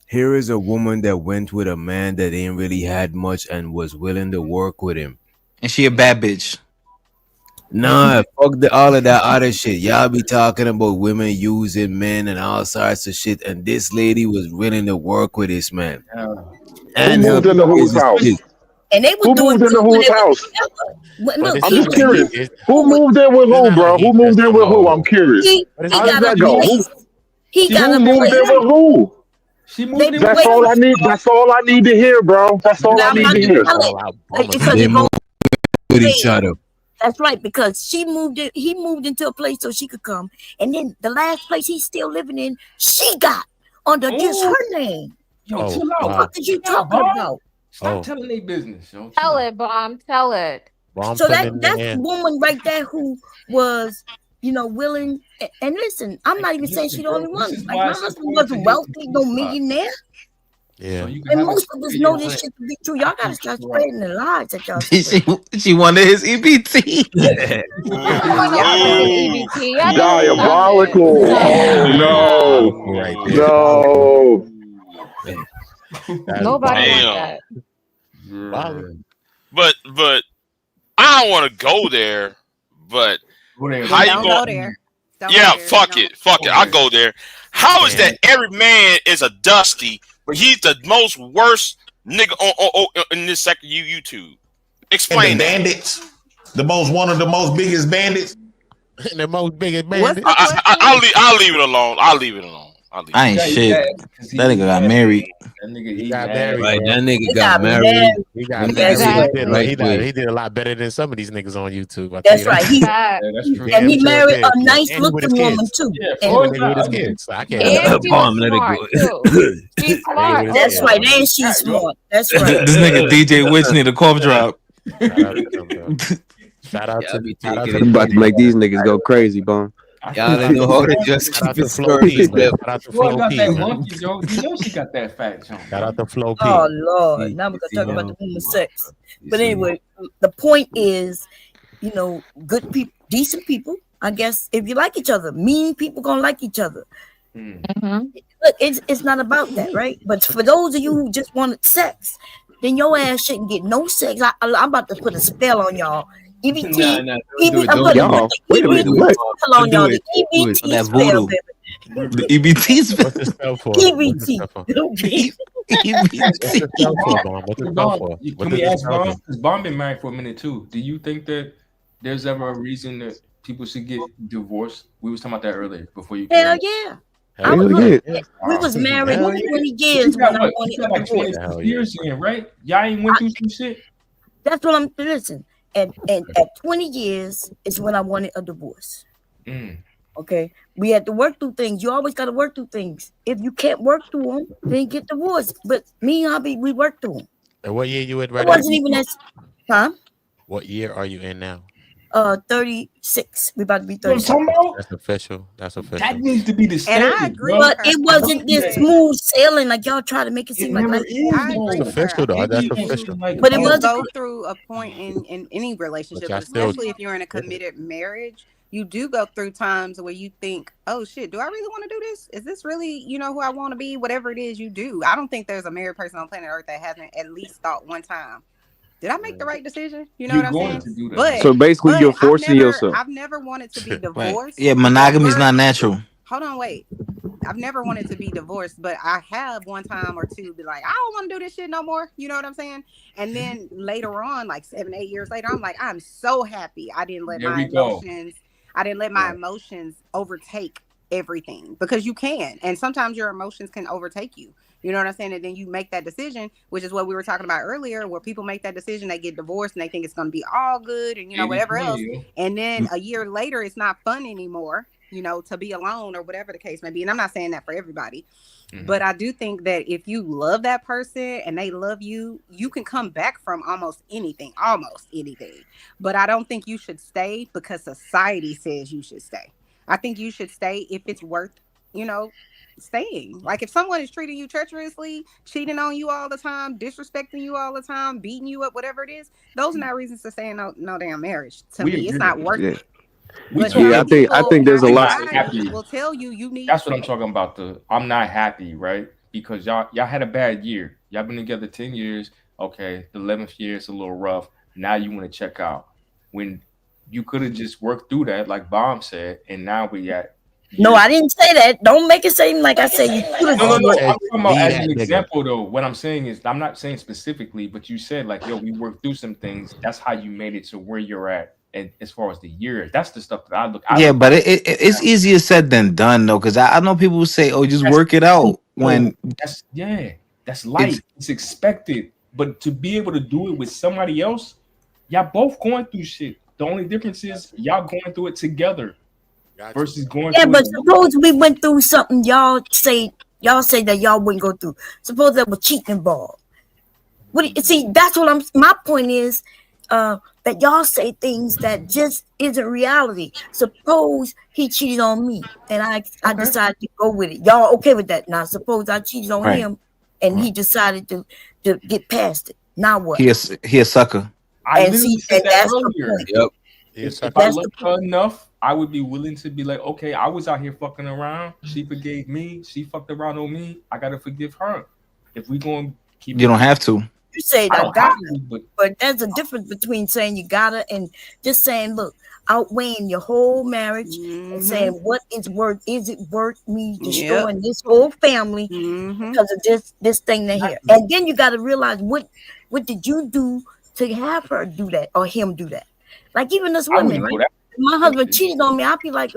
Speaker 8: Here is a woman that went with a man that ain't really had much and was willing to work with him.
Speaker 16: And she a bad bitch.
Speaker 8: Nah, fuck all of that other shit. Y'all be talking about women using men and all sorts of shit, and this lady was willing to work with this man.
Speaker 23: Who
Speaker 8: And
Speaker 23: moved into whose house?
Speaker 14: And they was
Speaker 23: Who
Speaker 14: doing
Speaker 23: moved into
Speaker 14: good when
Speaker 23: whose
Speaker 14: they was
Speaker 23: house?
Speaker 14: together. But
Speaker 22: But
Speaker 14: look,
Speaker 22: it's
Speaker 23: I'm
Speaker 14: he
Speaker 23: just
Speaker 22: not
Speaker 14: was
Speaker 22: like
Speaker 23: curious.
Speaker 22: it's
Speaker 23: Who moved in with
Speaker 22: it's
Speaker 23: who,
Speaker 22: not like
Speaker 23: bro?
Speaker 22: he
Speaker 23: Who moved
Speaker 22: just
Speaker 23: in with who?
Speaker 22: no.
Speaker 23: I'm curious.
Speaker 14: he
Speaker 22: But it's
Speaker 23: How
Speaker 22: not
Speaker 23: does
Speaker 14: got
Speaker 23: that
Speaker 14: a
Speaker 23: go?
Speaker 14: place. He got
Speaker 23: Who
Speaker 14: a
Speaker 23: moved in
Speaker 14: place.
Speaker 23: with who?
Speaker 6: She
Speaker 14: They
Speaker 6: moved in
Speaker 14: were
Speaker 6: with
Speaker 23: That's
Speaker 14: waiting
Speaker 23: all
Speaker 14: for
Speaker 23: I need. That's all I need to hear, bro. That's all I
Speaker 14: now I'm
Speaker 23: need
Speaker 14: about
Speaker 23: to
Speaker 14: to
Speaker 23: hear.
Speaker 14: tell
Speaker 22: all out
Speaker 14: it because
Speaker 8: they
Speaker 14: it goes
Speaker 8: move with each other.
Speaker 14: That's right, because she moved in, he moved into a place so she could come. And then the last place he's still living in, she got under just
Speaker 6: Ooh.
Speaker 14: her name.
Speaker 6: Yo,
Speaker 22: Oh,
Speaker 6: chill
Speaker 14: What the
Speaker 6: out.
Speaker 22: wow.
Speaker 14: fuck is you
Speaker 6: Chill out,
Speaker 14: talking
Speaker 6: Bob.
Speaker 14: about?
Speaker 6: Stop
Speaker 22: Oh,
Speaker 6: telling their business, yo. Chill
Speaker 10: Tell
Speaker 6: out.
Speaker 10: it, Bomb. Tell it.
Speaker 22: well, I'm
Speaker 14: So
Speaker 22: putting it in the
Speaker 14: that's
Speaker 22: air.
Speaker 14: the woman right there who was, willing. And listen, I'm not even saying
Speaker 6: Listen,
Speaker 14: she's the
Speaker 6: bro,
Speaker 14: only
Speaker 6: this
Speaker 14: one.
Speaker 6: is
Speaker 14: Like
Speaker 6: why
Speaker 14: my
Speaker 6: it's
Speaker 14: husband
Speaker 6: important to
Speaker 14: wasn't
Speaker 6: hear
Speaker 14: wealthy,
Speaker 6: from
Speaker 14: no
Speaker 6: both sides.
Speaker 14: millionaire.
Speaker 6: So
Speaker 22: Yeah.
Speaker 6: you can
Speaker 14: And
Speaker 6: have a
Speaker 14: most of us
Speaker 6: pay
Speaker 14: know
Speaker 6: your
Speaker 14: this
Speaker 6: rent
Speaker 14: shit to be true. Y'all
Speaker 6: after
Speaker 14: gotta
Speaker 6: you
Speaker 14: start
Speaker 6: figure out.
Speaker 14: spreading the lies that y'all spread.
Speaker 16: she wanted his EBT.
Speaker 10: You want to work with EBT? Y'all need to stop it.
Speaker 23: Diabolical.
Speaker 10: Stop
Speaker 23: Oh
Speaker 10: it.
Speaker 23: no.
Speaker 22: Diabolical right there. Diabolical.
Speaker 23: No.
Speaker 22: That's
Speaker 10: Nobody want
Speaker 22: diabolical.
Speaker 1: damn.
Speaker 10: that.
Speaker 22: Diabolical.
Speaker 1: But I don't want to go there. But how
Speaker 3: Then
Speaker 1: you
Speaker 3: don't
Speaker 1: going?
Speaker 3: go there. Don't
Speaker 1: Yeah,
Speaker 3: go there.
Speaker 1: fuck
Speaker 3: Don't.
Speaker 1: it, fuck it. I'll go there. How is
Speaker 22: Damn.
Speaker 1: that every man is a dusty, but he's the most worst nigga in this second YouTube?
Speaker 7: And the
Speaker 1: Explain that.
Speaker 7: bandits, one of the most biggest bandits.
Speaker 22: The most biggest
Speaker 3: What's
Speaker 22: bandit.
Speaker 3: the question?
Speaker 1: I'll leave it alone. I'll leave it alone. I'll leave it
Speaker 16: I
Speaker 1: alone.
Speaker 16: ain't
Speaker 6: Yeah,
Speaker 16: shit.
Speaker 6: because
Speaker 16: That nigga got married.
Speaker 6: That nigga,
Speaker 22: He
Speaker 6: he
Speaker 22: got
Speaker 6: mad.
Speaker 22: married,
Speaker 8: Right,
Speaker 22: bro.
Speaker 8: that nigga
Speaker 14: He
Speaker 8: got
Speaker 14: got
Speaker 8: married.
Speaker 14: married.
Speaker 22: He
Speaker 8: That
Speaker 22: got
Speaker 8: nigga
Speaker 22: married.
Speaker 8: did it
Speaker 22: He
Speaker 8: the
Speaker 22: did,
Speaker 10: Exactly.
Speaker 8: right way.
Speaker 22: he did a lot better than some of these niggas on YouTube. I tell
Speaker 14: That's
Speaker 22: you
Speaker 14: right.
Speaker 22: that.
Speaker 10: Fact.
Speaker 6: Yeah, that's true.
Speaker 14: And he
Speaker 22: Damn sure
Speaker 14: married a
Speaker 22: did.
Speaker 14: nice
Speaker 22: And he with his
Speaker 14: looking woman
Speaker 22: kids.
Speaker 14: too.
Speaker 6: Yeah,
Speaker 14: And
Speaker 6: for
Speaker 22: And he with his
Speaker 6: ugly.
Speaker 22: kids. So I can't
Speaker 10: And
Speaker 22: lie.
Speaker 10: she was
Speaker 8: Bomb, let it
Speaker 10: smart
Speaker 8: go.
Speaker 10: too. She's
Speaker 22: And he
Speaker 10: smart
Speaker 22: with his
Speaker 14: that's
Speaker 22: kids.
Speaker 10: also.
Speaker 14: right. And she's smart. That's
Speaker 16: This
Speaker 14: right.
Speaker 16: nigga DJ Witch need a cough drop.
Speaker 22: Shout out to them, though. Shout out
Speaker 8: Y'all
Speaker 22: to
Speaker 8: be
Speaker 22: shout out
Speaker 8: taking
Speaker 22: to
Speaker 8: it
Speaker 22: the
Speaker 18: You about
Speaker 22: Flow
Speaker 18: to make
Speaker 22: people.
Speaker 18: these niggas go crazy, Bum.
Speaker 8: Y'all
Speaker 22: Shout out
Speaker 8: know
Speaker 22: to
Speaker 8: how to just
Speaker 22: shout
Speaker 8: keep
Speaker 22: out
Speaker 8: it
Speaker 22: to Flow
Speaker 8: surface
Speaker 22: P, man.
Speaker 8: level.
Speaker 22: Shout out to
Speaker 6: Boy
Speaker 22: Flow
Speaker 6: got
Speaker 22: P,
Speaker 6: that
Speaker 22: man.
Speaker 6: monkey, yo. You know she got that fat jump,
Speaker 22: Shout out
Speaker 6: bro.
Speaker 22: to Flow P.
Speaker 14: Oh Lord.
Speaker 8: See,
Speaker 14: Now we're gonna
Speaker 8: see,
Speaker 14: talk
Speaker 8: now,
Speaker 14: about the woman sex.
Speaker 8: you
Speaker 14: But
Speaker 8: see.
Speaker 14: anyway, the point is, good people, decent people. I guess if you like each other, mean people gonna like each other.
Speaker 10: Mm-hmm.
Speaker 14: Look, it's not about that, right? But for those of you who just wanted sex, then your ass shouldn't get no sex. I'm about to put a spell on y'all. EBT,
Speaker 8: Nah, don't do it.
Speaker 14: I'm
Speaker 8: Don't
Speaker 14: gonna
Speaker 8: do
Speaker 14: put
Speaker 8: it.
Speaker 18: Y'all, wait a
Speaker 14: the
Speaker 18: minute.
Speaker 8: Do it.
Speaker 14: EBT
Speaker 18: What?
Speaker 14: spell on
Speaker 8: Do
Speaker 14: y'all.
Speaker 8: it.
Speaker 14: The
Speaker 8: Do it.
Speaker 14: EBT
Speaker 16: That
Speaker 14: spell,
Speaker 16: voodoo.
Speaker 14: baby.
Speaker 16: The EBT's
Speaker 22: What's the spell for? What's the
Speaker 14: EBT.
Speaker 22: spell for? What's
Speaker 16: EBT.
Speaker 22: the spell for, Bomb? What's the
Speaker 6: Hey,
Speaker 22: spell
Speaker 6: Bomb,
Speaker 22: for? What
Speaker 6: can
Speaker 22: does
Speaker 6: we
Speaker 22: the
Speaker 6: ask
Speaker 22: spell
Speaker 6: Bomb?
Speaker 22: do?
Speaker 6: Because Bomb been married for a minute too. Do you think that there's ever a reason that people should get divorced? We was talking about that earlier before you came
Speaker 14: Hell
Speaker 6: in.
Speaker 14: yeah.
Speaker 22: Hell
Speaker 14: Look,
Speaker 22: yeah.
Speaker 14: we was married
Speaker 22: Hell
Speaker 14: 20
Speaker 22: yeah.
Speaker 14: years
Speaker 6: You got
Speaker 14: when I
Speaker 6: what?
Speaker 14: wanted
Speaker 6: You got
Speaker 14: a
Speaker 6: like
Speaker 14: divorce.
Speaker 6: 26
Speaker 22: Hell
Speaker 6: years in, right? Y'all ain't went through some shit.
Speaker 14: That's what I'm listen. And at 20 years is when I wanted a divorce. Okay, we had to work through things. You always got to work through things. If you can't work through them, then get divorced. But me and hubby, we worked through them.
Speaker 22: And what year you in
Speaker 14: It
Speaker 22: right now?
Speaker 14: wasn't even as, huh?
Speaker 22: What year are you in now?
Speaker 14: 36. We about to be
Speaker 6: You know what
Speaker 14: 36.
Speaker 6: I'm talking about?
Speaker 22: That's official. That's official.
Speaker 6: That needs to be the
Speaker 3: And
Speaker 6: standard,
Speaker 3: I agree
Speaker 6: bro.
Speaker 3: with
Speaker 14: But
Speaker 3: her.
Speaker 14: it
Speaker 3: I
Speaker 14: wasn't
Speaker 3: think
Speaker 14: this
Speaker 3: that
Speaker 14: smooth sailing like y'all try to make it
Speaker 6: It
Speaker 14: seem like.
Speaker 6: never
Speaker 14: Like
Speaker 6: is,
Speaker 3: I agree
Speaker 6: though.
Speaker 3: with her. I
Speaker 22: Official, though.
Speaker 3: think
Speaker 22: That's
Speaker 6: Maybe it
Speaker 22: official.
Speaker 6: seem like
Speaker 14: but it
Speaker 3: you
Speaker 14: wasn't.
Speaker 3: go through a point in any
Speaker 22: But
Speaker 3: relationship,
Speaker 22: y'all
Speaker 3: but
Speaker 22: still.
Speaker 3: especially if you're in a committed marriage, you do go through times where you think, oh shit, do I really want to do this? Is this really, who I want to be? Whatever it is you do. I don't think there's a married person on planet Earth that hasn't at least thought one time, did I make the right decision? You know
Speaker 6: you're
Speaker 3: what I'm
Speaker 6: going
Speaker 3: saying?
Speaker 6: to do that.
Speaker 3: But
Speaker 18: So basically, you're forcing yourself.
Speaker 3: I've never wanted to be
Speaker 16: Right.
Speaker 3: divorced.
Speaker 16: Yeah, monogamy's not natural.
Speaker 3: Hold on, wait. I've never wanted to be divorced, but I have one time or two be like, I don't want to do this shit no more. You know what I'm saying? And then later on, like 7, 8 years later, I'm like, I'm so happy I didn't let
Speaker 6: There
Speaker 3: my
Speaker 6: we go.
Speaker 3: emotions, overtake everything, because you can. And sometimes your emotions can overtake you. You know what I'm saying? And then you make that decision, which is what we were talking about earlier, where people make that decision, they get divorced and they think it's going to be all good and, whatever else. And then a year later, it's not fun anymore. to be alone or whatever the case may be. And I'm not saying that for everybody, but I do think that if you love that person and they love you, you can come back from almost anything. But I don't think you should stay because society says you should stay. I think you should stay if it's worth, staying. Like if someone is treating you treacherously, cheating on you all the time, disrespecting you all the time, beating you up, whatever it is, those are not reasons to stay in no damn marriage. To me, it's not worth it. But
Speaker 18: I think there's a lot.
Speaker 3: Will tell you need.
Speaker 6: That's what I'm talking about. I'm not happy, right? Because y'all had a bad year. Y'all been together 10 years. Okay, the 11th year is a little rough. Now you want to check out when you could have just worked through that, like Bomb said, and now we at.
Speaker 14: No, I didn't say that. Don't make it seem like I said you could have.
Speaker 6: No. I'm talking about as an example, though. What I'm saying is, I'm not saying specifically, but you said like, yo, we worked through some things. That's how you made it to where you're at. And as far as the year, that's the stuff that I look.
Speaker 16: But it's easier said than done, though, because I know people who say, "Oh, just work it out." When
Speaker 6: that's life. It's expected, but to be able to do it with somebody else, y'all both going through shit. The only difference is y'all going through it together versus going.
Speaker 14: Yeah, but suppose we went through something y'all say that y'all wouldn't go through. Suppose there was cheating involved. That's what my point is. That y'all say things that just isn't reality. Suppose he cheated on me and I decided to go with it. Y'all okay with that? Now suppose I cheated on him and he decided to get past it. Now what?
Speaker 16: He a sucker.
Speaker 6: I said that earlier. Yep. If I loved her enough, I would be willing to be like, okay, I was out here fucking around. She forgave me. She fucked around on me. I gotta forgive her. If we gonna keep,
Speaker 16: you don't have to.
Speaker 14: You say that gotta, but there's a difference between saying you gotta and just saying, look, outweighing your whole marriage and saying what is it worth me destroying this whole family because of this thing that here. And then you gotta realize what did you do to have her do that or him do that? Like even us women, right? If my husband cheated on me, I'd be like,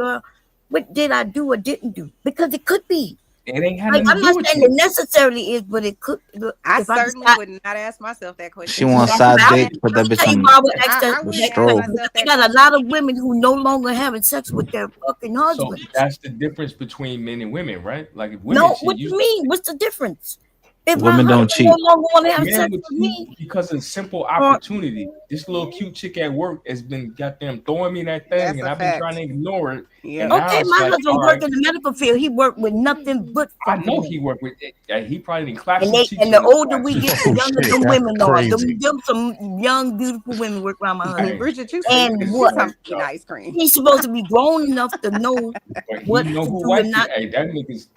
Speaker 14: what did I do or didn't do? Because it could be.
Speaker 6: It ain't had
Speaker 14: I'm not saying it necessarily is, but it could.
Speaker 3: I certainly would not ask myself that question.
Speaker 16: She wants side dick, put that bitch on the stroke.
Speaker 14: I got a lot of women who no longer having sex with their fucking husbands.
Speaker 6: So that's the difference between men and women, right? Like if women
Speaker 14: what do you mean? What's the difference? If
Speaker 16: women don't cheat.
Speaker 14: No longer want to have sex with me
Speaker 6: because of simple opportunity. This little cute chick at work has been goddamn throwing me that thing, and I've been trying to ignore it.
Speaker 14: Yeah. Okay, my husband worked in the medical field. He worked with nothing but.
Speaker 6: I know he worked with it. He probably didn't clap.
Speaker 14: And the older we get, the younger the women are. Them some young, beautiful women work around my husband.
Speaker 3: Bridget, you
Speaker 14: and what?
Speaker 3: Ice cream.
Speaker 14: He's supposed to be grown enough to know what to do and not.
Speaker 6: Hey, that nigga's.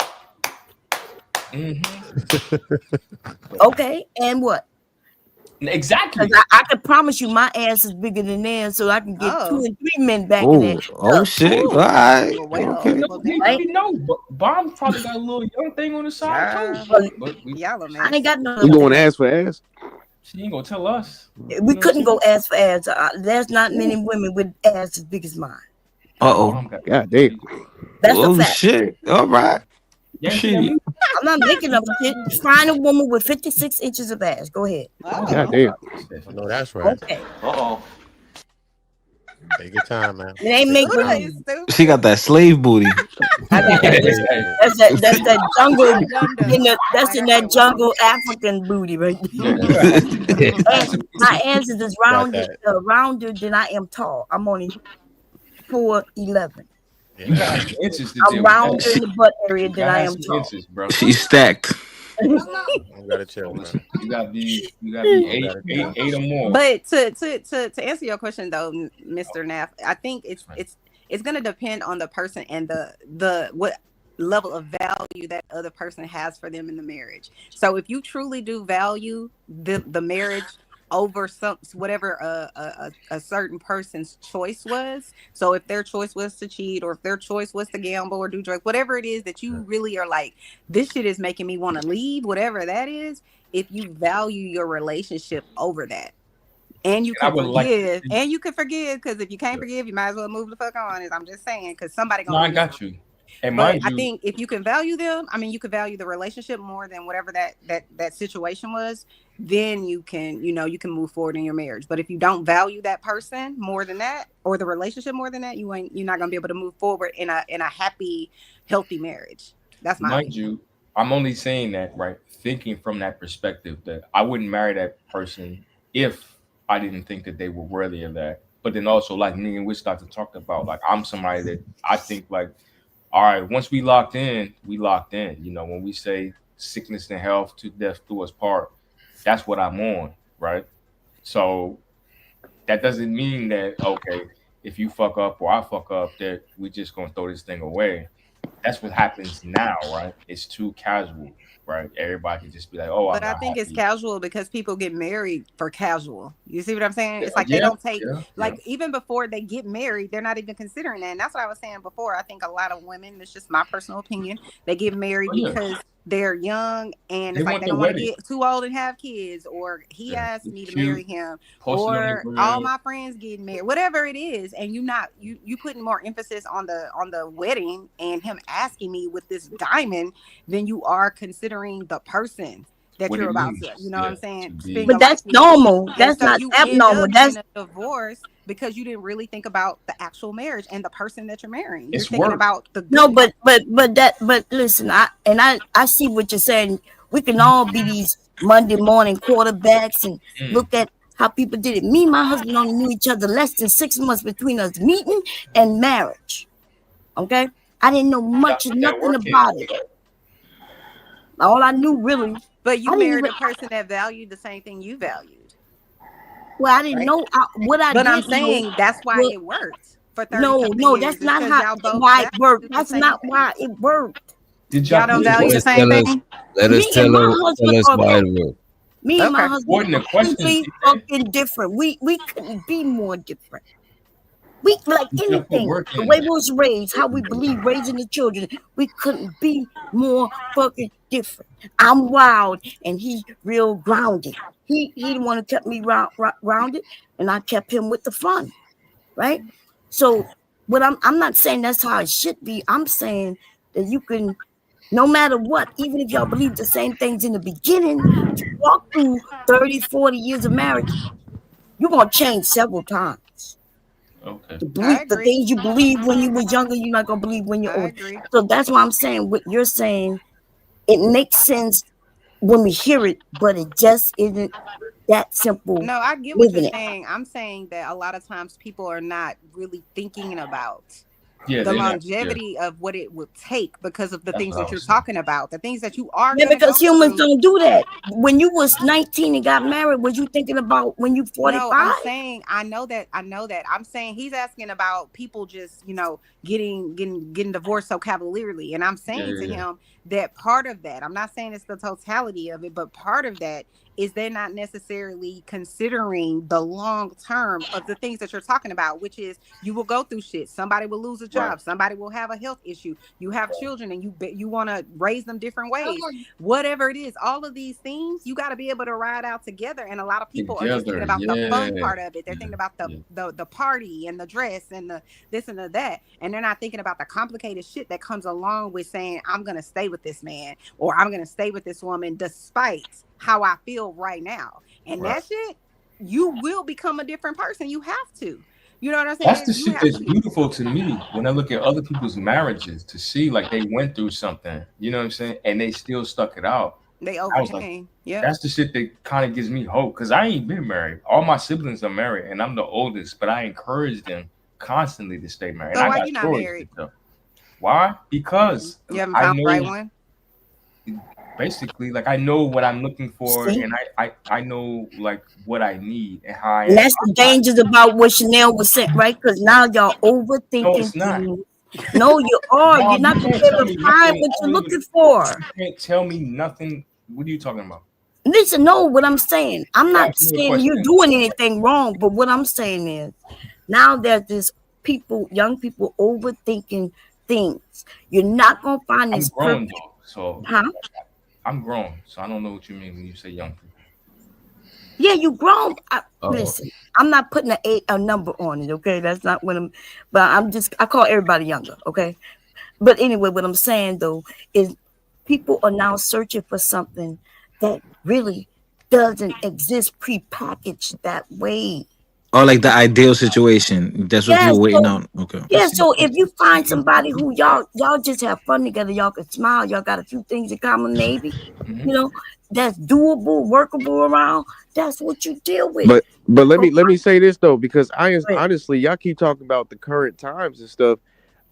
Speaker 14: Okay, and what?
Speaker 6: Exactly.
Speaker 14: I can promise you my ass is bigger than theirs, so I can get 2 and 3 men back in there.
Speaker 16: Oh shit! All right.
Speaker 6: Okay. No, but Bomb probably got a little young thing on the side too. But
Speaker 14: I ain't got no.
Speaker 18: You going ass for ass?
Speaker 6: She ain't gonna tell us.
Speaker 14: We couldn't go ass for ass. There's not many women with ass as big as mine.
Speaker 18: God damn.
Speaker 14: That's a fact.
Speaker 16: Shit. All right.
Speaker 14: I'm not making up shit. Find a woman with 56 inches of ass. Go ahead.
Speaker 18: God damn.
Speaker 22: No, that's right.
Speaker 14: Okay.
Speaker 22: Take your time, man.
Speaker 14: It ain't make believe.
Speaker 16: She got that slave booty.
Speaker 14: That's that jungle. That's in that jungle African booty right there. My ass is as rounder than I am tall. I'm only 4'11". I'm rounder in the butt area than I am tall.
Speaker 16: She's stacked.
Speaker 22: You gotta chill, man.
Speaker 6: You gotta be 8 or more.
Speaker 3: But to answer your question though, Mr. Naff, I think it's gonna depend on the person and the what level of value that other person has for them in the marriage. So if you truly do value the marriage over whatever a certain person's choice was. So if their choice was to cheat, or if their choice was to gamble or do drugs, whatever it is that you really are like, this shit is making me want to leave, whatever that is, if you value your relationship over that, and you can forgive, because if you can't forgive, you might as well move the fuck on. I'm just saying, because somebody gonna.
Speaker 6: No, I got you.
Speaker 3: But I think if you can value them, I mean, you can value the relationship more than whatever that situation was, then you can, you can move forward in your marriage. But if you don't value that person more than that, or the relationship more than that, you're not gonna be able to move forward in a happy, healthy marriage. That's my opinion.
Speaker 6: I'm only saying that, right? Thinking from that perspective that I wouldn't marry that person if I didn't think that they were worthy of that. But then also, like me and Witch Doctor talked about, like I'm somebody that I think like, all right, once we locked in, we locked in. When we say sickness and health to death do us part, that's what I'm on, right? So that doesn't mean that, okay, if you fuck up or I fuck up, that we just gonna throw this thing away. That's what happens now, right? It's too casual, right? Everybody can just be like, "Oh, I'm
Speaker 3: But I
Speaker 6: not
Speaker 3: think it's
Speaker 6: happy."
Speaker 3: casual because people get married for casual. You see what I'm saying? It's like they don't take like even before they get married, they're not even considering that. And that's what I was saying before. I think a lot of women, it's just my personal opinion, they get married because they're young and it's like they don't want to get too old and have kids, or he asked me to marry him, or all my friends getting married, whatever it is. And you putting more emphasis on the wedding and him asking me with this diamond than you are considering the person that you're about to, what I'm saying?
Speaker 14: But that's normal. That's
Speaker 3: so
Speaker 14: not
Speaker 3: you
Speaker 14: abnormal.
Speaker 3: End up in a divorce because you didn't really think about the actual marriage and the person that you're marrying. You're thinking about the good.
Speaker 14: But listen, I see what you're saying. We can all be these Monday morning quarterbacks and look at how people did it. Me and my husband only knew each other less than 6 months between us meeting and marriage. Okay, I didn't know nothing about it. All I knew really.
Speaker 3: But you married a person that valued the same thing you valued.
Speaker 14: Well, I didn't know what I did.
Speaker 3: But I'm saying that's why it worked for 30
Speaker 14: No,
Speaker 3: years.
Speaker 14: that's not why it worked. That's not why it worked.
Speaker 3: Y'all don't value the same thing?
Speaker 8: Let us tell us why it worked.
Speaker 14: Me and my husband are completely fucking different. We couldn't be more different. We like anything. The way we was raised, how we believe raising the children, we couldn't be more fucking different. I'm wild and he real grounded. He the one who kept me grounded, and I kept him with the fun, right? So what I'm not saying that's how it should be. I'm saying that you can, no matter what, even if y'all believe the same things in the beginning, to walk through 30, 40 years of marriage, you're gonna change several times.
Speaker 6: Okay.
Speaker 14: The things you believe when you were younger, you're not gonna believe when you're older. So that's why I'm saying what you're saying. It makes sense when we hear it, but it just isn't that simple.
Speaker 3: No, I get what you're saying. I'm saying that a lot of times people are not really thinking about the longevity of what it would take because of the things that you're talking about, the things that you are.
Speaker 14: Yeah, because humans don't do that. When you was 19 and got married, was you thinking about when you 45?
Speaker 3: No, I'm saying I know that. I'm saying he's asking about people just getting divorced so cavalierly, and I'm saying to him that part of that. I'm not saying it's the totality of it, but part of that is they're not necessarily considering the long term of the things that you're talking about, which is you will go through shit. Somebody will lose a job. Somebody will have a health issue. You have children and you want to raise them different ways. Whatever it is, all of these things, you got to be able to ride out together. And a lot of people are just thinking about the fun part of it. They're thinking about the party and the dress and the this and the that. And they're not thinking about the complicated shit that comes along with saying, I'm going to stay with this man or I'm going to stay with this woman despite how I feel right now. And that shit, you will become a different person. You have to. You know what I'm saying?
Speaker 6: That's the shit that's beautiful to me when I look at other people's marriages, to see like they went through something, you know what I'm saying? And they still stuck it out.
Speaker 3: They overcame. Yeah.
Speaker 6: That's the shit that kind of gives me hope, because I ain't been married. All my siblings are married and I'm the oldest, but I encourage them constantly to stay married.
Speaker 3: So why you not married?
Speaker 6: Why? Because
Speaker 3: you haven't found the right one?
Speaker 6: Basically, like I know what I'm looking for, and I know like what I need and how I.
Speaker 14: And that's the dangers about what Chanel was saying, right? Because now y'all overthinking.
Speaker 6: No, it's not.
Speaker 14: No, you are. You're not going to be able to find what you're looking for.
Speaker 6: You can't tell me nothing. What are you talking about?
Speaker 14: Listen, no, what I'm saying, I'm not saying you're doing anything wrong, but what I'm saying is now there's this young people overthinking things. You're not going to find this.
Speaker 6: I'm grown though, so. I'm grown, so I don't know what you mean when you say young people.
Speaker 14: Yeah, you grown. Listen, I'm not putting a number on it, okay? That's not what I'm. But I call everybody younger, okay? But anyway, what I'm saying though is people are now searching for something that really doesn't exist prepackaged that way.
Speaker 16: Or like the ideal situation. That's what
Speaker 14: Yes,
Speaker 16: people waiting
Speaker 14: so
Speaker 16: on. Okay.
Speaker 14: yeah, so if you find somebody who y'all just have fun together, y'all can smile, y'all got a few things in common, maybe, that's doable, workable around. That's what you deal with.
Speaker 18: But let me say this though, because honestly, y'all keep talking about the current times and stuff.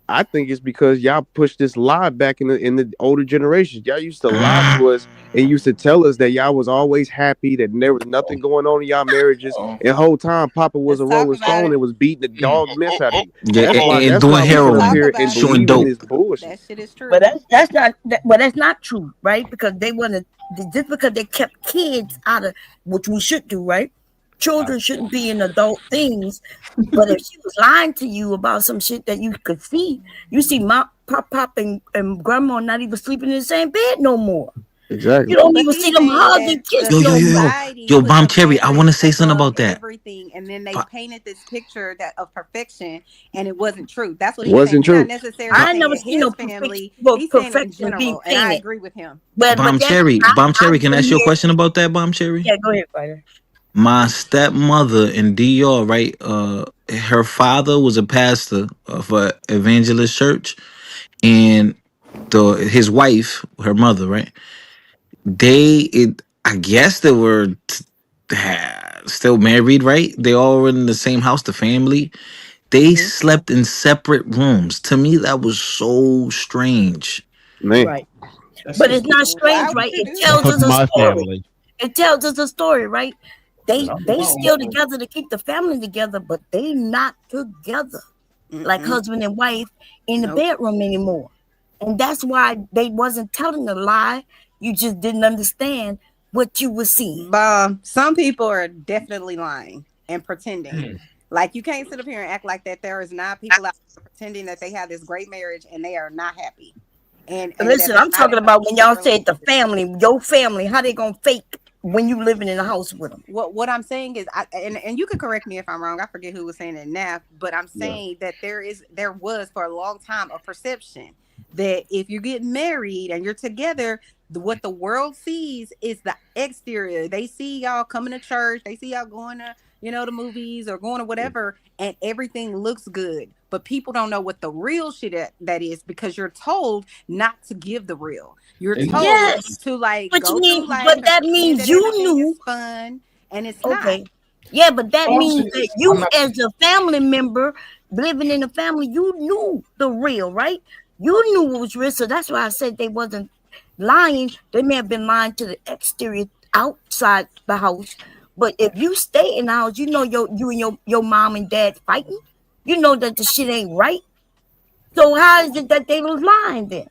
Speaker 18: I think it's because y'all pushed this lie back in the older generations. Y'all used to lie to us and used to tell us that y'all was always happy, that there was nothing going on in y'all marriages. And the whole time Papa was a Rolling Stone and was beating the dog mess out of you.
Speaker 16: Yeah,
Speaker 18: That's why
Speaker 16: and
Speaker 18: that's
Speaker 16: doing
Speaker 18: why we sit up
Speaker 16: heroin,
Speaker 18: here and
Speaker 16: shooting
Speaker 18: believe in
Speaker 16: dope.
Speaker 18: this bullshit.
Speaker 3: That shit is true.
Speaker 14: But that's not true, right? Because they want to, just because they kept kids out of, which we should do, right? Children shouldn't be in adult things. But if she was lying to you about some shit that you could see, you see pop and grandma not even sleeping in the same bed no more.
Speaker 18: Exactly.
Speaker 14: You don't even see them hug and kiss no more.
Speaker 16: Yo, Bomb Cherry, I want to say something about that.
Speaker 3: Everything, and then they painted this picture of perfection, and it wasn't true. That's what he's
Speaker 18: Wasn't
Speaker 3: saying. He's
Speaker 18: true.
Speaker 3: not necessarily
Speaker 14: I
Speaker 3: saying
Speaker 14: never
Speaker 3: his
Speaker 14: seen no
Speaker 3: family. He's saying it in
Speaker 14: perfection being
Speaker 3: general, and I
Speaker 14: painted.
Speaker 3: agree with him.
Speaker 16: Bomb Cherry, can I ask you a question about that, Bomb Cherry?
Speaker 14: Yeah, go ahead, fighter.
Speaker 16: My stepmother in DR, right? Her father was a pastor of a evangelist church, and his wife, her mother, right? I guess they were still married, right? They all were in the same house, the family. They slept in separate rooms. To me, that was so strange.
Speaker 18: Man.
Speaker 14: Right. But it's not strange, right? It tells us a
Speaker 4: My
Speaker 14: story.
Speaker 4: family.
Speaker 14: It tells us a story, right? They still together to keep the family together, but they not together like husband and wife in the bedroom anymore. And that's why they wasn't telling a lie. You just didn't understand what you were seeing.
Speaker 3: Some people are definitely lying and pretending. Like, you can't sit up here and act like that. There is not people out there pretending that they have this great marriage and they are not happy. And
Speaker 14: listen, I'm talking about when y'all said the family, your family, how they gonna fake when you living in a house with them?
Speaker 3: What I'm saying is, and you can correct me if I'm wrong. I forget who was saying it now, but I'm saying that there was for a long time a perception that if you get married and you're together, what the world sees is the exterior. They see y'all coming to church, they see y'all going to the movies or going to whatever, and everything looks good. But people don't know what the real shit that is, because you're told not to give the real. You're told to go through life.
Speaker 14: But that means you knew
Speaker 3: is fun, and it's
Speaker 14: okay. Yeah, but that means that you, as a family member living in a family, you knew the real, right? You knew it was real, so that's why I said they wasn't lying. They may have been lying to the exterior outside the house, but if you stay in the house, you know you and your mom and dad fighting. You know that the shit ain't right. So how is it that they was lying then?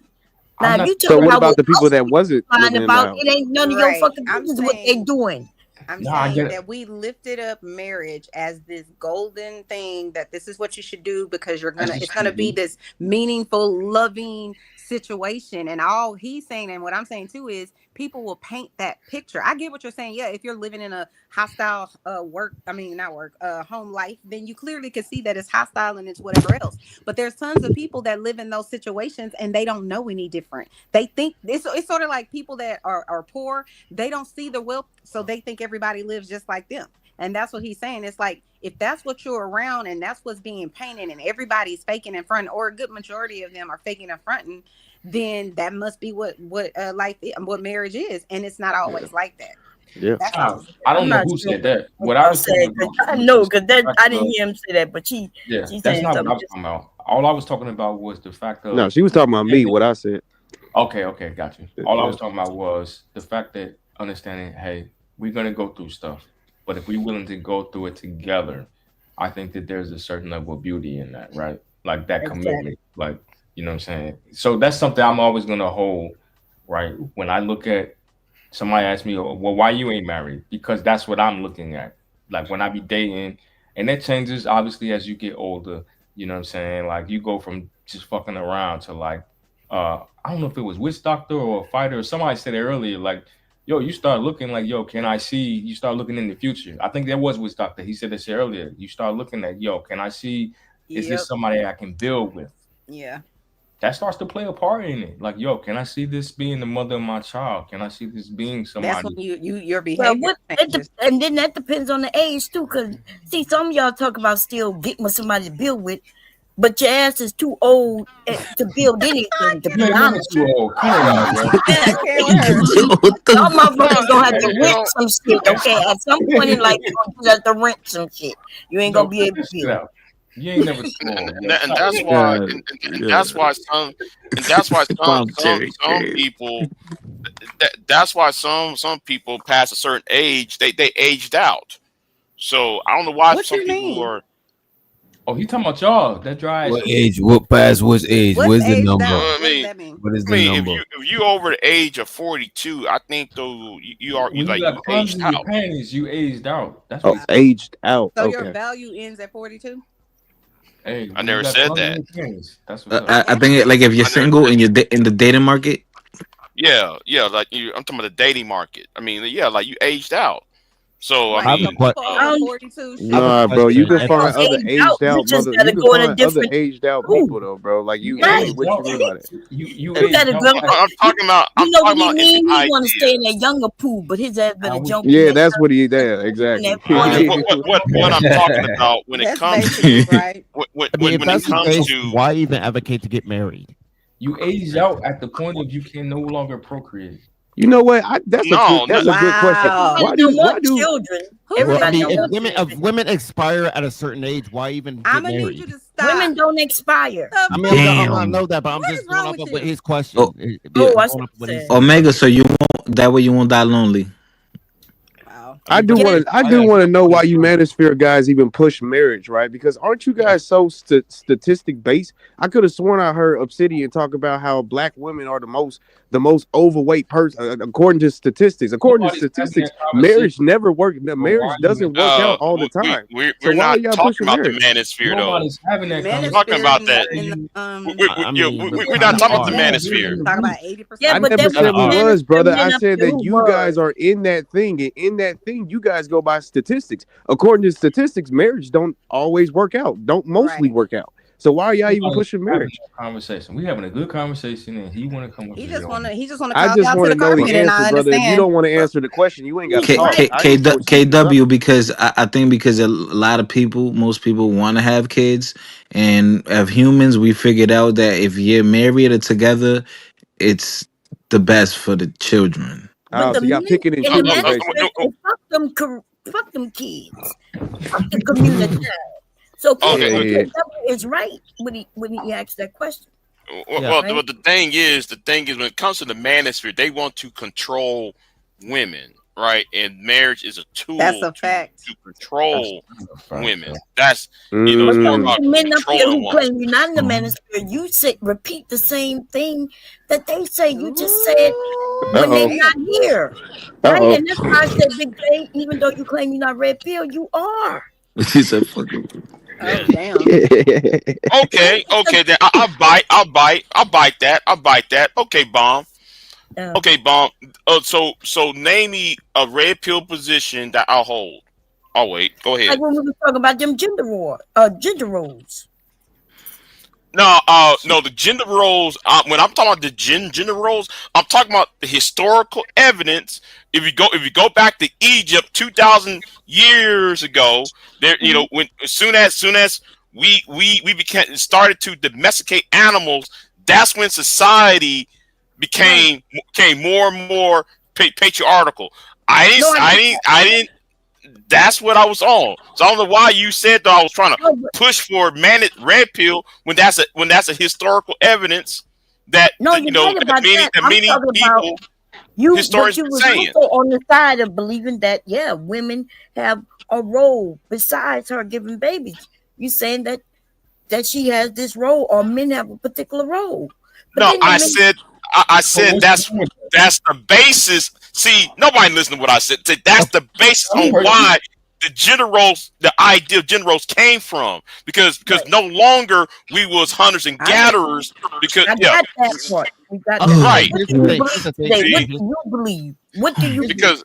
Speaker 14: Now, if you
Speaker 18: So
Speaker 14: talk
Speaker 18: what
Speaker 14: about
Speaker 18: about the people that wasn't
Speaker 14: lying
Speaker 18: living in the
Speaker 14: about,
Speaker 18: house?
Speaker 14: it ain't none of your fucking business what they doing.
Speaker 3: I'm saying that we lifted up marriage as this golden thing, that this is what you should do because it's gonna be this meaningful, loving situation. And all he's saying, and what I'm saying too, is people will paint that picture. I get what you're saying. Yeah, if you're living in a hostile home life, then you clearly can see that it's hostile and it's whatever else. But there's tons of people that live in those situations and they don't know any different. They think it's sort of like people that are poor. They don't see the wealth, so they think everybody lives just like them. And that's what he's saying. It's like, if that's what you're around and that's what's being painted and everybody's faking in front, or a good majority of them are faking in fronting, then that must be what life is, what marriage is. And it's not always like that.
Speaker 18: Yeah.
Speaker 6: I don't know who said that. What I was talking about,
Speaker 14: I know, because I didn't hear him say that, but she's
Speaker 6: that's
Speaker 14: saying
Speaker 6: not what I
Speaker 14: something.
Speaker 6: was talking about. All I was talking about was the fact of
Speaker 18: No, she was talking about me. What I said.
Speaker 6: Okay, got you. All I was talking about was the fact that understanding, hey, we're gonna go through stuff, but if we're willing to go through it together, I think that there's a certain level of beauty in that, right? Like that commitment, like, you know what I'm saying? So that's something I'm always gonna hold, right? When I look at somebody ask me, well, why you ain't married? Because that's what I'm looking at. Like when I be dating, and that changes obviously as you get older. You know what I'm saying? Like you go from just fucking around to like, I don't know if it was Witch Doctor or a fighter or somebody said it earlier. Like, yo, you start looking like, yo, can I see? You start looking in the future. I think that was Witch Doctor. He said that shit earlier. You start looking at, yo, can I see? Is this somebody I can build with?
Speaker 3: Yeah.
Speaker 6: that starts to play a part in it. Like, yo, can I see this being the mother of my child? Can I see this being somebody?
Speaker 3: That's when your behavior changes.
Speaker 14: And then that depends on the age too. Cause see, some of y'all talk about still getting with somebody to build with, but your ass is too old to build anything. To be honest,
Speaker 6: too old. Cut it out, bro.
Speaker 14: Y'all motherfuckers gonna have to rent some shit. Okay, at some point in life, you're gonna have to rent some shit. You ain't gonna be able to build.
Speaker 6: You ain't never told.
Speaker 1: And that's why, and that's why some people, that's why some people past a certain age, they aged out. So I don't know why
Speaker 3: what
Speaker 1: some
Speaker 3: you
Speaker 1: people
Speaker 3: mean?
Speaker 1: are.
Speaker 6: Oh, he talking about y'all. That dry.
Speaker 8: What age? What past? What age? What's the number?
Speaker 1: What is the number? If you over the age of 42, I think though you are
Speaker 6: when you aged out. Your panties, you aged out. That's what
Speaker 18: aged out.
Speaker 3: So
Speaker 18: okay.
Speaker 3: your value ends at 42.
Speaker 6: Hey,
Speaker 1: I never said that.
Speaker 6: That's
Speaker 16: I think like if you're single and you're in the dating market.
Speaker 1: Yeah, like I'm talking about the dating market. I mean, yeah, like you aged out. So
Speaker 3: Right,
Speaker 1: I mean,
Speaker 3: 42.
Speaker 18: Nah, bro, you can find other aged out
Speaker 14: just
Speaker 18: mother.
Speaker 14: gotta
Speaker 18: You can
Speaker 14: go in a
Speaker 18: find other
Speaker 14: different-
Speaker 18: aged out people though, bro. Like you,
Speaker 14: Right.
Speaker 18: what you mean by that?
Speaker 6: You
Speaker 14: gotta go.
Speaker 1: I'm talking about.
Speaker 14: You
Speaker 1: I'm
Speaker 14: know
Speaker 1: talking
Speaker 14: what
Speaker 1: about
Speaker 14: he
Speaker 1: in
Speaker 14: mean?
Speaker 1: the
Speaker 14: He want to
Speaker 1: idea.
Speaker 14: stay in that younger pool, but his ass better jump.
Speaker 18: Yeah,
Speaker 14: in
Speaker 18: that's what he. Yeah, exactly.
Speaker 1: What I'm talking about when it
Speaker 3: That's
Speaker 1: comes
Speaker 3: basically right.
Speaker 1: when
Speaker 4: I mean, if
Speaker 1: it
Speaker 4: that's the
Speaker 1: comes
Speaker 4: case,
Speaker 1: to
Speaker 4: why even advocate to get married?
Speaker 6: You age out at the point of you can no longer procreate.
Speaker 18: You know what? That's a good question.
Speaker 3: Wow.
Speaker 14: Why do children?
Speaker 4: Well, I mean,
Speaker 14: Everybody
Speaker 4: if women expire at a certain age, why even get
Speaker 3: I'm gonna
Speaker 4: married?
Speaker 3: need you to stop.
Speaker 14: Women don't expire.
Speaker 4: I mean, I
Speaker 16: Damn.
Speaker 4: know that, but I'm just going
Speaker 3: wrong
Speaker 4: up
Speaker 3: with
Speaker 4: with
Speaker 3: you?
Speaker 4: his question.
Speaker 16: Oh,
Speaker 14: I
Speaker 4: Going up with his
Speaker 16: Omega, so you won't that way you won't die lonely.
Speaker 3: Wow.
Speaker 18: I do want to know why you manosphere guys even push marriage, right? Because aren't you guys so statistic based? I could have sworn I heard Obsidian talk about how black women are the most overweight person according to statistics. According to statistics, marriage never works. Marriage doesn't work out all the time.
Speaker 1: We're
Speaker 18: So why
Speaker 1: not
Speaker 18: are y'all
Speaker 1: talking
Speaker 18: pushing
Speaker 1: about
Speaker 18: marriage?
Speaker 1: the manosphere though.
Speaker 6: Nobody's having that
Speaker 1: We're talking about that. We're not talking about the manosphere.
Speaker 3: Talk about 80%.
Speaker 14: Yeah,
Speaker 18: I
Speaker 14: but
Speaker 18: never
Speaker 14: that
Speaker 18: said we
Speaker 14: was
Speaker 18: was, brother. I
Speaker 14: men up
Speaker 18: said
Speaker 14: there
Speaker 18: that
Speaker 14: who
Speaker 18: you guys are in that thing, and in that thing, you guys go by statistics. According to statistics, marriage don't always work out. Don't mostly work out. So why are y'all even pushing marriage?
Speaker 6: Conversation. We having a good conversation, and he want to come up.
Speaker 3: He just want to
Speaker 18: I
Speaker 3: call
Speaker 18: just
Speaker 3: y'all
Speaker 18: want
Speaker 3: to
Speaker 18: to
Speaker 3: the
Speaker 18: know the
Speaker 3: carpet, and I
Speaker 18: answer, brother. If you
Speaker 3: understand.
Speaker 18: don't want to answer the question, you ain't got to talk.
Speaker 16: KW, because I think because a lot of people, most people want to have kids, and as humans, we figured out that if you're married or together, it's the best for the children.
Speaker 14: But
Speaker 18: so y'all picking and choosing, basically.
Speaker 14: fuck them kids. Fuck the community. So
Speaker 1: Okay.
Speaker 14: is right when he asked that question.
Speaker 1: Well, the thing is, when it comes to the manosphere, they want to control women, right? And marriage is a tool.
Speaker 3: That's a fact.
Speaker 1: To control women. That's it's more about
Speaker 14: the men up here
Speaker 1: controlling
Speaker 14: who
Speaker 1: women.
Speaker 14: claim you're not in the manosphere, you repeat the same thing that they say. You just said when they're not here. Right? And that's why I said, Big J, even though you claim you're not red pill, you are.
Speaker 16: He said, "Fucking."
Speaker 3: Oh damn.
Speaker 1: Okay. Then I'll bite that. Okay, bomb. Okay, bomb. So name me a red pill position that I'll hold. Oh wait, go ahead.
Speaker 14: Like when we were talking about them gender roles.
Speaker 1: No, the gender roles. When I'm talking about the gender roles, I'm talking about the historical evidence. If you go back to Egypt 2,000 years ago, there, when as soon as we started to domesticate animals, that's when society became more and more patriarchal. I didn't. That's what I was on. So I don't know why you said that I was trying to push for red pill when that's a historical evidence that many people historians
Speaker 14: you was
Speaker 1: saying.
Speaker 14: also on the side of believing that women have a role besides her giving babies. You saying that she has this role, or men have a particular role. But
Speaker 1: I said that's the basis. See, nobody listened to what I said. That's the basis on why the idea of gender roles came from. Because no longer we was hunters and gatherers. Because
Speaker 14: I got that part. We got that.
Speaker 1: Right.
Speaker 14: What do you believe? What do you
Speaker 1: because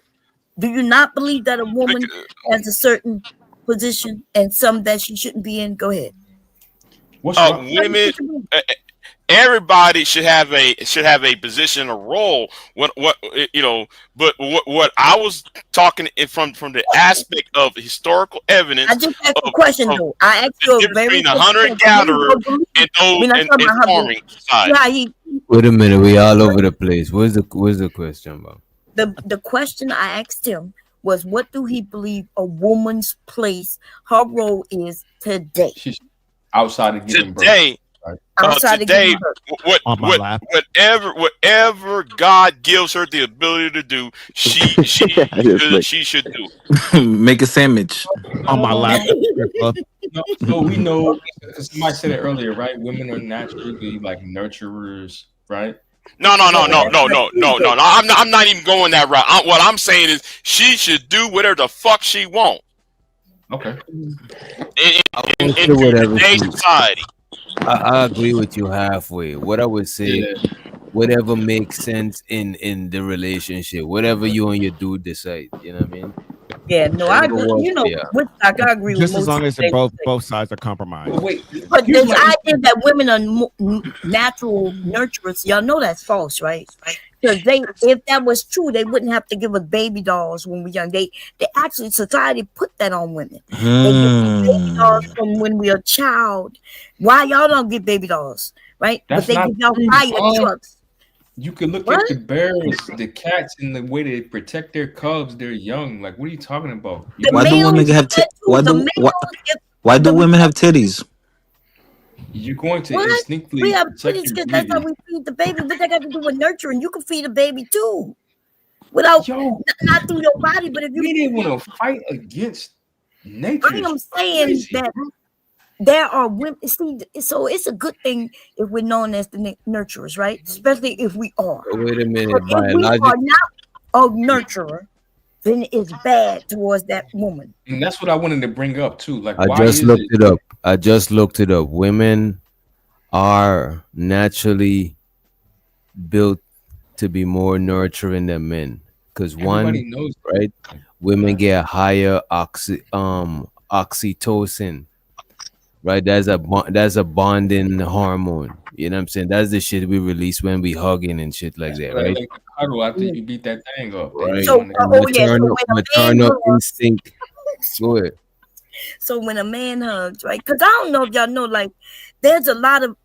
Speaker 14: do you not believe that a woman has a certain position and some that she shouldn't be in? Go ahead.
Speaker 1: Women everybody should have a position, a role. What but what I was talking from the aspect of historical evidence.
Speaker 14: I just asked a question though. I asked you a very
Speaker 1: between a
Speaker 14: quick
Speaker 1: hunter
Speaker 14: question.
Speaker 1: gatherer and
Speaker 14: We're
Speaker 1: those
Speaker 14: not
Speaker 1: in
Speaker 14: talking about
Speaker 1: farming
Speaker 14: how
Speaker 1: society.
Speaker 8: Wait a minute, we all over the place. Where's the question, bro?
Speaker 14: The question I asked him was, what do he believe a woman's place, her role is today?
Speaker 6: She's outside of giving
Speaker 1: Today.
Speaker 6: birth. Right?
Speaker 14: Outside
Speaker 1: Today,
Speaker 14: of giving birth.
Speaker 1: whatever God gives her the ability to do, she should do.
Speaker 16: Make a sandwich
Speaker 4: on my lap.
Speaker 6: So we know, because somebody said it earlier, right? Women are naturally like nurturers, right?
Speaker 1: No. I'm not even going that route. What I'm saying is she should do whatever the fuck she wants.
Speaker 6: Okay.
Speaker 1: In today's society.
Speaker 8: I agree with you halfway. What I would say, whatever makes sense in the relationship, whatever you and your dude decide. You know what I mean?
Speaker 14: Yeah, no, I agree. With I agree with
Speaker 4: Just
Speaker 14: most
Speaker 4: as long as
Speaker 14: things.
Speaker 4: both sides are compromised.
Speaker 14: But this idea that women are natural nurturers, y'all know that's false, right? Because if that was true, they wouldn't have to give us baby dolls when we're young. They actually, society put that on women. They give us baby dolls from when we're a child. Why y'all don't get baby dolls, right?
Speaker 6: That's
Speaker 14: but they
Speaker 6: not
Speaker 14: give y'all
Speaker 6: true.
Speaker 14: fire trucks.
Speaker 6: You can look at the bears, the cats, and the way they protect their cubs. They're young. Like, what are you talking about?
Speaker 16: Why do women have why do women have titties?
Speaker 6: You're going to
Speaker 14: What?
Speaker 6: instinctively
Speaker 14: We have
Speaker 6: protect
Speaker 14: titties
Speaker 6: your
Speaker 14: because that's how
Speaker 6: baby.
Speaker 14: we feed the baby. What that got to do with nurturing? You can feed a baby too, without not through your body. But if you
Speaker 6: didn't want to fight against nature,
Speaker 14: I am saying that there are women. See, so it's a good thing if we're known as the nurturers, right? Especially if we are.
Speaker 8: Wait a minute,
Speaker 14: But if we are not a nurturer, then it's bad towards that woman.
Speaker 6: And that's what I wanted to bring up too. Like,
Speaker 8: I
Speaker 6: why
Speaker 8: just
Speaker 6: is
Speaker 8: looked
Speaker 6: it?
Speaker 8: it up. I just looked it up. Women are naturally built to be more nurturing than men. Because
Speaker 6: Everybody
Speaker 8: one,
Speaker 6: knows,
Speaker 8: right? Women get higher oxytocin. Right, that's a bonding hormone. You know what I'm saying? That's the shit we release when we hugging and shit like that,
Speaker 6: But I
Speaker 8: right?
Speaker 6: like to cuddle after you beat that thing up.
Speaker 8: Right.
Speaker 14: So,
Speaker 8: Maternal instinct. Go ahead.
Speaker 14: So when a man hugs, right? Because I don't know if y'all know, like, there's a lot of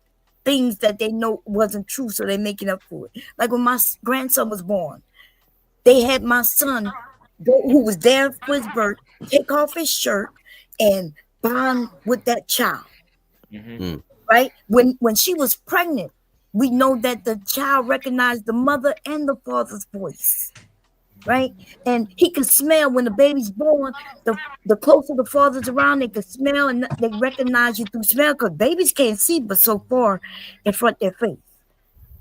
Speaker 14: things that they know wasn't true, so they're making up for it. Like when my grandson was born, they had my son, who was there for his birth, take off his shirt and bond with that child. Right? When she was pregnant, we know that the child recognized the mother and the father's voice. Right? And he could smell when the baby's born. The closer the father's around, they could smell and they recognize you through smell, because babies can't see but so far in front of their face.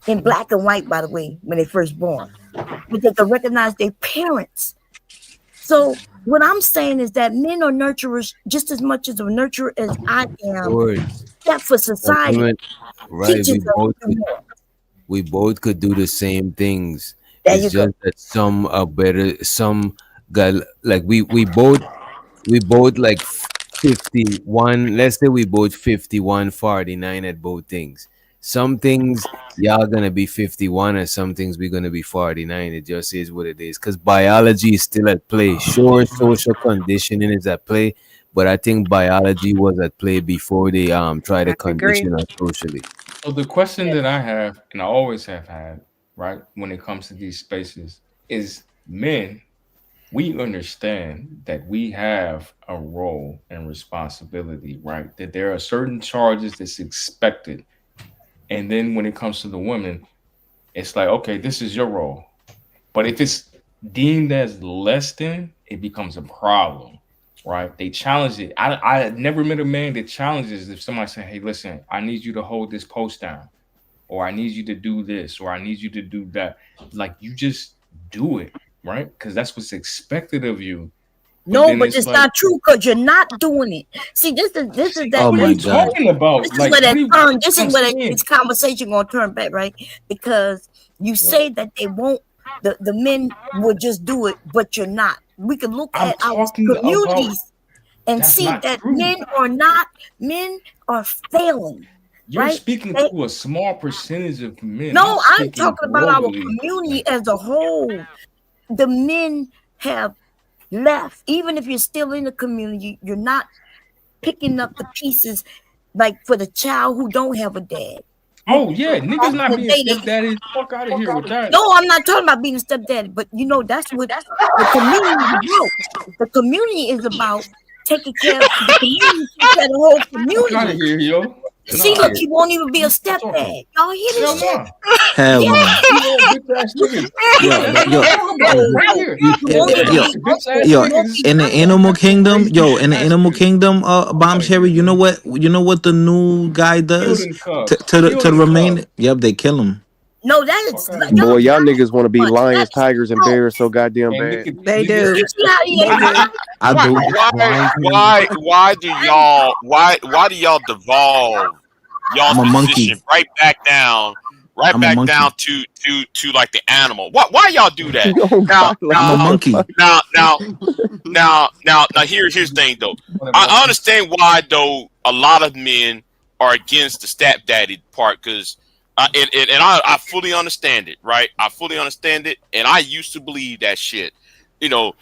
Speaker 14: In black and white, by the way, when they first born. But they can recognize their parents. So what I'm saying is that men are nurturers just as much as a nurturer as I am. That for society.
Speaker 8: Women, right,
Speaker 14: teaches
Speaker 8: we both could do the same things.
Speaker 14: There you
Speaker 8: It's just that some are better. Some got like we both like 51. Let's say we both 51, 49 at both things. Some things y'all gonna be 51, and some things we're gonna be 49. It just is what it is. Because biology is still at play. Sure, social conditioning is at play, but I think biology was at play before they try to condition us socially.
Speaker 6: So the question that I have, and I always have had, right, when it comes to these spaces, is men, we understand that we have a role and responsibility, right? That there are certain charges that's expected. And then when it comes to the women, it's like, okay, this is your role. But if it's deemed as less than, it becomes a problem, right? They challenge it. I never met a man that challenges if somebody say, hey, listen, I need you to hold this post down, or I need you to do this, or I need you to do that. Like, you just do it, right? Because that's what's expected of you.
Speaker 14: No, but it's like, not true, because you're not doing it. See, this is that.
Speaker 6: Oh my God. Talking about?
Speaker 14: This is
Speaker 6: like,
Speaker 14: where that turn. This
Speaker 6: I'm
Speaker 14: is where
Speaker 6: saying.
Speaker 14: this conversation gonna turn back, right? Because you say that they won't. The men will just do it, but you're not. We can look at our communities and see that men are failing.
Speaker 6: You're
Speaker 14: right?
Speaker 6: speaking to a small percentage of men.
Speaker 14: No, I'm
Speaker 6: speaking
Speaker 14: talking about our
Speaker 6: globally.
Speaker 14: community as a whole. The men have left. Even if you're still in the community, you're not picking up the pieces like for the child who don't have a dad.
Speaker 6: Oh yeah, niggas not being stepdaddy. Fuck out of here with that.
Speaker 14: No, I'm not talking about being a stepdaddy, but you know that's what the community is about. The community is about taking care of the community, takes care of the whole community.
Speaker 6: Fuck out of here, yo.
Speaker 14: See, look, he won't even be a stepdad. Y'all hear this shit?
Speaker 11: Hell no. Yo, in the animal kingdom, in the animal kingdom, Bomb Cherry, you know what the new guy does to the remaining? Yep, they kill him.
Speaker 14: No, that is
Speaker 18: Boy, y'all niggas want to be lions, tigers, and bears so goddamn bad.
Speaker 3: They do.
Speaker 11: I do.
Speaker 1: Why do y'all devolve y'all's
Speaker 11: I'm a monkey.
Speaker 1: position right back down to like the animal? Why y'all do that?
Speaker 11: I'm a monkey.
Speaker 1: Now here's the thing though. I understand why though a lot of men are against the stepdaddy part because I fully understand it, right? I fully understand it, and I used to believe that shit, until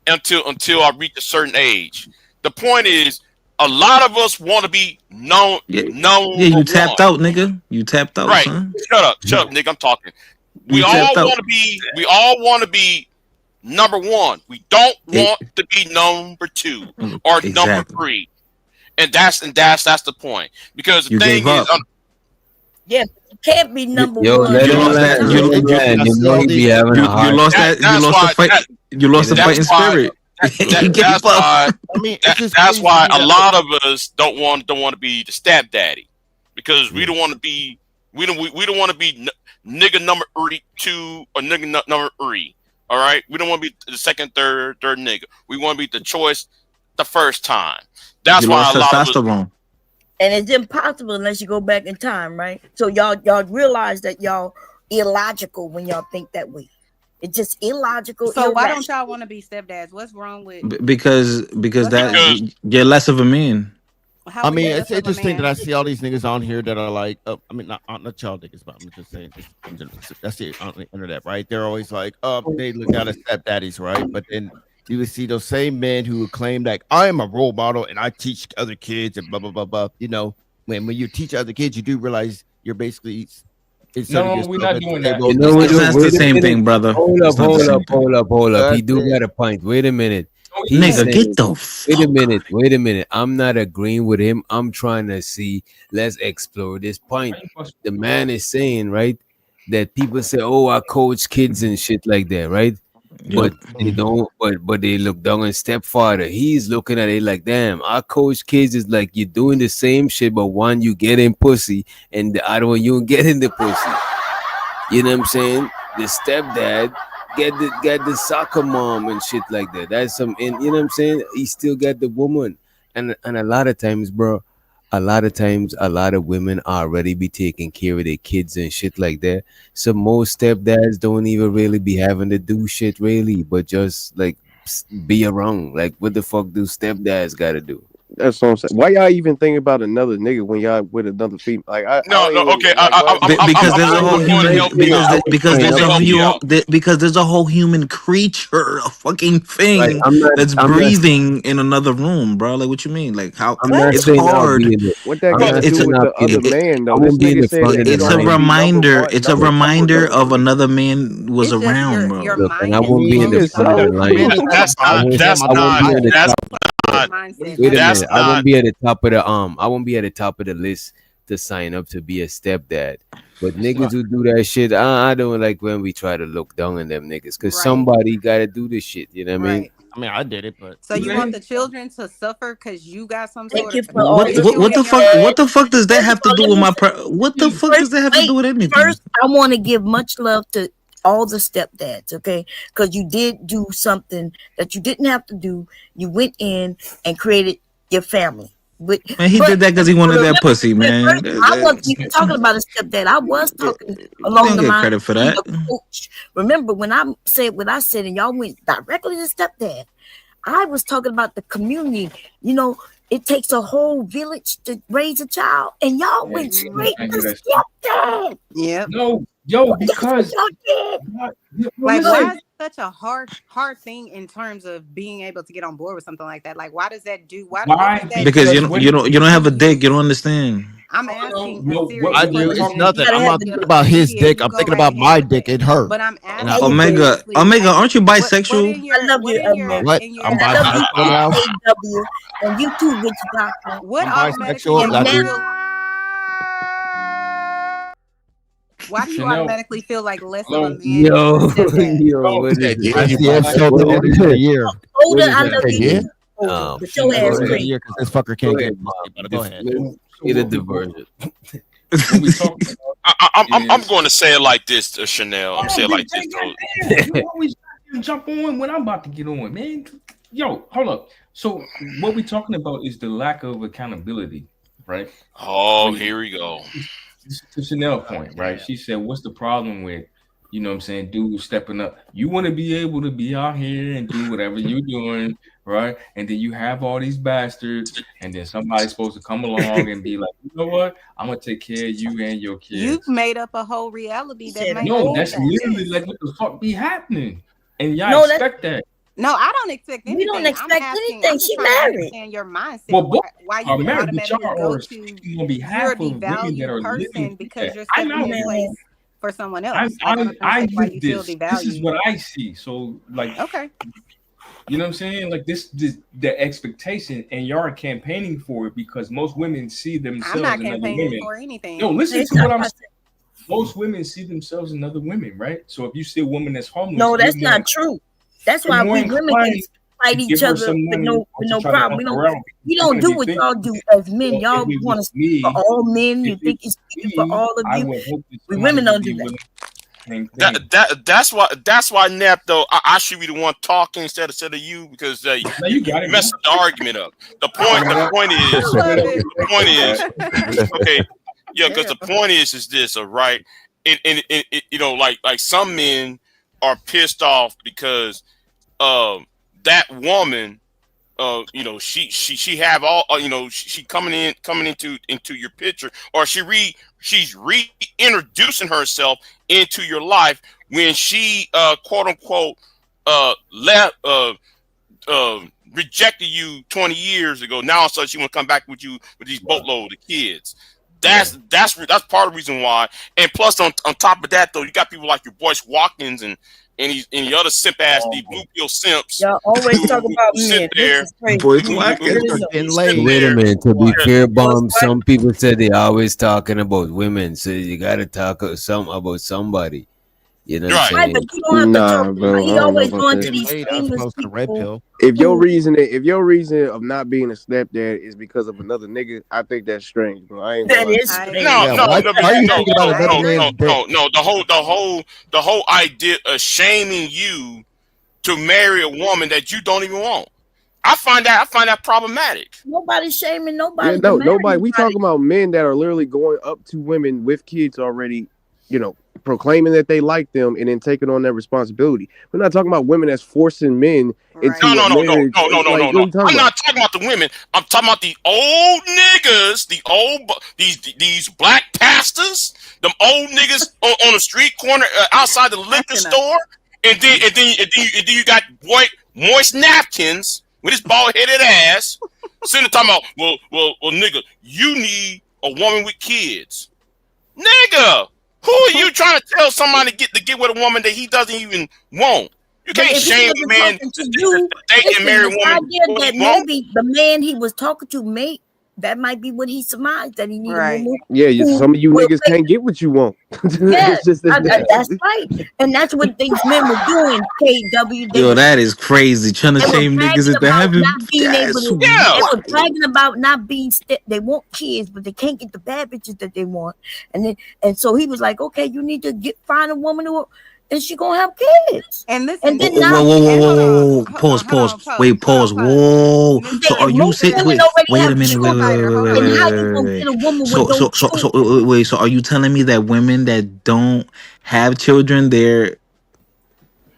Speaker 1: I reach a certain age. The point is, a lot of us want to be known.
Speaker 11: Yeah, you tapped out, nigga. You tapped out,
Speaker 1: right?
Speaker 11: son.
Speaker 1: Shut up, nigga. I'm talking. We all want to be number one. We don't want to be number two or number three, and that's the point. Because the thing is,
Speaker 14: yeah, you can't be number one.
Speaker 11: You lost the fighting spirit.
Speaker 1: That's why a lot of us don't want to be the stepdaddy because we don't want to be nigga number 2 or nigga number 3. All right, we don't want to be the second, third nigga. We want to be the choice the first time. That's why a lot of us.
Speaker 14: And it's impossible unless you go back in time, right? So y'all realize that y'all illogical when y'all think that way. It's just illogical.
Speaker 3: So why don't y'all want to be stepdads? What's wrong with?
Speaker 11: Because you're less of a man.
Speaker 15: I mean, it's interesting that I see all these niggas on here that are like, I mean, not y'all niggas, but I'm just saying, that's it on the internet, right? They're always like, they look out as stepdaddies, right? But then you would see those same men who would claim like, I am a role model and I teach other kids and blah blah blah blah. When you teach other kids, you do realize you're basically.
Speaker 6: No, we're not doing that.
Speaker 11: That's the same thing, brother.
Speaker 8: Hold up. He do got a point. Wait a minute.
Speaker 11: Nigga, get the fuck.
Speaker 8: Wait a minute. I'm not agreeing with him. I'm trying to see. Let's explore this point. The man is saying, right, that people say, "Oh, I coach kids and shit like that," right? But they don't. But they look down on stepfather. He's looking at it like, "Damn, I coach kids is like you're doing the same shit, but one you get in pussy, and the other one you don't get in the pussy." You know what I'm saying? The stepdad get the soccer mom and shit like that. That's some, and you know what I'm saying? He still got the woman, and a lot of times, bro. A lot of women already be taking care of their kids and shit like that. So most stepdads don't even really be having to do shit really, but just like be around. Like what the fuck do stepdads got to do?
Speaker 18: That's what I'm saying. Why y'all even think about another nigga when y'all with another female? Like
Speaker 11: because there's a whole human creature, a fucking thing that's breathing in another room, bro. Like what you mean? Like how it's hard.
Speaker 18: What that got to do with the other man though? This nigga said
Speaker 11: it's a reminder. It's a reminder of another man was around, bro.
Speaker 8: And I won't be in the front of the line. Wait a minute. I won't be at the top of the I won't be at the top of the list to sign up to be a stepdad. But niggas who do that shit, I don't like when we try to look down on them niggas because somebody gotta do this shit. You know what I mean?
Speaker 15: I mean, I did it, but
Speaker 3: so you want the children to suffer because you got some sort of
Speaker 11: what the fuck? What the fuck does that have to do with my? What the fuck does that have to do with anything?
Speaker 14: First, I want to give much love to all the stepdads, okay? Because you did do something that you didn't have to do. You went in and created your family.
Speaker 11: Man, he did that because he wanted that pussy, man.
Speaker 14: I wasn't even talking about a stepdad. I was talking along the lines
Speaker 11: credit for that.
Speaker 14: Coach. Remember when I said what I said and y'all went directly to stepdad, I was talking about the community. You know, it takes a whole village to raise a child, and y'all went straight to stepdad.
Speaker 3: Yep.
Speaker 6: No, yo, because
Speaker 14: y'all did.
Speaker 3: Like, why is it such a hard thing in terms of being able to get on board with something like that? Like, why does that do? Why does that
Speaker 16: because you don't have a dick. You don't understand.
Speaker 3: I'm asking
Speaker 6: no,
Speaker 3: a serious
Speaker 15: I do.
Speaker 3: question.
Speaker 15: It's nothing.
Speaker 3: You
Speaker 15: I'm
Speaker 3: have
Speaker 15: not
Speaker 3: the
Speaker 15: thinking about his
Speaker 3: ability,
Speaker 15: dick. I'm thinking about my dick and her.
Speaker 3: But I'm asking
Speaker 16: Omega, aren't you bisexual?
Speaker 14: I love you,
Speaker 15: What? I'm bisexual now.
Speaker 14: AW, and you too, Rich Doctor.
Speaker 3: What
Speaker 15: I'm bisexual.
Speaker 3: automatically
Speaker 15: That's
Speaker 3: feel? Why do you automatically feel like less of a man?
Speaker 8: Yo, what is it?
Speaker 15: I see it so older than a year.
Speaker 14: Older, I love you. But your ass
Speaker 15: Older than a
Speaker 14: great.
Speaker 15: year because this fucker can't get. Go ahead.
Speaker 8: Get a diversion.
Speaker 1: I'm going to say it like this, Chanel. I'm saying it like this.
Speaker 6: You always jump on when I'm about to get on, man. Yo, hold up. So what we're talking about is the lack of accountability, right?
Speaker 1: Oh, here we go.
Speaker 6: To Chanel's point, right? She said, "What's the problem with, you know what I'm saying, dudes stepping up? You want to be able to be out here and do whatever you're doing, right? And then you have all these bastards, and then somebody's supposed to come along and be like, you know what? I'm gonna take care of you and your kids."
Speaker 3: You've made up a whole reality that might
Speaker 6: No,
Speaker 3: not
Speaker 6: that's
Speaker 3: be that.
Speaker 6: literally like what the fuck be happening, and y'all expect that.
Speaker 3: No, I don't expect anything.
Speaker 14: We don't expect anything.
Speaker 3: I'm
Speaker 14: She
Speaker 3: trying to
Speaker 14: married.
Speaker 3: understand your mindset.
Speaker 6: Well, both
Speaker 3: why
Speaker 6: are
Speaker 3: you
Speaker 6: married, but
Speaker 3: automatically
Speaker 6: y'all
Speaker 3: go
Speaker 6: are
Speaker 3: to
Speaker 6: speaking on behalf
Speaker 3: you're a
Speaker 6: of women that are
Speaker 3: devalued
Speaker 6: living
Speaker 3: person because
Speaker 6: that.
Speaker 3: you're
Speaker 6: I
Speaker 3: stepping
Speaker 6: know.
Speaker 3: in place for someone else.
Speaker 6: I
Speaker 3: don't understand why
Speaker 6: live
Speaker 3: you feel
Speaker 6: this.
Speaker 3: devalued.
Speaker 6: This is what I see. So, like,
Speaker 3: okay,
Speaker 6: you know what I'm saying? Like this the expectation, and y'all are campaigning for it because most women see themselves
Speaker 3: I'm not
Speaker 6: in other
Speaker 3: campaigning
Speaker 6: women.
Speaker 3: for anything.
Speaker 6: No, listen to what I'm saying. Most women see themselves in other women, right? So if you see a woman that's homeless,
Speaker 14: No, that's not true. That's why we women can fight each other with no problem. We don't do what y'all do as men. Y'all want to speak for all men. You think it's speaking for all of you. We women don't do that.
Speaker 1: That's why Nap though I should be the one talking instead of you because you messed the argument up. The point is okay, yeah, because the point is this, all right, and you know, like some men are pissed off because that woman, you know, she have all, you know, she coming into your picture, or she's reintroducing herself into your life when she quote unquote left rejected you 20 years ago. Now so she want to come back with you with these boatload of kids. That's part of the reason why. And plus on top of that though, you got people like your Boyce Watkins and the other simp ass, the blue pill simps.
Speaker 14: Y'all always talk about men.
Speaker 1: There.
Speaker 16: Wait a minute. To be fair, bomb. Some people said they always talking about women, so you got to talk about somebody. You know what I'm saying?
Speaker 14: But you don't have to talk.
Speaker 18: Bro,
Speaker 14: He always going to these famous
Speaker 15: red pill.
Speaker 18: If your reason of not being a stepdad is because of another nigga, I think that's strange, bro. I ain't
Speaker 14: that
Speaker 18: gonna
Speaker 14: is strange.
Speaker 1: No. The whole idea of shaming you to marry a woman that you don't even want. I find that problematic.
Speaker 14: Nobody's shaming nobody.
Speaker 18: Yeah, nobody. We talking about men that are literally going up to women with kids already, you know, proclaiming that they like them and then taking on that responsibility. We're not talking about women that's forcing men into
Speaker 1: No.
Speaker 18: marriage.
Speaker 1: I'm not talking about the women. I'm talking about the old niggas, these black pastors, them old niggas on the street corner outside the liquor store, and then you got moist napkins with his bald headed ass sitting there talking about well nigga, you need a woman with kids, nigga. Who are you trying to tell somebody to get with a woman that he doesn't even want? You can't shame a man to date and marry a woman.
Speaker 14: That maybe the man he was talking to that might be what he surmised, that he needed a woman.
Speaker 18: Yeah, some of you niggas can't get what you want.
Speaker 14: Yeah, that's right. And that's what these men were doing, KW.
Speaker 16: Yo, that is crazy. Trying to shame niggas into having
Speaker 14: they were bragging about not being they want kids, but they can't get the bad bitches that they want. And so he was like, okay, you need to find a woman who, and she gonna have kids.
Speaker 3: And this,
Speaker 14: and then
Speaker 16: whoa. Pause. Wait, pause. Whoa. So are you saying? Wait a minute. Wait. So are you telling me that women that don't have children, they're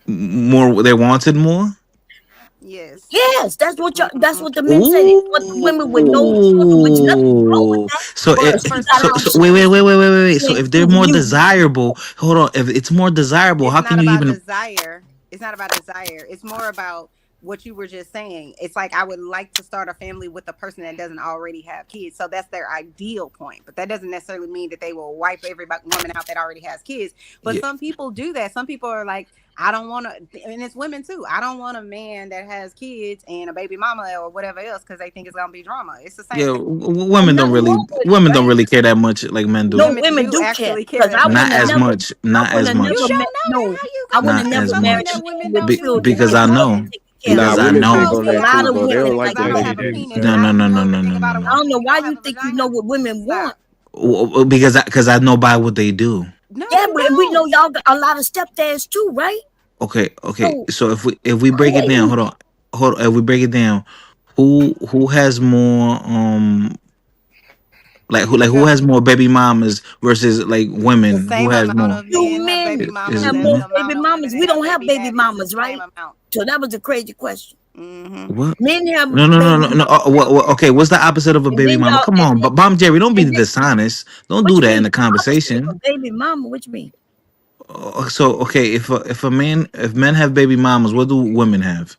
Speaker 16: wanted more?
Speaker 3: Yes.
Speaker 14: Yes, that's what the men said. It's what the women with no children, which nothing wrong with
Speaker 16: Ooh.
Speaker 14: that.
Speaker 16: So
Speaker 14: But
Speaker 16: it,
Speaker 14: you got out
Speaker 16: so
Speaker 14: here
Speaker 16: wait. So
Speaker 14: saying
Speaker 16: if they're more
Speaker 14: you.
Speaker 16: desirable, hold on. If it's more desirable,
Speaker 3: It's
Speaker 16: how
Speaker 3: not
Speaker 16: can you
Speaker 3: about
Speaker 16: even?
Speaker 3: desire. It's not about desire. It's more about what you were just saying. It's like I would like to start a family with a person that doesn't already have kids. So that's their ideal point. But that doesn't necessarily mean that they will wipe every woman out that already has kids. But
Speaker 16: Yeah.
Speaker 3: some people do that. Some people are like, I don't want to, and it's women too. I don't want a man that has kids and a baby mama or whatever else because they think it's gonna be drama. It's the same
Speaker 16: Yeah,
Speaker 3: thing.
Speaker 16: women don't really care that much like men do.
Speaker 14: No, women do care
Speaker 3: actually care
Speaker 14: because
Speaker 3: that
Speaker 14: I
Speaker 3: much.
Speaker 14: would
Speaker 16: Not
Speaker 14: have
Speaker 16: as
Speaker 14: never.
Speaker 16: much. Not
Speaker 14: I would
Speaker 16: as
Speaker 14: have
Speaker 16: much.
Speaker 14: never met. No, I would have
Speaker 16: Not
Speaker 14: never
Speaker 16: as
Speaker 14: married
Speaker 16: much.
Speaker 14: a man with children.
Speaker 16: Because
Speaker 14: if
Speaker 16: I
Speaker 14: he
Speaker 16: know.
Speaker 14: wasn't taking care
Speaker 16: Because
Speaker 14: of
Speaker 16: I
Speaker 14: them.
Speaker 18: women
Speaker 16: know.
Speaker 18: take on
Speaker 14: A
Speaker 18: that
Speaker 14: lot
Speaker 18: too,
Speaker 14: of
Speaker 18: bro. They
Speaker 14: women
Speaker 18: don't like
Speaker 14: like
Speaker 18: the
Speaker 14: that.
Speaker 18: baby daddy stuff.
Speaker 16: No.
Speaker 14: I don't know why you think you know what women want.
Speaker 16: Because I know by what they do.
Speaker 3: No,
Speaker 14: yeah, we know y'all got a lot of stepdads too, right?
Speaker 16: Okay.
Speaker 14: So,
Speaker 16: So if we break it down, hold on. If we break it down, who has more who has more baby mamas versus like
Speaker 3: The
Speaker 16: women? Who
Speaker 3: same
Speaker 16: has
Speaker 3: amount
Speaker 16: more?
Speaker 3: of men have
Speaker 14: men
Speaker 3: baby mamas
Speaker 14: have
Speaker 3: as
Speaker 14: more
Speaker 3: the
Speaker 14: baby
Speaker 3: amount of
Speaker 14: mamas.
Speaker 3: women
Speaker 14: We
Speaker 3: that have
Speaker 14: don't have
Speaker 3: baby
Speaker 14: baby
Speaker 3: daddies.
Speaker 14: mamas,
Speaker 3: It's the
Speaker 14: right?
Speaker 3: same amount.
Speaker 14: So that was a crazy question.
Speaker 3: Mm-hmm.
Speaker 14: Men have
Speaker 16: No.
Speaker 14: baby mamas.
Speaker 16: Okay, what's the opposite of a
Speaker 14: And
Speaker 16: baby
Speaker 14: then
Speaker 16: mama?
Speaker 14: y'all,
Speaker 16: Come on, but Bomb Jerry, don't be dishonest. Don't
Speaker 14: what
Speaker 16: do
Speaker 14: you
Speaker 16: that
Speaker 14: mean
Speaker 16: in the
Speaker 14: the opposite of a
Speaker 16: conversation.
Speaker 14: baby mama? What you mean?
Speaker 16: So okay, if men have baby mamas, what do women have?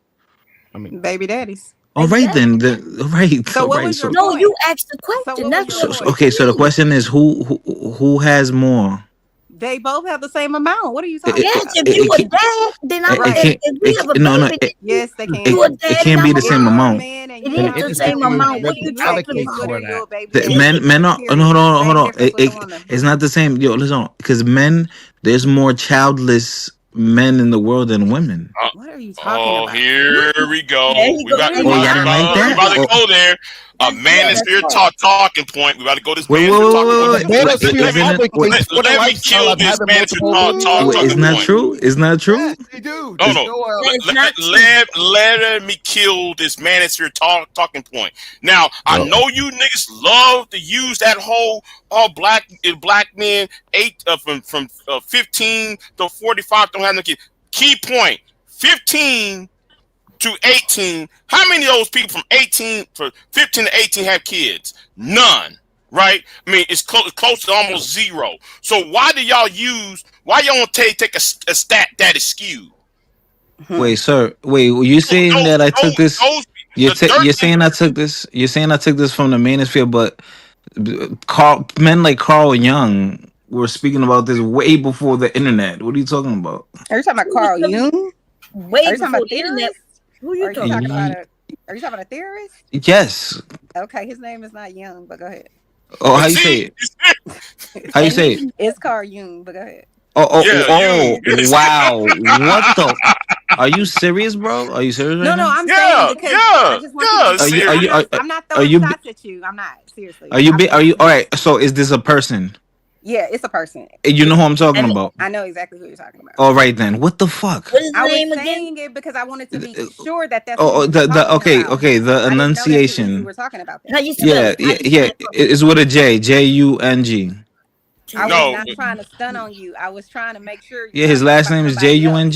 Speaker 3: Baby daddies.
Speaker 16: All right then, right.
Speaker 3: So
Speaker 16: All
Speaker 3: what
Speaker 16: right.
Speaker 3: was your
Speaker 16: So
Speaker 14: No,
Speaker 3: point?
Speaker 14: you asked the
Speaker 3: So
Speaker 14: question.
Speaker 3: what was
Speaker 14: That's
Speaker 3: your
Speaker 14: what
Speaker 3: point?
Speaker 16: okay. So the question is who has more?
Speaker 3: They both have the same amount. What are you
Speaker 16: It,
Speaker 3: talking
Speaker 14: yes,
Speaker 3: about?
Speaker 14: if you a dad, then I'm
Speaker 16: it
Speaker 14: if,
Speaker 16: can't.
Speaker 14: if we have a
Speaker 16: No.
Speaker 14: baby, then
Speaker 3: Yes, they
Speaker 14: you
Speaker 3: can.
Speaker 14: a
Speaker 16: It
Speaker 14: dad and
Speaker 16: can't be
Speaker 14: I'm a
Speaker 16: the same
Speaker 3: If
Speaker 14: mom.
Speaker 3: you're a
Speaker 16: amount.
Speaker 3: man and
Speaker 14: It
Speaker 3: you
Speaker 14: is
Speaker 3: have
Speaker 14: the
Speaker 3: a
Speaker 14: same
Speaker 3: baby
Speaker 14: amount.
Speaker 3: and
Speaker 14: What are you
Speaker 3: you have
Speaker 14: talking
Speaker 3: kids
Speaker 14: about?
Speaker 3: with her, you're a baby
Speaker 16: The
Speaker 3: daddy.
Speaker 16: men are no,
Speaker 3: Period.
Speaker 16: hold
Speaker 3: Same
Speaker 16: on.
Speaker 3: difference with a woman.
Speaker 16: It's not the same. Yo, listen, because men, there's more childless men in the world than women.
Speaker 3: What are you talking about?
Speaker 1: Here we go.
Speaker 14: There you
Speaker 1: We
Speaker 14: go.
Speaker 1: about
Speaker 14: There
Speaker 16: Oh,
Speaker 14: you
Speaker 16: y'all
Speaker 14: go.
Speaker 16: didn't like
Speaker 1: we
Speaker 16: that?
Speaker 1: about to
Speaker 16: Oh,
Speaker 1: go there. A man is
Speaker 14: That's
Speaker 1: here
Speaker 14: right.
Speaker 1: talking point. We about to go this
Speaker 16: wait,
Speaker 1: man is here talking point.
Speaker 16: wait.
Speaker 7: Manosphere
Speaker 16: Isn't it?
Speaker 7: public
Speaker 16: Wait,
Speaker 7: for the
Speaker 1: Let me
Speaker 7: lifestyle
Speaker 1: kill
Speaker 7: of
Speaker 1: this
Speaker 7: having
Speaker 1: man is here
Speaker 7: multiple babies.
Speaker 1: talking
Speaker 16: isn't that
Speaker 1: point.
Speaker 16: true? Isn't that true?
Speaker 7: Yes, they do.
Speaker 1: No,
Speaker 7: There's
Speaker 1: no.
Speaker 7: no.
Speaker 14: That's not true.
Speaker 1: Let me kill this man is here talking point. Now I know you niggas love to use that whole all black men 15 to 45 don't have no kids. Key point: 15 to 18. How many of those people from 15 to 18 have kids? None. Right? I mean, it's close to almost zero. So why y'all want to take a stat that is skewed?
Speaker 16: Wait, sir. Wait, you saying that I took this? You're saying I took this? You're saying I took this from the manosphere, but men like Carl Jung were speaking about this way before the internet. What are you talking about?
Speaker 3: Are you talking about Carl Jung?
Speaker 14: Way
Speaker 3: Are you talking
Speaker 14: before
Speaker 3: about
Speaker 14: the internet.
Speaker 3: theorists?
Speaker 14: Who
Speaker 3: Or
Speaker 14: you
Speaker 3: are you
Speaker 14: talking
Speaker 3: talking
Speaker 14: about?
Speaker 3: about are you talking about a theorist?
Speaker 16: Yes.
Speaker 3: Okay, his name is not Jung, but go ahead.
Speaker 16: Oh, how you say it? How you say it?
Speaker 3: It's Carl Jung, but go ahead.
Speaker 16: Wow. What the? Are you serious, bro? Are you serious right
Speaker 3: No,
Speaker 16: now?
Speaker 3: I'm saying because I just want you to be clear. I'm not throwing shots at you. I'm not, seriously.
Speaker 16: Are you all right? So is this a person?
Speaker 3: Yeah, it's a person.
Speaker 16: You know who I'm talking about?
Speaker 3: I know exactly who you're talking about.
Speaker 16: All right then. What the fuck?
Speaker 14: What is his
Speaker 3: I was
Speaker 14: name
Speaker 3: saying
Speaker 14: again?
Speaker 3: it because I wanted to be sure that that's what you were
Speaker 16: The
Speaker 3: talking about.
Speaker 16: okay, the
Speaker 3: I didn't know that's who you
Speaker 16: enunciation.
Speaker 3: were talking about.
Speaker 14: How you spell it?
Speaker 16: Yeah. It's with a J. Jung.
Speaker 3: I was not trying to stun on you. I was trying to make sure.
Speaker 16: Yeah, his last name is Jung.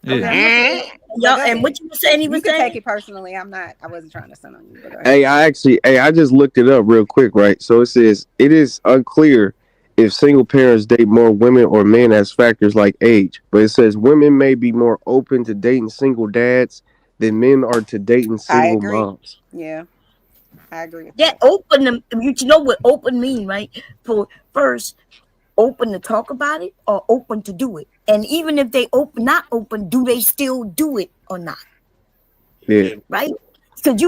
Speaker 16: Yeah.
Speaker 14: Y'all, and what you were saying? He was
Speaker 3: saying.
Speaker 14: saying.
Speaker 3: Take it personally. I wasn't trying to stun on you. But go ahead.
Speaker 18: I just looked it up real quick, right? So it says it is unclear if single parents date more women or men as factors like age, but it says women may be more open to dating single dads than men are to dating single moms.
Speaker 3: Yeah, I agree.
Speaker 14: Yeah, open them. You know what open mean, right? For first, open to talk about it or open to do it. And even if they not open, do they still do it or not?
Speaker 18: Yeah.
Speaker 14: Right? Because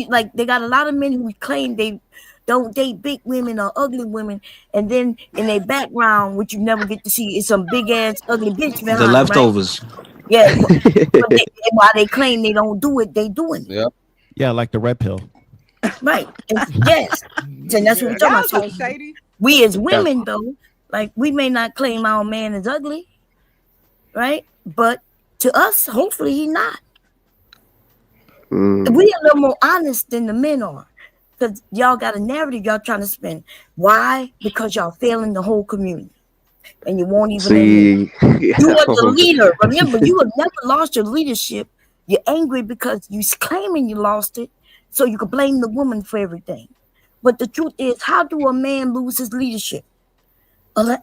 Speaker 14: like they got a lot of men who claim they don't date big women or ugly women, and then in their background, which you never get to see, is some big ass ugly bitch behind
Speaker 16: The leftovers.
Speaker 14: Them, right? Yeah. But while they claim they don't do it, they doing it.
Speaker 15: Yep. Yeah, like the red pill.
Speaker 14: Right. Yes. And that's what we're talking about. So we as women, though, like we may not claim our man is ugly, right? But to us, hopefully he's not. We a little more honest than the men are. Because y'all got a narrative y'all trying to spin. Why? Because y'all failing the whole community. And you won't even admit it. You are the leader. Remember, you have never lost your leadership You're angry because you're claiming you lost it, so you can blame the woman for everything. But the truth is, how do a man lose his leadership? Other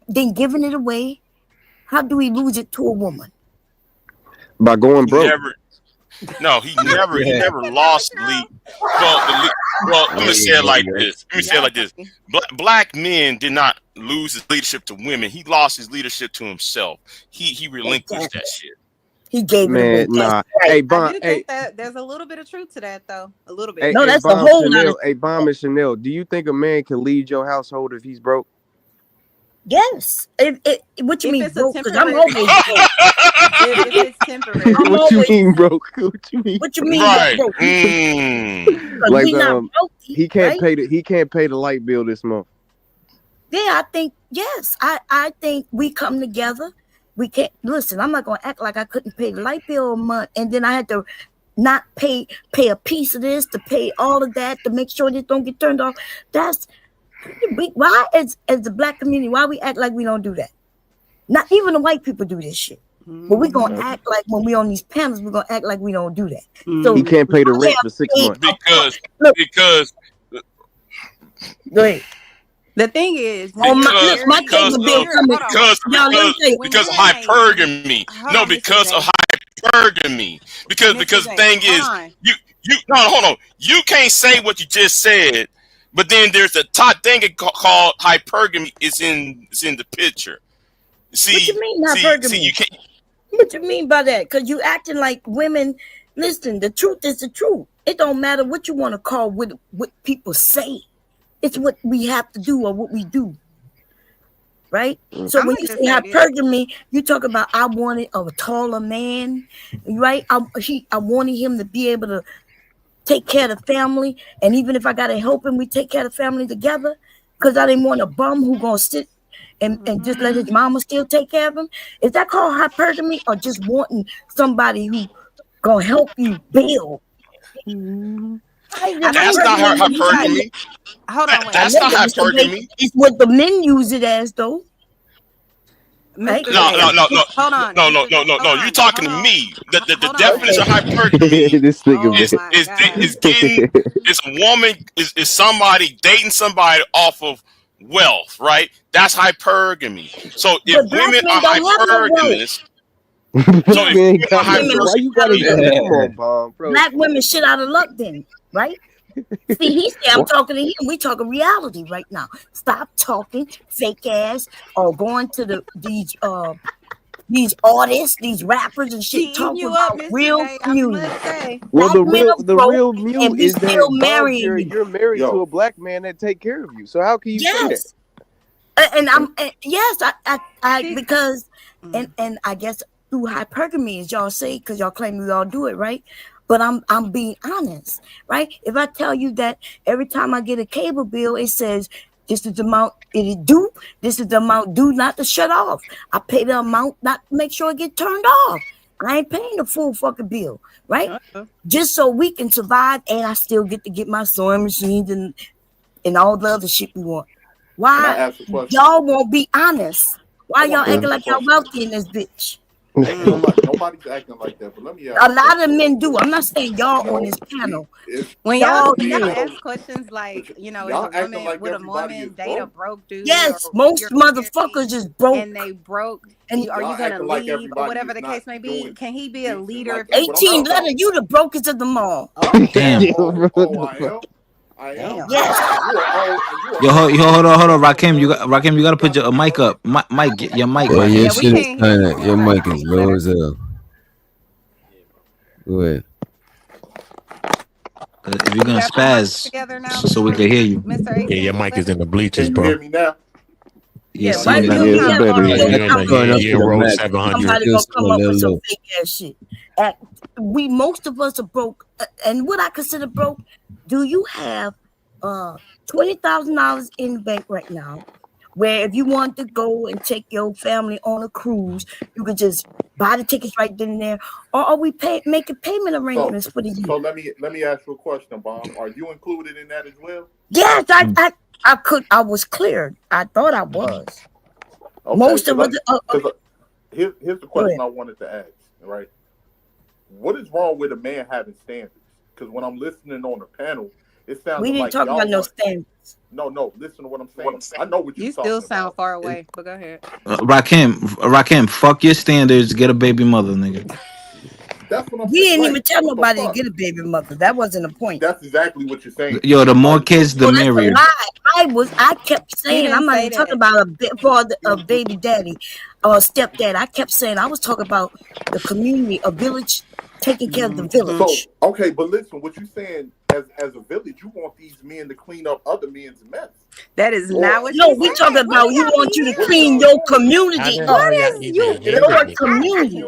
Speaker 14: than giving it away, how do he lose it to a woman?
Speaker 18: By going broke.
Speaker 1: He never lost lead. Well, let me say it like this. Black men did not lose his leadership to women. He lost his leadership to himself. He relinquished that shit.
Speaker 14: He gave it away.
Speaker 18: Nah.
Speaker 14: Right.
Speaker 18: Hey, Bon,
Speaker 3: I do think that there's a little bit of truth to that, though. A little bit.
Speaker 14: No, that's
Speaker 18: Bomb
Speaker 14: the whole
Speaker 18: Chanel.
Speaker 14: lot.
Speaker 18: Hey, Bomb and Chanel. Do you think a man can lead your household if he's broke?
Speaker 14: Yes. What you mean broke? Because I'm
Speaker 3: temporary-
Speaker 14: always broke.
Speaker 3: if it's temporary.
Speaker 18: What you mean broke? What you mean?
Speaker 14: What you mean
Speaker 1: Right.
Speaker 14: broke?
Speaker 18: Like
Speaker 14: we not broke,
Speaker 18: he can't
Speaker 14: right?
Speaker 18: pay the light bill this month.
Speaker 14: Yeah, I think yes. I think we come together. We can't listen. I'm not gonna act like I couldn't pay the light bill a month, and then I had to not pay a piece of this to pay all of that to make sure this don't get turned off. That's why as the black community, why we act like we don't do that. Not even the white people do this shit. But we're gonna act like when we on these panels, we're gonna act like we don't do that. So
Speaker 18: He can't pay the rent for 6 months.
Speaker 1: Because
Speaker 14: go ahead.
Speaker 3: The thing is,
Speaker 1: because hypergamy. No, because of hypergamy. Because the thing is, you no, hold on. You can't say what you just said, but then there's a top thing called hypergamy. It's in the picture. See,
Speaker 14: what you mean hypergamy?
Speaker 1: See, you can't.
Speaker 14: What you mean by that? Because you acting like women. Listen, the truth is the truth. It don't matter what you want to call what people say. It's what we have to do or what we do. Right? So when you say hypergamy, you talk about I wanted a taller man, right? I wanted him to be able to take care of the family. And even if I gotta help him, we take care of the family together. Because I didn't want a bum who gonna sit and just let his mama still take care of him. Is that called hypergamy or just wanting somebody who gonna help you build?
Speaker 1: That's not hypergamy.
Speaker 3: Hold on, wait.
Speaker 1: That's not hypergamy.
Speaker 14: It's what the men use it as, though. Right?
Speaker 1: No.
Speaker 3: Hold on.
Speaker 1: No. You're talking to me. The definition of hypergamy
Speaker 18: This nigga
Speaker 1: is a woman is somebody dating somebody off of wealth, right? That's hypergamy. So if women are hypergamous,
Speaker 18: why you gotta come on, Bomb, bro?
Speaker 14: Black women shit out of luck, then, right? See, he said I'm talking to him. We talking reality right now. Stop talking fake ass or going to these artists, these rappers and shit. Talking about real community.
Speaker 18: Well, the real mute is that Bob, you're married to a black man that take care of you. So how can you say that?
Speaker 14: And I because and I guess through hypergamy, as y'all say, because y'all claim we all do it, right? But I'm being honest, right? If I tell you that every time I get a cable bill, it says this is the amount it is due, this is the amount due not to shut off. I pay the amount not to make sure it get turned off. I ain't paying the full fucking bill, right? Just so we can survive, and I still get to get my sewing machines and all the other shit we want. Why y'all won't be honest? Why y'all acting like y'all wealthy in this bitch?
Speaker 17: Nobody's acting like that, but let me ask.
Speaker 14: A lot of men do. I'm not saying y'all on this panel.
Speaker 3: When y'all ask questions like, is a woman,
Speaker 17: like
Speaker 3: would a woman date a broke dude?
Speaker 14: Yes, most motherfuckers is broke.
Speaker 3: And they broke. And are you gonna leave or whatever the case may be? Can he be a leader?
Speaker 14: 18 letter, you the brokest of them all.
Speaker 16: Damn.
Speaker 17: I am.
Speaker 14: Yes.
Speaker 16: Yo, hold on, Rakim. You got to put your mic up. Mike, get your mic.
Speaker 8: Yeah, your shit is kinda, your mic is low as hell. Go ahead.
Speaker 16: If you're gonna spaz, so we can hear you.
Speaker 22: Yeah, your mic is in the bleachers, bro.
Speaker 17: Can you hear me now?
Speaker 16: Yes,
Speaker 14: better.
Speaker 22: Yeah, roll 700.
Speaker 14: Somebody gonna come up with some fake ass shit. Most of us are broke, and what I consider broke. Do you have $20,000 in the bank right now, where if you want to go and take your family on a cruise, you could just buy the tickets right then and there, or are we making payment arrangements for the year?
Speaker 17: So let me ask you a question, Bomb. Are you included in that as well?
Speaker 14: Yes, I was cleared. I thought I was.
Speaker 17: Okay,
Speaker 14: Most of us.
Speaker 17: Here's the question I wanted to ask. Right. what is wrong with a man having standards? Because when I'm listening on the panel, it sounds
Speaker 14: We didn't
Speaker 17: like
Speaker 14: talk
Speaker 17: y'all
Speaker 14: about no
Speaker 17: want.
Speaker 14: standards.
Speaker 17: No. Listen to what I'm saying. I know what
Speaker 3: You
Speaker 17: you're
Speaker 3: still
Speaker 17: talking
Speaker 3: sound
Speaker 17: about.
Speaker 3: far away, but go ahead.
Speaker 16: Rakim, fuck your standards. Get a baby mother, nigga.
Speaker 17: That's what I'm
Speaker 14: We
Speaker 17: saying.
Speaker 14: didn't
Speaker 17: Like,
Speaker 14: even tell
Speaker 17: what the
Speaker 14: nobody to
Speaker 17: fuck?
Speaker 14: get a baby mother. That wasn't the point.
Speaker 17: That's exactly what you're saying.
Speaker 16: Yo, the more
Speaker 17: Like,
Speaker 16: kids, the
Speaker 14: Oh, that's a
Speaker 16: merrier.
Speaker 14: lie. I kept
Speaker 3: He
Speaker 14: saying I'm
Speaker 3: didn't
Speaker 14: not
Speaker 3: say
Speaker 14: even talking
Speaker 3: that.
Speaker 14: about father, a baby daddy, or stepdad. I kept saying I was talking about the community, a village, taking care of the
Speaker 17: so
Speaker 14: village.
Speaker 17: okay, but listen, what you saying as a village, you want these men to clean up other men's mess.
Speaker 3: That is not what
Speaker 14: No,
Speaker 3: she
Speaker 14: we
Speaker 3: said.
Speaker 14: talking
Speaker 3: What
Speaker 14: about
Speaker 3: do
Speaker 14: you
Speaker 3: y'all
Speaker 14: want
Speaker 3: be
Speaker 14: you to
Speaker 3: hearing?
Speaker 14: clean your community up.
Speaker 3: What is you?
Speaker 14: Your community.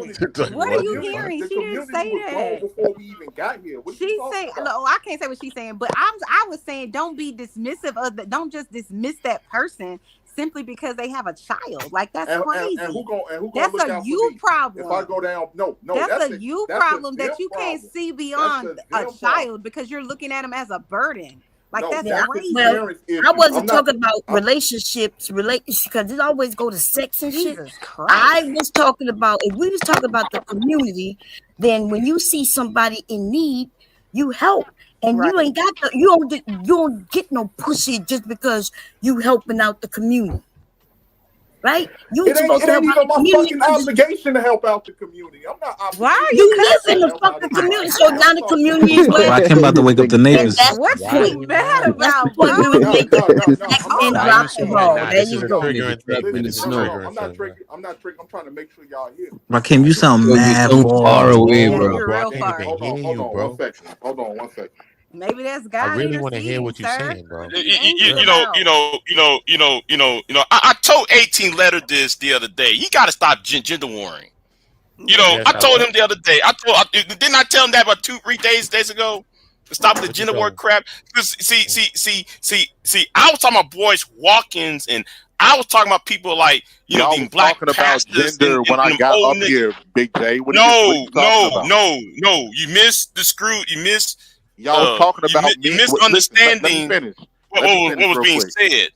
Speaker 3: What are you hearing?
Speaker 17: The
Speaker 3: She didn't
Speaker 17: community
Speaker 3: say
Speaker 17: was grown
Speaker 3: that.
Speaker 17: before we even got here. What
Speaker 3: She's saying, no, I can't say what she's saying, but I was saying, don't be dismissive of the, don't just dismiss that person simply because they have a child. Like that's crazy.
Speaker 17: And who gonna
Speaker 3: that's
Speaker 17: look
Speaker 3: a
Speaker 17: out
Speaker 3: you
Speaker 17: for me?
Speaker 3: problem.
Speaker 17: If I go down, no,
Speaker 3: that's a you problem
Speaker 17: them
Speaker 3: that you can't
Speaker 17: problem.
Speaker 3: see beyond a
Speaker 17: them
Speaker 3: child
Speaker 17: problem.
Speaker 3: because you're looking at him as a burden. Like
Speaker 17: No,
Speaker 3: that's
Speaker 14: Yeah,
Speaker 3: crazy.
Speaker 14: well, I wasn't talking about relationships, because it always go to sex and shit.
Speaker 3: Jesus Christ.
Speaker 14: I was talking about, if we was talking about the community, then when you see somebody in need, you help. And you ain't got the, you don't get no pussy just because you helping out the community. Right? You supposed to help
Speaker 17: even
Speaker 14: out the
Speaker 17: my
Speaker 14: community.
Speaker 17: fucking obligation to help out the community. I'm not obligated.
Speaker 3: Why are
Speaker 14: You live in the fucking community, so now the community is where.
Speaker 16: Rakim about to wake up the neighbors.
Speaker 3: What you mad about,
Speaker 14: That's the point. We was making and drop the ball. There you go.
Speaker 17: I'm not triggering. I'm trying to make sure y'all hear.
Speaker 16: Rakim, you sound
Speaker 8: Yo, you're
Speaker 16: mad
Speaker 8: so
Speaker 16: far.
Speaker 8: far away,
Speaker 3: Yeah,
Speaker 8: bro.
Speaker 3: you're real far.
Speaker 17: Hold on, 1 second. Hold on 1 second.
Speaker 3: Maybe that's God.
Speaker 22: I really want to hear what you're
Speaker 3: sir.
Speaker 22: saying, bro.
Speaker 1: I told 18 letter this the other day. You got to stop gender warring. I told him the other day. Didn't I tell him that about 2-3 days ago? To stop the gender war crap. See. I was talking about boys walk-ins, and I was talking about people like
Speaker 17: y'all
Speaker 1: these black
Speaker 17: talking about gender when I got up here, Big J.
Speaker 1: No. You missed the screw. You missed.
Speaker 17: Y'all was talking about
Speaker 1: you misunderstanding.
Speaker 17: Let me finish.
Speaker 1: What was being said?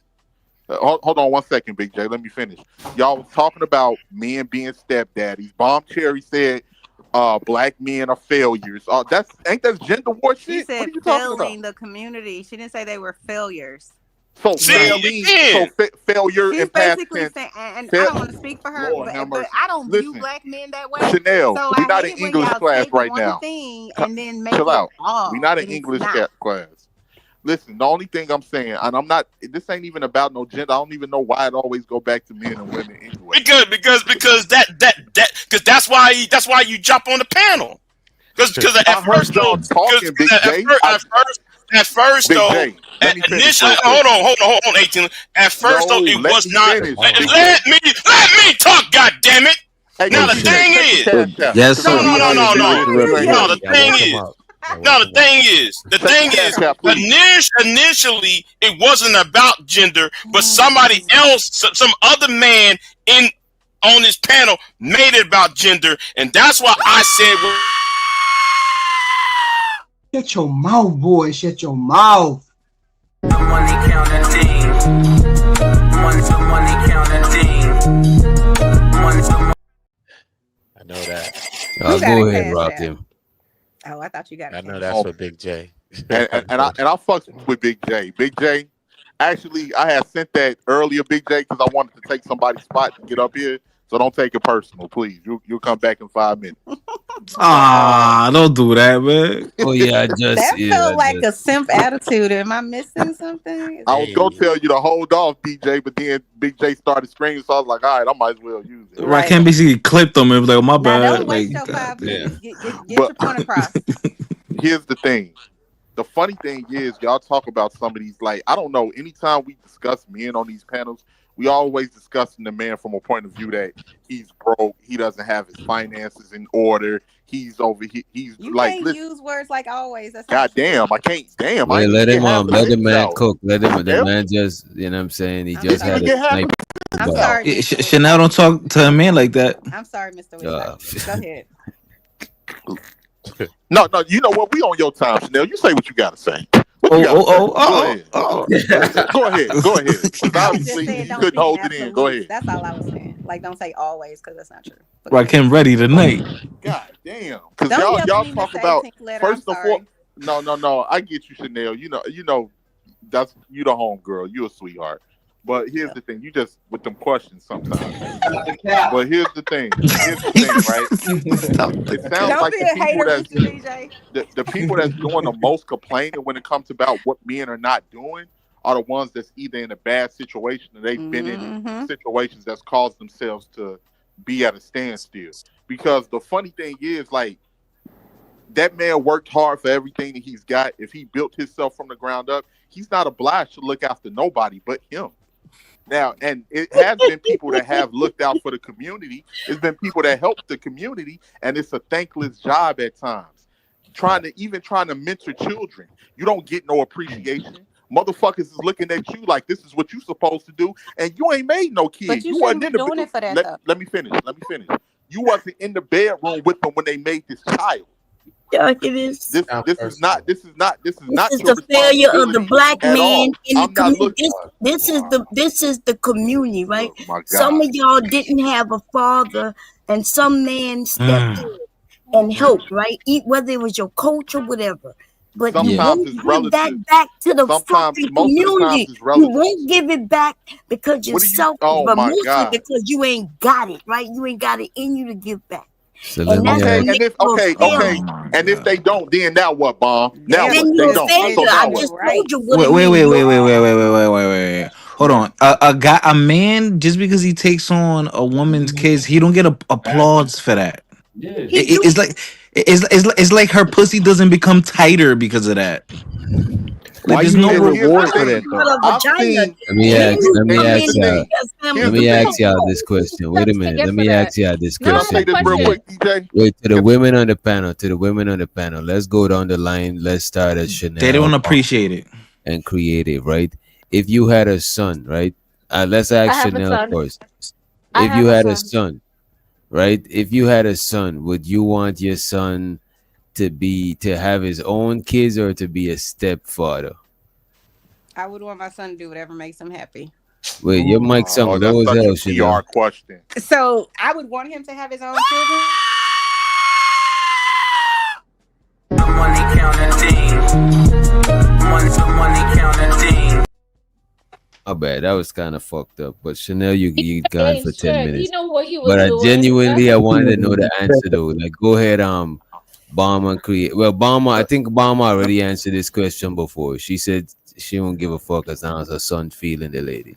Speaker 17: Hold on 1 second, Big J. Let me finish. Y'all was talking about men being stepdaddies. Bomb Cherry said black men are failures. Ain't that gender war shit?
Speaker 3: She said
Speaker 17: what are you talking
Speaker 3: failing
Speaker 17: about?
Speaker 3: the community. She didn't say they were failures.
Speaker 17: So failure
Speaker 3: She's
Speaker 17: in past
Speaker 3: basically
Speaker 17: tense.
Speaker 3: saying, and I don't want to speak for her, but I don't view black men that way.
Speaker 17: Chanel,
Speaker 3: so
Speaker 17: we're
Speaker 3: I
Speaker 17: not
Speaker 3: hate
Speaker 17: in
Speaker 3: when
Speaker 17: English
Speaker 3: y'all
Speaker 17: class
Speaker 3: take
Speaker 17: right
Speaker 3: one
Speaker 17: now.
Speaker 3: thing and then make
Speaker 17: Chill
Speaker 3: it
Speaker 17: out.
Speaker 3: all.
Speaker 17: We're not in
Speaker 3: and
Speaker 17: English
Speaker 3: it's not.
Speaker 17: class. Listen, the only thing I'm saying, and I'm not. This ain't even about no gender. I don't even know why it always go back to men and women anyway.
Speaker 1: Because that's why you jump on the panel. Because at first though, at first though, initially, hold on, 18. At first though, it was not. Let me talk. God damn it! Now the thing is,
Speaker 16: Yes, sir.
Speaker 1: no. The thing is, initially it wasn't about gender, but somebody else, some other man on this panel made it about gender, and that's why I said.
Speaker 2: Shut your mouth, boy. Shut your mouth.
Speaker 13: Money counting team. Money counting team.
Speaker 22: I know that.
Speaker 8: Go ahead, Rakim.
Speaker 3: Oh, I thought you got it.
Speaker 22: I know that's for Big J.
Speaker 17: and I fucked with Big J. Big J. Actually, I had sent that earlier, Big J, because I wanted to take somebody's spot to get up here. So don't take it personal, please. You'll come back in 5 minutes.
Speaker 16: Don't do that, man.
Speaker 8: Oh yeah,
Speaker 3: that felt like a simp attitude. Am I missing something?
Speaker 17: I was gonna tell you to hold off, DJ, but then Big J started screaming, so I was like, all right, I might as well use it.
Speaker 16: Rakim basically clipped them and was like, oh, my bad.
Speaker 3: Don't waste your 5 minutes. Get your point across.
Speaker 17: Here's the thing. The funny thing is, y'all talk about some of these, like, I don't know, anytime we discuss men on these panels, we always discussing the man from a point of view that he's broke, he doesn't have his finances in order, he's over here, he's
Speaker 3: you
Speaker 17: like,
Speaker 3: can't use words like always. That's
Speaker 17: God damn, I can't. Damn,
Speaker 8: Wait, let the man
Speaker 17: out.
Speaker 8: cook. Let him. The man just, you know what I'm saying? He just had a snipe.
Speaker 3: I'm sorry.
Speaker 16: Chanel don't talk to a man like that.
Speaker 3: I'm sorry, Mr. Wizard. Go ahead.
Speaker 17: No, you know what? We on your time, Chanel. You say what you gotta say. Go ahead. Go ahead. Obviously, you couldn't hold it in. Go ahead.
Speaker 3: That's all I was saying. Like, don't say always, because that's not true.
Speaker 16: Rakim ready tonight.
Speaker 17: God Damn, because y'all talk about first of all. No. I get you, Chanel. You know, that's you the home girl. You a sweetheart. But here's the thing. You just with them questions sometimes. But here's the thing, right? It sounds like the people that's doing the most complaining when it comes about what men are not doing are the ones that's either in a bad situation or they've been in situations that's caused themselves to be at a standstill. Because the funny thing is, like, that man worked hard for everything that he's got. If he built himself from the ground up, he's not obliged to look after nobody but him. Now, and it has been people that have looked out for the community. It's been people that helped the community, and it's a thankless job at times. Trying to mentor children, you don't get no appreciation. Motherfuckers is looking at you like this is what you supposed to do, and you ain't made no kids.
Speaker 3: But you wasn't doing it for that.
Speaker 17: Let me finish. You wasn't in the bedroom with them when they made this child.
Speaker 14: Yeah, it is.
Speaker 17: This is not
Speaker 14: the failure of the black man in the community. This is the community, right? Some of y'all didn't have a father, and some man stepped in and helped, right? Whether it was your coach or whatever. But you won't give that back to the fucking community. You won't give it back because you're selfish, but mostly because you ain't got it, right? You ain't got it in you to give back.
Speaker 17: So and if they don't, then now what, Bomb? Now
Speaker 14: then
Speaker 17: what? They don't. So
Speaker 14: I just told you what
Speaker 11: Wait. Hold on. A man, just because he takes on a woman's kids, he don't get applause for that.
Speaker 6: Yeah.
Speaker 11: It's like her pussy doesn't become tighter because of that. Like, there's no
Speaker 18: reward for that,
Speaker 8: though. Let me ask y'all this question. Wait a minute. Let me ask y'all this question. Wait, to the women on the panel. Let's go down the line. Let's start at Chanel.
Speaker 11: They don't appreciate it.
Speaker 8: And creative, right? If you had a son, right? Let's ask Chanel first. If you had a son, right? If you had a son, would you want your son to have his own kids or to be a stepfather?
Speaker 3: I would want my son to do whatever makes him happy.
Speaker 8: Wait, your mic's on. That was hell, Chanel.
Speaker 17: Question.
Speaker 3: So I would want him to have his own children.
Speaker 13: Money counting.
Speaker 8: Oh, bad. That was kind of fucked up. But Chanel, you gone for 10 minutes.
Speaker 10: You know what he was
Speaker 8: but
Speaker 10: doing.
Speaker 8: I wanted to know the answer though. Like, go ahead, Bomber create. Well, Bomber, I think Bomber already answered this question before. She said she won't give a fuck as long as her son feeling the lady.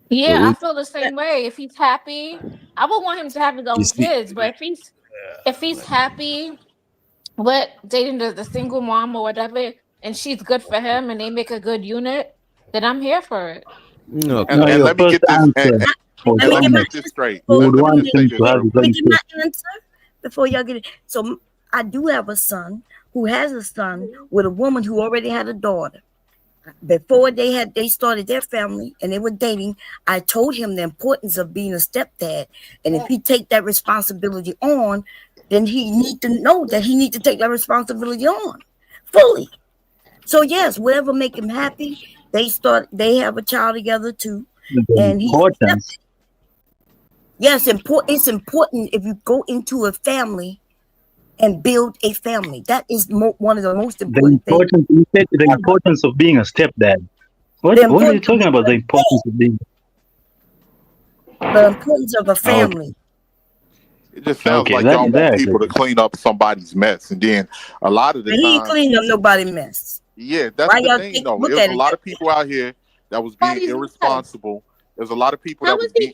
Speaker 10: Yeah, I feel the same way. If he's happy, I would want him to have his own kids. But if he's happy with dating the single mom or whatever, and she's good for him, and they make a good unit, then I'm here for it.
Speaker 8: No,
Speaker 17: and let me get this straight.
Speaker 14: Let me get my answer before y'all get it. So I do have a son who has a son with a woman who already had a daughter. Before they started their family and they were dating, I told him the importance of being a stepdad. And if he take that responsibility on, then he need to know that he need to take that responsibility on fully. So yes, whatever make him happy, they have a child together too. And yes, it's important if you go into a family and build a family. That is one of the most important things.
Speaker 12: You said the importance of being a stepdad. What are you talking about? The importance of being
Speaker 14: the importance of a family.
Speaker 17: It just sounds like y'all want people to clean up somebody's mess, and then a lot of the time
Speaker 14: he ain't cleaning up nobody's mess.
Speaker 17: Yeah, that's the thing. No, there's a lot of people out here that was being irresponsible. There's a lot of people that was being.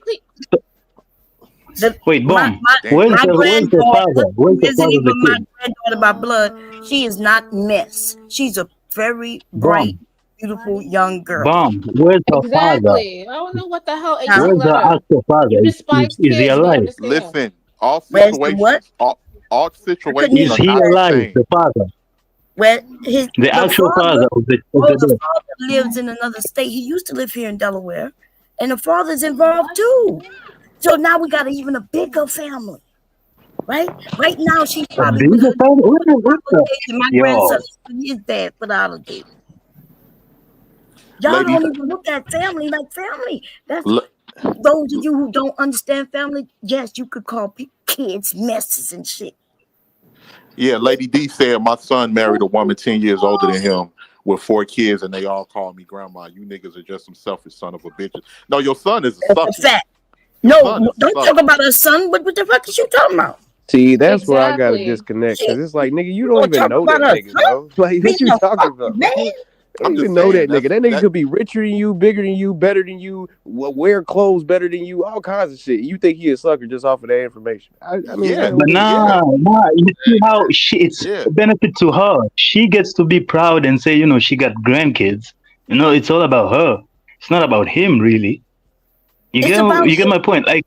Speaker 12: Wait, Bomb.
Speaker 14: Where's the father? Isn't even my granddaughter by blood. She is not mess. She's a very bright, beautiful young girl.
Speaker 12: Bomb. Where's her father?
Speaker 10: Exactly. I don't know what the hell.
Speaker 12: Where's the actual father? Is he alive?
Speaker 17: Listen, all situations. All situations.
Speaker 12: Is he alive? The father.
Speaker 14: Well,
Speaker 12: the actual father of the
Speaker 14: father lives in another state. He used to live here in Delaware, and the father's involved too. So now we got even a bigger family, right? Right now she's probably with my grandson his dad for the holiday. Y'all don't even look at family like family. That's those of you who don't understand family. Yes, you could call kids messes and shit.
Speaker 17: Yeah, Lady D said my son married a woman 10 years older than him with 4 kids, and they all call me grandma. You niggas are just some selfish son of a bitches. No, your son is a
Speaker 14: That's
Speaker 17: sucker.
Speaker 14: a fact.
Speaker 17: Your
Speaker 14: No,
Speaker 17: son is a
Speaker 14: don't
Speaker 17: sucker.
Speaker 14: talk about her son. What the fuck is you talking about?
Speaker 18: See, that's where I gotta
Speaker 10: Exactly.
Speaker 18: disconnect because it's like, nigga, you
Speaker 14: You
Speaker 18: don't
Speaker 14: gonna
Speaker 18: even
Speaker 14: talk
Speaker 18: know
Speaker 14: about
Speaker 18: that
Speaker 14: her
Speaker 18: nigga,
Speaker 14: son?
Speaker 18: bro. Like, what
Speaker 14: Being
Speaker 18: you
Speaker 14: a
Speaker 18: talking
Speaker 14: fucking
Speaker 18: about?
Speaker 14: man?
Speaker 18: You don't
Speaker 17: I'm
Speaker 18: even
Speaker 17: just
Speaker 18: know
Speaker 17: saying
Speaker 18: that nigga. That nigga
Speaker 17: that
Speaker 18: could be richer than you, bigger than you, better than you, wear clothes better than you, all kinds of shit. You think he a sucker just off of that information? I mean, I
Speaker 17: yeah,
Speaker 18: don't
Speaker 12: But
Speaker 18: get it.
Speaker 12: nah, you see how it's
Speaker 17: yeah.
Speaker 12: a benefit to her. She gets to be proud and say, she got grandkids. It's all about her. It's not about him, really.
Speaker 14: It's about
Speaker 12: You get my point. Like,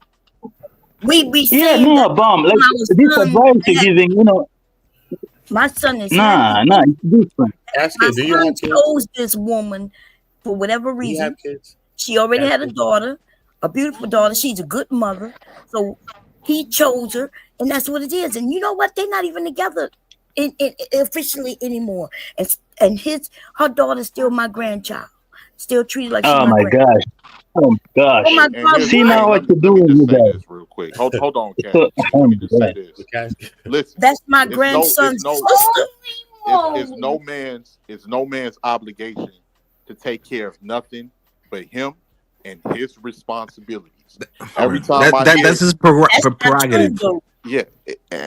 Speaker 14: we be
Speaker 12: yeah,
Speaker 14: saying that
Speaker 12: no, bomb. Like
Speaker 14: our
Speaker 12: this
Speaker 14: son
Speaker 12: advice you're
Speaker 14: happy.
Speaker 12: giving,
Speaker 14: My son is happy.
Speaker 12: nah, it's different.
Speaker 14: My
Speaker 22: Do you
Speaker 14: son
Speaker 22: have kids?
Speaker 14: chose this woman for whatever
Speaker 22: Do you have
Speaker 14: reason.
Speaker 22: kids?
Speaker 14: She already
Speaker 22: Have
Speaker 14: had a
Speaker 22: kids?
Speaker 14: daughter, a beautiful daughter. She's a good mother. So he chose her, and that's what it is. And you know what? They're not even together in officially anymore. And her daughter's still my grandchild. Still treated like she's
Speaker 12: Oh
Speaker 14: my
Speaker 12: my
Speaker 14: grandchild.
Speaker 12: gosh. Oh my
Speaker 14: Oh my
Speaker 12: gosh.
Speaker 17: And
Speaker 14: God,
Speaker 17: here's
Speaker 12: See
Speaker 17: the
Speaker 14: what?
Speaker 12: now
Speaker 17: thing.
Speaker 12: what you're
Speaker 17: Let me
Speaker 12: doing,
Speaker 17: just
Speaker 12: you
Speaker 17: say this
Speaker 12: guys.
Speaker 17: real quick. Hold on, Cat.
Speaker 12: So,
Speaker 17: Let me just say this.
Speaker 22: Okay.
Speaker 17: Listen,
Speaker 14: That's my
Speaker 17: it's
Speaker 14: grandson's
Speaker 17: no
Speaker 14: sister.
Speaker 17: it's no man's obligation to take care of nothing but him and his responsibilities. Every time I hear,
Speaker 16: That's his
Speaker 14: That's not true,
Speaker 16: prerogative.
Speaker 14: though.
Speaker 17: yeah,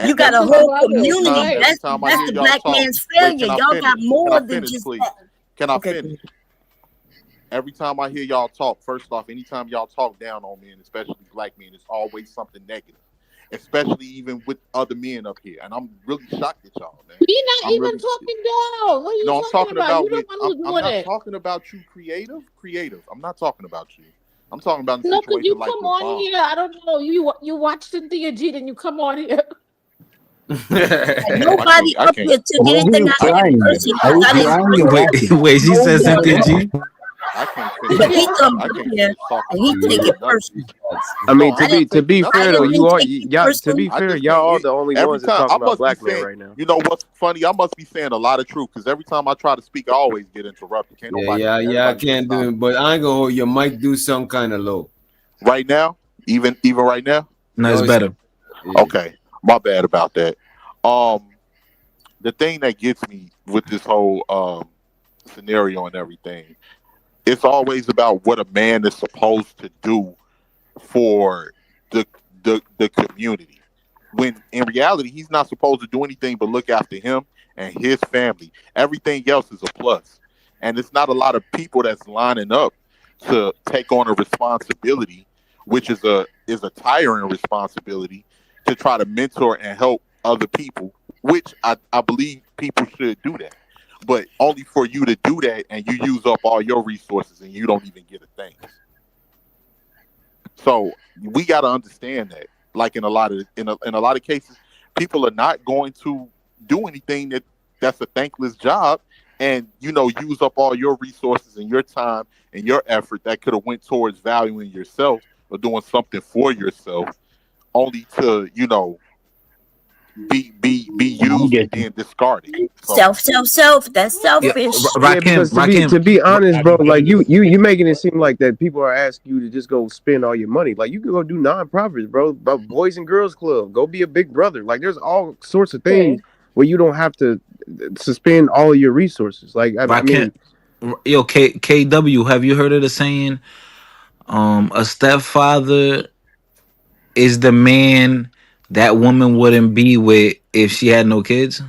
Speaker 14: You got
Speaker 10: That's
Speaker 14: a
Speaker 10: his
Speaker 14: whole
Speaker 10: prerogative.
Speaker 14: community.
Speaker 10: Right.
Speaker 17: every time I
Speaker 14: That's
Speaker 17: hear
Speaker 14: the
Speaker 17: y'all
Speaker 14: black
Speaker 17: talk.
Speaker 14: man's
Speaker 17: Wait,
Speaker 14: failure.
Speaker 17: can I
Speaker 14: Y'all got
Speaker 17: finish?
Speaker 14: more
Speaker 17: Can I
Speaker 14: than
Speaker 17: finish,
Speaker 14: just
Speaker 17: please?
Speaker 14: that.
Speaker 17: Can I
Speaker 14: Okay.
Speaker 17: finish? Every time I hear y'all talk, first off, anytime y'all talk down on men, especially black men, it's always something negative. Especially even with other men up here, and I'm really shocked at y'all, man.
Speaker 10: We're not
Speaker 17: I'm
Speaker 10: even
Speaker 17: really,
Speaker 10: talking down. What are you
Speaker 17: no, I'm
Speaker 10: talking
Speaker 17: talking
Speaker 10: about? You
Speaker 17: about
Speaker 10: the
Speaker 17: with.
Speaker 10: one
Speaker 17: I'm
Speaker 10: who's doing
Speaker 17: not
Speaker 10: it.
Speaker 17: talking about you, creative. I'm not talking about you. I'm talking about a
Speaker 10: No, because you
Speaker 17: situation like
Speaker 10: come
Speaker 17: with
Speaker 10: on
Speaker 17: Bomb.
Speaker 10: here. I don't know. You watch Cynthia G, then you come on here.
Speaker 14: And nobody
Speaker 17: I
Speaker 14: up
Speaker 17: can't.
Speaker 14: here took
Speaker 12: Why are
Speaker 14: anything
Speaker 12: you
Speaker 14: I said
Speaker 12: crying?
Speaker 14: personally
Speaker 12: Are
Speaker 14: because
Speaker 12: you
Speaker 14: I didn't
Speaker 12: crying
Speaker 14: bring
Speaker 12: or
Speaker 14: it
Speaker 12: laughing?
Speaker 16: Wait, she
Speaker 14: no
Speaker 16: said
Speaker 14: one
Speaker 16: Cynthia
Speaker 14: else.
Speaker 16: G.
Speaker 17: I can't
Speaker 14: But
Speaker 17: finish.
Speaker 14: he come
Speaker 17: I
Speaker 14: up
Speaker 17: can't
Speaker 14: here
Speaker 17: finish talking
Speaker 14: and he
Speaker 17: about
Speaker 14: take
Speaker 17: nothing.
Speaker 14: it personally.
Speaker 18: I
Speaker 17: No,
Speaker 18: mean,
Speaker 17: I'm not
Speaker 18: to
Speaker 17: taking
Speaker 18: be
Speaker 17: nothing
Speaker 18: fair
Speaker 14: I
Speaker 18: though,
Speaker 14: didn't
Speaker 18: you are
Speaker 17: personally.
Speaker 14: take it
Speaker 18: y'all. To
Speaker 14: personally.
Speaker 18: be
Speaker 17: I
Speaker 18: fair,
Speaker 17: just
Speaker 18: y'all
Speaker 17: can't.
Speaker 18: are the only
Speaker 17: Every
Speaker 18: ones that's
Speaker 17: time I
Speaker 18: talking about
Speaker 17: must be
Speaker 18: black men
Speaker 17: saying,
Speaker 18: right now.
Speaker 17: you know what's funny? I must be saying a lot of truth because every time I try to speak, I always get interrupted. Can't nobody,
Speaker 8: Yeah. I
Speaker 17: everybody just
Speaker 8: can't do
Speaker 17: stop
Speaker 8: it, but I ain't gonna hold your mic. Do some kind of low.
Speaker 17: right now. Even right now.
Speaker 16: No, it's
Speaker 8: No, it's
Speaker 16: better.
Speaker 8: yeah.
Speaker 17: Okay, my bad about that. The thing that gets me with this whole scenario and everything, it's always about what a man is supposed to do for the the community. When in reality, he's not supposed to do anything but look after him and his family. Everything else is a plus, and it's not a lot of people that's lining up to take on a responsibility, which is a tiring responsibility to try to mentor and help other people. Which I believe people should do that, but only for you to do that and you use up all your resources and you don't even get a thing. So we got to understand that, like in a lot of cases, people are not going to do anything that's a thankless job, and use up all your resources and your time and your effort that could have went towards valuing yourself or doing something for yourself, only to be used and then discarded. So
Speaker 14: Self. That's
Speaker 16: Yeah,
Speaker 14: selfish.
Speaker 18: Yeah, because to be honest, bro, like you making it seem like that people are asking you to just go spend all your money. Like you can go do nonprofits, bro. About Boys and Girls Club. Go be a big brother. Like there's all sorts of things where you don't have to suspend all of your resources. Like I mean,
Speaker 16: Yo, KW, have you heard of the saying? A stepfather is the man that woman wouldn't be with if she had no kids.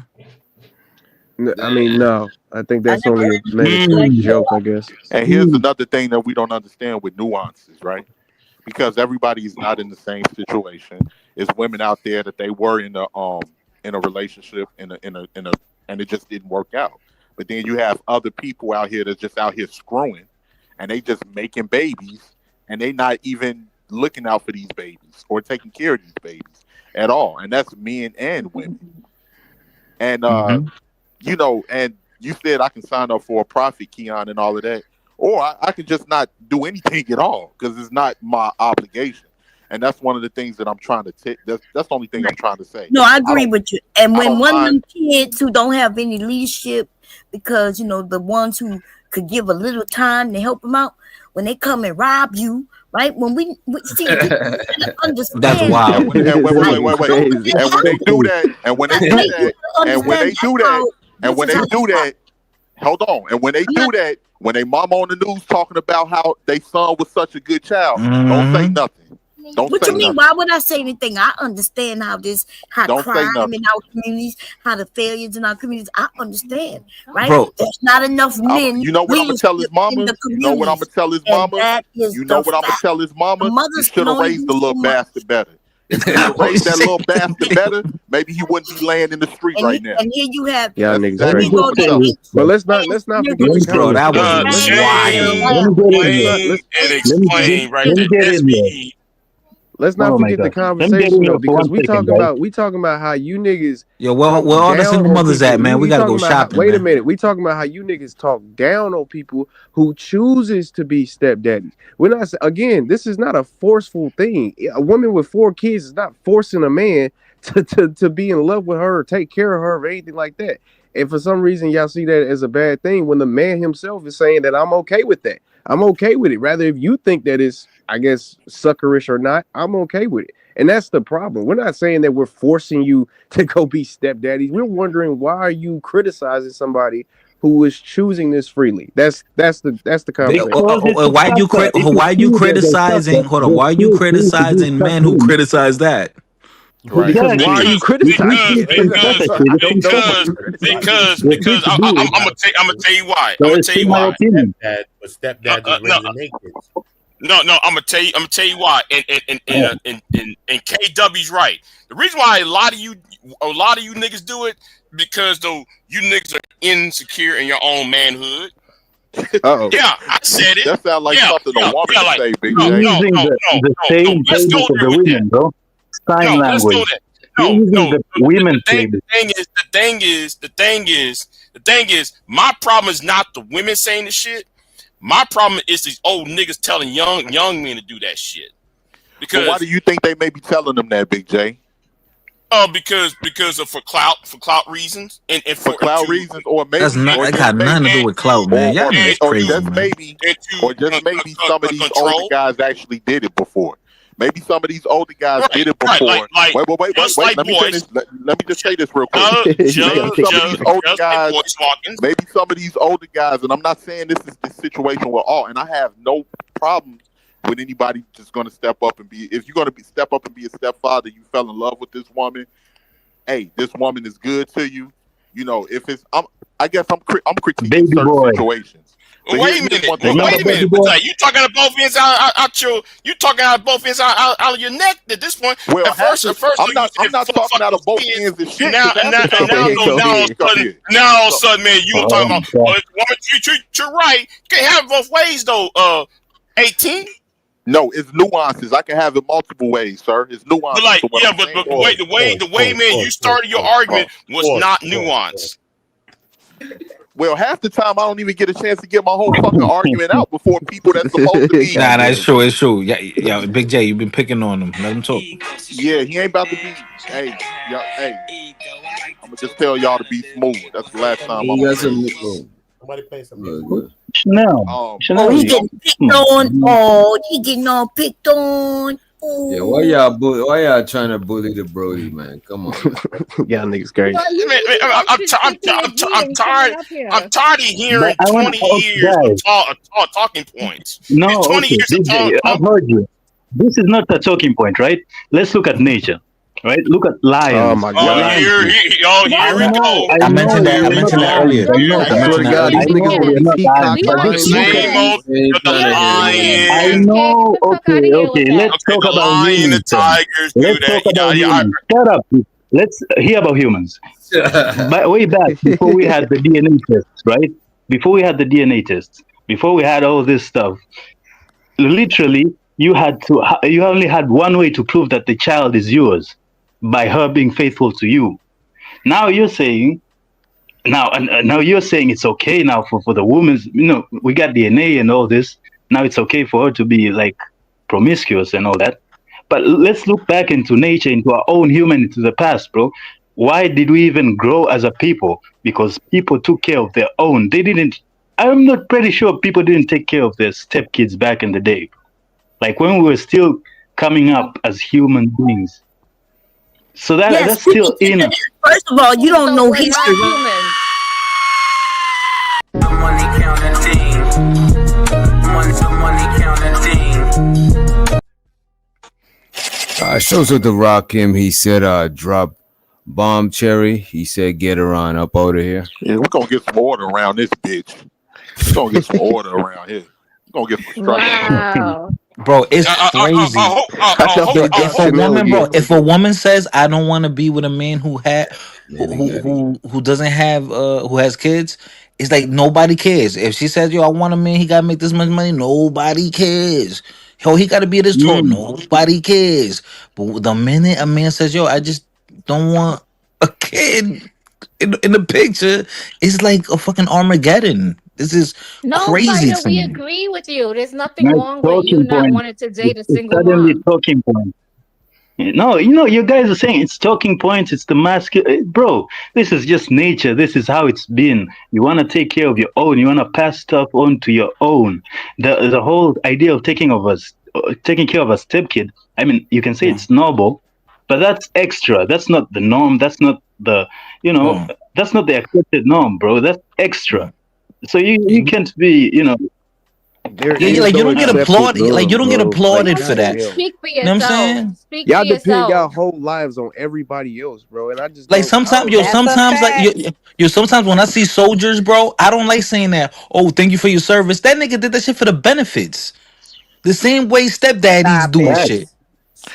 Speaker 18: I mean, no. I think
Speaker 14: I
Speaker 18: that's
Speaker 14: never
Speaker 18: only
Speaker 14: heard
Speaker 18: made
Speaker 14: it
Speaker 18: for
Speaker 14: like
Speaker 18: jokes, I guess.
Speaker 17: and here's another thing that we don't understand with nuances, right? Because everybody is not in the same situation. There's women out there that they were in a relationship and it just didn't work out. But then you have other people out here that's just out here screwing and they just making babies and they not even looking out for these babies or taking care of these babies at all. And that's men and women. And and you said I can sign up for a profit, Keon, and all of that. Or I could just not do anything at all because it's not my obligation. And that's one of the things that I'm trying to take. That's the only thing I'm trying to say.
Speaker 14: No, I agree with you. And
Speaker 17: I
Speaker 14: when
Speaker 17: don't
Speaker 14: one of
Speaker 17: mind.
Speaker 14: them kids who don't have any leadership, because the ones who could give a little time to help them out, when they come and rob you, right? When we see, people understand.
Speaker 16: That's wild.
Speaker 17: Wait. And when they do that, and when they do that, and when they do that, and when they do that, hold on. And when they do that, when they mama on the news talking about how they son was such a good child, don't say nothing.
Speaker 14: What you mean? Why would I say anything? I understand how crime in our communities, how the failures in our communities. I understand, right?
Speaker 16: Bro,
Speaker 14: there's not enough men.
Speaker 17: You know what I'm gonna tell his mama? You know what I'm gonna tell his mama? You know what I'm gonna tell his mama? You should have raised the little bastard better. If you had raised that little bastard better, maybe he wouldn't be laying in the street right now.
Speaker 14: And here you have
Speaker 18: niggas crazy. But let's not forget the
Speaker 16: bro, that was
Speaker 1: wild. And explain right there.
Speaker 18: Let's not forget the conversation though, because we talking about how you niggas.
Speaker 16: Yo, where all the single mothers at, man? We gotta go shopping.
Speaker 18: Wait a minute, we talking about how you niggas talk down on people who chooses to be stepdaddies. We're not again. This is not a forceful thing. A woman with 4 kids is not forcing a man to be in love with her or take care of her or anything like that. And for some reason, y'all see that as a bad thing when the man himself is saying that I'm okay with that. I'm okay with it. Rather, if you think that it's, I guess, suckerish or not, I'm okay with it. And that's the problem. We're not saying that we're forcing you to go be stepdaddies. We're wondering, why are you criticizing somebody who is choosing this freely? That's the conversation.
Speaker 16: Why you criticizing? Hold on. Why are you criticizing men who criticize that?
Speaker 18: Right. Because why are you criticizing?
Speaker 1: Because I'm gonna tell you why. I'm gonna tell you why.
Speaker 22: Stepdad is raising their kids.
Speaker 1: No, I'm gonna tell you why. And KW's right. The reason why a lot of you niggas do it because though you niggas are insecure in your own manhood.
Speaker 17: Uh-oh.
Speaker 1: Yeah, I said it.
Speaker 17: That sounds like something a woman would say, Big J.
Speaker 19: You're using the same table for the women, bro. Sign language. You're using the women's table.
Speaker 1: The thing is, my problem is not the women saying the shit. My problem is these old niggas telling young men to do that shit. Because
Speaker 17: why do you think they may be telling them that, Big J?
Speaker 1: Because of for clout reasons and
Speaker 17: for clout reasons, or maybe
Speaker 16: that got nothing to do with clout, man. Y'all niggas crazy,
Speaker 17: just maybe some of these older guys actually did it before. Maybe some of these older guys did it before. Wait. Let me finish. Let me just say this real quick. Maybe some of these older guys, and I'm not saying this is the situation with all, and I have no problem with anybody just going to step up and be. If you're going to step up and be a stepfather, you fell in love with this woman. Hey, this woman is good to you. You know, if it's, I guess I'm critiquing certain situations. So
Speaker 1: wait a minute. You talking out of both ends out of your neck at this point.
Speaker 17: Well,
Speaker 1: at first,
Speaker 17: I'm not talking out of both ends and shit.
Speaker 1: Now, all of a sudden, man, you talking about woman treat you right. You can't have it both ways though. 18.
Speaker 17: No, it's nuances. I can have it multiple ways, sir. It's nuances.
Speaker 1: But the way, man, you started your argument was not nuanced.
Speaker 17: Well, half the time I don't even get a chance to get my whole fucking argument out before people that's supposed to be.
Speaker 16: Nah, it's true. Yeah, Big J, you've been picking on him. Let him talk.
Speaker 17: Yeah, he ain't about to be. Hey, I'm gonna just tell y'all to be smooth. That's the last time I'm gonna say.
Speaker 22: Somebody play something.
Speaker 19: Chanel.
Speaker 14: He getting picked on. Oh, he getting all picked on.
Speaker 8: Yeah, why y'all trying to bully the Brody, man? Come on.
Speaker 18: Y'all niggas crazy.
Speaker 1: I'm tired of hearing 20 years of talking points.
Speaker 19: No, okay, DJ, I've heard you. This is not a talking point, right? Let's look at nature. Right? Look at lions.
Speaker 18: Oh my God!
Speaker 1: Here we go.
Speaker 16: I mentioned that earlier.
Speaker 19: I know. Okay. Let's talk about humans. Let's talk about humans. Shut up. Let's hear about humans. But way back before we had the DNA tests, right? Before we had the DNA tests, before we had all this stuff, literally, you only had one way to prove that the child is yours. By her being faithful to you. Now you're saying it's okay now for the woman's, we got DNA and all this. Now it's okay for her to be like promiscuous and all that. But let's look back into nature, into our own humanity, the past, bro. Why did we even grow as a people? Because people took care of their own. I'm not pretty sure people didn't take care of their stepkids back in the day. like when we were still coming up as human beings. So that's still in us.
Speaker 14: First of all, you don't
Speaker 10: So
Speaker 14: know
Speaker 10: we're not
Speaker 14: history.
Speaker 10: humans.
Speaker 13: Money counting team. Money counting team.
Speaker 8: Shows up to rock him. He said, drop bomb cherry. He said, get her on up out of here.
Speaker 17: Yeah, we're gonna get some order around this bitch. We're gonna get some order around here. We're gonna get some structure.
Speaker 10: Wow.
Speaker 16: Bro, it's crazy. If a woman, bro, if a woman says I don't want to be with a man who doesn't have who has kids, it's like nobody cares. If she says, yo, I want a man, he gotta make this much money, nobody cares. Yo, he gotta be this tall, nobody cares. But the minute a man says, yo, I just don't want a kid in the picture, it's like a fucking Armageddon. This is
Speaker 10: No,
Speaker 16: crazy
Speaker 10: Fighter,
Speaker 16: to
Speaker 10: we
Speaker 16: me.
Speaker 10: agree with you. There's nothing
Speaker 19: Nice
Speaker 10: wrong with you
Speaker 19: talking
Speaker 10: not
Speaker 19: point.
Speaker 10: wanting to date a
Speaker 19: It's
Speaker 10: single
Speaker 19: suddenly
Speaker 10: mom.
Speaker 19: talking point. No, you guys are saying it's talking points. It's the masculine, bro. This is just nature. This is how it's been. You want to take care of your own. You want to pass stuff on to your own. The whole idea of taking care of a stepkid. I mean, you can say it's noble, but that's extra. That's not the norm. That's not the that's not the accepted norm, bro. That's extra. So you can't be
Speaker 18: There
Speaker 16: Yeah,
Speaker 18: is
Speaker 16: like you
Speaker 18: no
Speaker 16: don't get
Speaker 18: accepted
Speaker 16: applauded. Like you
Speaker 18: norm,
Speaker 16: don't get
Speaker 18: bro. Like,
Speaker 16: applauded for that.
Speaker 18: goddamn.
Speaker 10: Speak for
Speaker 16: You know what I'm
Speaker 10: yourself.
Speaker 16: saying?
Speaker 10: Speak
Speaker 18: Y'all
Speaker 10: for
Speaker 18: depend y'all
Speaker 10: yourself.
Speaker 18: whole lives on everybody else, bro. And I just
Speaker 16: Like
Speaker 18: don't.
Speaker 16: sometimes,
Speaker 18: I don't know.
Speaker 16: sometimes like sometimes when I see soldiers, bro, I don't like saying that. Oh, thank you for your service. That nigga did that shit for the benefits. The same way stepdaddies
Speaker 3: Stop
Speaker 16: doing
Speaker 3: it.
Speaker 16: shit.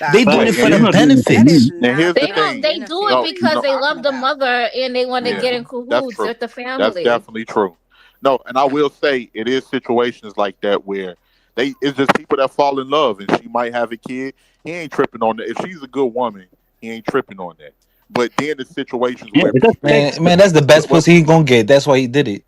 Speaker 16: They
Speaker 3: Stop
Speaker 16: doing
Speaker 3: it.
Speaker 16: it for
Speaker 19: You're
Speaker 16: the
Speaker 19: not doing it for
Speaker 3: That is
Speaker 19: me.
Speaker 16: benefits.
Speaker 17: And here's
Speaker 3: not
Speaker 17: the
Speaker 10: They
Speaker 3: the
Speaker 10: don't.
Speaker 17: thing.
Speaker 10: They do
Speaker 3: benefit.
Speaker 10: it
Speaker 17: No,
Speaker 3: What are you
Speaker 10: because
Speaker 17: no,
Speaker 10: they
Speaker 3: talking
Speaker 10: love the
Speaker 3: about?
Speaker 10: mother and they want to
Speaker 17: yeah,
Speaker 10: get in
Speaker 17: that's
Speaker 10: cahoots
Speaker 17: true.
Speaker 10: with the
Speaker 17: That's
Speaker 10: family.
Speaker 17: definitely true. No, and I will say it is situations like that where it's just people that fall in love and she might have a kid. He ain't tripping on that. If she's a good woman, he ain't tripping on that. But then the situations
Speaker 19: Yeah,
Speaker 17: where
Speaker 19: but that's
Speaker 17: people,
Speaker 19: extra.
Speaker 16: Man, that's the best pussy he gonna get. That's why he did it.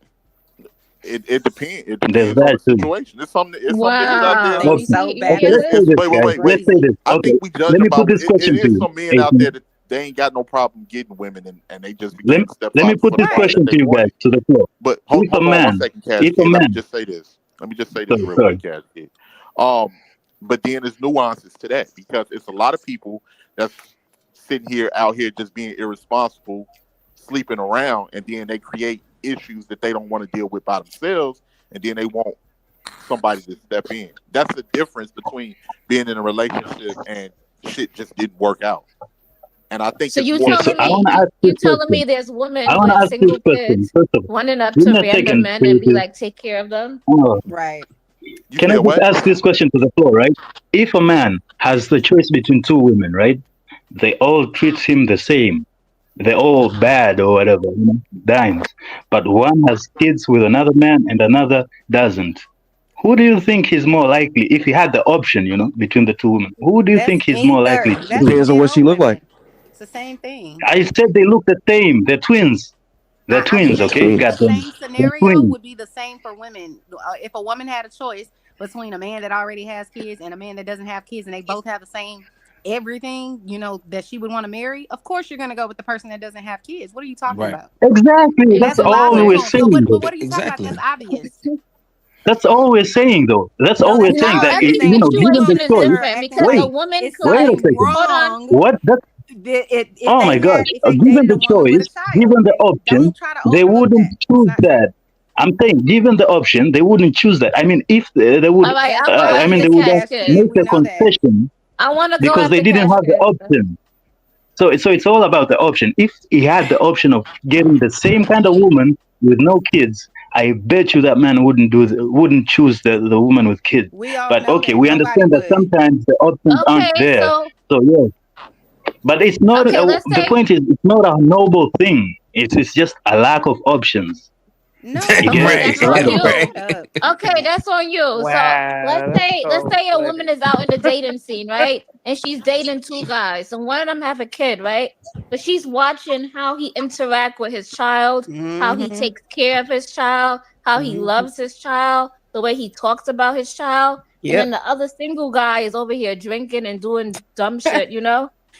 Speaker 17: it depends. It
Speaker 19: There's
Speaker 17: depends on
Speaker 19: that
Speaker 17: the
Speaker 19: too.
Speaker 17: situation. It's some niggas out there.
Speaker 10: Wow.
Speaker 3: Think
Speaker 19: Okay,
Speaker 3: so
Speaker 10: You
Speaker 19: okay.
Speaker 3: bad.
Speaker 10: hear
Speaker 19: Let's
Speaker 10: this?
Speaker 19: say
Speaker 17: It's
Speaker 19: this,
Speaker 17: wait, wait,
Speaker 19: guys.
Speaker 17: wait, wait.
Speaker 19: Let's say
Speaker 3: Crazy.
Speaker 19: this.
Speaker 17: I
Speaker 19: Okay,
Speaker 17: think we judge
Speaker 19: let me put
Speaker 17: about
Speaker 19: this question
Speaker 17: it
Speaker 19: to
Speaker 17: is
Speaker 19: you.
Speaker 17: some men out
Speaker 19: 18.
Speaker 17: there that they ain't got no problem getting women and they just
Speaker 19: Let,
Speaker 17: became
Speaker 19: let me
Speaker 17: stepfathers
Speaker 19: put
Speaker 17: for the
Speaker 19: this
Speaker 17: woman
Speaker 3: Right.
Speaker 17: that
Speaker 19: question
Speaker 17: they
Speaker 19: to you guys
Speaker 17: wanted.
Speaker 19: to the floor.
Speaker 17: But
Speaker 19: If a
Speaker 17: hold on one
Speaker 19: man,
Speaker 17: second, Cash
Speaker 19: if a
Speaker 17: Kid. Let me
Speaker 19: man,
Speaker 17: just say this. Let me just say this real
Speaker 19: sorry.
Speaker 17: quick, Cash Kid. But then there's nuances to that because it's a lot of people that's sitting here out here just being irresponsible, sleeping around, and then they create issues that they don't want to deal with by themselves, and then they want somebody to step in. That's the difference between being in a relationship and shit just didn't work out. And I think
Speaker 10: So
Speaker 17: it's
Speaker 10: you
Speaker 17: more.
Speaker 19: Okay, so
Speaker 10: telling
Speaker 19: I
Speaker 10: me
Speaker 19: want to ask
Speaker 10: you
Speaker 19: this
Speaker 10: telling
Speaker 19: question.
Speaker 10: me there's
Speaker 19: I
Speaker 10: women
Speaker 19: want to
Speaker 10: with
Speaker 19: ask this
Speaker 10: single
Speaker 19: question.
Speaker 10: kids
Speaker 19: First of all,
Speaker 10: running up
Speaker 19: give
Speaker 10: to
Speaker 19: me a
Speaker 10: random
Speaker 19: second,
Speaker 10: men and be
Speaker 19: please.
Speaker 10: like, take care of them?
Speaker 3: Right.
Speaker 17: You
Speaker 19: Can I
Speaker 17: said
Speaker 19: just
Speaker 17: what?
Speaker 19: ask this question to the floor, right? If a man has the choice between two women, right? They all treat him the same. They're all bad or whatever, dimes. But one has kids with another man and another doesn't. Who do you think is more likely if he had the option, between the two women? Who do you
Speaker 3: That's
Speaker 19: think he's more likely
Speaker 3: either.
Speaker 19: to
Speaker 3: That's
Speaker 19: choose?
Speaker 18: Depends on
Speaker 3: men
Speaker 18: what she
Speaker 3: or
Speaker 18: look like.
Speaker 3: women. It's the same thing.
Speaker 19: I said they look the same. They're twins. They're
Speaker 3: I
Speaker 19: twins,
Speaker 3: mean,
Speaker 18: That's
Speaker 19: okay?
Speaker 18: true.
Speaker 19: Got
Speaker 3: the
Speaker 19: them.
Speaker 3: same
Speaker 19: They're
Speaker 3: scenario
Speaker 19: twins.
Speaker 3: would be the same for women. If a woman had a choice between a man that already has kids and a man that doesn't have kids, and they both have the same everything, that she would want to marry, of course you're going to go with the person that doesn't have kids. What are you talking
Speaker 16: Right.
Speaker 3: about?
Speaker 19: Exactly. That's
Speaker 3: That's
Speaker 19: all we're
Speaker 3: logical. So
Speaker 19: saying,
Speaker 3: what? But
Speaker 19: though.
Speaker 3: what are you talking about? That's
Speaker 16: Exactly.
Speaker 3: obvious.
Speaker 19: That's all we're saying, though. That's
Speaker 3: No,
Speaker 19: all we're
Speaker 3: that's
Speaker 19: saying.
Speaker 3: not
Speaker 10: No,
Speaker 3: all
Speaker 19: That,
Speaker 3: you're
Speaker 10: every
Speaker 3: saying. You
Speaker 19: given the
Speaker 10: situation
Speaker 3: talking
Speaker 10: is
Speaker 3: to
Speaker 19: choice.
Speaker 3: her
Speaker 10: different
Speaker 3: acting
Speaker 10: because a
Speaker 3: like
Speaker 19: Wait,
Speaker 10: woman
Speaker 3: it's
Speaker 10: could
Speaker 19: wait a
Speaker 10: like,
Speaker 3: something
Speaker 19: second.
Speaker 10: hold on.
Speaker 3: wrong.
Speaker 19: What?
Speaker 3: If
Speaker 19: Oh
Speaker 3: they
Speaker 19: my gosh.
Speaker 3: had, if they
Speaker 19: Given
Speaker 3: dated
Speaker 19: the
Speaker 3: a woman with a
Speaker 19: choice,
Speaker 3: child,
Speaker 19: given the option,
Speaker 3: don't try to
Speaker 19: they
Speaker 3: overlook
Speaker 19: wouldn't
Speaker 3: that. It's
Speaker 19: choose
Speaker 3: not true.
Speaker 19: that. I'm saying, given the option, they wouldn't choose that. I mean, if they would,
Speaker 10: All right,
Speaker 3: That's
Speaker 10: I'm
Speaker 19: I mean, they
Speaker 3: obvious,
Speaker 19: would
Speaker 10: asking
Speaker 19: have
Speaker 3: Cash
Speaker 10: Casket.
Speaker 3: Kid.
Speaker 19: made
Speaker 3: We
Speaker 19: a
Speaker 3: know that.
Speaker 19: concession
Speaker 10: I want to go
Speaker 19: because they
Speaker 10: after
Speaker 19: didn't have the
Speaker 10: Casket.
Speaker 19: option. So it's all about the option. If he had the option of getting the same kind of woman with no kids, I bet you that man wouldn't choose the woman with kids.
Speaker 3: We all
Speaker 19: But
Speaker 3: know
Speaker 19: okay,
Speaker 3: that
Speaker 19: we
Speaker 3: nobody
Speaker 19: understand that
Speaker 3: would.
Speaker 19: sometimes the options aren't
Speaker 10: Okay,
Speaker 19: there.
Speaker 10: so
Speaker 19: So yeah, but it's not.
Speaker 10: let's
Speaker 19: The
Speaker 10: say
Speaker 19: point is, it's not a noble thing. It's just a lack of options.
Speaker 3: No,
Speaker 19: You
Speaker 10: okay,
Speaker 19: get
Speaker 16: Right.
Speaker 10: that's
Speaker 19: it's a
Speaker 10: on
Speaker 19: lack of
Speaker 3: shut
Speaker 10: you.
Speaker 19: options.
Speaker 3: up.
Speaker 10: Okay, that's on you. So let's
Speaker 18: Wow, that's
Speaker 10: say
Speaker 18: so
Speaker 10: a woman
Speaker 18: funny.
Speaker 10: is out in the dating scene, right? And she's dating two guys, and one of them have a kid, right? But she's watching how he interact with his child, how he
Speaker 3: Mm-hmm.
Speaker 10: takes care of his child, how he
Speaker 3: Mm-hmm.
Speaker 10: loves his child, the way he talks about his child. And then
Speaker 3: Yep.
Speaker 10: the other single guy is over here drinking and doing dumb shit, you know?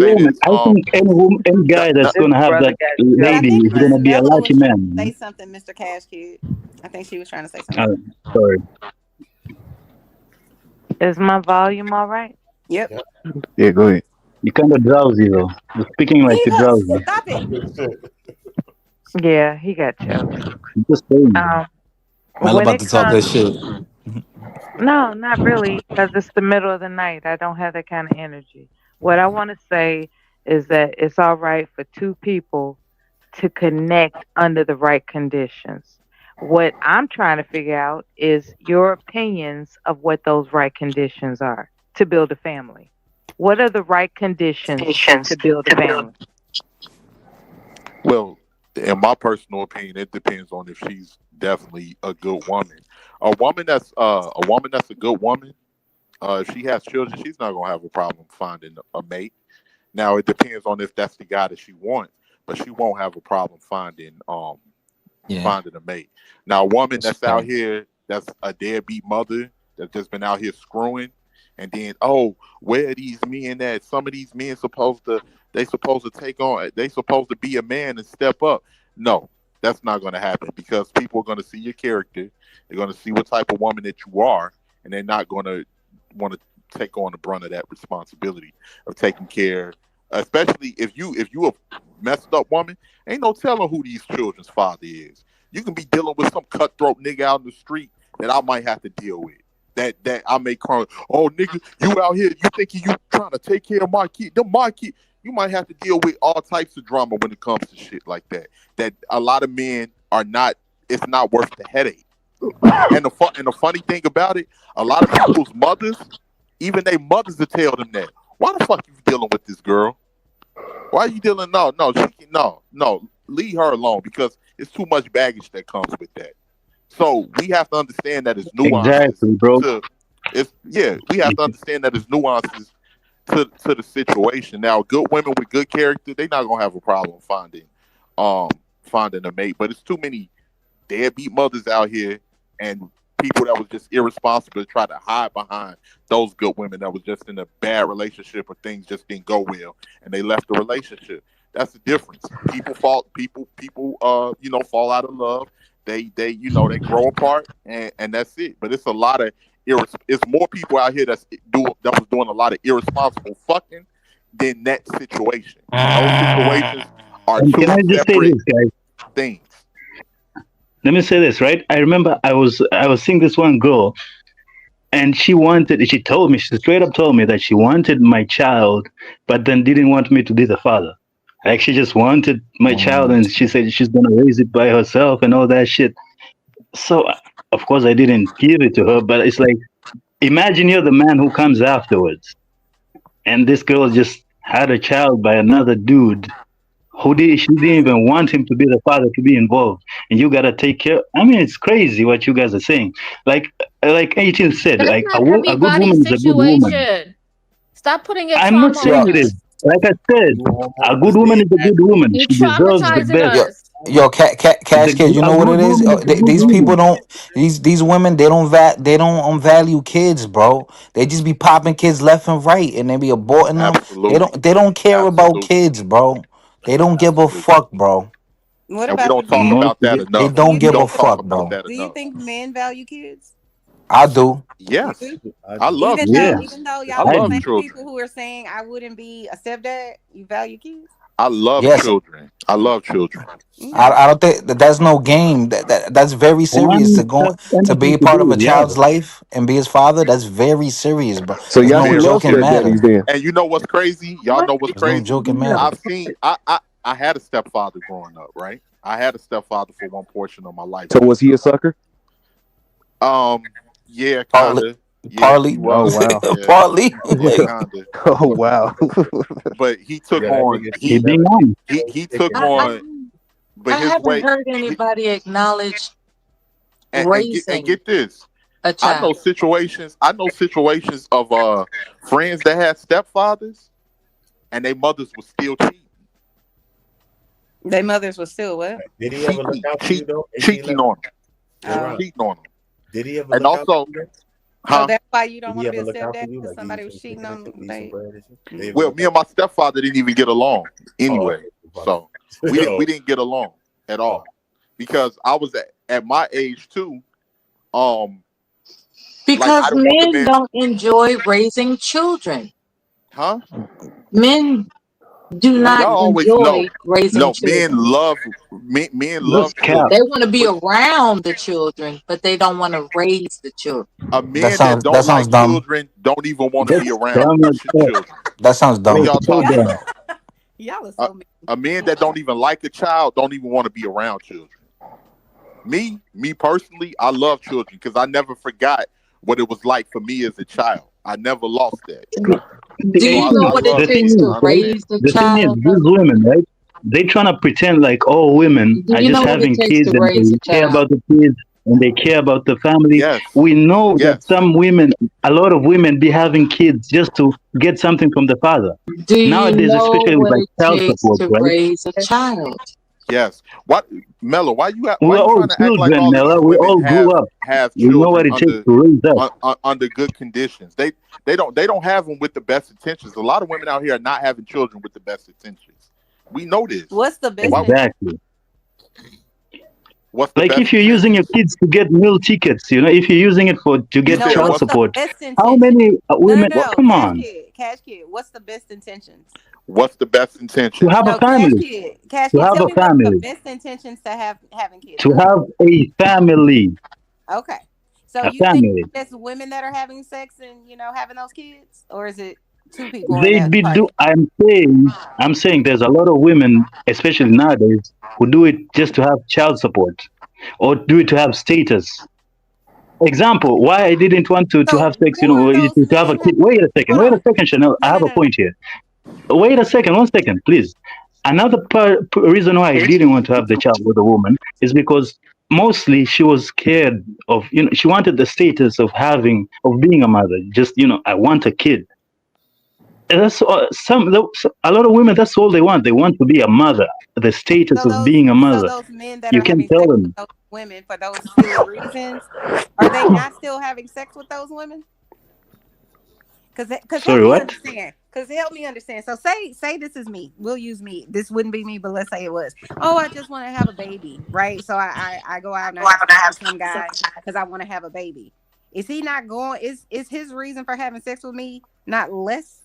Speaker 17: say
Speaker 19: woman.
Speaker 17: this.
Speaker 19: I think any guy that's
Speaker 9: This
Speaker 19: gonna have
Speaker 9: brother
Speaker 19: that
Speaker 9: got
Speaker 3: But I
Speaker 19: lady
Speaker 9: jealous,
Speaker 3: think
Speaker 19: is
Speaker 3: Miss
Speaker 19: gonna
Speaker 9: man.
Speaker 19: be a
Speaker 3: Mela
Speaker 19: lucky
Speaker 3: was trying to
Speaker 19: man.
Speaker 3: say something, Mr. Cash Kid. I think she was trying to say
Speaker 19: Uh,
Speaker 3: something.
Speaker 19: sorry.
Speaker 9: Is my volume all right?
Speaker 3: Yep.
Speaker 18: Yeah, go ahead.
Speaker 19: You're kind of drowsy though. You're speaking like you're
Speaker 3: Nina,
Speaker 19: drowsy.
Speaker 3: stop it.
Speaker 9: Yeah, he got jealous.
Speaker 19: I'm just saying.
Speaker 11: Mel
Speaker 9: When
Speaker 11: about
Speaker 9: it
Speaker 11: to talk
Speaker 9: comes,
Speaker 11: that shit.
Speaker 9: no, not really, because it's the middle of the night. I don't have that kind of energy. What I want to say is that it's all right for two people to connect under the right conditions. What I'm trying to figure out is your opinions of what those right conditions are to build a family. What are the right conditions to build a family?
Speaker 17: Well, in my personal opinion, it depends on if she's definitely a good woman. A woman that's a good woman. If she has children, she's not gonna have a problem finding a mate. Now it depends on if that's the guy that she wants, but she won't have a problem
Speaker 11: Yeah.
Speaker 17: finding a mate. Now, a woman
Speaker 11: That's
Speaker 17: that's out
Speaker 11: fact.
Speaker 17: here that's a deadbeat mother that's just been out here screwing, and then where are these men at? Some of these men supposed to take on. They supposed to be a man and step up. No, that's not going to happen because people are going to see your character. They're going to see what type of woman that you are, and they're not going to want to take on the brunt of that responsibility of taking care. Especially if you a messed up woman, ain't no telling who these children's father is. You can be dealing with some cutthroat nigga out in the street that I might have to deal with. That I may call, oh nigga, you out here, you thinking you trying to take care of my kid, my kid. You might have to deal with all types of drama when it comes to shit like that. That a lot of men are not. It's not worth the headache. And the funny thing about it, a lot of people's mothers, even their mothers, will tell them that. Why the fuck you dealing with this girl? Why are you dealing? No. Leave her alone because it's too much baggage that comes with that. So we have to understand that it's nuances
Speaker 19: Exactly, bro.
Speaker 17: we have to understand that it's nuances to the situation. Now, good women with good character, they're not gonna have a problem finding a mate. But it's too many deadbeat mothers out here and people that was just irresponsible to try to hide behind those good women that was just in a bad relationship or things just didn't go well and they left the relationship. That's the difference. People fall out of love. They grow apart and that's it. But it's a lot of it's more people out here that was doing a lot of irresponsible fucking than that situation. Those situations are
Speaker 19: And
Speaker 17: two
Speaker 19: can I just say
Speaker 17: separate
Speaker 19: this, guys?
Speaker 17: things.
Speaker 19: Let me say this, right? I remember I was seeing this one girl, and she straight up told me that she wanted my child, but then didn't want me to be the father. Like she just wanted my child, and she said she's gonna raise it by herself and all that shit. So of course I didn't give it to her, but it's like imagine you're the man who comes afterwards, and this girl just had a child by another dude she didn't even want him to be the father to be involved, and you gotta take care. I mean, it's crazy what you guys are saying. Like 18 said,
Speaker 10: That's
Speaker 19: like
Speaker 10: not
Speaker 19: a good woman
Speaker 10: everybody's
Speaker 19: is a good woman.
Speaker 10: situation. Stop putting your
Speaker 19: I'm not
Speaker 10: trauma
Speaker 19: saying
Speaker 10: on
Speaker 19: it is.
Speaker 10: us.
Speaker 19: Like I said, a good woman is a good woman.
Speaker 10: You
Speaker 19: She deserves the
Speaker 10: traumatizing
Speaker 19: best.
Speaker 10: us.
Speaker 11: Yo, Cash Kid, you
Speaker 19: A
Speaker 11: know what
Speaker 19: good
Speaker 11: it is?
Speaker 19: woman is a good
Speaker 11: These people
Speaker 19: woman.
Speaker 11: don't. These women, they don't value kids, bro. They just be popping kids left and right, and they be aborting them.
Speaker 17: Absolutely.
Speaker 11: They don't care about
Speaker 17: Absolutely.
Speaker 11: kids, bro. They don't give a
Speaker 17: Absolutely.
Speaker 11: fuck, bro.
Speaker 3: What
Speaker 17: And we
Speaker 3: about the
Speaker 17: don't talk
Speaker 3: men?
Speaker 17: about that
Speaker 11: They
Speaker 17: enough.
Speaker 3: Do
Speaker 11: don't
Speaker 3: you
Speaker 17: We
Speaker 11: give
Speaker 3: think
Speaker 11: a
Speaker 17: don't talk
Speaker 11: fuck,
Speaker 17: about
Speaker 11: bro.
Speaker 17: that
Speaker 3: do you
Speaker 17: enough.
Speaker 3: think men value kids?
Speaker 11: I do.
Speaker 3: You
Speaker 17: Yes.
Speaker 3: do?
Speaker 17: I love
Speaker 19: Yes,
Speaker 17: kids.
Speaker 3: Even though
Speaker 17: I
Speaker 3: y'all are the
Speaker 19: I
Speaker 17: love
Speaker 19: do.
Speaker 3: same
Speaker 17: children.
Speaker 3: people who are saying I wouldn't be a stepdad, you value kids?
Speaker 17: I love
Speaker 11: Yes,
Speaker 17: children. I love children.
Speaker 3: Okay.
Speaker 11: I don't think that's no game. That's very serious to
Speaker 19: One
Speaker 11: go
Speaker 19: has
Speaker 11: to be
Speaker 19: anything
Speaker 11: a
Speaker 19: to
Speaker 11: part of a
Speaker 19: do. Yeah.
Speaker 11: child's life and be his father. That's very serious, bro.
Speaker 18: So
Speaker 11: There's
Speaker 18: y'all
Speaker 11: no
Speaker 18: should
Speaker 17: Very
Speaker 18: love
Speaker 11: joking
Speaker 17: serious.
Speaker 11: matter.
Speaker 18: stepdaddies then.
Speaker 17: And you know what's crazy? Y'all know what's
Speaker 11: There's no
Speaker 17: crazy?
Speaker 11: joking matter.
Speaker 17: I've seen I had a stepfather growing up, right? I had a stepfather for one portion of my life.
Speaker 18: So was he a sucker?
Speaker 17: Yeah,
Speaker 11: Partly,
Speaker 17: kinda. Yeah, he
Speaker 11: partly,
Speaker 18: Oh
Speaker 17: was.
Speaker 18: wow.
Speaker 17: Yeah.
Speaker 11: partly.
Speaker 17: Yeah,
Speaker 11: Like,
Speaker 17: kinda.
Speaker 18: Oh wow.
Speaker 17: But he took
Speaker 22: Yeah, that
Speaker 17: on
Speaker 22: nigga
Speaker 19: He
Speaker 22: he
Speaker 19: being
Speaker 22: never
Speaker 19: honest.
Speaker 17: he took
Speaker 22: chicken.
Speaker 5: I
Speaker 17: on but
Speaker 5: I
Speaker 17: his
Speaker 5: haven't
Speaker 17: way
Speaker 5: heard
Speaker 17: he,
Speaker 5: anybody acknowledge
Speaker 17: and
Speaker 5: raising
Speaker 17: get this.
Speaker 5: a
Speaker 17: I know
Speaker 5: child.
Speaker 17: situations of friends that had stepfathers and their mothers were still cheating.
Speaker 3: Their mothers was still what?
Speaker 22: Did he ever look out for you though?
Speaker 17: Cheating on them.
Speaker 3: Oh.
Speaker 17: Cheating on them.
Speaker 22: Did he ever
Speaker 17: And
Speaker 22: look out
Speaker 17: also,
Speaker 22: for you?
Speaker 3: So
Speaker 17: huh?
Speaker 3: that's why you
Speaker 22: Did
Speaker 3: don't
Speaker 22: he
Speaker 3: want to be
Speaker 22: ever
Speaker 3: a
Speaker 22: look out for
Speaker 3: stepdad
Speaker 22: you?
Speaker 3: because
Speaker 22: Like give you
Speaker 3: somebody was
Speaker 22: some
Speaker 3: cheating
Speaker 22: chicken and
Speaker 3: on
Speaker 22: give you some
Speaker 3: they.
Speaker 22: bread and shit? Did he ever
Speaker 17: Well,
Speaker 22: look
Speaker 17: me
Speaker 22: out
Speaker 17: and my stepfather didn't even get along
Speaker 22: for you? Oh,
Speaker 17: anyway.
Speaker 22: okay.
Speaker 17: So we didn't get along at all because I was at my age too.
Speaker 5: Because
Speaker 17: I don't want the
Speaker 5: men
Speaker 17: man.
Speaker 5: don't enjoy raising children.
Speaker 17: Huh?
Speaker 5: Men do
Speaker 17: Y'all
Speaker 5: not
Speaker 17: always
Speaker 5: enjoy
Speaker 17: know.
Speaker 5: raising
Speaker 17: No, men
Speaker 5: children.
Speaker 17: love men
Speaker 19: That's
Speaker 17: love
Speaker 19: cap.
Speaker 5: They
Speaker 17: children,
Speaker 5: want to be
Speaker 17: but
Speaker 5: around the children, but they don't want to raise the children.
Speaker 17: a
Speaker 16: That
Speaker 17: man that
Speaker 16: sounds that
Speaker 17: don't
Speaker 16: sounds
Speaker 17: like
Speaker 16: dumb.
Speaker 17: children don't even want to be
Speaker 19: That's
Speaker 17: around
Speaker 19: damn not cap.
Speaker 17: children.
Speaker 16: That sounds
Speaker 17: What are
Speaker 16: dumb.
Speaker 17: y'all
Speaker 19: So
Speaker 17: talking
Speaker 19: dumb.
Speaker 17: about?
Speaker 3: Y'all are
Speaker 17: A,
Speaker 3: so mean.
Speaker 17: a man that don't even like a child don't even want to be around children. Me personally, I love children because I never forgot what it was like for me as a child. I never lost that.
Speaker 5: Do
Speaker 17: So
Speaker 5: you
Speaker 17: I,
Speaker 5: know
Speaker 17: I
Speaker 5: what it
Speaker 17: love
Speaker 19: The thing
Speaker 5: takes
Speaker 17: kids.
Speaker 19: is,
Speaker 5: to
Speaker 17: I
Speaker 19: right?
Speaker 17: understand.
Speaker 5: raise a
Speaker 19: The thing is,
Speaker 5: child?
Speaker 19: these women, right? They trying to pretend like all women
Speaker 5: Do
Speaker 19: are
Speaker 5: you know
Speaker 19: just
Speaker 5: what it
Speaker 19: having
Speaker 5: takes
Speaker 19: kids
Speaker 5: to
Speaker 19: and
Speaker 5: raise a
Speaker 19: they care
Speaker 5: child?
Speaker 19: about the kids and they care about the family.
Speaker 17: Yes,
Speaker 19: We know that
Speaker 17: yes.
Speaker 19: some women, a lot of women, be having kids just to get something from the father.
Speaker 5: Do you
Speaker 19: Nowadays,
Speaker 5: know
Speaker 19: especially with
Speaker 5: what
Speaker 19: like
Speaker 5: it
Speaker 19: child
Speaker 5: takes
Speaker 19: support,
Speaker 5: to
Speaker 19: right?
Speaker 5: raise a child?
Speaker 17: Yes. What, Mello?
Speaker 19: We're
Speaker 17: Why you
Speaker 19: all
Speaker 17: trying to act like
Speaker 19: children,
Speaker 17: all of
Speaker 19: Mela.
Speaker 17: these
Speaker 19: We
Speaker 17: women
Speaker 19: all grew up.
Speaker 17: have
Speaker 19: We know
Speaker 17: children
Speaker 19: what it takes to raise up.
Speaker 17: under good conditions? They don't have them with the best intentions. A lot of women out here are not having children with the best intentions. We know this.
Speaker 3: What's the best?
Speaker 19: Exactly.
Speaker 17: What's the
Speaker 19: Like
Speaker 17: best
Speaker 19: if you're using your
Speaker 17: intentions?
Speaker 19: kids to get meal tickets, if you're using it to
Speaker 17: You
Speaker 19: get
Speaker 3: No,
Speaker 17: said
Speaker 19: child
Speaker 3: what's
Speaker 17: what's
Speaker 3: the
Speaker 19: support,
Speaker 3: best
Speaker 19: how
Speaker 3: intention?
Speaker 19: many women?
Speaker 17: what
Speaker 3: No,
Speaker 19: Come on,
Speaker 3: Cash Kid. What's the best intentions?
Speaker 17: what's the best
Speaker 19: to
Speaker 17: intentions?
Speaker 19: have a
Speaker 3: No, Cash
Speaker 19: family,
Speaker 3: Kid. Cash
Speaker 19: to
Speaker 3: Kid.
Speaker 19: have
Speaker 3: Tell
Speaker 19: a
Speaker 3: me what's the
Speaker 19: family,
Speaker 3: best intentions to having kids.
Speaker 19: to
Speaker 3: Go ahead.
Speaker 19: have a family,
Speaker 3: Okay. So
Speaker 19: a
Speaker 3: you think
Speaker 19: family.
Speaker 3: it's women that are having sex and having those kids, or is it two people in
Speaker 19: They
Speaker 3: that
Speaker 19: be do.
Speaker 3: party?
Speaker 19: I'm saying there's a lot of women, especially nowadays, who do it just to have child support or do it to have status. Example, why I didn't want to
Speaker 3: So
Speaker 19: have sex,
Speaker 3: who are those
Speaker 19: to have a
Speaker 3: men?
Speaker 19: kid.
Speaker 3: Hold
Speaker 19: Wait a
Speaker 3: on.
Speaker 19: second, Chanel. I
Speaker 3: No, no,
Speaker 19: have a
Speaker 3: no, no.
Speaker 19: point here. Wait a second, 1 second, please. Another reason why I didn't want to have the child with a woman is because mostly she was scared of, she wanted the status of being a mother. Just, I want a kid. And that's a lot of women. That's all they want. They want to be a mother. The status of being a
Speaker 3: So
Speaker 19: mother.
Speaker 3: those men that
Speaker 19: You
Speaker 3: are
Speaker 19: can
Speaker 3: having
Speaker 19: tell
Speaker 3: sex with
Speaker 19: them.
Speaker 3: those women for those silly reasons, are they not still having sex with those women? Because help
Speaker 19: Sorry,
Speaker 3: me
Speaker 19: what?
Speaker 3: understand. Because help me understand. So say this is me. We'll use me. This wouldn't be me, but let's say it was. Oh, I just want to have a baby, right? So I go out and I have sex with some guy because I want to have a baby. Is he not going? Is his reason for having sex with me not less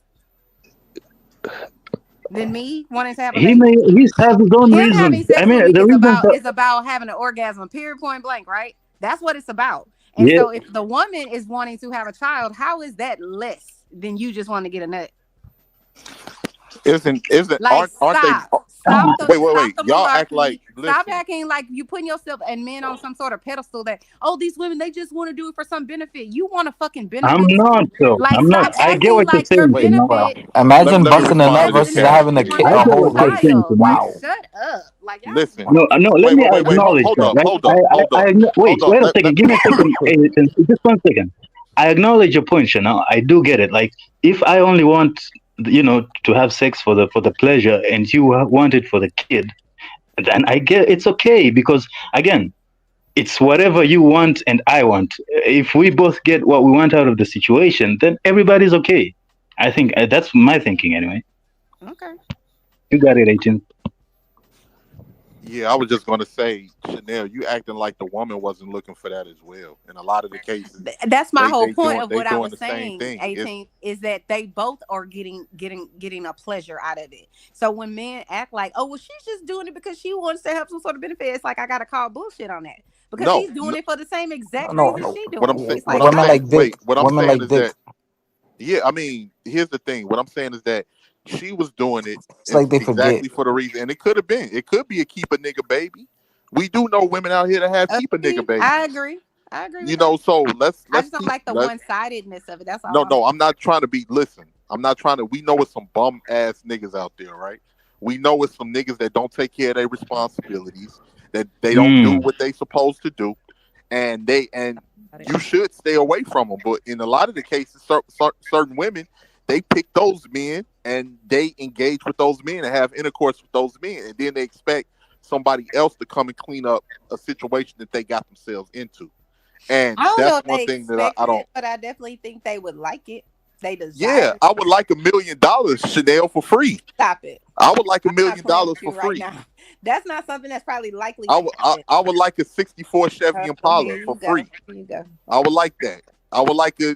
Speaker 3: than me wanting to have a baby?
Speaker 19: He's have his own
Speaker 3: Him having
Speaker 19: reasons. I
Speaker 3: sex with
Speaker 19: mean,
Speaker 3: me
Speaker 19: the reasons that
Speaker 3: is about having an orgasm, period, point blank, right? That's what it's about. And
Speaker 19: yeah,
Speaker 3: so if the woman is wanting to have a child, how is that less than you just want to get a nut?
Speaker 17: Isn't
Speaker 3: Like
Speaker 17: aren't they?
Speaker 3: stop
Speaker 17: Wait.
Speaker 3: the
Speaker 17: Y'all act
Speaker 3: malarkey.
Speaker 17: like
Speaker 3: Stop
Speaker 17: listen.
Speaker 3: acting like you putting yourself and men on some sort of pedestal that these women they just want to do it for some benefit. You want to fucking
Speaker 19: I'm
Speaker 3: benefit
Speaker 19: not
Speaker 3: too.
Speaker 19: though.
Speaker 3: Like
Speaker 19: I'm not.
Speaker 3: stop
Speaker 19: I get
Speaker 3: acting
Speaker 19: what you're
Speaker 3: like your
Speaker 19: saying,
Speaker 17: Wait,
Speaker 19: Chanel.
Speaker 3: benefit
Speaker 16: Imagine
Speaker 17: let me
Speaker 3: is
Speaker 16: busting a
Speaker 17: respond
Speaker 16: nut
Speaker 17: to this,
Speaker 16: versus
Speaker 3: evidence
Speaker 17: Cash.
Speaker 16: having
Speaker 3: for
Speaker 19: I
Speaker 16: a
Speaker 3: your
Speaker 19: get
Speaker 16: whole
Speaker 19: what you're
Speaker 16: kid.
Speaker 19: saying,
Speaker 3: child. Like
Speaker 19: Chanel.
Speaker 16: Wow.
Speaker 3: shut up. Like y'all
Speaker 17: Listen.
Speaker 19: No, no. Let me
Speaker 17: Wait.
Speaker 19: acknowledge
Speaker 17: Hold
Speaker 19: that,
Speaker 17: up.
Speaker 19: right?
Speaker 17: Hold up. Hold up.
Speaker 19: Wait.
Speaker 17: Hold up.
Speaker 19: Wait a second. Give me a second. Just 1 second. I acknowledge your point, Chanel. I do get it. Like, if I only want, to have sex for the pleasure, and you want it for the kid, then I get it's okay because again, it's whatever you want and I want. If we both get what we want out of the situation, then everybody's okay. I think that's my thinking anyway.
Speaker 3: Okay.
Speaker 19: You got it, 18.
Speaker 17: Yeah, I was just gonna say, Chanel, you acting like the woman wasn't looking for that as well. In a lot of the cases,
Speaker 3: That's my whole
Speaker 17: they
Speaker 3: point
Speaker 17: doing
Speaker 3: of
Speaker 17: they
Speaker 3: what I
Speaker 17: doing
Speaker 3: was
Speaker 17: the same
Speaker 3: saying,
Speaker 17: thing. It's
Speaker 3: 18, is that they both are getting a pleasure out of it. So when men act like, oh well, she's just doing it because she wants to have some sort of benefit, it's like I gotta call bullshit on that. Because he's
Speaker 17: no,
Speaker 3: doing it for the same exact
Speaker 16: No,
Speaker 3: reason she
Speaker 17: what
Speaker 3: doing
Speaker 17: I'm
Speaker 3: it.
Speaker 17: saying.
Speaker 3: It's
Speaker 17: What
Speaker 3: like
Speaker 17: I'm
Speaker 16: women
Speaker 3: I
Speaker 17: saying.
Speaker 16: like dick.
Speaker 17: Wait, what I'm
Speaker 16: Women
Speaker 17: saying
Speaker 16: like
Speaker 17: is
Speaker 16: dick.
Speaker 17: that yeah. I mean, here's the thing. What I'm saying is that she was doing it
Speaker 16: It's like they forget.
Speaker 17: exactly for the reason, and it could have been. It could be a keep a nigga baby. We do know women out here that have keep a nigga
Speaker 3: I
Speaker 17: babies.
Speaker 3: agree. I agree with that.
Speaker 17: So
Speaker 3: I
Speaker 17: let's
Speaker 3: just don't
Speaker 17: keep
Speaker 3: like the
Speaker 17: let
Speaker 3: one sidedness of it. That's all
Speaker 17: no,
Speaker 3: I'm
Speaker 17: no, I'm not trying to be. Listen, I'm not trying to. We know it's some bum ass niggas out there, right? We know it's some niggas that don't take care of their responsibilities, that they don't do
Speaker 19: Mm.
Speaker 17: what they supposed to do, and you should stay away from them. But in a lot of the cases, certain women they pick those men and they engage with those men and have intercourse with those men, and then they expect somebody else to come and clean up a situation that they got themselves into. And
Speaker 3: I don't know
Speaker 17: that's
Speaker 3: if
Speaker 17: one
Speaker 3: they
Speaker 17: thing that I
Speaker 3: expect
Speaker 17: don't.
Speaker 3: it, but I definitely think they would like it. They
Speaker 17: Yeah,
Speaker 3: desire it.
Speaker 17: I would like $1 million, Chanel, for free.
Speaker 3: Stop it.
Speaker 17: I would like $1
Speaker 3: I'm not
Speaker 17: million
Speaker 3: playing with
Speaker 17: for
Speaker 3: you right
Speaker 17: free.
Speaker 3: now. That's not something that's probably likely
Speaker 17: I
Speaker 3: to
Speaker 17: would,
Speaker 3: happen.
Speaker 17: I would like a '64 Chevy Impala
Speaker 3: Here
Speaker 17: for
Speaker 3: you go.
Speaker 17: free.
Speaker 3: Here you go.
Speaker 17: I would like that. I would like a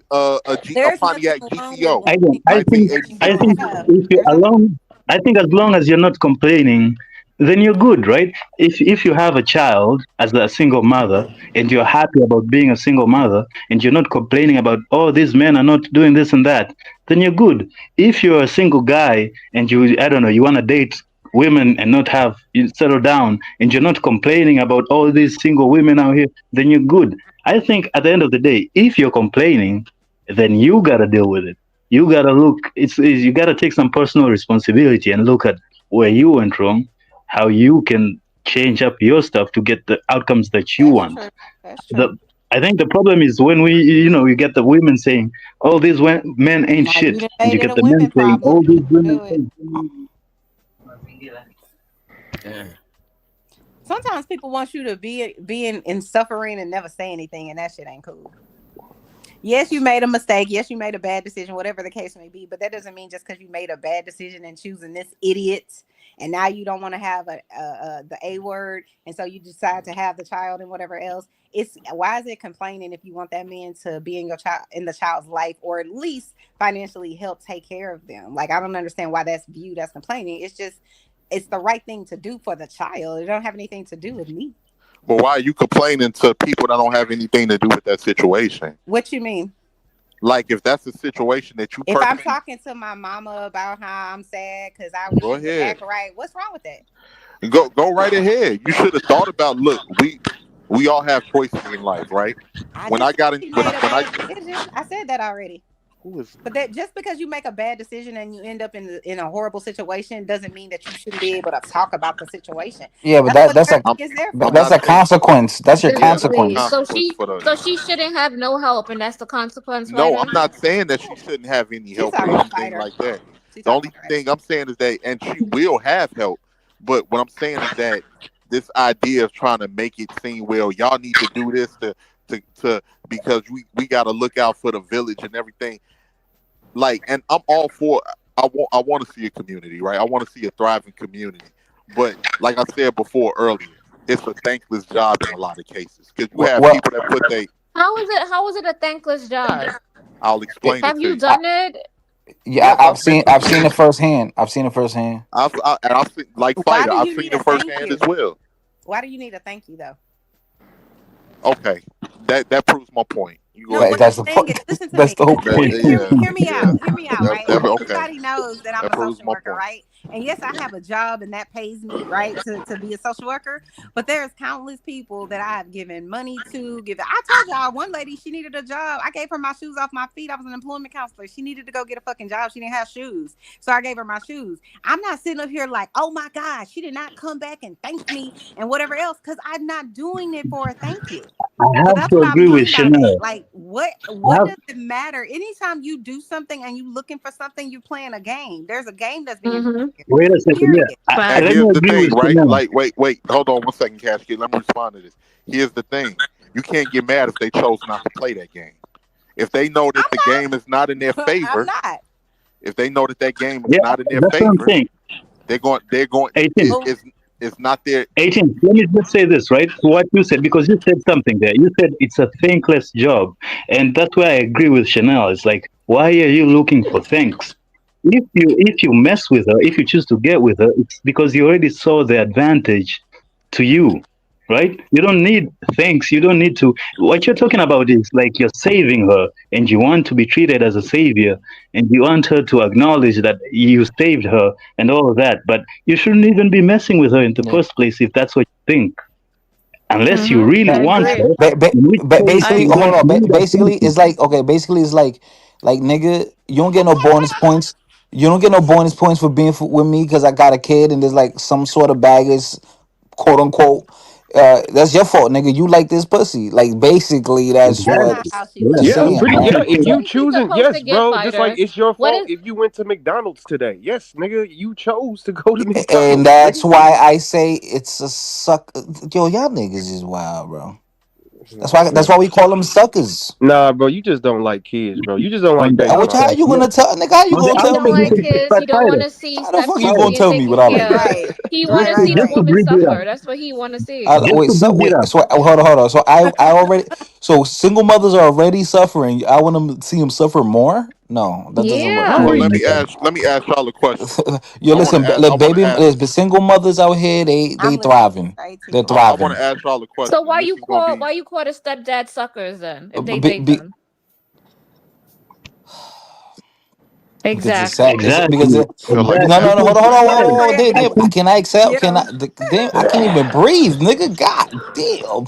Speaker 3: There's nothing
Speaker 17: Pontiac
Speaker 3: wrong with
Speaker 17: GTO,
Speaker 3: wanting
Speaker 19: I think,
Speaker 3: what you
Speaker 17: 1986.
Speaker 19: I
Speaker 3: don't
Speaker 19: think
Speaker 3: have.
Speaker 19: if you
Speaker 3: There's nothing.
Speaker 19: along, I think as long as you're not complaining, then you're good, right? If you have a child as a single mother and you're happy about being a single mother and you're not complaining about, oh, these men are not doing this and that, then you're good. If you're a single guy and you, I don't know, you want to date women and not have you settle down and you're not complaining about all these single women out here, then you're good. I think at the end of the day, if you're complaining, then you gotta deal with it. You gotta look. It's you gotta take some personal responsibility and look at where you went wrong, how you can change up your stuff to get the outcomes that you
Speaker 3: That's
Speaker 19: want.
Speaker 3: true. That's true.
Speaker 19: The I think the problem is when you get the women saying, "Oh, these men ain't
Speaker 3: Now you
Speaker 19: shit,"
Speaker 3: done
Speaker 19: and you
Speaker 3: made it
Speaker 19: get
Speaker 3: a
Speaker 19: the men
Speaker 3: women
Speaker 19: saying,
Speaker 3: problem.
Speaker 19: "Oh, these women."
Speaker 3: Do it. Sometimes people want you to be in suffering and never say anything, and that shit ain't cool. Yes, you made a mistake. Yes, you made a bad decision, whatever the case may be. But that doesn't mean just because you made a bad decision and choosing this idiot, and now you don't want to have the A word, and so you decide to have the child and whatever else. It's why is it complaining if you want that man to be in the child's life, or at least financially help take care of them? Like, I don't understand why that's viewed as complaining. It's the right thing to do for the child. It don't have anything to do with me.
Speaker 17: But why are you complaining to people that don't have anything to do with that situation?
Speaker 3: What you mean?
Speaker 17: Like, if that's a situation that you
Speaker 3: If I'm
Speaker 17: personally
Speaker 3: talking to my mama about how I'm sad because I wish
Speaker 17: go
Speaker 3: she would
Speaker 17: ahead,
Speaker 3: act right, what's wrong with that?
Speaker 17: go right ahead. You should have thought about. Look, we all have choices in life, right?
Speaker 3: I
Speaker 17: When
Speaker 3: just
Speaker 17: I
Speaker 3: said
Speaker 17: got in,
Speaker 3: she made a
Speaker 17: when I
Speaker 3: bad decision. I said that already.
Speaker 17: who is
Speaker 3: But that just because you make a bad decision and you end up in a horrible situation doesn't mean that you shouldn't be able to talk about the situation.
Speaker 16: Yeah, but
Speaker 3: That's what
Speaker 16: that's a
Speaker 3: therapy is there
Speaker 17: I'm
Speaker 3: for.
Speaker 16: that's
Speaker 17: not
Speaker 16: a
Speaker 17: saying
Speaker 16: consequence. That's your
Speaker 17: yeah, that's a
Speaker 10: Exactly.
Speaker 16: consequence.
Speaker 17: consequence for the.
Speaker 10: So she shouldn't have no help, and that's the consequence,
Speaker 17: No, I'm
Speaker 10: writer.
Speaker 17: not saying that she shouldn't have any
Speaker 3: She's
Speaker 17: help or
Speaker 3: talking about
Speaker 17: anything
Speaker 3: fighter.
Speaker 17: like that.
Speaker 3: She's
Speaker 17: The
Speaker 3: talking
Speaker 17: only
Speaker 3: about fighter.
Speaker 17: thing I'm saying is that, and she will have help. But what I'm saying is that this idea of trying to make it seem, well, y'all need to do this to because we got to look out for the village and everything. Like, and I'm all for. I want to see a community, right? I want to see a thriving community. But like I said before earlier, it's a thankless job in a lot of cases because you have
Speaker 16: Well,
Speaker 17: people that put they.
Speaker 10: How is it a thankless job?
Speaker 17: I'll explain it
Speaker 10: Have
Speaker 17: to
Speaker 10: you
Speaker 17: you.
Speaker 10: done it?
Speaker 16: yeah,
Speaker 17: Yes, I've been
Speaker 16: I've
Speaker 17: through
Speaker 16: seen
Speaker 17: it.
Speaker 16: it firsthand. I've seen it firsthand.
Speaker 17: And I've seen, like
Speaker 3: Why
Speaker 17: fighter.
Speaker 3: do
Speaker 17: I've
Speaker 3: you
Speaker 17: seen
Speaker 3: need a
Speaker 17: it
Speaker 3: thank
Speaker 17: firsthand
Speaker 3: you?
Speaker 17: as well.
Speaker 3: Why do you need a thank you though?
Speaker 17: Okay, that proves my point. You go
Speaker 3: No, what
Speaker 17: ahead.
Speaker 16: That's
Speaker 3: I'm
Speaker 16: the
Speaker 3: saying
Speaker 16: point.
Speaker 3: is, listen to
Speaker 16: That's
Speaker 3: me.
Speaker 16: the whole
Speaker 17: That,
Speaker 16: point.
Speaker 3: Hear me
Speaker 17: yeah,
Speaker 3: out. Hear me out, right?
Speaker 17: okay.
Speaker 3: Everybody knows that I'm
Speaker 17: That
Speaker 3: a
Speaker 17: proves
Speaker 3: social
Speaker 17: my
Speaker 3: worker,
Speaker 17: point.
Speaker 3: right? And yes, I have a job and that pays me, right, to be a social worker. But there's countless people that I have given money to. I told y'all one lady, she needed a job. I gave her my shoes off my feet. I was an employment counselor. She needed to go get a fucking job. She didn't have shoes, so I gave her my shoes. I'm not sitting up here like, oh my God, she did not come back and thank me and whatever else, because I'm not doing it for a thank you.
Speaker 19: I
Speaker 3: So
Speaker 19: have
Speaker 3: that's
Speaker 19: to
Speaker 3: what I
Speaker 19: agree with
Speaker 3: mean by that.
Speaker 19: Chanel.
Speaker 3: Like, what
Speaker 19: I have,
Speaker 3: does it matter? Anytime you do something and you looking for something, you playing a game. There's a game that's being
Speaker 10: Mm-hmm.
Speaker 3: played
Speaker 19: wait a second.
Speaker 3: here.
Speaker 19: Yeah,
Speaker 3: Period.
Speaker 17: And
Speaker 19: let
Speaker 17: here's
Speaker 19: me
Speaker 17: the
Speaker 19: agree
Speaker 17: thing,
Speaker 19: with
Speaker 17: right?
Speaker 19: Chanel.
Speaker 17: Like, wait, hold on 1 second, Casket. Let me respond to this. Here's the thing: you can't get mad if they chose not to play that game. If they know that the game is not in their
Speaker 3: I'm
Speaker 17: favor,
Speaker 3: not.
Speaker 17: if they know that that game is
Speaker 19: Yeah,
Speaker 17: not in their
Speaker 19: that's what I'm
Speaker 17: favor,
Speaker 19: saying.
Speaker 17: they're going.
Speaker 19: 18.
Speaker 3: But
Speaker 17: It's not their.
Speaker 19: 18. Let me just say this, right? To what you said, because you said something there. You said it's a thankless job. And that's where I agree with Chanel. It's like, why are you looking for thanks? If you mess with her, if you choose to get with her, it's because you already saw the advantage to you, right? You don't need thanks. You don't need to. What you're talking about is like you're saving her and you want to be treated as a savior and you want her to acknowledge that you saved her and all of that. But you shouldn't even be messing with her in the
Speaker 16: Yeah.
Speaker 19: first place if that's what you think. Unless you
Speaker 10: Mm-hmm.
Speaker 19: really
Speaker 10: I
Speaker 19: want
Speaker 10: agree.
Speaker 19: her, in which case
Speaker 16: Basically,
Speaker 19: you
Speaker 16: hold
Speaker 19: don't
Speaker 16: on.
Speaker 19: need a
Speaker 16: Basically,
Speaker 19: thank you.
Speaker 16: it's like okay. Basically, it's like nigga, you don't get no bonus points. You don't get no bonus points for being with me because I got a kid and there's like some sort of baggage, quote unquote. That's your fault, nigga. You like this pussy. Like basically, that's
Speaker 3: that's
Speaker 16: what
Speaker 3: not
Speaker 19: Exactly.
Speaker 3: how she
Speaker 19: Yeah,
Speaker 3: looked
Speaker 16: she's
Speaker 3: at
Speaker 18: Yeah,
Speaker 3: it.
Speaker 16: saying,
Speaker 18: pretty.
Speaker 19: I
Speaker 18: Yeah,
Speaker 19: can
Speaker 16: man.
Speaker 19: say
Speaker 18: if
Speaker 19: that.
Speaker 18: you
Speaker 10: What is he
Speaker 18: choosing,
Speaker 10: supposed to
Speaker 18: yes,
Speaker 10: get,
Speaker 18: bro. Just like
Speaker 10: fighter?
Speaker 18: it's your
Speaker 10: What
Speaker 18: fault
Speaker 10: is
Speaker 18: if you went to McDonald's today. Yes, nigga, you chose to go to
Speaker 16: And
Speaker 18: McDonald's,
Speaker 16: that's
Speaker 18: nigga.
Speaker 16: why I say it's a suck. Yo, y'all niggas is wild, bro. That's why we call them suckers.
Speaker 18: Nah, bro, you just don't like kids, bro. You just don't like
Speaker 19: On the
Speaker 18: baby
Speaker 16: Which how
Speaker 19: outside,
Speaker 18: mamas.
Speaker 16: you gonna tell nigga? How you
Speaker 19: on the
Speaker 16: gonna
Speaker 10: You
Speaker 16: tell
Speaker 10: don't
Speaker 19: outside,
Speaker 16: me?
Speaker 19: you
Speaker 10: like
Speaker 19: can say,
Speaker 10: kids.
Speaker 19: but
Speaker 10: You don't want
Speaker 19: Spider,
Speaker 10: to see
Speaker 16: How the
Speaker 10: step
Speaker 16: fuck you
Speaker 10: kids
Speaker 16: gonna
Speaker 10: being
Speaker 16: tell me
Speaker 10: taken
Speaker 16: what I
Speaker 10: care
Speaker 16: like?
Speaker 10: of.
Speaker 3: Right.
Speaker 10: He want
Speaker 3: Right.
Speaker 10: to
Speaker 3: Right.
Speaker 10: see the
Speaker 19: just to
Speaker 3: Right.
Speaker 10: woman
Speaker 19: bring it up,
Speaker 10: suffer. That's what he want to see.
Speaker 19: just
Speaker 16: Wait,
Speaker 19: to
Speaker 16: so
Speaker 19: bring it
Speaker 16: wait,
Speaker 19: up.
Speaker 16: so hold on. So I already so single mothers are already suffering. I want to see them suffer more. No, that doesn't work.
Speaker 17: Well,
Speaker 10: Yeah.
Speaker 19: Oh
Speaker 17: let
Speaker 19: my
Speaker 17: me
Speaker 19: God.
Speaker 17: ask y'all a question.
Speaker 16: Yo,
Speaker 17: I want
Speaker 16: listen,
Speaker 17: to ask. I
Speaker 16: like
Speaker 17: want to
Speaker 16: baby,
Speaker 17: ask.
Speaker 16: there's single mothers out here. They
Speaker 3: I'm listening.
Speaker 16: thriving.
Speaker 3: Say
Speaker 16: They're
Speaker 3: T.
Speaker 17: I want
Speaker 16: thriving.
Speaker 17: to ask y'all a
Speaker 10: So
Speaker 17: question.
Speaker 10: why
Speaker 17: This
Speaker 10: you
Speaker 17: is gonna
Speaker 10: call
Speaker 17: be.
Speaker 10: why you call the stepdad suckers then if they
Speaker 16: Be,
Speaker 10: date
Speaker 16: be,
Speaker 10: them?
Speaker 16: because it's sad.
Speaker 10: Exactly.
Speaker 16: It's because
Speaker 19: Exactly.
Speaker 17: Feel like
Speaker 16: no,
Speaker 19: Exactly.
Speaker 16: no, no.
Speaker 19: Because
Speaker 3: What
Speaker 19: Spider,
Speaker 16: Hold on.
Speaker 19: I
Speaker 16: Damn,
Speaker 3: Craig?
Speaker 16: damn.
Speaker 19: think
Speaker 16: Can I excel?
Speaker 3: Get
Speaker 16: Can
Speaker 3: him.
Speaker 16: I? Damn, I can't even breathe, nigga. God damn.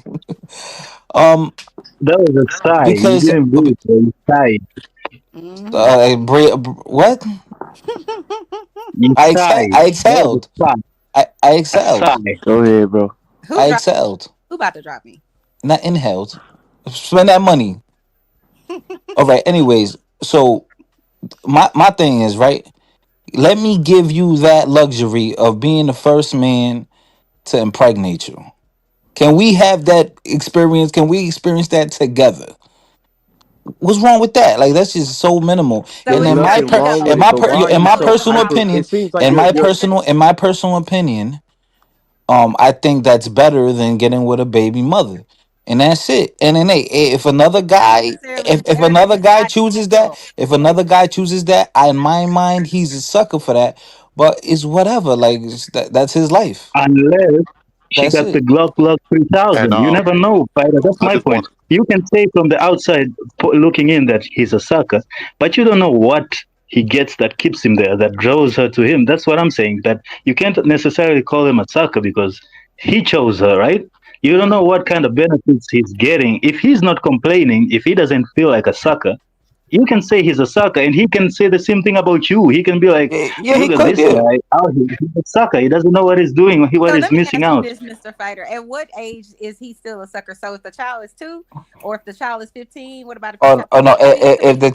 Speaker 16: Um,
Speaker 19: that was a sigh. You
Speaker 16: because
Speaker 19: didn't breathe, bro. You sighed.
Speaker 3: Mm-hmm.
Speaker 16: what?
Speaker 19: You sighed.
Speaker 16: I
Speaker 19: That was
Speaker 16: excelled.
Speaker 19: a sigh.
Speaker 16: I
Speaker 19: A
Speaker 16: excelled.
Speaker 19: sigh.
Speaker 18: Go ahead, bro.
Speaker 3: Who
Speaker 16: I
Speaker 3: dropped?
Speaker 16: excelled.
Speaker 3: Who about to drop me?
Speaker 16: Not inhaled. Spend that money. All right. Anyways, so my thing is right. Let me give you that luxury of being the first man to impregnate you. Can we have that experience? Can we experience that together? What's wrong with that? Like that's just so minimal.
Speaker 3: So
Speaker 18: There's
Speaker 16: And
Speaker 3: it's
Speaker 18: nothing
Speaker 3: nothing
Speaker 18: wrong with
Speaker 3: else.
Speaker 18: it, but why are
Speaker 16: in
Speaker 18: you
Speaker 16: my
Speaker 18: so
Speaker 16: personal
Speaker 18: hyper?
Speaker 16: opinion,
Speaker 18: It seems like you're
Speaker 16: in my personal opinion, I think that's better than getting with a baby mother. And that's it. And then hey,
Speaker 3: Not necessarily
Speaker 16: if
Speaker 3: better.
Speaker 16: another
Speaker 3: It's
Speaker 16: guy chooses that,
Speaker 3: identical.
Speaker 16: if another guy chooses that, in my mind, he's a sucker for that. But it's whatever. Like that's his life.
Speaker 19: Unless she
Speaker 16: That's
Speaker 19: got the
Speaker 16: it.
Speaker 19: Glock
Speaker 17: And
Speaker 19: 3000. You never know, Spider. That's
Speaker 17: I
Speaker 19: my
Speaker 17: just
Speaker 19: point.
Speaker 17: want.
Speaker 19: You can say from the outside, looking in, that he's a sucker, but you don't know what he gets that keeps him there, that draws her to him. That's what I'm saying. That you can't necessarily call him a sucker because he chose her, right? You don't know what kind of benefits he's getting. If he's not complaining, if he doesn't feel like a sucker, you can say he's a sucker, and he can say the same thing about you. He can be like,
Speaker 16: Yeah, he
Speaker 19: "Look at
Speaker 16: could.
Speaker 19: this
Speaker 16: Yeah.
Speaker 19: guy out here. He's a sucker. He doesn't know what he's doing. What
Speaker 3: So
Speaker 19: he's
Speaker 3: let me
Speaker 19: missing
Speaker 3: ask you
Speaker 19: out."
Speaker 3: this, Mr. Fighter. At what age is he still a sucker? So if the child is 2, or if the child is 15, what about if the child
Speaker 16: Oh no.
Speaker 3: is 22?
Speaker 16: If the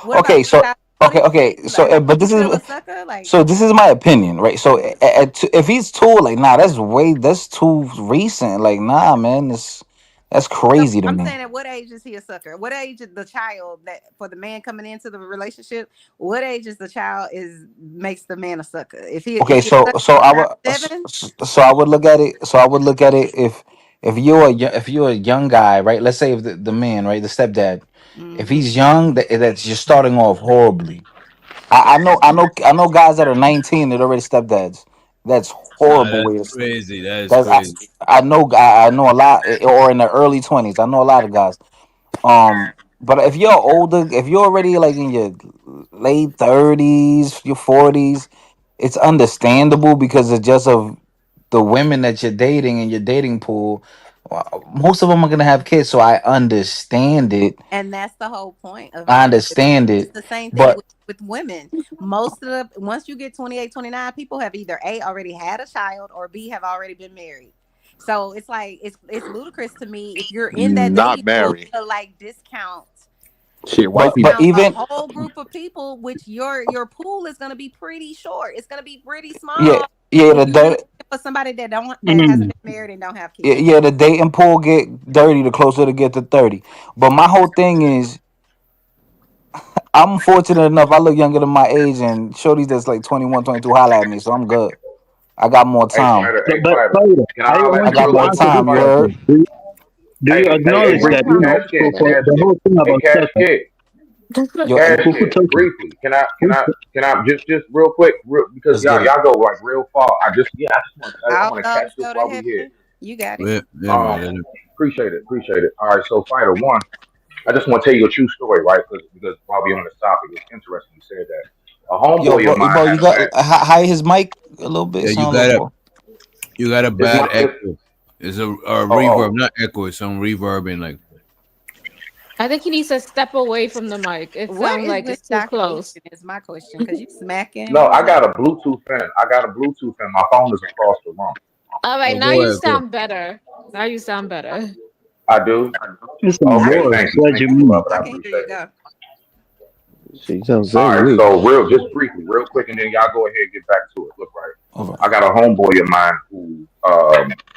Speaker 3: What about
Speaker 16: okay,
Speaker 3: if the
Speaker 16: so
Speaker 3: child is 23?
Speaker 16: so
Speaker 3: Like,
Speaker 16: but
Speaker 3: is he
Speaker 16: this is
Speaker 3: still a sucker? Like,
Speaker 16: so this is my opinion, right? So if he's too like, nah, that's too recent. Like, nah, man, that's
Speaker 3: so
Speaker 16: crazy to
Speaker 3: I'm
Speaker 16: me.
Speaker 3: saying at what age is he a sucker? What age is the child that for the man coming into the relationship? What age is the child is makes the man a sucker? If he
Speaker 16: Okay,
Speaker 3: is he a sucker around 7?
Speaker 16: so I would look at it. So I would look at it if if you're a young guy, right? Let's say if the man, right, the stepdad, if
Speaker 3: Mm-hmm.
Speaker 16: he's young, that's just starting off horribly. I know guys that are 19 that already stepdads. That's
Speaker 8: Nah,
Speaker 16: horrible
Speaker 8: that's
Speaker 16: way to
Speaker 8: crazy. That is
Speaker 16: That's
Speaker 8: crazy.
Speaker 16: I know a lot, or in the early 20s. I know a lot of guys. But if you're older, if you're already like in your late 30s, your 40s, it's understandable because it's just of the women that you're dating in your dating pool. Most of them are gonna have kids, so I understand it.
Speaker 3: And that's the whole point of
Speaker 16: I
Speaker 3: having kids.
Speaker 16: understand
Speaker 3: It's
Speaker 16: it,
Speaker 3: the same thing
Speaker 16: but
Speaker 3: with women. Most of the once you get 28, 29, people have either A already had a child or B have already been married. So it's like it's ludicrous to me if you're in that
Speaker 17: Not
Speaker 3: dating pool
Speaker 17: married.
Speaker 3: to like discount
Speaker 18: shit. White people.
Speaker 16: but
Speaker 3: a
Speaker 16: even
Speaker 3: whole group of people, which your pool is gonna be pretty short. It's gonna be pretty
Speaker 16: yeah,
Speaker 3: small
Speaker 16: yeah,
Speaker 3: if
Speaker 16: the
Speaker 3: you really
Speaker 16: dirt.
Speaker 3: looking for somebody that hasn't
Speaker 19: Mm.
Speaker 3: been married and don't have
Speaker 16: Yeah,
Speaker 3: kids.
Speaker 16: yeah, the dating pool get dirty the closer to get to 30. But my whole thing is I'm fortunate enough, I look younger than my age and shorties that's like 21, 22 holla at me, so I'm good. I got more
Speaker 20: Hey,
Speaker 16: time.
Speaker 20: Spider.
Speaker 19: So,
Speaker 20: Hey,
Speaker 19: but
Speaker 20: Spider.
Speaker 19: Spider,
Speaker 20: Can I
Speaker 19: I
Speaker 20: holler at
Speaker 16: I
Speaker 19: want
Speaker 20: you
Speaker 19: you
Speaker 16: got
Speaker 20: real
Speaker 19: to
Speaker 16: more
Speaker 20: quick,
Speaker 19: answer
Speaker 20: Mr.
Speaker 19: this
Speaker 16: time, you
Speaker 20: Spider?
Speaker 16: heard?
Speaker 19: question. Do you
Speaker 20: Hey,
Speaker 19: acknowledge that,
Speaker 20: briefly, Cash Kid,
Speaker 19: for
Speaker 20: Cash
Speaker 19: the
Speaker 20: Kid.
Speaker 19: who thing
Speaker 20: Hey,
Speaker 19: about
Speaker 20: Cash
Speaker 19: sucker,
Speaker 20: Kid,
Speaker 16: Yo,
Speaker 20: Cash
Speaker 19: who
Speaker 20: Kid.
Speaker 19: talking?
Speaker 20: Briefly, can I, can
Speaker 19: Who,
Speaker 20: I, can I just real quick, because
Speaker 16: let's get
Speaker 20: y'all
Speaker 16: it.
Speaker 20: go like real far. I just want, I
Speaker 3: All
Speaker 20: want to catch
Speaker 3: dogs
Speaker 20: this
Speaker 3: go to
Speaker 20: while we here.
Speaker 3: heaven. You got it.
Speaker 8: Yeah, yeah,
Speaker 20: Um,
Speaker 8: man.
Speaker 20: appreciate it. All right, so Fighter One, I just want to tell you a true story, right? Because while we on this topic, it's interesting you said that. A
Speaker 16: Yo,
Speaker 20: homeboy of mine
Speaker 16: bro,
Speaker 20: had
Speaker 16: you
Speaker 20: a
Speaker 16: got
Speaker 20: bad.
Speaker 16: high his mic a little bit.
Speaker 8: Yeah,
Speaker 16: Sound a little low.
Speaker 8: you got a
Speaker 20: Is
Speaker 8: bad
Speaker 20: my is,
Speaker 8: echo. It's a reverb,
Speaker 20: oh
Speaker 8: not echo. It's some reverb in like.
Speaker 10: I think he needs to step away from the mic. It
Speaker 3: Where
Speaker 10: sounds
Speaker 3: is
Speaker 10: like
Speaker 3: this
Speaker 10: it's too close.
Speaker 3: documentation? Is my question because you smacking.
Speaker 20: no,
Speaker 3: What
Speaker 20: I
Speaker 3: is
Speaker 20: got
Speaker 3: that?
Speaker 20: a Bluetooth in. I got a Bluetooth in. My phone is across the room.
Speaker 10: All right,
Speaker 8: Oh,
Speaker 10: now
Speaker 8: go
Speaker 10: you
Speaker 8: ahead, go.
Speaker 10: sound better. Now you sound better.
Speaker 20: I do.
Speaker 19: listen,
Speaker 20: Okay,
Speaker 19: boss, what
Speaker 20: thank
Speaker 19: you
Speaker 20: you,
Speaker 19: mean?
Speaker 20: beloved. I
Speaker 3: I can hear you
Speaker 20: appreciate it.
Speaker 3: go.
Speaker 18: Shit, sounds
Speaker 20: All
Speaker 18: better than
Speaker 20: right,
Speaker 18: me.
Speaker 20: so just briefly, real quick, and then y'all go ahead and get back to it. Look, right.
Speaker 16: All right.
Speaker 20: I got a homeboy of mine who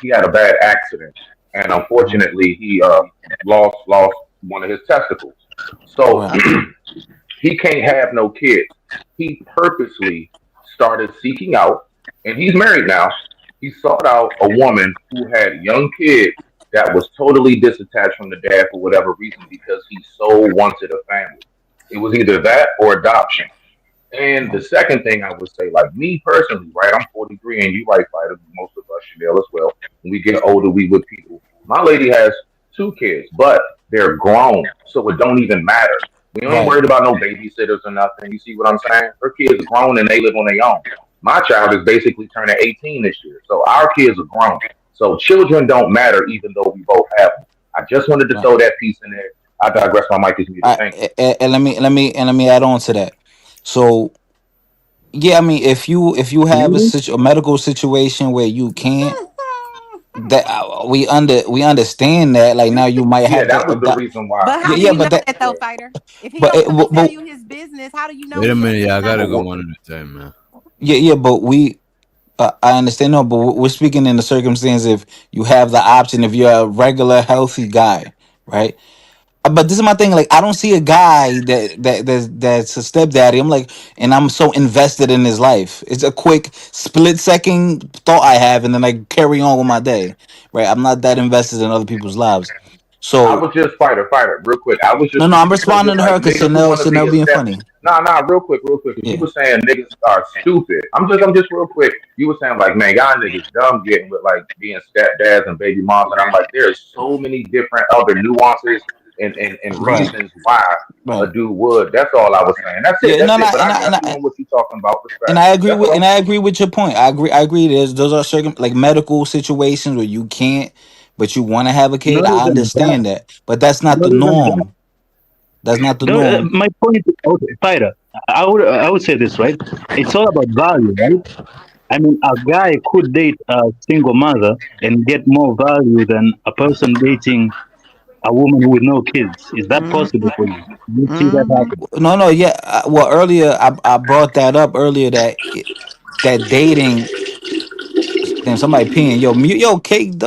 Speaker 20: he had a bad accident and unfortunately he lost one of his testicles. So
Speaker 16: Right.
Speaker 20: he can't have no kids. He purposely started seeking out, and he's married now. He sought out a woman who had young kids that was totally disattached from the dad for whatever reason because he so wanted a family. It was either that or adoption. And the second thing I would say, like me personally, right? I'm 43, and you right, fighter. Most of us, Chanel as well. When we get older, we with people. My lady has two kids, but they're grown, so it don't even matter. We ain't
Speaker 16: Right.
Speaker 20: worried about no babysitters or nothing. You see what I'm saying? Her kids are grown and they live on their own. My child is basically turning 18 this year, so our kids are grown. So children don't matter, even though we both have them. I just wanted to
Speaker 16: Right.
Speaker 20: throw that piece in there. I digress. My mic is muted. Thank you.
Speaker 16: And let me add on to that. So yeah, I mean, if you have a medical situation where you can't, that we understand that. Like now, you might
Speaker 20: Yeah,
Speaker 16: have
Speaker 20: that
Speaker 16: to
Speaker 20: was the
Speaker 16: adopt.
Speaker 20: reason why.
Speaker 3: But how
Speaker 16: Yeah,
Speaker 3: do
Speaker 16: yeah,
Speaker 3: you
Speaker 16: but
Speaker 3: know
Speaker 16: that,
Speaker 3: that though, fighter? If he
Speaker 16: but
Speaker 3: don't come and tell
Speaker 16: but
Speaker 3: you his business, how do you know
Speaker 8: Wait a
Speaker 3: he
Speaker 8: minute, y'all
Speaker 3: not
Speaker 8: gotta go
Speaker 3: gonna?
Speaker 8: one at a time, man.
Speaker 16: yeah, yeah, but I understand. No, but we're speaking in the circumstance if you have the option, if you're a regular healthy guy, right? But this is my thing. Like, I don't see a guy that's a stepdaddy. I'm like, and I'm so invested in his life. It's a quick split second thought I have, and then I carry on with my day. Right? I'm not that invested in other people's lives.
Speaker 20: I
Speaker 16: So
Speaker 20: was just fighter, real quick. I was
Speaker 16: no,
Speaker 20: just
Speaker 16: no, I'm
Speaker 20: because
Speaker 16: responding
Speaker 20: it's
Speaker 16: to
Speaker 20: like
Speaker 16: her because
Speaker 20: niggas who want to be
Speaker 16: Chanel
Speaker 20: a
Speaker 16: being
Speaker 20: step.
Speaker 16: funny.
Speaker 20: Nah, real quick. Because you
Speaker 16: Yeah.
Speaker 20: were saying niggas are stupid. I'm just real quick. You were saying like, man, y'all niggas dumb getting with like being stepdads and baby moms, and I'm like, there's so many different other nuances and
Speaker 16: Right.
Speaker 20: reasons why a
Speaker 16: Right.
Speaker 20: dude would. That's all I was saying. That's it.
Speaker 16: Yeah.
Speaker 20: That's
Speaker 16: No, no,
Speaker 20: it. But I got you on what you talking about.
Speaker 16: and
Speaker 20: Respect.
Speaker 16: I agree
Speaker 20: That's
Speaker 16: with
Speaker 20: all.
Speaker 16: your point. I agree. Those are certain like medical situations where you can't, but you want to have a kid.
Speaker 19: Not
Speaker 16: I
Speaker 19: even that.
Speaker 16: understand that, but that's not the
Speaker 19: Not even that.
Speaker 16: norm. That's not the norm.
Speaker 19: My point is, okay, Pyra, I would say this, right? It's all about value, right? I mean, a guy could date a single mother and get more value than a person dating a woman with no kids. Is that possible for you? Do you see that
Speaker 3: Mm-hmm.
Speaker 19: happen?
Speaker 16: No, no, yeah. Well, earlier I brought that up earlier that dating. Damn, somebody peeing. Yo, mute. Yo,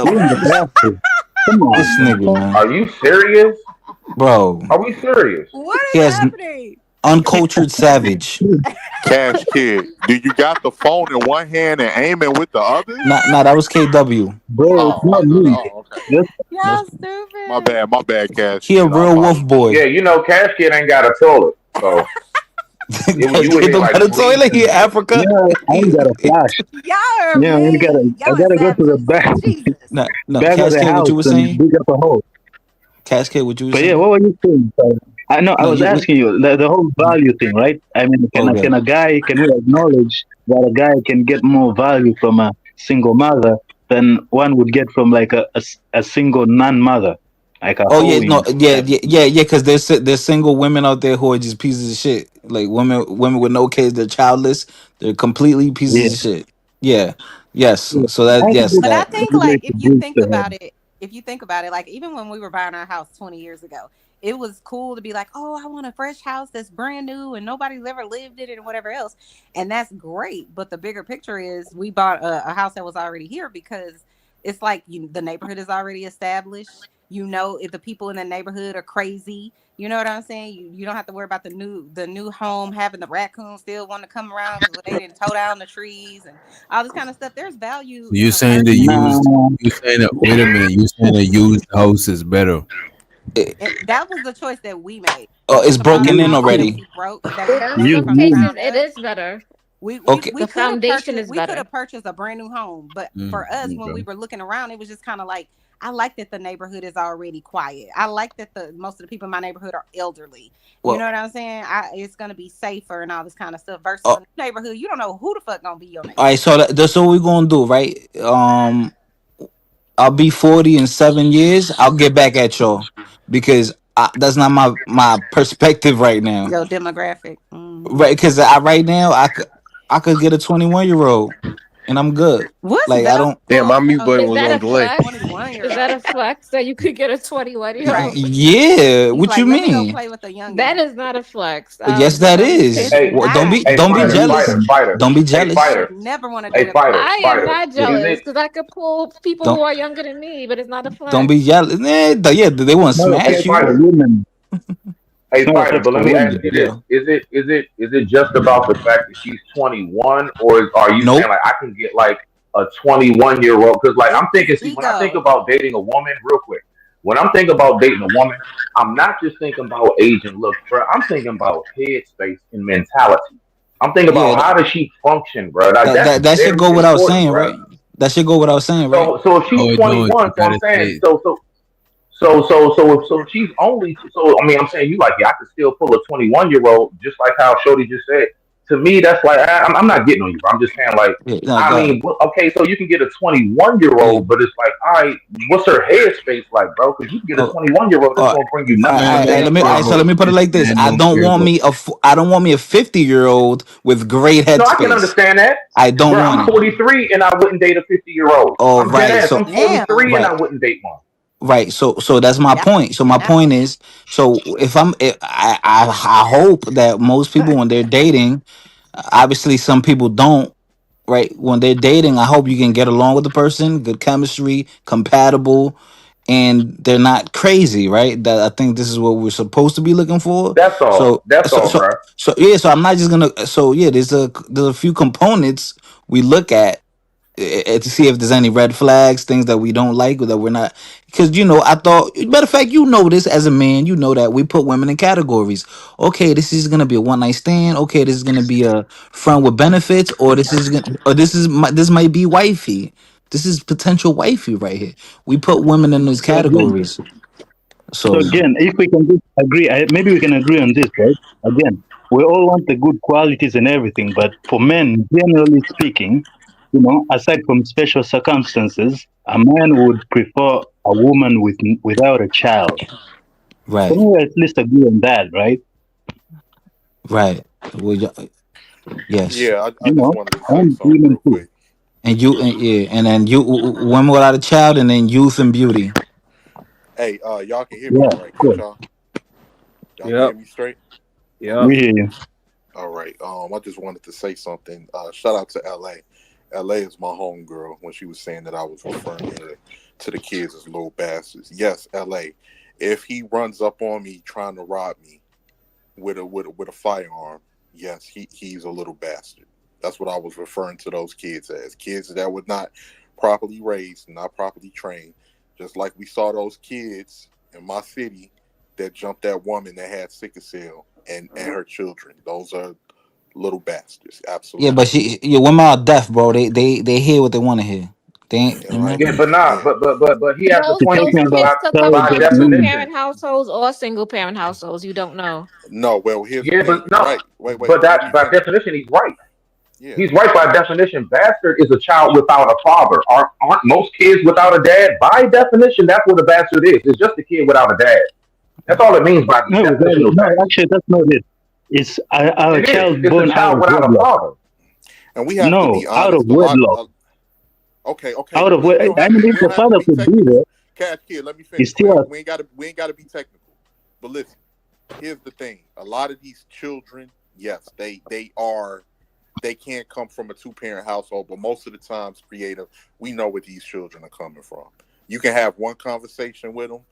Speaker 19: You're in the
Speaker 16: KW.
Speaker 19: bathroom. Come on,
Speaker 16: This
Speaker 19: man.
Speaker 16: nigga, man,
Speaker 20: Are you serious?
Speaker 16: bro.
Speaker 20: Are we serious?
Speaker 3: What
Speaker 16: He
Speaker 3: is
Speaker 16: has
Speaker 3: happening?
Speaker 16: uncultured savage.
Speaker 17: Cash Kid, do you got the phone in one hand and aiming with the other?
Speaker 16: Not that was KW.
Speaker 19: Bro, it's not me.
Speaker 17: Okay.
Speaker 19: Just,
Speaker 3: Y'all stupid.
Speaker 17: My bad, Cash
Speaker 16: He a
Speaker 17: Kid. I
Speaker 16: real wolf
Speaker 17: apologize.
Speaker 20: Yeah,
Speaker 16: boy.
Speaker 20: you know, Cash Kid ain't got a toilet, so you would hear
Speaker 16: KW
Speaker 20: like
Speaker 16: got a
Speaker 20: breathing
Speaker 16: toilet
Speaker 20: and
Speaker 16: here,
Speaker 20: shit.
Speaker 16: Africa.
Speaker 19: yeah, I ain't got a flash.
Speaker 3: Y'all are
Speaker 19: Yeah,
Speaker 3: mean.
Speaker 19: I
Speaker 3: Y'all are
Speaker 19: gotta go to the
Speaker 3: savages.
Speaker 19: back
Speaker 3: Jesus.
Speaker 16: No,
Speaker 19: back of the
Speaker 16: Cascade, what
Speaker 19: house
Speaker 16: you were
Speaker 19: and
Speaker 16: saying?
Speaker 19: dig up a hole.
Speaker 16: Cascade, what you were
Speaker 19: But yeah,
Speaker 16: saying?
Speaker 19: what were you saying? I know I
Speaker 16: No,
Speaker 19: was
Speaker 16: you.
Speaker 19: asking you the whole value thing, right? I mean,
Speaker 16: Okay.
Speaker 19: can we acknowledge that a guy can get more value from a single mother than one would get from like a single non-mother, like a
Speaker 16: Oh yeah, no,
Speaker 19: hoeing
Speaker 16: yeah,
Speaker 19: type of
Speaker 16: yeah,
Speaker 19: thing?
Speaker 16: yeah, yeah. Because there's single women out there who are just pieces of shit. Like women with no kids, they're childless. They're completely pieces
Speaker 19: Yeah,
Speaker 16: of shit. Yeah. Yes.
Speaker 19: yeah.
Speaker 16: So that
Speaker 19: I think
Speaker 16: yes
Speaker 3: But I
Speaker 16: that.
Speaker 3: think
Speaker 19: we
Speaker 3: like
Speaker 19: need to
Speaker 3: if you
Speaker 19: bridge
Speaker 3: think
Speaker 19: the head.
Speaker 3: about it, like even when we were buying our house 20 years ago, it was cool to be like, oh, I want a fresh house that's brand new and nobody's ever lived in it and whatever else. And that's great. But the bigger picture is we bought a house that was already here because it's like the neighborhood is already established. You know, if the people in the neighborhood are crazy, you know what I'm saying? You don't have to worry about the new home having the raccoons still want to come around because they didn't tow down the trees and all this kind of stuff. There's value
Speaker 8: You
Speaker 3: in a
Speaker 8: saying the
Speaker 3: person.
Speaker 8: used? You saying that? Wait a minute. You saying a used house is better?
Speaker 3: That was the choice that we made.
Speaker 16: Oh,
Speaker 3: We
Speaker 16: it's
Speaker 3: could have bought a
Speaker 16: broken in
Speaker 3: house that
Speaker 16: already.
Speaker 3: we broke that we
Speaker 10: In
Speaker 3: built
Speaker 10: some
Speaker 3: from the
Speaker 19: You
Speaker 10: cases,
Speaker 3: ground
Speaker 10: it
Speaker 3: up.
Speaker 10: is better.
Speaker 3: We we
Speaker 16: Okay.
Speaker 3: we
Speaker 10: The
Speaker 3: could have
Speaker 10: foundation
Speaker 3: purchased
Speaker 10: is
Speaker 3: we could
Speaker 10: better.
Speaker 3: have purchased a brand new home, but for us when we
Speaker 8: Okay.
Speaker 3: were looking around, it was just kind of like I like that the neighborhood is already quiet. I like that the most of the people in my neighborhood are elderly. You know
Speaker 16: Well.
Speaker 3: what I'm saying? It's gonna be safer and all this kind of stuff versus
Speaker 16: Uh,
Speaker 3: a neighborhood. You don't know who the fuck gonna be your
Speaker 16: all
Speaker 3: neighbor.
Speaker 16: right. So that's what we're gonna do, right? I'll be 40 in 7 years. I'll get back at y'all because that's not my perspective right now.
Speaker 3: Your demographic. Hmm.
Speaker 16: Right? Because right now I could get a 21-year-old and I'm good.
Speaker 3: What's
Speaker 16: Like I
Speaker 3: valuable
Speaker 16: don't.
Speaker 18: Damn, my mute button
Speaker 10: Is
Speaker 18: was
Speaker 10: that
Speaker 18: on
Speaker 10: a
Speaker 18: delay.
Speaker 10: flex?
Speaker 3: 21-year-old.
Speaker 10: Is that a flex that you could get a 21-year-old?
Speaker 16: Yeah,
Speaker 3: He's
Speaker 16: what
Speaker 3: like,
Speaker 16: you
Speaker 3: let me go
Speaker 16: mean?
Speaker 3: play with a young.
Speaker 10: That is not a flex.
Speaker 16: Yes,
Speaker 10: But
Speaker 16: that is.
Speaker 10: it's
Speaker 20: Hey,
Speaker 16: Well,
Speaker 10: not.
Speaker 20: hey,
Speaker 16: don't be
Speaker 20: fighter,
Speaker 16: jealous.
Speaker 20: fighter.
Speaker 16: Don't be
Speaker 20: Hey,
Speaker 16: jealous.
Speaker 20: fighter.
Speaker 3: Never want to
Speaker 20: Hey,
Speaker 3: date a
Speaker 20: fighter,
Speaker 10: I am
Speaker 20: fighter.
Speaker 10: not
Speaker 20: Is
Speaker 10: jealous
Speaker 20: it?
Speaker 10: because I could pull people who
Speaker 16: Don't
Speaker 10: are younger than me, but it's not a
Speaker 16: don't be
Speaker 10: flex.
Speaker 16: jealous. Yeah, they want to
Speaker 19: Not a
Speaker 20: Hey,
Speaker 16: smash
Speaker 19: flex
Speaker 16: you.
Speaker 19: for
Speaker 20: fighter.
Speaker 19: women. It's
Speaker 20: Hey,
Speaker 19: not a
Speaker 20: fighter.
Speaker 19: flex
Speaker 20: But
Speaker 19: for
Speaker 20: let me ask
Speaker 19: women.
Speaker 20: you this:
Speaker 16: Yeah.
Speaker 20: is it just about the fact that she's 21, or are you saying
Speaker 16: Nope.
Speaker 20: like I can get like a 21-year-old? Because like I'm thinking,
Speaker 3: It's
Speaker 20: see, when I think
Speaker 3: ego.
Speaker 20: about dating a woman, real quick, when I'm thinking about dating a woman, I'm not just thinking about age and looks, bro. I'm thinking about headspace and mentality. I'm thinking
Speaker 16: Yeah,
Speaker 20: about how does she function, bro. Like
Speaker 16: that
Speaker 20: that's
Speaker 16: that should go
Speaker 20: very
Speaker 16: without
Speaker 20: important,
Speaker 16: saying,
Speaker 20: bro.
Speaker 16: right? That should go without saying, right?
Speaker 20: So if she's
Speaker 8: Oh no, you
Speaker 20: 21, so I'm
Speaker 8: gotta
Speaker 20: saying
Speaker 8: say
Speaker 20: so if she's only so I mean I'm saying you like yeah I could still pull a 21-year-old just like how Shorty just said. To me that's like I'm not getting on you, bro. I'm just saying like
Speaker 16: Yeah, no,
Speaker 20: I
Speaker 16: God.
Speaker 20: mean okay so you can get a 21-year-old
Speaker 16: Yeah.
Speaker 20: old, but it's like all right what's her headspace like, bro? Because you can get a
Speaker 16: Oh,
Speaker 20: 21-year-old that's
Speaker 16: oh,
Speaker 20: gonna bring you nothing
Speaker 8: man,
Speaker 20: but
Speaker 8: don't
Speaker 20: damn
Speaker 8: care
Speaker 20: drama.
Speaker 16: so let
Speaker 8: about
Speaker 16: me put it like this.
Speaker 8: man, don't care about
Speaker 16: I don't want me a 50-year-old with great
Speaker 20: No, I can
Speaker 16: headspace.
Speaker 20: understand that.
Speaker 16: I don't
Speaker 20: Bro,
Speaker 16: want
Speaker 20: I'm
Speaker 16: it.
Speaker 20: 43 and I wouldn't date a 50-year-old.
Speaker 16: Oh,
Speaker 20: I'm dead
Speaker 16: right.
Speaker 20: ass. I'm
Speaker 16: So
Speaker 3: Damn.
Speaker 20: 43 and I
Speaker 16: right.
Speaker 20: wouldn't date one.
Speaker 16: Right. So that's my
Speaker 3: That's
Speaker 16: point. So my
Speaker 3: that's
Speaker 16: point is, so I hope that most people when they're dating, obviously some people don't, right? When they're dating, I hope you can get along with the person, good chemistry, compatible, and they're not crazy, right? That I think this is what we're supposed to be looking for.
Speaker 20: That's all.
Speaker 16: So
Speaker 20: That's
Speaker 16: so
Speaker 20: all,
Speaker 16: so
Speaker 20: bro.
Speaker 16: so yeah, so I'm not just gonna so yeah, there's a few components we look at to see if there's any red flags, things that we don't like or that we're not. Because I thought, matter of fact, this as a man, that we put women in categories. Okay, this is gonna be a one night stand. Okay, this is gonna be a friend with benefits, or this might be wifey. This is potential wifey right here. We put women in these
Speaker 19: So again,
Speaker 16: categories. So
Speaker 19: if we can just agree, maybe we can agree on this, right? Again, we all want the good qualities and everything, but for men, generally speaking, aside from special circumstances, a man would prefer a woman without a child.
Speaker 16: right,
Speaker 19: Can we at least agree on that, right?
Speaker 16: right. Well, yes.
Speaker 17: Yeah, I just wanted to say
Speaker 19: And
Speaker 17: something
Speaker 19: women
Speaker 17: real
Speaker 19: too.
Speaker 17: quick.
Speaker 16: And then women without a child, and then youth and beauty.
Speaker 17: Hey, y'all can hear me
Speaker 19: Yeah,
Speaker 17: all right,
Speaker 19: of
Speaker 17: can't
Speaker 19: course.
Speaker 17: y'all? Y'all can hear
Speaker 18: Yep.
Speaker 17: me straight?
Speaker 18: Yep.
Speaker 19: We hear you.
Speaker 17: All right. I just wanted to say something. Shout out to LA. LA is my homegirl when she was saying that I was referring to the kids as little bastards. Yes, LA. If he runs up on me trying to rob me with a firearm, yes, he's a little bastard. That's what I was referring to those kids as. Kids that were not properly raised, not properly trained. Just like we saw those kids in my city that jumped that woman that had sickle cell and her children. Those are little bastards.
Speaker 16: Yeah,
Speaker 17: Absolutely.
Speaker 16: but women are deaf, bro. They hear what they want to hear. They ain't,
Speaker 17: Yeah, right.
Speaker 20: Yeah, but nah,
Speaker 17: Yeah.
Speaker 20: but he has a
Speaker 10: Those
Speaker 19: You're
Speaker 20: point
Speaker 10: those
Speaker 19: talking
Speaker 20: because
Speaker 19: about
Speaker 10: kids
Speaker 20: by
Speaker 10: could come
Speaker 19: child
Speaker 10: from
Speaker 19: that
Speaker 10: two
Speaker 19: means
Speaker 20: definition,
Speaker 10: parent households or single parent households. You don't know.
Speaker 17: No, well, here's the
Speaker 20: yeah,
Speaker 17: thing.
Speaker 20: but
Speaker 17: You're
Speaker 20: no,
Speaker 17: right. Wait,
Speaker 20: but
Speaker 17: let me
Speaker 20: that by
Speaker 17: finish.
Speaker 20: definition he's right.
Speaker 17: Yeah.
Speaker 20: He's right by definition. Bastard is a child without a father. Aren't most kids without a dad? By definition, that's what a bastard is. It's just a kid without a dad. That's all it means by the definitional
Speaker 19: no,
Speaker 20: text.
Speaker 19: actually, that's not it. It's a
Speaker 20: It is.
Speaker 19: child
Speaker 20: It's a
Speaker 19: born out
Speaker 20: child
Speaker 19: of
Speaker 20: without a
Speaker 19: wedlock.
Speaker 20: father.
Speaker 17: And we have to
Speaker 19: No,
Speaker 17: be
Speaker 19: out of
Speaker 17: honest. A lot.
Speaker 19: wedlock.
Speaker 17: Okay.
Speaker 19: Out of
Speaker 17: We
Speaker 19: wed.
Speaker 17: don't
Speaker 19: I
Speaker 17: have to.
Speaker 19: mean, if
Speaker 17: We
Speaker 19: the
Speaker 17: don't have to
Speaker 19: father
Speaker 17: be
Speaker 19: could be there,
Speaker 17: technical. Cash kid, let me
Speaker 19: it's
Speaker 17: finish.
Speaker 19: still a,
Speaker 17: We ain't got to be technical. But listen, here's the thing. A lot of these children, yes, they can't come from a two-parent household, but most of the times, creative, we know where these children are coming from. You can have one conversation with them.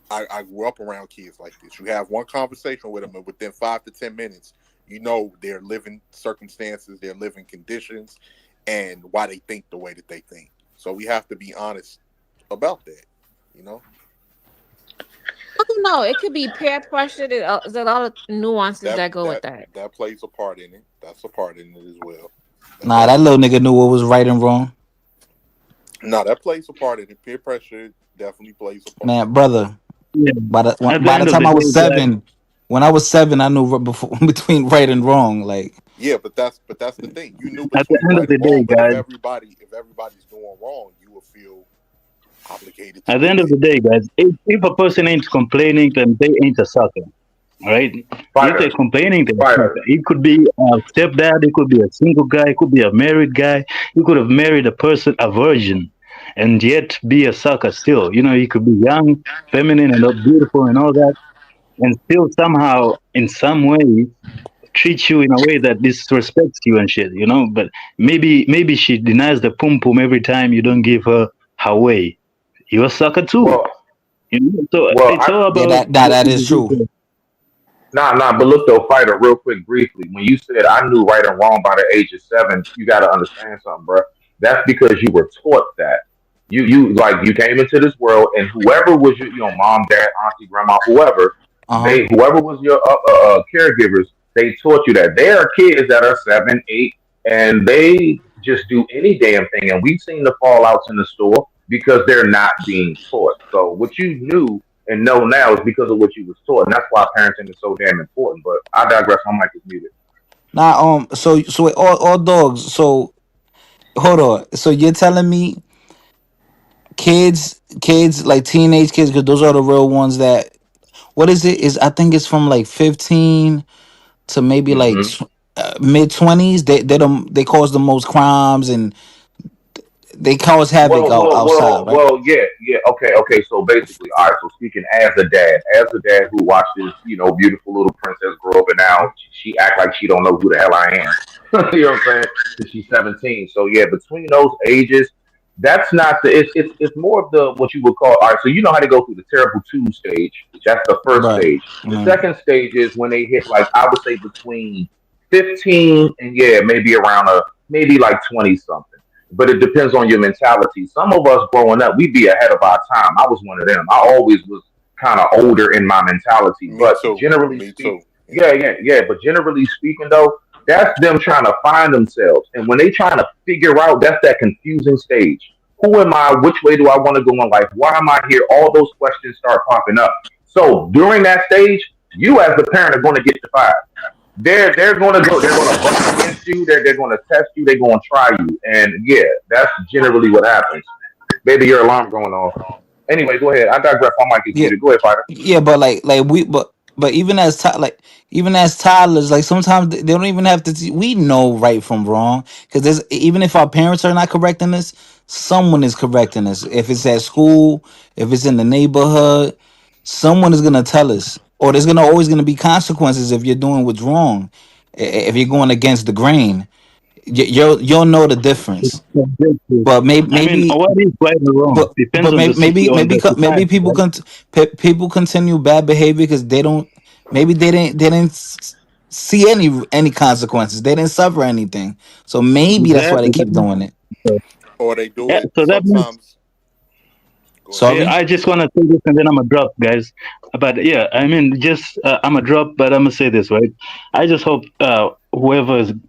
Speaker 17: I grew up around kids like this. You have one conversation with them, and within 5 to 10 minutes, you know their living circumstances, their living conditions, and why they think the way that they think. So we have to be honest about that. You know,
Speaker 10: I don't know. It could be peer pressure. There's a lot of nuances
Speaker 17: that
Speaker 10: that go with
Speaker 17: that
Speaker 10: that.
Speaker 17: that plays a part in it. That's a part in it as well. That
Speaker 16: Nah,
Speaker 17: does
Speaker 16: that little
Speaker 17: play.
Speaker 16: nigga knew what was right and wrong.
Speaker 17: No, that plays a part in it. Peer pressure definitely plays a part.
Speaker 16: Man, brother.
Speaker 19: yeah. At the
Speaker 16: By the
Speaker 19: end of
Speaker 16: time
Speaker 19: the
Speaker 16: I
Speaker 19: day,
Speaker 16: was
Speaker 19: guys,
Speaker 16: 7, when I was 7, I knew before between right and wrong. Like,
Speaker 17: Yeah, but that's the thing. You knew
Speaker 19: at the
Speaker 17: between
Speaker 19: end of
Speaker 17: right
Speaker 19: the
Speaker 17: and
Speaker 19: day,
Speaker 17: wrong, but
Speaker 19: guys,
Speaker 17: if everybody's doing wrong, you will feel obligated to
Speaker 19: at the
Speaker 17: do
Speaker 19: end of
Speaker 17: it.
Speaker 19: the day, guys, if a person ain't complaining, then they ain't a sucker. All right? If they're
Speaker 20: Fighter,
Speaker 19: complaining, they're a
Speaker 20: fighter.
Speaker 19: sucker. It could be a stepdad, it could be a single guy, it could be a married guy, you could have married a person, a virgin. and yet be a sucker still. You could be young, feminine, and beautiful and all that, and still somehow, in some way, treat you in a way that disrespects you and shit. But maybe she denies the pum pum every time you don't give her way. You're a sucker too.
Speaker 20: Well,
Speaker 19: So
Speaker 20: well,
Speaker 19: it's all
Speaker 16: Yeah,
Speaker 19: about
Speaker 16: that
Speaker 19: the
Speaker 16: is true.
Speaker 19: individual.
Speaker 20: Nah. But look though, fighter, real quick, briefly. When you said I knew right and wrong by the age of 7, you got to understand something, bro. That's because you were taught that. You like you came into this world, and whoever was your mom, dad, auntie, grandma, whoever
Speaker 16: Uh-huh.
Speaker 20: whoever was your caregivers, they taught you that there are kids that are 7, 8, and they just do any damn thing, and we've seen the fallouts in the store because they're not being taught. So what you knew and know now is because of what you was taught, and that's why parenting is so damn important. But I digress. My mic is muted.
Speaker 16: Now, so all dogs. So hold on. So you're telling me kids like teenage kids, because those are the real ones that. What is it? Is I think it's from like 15 to maybe like
Speaker 20: Hmm.
Speaker 16: mid 20s. They cause the most crimes and they cause havoc
Speaker 20: Well, well,
Speaker 16: outside,
Speaker 20: well,
Speaker 16: right?
Speaker 20: well, yeah. Okay. So basically, all right. So speaking as a dad who watches, beautiful little princess grow up, and now she act like she don't know who the hell I am. You know what I'm saying? Because she's 17. So yeah, between those ages, that's not the. It's more of the what you would call. All right. So you know how to go through the terrible two stage. That's the first
Speaker 16: Right.
Speaker 20: stage. The second stage is when they hit like I would say between 15 and maybe around maybe like 20 something, but it depends on your mentality. Some of us growing up, we'd be ahead of our time. I was one of them. I always was kind of older in my mentality,
Speaker 17: Me
Speaker 20: but
Speaker 17: too.
Speaker 20: generally
Speaker 17: Me
Speaker 20: speaking,
Speaker 17: too.
Speaker 20: yeah. But generally speaking, though, that's them trying to find themselves, and when they trying to figure out, that's that confusing stage. Who am I? Which way do I want to go in life? Why am I here? All those questions start popping up. So during that stage, you as the parent are going to get defied. They're going to go. They're going to brush against you. They're going to test you. They're going to try you. And yeah, that's generally what happens. Maybe your alarm going off. Anyway, go ahead. I digress. My mic is
Speaker 16: Yeah,
Speaker 20: muted. Go ahead, fighter.
Speaker 16: yeah, but but even as toddlers, like sometimes they don't even have to. We know right from wrong because there's even if our parents are not correcting us, someone is correcting us. If it's at school, if it's in the neighborhood, someone is gonna tell us, or there's gonna always gonna be consequences if you're doing what's wrong. If you're going against the grain, you'll know the difference. But
Speaker 19: I mean,
Speaker 16: maybe
Speaker 19: what is right or wrong depends
Speaker 16: but
Speaker 19: on the on the
Speaker 16: maybe
Speaker 19: society,
Speaker 16: people
Speaker 19: right?
Speaker 16: people continue bad behavior because they don't maybe they didn't see any consequences. They didn't suffer anything, so maybe that's why they
Speaker 19: Exactly.
Speaker 16: keep doing it.
Speaker 17: Or they do
Speaker 19: Yeah.
Speaker 17: it
Speaker 19: So that means
Speaker 17: sometimes. Go ahead.
Speaker 19: yeah,
Speaker 16: Sorry.
Speaker 19: I just want to say this and then I'm gonna drop, guys. But yeah, I mean, just I'm gonna drop, but I'm gonna say this, right? I just hope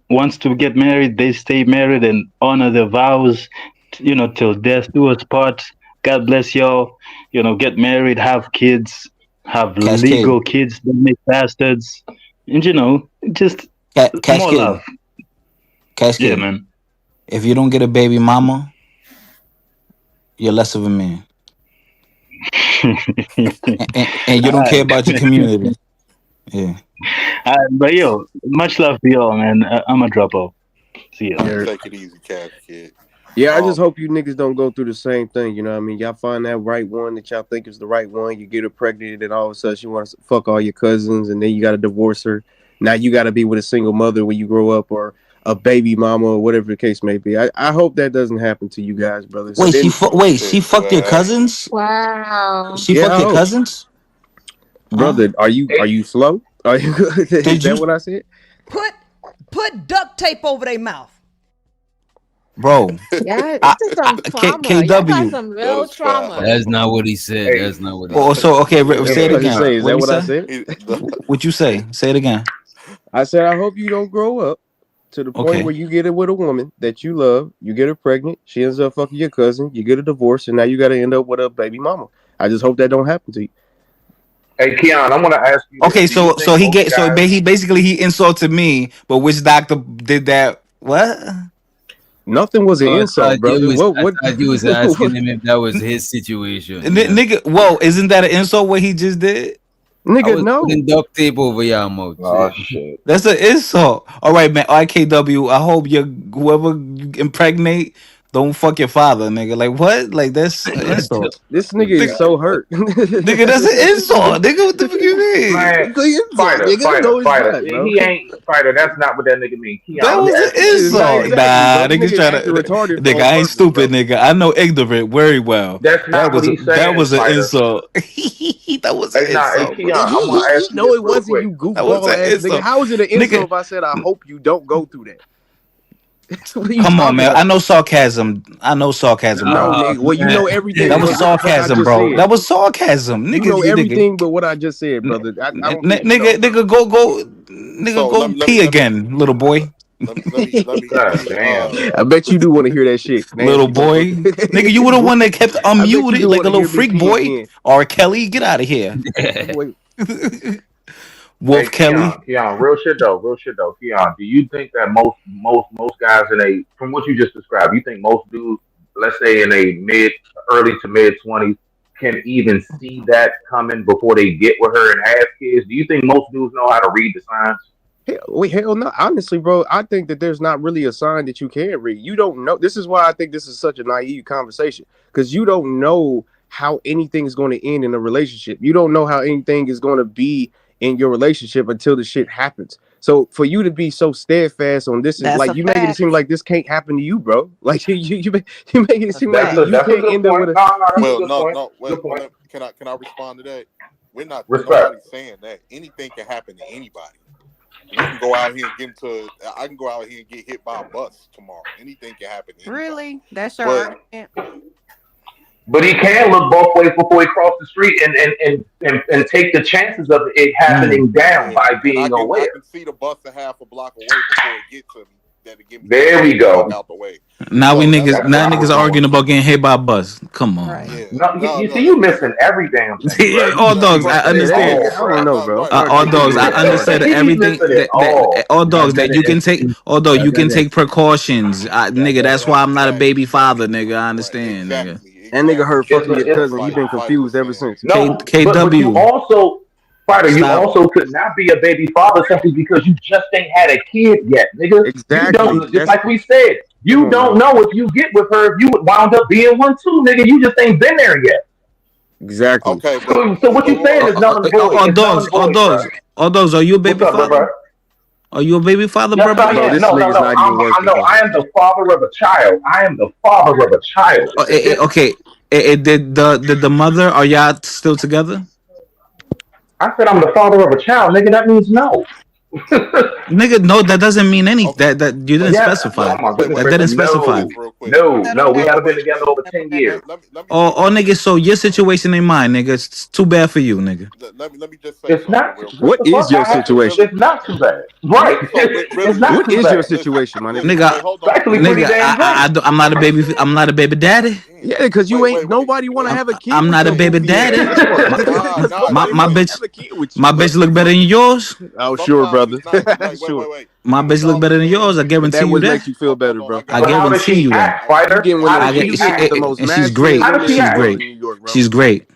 Speaker 19: wants to get married, they stay married and honor their vows, till death do us part. God bless y'all. Get married, have kids, have
Speaker 16: Cascade,
Speaker 19: legal kids, don't make bastards, and just more
Speaker 16: Cascade,
Speaker 19: love. Yeah,
Speaker 16: Cascade.
Speaker 19: man.
Speaker 16: If you don't get a baby mama, you're less of a man, and you
Speaker 19: All
Speaker 16: don't care
Speaker 19: right.
Speaker 16: about your community. Yeah.
Speaker 19: But yo, much love to y'all, man. I'm gonna drop off. See ya.
Speaker 18: Yeah.
Speaker 17: Take it easy, Cash Kid.
Speaker 18: Yeah, I just
Speaker 17: Um,
Speaker 18: hope you niggas don't go through the same thing. You know what I mean? Y'all find that right one that y'all think is the right one. You get her pregnant, and all of a sudden she wants to fuck all your cousins, and then you got to divorce her. Now you got to be with a single mother when you grow up, or a baby mama, or whatever the case may be. I hope that doesn't happen to you guys, brothers. And then,
Speaker 16: She fucked your cousins.
Speaker 10: Wow.
Speaker 16: She
Speaker 18: yeah,
Speaker 16: fucked
Speaker 18: I
Speaker 16: your
Speaker 18: hope,
Speaker 16: cousins, huh?
Speaker 18: brother. Are you slow? Is
Speaker 16: Did
Speaker 18: that
Speaker 16: you,
Speaker 18: what I said?
Speaker 4: Put duct tape over their mouth.
Speaker 16: bro?
Speaker 10: Yeah, it's just some trauma. Y'all got
Speaker 16: KW.
Speaker 10: some
Speaker 17: that
Speaker 10: real
Speaker 17: was foul.
Speaker 10: trauma.
Speaker 8: That's not what he said.
Speaker 20: Hey,
Speaker 8: That's not what he
Speaker 16: Oh,
Speaker 8: said.
Speaker 16: so okay,
Speaker 18: That's
Speaker 16: say
Speaker 18: what
Speaker 16: it
Speaker 18: I just
Speaker 16: again.
Speaker 18: say. Is
Speaker 16: What
Speaker 18: that
Speaker 16: you
Speaker 18: what I
Speaker 16: say?
Speaker 18: said?
Speaker 16: What you say? Say it again.
Speaker 18: I said I hope you don't grow up to the point
Speaker 16: Okay.
Speaker 18: where you get it with a woman that you love, you get her pregnant, she ends up fucking your cousin, you get a divorce, and now you got to end up with a baby mama. I just hope that don't happen to you.
Speaker 20: hey, Keon, I want to ask you this.
Speaker 16: Okay,
Speaker 20: Do you
Speaker 16: so
Speaker 20: think
Speaker 16: he
Speaker 20: most
Speaker 16: get so
Speaker 20: guys?
Speaker 16: he basically he insulted me, but which doctor did that? What?
Speaker 18: Nothing was an
Speaker 8: Oh,
Speaker 18: insult, brother.
Speaker 8: I
Speaker 18: What?
Speaker 8: thought you was asking him if that was his situation. Yeah.
Speaker 16: Nigga, whoa, isn't that an insult what he just did?
Speaker 8: I
Speaker 18: Nigga,
Speaker 8: was
Speaker 18: no.
Speaker 8: putting duct tape over your mouth.
Speaker 20: Oh shit.
Speaker 16: That's an insult. All right, man. IKW. I hope you whoever you impregnate Don't fuck your father, nigga. Like what? Like that's an insult.
Speaker 18: This nigga is so hurt.
Speaker 16: Nigga, that's an insult. Nigga, what the fuck you mean?
Speaker 20: Man, fighter. He ain't fighter. That's not what that nigga mean. Keon,
Speaker 16: That
Speaker 20: let me
Speaker 16: was
Speaker 20: ask
Speaker 16: an
Speaker 20: you this.
Speaker 16: insult. Nah, niggas trying to. Nigga, I ain't stupid, nigga. I know ignorant very well.
Speaker 20: That's not what he's saying.
Speaker 16: That was an
Speaker 20: fighter.
Speaker 16: insult. That was an
Speaker 20: Hey, nah, hey,
Speaker 16: insult.
Speaker 20: Keon, I want to ask you
Speaker 18: No,
Speaker 20: this
Speaker 18: it
Speaker 20: real
Speaker 18: wasn't,
Speaker 20: quick.
Speaker 18: you
Speaker 16: That was
Speaker 18: goofball
Speaker 16: an
Speaker 18: ass nigga.
Speaker 16: insult.
Speaker 18: How is it an insult
Speaker 16: Nigga.
Speaker 18: if I said I hope you don't go through that?
Speaker 16: Come on, man. I know sarcasm.
Speaker 18: No, nigga. Well, you know everything.
Speaker 16: That was
Speaker 18: but what I
Speaker 16: sarcasm,
Speaker 18: just
Speaker 16: bro.
Speaker 18: said.
Speaker 16: That was sarcasm.
Speaker 18: You
Speaker 16: Nigga,
Speaker 18: know
Speaker 16: nigga.
Speaker 18: everything but what I just said, brother. I don't think you know,
Speaker 16: Nigga, go pee again, little boy.
Speaker 20: God damn.
Speaker 18: I bet you do want to hear that shit,
Speaker 16: Little
Speaker 18: nasty
Speaker 16: boy.
Speaker 18: motherfucker.
Speaker 16: Nigga, you were the one that kept
Speaker 18: I bet you
Speaker 16: unmuted
Speaker 18: do
Speaker 16: like a
Speaker 18: wanna
Speaker 16: little
Speaker 18: hear me
Speaker 16: freak
Speaker 18: pee
Speaker 16: boy.
Speaker 18: again.
Speaker 16: Or Kelly, get out of here.
Speaker 18: Wait,
Speaker 16: Wolf
Speaker 20: Hey,
Speaker 16: Kelly.
Speaker 20: Keon, real shit though. Keon, do you think that most guys from what you just described, you think most dudes, let's say in a early to mid 20s, can even see that coming before they get with her and have kids? Do you think most dudes know how to read the signs?
Speaker 18: hell no. Honestly, bro, I think that there's not really a sign that you can read. You don't know. This is why I think this is such a naive conversation, because you don't know how anything is going to end in a relationship. You don't know how anything is going to be in your relationship until the shit happens. So for you to be so steadfast on this, is
Speaker 3: That's
Speaker 18: like
Speaker 3: a
Speaker 18: you making it
Speaker 3: fact.
Speaker 18: seem like this can't happen to you, bro. Like you making it seem like
Speaker 20: That's
Speaker 18: you
Speaker 20: a
Speaker 18: can't
Speaker 20: good
Speaker 18: end up
Speaker 20: point.
Speaker 18: with
Speaker 20: No,
Speaker 18: a.
Speaker 20: that's a
Speaker 17: Well,
Speaker 20: good
Speaker 17: no,
Speaker 20: point.
Speaker 17: no. Wait,
Speaker 20: Good point.
Speaker 17: can I respond to that? We're not.
Speaker 20: Respect.
Speaker 17: Nobody's saying that. Anything can happen to anybody. We can go out here and get into. I can go out here and get hit by a bus tomorrow. Anything can happen to anybody.
Speaker 3: Really? That's your
Speaker 17: But
Speaker 3: argument?
Speaker 20: But he can look both ways before he crosses the street and take the chances of it happening down by
Speaker 17: and
Speaker 20: being
Speaker 17: I
Speaker 20: aware.
Speaker 17: can see the bus a half a block away before it get to me. That'll give me
Speaker 20: There we go.
Speaker 17: out the way.
Speaker 16: Now
Speaker 17: So that's
Speaker 16: niggas arguing about getting hit by a bus. Come on, man.
Speaker 20: No, you see, you missing every damn thing, bro.
Speaker 16: Yeah, all dogs, I understand.
Speaker 20: I don't know,
Speaker 18: bro.
Speaker 16: All dogs, I understand everything. That all dogs that you can take. Although you can take precautions, nigga. That's why I'm not a baby father, nigga. I understand, nigga.
Speaker 18: That nigga heard fucking your
Speaker 20: It's-
Speaker 18: cousin. You've been confused ever since.
Speaker 20: No,
Speaker 16: KW.
Speaker 20: but you also, Fighter, you
Speaker 16: Stop.
Speaker 20: also could not be a baby father simply because you just ain't had a kid yet, nigga.
Speaker 18: Exactly.
Speaker 20: You don't, just like we said, you don't know if you get with her if you would wound up being one too, nigga. You just ain't been there yet.
Speaker 18: Exactly.
Speaker 17: Okay,
Speaker 20: So what you saying is null and void.
Speaker 16: All
Speaker 20: It's null
Speaker 16: dogs,
Speaker 20: and void, bro.
Speaker 16: all dogs. Are you a baby
Speaker 20: What's up,
Speaker 16: father?
Speaker 20: bro?
Speaker 16: Are you a baby father,
Speaker 20: Yes,
Speaker 16: bro?
Speaker 20: I am. No. I am the father of a child. I am the father of a child.
Speaker 16: Okay. Did the mother? Are y'all still together?
Speaker 20: I said I'm the father of a child, nigga. That means no.
Speaker 16: Nigga, no, that doesn't mean anything. That you didn't
Speaker 20: Yeah.
Speaker 16: specify.
Speaker 20: Oh my goodness,
Speaker 16: That didn't specify.
Speaker 20: No. We haven't been together over 10 years.
Speaker 16: Oh, nigga. So your situation ain't mine, nigga. It's too bad for you, nigga.
Speaker 17: Let me just say
Speaker 20: It's not.
Speaker 18: What is your situation?
Speaker 20: It's not too bad. Right. It's not
Speaker 18: What
Speaker 20: too
Speaker 18: is
Speaker 20: bad.
Speaker 18: your situation, my nigga?
Speaker 16: Nigga,
Speaker 20: It's actually pretty damn great.
Speaker 16: I'm not a baby. I'm not a baby daddy.
Speaker 18: Yeah, because you ain't nobody want to have a kid.
Speaker 16: I'm not a baby daddy. My bitch look better than yours.
Speaker 18: Oh, sure, brother. Sure.
Speaker 16: My bitch look better than yours. I guarantee
Speaker 18: That
Speaker 16: you
Speaker 18: what
Speaker 16: that.
Speaker 18: makes you feel better, bro.
Speaker 16: I
Speaker 20: But how does
Speaker 16: guarantee
Speaker 20: she
Speaker 16: you that.
Speaker 20: act, Fighter?
Speaker 18: You getting one
Speaker 20: How
Speaker 18: of
Speaker 20: does
Speaker 18: the,
Speaker 20: she act?
Speaker 18: the most
Speaker 16: And she's
Speaker 18: masculine
Speaker 16: great.
Speaker 20: How does she
Speaker 18: women
Speaker 16: She's
Speaker 20: act?
Speaker 18: in
Speaker 16: great.
Speaker 18: New York, bro.
Speaker 16: She's great.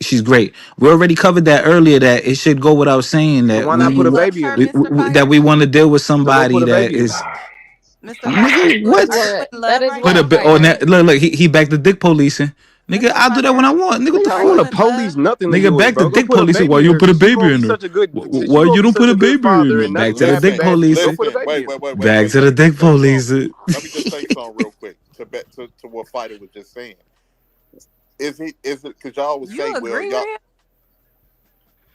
Speaker 16: She's great. We already covered that earlier. That it should go without saying that
Speaker 18: Why not put a baby in it?
Speaker 16: that we want to deal with somebody
Speaker 18: put a
Speaker 16: that
Speaker 18: baby in
Speaker 16: is.
Speaker 3: Mr.
Speaker 16: Nigga, what?
Speaker 10: That is
Speaker 16: Put a
Speaker 10: what
Speaker 16: bit on that. Look, he back to dick policing. Nigga, I'll do that when I want. Nigga, what the
Speaker 18: I want to
Speaker 16: fuck?
Speaker 18: police nothing to
Speaker 16: Nigga,
Speaker 18: yours,
Speaker 16: back
Speaker 18: bro.
Speaker 16: to
Speaker 18: Go
Speaker 16: dick
Speaker 18: put a
Speaker 16: policing.
Speaker 18: baby
Speaker 16: Why
Speaker 18: in
Speaker 16: you
Speaker 18: her.
Speaker 16: put a
Speaker 18: Since you
Speaker 16: baby
Speaker 18: gonna be
Speaker 16: in her?
Speaker 18: such a good, since
Speaker 16: Why
Speaker 18: you gonna
Speaker 16: you
Speaker 18: be
Speaker 16: don't
Speaker 18: such
Speaker 16: put
Speaker 18: a
Speaker 16: a
Speaker 18: good
Speaker 16: baby
Speaker 18: father
Speaker 16: in
Speaker 18: and
Speaker 16: her?
Speaker 18: not
Speaker 16: Back to the
Speaker 18: have
Speaker 16: dick
Speaker 18: bad,
Speaker 16: police.
Speaker 18: go put a baby in.
Speaker 17: Wait.
Speaker 16: Back to the dick police.
Speaker 17: Let me just say something real quick to what Fighter was just saying. Is it because y'all would say, well, y'all.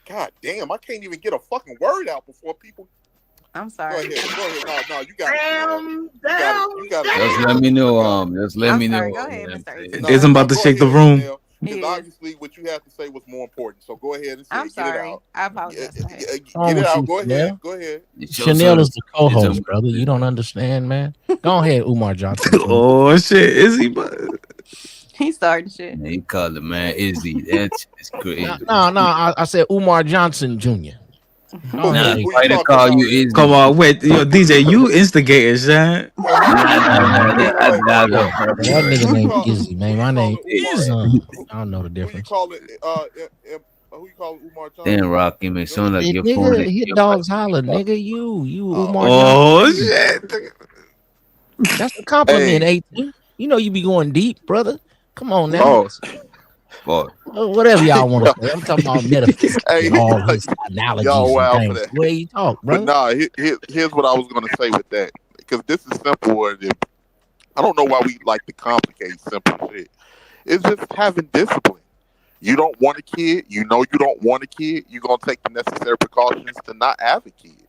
Speaker 17: God damn, I can't even get a fucking word out before people.
Speaker 3: I'm sorry.
Speaker 17: Go ahead. No, you got it. You got it.
Speaker 8: Just let me know. Just let me know.
Speaker 3: Sorry. Go ahead, Mr.
Speaker 16: Isn't about to shake the room.
Speaker 17: Because obviously what you have to say was more important. So go ahead and say it. Get it out.
Speaker 3: I apologize.
Speaker 17: Get it out. Go ahead. Go ahead.
Speaker 22: Chanel is the co-host, brother. You don't understand, man. Go ahead, Umar Johnson.
Speaker 16: Oh shit, is he?
Speaker 3: He starting shit.
Speaker 8: Man, you call it, man, Izzy. That's crazy.
Speaker 22: No. I said Umar Johnson Jr.
Speaker 8: Nah, why they call you Izzy?
Speaker 16: Come on, wait, yo, DJ, you instigating, son.
Speaker 22: That nigga named Izzy, man. My name is. I don't know the difference.
Speaker 17: Who you call Umar Johnson?
Speaker 8: Then Rocky, man, sound like your
Speaker 22: Nigga,
Speaker 8: phone.
Speaker 22: hit dogs holler, nigga. You Umar
Speaker 16: Oh
Speaker 22: Johnson.
Speaker 16: shit.
Speaker 22: That's a compliment, 18. You know you be going deep, brother. Come on now.
Speaker 18: Pause.
Speaker 22: Whatever y'all want to say. I'm talking about metaphysics
Speaker 17: Hey,
Speaker 22: and all his
Speaker 17: y'all
Speaker 22: analogies and
Speaker 17: wow for
Speaker 22: things.
Speaker 17: that.
Speaker 22: The way you talk,
Speaker 17: But
Speaker 22: bro.
Speaker 17: nah, here's what I was gonna say with that, because this is simple. I don't know why we like to complicate simple shit. It's just having discipline. You don't want a kid. You know you don't want a kid. You're gonna take the necessary precautions to not have a kid.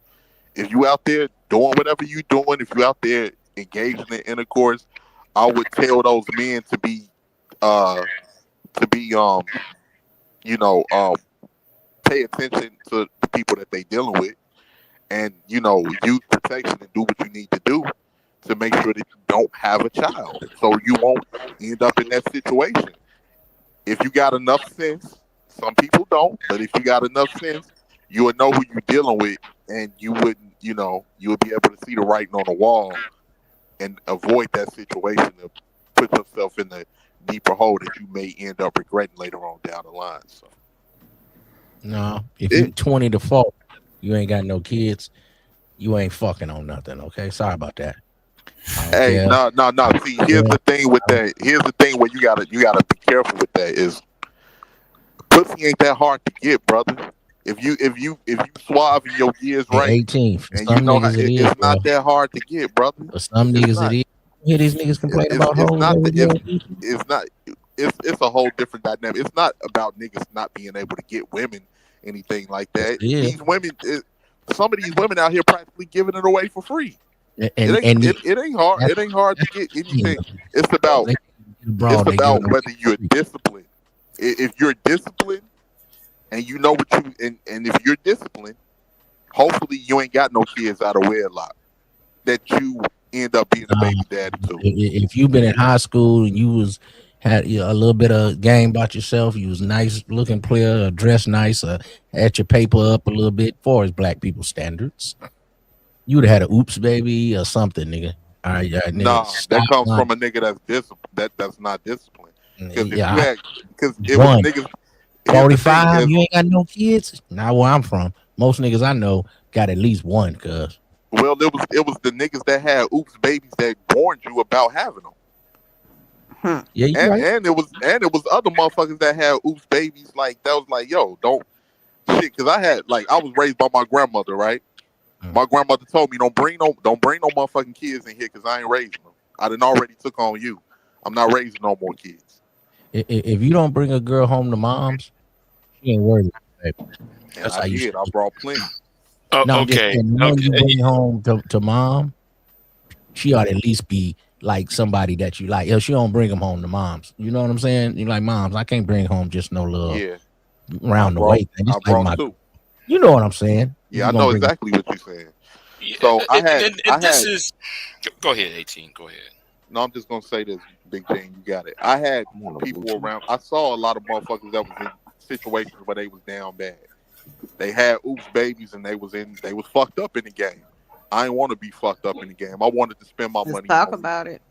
Speaker 17: If you out there doing whatever you doing, if you out there engaging in intercourse, I would tell those men to be pay attention to the people that they dealing with, and use protection and do what you need to do to make sure that you don't have a child, so you won't end up in that situation. If you got enough sense, some people don't, but if you got enough sense, you would know who you're dealing with, and you wouldn't, you would be able to see the writing on the wall and avoid that situation to put yourself in the deeper hole that you may end up regretting later on down the line. So,
Speaker 22: No, if you 20 to 40, you ain't got no kids, you ain't fucking on nothing. Okay, sorry about that.
Speaker 17: hey, no. See, here's the thing with that. Here's the thing where you gotta be careful with that. Is pussy ain't that hard to get, brother. If you suave in your gears right,
Speaker 22: 18. For
Speaker 17: and
Speaker 22: some
Speaker 17: you know
Speaker 22: niggas it is,
Speaker 17: it's
Speaker 22: bro.
Speaker 17: not that hard to get, brother.
Speaker 22: For some niggas it is. You hear these niggas complain about hoes every day.
Speaker 17: It's not. It's a whole different dynamic. It's not about niggas not being able to get women, anything like that. These women, some of these women out here practically giving it away for free. It ain't hard. It ain't hard to get anything. It's about whether you're disciplined. If you're disciplined, and you know what you and if you're disciplined, hopefully you ain't got no kids out of wedlock that you end up being a baby daddy too.
Speaker 22: If you've been in high school and you had a little bit of game about yourself, you was nice looking player, dressed nice, had your paper up a little bit for his black people standards, you would have had a oops baby or something, nigga. All right, nigga,
Speaker 17: nah, that comes from a nigga that's disciplined. That's not disciplined. Because it was niggas
Speaker 22: 45, you ain't got no kids. Not where I'm from. Most niggas I know got at least one, cuz.
Speaker 17: Well, it was the niggas that had oops babies that warned you about having them.
Speaker 22: Yeah,
Speaker 17: and it was other motherfuckers that had oops babies like that was like, yo, don't shit. Because I was raised by my grandmother, right? My grandmother told me don't bring no motherfucking kids in here because I ain't raising them. I done already took on you. I'm not raising no more kids.
Speaker 22: If you don't bring a girl home to mom's, she ain't worried about it.
Speaker 17: That's how you. I brought plenty.
Speaker 22: No, okay. When you bring home to mom, she ought to at least be like somebody that you like. She don't bring them home to moms. You know what I'm saying? You like moms. I can't bring home just no little round the way thing. You know what I'm saying?
Speaker 17: Yeah, I know exactly what you're saying. So
Speaker 1: Go ahead, 18. Go ahead.
Speaker 17: No, I'm just gonna say this, Big Jane. You got it. I had people around. I saw a lot of motherfuckers that was in situations where they was down bad. They had oops babies and they was fucked up in the game. I didn't want to be fucked up in the game. I wanted to spend my money.
Speaker 3: Talk about it.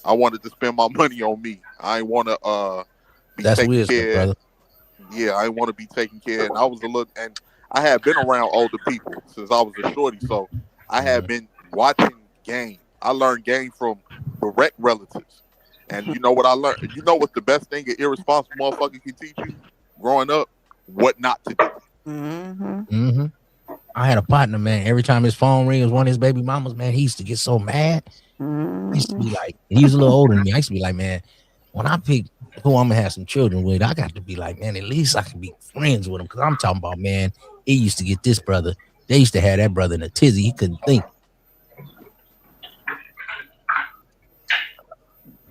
Speaker 17: I wanted to spend my money on me. I didn't want to be
Speaker 22: That's
Speaker 17: taken
Speaker 22: weird,
Speaker 17: care.
Speaker 22: brother.
Speaker 17: Yeah, I didn't want to be taken care. And I was and I had been around older people since I was a shorty, so I had been watching game. I learned game from direct relatives. And you know what I learned? You know what the best thing an irresponsible motherfucker can teach you growing up? What not to do.
Speaker 22: I had a partner, man. Every time his phone rings, one of his baby mamas, man, he used to get so mad. He used to be like, he was a little older than me. I used to be like, man, when I pick who I'm gonna have some children with, I got to be like, man, at least I can be friends with him. Cause I'm talking about, man, he used to get this brother. They used to have that brother in a tizzy. He couldn't think.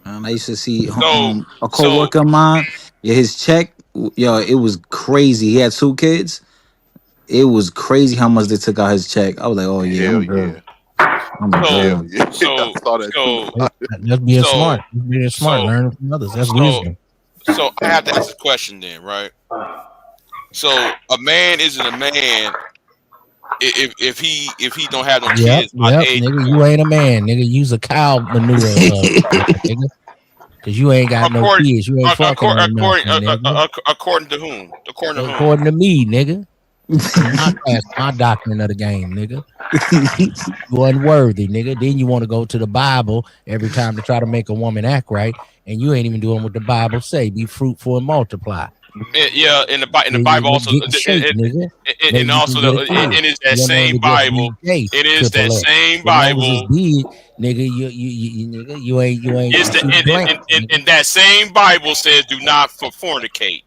Speaker 16: I used to see a coworker of mine. Yeah, his check, it was crazy. He had 2 kids. It was crazy how much they took out his check. I was like, oh yeah, I'm good. I'm good.
Speaker 22: That's being smart. Being smart, learning from others. That's wisdom.
Speaker 1: So I have to ask a question then, right? So a man isn't a man if he don't have no kids.
Speaker 22: Nigga, you ain't a man, nigga. Use a cow manure, nigga. Cause you ain't got no kids. You ain't fucking on nothing, nigga.
Speaker 1: According to whom?
Speaker 22: According to me, nigga. That's my doctrine of the game, nigga. You unworthy, nigga. Then you want to go to the Bible every time to try to make a woman act right, and you ain't even doing what the Bible say. Be fruitful and multiply.
Speaker 1: Yeah, in the Bible also,
Speaker 22: Get in shape, nigga.
Speaker 1: and
Speaker 22: Maybe you can
Speaker 1: also
Speaker 22: get a kid.
Speaker 1: it is that
Speaker 22: You don't want
Speaker 1: same
Speaker 22: to just
Speaker 1: Bible.
Speaker 22: be gay,
Speaker 1: It is that
Speaker 22: triple X.
Speaker 1: same
Speaker 22: As long as it's
Speaker 1: Bible.
Speaker 22: big, nigga, you nigga, you ain't.
Speaker 1: It's and that same Bible says, "Do not fornicate."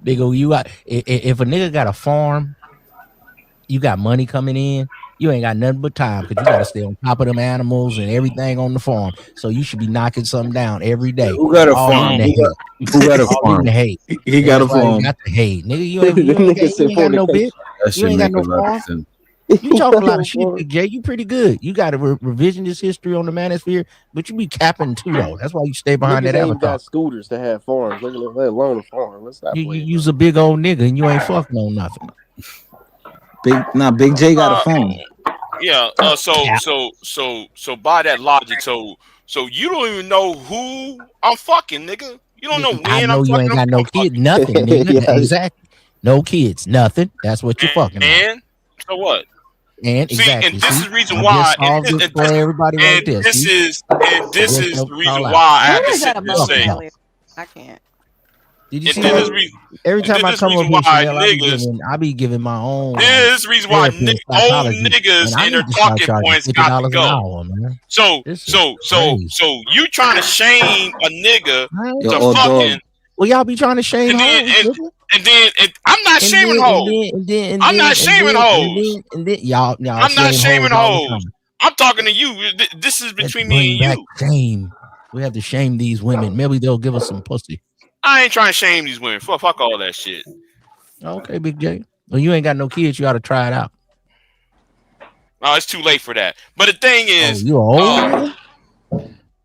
Speaker 22: Nigga, you got if a nigga got a farm, you got money coming in. You ain't got nothing but time because you got to stay on top of them animals and everything on the farm. So you should be knocking something down every day.
Speaker 8: Who got a
Speaker 22: all
Speaker 8: farm?
Speaker 22: In the
Speaker 8: Who got a
Speaker 22: all in
Speaker 8: farm?
Speaker 22: the hay.
Speaker 8: He got a
Speaker 22: That's why
Speaker 8: farm.
Speaker 22: you got the hay, nigga. You ain't got no bitch.
Speaker 8: That
Speaker 22: You
Speaker 8: should
Speaker 22: ain't got
Speaker 8: make
Speaker 22: no
Speaker 8: a lot
Speaker 22: farm.
Speaker 8: of sense.
Speaker 22: You talk a lot of shit, Big J. You pretty good. You got a revisionist history on the manosphere, but you be capping too though. That's why you stay behind
Speaker 18: Niggas
Speaker 22: that
Speaker 18: ain't
Speaker 22: avatar.
Speaker 18: got scooters to have farms. Let alone a farm. Let's not
Speaker 22: You
Speaker 18: play.
Speaker 22: use a big old nigga and you ain't fucking on nothing.
Speaker 16: Big J got a phone.
Speaker 1: Yeah. So by that logic, so you don't even know who I'm fucking, nigga. You don't know when
Speaker 22: I know
Speaker 1: I'm
Speaker 22: you
Speaker 1: fucking.
Speaker 22: ain't got no kid, nothing, nigga. Exactly. No kids, nothing. That's what you're fucking on.
Speaker 1: And so what?
Speaker 22: And
Speaker 1: See,
Speaker 22: exactly.
Speaker 1: and this is the reason
Speaker 22: I
Speaker 1: why.
Speaker 22: just solved it for everybody right there.
Speaker 1: This
Speaker 22: See?
Speaker 1: is the reason
Speaker 22: Call out.
Speaker 1: why I
Speaker 3: Who
Speaker 1: have to
Speaker 3: is
Speaker 1: sit
Speaker 3: that
Speaker 1: and
Speaker 3: above
Speaker 1: say.
Speaker 3: Elliot? I can't.
Speaker 22: Did you
Speaker 1: And
Speaker 22: see
Speaker 1: then
Speaker 22: that?
Speaker 1: this reason.
Speaker 22: Every
Speaker 1: And then
Speaker 22: time I
Speaker 1: this
Speaker 22: come up
Speaker 1: reason
Speaker 22: here,
Speaker 1: why
Speaker 22: Chanel,
Speaker 1: niggas.
Speaker 22: I be giving my own like,
Speaker 1: This is the reason why
Speaker 22: therapy and
Speaker 1: old
Speaker 22: psychology,
Speaker 1: niggas
Speaker 22: and I
Speaker 1: and their
Speaker 22: need to start
Speaker 1: talking
Speaker 22: charging
Speaker 1: points got to
Speaker 22: $50 an
Speaker 1: go.
Speaker 22: hour, man.
Speaker 1: So you trying to shame a nigga
Speaker 22: Yo,
Speaker 1: to
Speaker 22: old dog.
Speaker 1: fucking.
Speaker 22: Well, y'all be trying to shame
Speaker 1: And then,
Speaker 22: hoes, nigga.
Speaker 1: I'm not shaming hoes. I'm not shaming hoes.
Speaker 22: And then y'all
Speaker 1: I'm not
Speaker 22: shame
Speaker 1: shaming
Speaker 22: hoes all the
Speaker 1: hoes.
Speaker 22: time.
Speaker 1: I'm talking to you. This is
Speaker 22: Let's
Speaker 1: between me
Speaker 22: bring
Speaker 1: and
Speaker 22: back
Speaker 1: you.
Speaker 22: shame. We have to shame these women. Maybe they'll give us some pussy.
Speaker 1: I ain't trying to shame these women. Fuck all that shit.
Speaker 22: Okay, Big J. Well, you ain't got no kids. You ought to try it out.
Speaker 1: No, it's too late for that. But the thing is,
Speaker 22: you old nigga?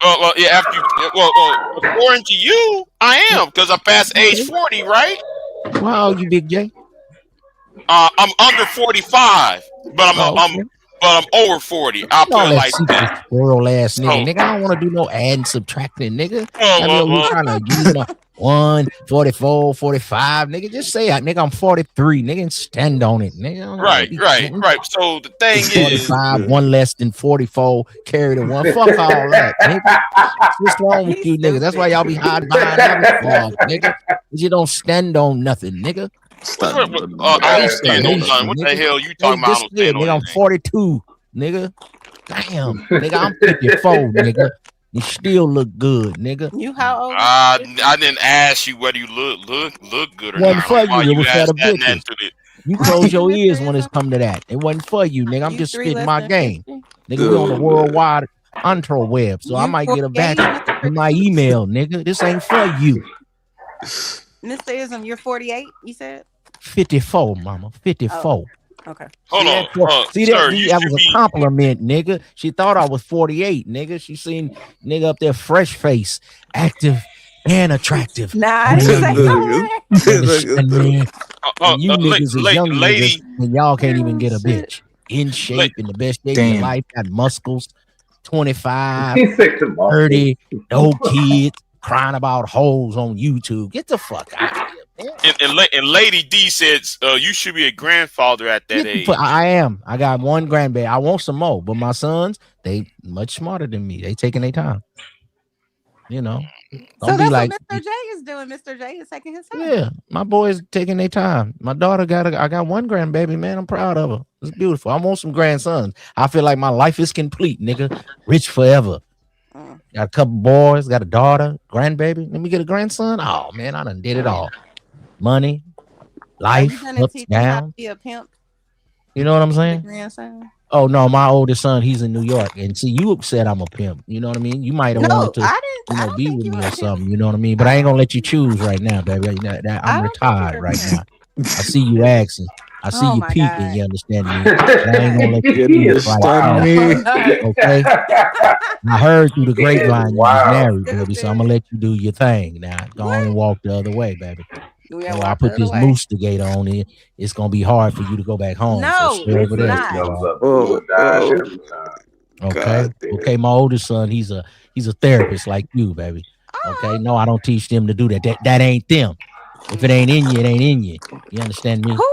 Speaker 1: Well, yeah. After you, according to you, I am because I passed age 40, right?
Speaker 22: How old you, Big J?
Speaker 1: I'm under 45, but I'm over 40. I'll put
Speaker 22: All
Speaker 1: it
Speaker 22: that
Speaker 1: like
Speaker 22: secret
Speaker 1: that.
Speaker 22: squirrel ass nigga.
Speaker 1: So-
Speaker 22: Nigga, I don't want to do no adding, subtracting, nigga.
Speaker 1: Well,
Speaker 22: I mean, you trying to use my 1, 44, 45, nigga. Just say it, nigga. I'm 43, nigga, and stand on it, nigga. I don't wanna be counting.
Speaker 1: Right. So the thing is,
Speaker 22: 45, one less than 44, carry the one. Fuck all that, nigga. What's wrong with you, nigga? That's why y'all be hiding behind avatar, nigga. You don't stand on nothing, nigga.
Speaker 1: I don't stand on nothing. What the hell you talking about? I don't stand on
Speaker 22: nigga, I'm 42, nigga. Damn, nigga, I'm 54, nigga. You still look good, nigga.
Speaker 3: You how old?
Speaker 1: I didn't ask you whether you look good or
Speaker 22: Wasn't
Speaker 1: not.
Speaker 22: for
Speaker 1: Like, why
Speaker 22: you. It was for
Speaker 1: asked
Speaker 22: the
Speaker 1: that and
Speaker 22: bitches.
Speaker 1: to the-
Speaker 22: You close your ears when it's come to that. It wasn't for you, nigga. I'm just spitting my game. Nigga, we on the worldwide intro web, so I might get a batch in my email, nigga. This ain't for you.
Speaker 3: Mr. Ism, you're 48, you said?
Speaker 22: 54, mama. 54.
Speaker 3: Okay.
Speaker 1: Hold on.
Speaker 22: See
Speaker 1: sir,
Speaker 22: that?
Speaker 1: you
Speaker 22: That
Speaker 1: should
Speaker 22: was a compliment, nigga. She thought I was 48, nigga. She seen nigga up there, fresh face, active and attractive.
Speaker 3: Nah, I didn't say
Speaker 22: you niggas is young niggas, and y'all can't even get a bitch. In shape, in the best shape of your life, got muscles, 25, 30, no kids, crying about hoes on YouTube. Get the fuck out of here.
Speaker 1: And Lady D says you should be a grandfather at that age.
Speaker 22: I am. I got one grandbaby. I want some more, but my sons, they much smarter than me. They taking their time. You know.
Speaker 3: So that's like, what Mr. J is doing. Mr. J is taking his time.
Speaker 22: Yeah, my boys taking their time. My daughter I got one grandbaby, man. I'm proud of her. It's beautiful. I want some grandsons. I feel like my life is complete, nigga. Rich forever. Got a couple boys, got a daughter, grandbaby. Let me get a grandson. Oh man, I done did it all. Money, life, ups, down.
Speaker 3: Be a pimp?
Speaker 22: You know what I'm saying?
Speaker 3: Grandson?
Speaker 22: Oh no, my oldest son, he's in New York, and see, you said I'm a pimp. You know what I mean? You might have wanted to, be with me or something. You know what I mean? But I ain't gonna let you choose right now, baby. I'm retired right now. I see you asking. I see you peeking. You understand me? But I ain't gonna let you choose right now. Okay. I heard through the grapevine you was married, baby. So I'm gonna let you do your thing now. Go on and walk the other way, baby. I put this Moostigator on it. It's gonna be hard for you to go back home.
Speaker 3: No,
Speaker 22: so stay over there. Okay. Okay. My oldest son, he's a therapist like you, baby. Okay. No, I don't teach them to do that. That ain't them. If it ain't in you, it ain't in you. You understand me?
Speaker 3: Who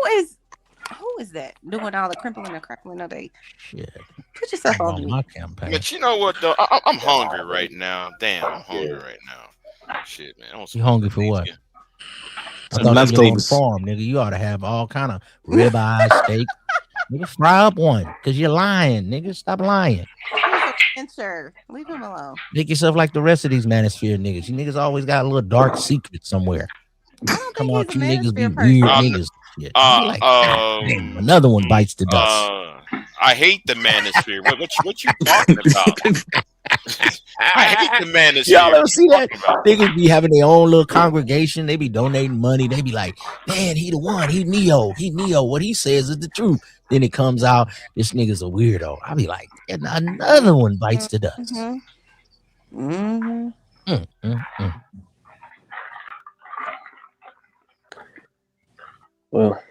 Speaker 3: is that doing all the crimpling and crackling of they?
Speaker 22: Shit.
Speaker 3: Put yourself on
Speaker 22: my
Speaker 3: mute.
Speaker 22: campaign.
Speaker 1: But you know what though? I'm hungry right now. Damn, I'm hungry right now. Shit, man. I want
Speaker 22: You hungry for what? I
Speaker 1: Some
Speaker 22: thought you live on the
Speaker 11: leftovers.
Speaker 22: farm, nigga. You ought to have all kind of ribeye, steak. Nigga, fry up one, cause you're lying, nigga. Stop lying.
Speaker 3: Answer. Leave him alone.
Speaker 22: Make yourself like the rest of these manosphere niggas. You niggas always got a little dark secret somewhere. Come on, you niggas be weird niggas. Shit. You like, damn, another one bites the dust.
Speaker 1: I hate the manosphere. What you talking about? I hate the manosphere.
Speaker 22: Y'all ever see that? Niggas be having their own little congregation. They be donating money. They be like, man, he the one. He Neo. He Neo. What he says is the truth. Then it comes out, this nigga's a weirdo. I be like, and another one bites the dust.
Speaker 18: Well,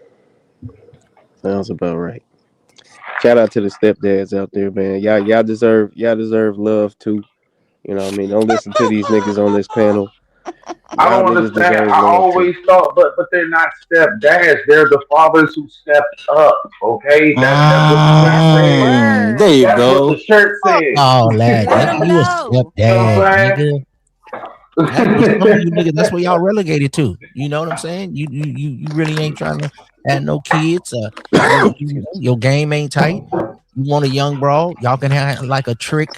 Speaker 18: sounds about right. Shout out to the stepdads out there, man. Y'all deserve love too. You know what I mean? Don't listen to these niggas on this panel.
Speaker 20: I don't understand. I always thought, but they're not stepdads. They're the fathers who stepped up. Okay, that's what the shirt said.
Speaker 11: There you
Speaker 20: That's
Speaker 11: go.
Speaker 20: what the shirt said.
Speaker 22: Oh, lad, nigga, you a stepdad, nigga. That's what some of you niggas, that's what y'all relegated to. You know what I'm saying? You really ain't trying to have no kids. Your game ain't tight. You want a young bro? Y'all can have like a trick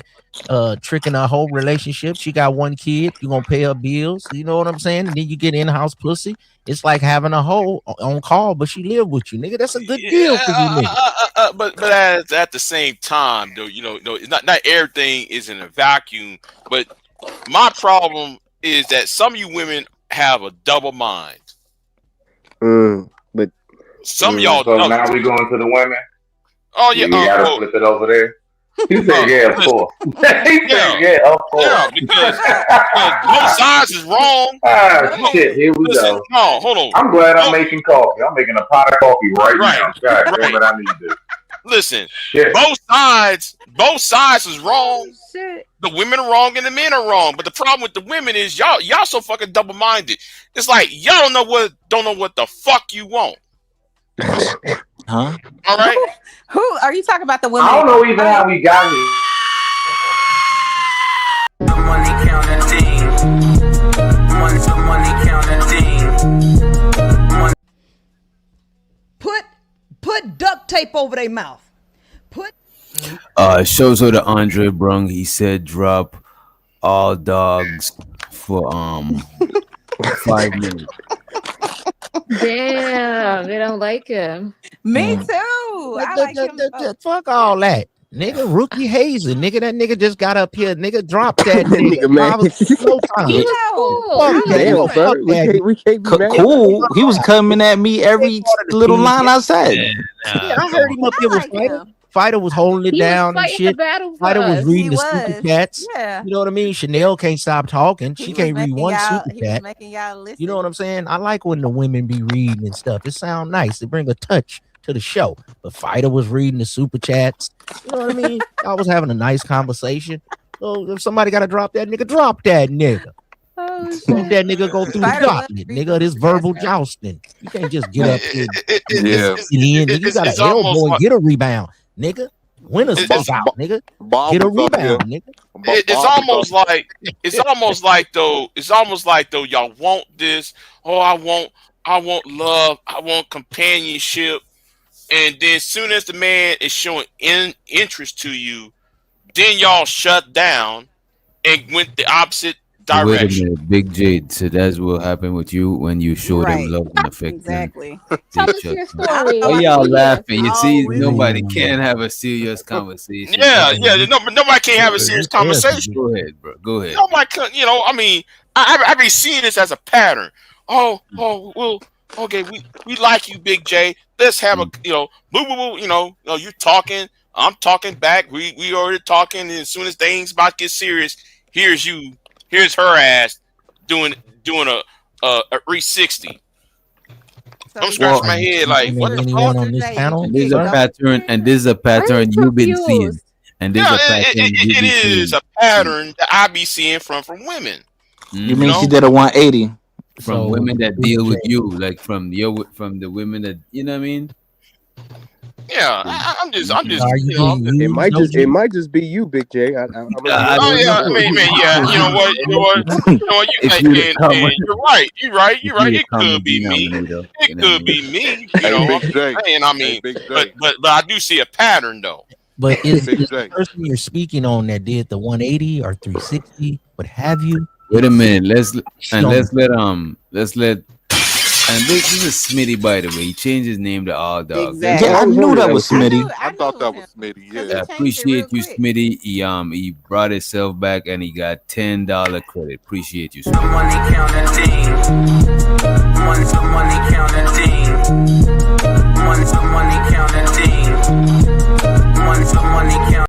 Speaker 22: in a whole relationship. She got one kid. You gonna pay her bills. You know what I'm saying? And then you get in-house pussy. It's like having a hoe on call, but she live with you, nigga. That's a good deal for you, nigga.
Speaker 1: But at the same time, though, it's not everything is in a vacuum. But my problem is that some of you women have a double mind.
Speaker 18: But
Speaker 1: some of y'all.
Speaker 20: So now we going to the women.
Speaker 1: Oh yeah,
Speaker 20: you gotta flip it over there. He said, "Yeah, of course." He said, "Yeah, of course."
Speaker 1: Yeah, because both sides is wrong.
Speaker 20: Shit, here we go.
Speaker 1: No, hold on.
Speaker 20: I'm glad I'm making coffee. I'm making a pot of coffee right now. God damn it, I need this.
Speaker 1: Listen,
Speaker 20: Shit.
Speaker 1: both sides is wrong. The women are wrong and the men are wrong. But the problem with the women is y'all so fucking double minded. It's like y'all don't know what the fuck you want.
Speaker 11: Huh?
Speaker 1: All right.
Speaker 3: Who are you talking about? The women?
Speaker 20: I don't know even how we got here.
Speaker 13: The money counting team. The money counting team.
Speaker 4: Put duct tape over their mouth.
Speaker 8: Shows her to Andre Brung. He said drop all dogs for 5 minutes.
Speaker 10: Damn, they don't like him.
Speaker 3: Me too. I like him.
Speaker 22: Fuck all that. Nigga, Rookie Hazen. Nigga, that nigga just got up here. Nigga, drop that nigga.
Speaker 18: man.
Speaker 22: No time.
Speaker 10: He was cool.
Speaker 22: Fuck that.
Speaker 18: Damn,
Speaker 22: Fuck
Speaker 18: sir.
Speaker 22: that.
Speaker 18: We can't be mad.
Speaker 11: Cool. He was coming at me every little line I said.
Speaker 22: Yeah, I heard him up there with Fighter. Fighter was holding it
Speaker 10: He was
Speaker 22: down and
Speaker 10: fighting
Speaker 22: shit.
Speaker 10: the battle for
Speaker 22: Fighter was
Speaker 10: us.
Speaker 22: reading
Speaker 3: He
Speaker 22: the
Speaker 3: was.
Speaker 22: super chats.
Speaker 3: Yeah.
Speaker 22: You know what I mean? Chanel can't stop talking. She
Speaker 3: He was
Speaker 22: can't read
Speaker 3: making
Speaker 22: one
Speaker 3: y'all-
Speaker 22: super
Speaker 3: he was
Speaker 22: chat.
Speaker 3: making y'all listen.
Speaker 22: You know what I'm saying? I like when the women be reading and stuff. It sound nice. It bring a touch to the show. But Fighter was reading the super chats. You know what I mean? I was having a nice conversation. So if somebody got to drop that nigga, drop that nigga.
Speaker 3: Oh,
Speaker 22: Let that nigga go through the
Speaker 3: Fighter was
Speaker 22: gauntlet, nigga. This verbal jousting. You can't just get up here.
Speaker 11: Yeah.
Speaker 22: You got to elbow and get a rebound, nigga. Win a
Speaker 1: It's-
Speaker 22: spot out, nigga.
Speaker 17: Bob
Speaker 22: Get a
Speaker 17: was up here.
Speaker 22: rebound, nigga.
Speaker 1: It's almost like though y'all want this. Oh, I want love. I want companionship. And then soon as the man is showing interest to you, then y'all shut down and went the opposite
Speaker 8: Wait a
Speaker 1: direction.
Speaker 8: minute, Big Jade. So that's what happened with you when you show
Speaker 3: Right.
Speaker 8: them love and affection.
Speaker 3: Exactly.
Speaker 10: Tell us your story.
Speaker 8: Why y'all laughing? You see,
Speaker 3: always-
Speaker 8: nobody can have a serious conversation.
Speaker 1: Yeah. Nobody can have a serious conversation.
Speaker 8: Go ahead, bro. Go ahead.
Speaker 1: Nobody can. I mean, I be seeing this as a pattern. Well, okay, we like you, Big J. Let's have a boo boo boo. You talking, I'm talking back. We already talking, and as soon as things about to get serious, here's her ass doing a 360. I'm scratching my head like, what the
Speaker 22: anyone
Speaker 1: fuck?
Speaker 22: on this panel?
Speaker 8: This is a pattern, and this is a pattern you've been seeing. And this is a pattern you've
Speaker 1: It
Speaker 8: been
Speaker 1: is
Speaker 8: seeing.
Speaker 1: a pattern that I be seeing from women.
Speaker 11: You mean she did a 180?
Speaker 8: from women that deal with you, like from the women that you know what I mean.
Speaker 1: Yeah, I'm just,
Speaker 22: Are you getting
Speaker 18: It
Speaker 22: used?
Speaker 18: it might just be you, Big J. I'm gonna leave that
Speaker 1: oh
Speaker 18: on
Speaker 1: yeah,
Speaker 18: you.
Speaker 1: yeah. You know what?
Speaker 8: If you the common,
Speaker 1: You're right.
Speaker 8: if you the
Speaker 1: It
Speaker 8: common
Speaker 1: could be me.
Speaker 8: denominator,
Speaker 1: It
Speaker 8: you know what I
Speaker 1: could
Speaker 8: mean?
Speaker 1: be me.
Speaker 17: Hey,
Speaker 1: I'm
Speaker 17: Big
Speaker 1: just
Speaker 17: J.
Speaker 1: saying. I
Speaker 17: Hey,
Speaker 1: mean,
Speaker 17: Big
Speaker 1: but
Speaker 17: J.
Speaker 1: I do see a pattern though.
Speaker 22: But is
Speaker 17: Big
Speaker 22: the
Speaker 17: J.
Speaker 22: person you're speaking on that did the 180 or 360? But have you?
Speaker 8: Wait a minute. Let's let and this is Smitty, by the way. He changed his name to All Dog.
Speaker 3: Exactly.
Speaker 16: Yeah, I knew that was Smitty.
Speaker 17: I thought that was Smitty. Yeah.
Speaker 8: I appreciate you, Smitty. He brought himself back and he got $10 credit. Appreciate you, Smitty.
Speaker 13: Money counting team. Money counting team. Money counting team. Money counting.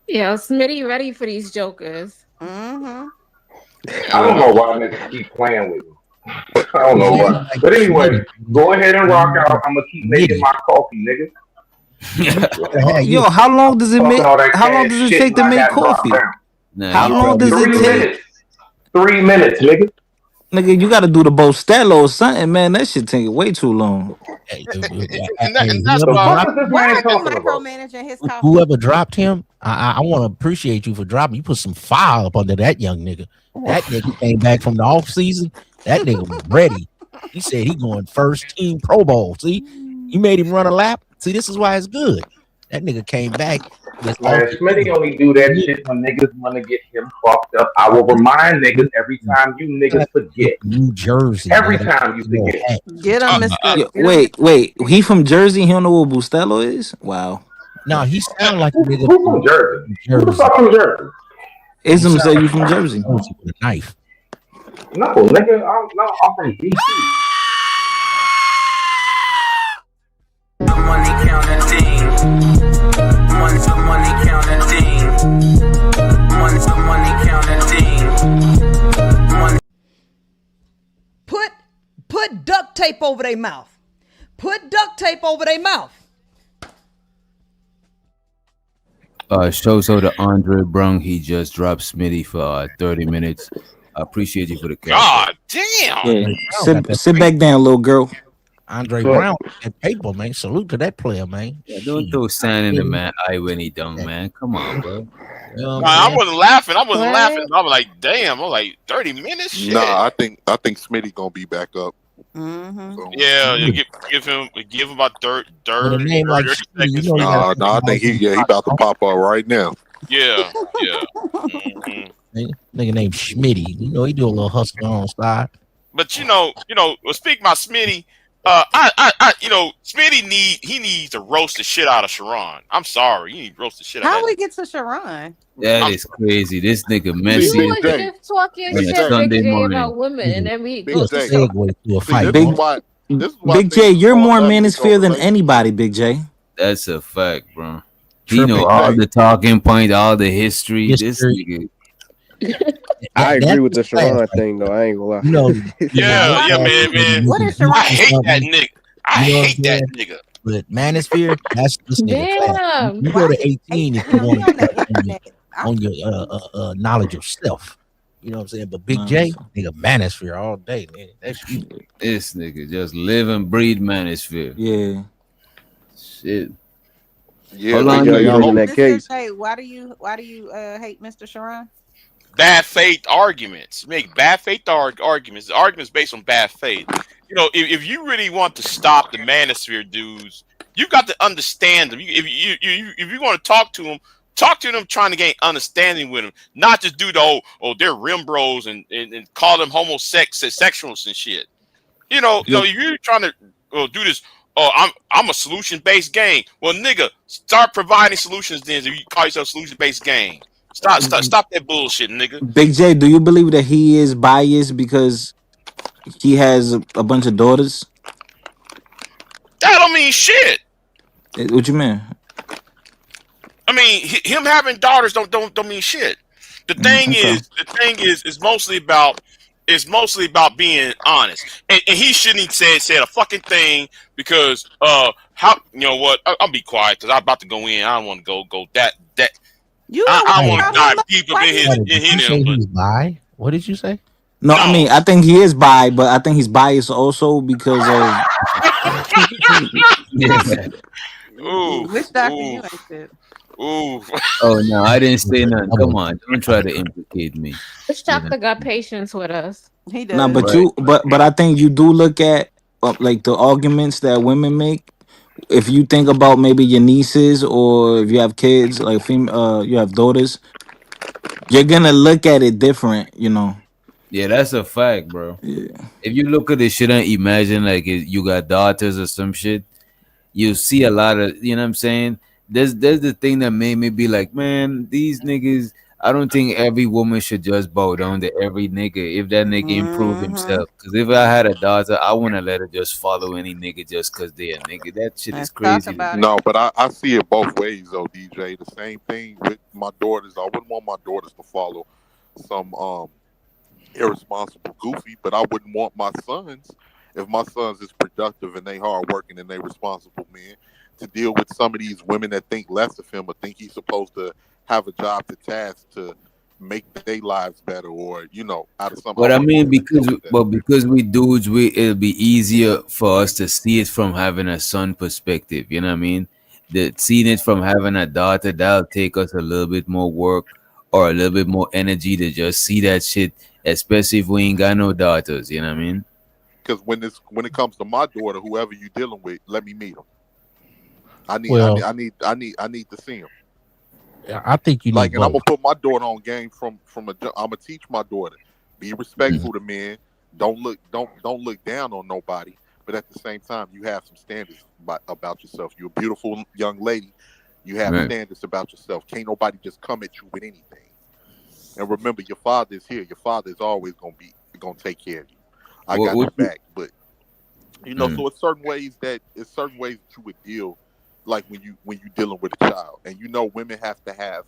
Speaker 10: Yeah, Smitty ready for these jokers.
Speaker 3: Mm-hmm.
Speaker 20: I don't know why niggas keep playing with me. I don't know why. But anyway, go ahead and rock out. I'm gonna keep making my coffee, nigga.
Speaker 16: Yo, how long does it
Speaker 20: Talking
Speaker 16: make?
Speaker 20: all that
Speaker 16: How long
Speaker 20: cash
Speaker 16: does it
Speaker 20: shit
Speaker 16: take to
Speaker 20: when I
Speaker 16: make
Speaker 20: got dropped
Speaker 16: coffee?
Speaker 20: down.
Speaker 16: How long does it
Speaker 20: 3
Speaker 16: take?
Speaker 20: minutes. 3 minutes, nigga.
Speaker 16: Nigga, you got to do the Bostello or something, man. That shit take way too long.
Speaker 1: And that's
Speaker 20: The
Speaker 1: why.
Speaker 20: fuck is this
Speaker 3: Why
Speaker 20: man
Speaker 3: are you
Speaker 20: talking about?
Speaker 3: micromanaging his coffee?
Speaker 22: Whoever dropped him, I want to appreciate you for dropping. You put some fire up under that young nigga. That nigga came back from the off season. That nigga was ready. He said he going first team Pro Bowl. See, you made him run a lap. See, this is why it's good. That nigga came back.
Speaker 20: Man, Smitty only do that shit when niggas want to get him fucked up. I will remind niggas every time you niggas forget.
Speaker 22: New Jersey.
Speaker 20: Every
Speaker 22: man.
Speaker 20: time you forget.
Speaker 3: Get him, Mr.
Speaker 16: Yo, wait. He from Jersey? He don't know what Bustelo is? Wow.
Speaker 22: No, he sound like a nigga
Speaker 20: Who from Jersey? Who the
Speaker 22: Jersey.
Speaker 20: fuck from Jersey?
Speaker 16: Ism say you from Jersey.
Speaker 22: With a knife.
Speaker 20: No, nigga, I'm from DC.
Speaker 13: Money counting team. Money counting team. Money counting team.
Speaker 4: Put duct tape over their mouth. Put duct tape over their mouth.
Speaker 8: So the Andre Brung, he just dropped Smitty for 30 minutes. I appreciate you for the cash.
Speaker 1: God damn.
Speaker 16: Yeah. Sit back down, little girl.
Speaker 22: Andre Brown and paper, man. Salute to that player, man.
Speaker 8: Yeah, don't throw sand in the man eye when he done, man. Come on, bro.
Speaker 1: I wasn't laughing. I was like, damn. I was like, 30 minutes. Shit.
Speaker 17: Nah, I think Smitty gonna be back up.
Speaker 3: Mm-hmm.
Speaker 17: So,
Speaker 1: Yeah, you give him about 30 seconds.
Speaker 17: Nah, I think he about to pop up right now.
Speaker 1: Yeah. Mm-hmm.
Speaker 22: Nigga named Schmitty. You know, he do a little hustle on side.
Speaker 1: But speaking about Smitty, Smitty needs to roast the shit out of Sharon. I'm sorry, he needs to roast the shit out.
Speaker 3: How
Speaker 1: of
Speaker 3: we get to Sharon?
Speaker 8: That is crazy. This nigga messy.
Speaker 10: You was just talking shit
Speaker 8: Sunday
Speaker 10: Big J
Speaker 8: morning.
Speaker 10: about women, and then we go to
Speaker 22: segue to a fight.
Speaker 16: Big J, you're more manosphere than anybody, Big J.
Speaker 8: That's a fact, bro. He know all the talking points, all the history. This nigga.
Speaker 18: I agree with the Sharon thing, though. I ain't gonna lie.
Speaker 22: No,
Speaker 1: yeah, man.
Speaker 3: What is Sharon?
Speaker 1: I hate that nigga. I hate that nigga.
Speaker 22: But Manosphere, that's this nigga.
Speaker 10: Damn.
Speaker 22: You go to 18 if you want to on your knowledge of self. You know what I'm saying? But Big J, nigga, Manosphere all day, man. That's you.
Speaker 8: This nigga just live and breathe Manosphere.
Speaker 16: Yeah.
Speaker 8: Shit.
Speaker 17: Yeah,
Speaker 18: Hold on, y'all in that case.
Speaker 3: Hey, why do you hate Mr. Sharon?
Speaker 1: Bad faith arguments. Make bad faith arguments. The arguments based on bad faith. If you really want to stop the manosphere dudes, you got to understand them. If you want to talk to them trying to gain understanding with them, not just do the they're rim bros and call them homosexuals and shit. If you're trying to do this, I'm a solution based game. Well, nigga, start providing solutions then. If you call yourself solution based game. Stop that bullshit, nigga.
Speaker 16: Big J, do you believe that he is biased because he has a bunch of daughters?
Speaker 1: That don't mean shit.
Speaker 16: What you mean?
Speaker 1: I mean, him having daughters don't mean shit. The thing is, it's mostly about being honest. And he shouldn't have said a fucking thing because I'll be quiet because I'm about to go in. I don't want to go that.
Speaker 3: You know
Speaker 1: I
Speaker 3: what
Speaker 1: want to
Speaker 3: about
Speaker 1: dive
Speaker 3: him?
Speaker 1: deep up
Speaker 3: Why
Speaker 1: in
Speaker 3: you?
Speaker 1: his
Speaker 22: Did you say
Speaker 1: but
Speaker 22: he's bi? What did you say?
Speaker 16: No, I
Speaker 1: no.
Speaker 16: mean I think he is bi, but I think he's biased also because of
Speaker 15: Yeah.
Speaker 1: Ooh,
Speaker 3: Which doctor
Speaker 1: ooh,
Speaker 3: you ain't said?
Speaker 1: ooh.
Speaker 8: Oh no, I didn't say nothing.
Speaker 22: Double.
Speaker 8: Come on, don't try to implicate me.
Speaker 10: Which
Speaker 8: You know,
Speaker 10: doctor got patience with us?
Speaker 3: He
Speaker 16: nah,
Speaker 3: does.
Speaker 16: but
Speaker 8: right?
Speaker 16: you but I think you do look at like the arguments that women make. If you think about maybe your nieces or if you have kids, like you have daughters, you're gonna look at it different, you know.
Speaker 8: Yeah, that's a fact, bro.
Speaker 16: Yeah.
Speaker 8: If you look at this shit and imagine like you got daughters or some shit, you see a lot of, you know what I'm saying? There's the thing that made me be like, man, these niggas. I don't think every woman should just bow down to every nigga if that nigga improve
Speaker 3: Mm-hmm.
Speaker 8: himself. Cause if I had a daughter, I wouldn't let her just follow any nigga just cause they a nigga. That shit is
Speaker 3: Let's talk
Speaker 8: crazy to
Speaker 3: about
Speaker 8: me.
Speaker 3: it.
Speaker 17: No, but I see it both ways though, DJ. The same thing with my daughters. I wouldn't want my daughters to follow some irresponsible goofy, but I wouldn't want my sons, if my sons is productive and they hard working and they responsible men, to deal with some of these women that think less of him or think he's supposed to have a job to task to make their lives better, or out of some. I
Speaker 8: But I
Speaker 17: wouldn't
Speaker 8: mean,
Speaker 17: want them to deal with that.
Speaker 8: because we dudes, it'll be easier for us to see it from having a son perspective. You know what I mean? The seeing it from having a daughter, that'll take us a little bit more work or a little bit more energy to just see that shit, especially if we ain't got no daughters. You know what I mean?
Speaker 17: Because when it comes to my daughter, whoever you dealing with, let me meet him. I need I need
Speaker 22: Well,
Speaker 17: I need I need I need to see him.
Speaker 22: I think you need
Speaker 17: Like, and I'm
Speaker 22: both.
Speaker 17: gonna put my daughter on game I'm gonna teach my daughter, be
Speaker 22: Mhm.
Speaker 17: respectful to men. Don't look down on nobody. But at the same time, you have some standards about yourself. You're a beautiful young lady. You have
Speaker 8: Right.
Speaker 17: standards about yourself. Can't nobody just come at you with anything. And remember, your father is here. Your father is always gonna take care of you. I got
Speaker 8: What
Speaker 17: your back. But
Speaker 8: mm.
Speaker 17: so it's certain ways that you would deal, like when you dealing with a child, and women have to have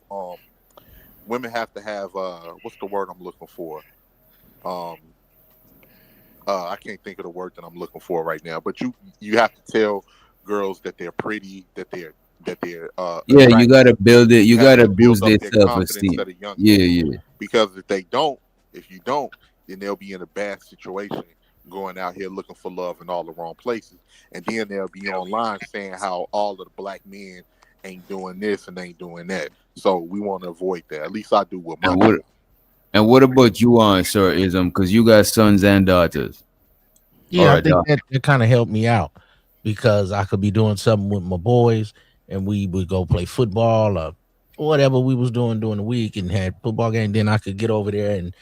Speaker 17: what's the word I'm looking for? Um I can't think of the word that I'm looking for right now, but you have to tell girls that they're pretty, that they're
Speaker 8: Yeah, you
Speaker 17: attractive.
Speaker 8: gotta build it.
Speaker 17: You
Speaker 8: You
Speaker 17: have
Speaker 8: gotta
Speaker 17: to build
Speaker 8: boost
Speaker 17: up
Speaker 8: their
Speaker 17: their
Speaker 8: self
Speaker 17: confidence
Speaker 8: esteem.
Speaker 17: at a young
Speaker 8: Yeah,
Speaker 17: age,
Speaker 8: yeah.
Speaker 17: because if you don't, then they'll be in a bad situation going out here looking for love in all the wrong places, and then they'll be online saying how all of the black men ain't doing this and ain't doing that. So we want to avoid that. At least I do with my
Speaker 8: And
Speaker 17: child.
Speaker 8: what about you on Sir Ism? Because you got sons and daughters.
Speaker 22: Yeah,
Speaker 8: Or
Speaker 22: I
Speaker 8: a
Speaker 22: think
Speaker 8: daughter.
Speaker 22: that kind of helped me out because I could be doing something with my boys and we would go play football or whatever we was doing during the week and had football game. Then I could get over there and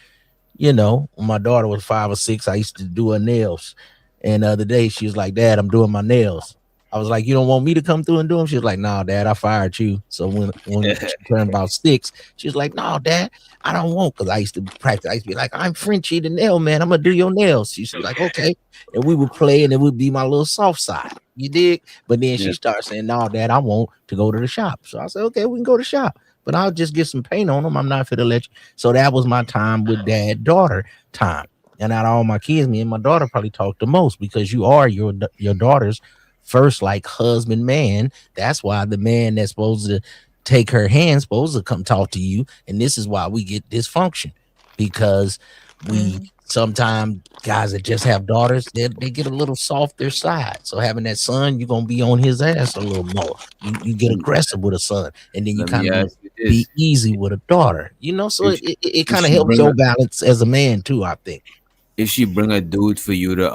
Speaker 22: when my daughter was 5 or 6, I used to do her nails. And the other day she was like, Dad, I'm doing my nails. I was like, you don't want me to come through and do them? She was like, no, Dad, I fired you. So when she turned about 6, she was like, no, Dad, I don't want, because I used to practice. I used to be like, I'm Frenchie the nail man. I'm gonna do your nails. She used to be like, okay. And we would play and it would be my little soft side. You dig? But then
Speaker 8: Yeah.
Speaker 22: she started saying, no, Dad, I want to go to the shop. So I said, okay, we can go to the shop. But I'll just get some paint on them. I'm not fit to let you. So that was my time with dad, daughter time. And out of all my kids, me and my daughter probably talk the most because you are your daughter's first like husband man. That's why the man that's supposed to take her hand supposed to come talk to you. And this is why we get dysfunction because we sometimes guys that just have daughters, they get a little softer side. So having that son, you're gonna be on his ass a little more. You get aggressive with a son, and then you
Speaker 8: Let
Speaker 22: kind
Speaker 8: me
Speaker 22: of
Speaker 8: ask you
Speaker 22: be
Speaker 8: this:
Speaker 22: easy with a daughter. So
Speaker 8: if
Speaker 22: it
Speaker 8: if
Speaker 22: kind of
Speaker 8: she
Speaker 22: helps
Speaker 8: bring
Speaker 22: your
Speaker 8: a
Speaker 22: balance as a man too, I think.
Speaker 8: if she bring a dude for you to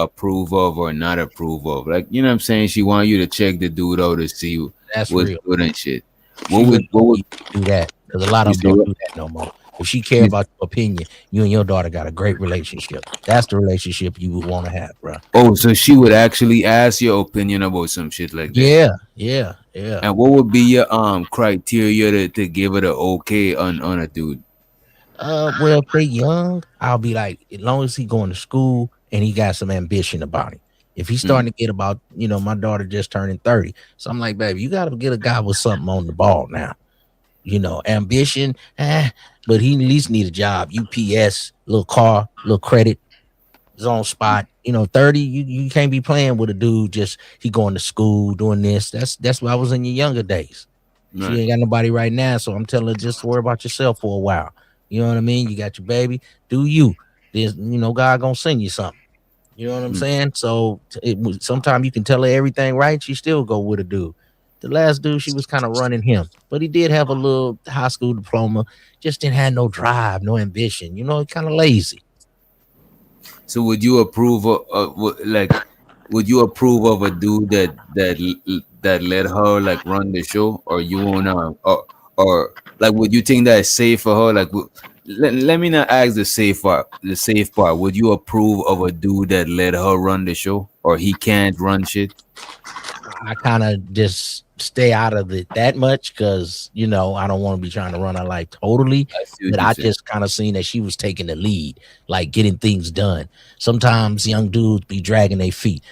Speaker 8: approve of or not approve of, like you know what I'm saying, she want you to check the dude out to see
Speaker 22: That's
Speaker 8: what's
Speaker 22: real.
Speaker 8: good and shit.
Speaker 22: She really
Speaker 8: What would
Speaker 22: need to do that because a lot
Speaker 8: you
Speaker 22: of them
Speaker 8: say?
Speaker 22: don't
Speaker 8: What?
Speaker 22: do that no more. If she care about your opinion, you and your daughter got a great relationship. That's the relationship you would want to have, bro.
Speaker 8: Oh, so she would actually ask your opinion about some shit like that.
Speaker 22: Yeah.
Speaker 8: And what would be your criteria to give it a okay on a dude?
Speaker 22: Well, if they young, I'll be like, as long as he going to school and he got some ambition about him. If he's
Speaker 8: Mm.
Speaker 22: starting to get about, my daughter just turning 30. So I'm like, baby, you got to get a guy with something on the ball now. Ambition, but he at least need a job. UPS, little car, little credit, his own spot. 30, you can't be playing with a dude just he going to school doing this. That's what I was in your younger days. She ain't got nobody right now, so I'm telling her just worry about yourself for a while. You know what I mean? You got your baby. Do you? There's, God gonna send you something. You know what I'm saying? So sometimes you can tell her everything right. She still go with a dude. The last dude, she was kind of running him, but he did have a little high school diploma. Just didn't have no drive, no ambition. Kind of lazy.
Speaker 8: So would you approve of would you approve of a dude that let her like run the show, or you wanna or like would you think that's safe for her? Like, let me not ask the safe part. The safe part. Would you approve of a dude that let her run the show, or he can't run shit?
Speaker 22: I kind of just stay out of it that much because I don't want to be trying to run her life totally. But I just kind of seen that she was taking the lead, like getting things done. Sometimes young dudes be dragging their feet.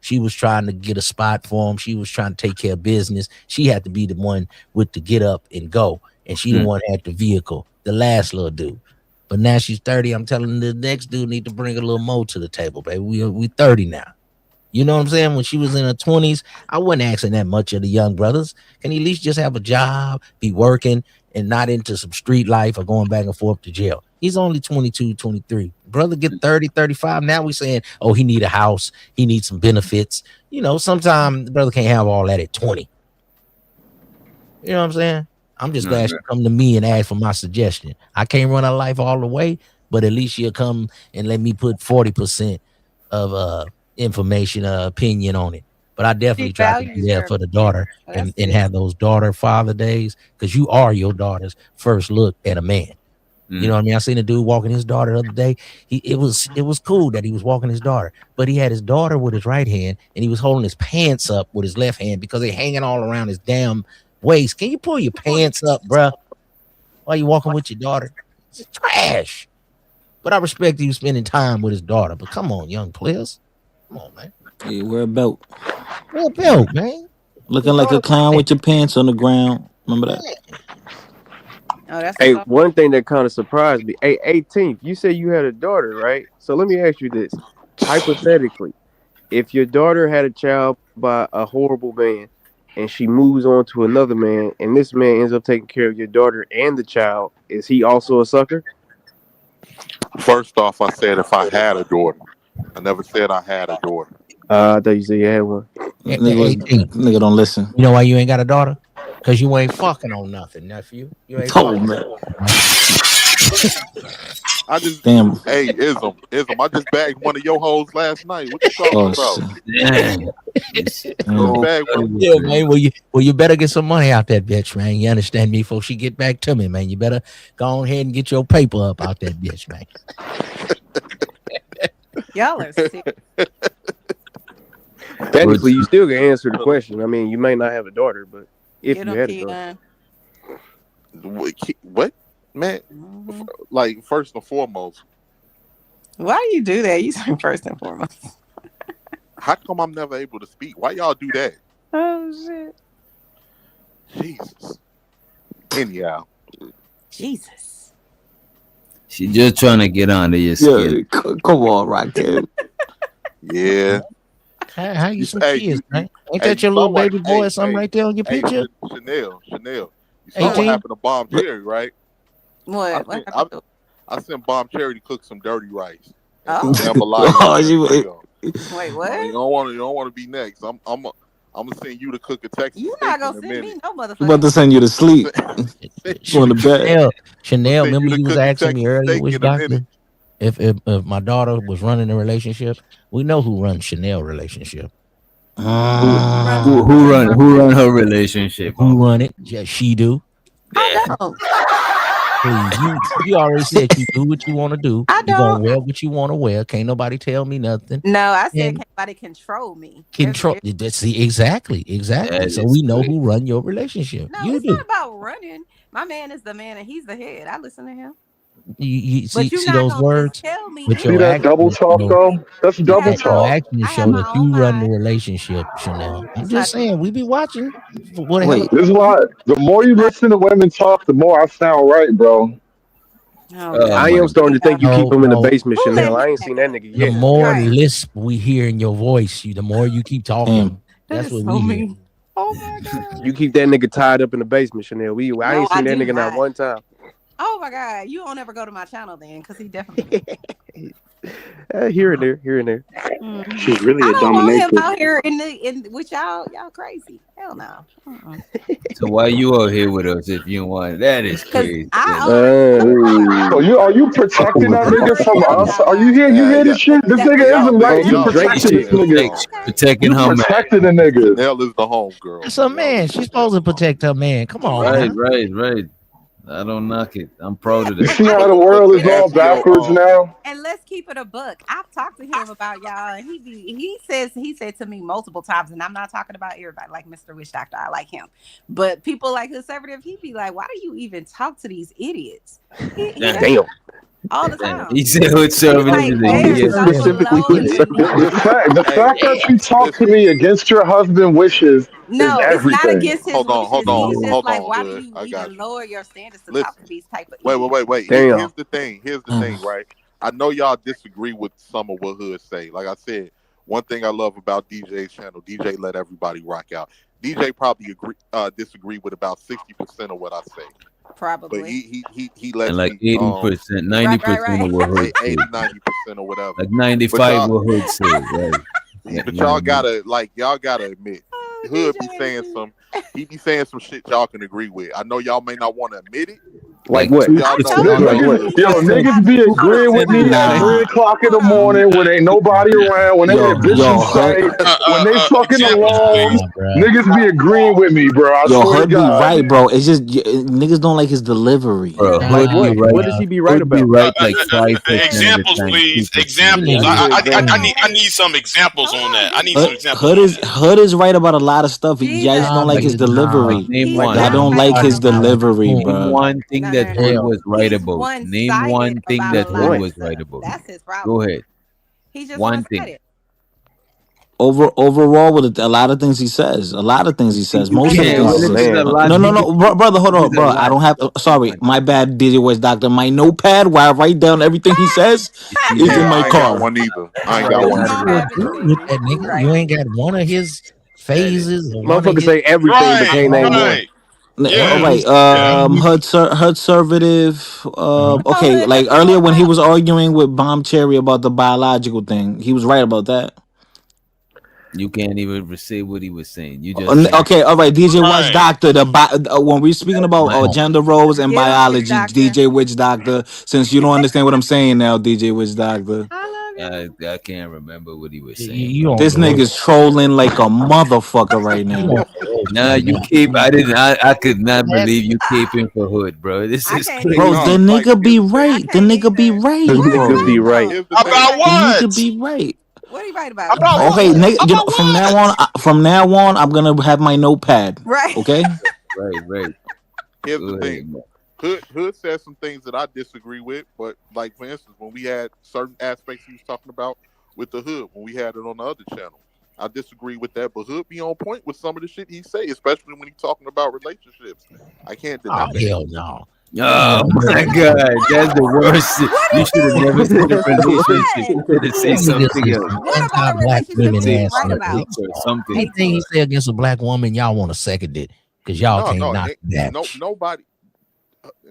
Speaker 22: She was trying to get a spot for him. She was trying to take care of business. She had to be the one with the get up and go, and she the one had the vehicle. The last little dude. But now she's 30. I'm telling the next dude need to bring a little more to the table, baby. We 30 now. You know what I'm saying? When she was in her 20s, I wasn't asking that much of the young brothers. Can he at least just have a job, be working, and not into some street life or going back and forth to jail? He's only 22, 23. Brother get 30, 35. Now we saying, oh, he need a house. He needs some benefits. Sometimes the brother can't have all that at 20. You know what I'm saying? I'm just glad she come to me and ask for my suggestion. I can't run her life all the way, but at least she'll come and let me put 40% of information, opinion on it. But I definitely try to be there for the daughter and have those daughter-father days, because you are your daughter's first look at a man. You know what I mean? I seen a dude walking his daughter the other day. It was cool that he was walking his daughter, but he had his daughter with his right hand and he was holding his pants up with his left hand because they're hanging all around his damn waist. Can you pull your pants up, bruh, while you walking with your daughter? It's trash. But I respect you spending time with his daughter. But come on, young players. Come on, man.
Speaker 16: Hey, wear a belt.
Speaker 22: Wear a belt, man.
Speaker 16: Looking like a clown with your pants on the ground. Remember that?
Speaker 3: Oh, that's
Speaker 18: Hey, one thing that kind of surprised me. Hey, 18th, you said you had a daughter, right? So let me ask you this. Hypothetically, if your daughter had a child by a horrible man and she moves on to another man and this man ends up taking care of your daughter and the child, is he also a sucker?
Speaker 17: First off, I said if I had a daughter. I never said I had a daughter.
Speaker 18: I thought you said you had one.
Speaker 16: Nigga don't listen.
Speaker 22: You know why you ain't got a daughter? Because you ain't fucking on nothing, nephew. You ain't fucking.
Speaker 16: Man.
Speaker 17: I just
Speaker 16: damn.
Speaker 17: Hey, Ism. I just bagged one of your hoes last night. What you talking about?
Speaker 22: Yeah, man. Well, you better get some money out that bitch, man. You understand me? Before she get back to me, man. You better go ahead and get your paper up out that bitch, man.
Speaker 3: Y'all are sick.
Speaker 18: Technically, you still can answer the question. I mean, you may not have a daughter, but if you had a daughter.
Speaker 17: What? Man, like, first and foremost.
Speaker 3: Why do you do that? You say first and foremost.
Speaker 17: How come I'm never able to speak? Why y'all do that?
Speaker 3: Oh, shit.
Speaker 17: Jesus. Anyhow.
Speaker 3: Jesus.
Speaker 8: She just trying to get under your skin.
Speaker 16: Yeah, come on, Rocket.
Speaker 17: Yeah.
Speaker 22: How you some kids, man? Ain't that your little baby boy or something right there on your picture?
Speaker 17: Chanel. You saw what happened to Bomb Cherry, right?
Speaker 3: What?
Speaker 17: I sent Bomb Cherry to cook some dirty rice.
Speaker 3: Oh. Wait, what?
Speaker 17: You don't want to be next. I'm gonna send you to cook a Texas.
Speaker 3: You not gonna send me no motherfucker.
Speaker 16: I'm about to send you to sleep. Going to bed.
Speaker 22: Chanel, remember you was asking me earlier which doctor? If my daughter was running a relationship, we know who runs Chanel relationship.
Speaker 8: Who run her relationship?
Speaker 22: Who run it? Yeah, she do.
Speaker 3: I don't.
Speaker 22: Please, you already said you do what you want to do.
Speaker 3: I
Speaker 22: You're
Speaker 3: don't.
Speaker 22: gonna wear what you want to wear. Can't nobody tell me nothing.
Speaker 3: No, I said can't nobody control me.
Speaker 22: See, exactly. So we know who run your relationship.
Speaker 3: No,
Speaker 22: you
Speaker 3: it's
Speaker 22: do.
Speaker 3: not about running. My man is the man and he's the head. I listen to him.
Speaker 22: You see
Speaker 3: But
Speaker 22: those words?
Speaker 3: tell me.
Speaker 22: But
Speaker 19: See that double talk though? That's double
Speaker 22: your
Speaker 19: talk.
Speaker 22: actions show that you run the relationship, Chanel. I'm just saying, we be watching.
Speaker 19: This is why the more you listen to women talk, the more I sound right, bro.
Speaker 18: I am starting to think you keep him in the basement, Chanel. I ain't seen that nigga
Speaker 22: The
Speaker 18: yet.
Speaker 22: more lisp we hear in your voice, the more you keep talking. That's what we hear.
Speaker 3: Oh my god.
Speaker 18: You keep that nigga tied up in the basement, Chanel. I ain't seen that
Speaker 3: do
Speaker 18: nigga not one time.
Speaker 3: Oh my god, you don't ever go to my channel then, because he definitely.
Speaker 18: Here and there.
Speaker 3: Mm-hmm.
Speaker 19: She's really
Speaker 3: I
Speaker 19: a
Speaker 3: don't want him
Speaker 19: dominatrix.
Speaker 3: out here in with y'all crazy. Hell no.
Speaker 8: So why you out here with us if you want? That is crazy.
Speaker 20: So are you protecting that nigga from us? Are you hear this shit? This nigga isn't right. You protecting this nigga.
Speaker 8: Protecting
Speaker 20: You
Speaker 8: her man.
Speaker 20: protecting the nigga.
Speaker 17: Chanel is the home girl.
Speaker 22: That's a man. She's supposed to protect her man. Come on,
Speaker 8: Right,
Speaker 22: man.
Speaker 8: right. I don't knock it. I'm proud of
Speaker 20: You
Speaker 8: that.
Speaker 20: see how the world is all backwards now?
Speaker 3: And let's keep it a buck. I've talked to him about y'all, and he said to me multiple times, and I'm not talking about everybody like Mr. Witch Doctor. I like him, but people like conservative, he be like, "Why do you even talk to these idiots?"
Speaker 8: Damn.
Speaker 3: All the time.
Speaker 8: He said hood service is
Speaker 20: The fact that you talk to me against your husband's wishes
Speaker 3: No,
Speaker 20: is
Speaker 3: it's not
Speaker 20: everything.
Speaker 3: against his wishes. He's just like, why do you even lower your standards to talk to these type of idiots?
Speaker 17: Wait.
Speaker 18: Damn.
Speaker 17: Here's the thing, right? I know y'all disagree with some of what Hood say. Like I said, one thing I love about DJ's channel, DJ let everybody rock out. DJ probably disagree with about 60% of what I say.
Speaker 3: Probably.
Speaker 17: But he lets
Speaker 8: And like
Speaker 17: me
Speaker 8: 80%, 90% of what Hood said.
Speaker 17: 80-90% or whatever.
Speaker 8: Like 95 what Hood said, right?
Speaker 17: But y'all gotta admit, Hood be saying some shit y'all can agree with. I know y'all may not want to admit it.
Speaker 18: Like what?
Speaker 20: Niggas be agreeing with me at 3 o'clock in the morning when ain't nobody around, when they in bitch in sight, when they fucking alone. Niggas be agreeing with me, bro. I
Speaker 16: Yo,
Speaker 20: swear to
Speaker 16: Hood be
Speaker 20: God.
Speaker 16: right, bro. It's just niggas don't like his delivery.
Speaker 8: Bro,
Speaker 18: Like what? What does he be right about?
Speaker 8: Like 5%
Speaker 1: Examples, please. Examples. I need some examples on that. I need some examples.
Speaker 16: Hood is right about a lot of stuff. You guys don't like his delivery.
Speaker 8: Name one.
Speaker 16: I don't like his delivery,
Speaker 8: Name
Speaker 16: bro.
Speaker 8: one thing that Hood was right about. Name one thing that Hood was right about.
Speaker 3: That's his problem.
Speaker 8: Go ahead.
Speaker 3: He's just
Speaker 8: one thing.
Speaker 16: Overall, with a lot of things he says, most of the things he says. No, brother, hold on, bro. I don't have. Sorry, my bad, DJ West Doctor. My notepad where I write down everything he says is in my
Speaker 17: I ain't
Speaker 16: car.
Speaker 17: got one either. I ain't got one either.
Speaker 22: With that nigga, you ain't got one of his phases.
Speaker 18: Motherfucker say everything, but can't name one.
Speaker 16: All right, Hud Conservative. Okay, like earlier when he was arguing with Bomb Cherry about the biological thing, he was right about that.
Speaker 8: You can't even say what he was saying. You just
Speaker 16: okay. All right, DJ Witch Doctor. When we're speaking about gender roles and biology, DJ Witch Doctor. Since you don't understand what I'm saying now, DJ Witch Doctor.
Speaker 8: I can't remember what he was saying.
Speaker 16: This nigga's trolling like a motherfucker right now.
Speaker 8: Nah, you keep. I could not believe you keeping for Hood, bro. This is crazy.
Speaker 16: Bro, the nigga be right. The nigga be right.
Speaker 18: The nigga be right.
Speaker 1: About what?
Speaker 16: The nigga be right.
Speaker 3: What are you right about?
Speaker 16: Okay, nigga, from now on, I'm gonna have my notepad.
Speaker 3: Right.
Speaker 16: Okay.
Speaker 8: Right.
Speaker 17: Here's the thing. Hood says some things that I disagree with, but like for instance, when we had certain aspects he was talking about with the Hood, when we had it on the other channel, I disagree with that. But Hood be on point with some of the shit he say, especially when he's talking about relationships. I can't deny that.
Speaker 22: Hell no.
Speaker 8: Oh my God, that's the worst. You should have never said a relationship. You could have said something else.
Speaker 22: Anti-black women ass
Speaker 8: or something.
Speaker 22: Anything he say against a black woman, y'all want to second it because y'all can't knock that.
Speaker 17: Nobody,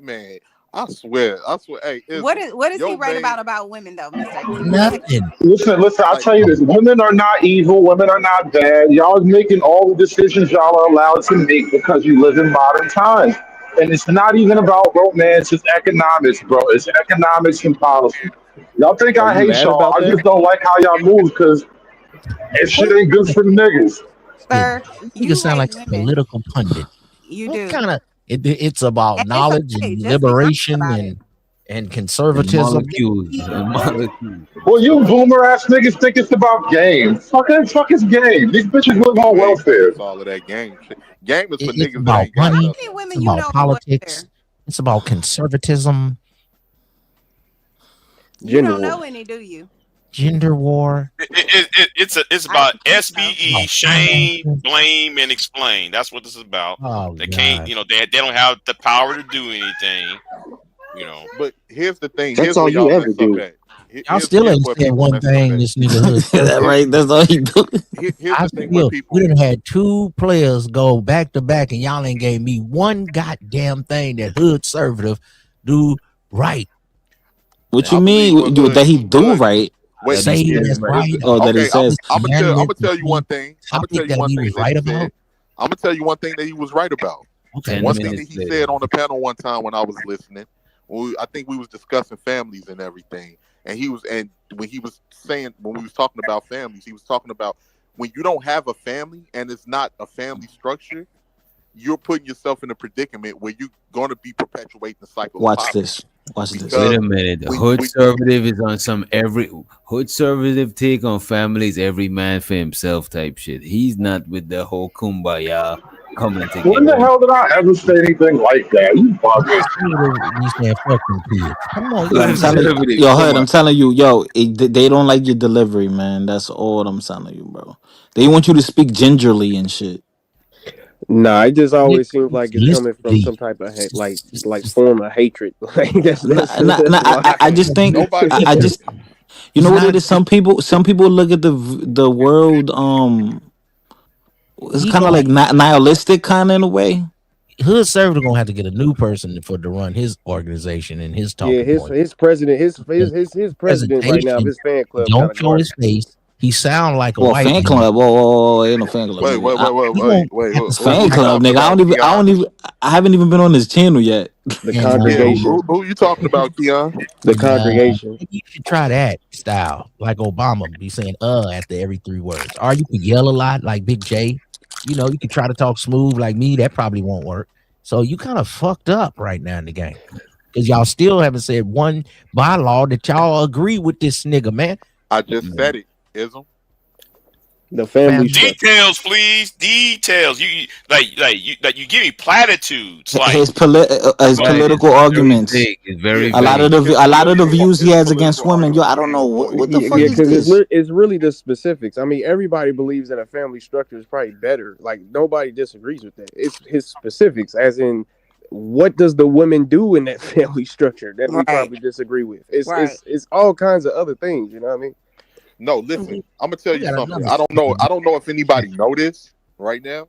Speaker 17: man. I swear. Hey,
Speaker 3: what is he right about women though, Mr.
Speaker 22: Nothing.
Speaker 20: Listen. I'll tell you this: women are not evil. Women are not bad. Y'all making all the decisions y'all are allowed to make because you live in modern times. And it's not even about romance, it's economics, bro. It's economics and policy. Y'all think I hate y'all. I just don't like how y'all move because it shit ain't good for the niggas.
Speaker 3: Sir,
Speaker 22: you sound like a political pundit.
Speaker 3: You
Speaker 22: what
Speaker 3: do.
Speaker 22: Kind of it's about knowledge and liberation and conservatism.
Speaker 8: Molecules.
Speaker 20: Well, you boomer ass niggas think it's about game. Fuck is game. These bitches live on welfare.
Speaker 17: It's all of that game shit. Game is for
Speaker 22: It's
Speaker 17: niggas
Speaker 22: about
Speaker 17: that ain't got
Speaker 22: money.
Speaker 17: nothing.
Speaker 22: It's about politics. It's about conservatism.
Speaker 3: You don't know any, do you?
Speaker 22: Gender war.
Speaker 1: It's about SBE, shame, blame, and explain. That's what this is about. They can't, they don't have the power to do anything.
Speaker 17: But here's the thing.
Speaker 19: That's
Speaker 17: Here's
Speaker 19: all
Speaker 17: where
Speaker 19: you
Speaker 17: y'all
Speaker 19: ever
Speaker 17: mess
Speaker 19: do.
Speaker 17: up at.
Speaker 22: Y'all still ain't said
Speaker 17: people,
Speaker 22: one thing. This nigga hood.
Speaker 16: That right? That's all he do.
Speaker 17: Here's the thing with people.
Speaker 22: We done had two players go back to back, and y'all ain't gave me one goddamn thing that hood conservative do right.
Speaker 16: What you mean that he do right?
Speaker 17: Wait,
Speaker 22: say that's right.
Speaker 16: Or that he
Speaker 17: okay,
Speaker 16: says.
Speaker 17: I'm gonna tell you one thing. I'm gonna tell you one thing
Speaker 22: was
Speaker 17: that
Speaker 22: right
Speaker 17: he
Speaker 22: about.
Speaker 17: said. I'm gonna tell you one thing that he was right about.
Speaker 22: Okay.
Speaker 17: One thing that he said on the panel one time when I was listening, I think we was discussing families and everything, and when he was saying, when we was talking about families, he was talking about when you don't have a family and it's not a family structure, you're putting yourself in a predicament where you're going to be perpetuating the cycle.
Speaker 16: Watch this. Watch this.
Speaker 8: Wait a minute. The hood conservative is on some hood conservative take on families, every man for himself type shit. He's not with the whole kumbaya coming together.
Speaker 20: When the hell did I ever say anything like that? You bugging.
Speaker 22: You saying fucking kids. Come on,
Speaker 16: I'm telling you, I'm telling you, they don't like your delivery, man. That's all I'm telling you, bro. They want you to speak gingerly and shit.
Speaker 18: Nah, it just always seems like it's coming from some type of form of hatred. Like that's
Speaker 16: I just think I just you know what it is. Some people look at the world it's kind of like nihilistic kind of in a way.
Speaker 22: Hood conservative gonna have to get a new person to run his organization and his talking point.
Speaker 18: his president, his president right now, his fan club.
Speaker 22: Don't show his face. He sound like a white
Speaker 16: fan
Speaker 22: man.
Speaker 16: club. Whoa, ain't no fan club.
Speaker 17: Wait.
Speaker 16: It's fan club, nigga. I haven't even been on his channel yet.
Speaker 18: The congregation.
Speaker 17: Who you talking about, Keon?
Speaker 18: The congregation.
Speaker 22: You should try that style, like Obama be saying after every 3 words. Or you could yell a lot like Big J. You know, you could try to talk smooth like me. That probably won't work. So you kind of fucked up right now in the game. Because y'all still haven't said one bylaw that y'all agree with this nigga, man.
Speaker 17: I just said it, Ism.
Speaker 18: The family
Speaker 1: details, please. Details. You give me platitudes. Like
Speaker 16: his political arguments. A lot of the views he has against women. Yo, I don't know what the fuck is this.
Speaker 18: It's really the specifics. I mean, everybody believes that a family structure is probably better. Like nobody disagrees with that. It's his specifics, as in what does the women do in that family structure that we probably disagree with. It's all kinds of other things. You know what I mean?
Speaker 17: No, listen, I'm gonna tell you something. I don't know if anybody know this right now,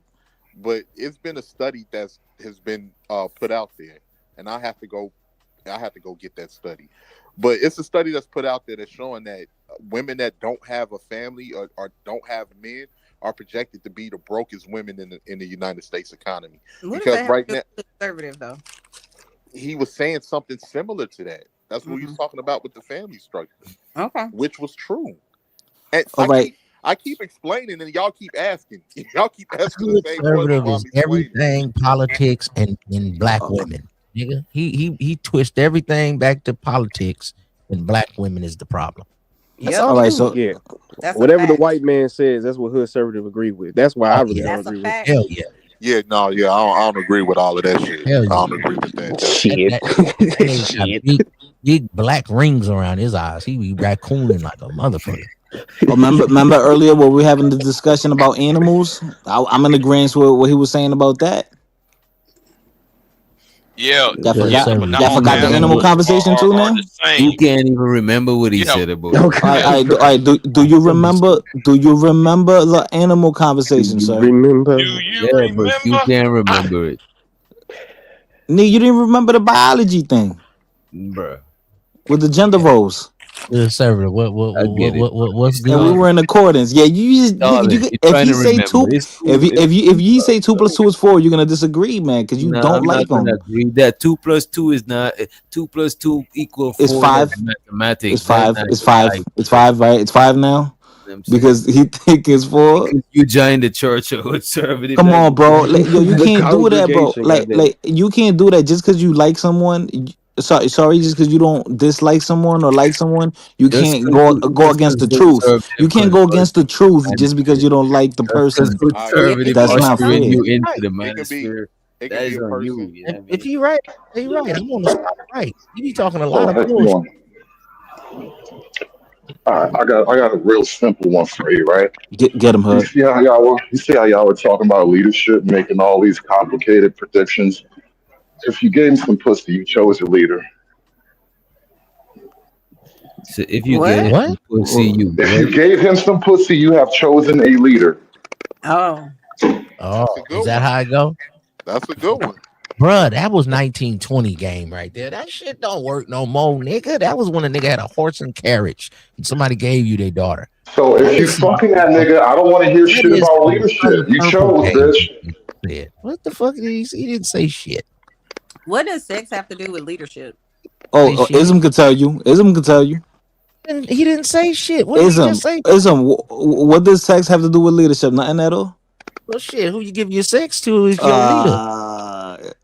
Speaker 17: but it's been a study that has been put out there, and I have to go get that study. But it's a study that's put out there that's showing that women that don't have a family or don't have men are projected to be the brokest women in the United States economy. Because right now,
Speaker 3: conservative though,
Speaker 17: he was saying something similar to that. That's what he was talking about with the family structure.
Speaker 3: Okay,
Speaker 17: which was true. And I keep explaining, and y'all keep asking. Y'all keep asking the same
Speaker 22: Conservative
Speaker 17: question.
Speaker 22: is everything politics and black women. Nigga, he twist everything back to politics, and black women is the problem.
Speaker 18: Yeah. All right. So whatever the white man says, that's what hood conservative agree with. That's why I really don't agree with.
Speaker 22: Hell yeah.
Speaker 17: Yeah, no, yeah, I don't agree with all of that shit.
Speaker 22: Hell yeah.
Speaker 17: I don't agree with that.
Speaker 22: Shit. Big black rings around his eyes. He be raccooning like a motherfucker.
Speaker 16: Remember earlier when we were having the discussion about animals? I'm in agreement with what he was saying about that.
Speaker 1: Yeah,
Speaker 16: y'all forgot the animal conversation too, man.
Speaker 8: You can't even remember what he said about.
Speaker 16: All right. Do you remember? Do you remember the animal conversation, sir?
Speaker 8: But you can't remember it.
Speaker 16: Nee, you didn't remember the biology thing,
Speaker 8: bruh,
Speaker 16: with the gender roles.
Speaker 22: Conservative. What's good?
Speaker 16: And we were in accordance. Yeah, if you say two, if you say 2 + 2 is 4, you're gonna disagree, man, because you don't like them.
Speaker 8: Agree that 2 + 2 is not 2 + 2 = 4.
Speaker 16: It's 5.
Speaker 8: Mathematics.
Speaker 16: It's 5. It's 5. It's 5. Right? It's 5 now. Because he think it's 4.
Speaker 8: Because you joined the church of conservative.
Speaker 16: Come on, bro. You can't do that, bro. Like you can't do that just because you like someone. Sorry, just because you don't dislike someone or like someone, you can't go against the truth. You can't go against the truth just because you don't like the person. That's not fair.
Speaker 8: You into the manosphere. That is on you.
Speaker 22: If you right, you right. I'm on the spot right. You be talking a lot of bullshit.
Speaker 20: All right, I got a real simple one for you, right?
Speaker 16: Get him, Hood.
Speaker 20: You see how y'all were talking about leadership, making all these complicated predictions. If you gave him some pussy, you chose a leader.
Speaker 8: So if you gave him some pussy, you
Speaker 7: If you
Speaker 8: what?
Speaker 7: gave him some pussy, you have chosen a leader.
Speaker 3: Oh.
Speaker 17: That's a
Speaker 22: Oh,
Speaker 17: good
Speaker 22: is that
Speaker 17: one.
Speaker 22: how it go?
Speaker 17: That's a good one.
Speaker 22: Bruh, that was 1920 game right there. That shit don't work no more, nigga. That was when a nigga had a horse and carriage and somebody gave you their daughter.
Speaker 7: So if you fucking that nigga, I don't want to hear
Speaker 22: That
Speaker 7: shit
Speaker 22: is
Speaker 7: about
Speaker 22: the
Speaker 7: leadership.
Speaker 22: color
Speaker 7: You
Speaker 22: purple
Speaker 7: chose,
Speaker 22: game.
Speaker 7: bitch.
Speaker 22: Said. What the fuck did he say? He didn't say shit.
Speaker 3: What does sex have to do with leadership?
Speaker 16: Oh, Ism can tell you. Ism can tell you.
Speaker 22: And he didn't say shit. What did he just say?
Speaker 16: Ism. What does sex have to do with leadership? Nothing at all.
Speaker 22: Well, shit, who you give your sex to is your leader.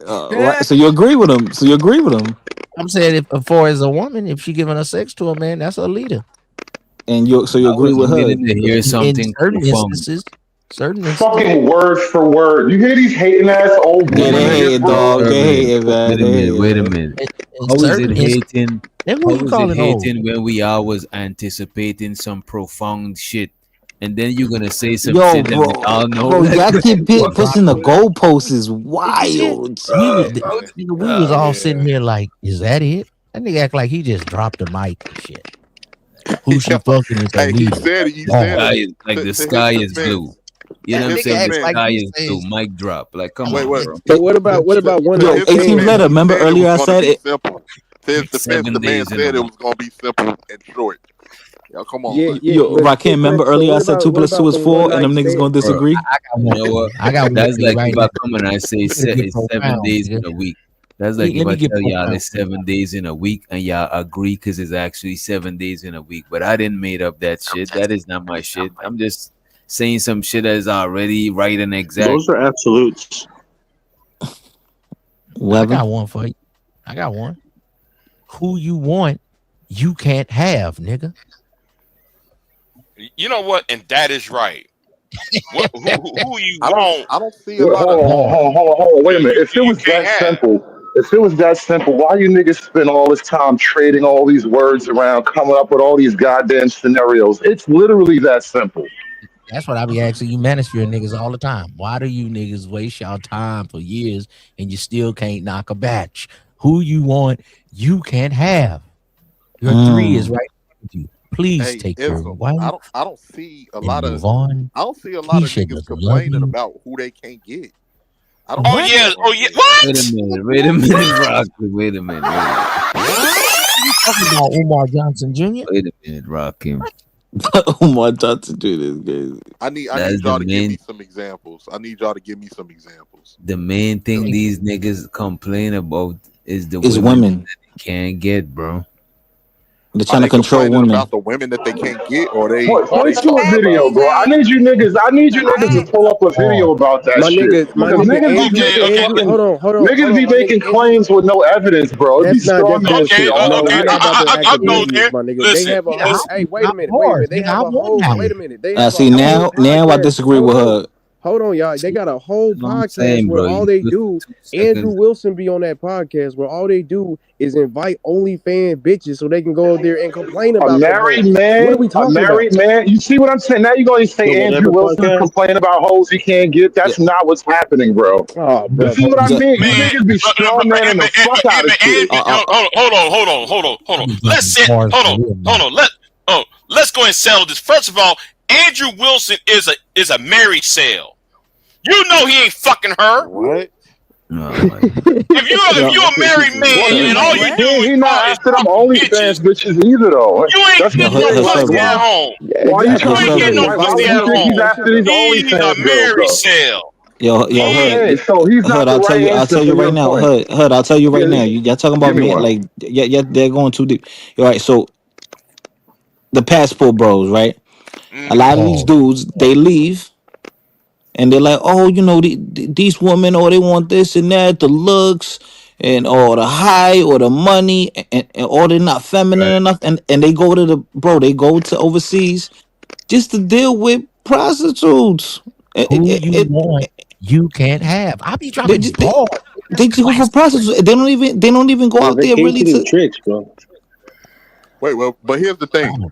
Speaker 16: Right. So you agree with him.
Speaker 22: I'm saying if for as a woman, if she giving her sex to a man, that's her leader.
Speaker 16: And you
Speaker 8: I
Speaker 16: agree
Speaker 8: was
Speaker 16: with her.
Speaker 8: waiting to hear
Speaker 22: In
Speaker 8: something
Speaker 22: certain
Speaker 8: profound.
Speaker 22: instances, certain instances.
Speaker 7: Fucking word for word. You hear these hating ass old
Speaker 16: Yeah,
Speaker 7: boomer
Speaker 16: they
Speaker 7: niggas,
Speaker 16: hating,
Speaker 7: bro?
Speaker 16: dog. They hating, man.
Speaker 8: Wait a minute. How is it hating?
Speaker 22: Then
Speaker 8: How
Speaker 22: who you
Speaker 8: is it
Speaker 22: calling old?
Speaker 8: hating when we always anticipating some profound shit, and then you're gonna say some
Speaker 16: Yo,
Speaker 8: shit that we all know?
Speaker 16: bro, y'all keep
Speaker 8: Fuck.
Speaker 16: pushing the goalposts is wild.
Speaker 22: We was all sitting here like, is that it? That nigga act like he just dropped the mic and shit. Who she fucking is a
Speaker 17: Hey, he
Speaker 22: leader.
Speaker 17: said it. He
Speaker 22: Oh.
Speaker 17: said it.
Speaker 8: Like
Speaker 17: To
Speaker 8: the
Speaker 17: his
Speaker 8: sky is
Speaker 17: defense.
Speaker 8: blue. You know what I'm
Speaker 22: Nigga
Speaker 8: saying?
Speaker 22: acts
Speaker 8: The
Speaker 22: like
Speaker 8: sky
Speaker 22: he
Speaker 8: is blue.
Speaker 22: says-
Speaker 8: Mic drop. Like, come
Speaker 17: Wait,
Speaker 8: on,
Speaker 17: wait.
Speaker 8: bro.
Speaker 18: But what about one
Speaker 16: Yo,
Speaker 18: of the
Speaker 16: 18
Speaker 18: fans?
Speaker 16: letter. Remember
Speaker 17: Said it
Speaker 16: earlier I
Speaker 17: was gonna
Speaker 16: said
Speaker 17: be
Speaker 16: it.
Speaker 17: simple. To his defense,
Speaker 8: 7
Speaker 17: the man
Speaker 8: days in a
Speaker 17: said it
Speaker 8: week.
Speaker 17: was gonna be simple and short. Yo, come on.
Speaker 18: Yeah,
Speaker 17: Man.
Speaker 18: yeah.
Speaker 16: Yo,
Speaker 18: But
Speaker 16: Rakim, remember
Speaker 18: so
Speaker 16: earlier I
Speaker 18: what
Speaker 16: said
Speaker 18: about
Speaker 16: 2 + 2 is
Speaker 18: them
Speaker 16: 4,
Speaker 18: one
Speaker 16: and them
Speaker 18: night
Speaker 16: niggas gonna
Speaker 18: stands?
Speaker 8: Bro,
Speaker 16: disagree.
Speaker 22: I got
Speaker 8: you
Speaker 22: one
Speaker 8: know
Speaker 22: for
Speaker 8: what?
Speaker 22: you. I got one
Speaker 8: That's
Speaker 22: for you
Speaker 8: like
Speaker 22: right
Speaker 8: if
Speaker 22: now.
Speaker 8: I come and I say
Speaker 22: You better get
Speaker 8: it's 7
Speaker 22: profound,
Speaker 8: days
Speaker 22: nigga.
Speaker 8: in a week. That's like
Speaker 22: Let
Speaker 8: if
Speaker 22: me
Speaker 8: I
Speaker 22: get
Speaker 8: tell y'all
Speaker 22: profound.
Speaker 8: it's 7 days in a week and y'all agree because it's actually 7 days in a week. But I didn't made up that shit. That is not my shit. I'm just saying some shit that is already right and exact.
Speaker 19: Those are absolutes.
Speaker 22: I
Speaker 16: Weather.
Speaker 22: got one for you. I got one. Who you want, you can't have, nigga.
Speaker 1: You know what? And that is right. Who you want?
Speaker 17: I don't see a lot of.
Speaker 7: Hold on. Wait a minute. If it
Speaker 1: You
Speaker 7: was
Speaker 1: can't
Speaker 7: that
Speaker 1: have.
Speaker 7: simple, why you niggas spend all this time trading all these words around, coming up with all these goddamn scenarios? It's literally that simple.
Speaker 22: That's what I be asking you manosphere niggas all the time. Why do you niggas waste y'all time for years and you still can't knock a batch? Who you want, you can't have. Your 3 is right with you. Please
Speaker 17: Hey,
Speaker 22: take your
Speaker 17: Ism,
Speaker 22: wife
Speaker 17: I don't see a
Speaker 22: and
Speaker 17: lot of.
Speaker 22: move on.
Speaker 17: I don't see a lot of
Speaker 22: Keisha
Speaker 17: niggas
Speaker 22: doesn't love
Speaker 17: complaining
Speaker 22: you.
Speaker 17: about who they can't get. I don't.
Speaker 1: Oh
Speaker 22: What?
Speaker 1: yeah. Oh yeah.
Speaker 8: Wait a
Speaker 1: What?
Speaker 8: minute, Rocky. Wait a minute.
Speaker 22: You talking about Umar Johnson Jr.?
Speaker 8: Wait a minute, Rocky.
Speaker 16: Oh my God, to do this, guys.
Speaker 17: I need
Speaker 8: That's
Speaker 17: y'all
Speaker 8: the
Speaker 17: to give me
Speaker 8: main
Speaker 17: some examples. I need y'all to give me some examples.
Speaker 8: the main thing these niggas complain about is the
Speaker 16: It's
Speaker 8: women
Speaker 16: women.
Speaker 8: that they can't get, bro.
Speaker 16: They're
Speaker 17: Are
Speaker 16: trying to
Speaker 17: they
Speaker 16: control
Speaker 17: complaining
Speaker 16: women.
Speaker 17: about the women that they can't get, or are
Speaker 7: Point
Speaker 17: they
Speaker 7: to a
Speaker 17: talking
Speaker 7: video,
Speaker 17: about?
Speaker 7: bro. I need you niggas to pull up a video about that
Speaker 18: My
Speaker 7: shit.
Speaker 18: nigga,
Speaker 7: Because
Speaker 18: Andrew, hold on.
Speaker 7: niggas be
Speaker 18: My nigga,
Speaker 7: making
Speaker 18: Andrew,
Speaker 7: claims with no evidence, bro. It be
Speaker 18: that's
Speaker 7: straw man
Speaker 18: bullshit.
Speaker 7: shit all
Speaker 18: No,
Speaker 7: the
Speaker 18: we're
Speaker 7: time.
Speaker 18: not about to
Speaker 1: I'll go
Speaker 18: academics,
Speaker 1: there.
Speaker 18: my nigga. They
Speaker 1: Listen.
Speaker 18: have a whole. Hey, wait a minute. They have a whole. Wait a minute. They have a whole
Speaker 16: Now I
Speaker 18: podcast.
Speaker 16: disagree with her.
Speaker 18: Hold on, y'all. They got a whole
Speaker 8: You know what I'm
Speaker 18: podcast
Speaker 8: saying,
Speaker 18: where
Speaker 8: bro?
Speaker 18: all
Speaker 8: You
Speaker 18: they
Speaker 8: took
Speaker 18: do,
Speaker 8: 2
Speaker 18: Andrew
Speaker 8: seconds.
Speaker 18: Wilson be on that podcast where all they do is invite OnlyFans bitches so they can go up there and complain
Speaker 7: A
Speaker 18: about them
Speaker 7: married
Speaker 18: hoes. What are
Speaker 7: man,
Speaker 18: we talking about?
Speaker 7: You see what I'm saying? Now you're going to
Speaker 19: The
Speaker 7: say Andrew
Speaker 19: whatever
Speaker 7: Wilson
Speaker 19: podcast.
Speaker 7: complaining about hoes he can't get.
Speaker 16: Yeah.
Speaker 7: That's not what's happening, bro.
Speaker 18: Oh,
Speaker 7: You see
Speaker 18: brother.
Speaker 7: what I
Speaker 16: Yeah.
Speaker 7: mean? You
Speaker 1: Man,
Speaker 7: niggas be straw manning the fuck out of shit.
Speaker 1: Andrew, hold on. Let's set. Hold on. Let's go and settle this. First of all, Andrew Wilson is a married sale. You know he ain't fucking her.
Speaker 17: What?
Speaker 1: If you're a married man and all you do is
Speaker 7: He not after them OnlyFans bitches either, though.
Speaker 1: you ain't
Speaker 7: That's
Speaker 1: getting
Speaker 7: the
Speaker 1: no
Speaker 7: thing. Like,
Speaker 1: pussy at
Speaker 7: why?
Speaker 1: home.
Speaker 18: Yeah,
Speaker 7: Why you
Speaker 18: exactly.
Speaker 1: You
Speaker 7: trying
Speaker 1: ain't
Speaker 7: to
Speaker 1: getting
Speaker 7: say?
Speaker 1: no
Speaker 7: Why
Speaker 1: pussy
Speaker 7: would
Speaker 1: at
Speaker 7: you think he's
Speaker 1: home.
Speaker 7: after these
Speaker 1: He's a
Speaker 7: OnlyFans girls,
Speaker 1: married
Speaker 7: though?
Speaker 1: sale.
Speaker 16: Yo,
Speaker 7: Okay,
Speaker 16: Hood.
Speaker 7: so he's not
Speaker 16: Hood,
Speaker 7: the
Speaker 16: I'll tell
Speaker 7: right
Speaker 16: you. I'll
Speaker 7: answer
Speaker 16: tell you
Speaker 7: for
Speaker 16: right
Speaker 7: your
Speaker 16: now.
Speaker 7: point.
Speaker 16: Hood. I'll tell you right now.
Speaker 7: Yeah,
Speaker 16: Y'all talking
Speaker 7: give
Speaker 16: about
Speaker 7: me
Speaker 16: man,
Speaker 7: one.
Speaker 16: like yeah, they're going too deep. All right, so the passport bros, right? A lot of these dudes, they leave and they're like, oh, these women, oh, they want this and that, the looks and or the height or the money, and or they're not feminine enough, and they go to they go to overseas just to deal with prostitutes.
Speaker 22: Who you want, you can't have. I be
Speaker 16: They,
Speaker 22: dropping
Speaker 16: they,
Speaker 22: balls.
Speaker 16: they just go for prostitutes. They don't even go
Speaker 19: They're
Speaker 16: out there really
Speaker 19: vacationing
Speaker 16: to.
Speaker 19: tricks, bro.
Speaker 17: Wait, well, but here's the thing.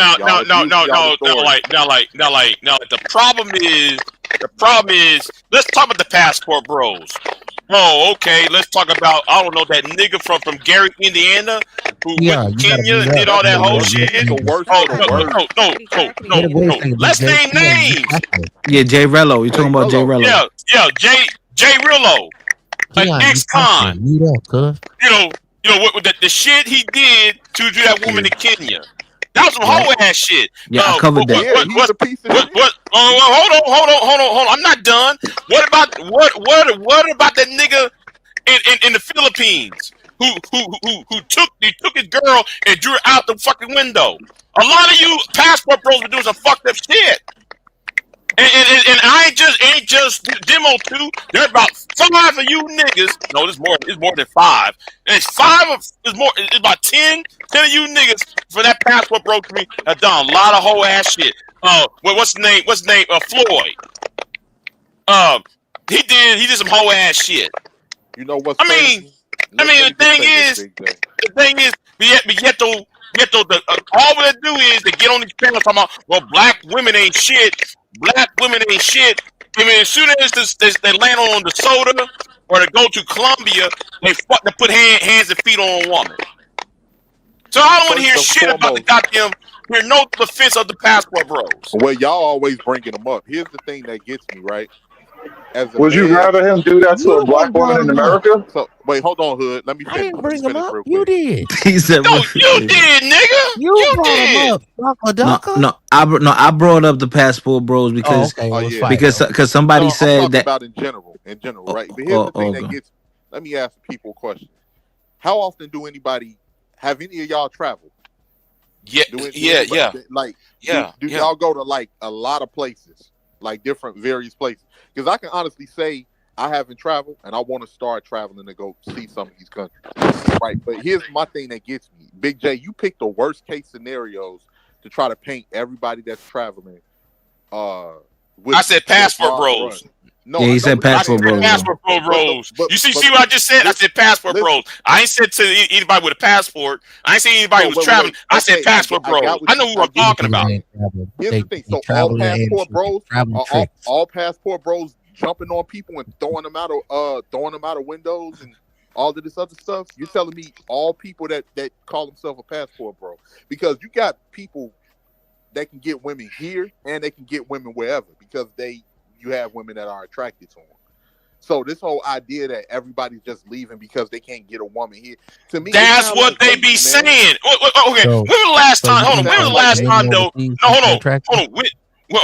Speaker 1: now,
Speaker 17: Y'all abusing y'all authority.
Speaker 1: the problem is, let's talk about the passport bros. Oh, okay. Let's talk about, I don't know, that nigga from Gary, Indiana, who went to Kenya and did all that whole shit. No. Let's name names.
Speaker 16: Yeah, Jay Rello. You talking about Jay Rello?
Speaker 1: Yeah, Jay Rillo, an ex-con. You know what the shit he did to that woman in Kenya. That was some whole ass shit.
Speaker 16: Yeah, I covered that.
Speaker 1: Hold on. I'm not done. What about that nigga in the Philippines who took his girl and drew her out the fucking window? A lot of you passport bros were doing some fucked up shit. And I ain't just demo 2. There's about 5 of you niggas. No, it's more than 5. And it's about 10 of you niggas for that passport bro to me have done a lot of whole ass shit. What's the name? Floyd. He did some whole ass shit.
Speaker 17: You know what's
Speaker 1: the thing is, all they do is they get on these panels talking about, well, black women ain't shit. Black women ain't shit. I mean, as soon as they land on the soda or they go to Colombia, they put hands and feet on a woman. So I don't want to hear shit about the goddamn. Hear no defense of the passport bros.
Speaker 17: Well, y'all always bringing them up. Here's the thing that gets me, right?
Speaker 7: Would you rather him do that to a black woman in America?
Speaker 17: So wait, hold on, Hood. Let me finish.
Speaker 22: I didn't bring him up.
Speaker 17: Real
Speaker 22: You
Speaker 17: quick.
Speaker 22: did.
Speaker 16: He said,
Speaker 1: "No, you did, nigga.
Speaker 22: You brought him up.
Speaker 16: No, I brought up the passport bros because because somebody said that
Speaker 17: about in general, right? But here's the thing that gets. Let me ask people a question. How often do have any of y'all traveled?
Speaker 1: Yeah.
Speaker 17: Do y'all go to like a lot of places, like various places? Because I can honestly say I haven't traveled, and I want to start traveling to go see some of these countries. Right, but here's my thing that gets me. Big J, you pick the worst case scenarios to try to paint everybody that's traveling.
Speaker 1: I said passport bros.
Speaker 16: No, he said passport bros.
Speaker 1: Passport bros. You see what I just said? I said passport bros. I ain't said to anybody with a passport. I ain't seen anybody who's traveling. I said passport bros. I know who I'm talking about.
Speaker 17: Here's the thing. So all passport bros jumping on people and throwing them out of windows and all of this other stuff. You're telling me all people that call themselves a passport bro, because you got people that can get women here and they can get women wherever because you have women that are attracted to them. So this whole idea that everybody's just leaving because they can't get a woman here, to me,
Speaker 1: that's what they be saying. Okay, when was the last time? Hold on. When was the last time though? No, hold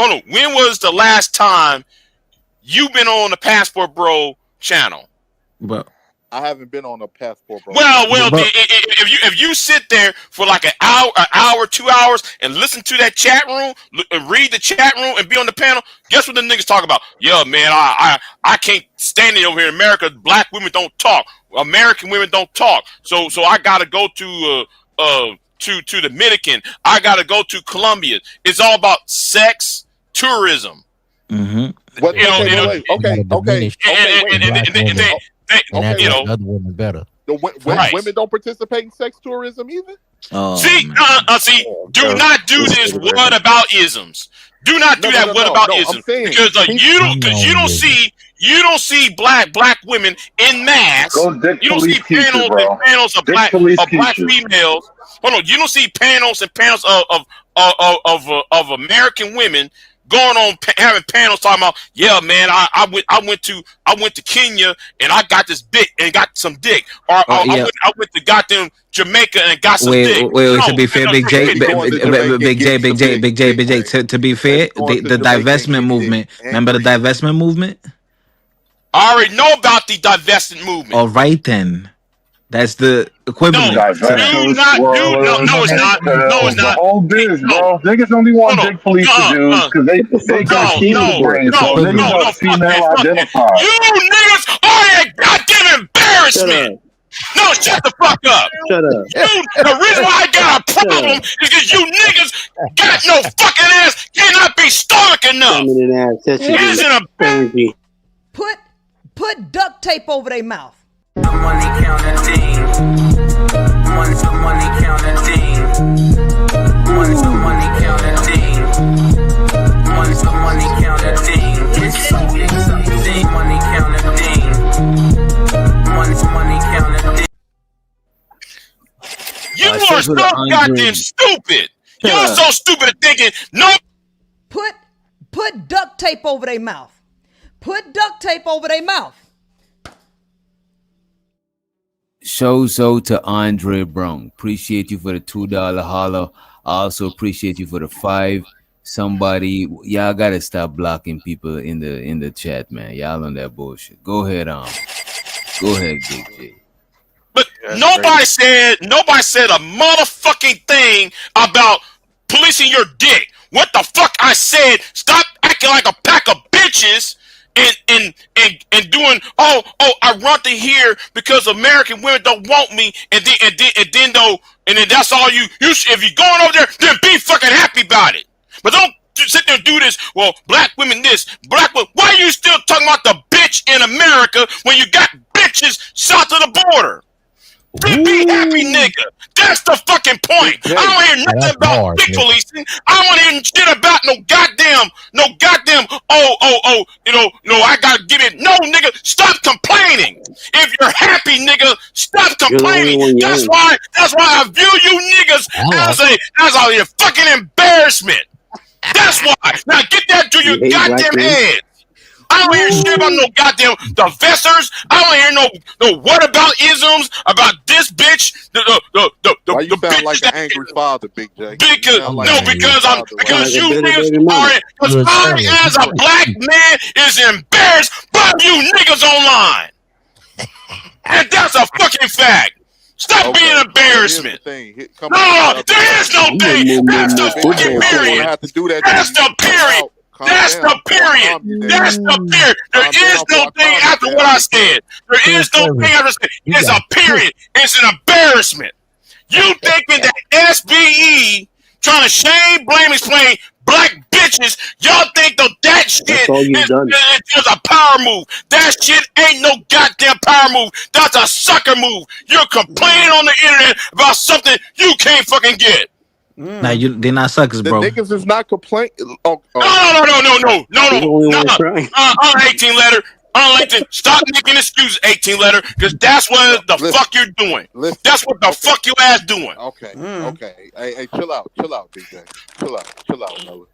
Speaker 1: on. When was the last time you've been on the Passport Bro channel?
Speaker 16: But
Speaker 17: I haven't been on a passport bro.
Speaker 1: Well, if you sit there for like an hour, 2 hours, and listen to that chat room, and read the chat room, and be on the panel, guess what the niggas talk about? Yeah, man, I can't stand it over here in America. Black women don't talk. American women don't talk. So I gotta go to Dominican. I gotta go to Colombia. It's all about sex tourism.
Speaker 16: Mm-hmm.
Speaker 22: Other women better.
Speaker 17: Women don't participate in sex tourism either.
Speaker 1: Do not do this. What about isms? Do not do that. What about isms? Because you don't see black women in mass. You don't see panels of black females. Hold on, you don't see panels and panels of American women going on having panels talking about, yeah, man, I went to Kenya and I got this dick and got some dick, or I went to goddamn Jamaica and got some dick.
Speaker 16: Wait, to be fair, Big J, to be fair, the divestment movement. Remember the divestment movement?
Speaker 1: I already know about the divestment movement.
Speaker 16: All right, then. That's the equivalent.
Speaker 1: No, it's not. No, it's not.
Speaker 7: The whole biz, bro. Niggas only want dick police to dudes because they got evil brains. So niggas want female identified.
Speaker 1: You niggas are a goddamn embarrassment. No, shut the fuck up.
Speaker 18: Shut up.
Speaker 1: The reason why I got a problem is because you niggas got no fucking ass, cannot be stoic enough.
Speaker 4: Put duct tape over their mouth.
Speaker 13: The money counting team. Money's the money counting team. Money's the money counting team. Money's the money counting team. It's something money counting team. Money's the money counting team.
Speaker 1: You are so goddamn stupid. You're so stupid at thinking no.
Speaker 4: Put duct tape over their mouth. Put duct tape over their mouth.
Speaker 8: Show so to Andre Brown. Appreciate you for the $2 holler. I also appreciate you for the 5. Somebody, y'all gotta stop blocking people in the chat, man. Y'all on that bullshit. Go ahead, Big J.
Speaker 1: But nobody said a motherfucking thing about policing your dick. What the fuck I said? Stop acting like a pack of bitches and doing I run to here because American women don't want me and then that's all you if you're going over there, then be fucking happy about it. But don't sit there and do this. Well, black women this, black women. Why are you still talking about the bitch in America when you got bitches south of the border? Be happy, nigga. That's the fucking point. I don't hear nothing about dick policing. I don't want to hear shit about no goddamn. I gotta give it. No, nigga, stop complaining. If you're happy, nigga, stop complaining. That's why I view you niggas as a fucking embarrassment. That's why. Now get that to your goddamn head. I don't hear shit about no goddamn the I don't hear no what about isms about this bitch.
Speaker 17: Why you sound like an angry father, Big J?
Speaker 1: Because you niggas are. Because I, as a black man, is embarrassed by you niggas online, and that's a fucking fact. Stop being an embarrassment. No, there is no thing. That's the fucking period. That's the period. That's the period. That's the period. There is no thing after what I said. There is no thing after said. It's a period. It's an embarrassment. You thinking that SBE trying to shame, blame, explain black bitches? Y'all think that shit is a power move? That shit ain't no goddamn power move. That's a sucker move. You're complaining on the internet about something you can't fucking get.
Speaker 16: Nah, they're not suckers, bro.
Speaker 17: The niggas is not complaining.
Speaker 1: No. 18 letter. Stop making excuses, 18 letter, because that's what the fuck you're doing. That's what the fuck your ass doing.
Speaker 17: Okay. Hey, chill out, Big J. Chill out, Noah.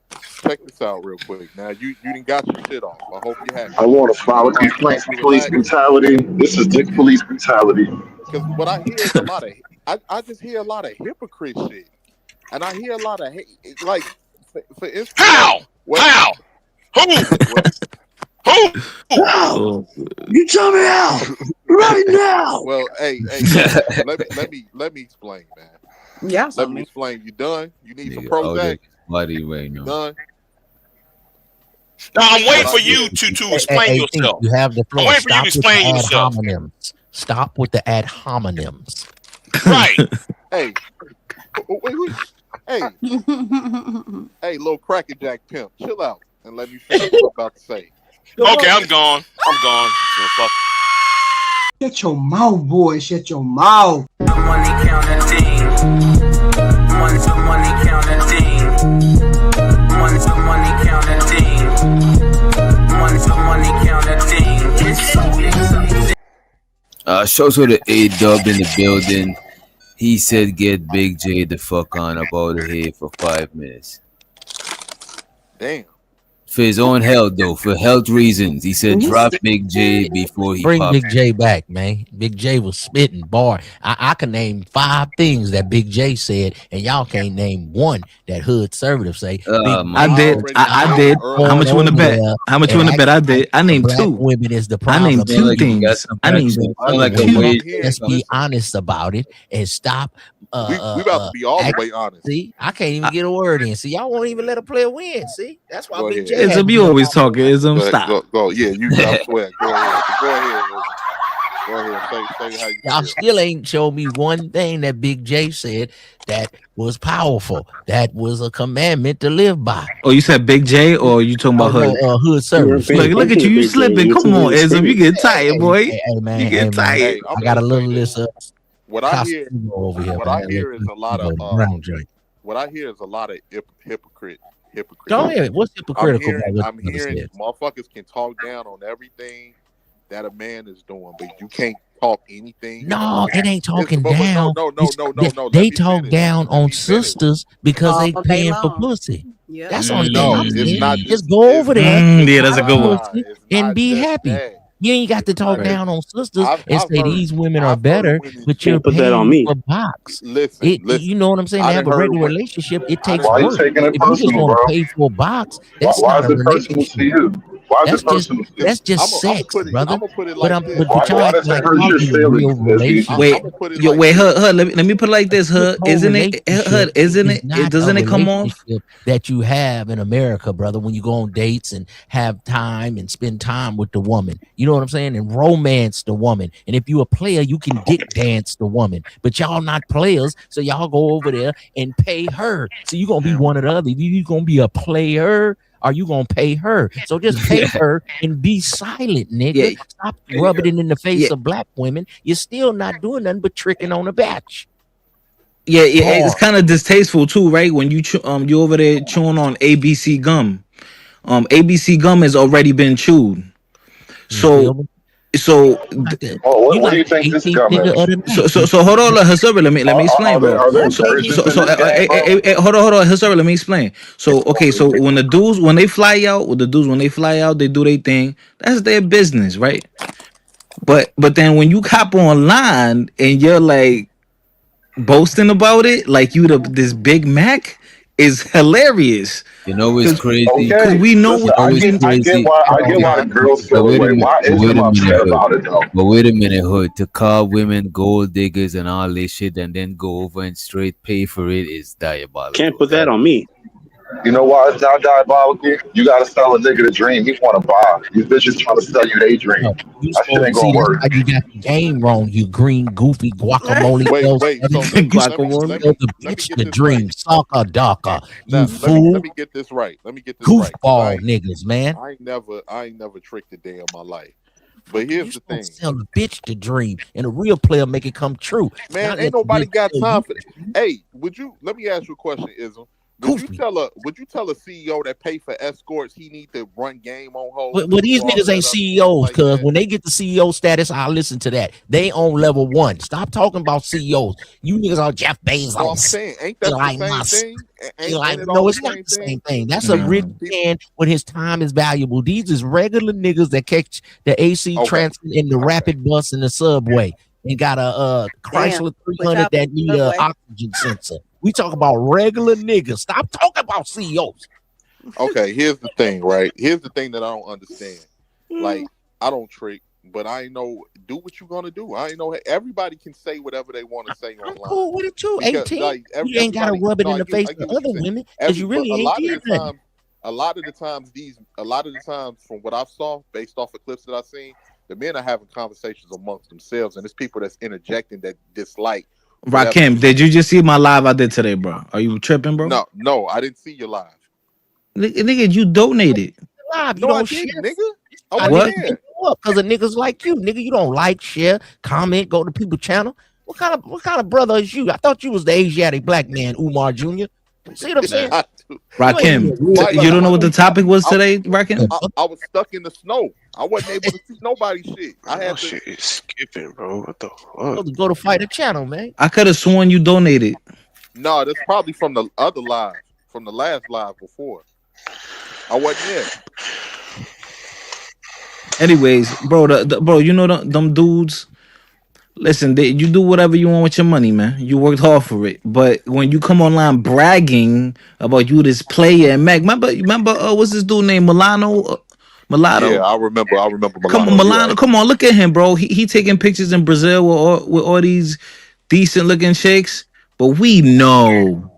Speaker 17: Check this out real quick. Now you didn't got your shit off. I hope you have.
Speaker 7: I want to file with these police brutality. This is dick police brutality.
Speaker 17: Because what I hear is a lot of. I just hear a lot of hypocrite shit. And I hear a lot of hate, like, for instance.
Speaker 1: How? Who?
Speaker 14: You tell me how right now.
Speaker 17: Well, hey, let me explain, man.
Speaker 3: Yeah.
Speaker 17: Let me explain. You done? You need some Prozac?
Speaker 8: You
Speaker 17: done?
Speaker 1: No, I'm waiting for you to explain yourself.
Speaker 22: You have the floor.
Speaker 1: I'm waiting for you to explain yourself.
Speaker 22: Stop with the ad hominems.
Speaker 1: Right.
Speaker 17: Hey. Hey, little crackerjack pimp, chill out and let me finish what I'm about to say.
Speaker 1: Okay, I'm gone.
Speaker 2: Shut your mouth, boy. Shut your mouth.
Speaker 13: Money counting thing. Money counting thing. Money counting thing. Money counting thing. It's so exciting.
Speaker 8: Shows for the A-Dub in the building. He said get Big J the fuck on about here for 5 minutes.
Speaker 17: Damn.
Speaker 8: For his own health, though, for health reasons. He said drop Big J before he
Speaker 22: bring
Speaker 8: popped.
Speaker 22: Big J back, man. Big J was spitting bar. I can name 5 things that Big J said, and y'all can't name one that Hood Conservative say.
Speaker 16: I did. How much you want to bet? How much you want to bet? I did. I named 2.
Speaker 22: Women is the
Speaker 16: I
Speaker 22: problem.
Speaker 16: named 2 things. I named
Speaker 22: Let's be honest about it and stop.
Speaker 17: We about to be all the way honest.
Speaker 22: See, I can't even get a word in. See, y'all won't even let a player win. See, that's why Big J.
Speaker 16: Ism, you always talking. Ism, stop.
Speaker 17: Go. Yeah, you. I swear. Go ahead. Say how you
Speaker 22: Y'all
Speaker 17: feel.
Speaker 22: still ain't showed me one thing that Big J said that was powerful. That was a commandment to live by.
Speaker 16: Oh, you said Big J, or you talking about Hood?
Speaker 22: Hood service.
Speaker 16: Look at you. You slipping. Come on, Ism. You get tired, boy.
Speaker 22: Hey, man,
Speaker 16: you get tired.
Speaker 22: I got a little list of.
Speaker 17: What I hear is a lot of what I hear is a lot of hypocrite.
Speaker 22: Go ahead. What's hypocritical?
Speaker 17: I'm hearing motherfuckers can talk down on everything that a man is doing, but you can't talk anything.
Speaker 22: No, it ain't talking down.
Speaker 17: No.
Speaker 22: They talk down on sisters because they paying for pussy. That's on
Speaker 17: it's not.
Speaker 22: Just go over there.
Speaker 16: Yeah, that's a good one.
Speaker 22: And be happy. You ain't got to talk
Speaker 17: Hey,
Speaker 22: down on sisters
Speaker 17: I've,
Speaker 22: and
Speaker 17: I've
Speaker 22: say
Speaker 17: heard
Speaker 22: these women are
Speaker 17: I've heard
Speaker 22: better,
Speaker 17: women.
Speaker 22: but you're
Speaker 19: Can't put that on
Speaker 22: paying
Speaker 19: me.
Speaker 22: for box.
Speaker 17: Listen,
Speaker 22: You know what I'm saying?
Speaker 17: I
Speaker 22: To
Speaker 17: done
Speaker 22: have a
Speaker 17: heard
Speaker 22: regular
Speaker 17: what
Speaker 22: relationship, it
Speaker 17: I
Speaker 22: takes
Speaker 17: done
Speaker 7: Why are you
Speaker 22: work.
Speaker 7: taking it
Speaker 22: If you just
Speaker 7: personal,
Speaker 22: want
Speaker 7: bro?
Speaker 22: to pay for a box,
Speaker 7: Why,
Speaker 22: that's
Speaker 7: why
Speaker 22: not
Speaker 7: is
Speaker 22: a
Speaker 7: it personal to
Speaker 22: relationship.
Speaker 7: you? Why is
Speaker 22: That's
Speaker 7: it
Speaker 22: just
Speaker 7: personal to you?
Speaker 17: I'm gonna
Speaker 22: sex,
Speaker 17: put it.
Speaker 22: brother.
Speaker 17: I'm gonna put it like this.
Speaker 22: But y'all
Speaker 7: Why
Speaker 22: act
Speaker 7: does it
Speaker 22: like
Speaker 7: hurt
Speaker 22: y'all
Speaker 7: your
Speaker 22: in a real
Speaker 7: feelings, Izzy?
Speaker 17: I'm
Speaker 22: relationship.
Speaker 17: gonna put it
Speaker 16: Yo,
Speaker 17: like
Speaker 16: wait,
Speaker 17: this.
Speaker 16: let me put it like this,
Speaker 22: This whole
Speaker 16: Isn't
Speaker 22: relationship
Speaker 16: isn't
Speaker 22: is
Speaker 16: it,
Speaker 22: not a
Speaker 16: doesn't it come off?
Speaker 22: relationship that you have in America, brother, when you go on dates and have time and spend time with the woman. You know what I'm saying? And romance the woman. And if you a player, you can dick dance the woman. But y'all not players, so y'all go over there and pay her. So you're gonna be one or the other. You gonna be a player or you gonna pay her. So just pay her and be silent, nigga.
Speaker 16: Yeah,
Speaker 22: Stop rubbing it in the face
Speaker 16: yeah,
Speaker 22: of black women. You're still not doing nothing but tricking on a batch.
Speaker 16: yeah. It's
Speaker 22: Hard.
Speaker 16: kind of distasteful too, right? When you over there chewing on ABC gum. ABC gum has already been chewed.
Speaker 22: You feel
Speaker 16: So
Speaker 22: me?
Speaker 16: so
Speaker 22: Like the,
Speaker 7: Oh,
Speaker 22: you
Speaker 7: what do
Speaker 22: like
Speaker 7: you
Speaker 22: the
Speaker 7: think this
Speaker 22: 18th
Speaker 7: gum
Speaker 22: nigga
Speaker 7: is?
Speaker 22: of the night.
Speaker 16: so hold on, Hassan, let me explain, bro.
Speaker 7: Are there
Speaker 22: Okay,
Speaker 7: virgins in
Speaker 22: nigga.
Speaker 7: this game, bro?
Speaker 16: Hold on, Hassan, let me explain. So okay, so when the dudes when they fly out, they do their thing. That's their business, right? But then when you hop online and you're like boasting about it, like you this Big Mac, is hilarious.
Speaker 8: You know it's
Speaker 16: Cause,
Speaker 8: crazy.
Speaker 16: cause
Speaker 7: Okay,
Speaker 16: we know
Speaker 7: listen,
Speaker 16: what
Speaker 8: You know it's crazy.
Speaker 7: I get why the girls
Speaker 8: But
Speaker 7: feel the
Speaker 8: wait a
Speaker 7: way.
Speaker 8: minute.
Speaker 7: Why
Speaker 8: But
Speaker 7: is
Speaker 8: wait
Speaker 7: them
Speaker 8: a minute,
Speaker 7: upset
Speaker 8: Hood.
Speaker 7: about it though?
Speaker 8: But wait a minute, Hood. To call women gold diggers and all this shit and then go over and straight pay for it is
Speaker 19: Can't
Speaker 8: diabolical.
Speaker 19: put that on me.
Speaker 7: You know why it's not diabolical? You gotta sell a nigga the dream he wanna buy. These bitches trying to sell you their
Speaker 22: No,
Speaker 7: dream.
Speaker 22: you
Speaker 7: That shit
Speaker 22: supposed
Speaker 7: ain't
Speaker 22: to see
Speaker 7: gonna
Speaker 22: that's
Speaker 7: work.
Speaker 22: why you got the game wrong, you green goofy guacamole
Speaker 17: Wait. So
Speaker 22: You
Speaker 17: let
Speaker 22: supposed
Speaker 17: me
Speaker 22: to
Speaker 17: let me
Speaker 22: bitch
Speaker 17: get
Speaker 22: the
Speaker 17: this right.
Speaker 22: dream, sucker ducker, you
Speaker 17: Now let
Speaker 22: fool,
Speaker 17: me get this right. Let me get this right because
Speaker 22: goofball niggas, man.
Speaker 17: I ain't never tricked a day in my life. But here's
Speaker 22: You
Speaker 17: the
Speaker 22: supposed
Speaker 17: thing,
Speaker 22: to tell the bitch the dream, and a real player make it come true.
Speaker 17: man.
Speaker 22: Not
Speaker 17: Ain't
Speaker 22: let the
Speaker 17: nobody
Speaker 22: bitch
Speaker 17: got
Speaker 22: tell
Speaker 17: time
Speaker 22: you
Speaker 17: for that. Hey, would you? Let me ask you a question, Ism.
Speaker 22: goofy.
Speaker 17: Would you tell a CEO that pay for escorts he need to run game on hoes
Speaker 22: But
Speaker 17: and do
Speaker 22: these
Speaker 17: all of
Speaker 22: niggas
Speaker 17: that
Speaker 22: ain't
Speaker 17: other stuff
Speaker 22: CEOs,
Speaker 17: like
Speaker 22: cuz
Speaker 17: that?
Speaker 22: when they get the CEO status, I'll listen to that. They on level one. Stop talking about CEOs. You niggas are Jeff
Speaker 17: So I'm
Speaker 22: Bezos,
Speaker 17: saying, ain't that the
Speaker 22: Elon
Speaker 17: same
Speaker 22: Musk.
Speaker 17: thing?
Speaker 22: Eli,
Speaker 17: Ain't it all
Speaker 22: no,
Speaker 17: the
Speaker 22: it's not
Speaker 17: same
Speaker 22: the same
Speaker 17: thing?
Speaker 22: thing. That's a rich
Speaker 16: no.
Speaker 22: man when his time is valuable. These is regular niggas that catch the AC
Speaker 17: Okay,
Speaker 22: transit in the
Speaker 17: okay.
Speaker 22: rapid bus and the subway and got a
Speaker 3: Damn.
Speaker 22: Chrysler
Speaker 3: But y'all
Speaker 22: 300 that need a
Speaker 3: subway.
Speaker 22: oxygen sensor. We talk about regular niggas. Stop talking about CEOs.
Speaker 17: Okay, here's the thing, right? Here's the thing that I don't understand. Like, I don't trick, but I know do what you're gonna do. I know everybody can say whatever they want to say
Speaker 22: I'm
Speaker 17: online
Speaker 22: cool with it too.
Speaker 17: because
Speaker 22: 18.
Speaker 17: like
Speaker 22: You ain't gotta
Speaker 17: everybody.
Speaker 22: rub it
Speaker 17: No,
Speaker 22: in the face
Speaker 17: I
Speaker 22: of
Speaker 17: get what you're
Speaker 22: other
Speaker 17: saying.
Speaker 22: women because you
Speaker 17: But
Speaker 22: really ain't did nothing.
Speaker 17: a lot of the times from what I saw based off of clips that I've seen, the men are having conversations amongst themselves, and it's people that's interjecting that dislike whatever the
Speaker 16: Rakim, did you just see my live I did today, bro? Are you tripping, bro?
Speaker 17: No, I didn't see you live.
Speaker 16: Nigga, you donated.
Speaker 22: Live, you
Speaker 17: No, I
Speaker 22: don't share.
Speaker 17: didn't, nigga. I
Speaker 22: Why
Speaker 17: wasn't
Speaker 22: niggas
Speaker 16: What?
Speaker 22: beat
Speaker 17: there.
Speaker 22: you up because of niggas like you, nigga. You don't like, share, comment, go to people's channel. What kind of brother is you? I thought you was the Asiatic black man, Umar Jr. See what I'm saying? You ain't even
Speaker 16: Rakim,
Speaker 22: a real
Speaker 16: you
Speaker 17: Like,
Speaker 16: don't know what the
Speaker 22: brother.
Speaker 16: topic was today, Rakim?
Speaker 17: I was stuck in the snow. I wasn't able to see nobody's shit. I
Speaker 18: Oh
Speaker 17: had to.
Speaker 18: shit, is skipping, bro. What the fuck?
Speaker 22: Supposed to go to fight a channel, man.
Speaker 16: I could have sworn you donated.
Speaker 17: No, that's probably from the other live, from the last live before. I wasn't there.
Speaker 16: Anyways, bro, bro, you know them dudes. Listen, you do whatever you want with your money, man. You worked hard for it. But when you come online bragging about you this player and Mac, remember, what's this dude named Milano?
Speaker 17: Yeah,
Speaker 16: Mulatto?
Speaker 17: I remember. I remember
Speaker 16: Come on,
Speaker 17: Milano. You
Speaker 16: Milano.
Speaker 17: right.
Speaker 16: Come on, look at him, bro. He taking pictures in Brazil with all these decent looking chicks. But we know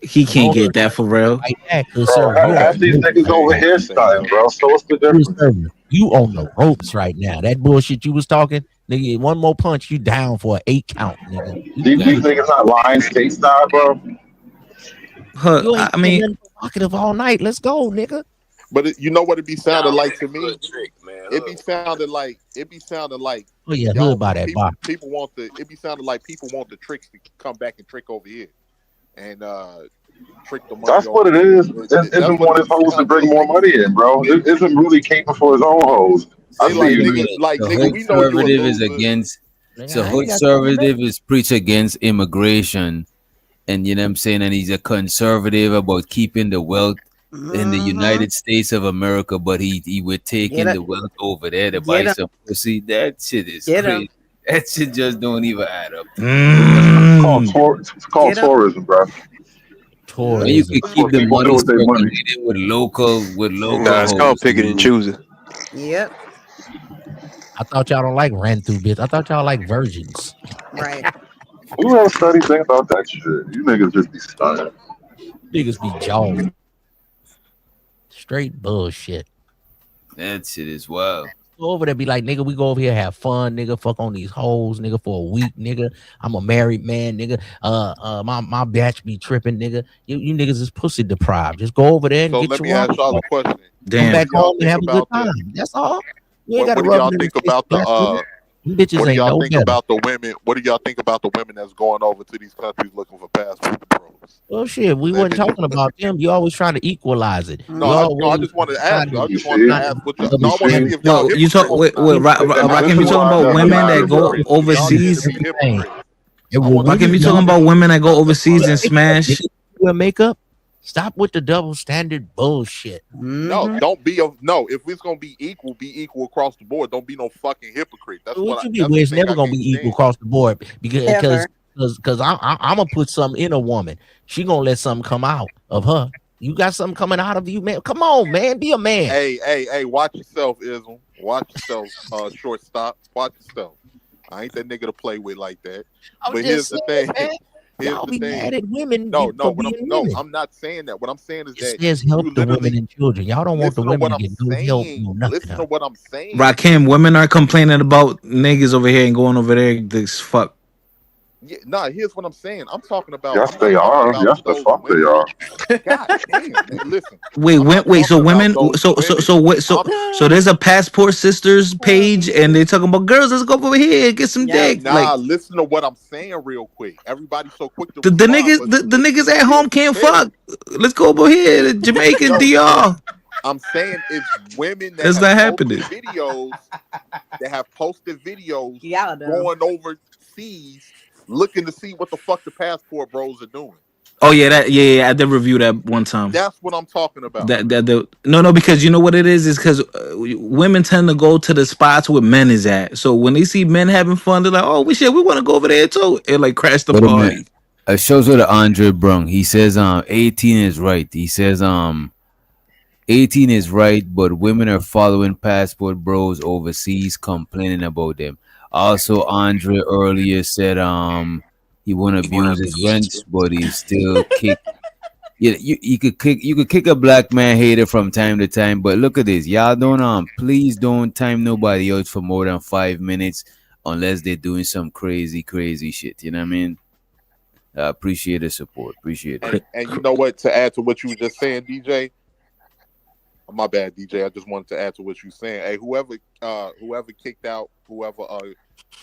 Speaker 16: he
Speaker 22: Come
Speaker 16: can't
Speaker 22: on,
Speaker 16: get that for real.
Speaker 22: fight back, good
Speaker 7: Bro,
Speaker 22: sir. You on
Speaker 17: Okay.
Speaker 7: half
Speaker 22: the
Speaker 7: these
Speaker 22: ropes.
Speaker 7: niggas
Speaker 17: Hey,
Speaker 7: over
Speaker 17: ain't
Speaker 7: here
Speaker 17: the same
Speaker 7: stunting,
Speaker 17: though.
Speaker 7: bro. So what's the
Speaker 22: Good
Speaker 7: difference?
Speaker 22: sir. You on the ropes right now. That bullshit you was talking, nigga. One more punch, you down for an 8 count, nigga. You got
Speaker 7: These
Speaker 22: it.
Speaker 7: niggas not lying stateside, bro.
Speaker 22: You ain't
Speaker 16: I
Speaker 22: saying
Speaker 16: mean,
Speaker 22: nothing provocative all night. Let's go, nigga.
Speaker 17: But you know what it be sounding like to me?
Speaker 18: Hood trick, man.
Speaker 17: It be sounding like
Speaker 22: Oh yeah, hood
Speaker 17: y'all
Speaker 22: by that bar.
Speaker 17: people want the. It be sounding like people want the tricks to come back and trick over here, and trick the money
Speaker 7: That's
Speaker 17: over
Speaker 7: what it
Speaker 22: Yeah.
Speaker 17: there.
Speaker 7: is.
Speaker 17: That's
Speaker 7: Isn't
Speaker 17: what
Speaker 7: want
Speaker 17: it
Speaker 7: his
Speaker 17: be
Speaker 7: hoes to
Speaker 17: sounding
Speaker 7: bring more
Speaker 17: like.
Speaker 7: money in, bro. It isn't really caping for his own hoes. I
Speaker 17: They
Speaker 8: So
Speaker 7: see
Speaker 8: wait
Speaker 17: like
Speaker 8: a
Speaker 7: you.
Speaker 17: nigga,
Speaker 8: minute.
Speaker 17: like
Speaker 8: The
Speaker 17: nigga.
Speaker 8: hood
Speaker 17: We know you a
Speaker 8: conservative is
Speaker 17: loser.
Speaker 8: against.
Speaker 22: Nigga,
Speaker 8: So
Speaker 22: I ain't
Speaker 8: hood
Speaker 22: got nothing to make.
Speaker 8: conservative is preach against immigration, and you know what I'm saying. And he's a conservative about keeping the wealth in the United States of America, but he would taking
Speaker 3: Get
Speaker 8: the
Speaker 3: it.
Speaker 8: wealth over there to buy
Speaker 3: Get 'em.
Speaker 8: some pussy. That shit is
Speaker 3: Get 'em.
Speaker 8: crazy. That shit just don't even add up.
Speaker 7: It's called
Speaker 3: Get 'em.
Speaker 7: tourism, bro.
Speaker 8: And you
Speaker 22: Tourism.
Speaker 8: could
Speaker 7: That's
Speaker 8: keep
Speaker 7: what
Speaker 8: the
Speaker 7: people do
Speaker 8: money
Speaker 7: with their money.
Speaker 8: circulated with local
Speaker 18: Nah, it's called
Speaker 8: hoes.
Speaker 18: picking and choosing.
Speaker 3: Yep.
Speaker 22: I thought y'all don't like ran through bitch. I thought y'all like virgins.
Speaker 3: Right.
Speaker 7: Who else said anything about that shit? You niggas just be stunning.
Speaker 22: Niggas be jawing. Straight bullshit.
Speaker 8: That shit is wild.
Speaker 22: Go over there, be like, nigga, we go over here, have fun, nigga. Fuck on these hoes, nigga, for a week, nigga. I'm a married man, nigga. My batch be tripping, nigga. You niggas is pussy deprived. Just go over there and
Speaker 17: So
Speaker 22: get
Speaker 17: let
Speaker 22: your
Speaker 17: me ask y'all a question.
Speaker 22: Come
Speaker 16: Damn.
Speaker 22: back
Speaker 17: What do y'all
Speaker 22: home and
Speaker 17: think
Speaker 22: have a good
Speaker 17: about the
Speaker 22: time. That's all. You ain't
Speaker 17: what
Speaker 22: got to
Speaker 17: do
Speaker 22: rub
Speaker 17: y'all
Speaker 22: it in
Speaker 17: think
Speaker 22: the face.
Speaker 17: about the
Speaker 22: You bitches
Speaker 17: what do
Speaker 22: ain't
Speaker 17: y'all
Speaker 22: no
Speaker 17: think
Speaker 22: better.
Speaker 17: about the women? What do y'all think about the women that's going over to these countries looking for passport bros?
Speaker 22: Well, shit, we wasn't talking about them. You always trying to equalize it.
Speaker 17: No,
Speaker 22: You
Speaker 17: I
Speaker 22: always
Speaker 17: just wanted to
Speaker 22: trying
Speaker 17: ask you. I
Speaker 22: to
Speaker 17: just wanted to ask what y'all. No, I want to see if y'all
Speaker 16: Well, you talk
Speaker 17: hypocrites or not.
Speaker 16: Rakim, you
Speaker 7: This is
Speaker 16: talking
Speaker 7: why it
Speaker 16: about
Speaker 7: doesn't
Speaker 16: women that
Speaker 7: matter,
Speaker 16: go
Speaker 7: bro.
Speaker 17: Y'all niggas
Speaker 16: overseas?
Speaker 17: be hypocrites.
Speaker 22: And
Speaker 17: I
Speaker 22: when
Speaker 17: want to
Speaker 22: women
Speaker 16: Rakim, you
Speaker 17: see.
Speaker 16: talking about women that go overseas and smash?
Speaker 22: wear makeup, stop with the double standard bullshit.
Speaker 17: No, don't be a no. If it's gonna be equal across the board. Don't be no fucking hypocrite. That's
Speaker 22: What you mean?
Speaker 17: that's
Speaker 22: Well,
Speaker 17: the
Speaker 22: it's
Speaker 17: thing
Speaker 22: never
Speaker 17: I
Speaker 22: gonna
Speaker 17: can't
Speaker 22: be equal
Speaker 17: stand.
Speaker 22: across the board because
Speaker 3: Ever.
Speaker 22: I'm gonna put something in a woman. She gonna let something come out of her. You got something coming out of you, man. Come on, man. Be a man.
Speaker 17: Hey, watch yourself, Ism. Watch yourself, shortstop. Watch yourself. I ain't that nigga to play with like that.
Speaker 22: I'm
Speaker 17: But here's
Speaker 22: just
Speaker 17: the
Speaker 22: saying,
Speaker 17: thing.
Speaker 22: man.
Speaker 17: Here's
Speaker 22: Y'all
Speaker 17: the
Speaker 22: be
Speaker 17: thing.
Speaker 22: mad at women
Speaker 17: No,
Speaker 22: for being women.
Speaker 17: I'm not saying that. What I'm saying is
Speaker 22: It
Speaker 17: that
Speaker 22: says
Speaker 17: you
Speaker 22: help the women
Speaker 17: literally
Speaker 22: and children. Y'all don't want the
Speaker 17: listen to
Speaker 22: women
Speaker 17: what
Speaker 22: to
Speaker 17: I'm
Speaker 22: get no help,
Speaker 17: saying.
Speaker 22: no nothing.
Speaker 17: Listen to what I'm saying.
Speaker 16: Rakim, women are complaining about niggas over here and going over there. This fuck.
Speaker 17: Yeah, nah, here's what I'm saying. I'm talking about.
Speaker 7: Yes,
Speaker 17: I'm
Speaker 7: they
Speaker 17: not talking
Speaker 7: are.
Speaker 17: about
Speaker 7: Yes, the
Speaker 17: those
Speaker 7: fuck they
Speaker 17: women.
Speaker 7: are.
Speaker 17: God damn, nigga, listen.
Speaker 16: Wait,
Speaker 17: I'm not
Speaker 16: wait. So
Speaker 17: talking about
Speaker 16: women,
Speaker 17: those women.
Speaker 16: so there's a Passport Sisters page, and they talking about girls. Let's go over here and get some
Speaker 3: Yep.
Speaker 16: dick. Like
Speaker 17: Listen to what I'm saying real quick. Everybody's so quick to
Speaker 16: the
Speaker 17: respond,
Speaker 16: niggas,
Speaker 17: but
Speaker 16: the niggas
Speaker 17: it's
Speaker 16: at
Speaker 17: still
Speaker 16: home can't
Speaker 17: fair.
Speaker 16: fuck. Let's go over here to Jamaica,
Speaker 17: No,
Speaker 16: DR.
Speaker 17: I'm saying it's women that
Speaker 16: That's
Speaker 17: have
Speaker 16: not
Speaker 17: posted
Speaker 16: happening.
Speaker 17: videos
Speaker 3: Y'all dumb.
Speaker 17: going overseas looking to see what the fuck the passport bros are doing.
Speaker 16: Oh yeah, yeah. I did review that one time.
Speaker 17: That's what I'm talking about.
Speaker 16: No, because you know what it is because women tend to go to the spots where men is at. So when they see men having fun, they're like, "Oh, we want to go over there too," and like crash the
Speaker 8: Wait a minute.
Speaker 16: party.
Speaker 8: It shows what Andre Brung. He says 18 is right. He says 18 is right, but women are following passport bros overseas complaining about them. Also, Andre earlier said he won't abuse his rents, but he still kick. Yeah, you could kick a black man hater from time to time, but look at this. Y'all don't please don't time nobody out for more than 5 minutes unless they're doing some crazy shit. You know what I mean? Appreciate the support. Appreciate it.
Speaker 17: And you know what? To add to what you were just saying, DJ. My bad, DJ. I just wanted to add to what you were saying. Hey, whoever kicked out, whoever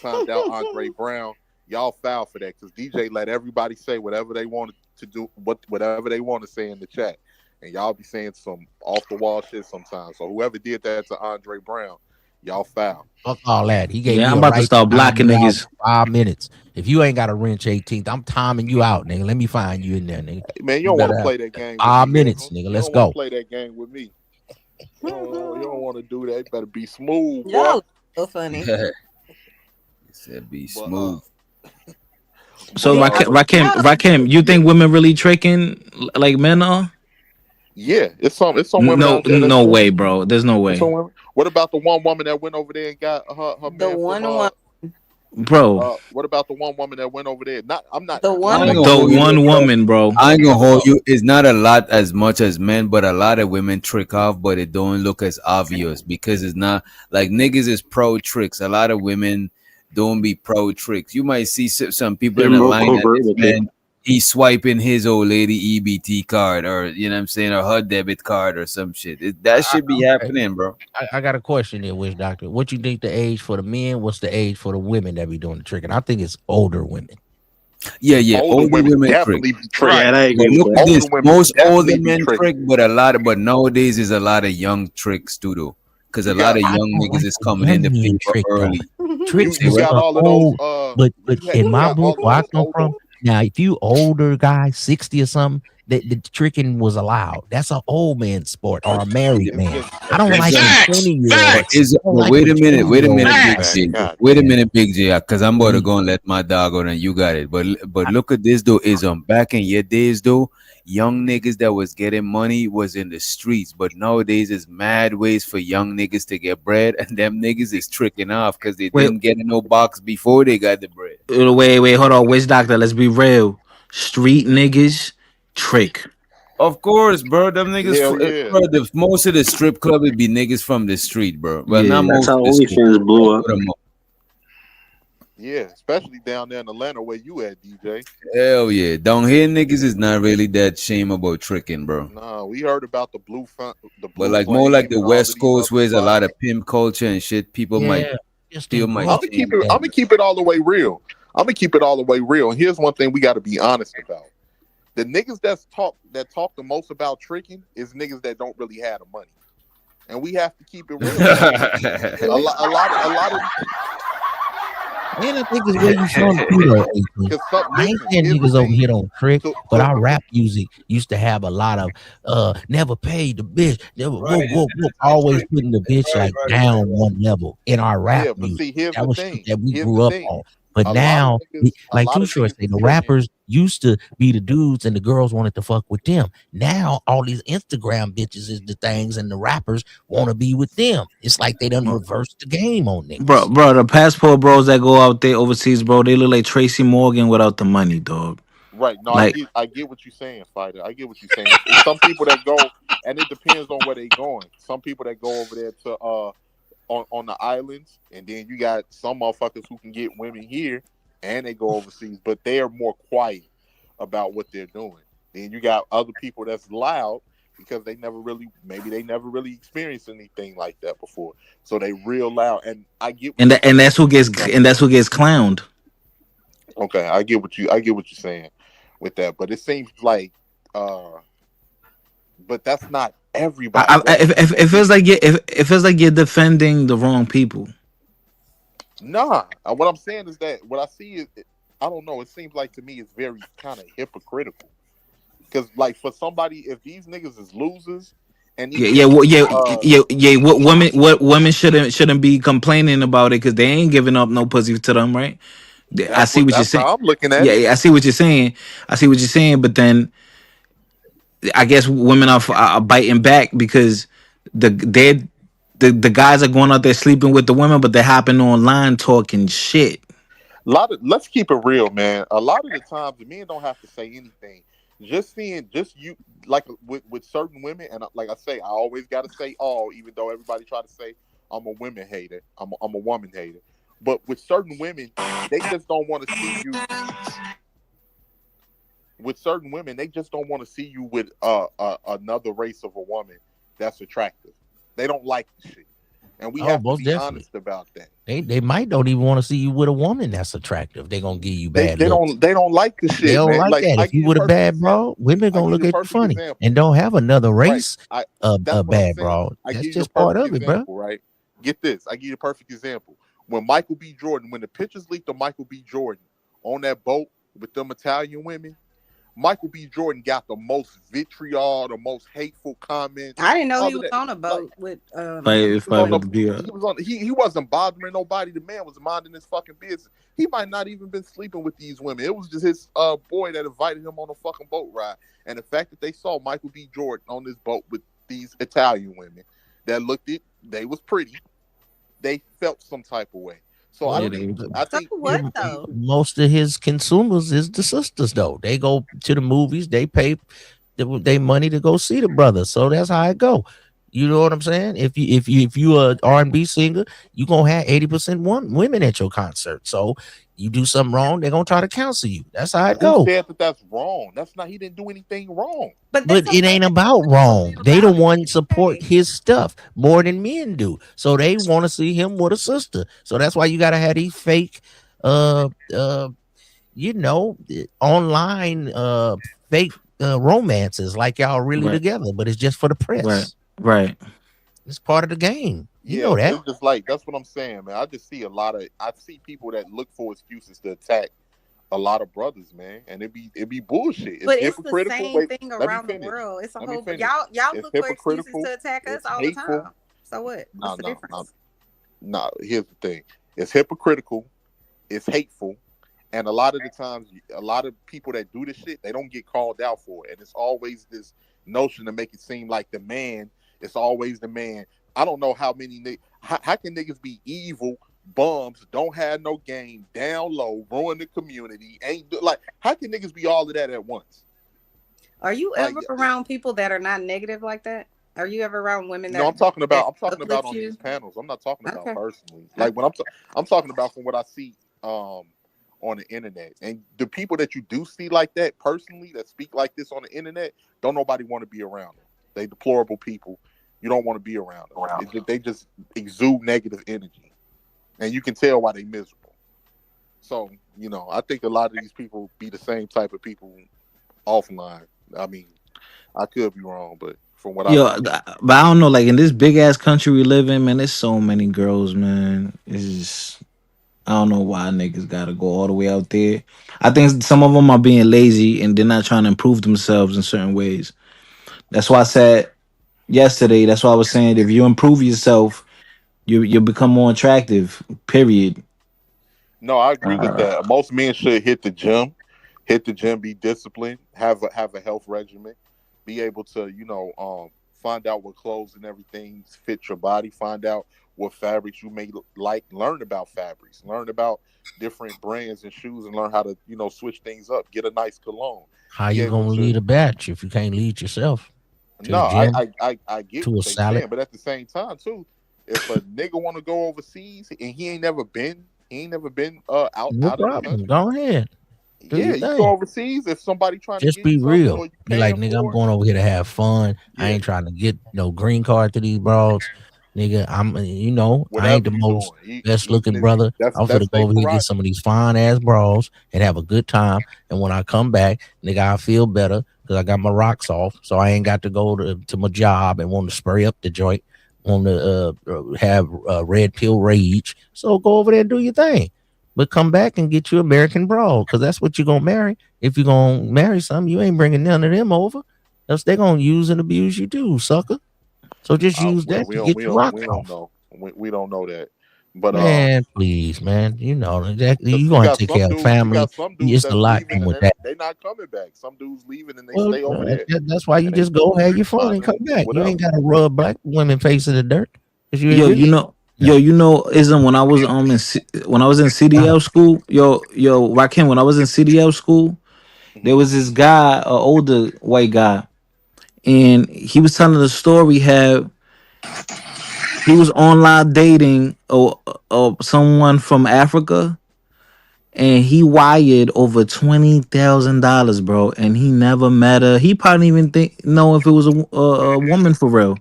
Speaker 17: signed out Andre Brown, y'all foul for that because DJ let everybody say whatever they wanted to do, whatever they want to say in the chat, and y'all be saying some off the wall shit sometimes. So whoever did that to Andre Brown, y'all foul.
Speaker 22: Fuck all that. He gave me
Speaker 16: I'm
Speaker 22: a
Speaker 16: about to
Speaker 22: right
Speaker 16: start
Speaker 22: to time
Speaker 16: blocking
Speaker 22: you out
Speaker 16: niggas.
Speaker 22: for 5 minutes. If you ain't got a wrench 18th, I'm timing you out, nigga. Let me find you in there, nigga.
Speaker 17: Hey, man, you don't want to play that game.
Speaker 22: 5
Speaker 17: with me,
Speaker 22: minutes,
Speaker 17: Ism.
Speaker 22: nigga.
Speaker 17: You
Speaker 22: Let's
Speaker 17: don't want
Speaker 22: go.
Speaker 17: to play that game with me. You don't want to do that. You better be smooth, boy.
Speaker 3: Y'all so funny.
Speaker 8: Said be smooth.
Speaker 16: So Rakim, you think women really tricking like men are?
Speaker 17: Yeah, it's some women
Speaker 16: No,
Speaker 17: out there that's
Speaker 16: no
Speaker 17: doing
Speaker 16: way,
Speaker 17: it.
Speaker 16: bro. There's no way,
Speaker 17: What about the one woman that went over there and got her
Speaker 3: The
Speaker 17: man
Speaker 3: one
Speaker 17: from
Speaker 3: woman.
Speaker 16: bro.
Speaker 17: what about the one woman that went over there? I'm not
Speaker 3: The one
Speaker 8: I ain't
Speaker 3: woman.
Speaker 8: gonna
Speaker 16: The
Speaker 8: hold you.
Speaker 16: one woman, bro.
Speaker 8: I ain't gonna hold you. It's not a lot as much as men, but a lot of women trick off, but it don't look as obvious because it's not like niggas is pro tricks. A lot of women don't be pro tricks. You might see some people
Speaker 19: They're
Speaker 8: in the
Speaker 19: more
Speaker 8: line that this
Speaker 19: covertly.
Speaker 8: man he's swiping his old lady EBT card or you know what I'm saying or her debit card or some shit. That should be happening, bro.
Speaker 22: I got a question there, Wish Doctor. What you think the age for the men? What's the age for the women that be doing the tricking? I think it's older women.
Speaker 8: Yeah. Older women trick.
Speaker 17: definitely be tricking.
Speaker 19: Yeah, I agree
Speaker 8: But
Speaker 19: with
Speaker 8: look
Speaker 19: that.
Speaker 8: at this.
Speaker 17: Older women
Speaker 8: Most older
Speaker 17: definitely be
Speaker 8: men
Speaker 17: tricking.
Speaker 8: trick, but nowadays is a lot of young tricks too, though. Because a
Speaker 17: You
Speaker 8: lot
Speaker 17: got
Speaker 8: of
Speaker 22: I
Speaker 8: young
Speaker 22: don't
Speaker 8: niggas
Speaker 22: like
Speaker 8: is
Speaker 22: the
Speaker 8: coming
Speaker 22: young
Speaker 8: in the
Speaker 22: men
Speaker 8: paper
Speaker 22: trick though.
Speaker 8: early.
Speaker 22: Tricks
Speaker 8: Say
Speaker 17: you
Speaker 22: is
Speaker 8: what?
Speaker 17: got
Speaker 22: for
Speaker 17: all of
Speaker 22: old,
Speaker 17: those
Speaker 22: but
Speaker 17: you
Speaker 22: in my
Speaker 17: got all
Speaker 22: book,
Speaker 17: of
Speaker 22: where I
Speaker 17: those
Speaker 22: come
Speaker 17: older
Speaker 22: from, Now, if you older guy, 60 or something, the tricking was allowed. That's an old man sport or a married man. I don't like when 20-year-olds.
Speaker 8: But wait a minute, Big J.
Speaker 17: God
Speaker 8: Wait a
Speaker 17: damn.
Speaker 8: minute, Big J, because I'm about to go and let my dog out and you got it. But look at this though, is back in your days though, young niggas that was getting money was in the streets, but nowadays it's mad ways for young niggas to get bread, and them niggas is tricking off because they
Speaker 16: Wait,
Speaker 8: didn't get in no box before they got the bread.
Speaker 16: wait, hold on. Witch doctor, let's be real. Street niggas trick.
Speaker 8: Of course, bro. Them niggas,
Speaker 17: Hell yeah.
Speaker 8: bro. Most of the strip club would be niggas from the street, bro. Well,
Speaker 16: Yeah.
Speaker 8: not
Speaker 6: That's
Speaker 8: most
Speaker 6: how
Speaker 8: of the strip
Speaker 6: OnlyFans
Speaker 8: club,
Speaker 6: blew up.
Speaker 8: but
Speaker 17: Yeah, especially down there in Atlanta where you at, DJ.
Speaker 8: hell yeah. Down here, niggas is not really that shame about tricking, bro.
Speaker 17: Nah, we heard about the
Speaker 8: But
Speaker 17: blue
Speaker 8: like more like
Speaker 17: flame
Speaker 8: the
Speaker 17: and all of
Speaker 8: West
Speaker 17: these
Speaker 8: Coast,
Speaker 17: other
Speaker 8: where there's a lot
Speaker 17: spots.
Speaker 8: of pimp culture and shit. People might still might.
Speaker 17: I'm gonna keep it all the way real. I'm gonna keep it all the way real. And here's one thing we got to be honest about: the niggas that talk the most about tricking is niggas that don't really have the money, and we have to keep it real. a lot of.
Speaker 22: Man, I think it's where you from too, though. I ain't saying niggas over here don't trick, but our rap music used to have a lot of never paid the bitch, never whoop, always putting the bitch like down one level in our rap
Speaker 17: But
Speaker 22: music.
Speaker 17: see, here's
Speaker 22: That
Speaker 17: the
Speaker 22: was
Speaker 17: thing.
Speaker 22: shit that we
Speaker 17: Here's
Speaker 22: grew
Speaker 17: the
Speaker 22: up
Speaker 17: thing.
Speaker 22: on. But
Speaker 17: A
Speaker 22: now,
Speaker 17: lot of niggas- a
Speaker 22: like
Speaker 17: lot
Speaker 22: Too
Speaker 17: of
Speaker 22: Short
Speaker 17: niggas
Speaker 22: say,
Speaker 17: is
Speaker 22: the
Speaker 17: tricking.
Speaker 22: rappers used to be the dudes and the girls wanted to fuck with them. Now all these Instagram bitches is the things and the rappers want to be with them. It's like they done reversed the game on niggas.
Speaker 16: Bro, the passport bros that go out there overseas, bro, they look like Tracy Morgan without the money, dog.
Speaker 17: Right. No,
Speaker 16: Like,
Speaker 17: I get what you're saying, fighter. I get what you're saying. It's some people that go, and it depends on where they going. Some people that go over there to on the islands, and then you got some motherfuckers who can get women here and they go overseas, but they are more quiet about what they're doing. Then you got other people that's loud because they never really experienced anything like that before. So they real loud. And I get
Speaker 16: and that's who gets clowned.
Speaker 17: Okay, I get what you're saying with that, but it seems like but that's not everybody.
Speaker 16: It feels like it feels like you're defending the wrong people.
Speaker 17: Nah, what I'm saying is that what I see is, I don't know. It seems like to me it's very kind of hypocritical. Because like for somebody, if these niggas is losers, and these
Speaker 16: What women shouldn't be complaining about it because they ain't giving up no pussy to them, right? I see what you're
Speaker 17: that's
Speaker 16: saying.
Speaker 17: how I'm looking at it.
Speaker 16: Yeah, I see what you're saying. But then I guess women are biting back because the guys are going out there sleeping with the women, but they're hopping online talking shit.
Speaker 17: Let's keep it real, man. A lot of the times the men don't have to say anything. Just you like with certain women, and like I say, I always got to say all, even though everybody try to say I'm a women hater. I'm a woman hater. But with certain women, they just don't want to see you. With certain women, they just don't want to see you with another race of a woman that's attractive. They don't like the shit, and we have to be honest about that.
Speaker 22: They might don't even want to see you with a woman that's attractive. They're gonna give you bad looks.
Speaker 17: They don't like the shit.
Speaker 22: They don't
Speaker 17: man.
Speaker 22: like that. If you with a bad bro, women gonna look at you funny and don't have another race of a bad bro. That's just part of it, bro.
Speaker 17: Right? Get this. I give you a perfect example. When Michael B. Jordan, when the pictures leaked of Michael B. Jordan on that boat with them Italian women, Michael B. Jordan got the most vitriol, the most hateful comments.
Speaker 3: I didn't know he was on a boat with.
Speaker 17: He wasn't bothering nobody. The man was minding his fucking business. He might not even been sleeping with these women. It was just his boy that invited him on a fucking boat ride. And the fact that they saw Michael B. Jordan on this boat with these Italian women that they was pretty. They felt some type of way. So I think
Speaker 3: what though?
Speaker 22: Most of his consumers is the sisters though. They go to the movies, they pay they money to go see the brother. So that's how it go. You know what I'm saying? If you a R&B singer, you gonna have 80% women at your concert. So you do something wrong, they're gonna try to counsel you. That's how it go.
Speaker 17: Who said that's wrong? That's not. He didn't do anything wrong.
Speaker 22: But it ain't about wrong. They the one support his stuff more than men do. So they want to see him with a sister. So that's why you gotta have these fake online fake romances like y'all really together, but it's just for the press.
Speaker 16: Right.
Speaker 22: It's part of the game. You know that.
Speaker 17: It's just that's what I'm saying, man. I see people that look for excuses to attack a lot of brothers, man, and it be bullshit. It's
Speaker 3: But it's the
Speaker 17: hypocritical.
Speaker 3: same
Speaker 17: Wait,
Speaker 3: thing
Speaker 17: let me
Speaker 3: around the
Speaker 17: finish.
Speaker 3: world. It's a
Speaker 17: Let me
Speaker 3: whole. But
Speaker 17: finish.
Speaker 3: y'all
Speaker 17: It's
Speaker 3: look for excuses
Speaker 17: hypocritical.
Speaker 3: to attack us
Speaker 17: It's
Speaker 3: all the
Speaker 17: hateful.
Speaker 3: time. So what? What's the difference?
Speaker 17: No. Here's the thing. It's hypocritical. It's hateful. And a lot of the times, a lot of people that do this shit, they don't get called out for it. And it's always this notion to make it seem like the man, it's always the man. I don't know how many niggas, how can niggas be evil, bums, don't have no game, down low, ruin the community, like, how can niggas be all of that at once?
Speaker 3: Are you ever around people that are not negative like that? Are you ever around women that?
Speaker 17: No, I'm talking about on
Speaker 3: you?
Speaker 17: these panels. I'm not talking about
Speaker 3: Okay.
Speaker 17: personally. Like when I'm talking about from what I see on the internet. And the people that you do see like that personally, that speak like this on the internet, don't nobody want to be around them. They deplorable people. You don't want to be around them. They just exude negative energy. And you can tell why they miserable. So, I think a lot of these people be the same type of people offline. I mean, I could be wrong, but from what
Speaker 16: but I don't know, like in this big ass country we live in, man, there's so many girls, man. It's just, I don't know why niggas gotta go all the way out there. I think some of them are being lazy and they're not trying to improve themselves in certain ways. That's why I said yesterday, that's why I was saying if you improve yourself, you become more attractive. Period.
Speaker 17: No, I agree with that. Most men should hit the gym, be disciplined, have a health regimen, be able to, find out what clothes and everything fit your body, find out what fabrics you may like, learn about fabrics, learn about different brands and shoes, and learn how to, switch things up. Get a nice cologne.
Speaker 22: How you gonna lead a batch if you can't lead yourself? To
Speaker 17: No,
Speaker 22: the gym,
Speaker 17: I get
Speaker 22: to
Speaker 17: what
Speaker 22: a
Speaker 17: they
Speaker 22: salad.
Speaker 17: saying, but at the same time too, if a nigga want to go overseas and he ain't never been out
Speaker 22: No
Speaker 17: of the
Speaker 22: problem.
Speaker 17: country,
Speaker 22: Go ahead. Do
Speaker 17: yeah,
Speaker 22: your
Speaker 17: you go
Speaker 22: thing.
Speaker 17: overseas. If somebody trying to
Speaker 22: Just
Speaker 17: give you
Speaker 22: be
Speaker 17: something
Speaker 22: real.
Speaker 17: or you
Speaker 22: Be like,
Speaker 17: paying
Speaker 22: nigga, I'm
Speaker 17: for it,
Speaker 22: going over here to have fun. I
Speaker 17: yeah,
Speaker 22: ain't trying to get no green card to these broads. Nigga, I ain't
Speaker 17: whatever
Speaker 22: the
Speaker 17: you
Speaker 22: most
Speaker 17: doing,
Speaker 22: best looking brother. I'm finna
Speaker 17: that's
Speaker 22: go
Speaker 17: their
Speaker 22: over here and get some
Speaker 17: prerogative.
Speaker 22: of these fine ass bras and have a good time. And when I come back, nigga, I feel better because I got my rocks off. So I ain't got to go to my job and want to spray up the joint, want to have red pill rage. So go over there and do your thing. But come back and get you American broad because that's what you're going to marry. If you're going to marry something, you ain't bringing none of them over. Else they going to use and abuse you too, sucker. So just use
Speaker 17: Well,
Speaker 22: that to get your rocks
Speaker 17: we don't
Speaker 22: off.
Speaker 17: know. We don't know that, but
Speaker 22: Man, please, man. You know,
Speaker 17: because
Speaker 22: you going to take care of
Speaker 17: you
Speaker 22: family.
Speaker 17: got some dudes
Speaker 22: It's a
Speaker 17: that's
Speaker 22: lot
Speaker 17: leaving
Speaker 22: come
Speaker 17: and
Speaker 22: with that.
Speaker 17: they not coming back. Some dudes leaving and they
Speaker 22: Well,
Speaker 17: stay over there,
Speaker 22: that's why you
Speaker 17: and they
Speaker 22: just go have your fun
Speaker 17: find
Speaker 22: and come
Speaker 17: them
Speaker 22: back. You ain't
Speaker 17: whatever.
Speaker 22: got to rub black women face in the dirt because you ain't
Speaker 16: Yo,
Speaker 22: rich. No.
Speaker 16: isn't when I was when I was in CDL school, Rakim, when I was in CDL school, there was this guy, an older white guy, and he was telling the story how he was online dating someone from Africa, and he wired over $20,000, bro, and he never met her. He probably even know if it was a woman for real.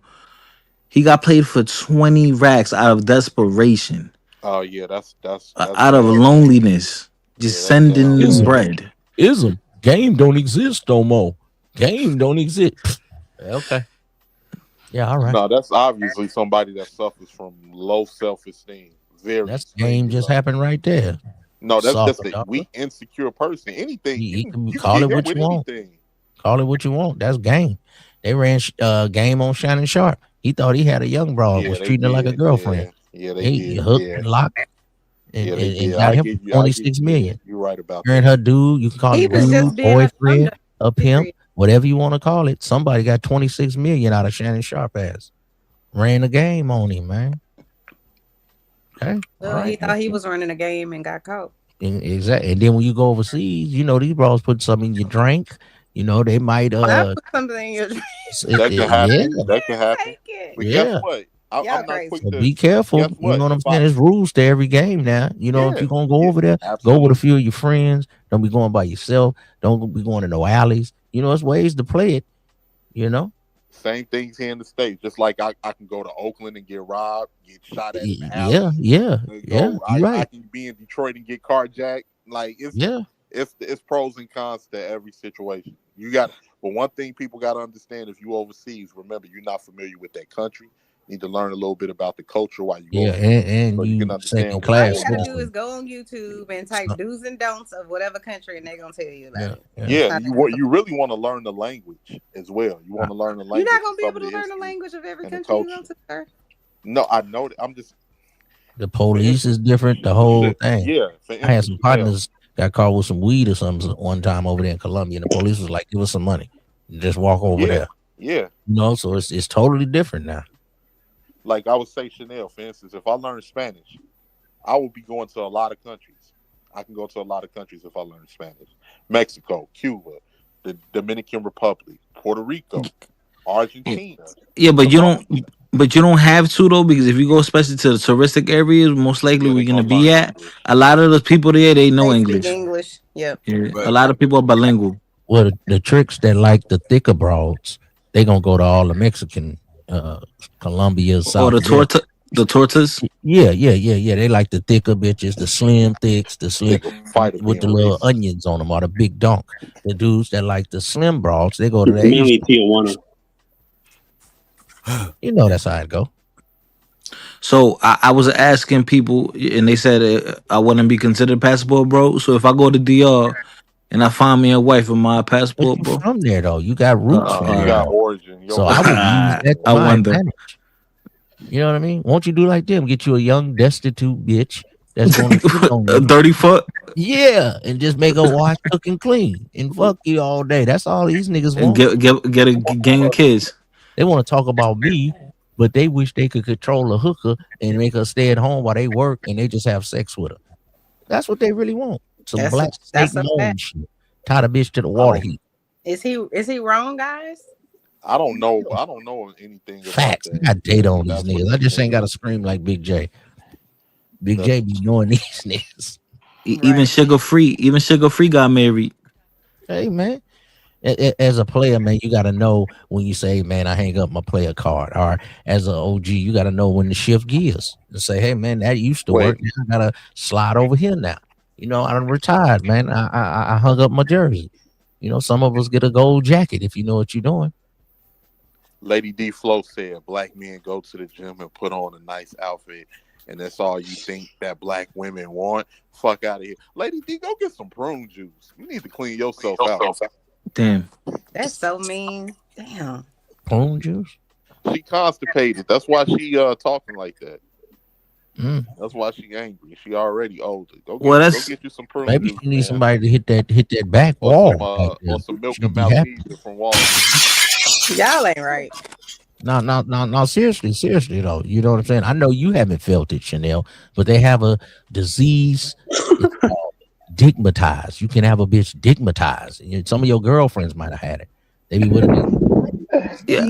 Speaker 16: He got played for 20 racks out of desperation,
Speaker 17: Oh yeah, that's
Speaker 16: out of
Speaker 17: down bad.
Speaker 16: loneliness,
Speaker 17: Yeah,
Speaker 16: just
Speaker 17: that's down
Speaker 16: sending
Speaker 17: bad.
Speaker 16: bread.
Speaker 22: Ism. Game don't exist no more. Game don't exist. Okay. Yeah, all right.
Speaker 17: No, that's obviously somebody that suffers from low self-esteem, very
Speaker 22: That's game
Speaker 17: extremely
Speaker 22: just
Speaker 17: low.
Speaker 22: happened right there.
Speaker 17: No, that's
Speaker 22: Soccer,
Speaker 17: just a
Speaker 22: dog.
Speaker 17: weak, insecure person. Anything
Speaker 22: He can
Speaker 17: you can
Speaker 22: call
Speaker 17: get
Speaker 22: it
Speaker 17: him
Speaker 22: what
Speaker 17: with
Speaker 22: you want.
Speaker 17: anything.
Speaker 22: Call it what you want. That's game. They ran game on Shannon Sharp. He thought he had a young broad,
Speaker 17: Yeah,
Speaker 22: was
Speaker 17: they
Speaker 22: treating her like a
Speaker 17: did.
Speaker 22: girlfriend.
Speaker 17: Yeah, they
Speaker 22: He
Speaker 17: did.
Speaker 22: hooked
Speaker 17: Yeah,
Speaker 22: and locked
Speaker 17: yeah, they
Speaker 22: and
Speaker 17: did.
Speaker 22: got him for
Speaker 17: I give
Speaker 22: 26
Speaker 17: you. Yeah,
Speaker 22: million.
Speaker 17: you're right about
Speaker 22: Her and
Speaker 17: that.
Speaker 22: her dude, you can call
Speaker 3: He
Speaker 22: him
Speaker 3: was just
Speaker 22: dude,
Speaker 3: being a
Speaker 22: boyfriend,
Speaker 3: conduct.
Speaker 22: a pimp, whatever you want to call it. Somebody got 26 million out of Shannon Sharp ass. Ran the game on him, man. Okay. All
Speaker 3: Well, he
Speaker 22: right.
Speaker 3: thought he was running a game and got caught.
Speaker 22: Exactly. And then when you go overseas, these bros put something in your drink. They might
Speaker 3: I put something in your drink.
Speaker 17: That can
Speaker 22: yeah.
Speaker 17: happen. That can happen.
Speaker 3: Take it.
Speaker 17: But guess
Speaker 22: Yeah.
Speaker 17: what?
Speaker 3: Y'all
Speaker 17: I'm not quick
Speaker 3: crazy.
Speaker 22: So
Speaker 17: to.
Speaker 22: be careful.
Speaker 17: Guess
Speaker 22: You
Speaker 17: what?
Speaker 22: know what I'm
Speaker 17: If I
Speaker 22: saying? There's rules to every game now. If
Speaker 17: yeah
Speaker 22: you're gonna go
Speaker 17: yeah
Speaker 22: over there, go with a
Speaker 17: absolutely.
Speaker 22: few of your friends. Don't be going by yourself. Don't be going to no alleys. It's ways to play it, you know?
Speaker 17: Same things here in the States. Just like I can go to Oakland and get robbed, get shot at in the
Speaker 22: Yeah,
Speaker 17: alley.
Speaker 22: yeah, yeah.
Speaker 17: Go,
Speaker 22: You're
Speaker 17: I
Speaker 22: right.
Speaker 17: can be in Detroit and get carjacked. Like
Speaker 22: Yeah.
Speaker 17: it's pros and cons to every situation. But one thing people got to understand: if you overseas, remember you're not familiar with that country, Need to learn a little bit about the culture while you
Speaker 22: Yeah,
Speaker 17: over there, so
Speaker 22: and
Speaker 17: you can
Speaker 22: you
Speaker 17: understand
Speaker 22: second
Speaker 17: what's
Speaker 3: All
Speaker 22: class
Speaker 3: you
Speaker 17: going
Speaker 3: gotta
Speaker 17: on.
Speaker 3: do is go on YouTube and type do's and don'ts of whatever country, and they're gonna tell you about it.
Speaker 17: Yeah, you really want to learn the language as well. You want to learn the
Speaker 3: You're
Speaker 17: language
Speaker 3: not
Speaker 17: and
Speaker 3: gonna be
Speaker 17: some
Speaker 3: able
Speaker 17: of
Speaker 3: to
Speaker 17: the
Speaker 3: learn the
Speaker 17: history
Speaker 3: language of every
Speaker 17: and the
Speaker 3: country you go
Speaker 17: culture.
Speaker 3: to, sir.
Speaker 17: No, I know that. I'm just
Speaker 22: The police is different. The whole thing.
Speaker 17: yeah. For
Speaker 22: I had
Speaker 17: instance,
Speaker 22: some
Speaker 17: Chanel.
Speaker 22: partners got caught with some weed or something one time over there in Colombia, and the police was like, "Give us some money, just walk over
Speaker 17: Yeah,
Speaker 22: there."
Speaker 17: yeah.
Speaker 22: You know, so it's totally different now.
Speaker 17: Like I would say, Chanel, for instance, if I learn Spanish, I will be going to a lot of countries. I can go to a lot of countries if I learn Spanish. Mexico, Cuba, the Dominican Republic, Puerto Rico, Argentina.
Speaker 16: Yeah, but you don't have to though, because if you go especially to the touristic areas, most likely we're gonna be at. A lot of the people there, they know
Speaker 3: They speak
Speaker 16: English.
Speaker 3: English. Yep.
Speaker 16: Yeah, a lot of people are bilingual.
Speaker 22: Well, the tricks that like the thicker broads, they gonna go to all the Mexican, Colombia,
Speaker 16: Or
Speaker 22: South America.
Speaker 16: the tortas.
Speaker 22: Yeah. They like the thicker bitches, the slim thicks, the slim with the little onions on them, or the big donk. The dudes that like the slim broads, they go to the
Speaker 19: Mainly
Speaker 22: Asian.
Speaker 19: Tijuana.
Speaker 22: You know that's how it go.
Speaker 16: So I was asking people, and they said I wouldn't be considered passport bro. So if I go to DR and I find me a wife with my passport bro,
Speaker 22: From there though, you got roots from
Speaker 17: You
Speaker 22: there.
Speaker 17: got
Speaker 22: Though.
Speaker 17: origin.
Speaker 22: So I would use that to
Speaker 16: I
Speaker 22: my
Speaker 16: wonder.
Speaker 22: advantage. You know what I mean? Won't you do like them? Get you a young, destitute bitch that's going to
Speaker 16: A dirty foot.
Speaker 22: Yeah, and just make her wash, cook, and clean, and fuck you all day. That's all these niggas
Speaker 16: And
Speaker 22: want.
Speaker 16: get a gang of kids.
Speaker 22: They want to talk about me, but they wish they could control a hooker and make her stay at home while they work, and they just have sex with her. That's what they really want. Some black snake
Speaker 3: that's a
Speaker 22: moan
Speaker 3: fact.
Speaker 22: shit. Tie the bitch to the water heat.
Speaker 3: Is he wrong, guys?
Speaker 17: I don't know. I don't know anything
Speaker 22: Facts.
Speaker 17: about
Speaker 22: I got data on these
Speaker 17: That's what
Speaker 22: niggas. I
Speaker 17: they
Speaker 22: just
Speaker 17: think
Speaker 22: ain't got to scream like Big J. Big J be knowing these niggas.
Speaker 16: Even sugar free got married.
Speaker 22: Hey man, as a player, man, you got to know when you say, "Man, I hang up my player card." Or as an OG, you got to know when to shift gears and say, "Hey man, that used to work. Now I gotta slide over here now." You know, I'm retired, man. I hung up my jersey. You know, some of us get a gold jacket if you know what you're doing.
Speaker 17: Lady D Flow said black men go to the gym and put on a nice outfit, and that's all you think that black women want. Fuck out of here. Lady D, go get some prune juice. You need to clean yourself out.
Speaker 16: Damn.
Speaker 3: That's so mean. Damn.
Speaker 22: Prune juice?
Speaker 17: She constipated. That's why she talking like that.
Speaker 22: Mm.
Speaker 17: That's why she angry. She already older. Go get you some prune
Speaker 22: Maybe
Speaker 17: juice.
Speaker 22: she needs
Speaker 17: man.
Speaker 22: somebody to hit that back
Speaker 17: Or
Speaker 22: wall.
Speaker 17: or some milk
Speaker 22: She'd
Speaker 17: and
Speaker 22: be happy.
Speaker 17: Malteser from Walmart.
Speaker 3: Y'all ain't right.
Speaker 22: No, seriously though. You know what I'm saying? I know you haven't felt it, Chanel, but they have a disease. It's called digmatized. You can have a bitch digmatized. Some of your girlfriends might have had it. They be with a
Speaker 16: Yeah,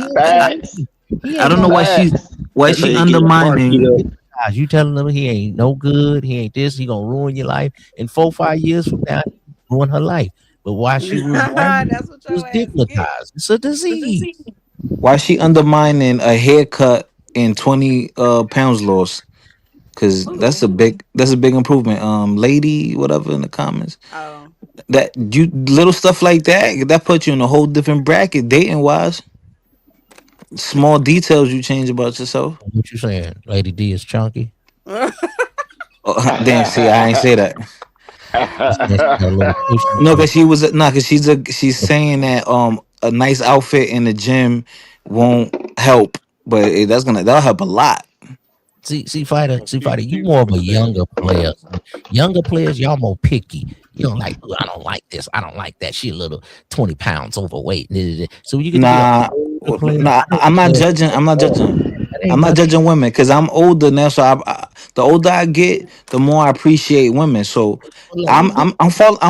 Speaker 16: I don't know why she undermining.
Speaker 22: You telling them he ain't no good, he ain't this, he gonna ruin your life. In 4-5 years from now, ruin her life. But while she was
Speaker 3: That's what
Speaker 22: she was digmatized. It's a disease.
Speaker 16: Why she undermining a haircut and 20 pounds lost? Because that's a big improvement. Lady, whatever in the comments.
Speaker 3: Oh.
Speaker 16: That you little stuff like that put you in a whole different bracket dating wise. Small details you change about yourself.
Speaker 22: What you saying? Lady D is chunky.
Speaker 16: Oh, damn, see, I ain't say that. No, because she's saying that a nice outfit in the gym won't help, but that'll help a lot.
Speaker 22: See, fighter, you more of a younger player. Younger players, y'all more picky. You don't like, I don't like this, I don't like that. She a little 20 pounds overweight. So you get
Speaker 16: Nah, I'm not judging. I'm not judging women because I'm older now. So the older I get, the more I appreciate women. So I'm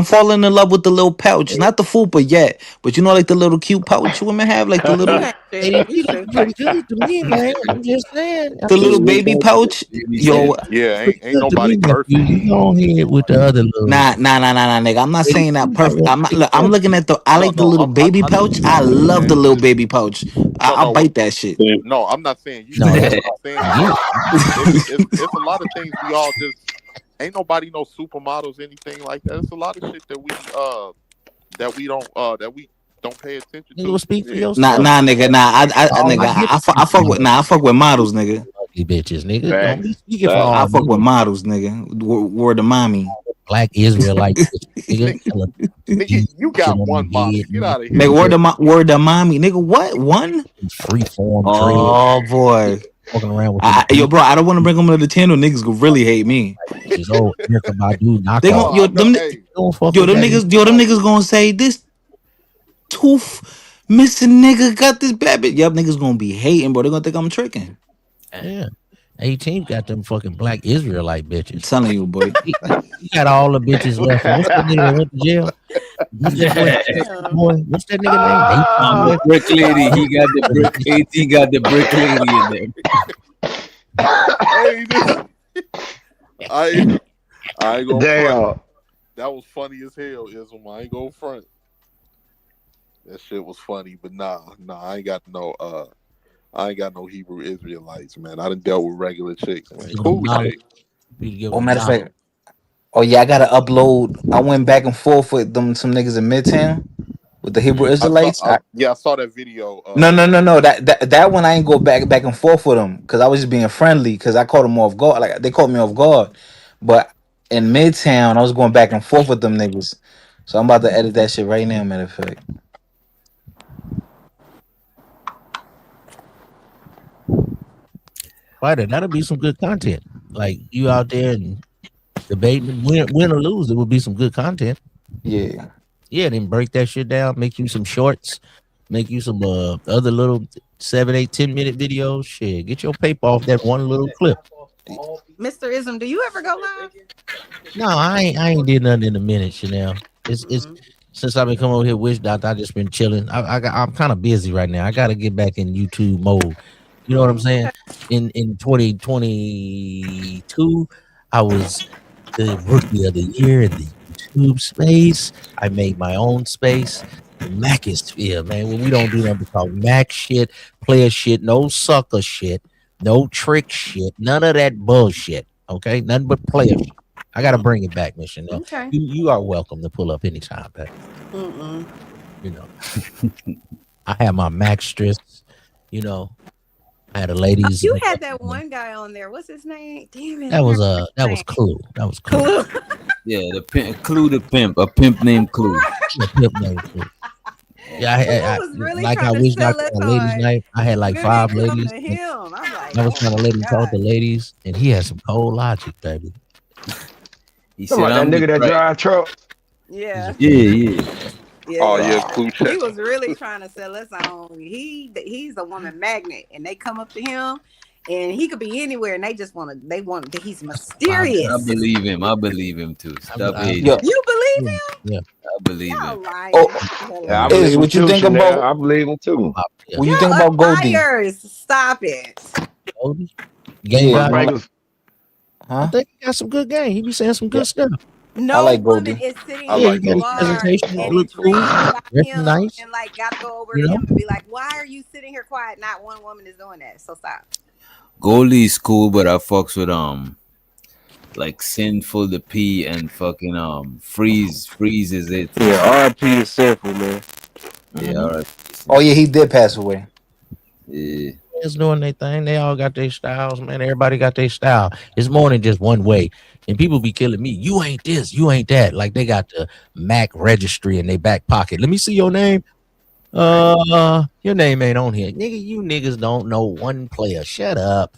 Speaker 16: falling in love with the little pouch, not the fupa yet, but you know, like the little cute pouch women have, like the little
Speaker 22: pretty good to me, man. I'm just saying.
Speaker 16: the little baby pouch. Yo,
Speaker 17: Yeah, ain't nobody perfect.
Speaker 22: You go ahead with the other little.
Speaker 16: nah, nigga. I'm not saying that perfect. I'm looking at I like the little baby pouch. I love the little baby pouch. I'll bite that shit.
Speaker 17: No, I'm not saying you.
Speaker 22: No,
Speaker 17: What
Speaker 22: that's
Speaker 17: I'm saying it's a lot of things we all just ain't nobody no supermodels anything like that. It's a lot of shit that we don't Don't pay attention
Speaker 22: Nigga
Speaker 17: to
Speaker 22: will
Speaker 17: it.
Speaker 22: speak for
Speaker 17: Yeah.
Speaker 22: yourself.
Speaker 16: Nigga,
Speaker 22: All I get
Speaker 16: I fuck with, I fuck with models, nigga.
Speaker 22: ugly bitches, nigga. Don't be
Speaker 19: Facts.
Speaker 22: speaking for
Speaker 19: Facts.
Speaker 16: I
Speaker 22: all
Speaker 16: fuck with
Speaker 22: niggas.
Speaker 16: models, nigga. Word to mommy.
Speaker 22: Black Israelite bitches, nigga. Tell her
Speaker 17: Nigga, you
Speaker 22: shit
Speaker 17: got
Speaker 22: on
Speaker 17: one
Speaker 22: their
Speaker 17: model.
Speaker 22: head,
Speaker 17: Get
Speaker 22: nigga.
Speaker 17: out of here.
Speaker 16: Nigga, word to mommy, nigga. What one?
Speaker 22: Freeform dread.
Speaker 16: Oh boy.
Speaker 22: Walking around with them
Speaker 16: Yo, bro, I don't want to bring them to the channel. Niggas gonna really hate me.
Speaker 22: bitches. Oh, Erica Badu
Speaker 16: They
Speaker 22: knockoff.
Speaker 16: gonna
Speaker 17: I know. Hey,
Speaker 22: Don't fuck
Speaker 16: yo
Speaker 22: with
Speaker 16: them
Speaker 22: that.
Speaker 16: niggas gonna say this tooth missing nigga got this bad bitch. Yup, niggas gonna be hating, bro. They gonna think I'm tricking.
Speaker 22: Yeah. 18 got them fucking black Israelite
Speaker 16: I'm
Speaker 22: bitches.
Speaker 16: telling you, boy.
Speaker 22: He got all the bitches left. And what's that nigga that went to jail? Boy, what's that nigga name?
Speaker 8: The brick lady. He got the brick. 18 got the brick lady in there.
Speaker 17: hey, I ain't gonna front.
Speaker 19: Damn.
Speaker 17: That was funny as hell, Ism. I ain't gonna front. That shit was funny, but nah, I ain't got no Hebrew Israelites, man. I done dealt with regular chicks, man. Cool chick.
Speaker 16: Oh, matter of fact. Oh yeah, I gotta upload. I went back and forth with some niggas in Midtown with the Hebrew
Speaker 17: I
Speaker 16: Israelites.
Speaker 17: saw that video.
Speaker 16: No. That one I ain't go back and forth with them because I was just being friendly because I caught them off guard. Like they caught me off guard. But in Midtown, I was going back and forth with them niggas. So I'm about to edit that shit right now. Matter of fact.
Speaker 22: Fighter, that'll be some good content. Like you out there and debating, win or lose, it would be some good content.
Speaker 16: Yeah.
Speaker 22: Yeah, then break that shit down, make you some shorts, make you some other little 7, 8, 10-minute videos. Shit, get your paper off that one little clip.
Speaker 3: Mr. Ism, do you ever go live?
Speaker 22: No, I ain't did nothing in a minute, Chanel. It's since I've been coming over here, Wish Doctor, I just been chilling. I'm kind of busy right now. I got to get back in YouTube mode. You know what I'm saying? In 2022, I was the rookie of the year in the YouTube space. I made my own space. The Macosphere, man. When we don't do nothing called Mac shit, player shit, no sucker shit, no trick shit, none of that bullshit. Okay, nothing but player shit. I gotta bring it back, Miss Chanel.
Speaker 3: Okay.
Speaker 22: You are welcome to pull up anytime, baby. You know, I have my Maxstress. You know, I had a ladies.
Speaker 3: You had that one guy on there. What's his name? Damn it.
Speaker 22: That was Clue. That was Clue.
Speaker 8: Yeah, the pimp, Clue the pimp, a pimp named Clue.
Speaker 22: A pimp named Clue. Yeah, like I wish I had a ladies' night. I had like 5 ladies. I was trying to let him talk to ladies, and he had some cold logic, baby.
Speaker 8: He
Speaker 19: Come on, that nigga that drive truck.
Speaker 3: Yeah.
Speaker 22: Yeah.
Speaker 17: Oh yeah, Clue
Speaker 3: He
Speaker 17: check.
Speaker 3: was really trying to sell us on. He's a woman magnet, and they come up to him, and he could be anywhere, and they want he's mysterious.
Speaker 8: I believe him. I believe him too. Stop hating.
Speaker 16: Yo.
Speaker 3: You believe him?
Speaker 22: Yeah,
Speaker 8: I believe him.
Speaker 19: Yeah, I believe him
Speaker 16: what you
Speaker 19: too,
Speaker 16: think
Speaker 19: Chanel.
Speaker 16: about?
Speaker 19: I believe him too.
Speaker 16: What you think about Goldie?
Speaker 3: Liars. Stop it.
Speaker 22: Goldie?
Speaker 16: Yeah,
Speaker 22: I think he got some good game. He be saying some good stuff.
Speaker 3: No
Speaker 16: like
Speaker 3: woman
Speaker 16: Goldie.
Speaker 3: is sitting
Speaker 22: Yeah,
Speaker 3: in
Speaker 22: he
Speaker 3: the
Speaker 22: got his
Speaker 3: bar
Speaker 22: presentation.
Speaker 3: and
Speaker 22: Look cool.
Speaker 3: intrigued by
Speaker 22: Dressing
Speaker 3: him
Speaker 22: nice.
Speaker 3: and like gotta go over
Speaker 22: You
Speaker 3: to
Speaker 22: know?
Speaker 3: him and be like, why are you sitting here quiet? Not one woman is doing that. So stop.
Speaker 8: Goldie's cool, but I fucks with like Sinful the P and fucking Freeze is it.
Speaker 16: Yeah, RP is Sinful, man.
Speaker 8: Yeah, alright.
Speaker 16: Oh yeah, he did pass away.
Speaker 8: Yeah.
Speaker 22: It's doing their thing. They all got their styles, man. Everybody got their style. It's more than just one way. And people be killing me. You ain't this, you ain't that. Like they got the Mac registry in their back pocket. Let me see your name. Your name ain't on here. Nigga, you niggas don't know one player. Shut up.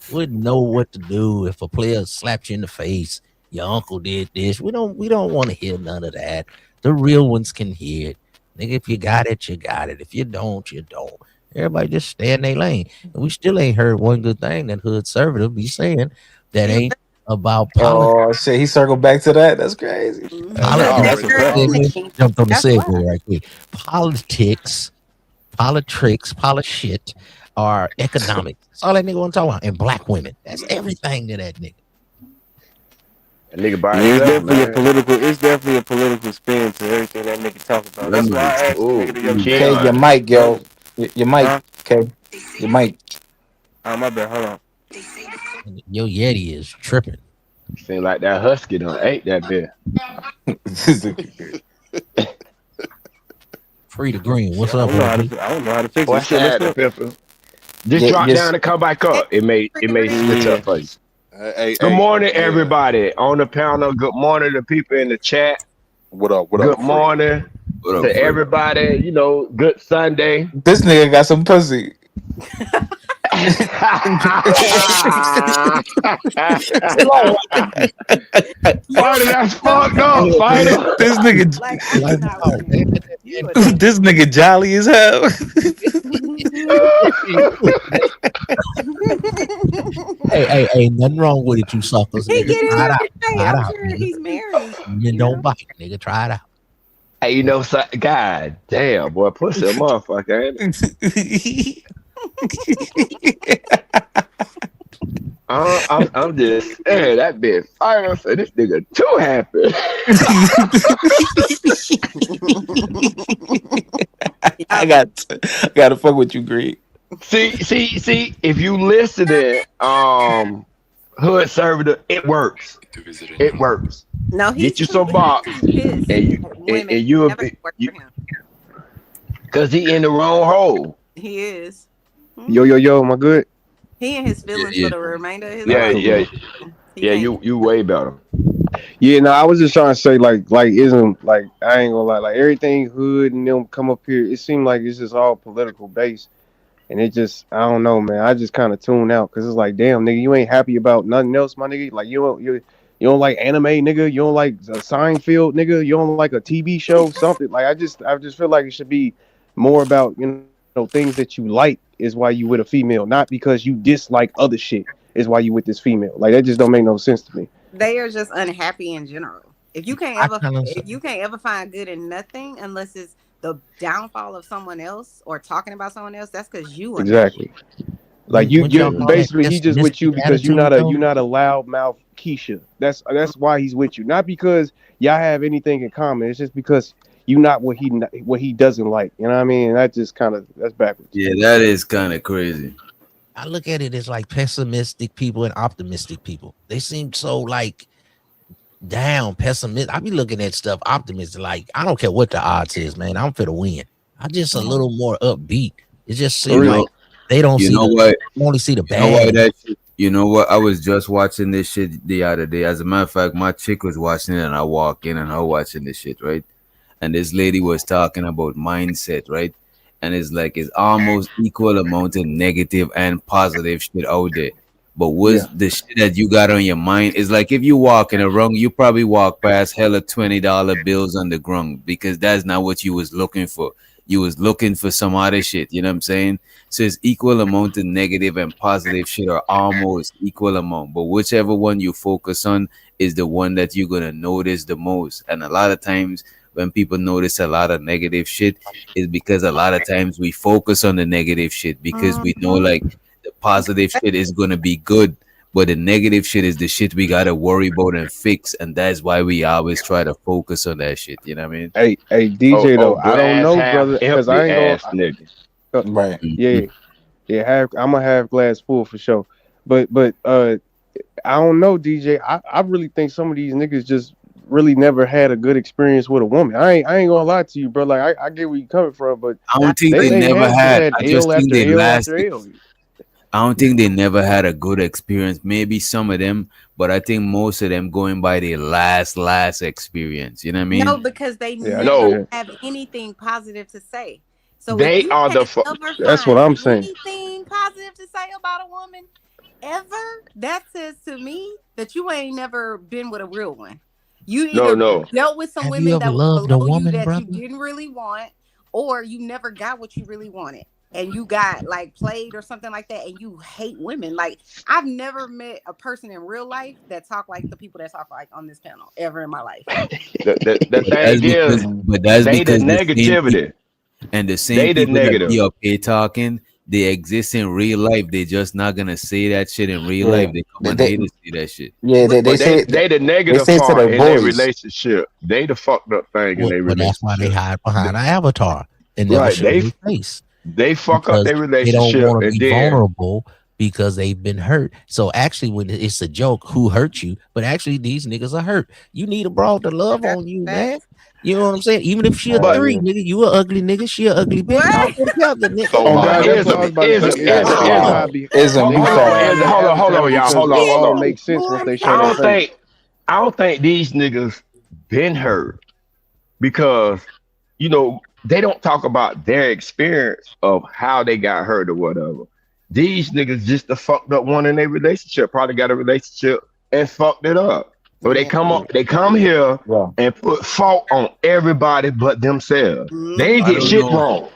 Speaker 22: Wouldn't know what to do if a player slapped you in the face. Your uncle did this. We don't want to hear none of that. The real ones can hear it. Nigga, if you got it, you got it. If you don't, you don't. Everybody just stay in their lane. And we still ain't heard one good thing that Hood Conservative be saying that ain't about politics.
Speaker 16: Oh shit, he circled back to that. That's crazy.
Speaker 22: Jumped on the segue right quick. Politics, shit, are economics. That's all that nigga want to talk about. And black women. That's everything to that nigga.
Speaker 19: That nigga by
Speaker 18: It's
Speaker 19: himself,
Speaker 18: definitely it's definitely a political spin to everything that nigga talk about. That's why I asked the nigga to your
Speaker 16: Okay,
Speaker 18: channel.
Speaker 16: your mic, yo. Your mic, okay. Your mic.
Speaker 18: Oh my bad, hold on.
Speaker 22: Yo Yeti is tripping.
Speaker 19: Seem like that husky done ate that beer.
Speaker 22: Free the green. What's
Speaker 18: I
Speaker 22: up,
Speaker 18: don't know how
Speaker 22: OG?
Speaker 18: to. I don't know how to fix it.
Speaker 6: What's
Speaker 18: Shit, let's
Speaker 6: happening,
Speaker 18: go.
Speaker 6: Pipper? Just
Speaker 16: Yeah,
Speaker 6: drop
Speaker 16: yes.
Speaker 6: down and come back up. It may switch
Speaker 18: Yeah.
Speaker 6: up for you.
Speaker 17: Hey,
Speaker 6: Good morning,
Speaker 17: yeah.
Speaker 6: everybody on the panel. Good morning to people in the chat.
Speaker 17: What up? What
Speaker 6: Good
Speaker 17: up, Free?
Speaker 6: morning
Speaker 8: What up,
Speaker 6: to
Speaker 8: Free?
Speaker 6: everybody. You know, good Sunday.
Speaker 16: This nigga got some pussy.
Speaker 6: Lord, Fighter, that's fucked up, Fighter.
Speaker 16: This nigga,
Speaker 3: Like I cannot with him. You a
Speaker 16: this nigga jolly as hell.
Speaker 22: Hey, nothing wrong with it, you suckers.
Speaker 3: He
Speaker 22: Nigga,
Speaker 3: get it
Speaker 22: try it out.
Speaker 3: every day.
Speaker 22: Try it
Speaker 3: I'm
Speaker 22: out,
Speaker 3: sure
Speaker 22: nigga.
Speaker 3: he's married.
Speaker 22: Men don't bite, nigga. Try it out.
Speaker 6: Hey, you know, God damn, boy, pussy a motherfucker, ain't it? I'm just saying that bitch fire for this nigga too happy.
Speaker 16: I gotta fuck with you, Greg.
Speaker 6: See, if you listening, hood servitor, it works. It works.
Speaker 3: No, he's
Speaker 6: Get you some box,
Speaker 3: pissed
Speaker 6: and
Speaker 3: women
Speaker 6: you
Speaker 3: never work for him.
Speaker 6: because he in the wrong hole.
Speaker 3: He is.
Speaker 18: Yo, am I good?
Speaker 3: He in his feelings
Speaker 6: Yeah.
Speaker 3: for the remainder of his
Speaker 6: Yeah,
Speaker 3: life.
Speaker 6: yeah. You way better.
Speaker 18: Yeah, no, I was just trying to say like isn't like I ain't gonna lie, like everything hood and them come up here, it seemed like it's just all political based. And it just, I don't know, man. I just kind of tune out because it's like, damn, nigga, you ain't happy about nothing else, my nigga. Like you don't like anime, nigga. You don't like Seinfeld, nigga. You don't like a TV show, something. Like I just feel like it should be more about things that you like is why you with a female, not because you dislike other shit is why you with this female. Like that just don't make no sense to me.
Speaker 3: They are just unhappy in general. If you can't ever find good in nothing unless it's the downfall of someone else or talking about someone else, that's because you unhappy.
Speaker 18: Exactly. Like you basically he just with you because you're not a loudmouth Keisha. That's why he's with you. Not because y'all have anything in common. It's just because you not what he doesn't like. You know what I mean? That's backwards.
Speaker 8: Yeah, that is kind of crazy.
Speaker 22: I look at it as like pessimistic people and optimistic people. They seem so like down, pessimistic. I be looking at stuff optimistic. Like I don't care what the odds is, man. I'm for the win. I'm just a little more upbeat. It just seems like they don't see only see the bad.
Speaker 8: You know what? I was just watching this shit the other day. As a matter of fact, my chick was watching it, and I walk in and her watching this shit, right? And this lady was talking about mindset, right? And it's like it's almost equal amount of negative and positive shit out there. But what's the shit that you got on your mind is like if you walk in a wrong, you probably walk past hella $20 bills on the ground because that's not what you was looking for. You was looking for some other shit, you know what I'm saying? So it's equal amount of negative and positive shit are almost equal amount. But whichever one you focus on is the one that you're gonna notice the most. And a lot of times when people notice a lot of negative shit is because a lot of times we focus on the negative shit because we know like the positive shit is gonna be good, but the negative shit is the shit we gotta worry about and fix, and that's why we always try to focus on that shit. You know what I mean?
Speaker 18: Hey, DJ though, I don't know, brother, because I ain't gonna.
Speaker 16: Right.
Speaker 18: Yeah. I'm gonna have glass full for sure. But I don't know, DJ. I really think some of these niggas just really never had a good experience with a woman. I ain't gonna lie to you, bro. Like I get where you coming from, but
Speaker 8: I don't think they never had. I just think they lasted.
Speaker 18: L.
Speaker 8: I don't think they never had a good experience. Maybe some of them, but I think most of them going by their last experience. You know what I mean?
Speaker 3: No, because they never have anything positive to say. So
Speaker 6: they are the.
Speaker 18: That's what I'm saying.
Speaker 3: Anything positive to say about a woman ever? That says to me that you ain't never been with a real one. You either dealt with some women that were below you that you didn't really want, or you never got what you really wanted. And you got like played or something like that, and you hate women. Like I've never met a person in real life that talk like the people that talk like on this panel ever in my life.
Speaker 6: the thing is,
Speaker 8: but that's
Speaker 6: they
Speaker 8: because
Speaker 6: the negativity
Speaker 8: and the same people that be up here talking, they exist in real life. They just not gonna say that shit in real life. They come on here to say that shit.
Speaker 18: Yeah,
Speaker 6: they say they the negative part in their relationship. They the fucked up thing in their relationship.
Speaker 22: That's why they hide behind an avatar and never show their face.
Speaker 6: They fuck up their relationship.
Speaker 22: They don't want to be vulnerable because they've been hurt. So actually, when it's a joke, who hurt you? But actually, these niggas are hurt. You need a broad to love on you, man. You know what I'm saying? Even if she a
Speaker 6: But
Speaker 22: 3, nigga, you a ugly nigga, she a ugly bitch. Y'all go together, nigga.
Speaker 17: So
Speaker 18: Oh God, that's
Speaker 6: here's
Speaker 18: what I
Speaker 6: a
Speaker 18: was about to
Speaker 6: here's
Speaker 18: say.
Speaker 6: a
Speaker 18: It's
Speaker 6: here's a
Speaker 18: that's
Speaker 6: here's
Speaker 18: how I
Speaker 6: a
Speaker 18: be.
Speaker 16: Isn't
Speaker 18: They
Speaker 16: we
Speaker 18: be
Speaker 6: hold on,
Speaker 18: having
Speaker 16: fast?
Speaker 18: that
Speaker 6: hold on,
Speaker 18: attitude
Speaker 6: y'all.
Speaker 18: because
Speaker 6: Hold
Speaker 18: it
Speaker 6: on, hold
Speaker 18: all
Speaker 6: on.
Speaker 18: makes sense once they show
Speaker 6: I
Speaker 18: that
Speaker 6: don't
Speaker 18: face.
Speaker 6: think I don't think these niggas been hurt because they don't talk about their experience of how they got hurt or whatever. These niggas just the fucked up one in their relationship, probably got a relationship and fucked it up. So
Speaker 14: Yeah.
Speaker 6: they come here
Speaker 16: Yeah.
Speaker 6: and put fault on everybody but themselves. They ain't
Speaker 8: I
Speaker 6: get
Speaker 8: don't
Speaker 6: shit
Speaker 8: know.
Speaker 6: wrong.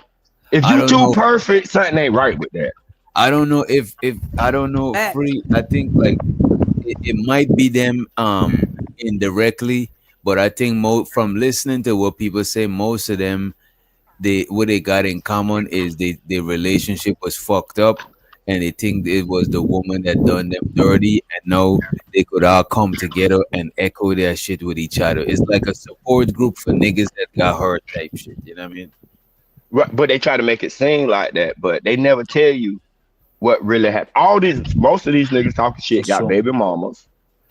Speaker 6: If
Speaker 8: I
Speaker 6: you
Speaker 8: don't
Speaker 6: too
Speaker 8: know.
Speaker 6: perfect, something ain't right with that.
Speaker 8: I don't know if I don't know
Speaker 3: Facts.
Speaker 8: free. I think like it might be them indirectly, but I think from listening to what people say, most of them what they got in common is their relationship was fucked up, and they think it was the woman that done them dirty, and now they could all come together and echo their shit with each other. It's like a support group for niggas that got hurt type shit. You know what I mean?
Speaker 6: Right, but they try to make it seem like that, but they never tell you what really happened. Most of these niggas talking shit
Speaker 16: That's
Speaker 6: got
Speaker 16: true.
Speaker 6: baby mamas,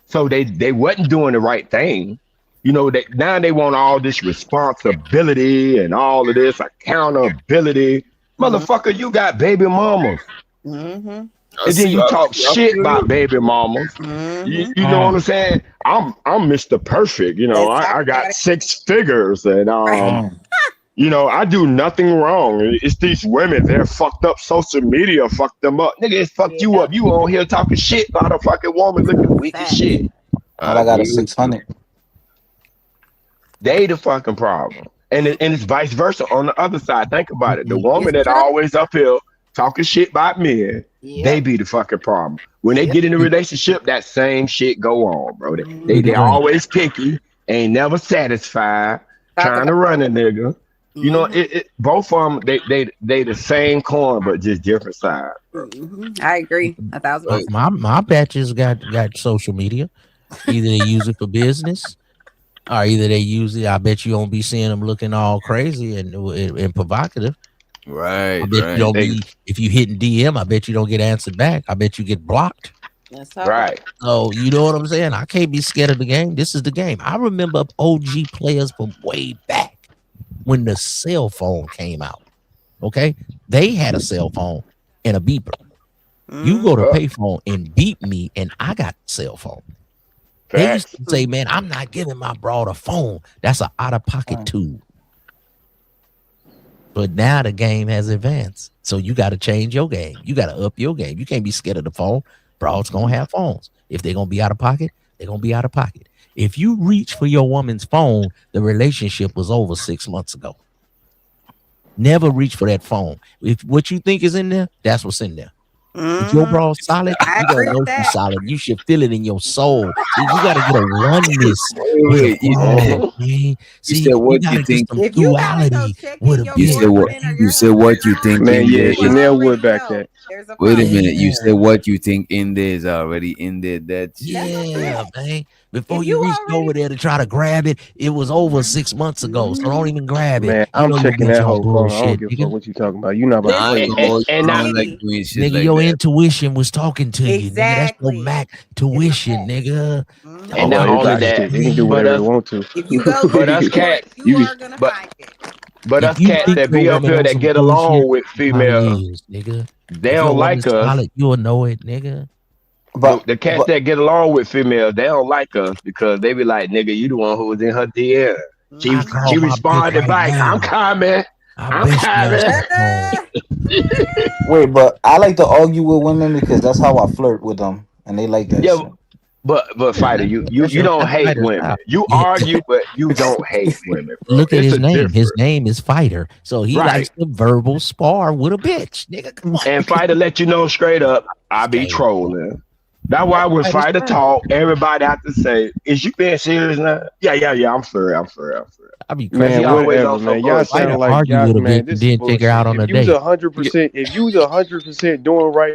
Speaker 6: so they wasn't doing the right thing. Now they want all this responsibility and all of this accountability. Motherfucker, you got baby mamas,
Speaker 14: Mm-hmm.
Speaker 6: and then you talk
Speaker 8: I
Speaker 6: shit
Speaker 8: feel
Speaker 6: about
Speaker 8: you.
Speaker 6: baby mamas.
Speaker 14: Mm-hmm.
Speaker 6: You know what I'm saying? I'm Mr. Perfect.
Speaker 3: Let's talk
Speaker 6: I
Speaker 3: about
Speaker 6: got
Speaker 3: it.
Speaker 6: 6 figures, and
Speaker 3: Right.
Speaker 6: I do nothing wrong. It's these women. They're fucked up. Social media fucked them up. Nigga, it fucked you
Speaker 3: Yep.
Speaker 6: up. You on here talking shit about a fucking woman looking weak as
Speaker 3: Facts.
Speaker 6: shit.
Speaker 16: And
Speaker 8: I
Speaker 16: I got a
Speaker 8: agree with you.
Speaker 16: 600.
Speaker 6: They the fucking problem. And it's vice versa on the other side. Think about it. The woman
Speaker 3: It's
Speaker 6: that
Speaker 3: true.
Speaker 6: always up here talking shit about men, they
Speaker 3: Yep.
Speaker 6: be the fucking problem. When they
Speaker 3: Yep.
Speaker 6: get in a relationship, that same shit go on, bro.
Speaker 3: Mm-hmm.
Speaker 6: They always picky, ain't never satisfied,
Speaker 3: Talk
Speaker 6: trying
Speaker 3: about
Speaker 6: to run a nigga.
Speaker 3: mm-hmm.
Speaker 6: Both of them, they the same coin, but just different sides, bro.
Speaker 3: Mm-hmm. I agree 1,000%.
Speaker 22: My batches got social media. Either they use it for business, or either they use it. I bet you don't be seeing them looking all crazy and provocative. I
Speaker 8: Right,
Speaker 22: bet you
Speaker 8: right.
Speaker 22: don't be if you hitting DM. I bet you don't get answered back. I bet you get blocked.
Speaker 3: Let's talk about
Speaker 6: Right.
Speaker 3: it.
Speaker 22: So you know what I'm saying? I can't be scared of the game. This is the game. I remember OG players from way back when the cell phone came out. Okay, they had a cell phone and a beeper. You go to
Speaker 6: Uh,
Speaker 22: payphone and beep me, and I got cell phone. They used
Speaker 6: facts.
Speaker 22: to say, "Man, I'm not giving my broad a phone. That's an out of pocket tool." But now the game has advanced, so you got to change your game. You got to up your game. You can't be scared of the phone. Broads gonna have phones. If they're gonna be out of pocket, they're gonna be out of pocket. If you reach for your woman's phone, the relationship was over 6 months ago. Never reach for that phone. If what you think is in there, that's what's in there. If your
Speaker 3: Mm-hmm.
Speaker 22: bro's solid,
Speaker 3: I
Speaker 22: you gonna
Speaker 3: agree with
Speaker 22: know she's
Speaker 3: that.
Speaker 22: solid. You should feel it in your soul. See, you gotta get a oneness with a
Speaker 8: Wait,
Speaker 22: broad,
Speaker 6: Uh-huh.
Speaker 22: man.
Speaker 8: you
Speaker 22: See,
Speaker 8: said
Speaker 22: you
Speaker 8: what you
Speaker 22: gotta get
Speaker 8: think.
Speaker 22: some
Speaker 3: If you gotta go
Speaker 22: duality
Speaker 3: check
Speaker 22: with
Speaker 3: in
Speaker 22: a
Speaker 3: your
Speaker 8: You
Speaker 22: bitch,
Speaker 8: said what?
Speaker 3: boyfriend or
Speaker 22: man.
Speaker 8: You
Speaker 3: your
Speaker 8: said what you
Speaker 3: husband,
Speaker 8: think
Speaker 18: Man,
Speaker 8: in
Speaker 18: yeah,
Speaker 8: there is.
Speaker 3: you
Speaker 18: Chanel would
Speaker 3: already
Speaker 18: back
Speaker 3: know
Speaker 18: that.
Speaker 3: there's a
Speaker 8: Wait a
Speaker 3: problem.
Speaker 8: minute. You
Speaker 22: Yeah,
Speaker 8: said what you think in there is already in there. That's
Speaker 3: That's a
Speaker 22: yeah,
Speaker 3: fact.
Speaker 22: man. Before
Speaker 3: If
Speaker 22: you
Speaker 3: you
Speaker 22: reached over
Speaker 3: already
Speaker 22: there to try to grab it, it was over 6 months ago. So don't
Speaker 3: mm-hmm.
Speaker 22: even grab it.
Speaker 18: Man,
Speaker 22: You
Speaker 18: I'm
Speaker 22: know your
Speaker 18: checking
Speaker 22: bitch
Speaker 18: that
Speaker 22: on
Speaker 18: whole phone. I don't
Speaker 22: bullshit,
Speaker 18: give a fuck
Speaker 22: nigga.
Speaker 18: what you talking about. You not about to
Speaker 8: nah. I
Speaker 18: play
Speaker 8: ain't
Speaker 18: with
Speaker 8: gonna
Speaker 18: me.
Speaker 8: hold
Speaker 6: And
Speaker 8: you. I
Speaker 6: not
Speaker 8: don't like
Speaker 3: Diddy.
Speaker 8: doing shit
Speaker 22: Nigga,
Speaker 8: like
Speaker 22: your
Speaker 8: that.
Speaker 22: intuition was talking to you, nigga. That's your
Speaker 3: Exactly.
Speaker 22: Mac
Speaker 3: It's a
Speaker 22: tuition,
Speaker 3: fact.
Speaker 22: nigga.
Speaker 6: and
Speaker 22: Talk
Speaker 3: Mm-hmm.
Speaker 6: not
Speaker 18: Well,
Speaker 22: to
Speaker 18: it's
Speaker 6: only
Speaker 22: my
Speaker 18: pocket
Speaker 6: that,
Speaker 18: shit. They can do
Speaker 6: but
Speaker 18: whatever they
Speaker 6: us
Speaker 18: want to.
Speaker 3: If you go
Speaker 6: but
Speaker 3: looking
Speaker 6: us
Speaker 3: for it,
Speaker 6: cats,
Speaker 3: you
Speaker 18: You
Speaker 3: are gonna
Speaker 6: but
Speaker 3: find it.
Speaker 6: but
Speaker 22: If
Speaker 6: us
Speaker 22: you
Speaker 6: cats
Speaker 22: think
Speaker 6: that
Speaker 22: your
Speaker 6: be up
Speaker 22: woman
Speaker 6: here
Speaker 22: on
Speaker 6: that
Speaker 22: some
Speaker 6: get
Speaker 22: bullshit,
Speaker 6: along with
Speaker 22: she probably
Speaker 6: females,
Speaker 22: is, nigga.
Speaker 6: they
Speaker 22: If your
Speaker 6: don't like
Speaker 22: woman's
Speaker 6: us.
Speaker 22: solid, you'll know it, nigga.
Speaker 6: The
Speaker 16: But
Speaker 6: cats that get along with females, they don't like us because they be like, nigga, you the one who was in her DM.
Speaker 22: I
Speaker 3: Mm-hmm.
Speaker 22: call
Speaker 6: She
Speaker 22: my bitch
Speaker 6: responded
Speaker 22: right
Speaker 6: back, I'm
Speaker 22: now.
Speaker 6: coming.
Speaker 22: I
Speaker 6: I'm
Speaker 22: bet she answer
Speaker 6: coming.
Speaker 22: the phone.
Speaker 16: wait, but I like to argue with women because that's how I flirt with them, and they like that
Speaker 6: Yeah,
Speaker 16: shit.
Speaker 6: but fighter, you don't
Speaker 22: That's
Speaker 6: hate
Speaker 22: fighter
Speaker 6: women.
Speaker 22: style.
Speaker 6: You
Speaker 22: Yeah.
Speaker 6: argue, but you don't hate women, bro.
Speaker 22: Look at
Speaker 6: It's
Speaker 22: his
Speaker 6: a
Speaker 22: name. His
Speaker 6: difference.
Speaker 22: name is Fighter. So he likes
Speaker 6: Right.
Speaker 22: to verbal spar with a bitch. Nigga, come on.
Speaker 6: And fighter let you know straight up, I
Speaker 22: This
Speaker 6: be
Speaker 22: game.
Speaker 6: trolling. That's why
Speaker 22: That's
Speaker 6: when
Speaker 22: fighter
Speaker 6: fighter
Speaker 22: style.
Speaker 6: talk, everybody have to say, is you being serious now? Yeah, I'm for it, I'm for it, I'm for it.
Speaker 22: I be
Speaker 6: Cause he
Speaker 22: cracking
Speaker 18: man,
Speaker 22: up.
Speaker 6: always
Speaker 18: whatever,
Speaker 6: on some
Speaker 18: man. Y'all
Speaker 22: Fighter
Speaker 18: sound
Speaker 6: bullshit.
Speaker 18: like
Speaker 22: argue
Speaker 18: y'all,
Speaker 22: with a bitch
Speaker 18: man.
Speaker 22: and
Speaker 18: This is
Speaker 22: then take her
Speaker 18: bullshit.
Speaker 22: out on
Speaker 18: If
Speaker 22: a
Speaker 18: you was
Speaker 22: date.
Speaker 18: 100%, if you was 100% doing right,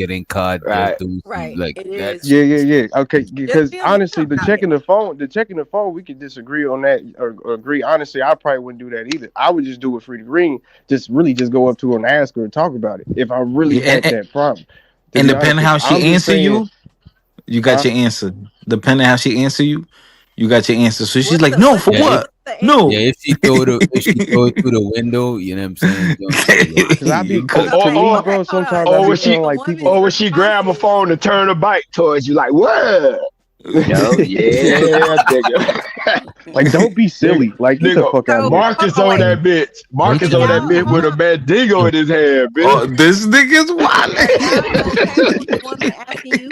Speaker 8: getting caught,
Speaker 6: Right.
Speaker 8: right? Like
Speaker 14: It
Speaker 8: that's
Speaker 14: is.
Speaker 18: Yeah. Okay, because
Speaker 14: feelings
Speaker 18: honestly, the
Speaker 14: out
Speaker 18: checking the phone, we could disagree on that or agree. Honestly, I probably wouldn't do that either. I would just do it free to green. Just go up to her and ask her and talk about it if I really
Speaker 16: Yeah,
Speaker 18: had that problem. To
Speaker 16: and
Speaker 18: be honest,
Speaker 16: depending
Speaker 18: 'cause
Speaker 16: how she
Speaker 18: I'm just
Speaker 16: answer
Speaker 18: saying,
Speaker 16: you, you got
Speaker 18: huh?
Speaker 16: your answer. Depending how she answer you, you got your answer. So she's
Speaker 3: What's
Speaker 16: like,
Speaker 3: the
Speaker 16: no,
Speaker 3: what's
Speaker 16: for
Speaker 3: the,
Speaker 8: yeah.
Speaker 3: what's
Speaker 16: what?
Speaker 3: the
Speaker 16: No.
Speaker 3: answer?
Speaker 8: Yeah, if she throw it through the window, you know what I'm saying? You know, so, like,
Speaker 18: Because I be
Speaker 16: You cook.
Speaker 18: to me,
Speaker 3: Okay,
Speaker 18: bro.
Speaker 3: hold on.
Speaker 18: Sometimes I
Speaker 6: or
Speaker 18: be
Speaker 6: when she
Speaker 18: feeling like
Speaker 3: Woman's
Speaker 18: people.
Speaker 6: or when she grab a
Speaker 3: responses.
Speaker 6: phone and turn her bike towards you, like what? Yo, yeah, nigga.
Speaker 18: Like, don't be silly. Like, get the fuck out of here.
Speaker 6: Marcus on that bitch. Marcus on that bitch with a Mandingo in his hand, bitch.
Speaker 11: Oh, this nigga's wild.
Speaker 3: Asking you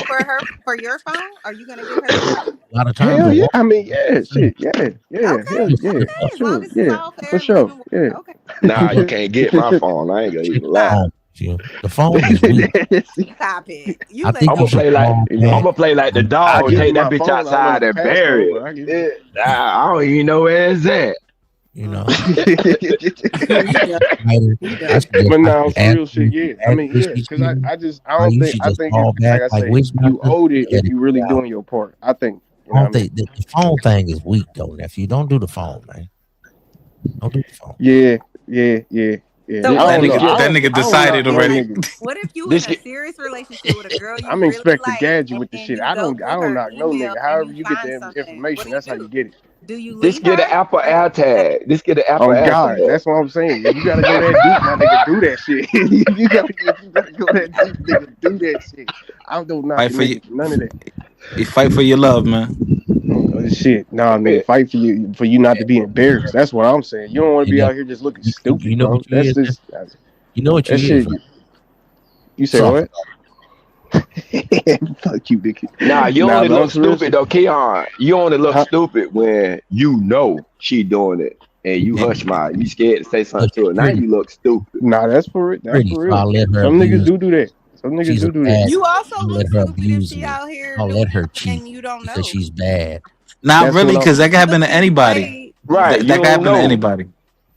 Speaker 3: for your phone? Are you gonna give her your phone?
Speaker 22: A lot of times,
Speaker 18: Hell yeah. I mean, yeah, shit. Yeah. Hell yeah.
Speaker 3: As long as it's
Speaker 18: Yeah.
Speaker 3: all fair
Speaker 18: For
Speaker 3: and
Speaker 18: sure.
Speaker 3: living
Speaker 18: Yeah.
Speaker 3: Okay.
Speaker 6: Nah, you can't get my phone. I ain't gonna even lie.
Speaker 22: The phone is weak.
Speaker 3: Stop it. You
Speaker 22: I think
Speaker 6: I'm gonna play like the
Speaker 18: I
Speaker 6: dog.
Speaker 18: give
Speaker 6: Take
Speaker 18: him
Speaker 6: that
Speaker 18: my
Speaker 6: bitch
Speaker 18: phone. I don't know
Speaker 6: outside
Speaker 18: the
Speaker 6: and
Speaker 18: passcode,
Speaker 6: bury
Speaker 18: but I give
Speaker 6: it. I don't even know where it's at.
Speaker 22: You know.
Speaker 18: But no, for real shit, yeah. I mean, yeah, because I think
Speaker 22: fall
Speaker 18: it's like
Speaker 22: back
Speaker 18: I
Speaker 22: like
Speaker 18: say,
Speaker 22: waste
Speaker 18: you owed it if
Speaker 22: management.
Speaker 18: you really doing your part. I think. You
Speaker 22: I
Speaker 18: know
Speaker 22: don't
Speaker 18: what I mean?
Speaker 22: think the phone thing is weak though, nephew. Don't do the phone, man. Don't do the phone.
Speaker 18: Yeah.
Speaker 3: So
Speaker 18: I don't know.
Speaker 11: That nigga decided already.
Speaker 3: What if you in a serious relationship with a girl you
Speaker 18: I'm
Speaker 3: really
Speaker 18: Inspector
Speaker 3: like,
Speaker 18: Gadget with the
Speaker 3: and
Speaker 18: shit.
Speaker 3: you
Speaker 18: I
Speaker 3: go
Speaker 18: don't
Speaker 3: through her
Speaker 18: knock no
Speaker 3: email
Speaker 18: nigga.
Speaker 3: and
Speaker 18: However
Speaker 3: you
Speaker 18: you get
Speaker 3: find
Speaker 18: the
Speaker 3: something?
Speaker 18: information, that's how you get it.
Speaker 3: Do you
Speaker 6: This
Speaker 3: leave
Speaker 6: get an
Speaker 3: her?
Speaker 6: Apple AirTag. This get an Apple
Speaker 18: Oh God,
Speaker 6: AirTag.
Speaker 18: that's what I'm saying. If you gotta go that deep, my nigga, do that shit. if you gotta go that deep, nigga, do that shit. I don't knock
Speaker 11: Fight
Speaker 18: a
Speaker 11: for you.
Speaker 18: nigga for none of that.
Speaker 11: You fight for your love, man.
Speaker 18: Shit, nah, nigga, fight for you not to be embarrassed. That's what I'm saying. You don't want to be out here just looking stupid,
Speaker 22: You know
Speaker 18: bro.
Speaker 22: what you
Speaker 18: That's
Speaker 22: is?
Speaker 18: just
Speaker 22: You know what you
Speaker 18: that
Speaker 22: is,
Speaker 18: shit.
Speaker 22: right?
Speaker 18: You say
Speaker 22: Soft.
Speaker 18: what? Fuck you, nigga.
Speaker 6: Nah, you
Speaker 18: Nah,
Speaker 6: only
Speaker 18: but
Speaker 6: look
Speaker 18: on some real
Speaker 6: stupid
Speaker 18: shit.
Speaker 6: though, Keon. You only look
Speaker 18: Huh?
Speaker 6: stupid when you know she doing it and you hush mouth. You scared to say something to her. Now you look stupid.
Speaker 18: Nah, that's for it. That's
Speaker 22: Pretty,
Speaker 18: for
Speaker 22: so I'll
Speaker 18: real.
Speaker 22: let her
Speaker 18: Some niggas
Speaker 22: abuse.
Speaker 18: do that. Some niggas
Speaker 22: She's a
Speaker 18: do that.
Speaker 22: bad.
Speaker 3: You also
Speaker 22: I'll
Speaker 3: look
Speaker 22: let her
Speaker 3: stupid if
Speaker 22: abuse
Speaker 3: she
Speaker 22: me.
Speaker 3: out here
Speaker 22: I'll
Speaker 3: doing
Speaker 22: let her
Speaker 3: something
Speaker 22: cheat
Speaker 3: and you don't
Speaker 22: because
Speaker 3: know.
Speaker 22: she's bad.
Speaker 11: Not
Speaker 18: That's
Speaker 11: really,
Speaker 18: what
Speaker 11: because that can happen to
Speaker 3: Getting
Speaker 11: anybody.
Speaker 3: played.
Speaker 6: Right. You
Speaker 11: That can
Speaker 6: don't
Speaker 11: happen to
Speaker 6: know.
Speaker 11: anybody.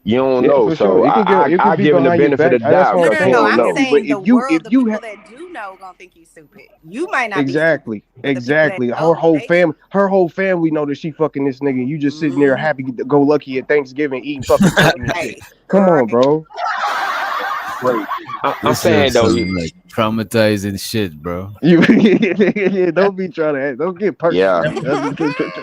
Speaker 6: You don't
Speaker 18: Yeah,
Speaker 6: know.
Speaker 18: for sure.
Speaker 6: So
Speaker 18: It could
Speaker 6: I
Speaker 18: be
Speaker 6: give him the
Speaker 18: behind your
Speaker 6: benefit
Speaker 18: back.
Speaker 6: of the
Speaker 18: That's
Speaker 6: doubt
Speaker 18: what I'm
Speaker 3: No,
Speaker 6: because you
Speaker 3: no,
Speaker 18: saying.
Speaker 6: don't
Speaker 3: I'm
Speaker 6: know.
Speaker 18: But
Speaker 3: saying
Speaker 18: if
Speaker 3: the
Speaker 18: you
Speaker 3: world, the
Speaker 18: have
Speaker 3: people that do know, gonna think you stupid. You might not be stupid,
Speaker 18: exactly,
Speaker 3: but the people that
Speaker 18: her
Speaker 3: don't,
Speaker 18: whole family know that she fucking this nigga. You just sitting there happy go lucky at Thanksgiving eating fucking turkey and shit. Come on, bro.
Speaker 6: Right. I'm
Speaker 8: This shit
Speaker 6: saying though.
Speaker 8: sounds like traumatizing shit, bro.
Speaker 18: Don't be trying to don't get
Speaker 6: Yeah.
Speaker 18: personal.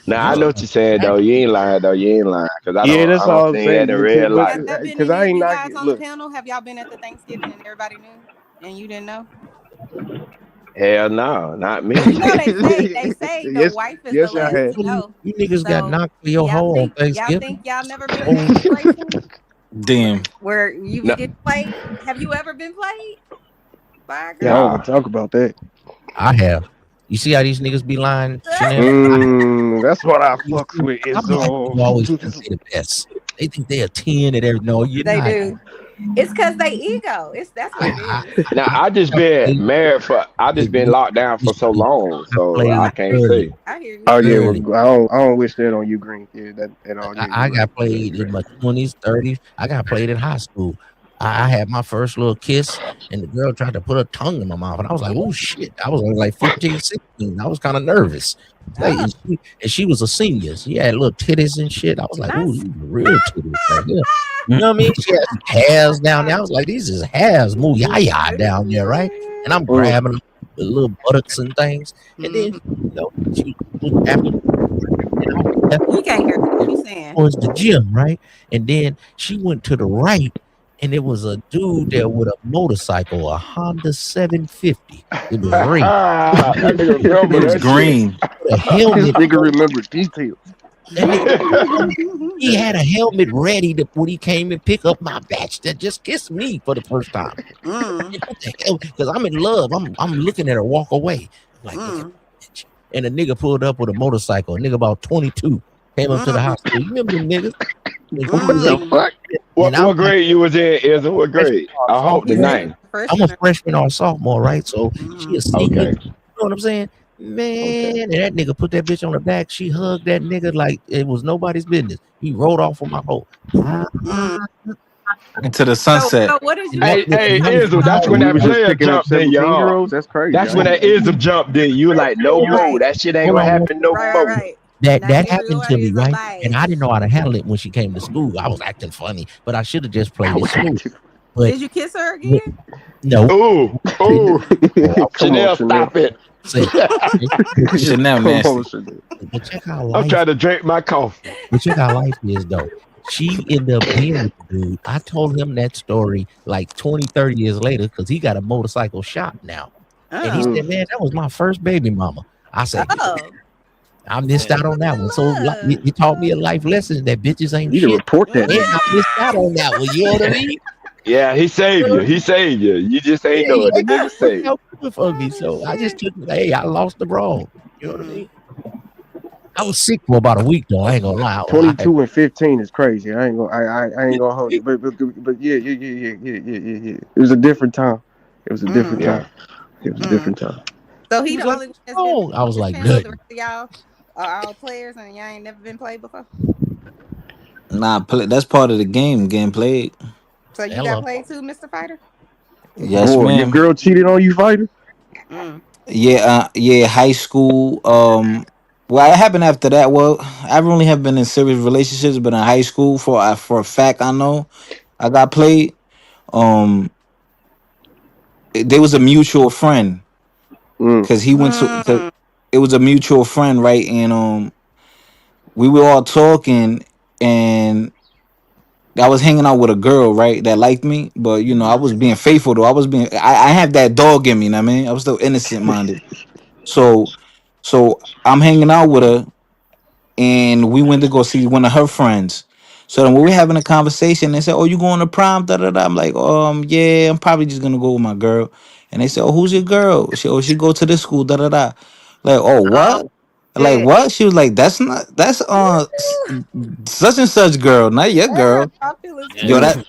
Speaker 6: Nah, I know what you're saying though. You ain't lying though. You ain't lying because I
Speaker 18: Yeah, that's
Speaker 6: don't
Speaker 18: all I'm
Speaker 6: think that
Speaker 18: saying.
Speaker 6: in real
Speaker 18: But
Speaker 6: life.
Speaker 3: has that been
Speaker 18: because
Speaker 3: any
Speaker 18: I
Speaker 3: of
Speaker 18: ain't
Speaker 3: you guys
Speaker 18: knocking.
Speaker 3: on the
Speaker 18: Look,
Speaker 3: panel? Have y'all been at the Thanksgiving and everybody knew and you didn't know?
Speaker 6: Hell no, not me.
Speaker 3: You know they say the wife is the
Speaker 18: yes, y'all
Speaker 3: last
Speaker 18: had.
Speaker 3: to know.
Speaker 22: You niggas got
Speaker 3: So
Speaker 22: knocked for your hoe on
Speaker 3: y'all
Speaker 22: Thanksgiving.
Speaker 3: think y'all never been in a situation
Speaker 11: Damn.
Speaker 3: where you
Speaker 6: No,
Speaker 3: get played? Have you ever been played by a
Speaker 18: Yeah, I
Speaker 3: girl?
Speaker 18: don't
Speaker 6: nah.
Speaker 18: want to talk about that.
Speaker 22: I have. You see how these niggas be lying, Chanel?
Speaker 18: That's what I fucks with.
Speaker 22: I
Speaker 18: Is
Speaker 22: black people always think they the best. They think they a 10 at every. No, you're
Speaker 3: They
Speaker 22: not.
Speaker 3: do. It's because they ego. That's what it is.
Speaker 6: Now I just been married for. I just been locked down for so long, so
Speaker 22: played
Speaker 6: I
Speaker 3: I
Speaker 6: can't
Speaker 3: hear you.
Speaker 6: say.
Speaker 3: I hear you.
Speaker 18: Oh yeah,
Speaker 22: early.
Speaker 18: well, I don't wish that on you, Green. Yeah, that at all. Yeah,
Speaker 22: I
Speaker 18: you're right.
Speaker 22: got played in my 20s, 30s. I got played in high school. I had my first little kiss, and the girl tried to put her tongue in my mouth, and I was like, "Oh shit!" I was only like 15, 16. I was kind of nervous. Like, and she was a senior. She had little titties and shit. I was like, "Ooh, these are real titties right here." You know what I mean? She had some hairs down there. I was like, "These is hairs, moo yah down there, right?" And I'm grabbing them, the little buttocks and things, and then she was after.
Speaker 3: You can't hear what you saying.
Speaker 22: Towards the gym, right? And then she went to the right, and it was a dude there with a motorcycle, a Honda 750. It was green.
Speaker 6: That nigga remember
Speaker 11: It was
Speaker 6: that shit.
Speaker 11: green.
Speaker 22: A helmet.
Speaker 18: This nigga remember details.
Speaker 22: That nigga, he had a helmet ready to when he came and pick up my batch that just kissed me for the first time. Because I'm in love. I'm looking at her walk away. I'm like, look at that bitch. And a nigga pulled up with a motorcycle. A nigga about 22 came up to the house. You remember them niggas?
Speaker 18: What the fuck?
Speaker 6: What grade you was in? Is what grade? I hope the nine.
Speaker 22: I'm a freshman or a sophomore, right? So she a senior.
Speaker 6: Okay.
Speaker 22: You know what I'm saying? Man, and that nigga put that bitch on the back. She hugged that nigga like it was nobody's business. He rode off on my hoe.
Speaker 11: Into the sunset.
Speaker 3: So what did you?
Speaker 6: Hey, Izzo, that's when
Speaker 18: We
Speaker 6: that
Speaker 18: was just
Speaker 6: player
Speaker 18: picking up
Speaker 6: jumped in your
Speaker 18: 17-year-olds. That's crazy.
Speaker 6: That's when that Izzo jumped in. You like no more. That shit ain't gonna happen no more.
Speaker 3: Right.
Speaker 22: That
Speaker 3: Now you
Speaker 22: happened to me,
Speaker 3: realize
Speaker 22: right?
Speaker 3: like-
Speaker 22: And I didn't know how to handle it when she came to school. I was acting funny, but I should have just played it smooth. But
Speaker 3: Did you kiss her again?
Speaker 22: no.
Speaker 6: Ooh. Chanel, stop it.
Speaker 11: Chanel nasty.
Speaker 22: But check how life.
Speaker 6: I'm trying to drink my coffee.
Speaker 22: But check how life is though. She ended up being with the dude. I told him that story like 20, 30 years later because he got a motorcycle shop now. And he said, man, that was my first baby mama. I say,
Speaker 3: Oh.
Speaker 22: I missed out on that one. So you taught me a life lesson that bitches ain't
Speaker 18: You need to
Speaker 22: shit.
Speaker 18: report that
Speaker 22: And
Speaker 18: nigga.
Speaker 22: I missed out on that one. You know what I mean?
Speaker 6: Yeah, he saved you. He saved you. You just ain't know it. The nigga saved you.
Speaker 22: For me. So I just took it. Hey, I lost the brawl. You know what I mean? I was sick for about a week though. I ain't gonna lie.
Speaker 18: 22 and 15 is crazy. I ain't gonna hold you. But yeah. It was a different time. It was a different time. It was a different time.
Speaker 3: So he the only one that's been
Speaker 22: I was like,
Speaker 3: panel. The
Speaker 22: nothing.
Speaker 3: rest of y'all are all players, and y'all ain't never been played before.
Speaker 16: Nah, that's part of the game. Getting played.
Speaker 3: So you got played too, Mr. Fighter?
Speaker 16: Yes,
Speaker 18: Boy, your
Speaker 16: ma'am.
Speaker 18: girl cheated on you, Fighter?
Speaker 16: Yeah, yeah. High school. Well, it happened after that. Well, I really have been in serious relationships, but in high school, for a fact, I know I got played. There was a mutual friend because he went to. 'Cause it was a mutual friend, right? And we were all talking, and I was hanging out with a girl, right, that liked me, but I was being faithful though. I have that dog in me, you know what I mean? I was still innocent minded. So I'm hanging out with her, and we went to go see one of her friends. So then when we having a conversation, they said, "Oh, you going to prom?" Da da da. I'm like, yeah, I'm probably just gonna go with my girl. And they said, "Oh, who's your girl?" She go to this school. Da da da. Like, oh, what? Like what? She was like, that's such and such girl, not your girl. Yo,
Speaker 3: Damn.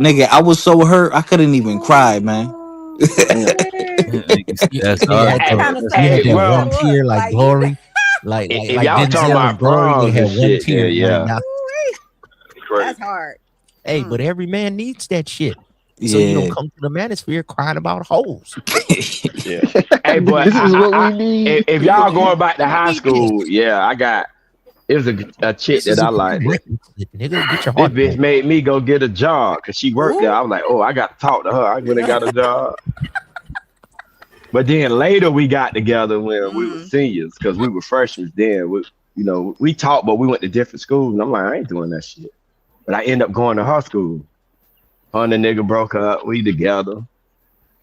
Speaker 16: nigga, I was so hurt I couldn't even cry, man.
Speaker 22: That's
Speaker 16: hard.
Speaker 22: You had that one tear like Glory, like
Speaker 6: y'all talking
Speaker 22: Denzel and
Speaker 6: about
Speaker 22: Glory. They
Speaker 6: proms
Speaker 22: had
Speaker 6: and
Speaker 22: one
Speaker 6: shit,
Speaker 22: tear.
Speaker 6: then yeah.
Speaker 22: Now,
Speaker 3: That's hard.
Speaker 22: hey, but every man needs that shit. So you
Speaker 16: Yeah.
Speaker 22: don't come to the manosphere crying about hoes.
Speaker 6: Yeah. Hey, but
Speaker 18: this is what we need.
Speaker 6: If y'all going back to high school, yeah, it was a chick that I liked.
Speaker 22: Nigga, get your
Speaker 6: This
Speaker 22: heart.
Speaker 6: bitch made me go get a job because she worked there. I was like, oh, I got to talk to her. I went and got a job. But then later we got together when we were seniors because we were freshmen then. We talked, but we went to different schools. And I'm like, I ain't doing that shit. But I end up going to her school. Her and the nigga broke up. We together.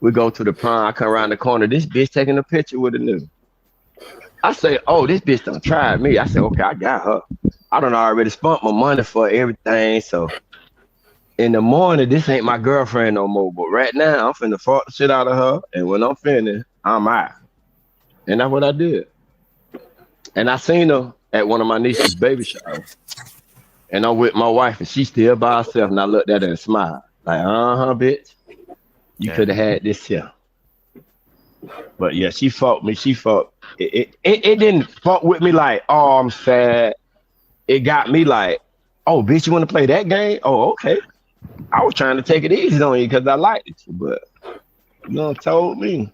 Speaker 6: We go to the prom. I come around the corner. This bitch taking a picture with a nigga. I say, oh, this bitch done tried me. I said, okay, I got her. I done already spent my money for everything. So in the morning, this ain't my girlfriend no more. But right now, I'm finna fuck the shit out of her. And when I'm finished, I'm out. And that's what I did. And I seen her at one of my niece's baby showers. And I'm with my wife, and she still by herself. And I looked at her and smiled. Like, bitch. You could have had this here. But yeah, she fucked me. She fucked. It didn't fuck with me like, oh, I'm sad. It got me like, oh, bitch, you want to play that game? Oh, okay. I was trying to take it easy on you because I liked it, but told me.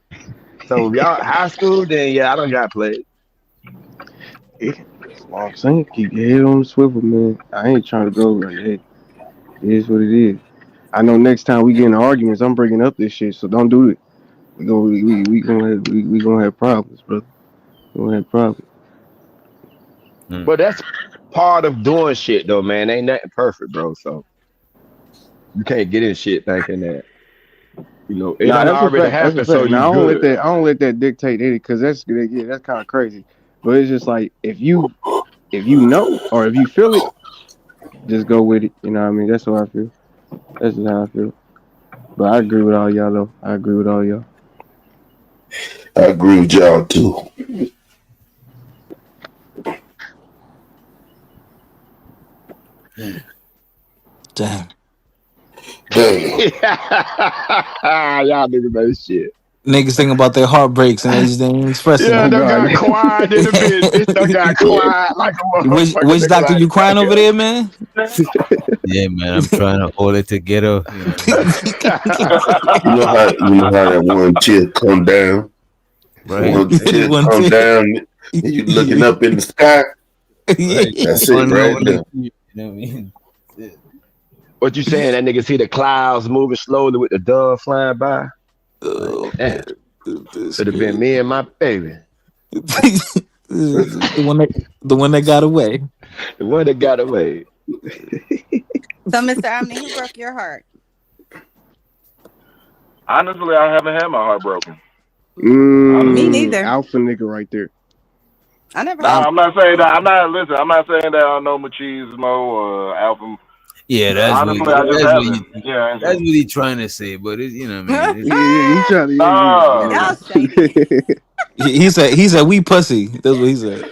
Speaker 6: So y'all high school, then yeah, I done got played.
Speaker 18: I'm saying, keep your head on the swivel, man. I ain't trying to go like that. It is what it is. I know next time we get in arguments, I'm bringing up this shit, so don't do it. We gonna have problems, brother. We gonna have problems.
Speaker 6: But that's part of doing shit, though, man. Ain't nothing perfect, bro. So you can't get in shit thinking that. It done already happened, so you
Speaker 18: now,
Speaker 6: good.
Speaker 18: I don't let that dictate it because that's kind of crazy. But it's just like if you know or if you feel it, just go with it. You know what I mean? That's what I feel. That's just how I feel. But I agree with all y'all though. I agree with all y'all.
Speaker 12: I agree with y'all too.
Speaker 16: Damn.
Speaker 6: Y'all niggas know shit.
Speaker 16: Niggas think about their heartbreaks and they just ain't expressing
Speaker 6: Yeah,
Speaker 16: it.
Speaker 6: they got quiet in the bitch. Bitch done got quiet like a motherfucker.
Speaker 16: Which doctor you crying over there, man?
Speaker 8: Yeah, man, I'm trying to hold it together.
Speaker 12: You know how that one tear come down.
Speaker 8: Right.
Speaker 12: One tear
Speaker 16: One
Speaker 12: come
Speaker 16: tear.
Speaker 12: down, and you looking up in the sky.
Speaker 8: Right.
Speaker 12: That's it right there.
Speaker 8: You know what I mean?
Speaker 6: What you saying? That nigga see the clouds moving slowly with the dove flying by?
Speaker 16: Oh,
Speaker 6: Damn. Could have been me and my baby.
Speaker 16: the one that got away.
Speaker 6: The one that got away.
Speaker 3: So, Mr. Omni, who broke your heart?
Speaker 21: Honestly, I haven't had my heart broken.
Speaker 3: Me neither.
Speaker 18: Alpha nigga right there.
Speaker 3: I never
Speaker 9: Nah,
Speaker 3: had.
Speaker 9: I'm not saying that. I'm not listen. I'm not saying that I know machismo or alpha.
Speaker 8: Yeah,
Speaker 9: Honestly, I just haven't. Yeah,
Speaker 8: that's what he trying to say. But it's, you know what I mean.
Speaker 18: Yeah, he trying to.
Speaker 3: Y'all shady.
Speaker 16: He said we pussy. That's what he said.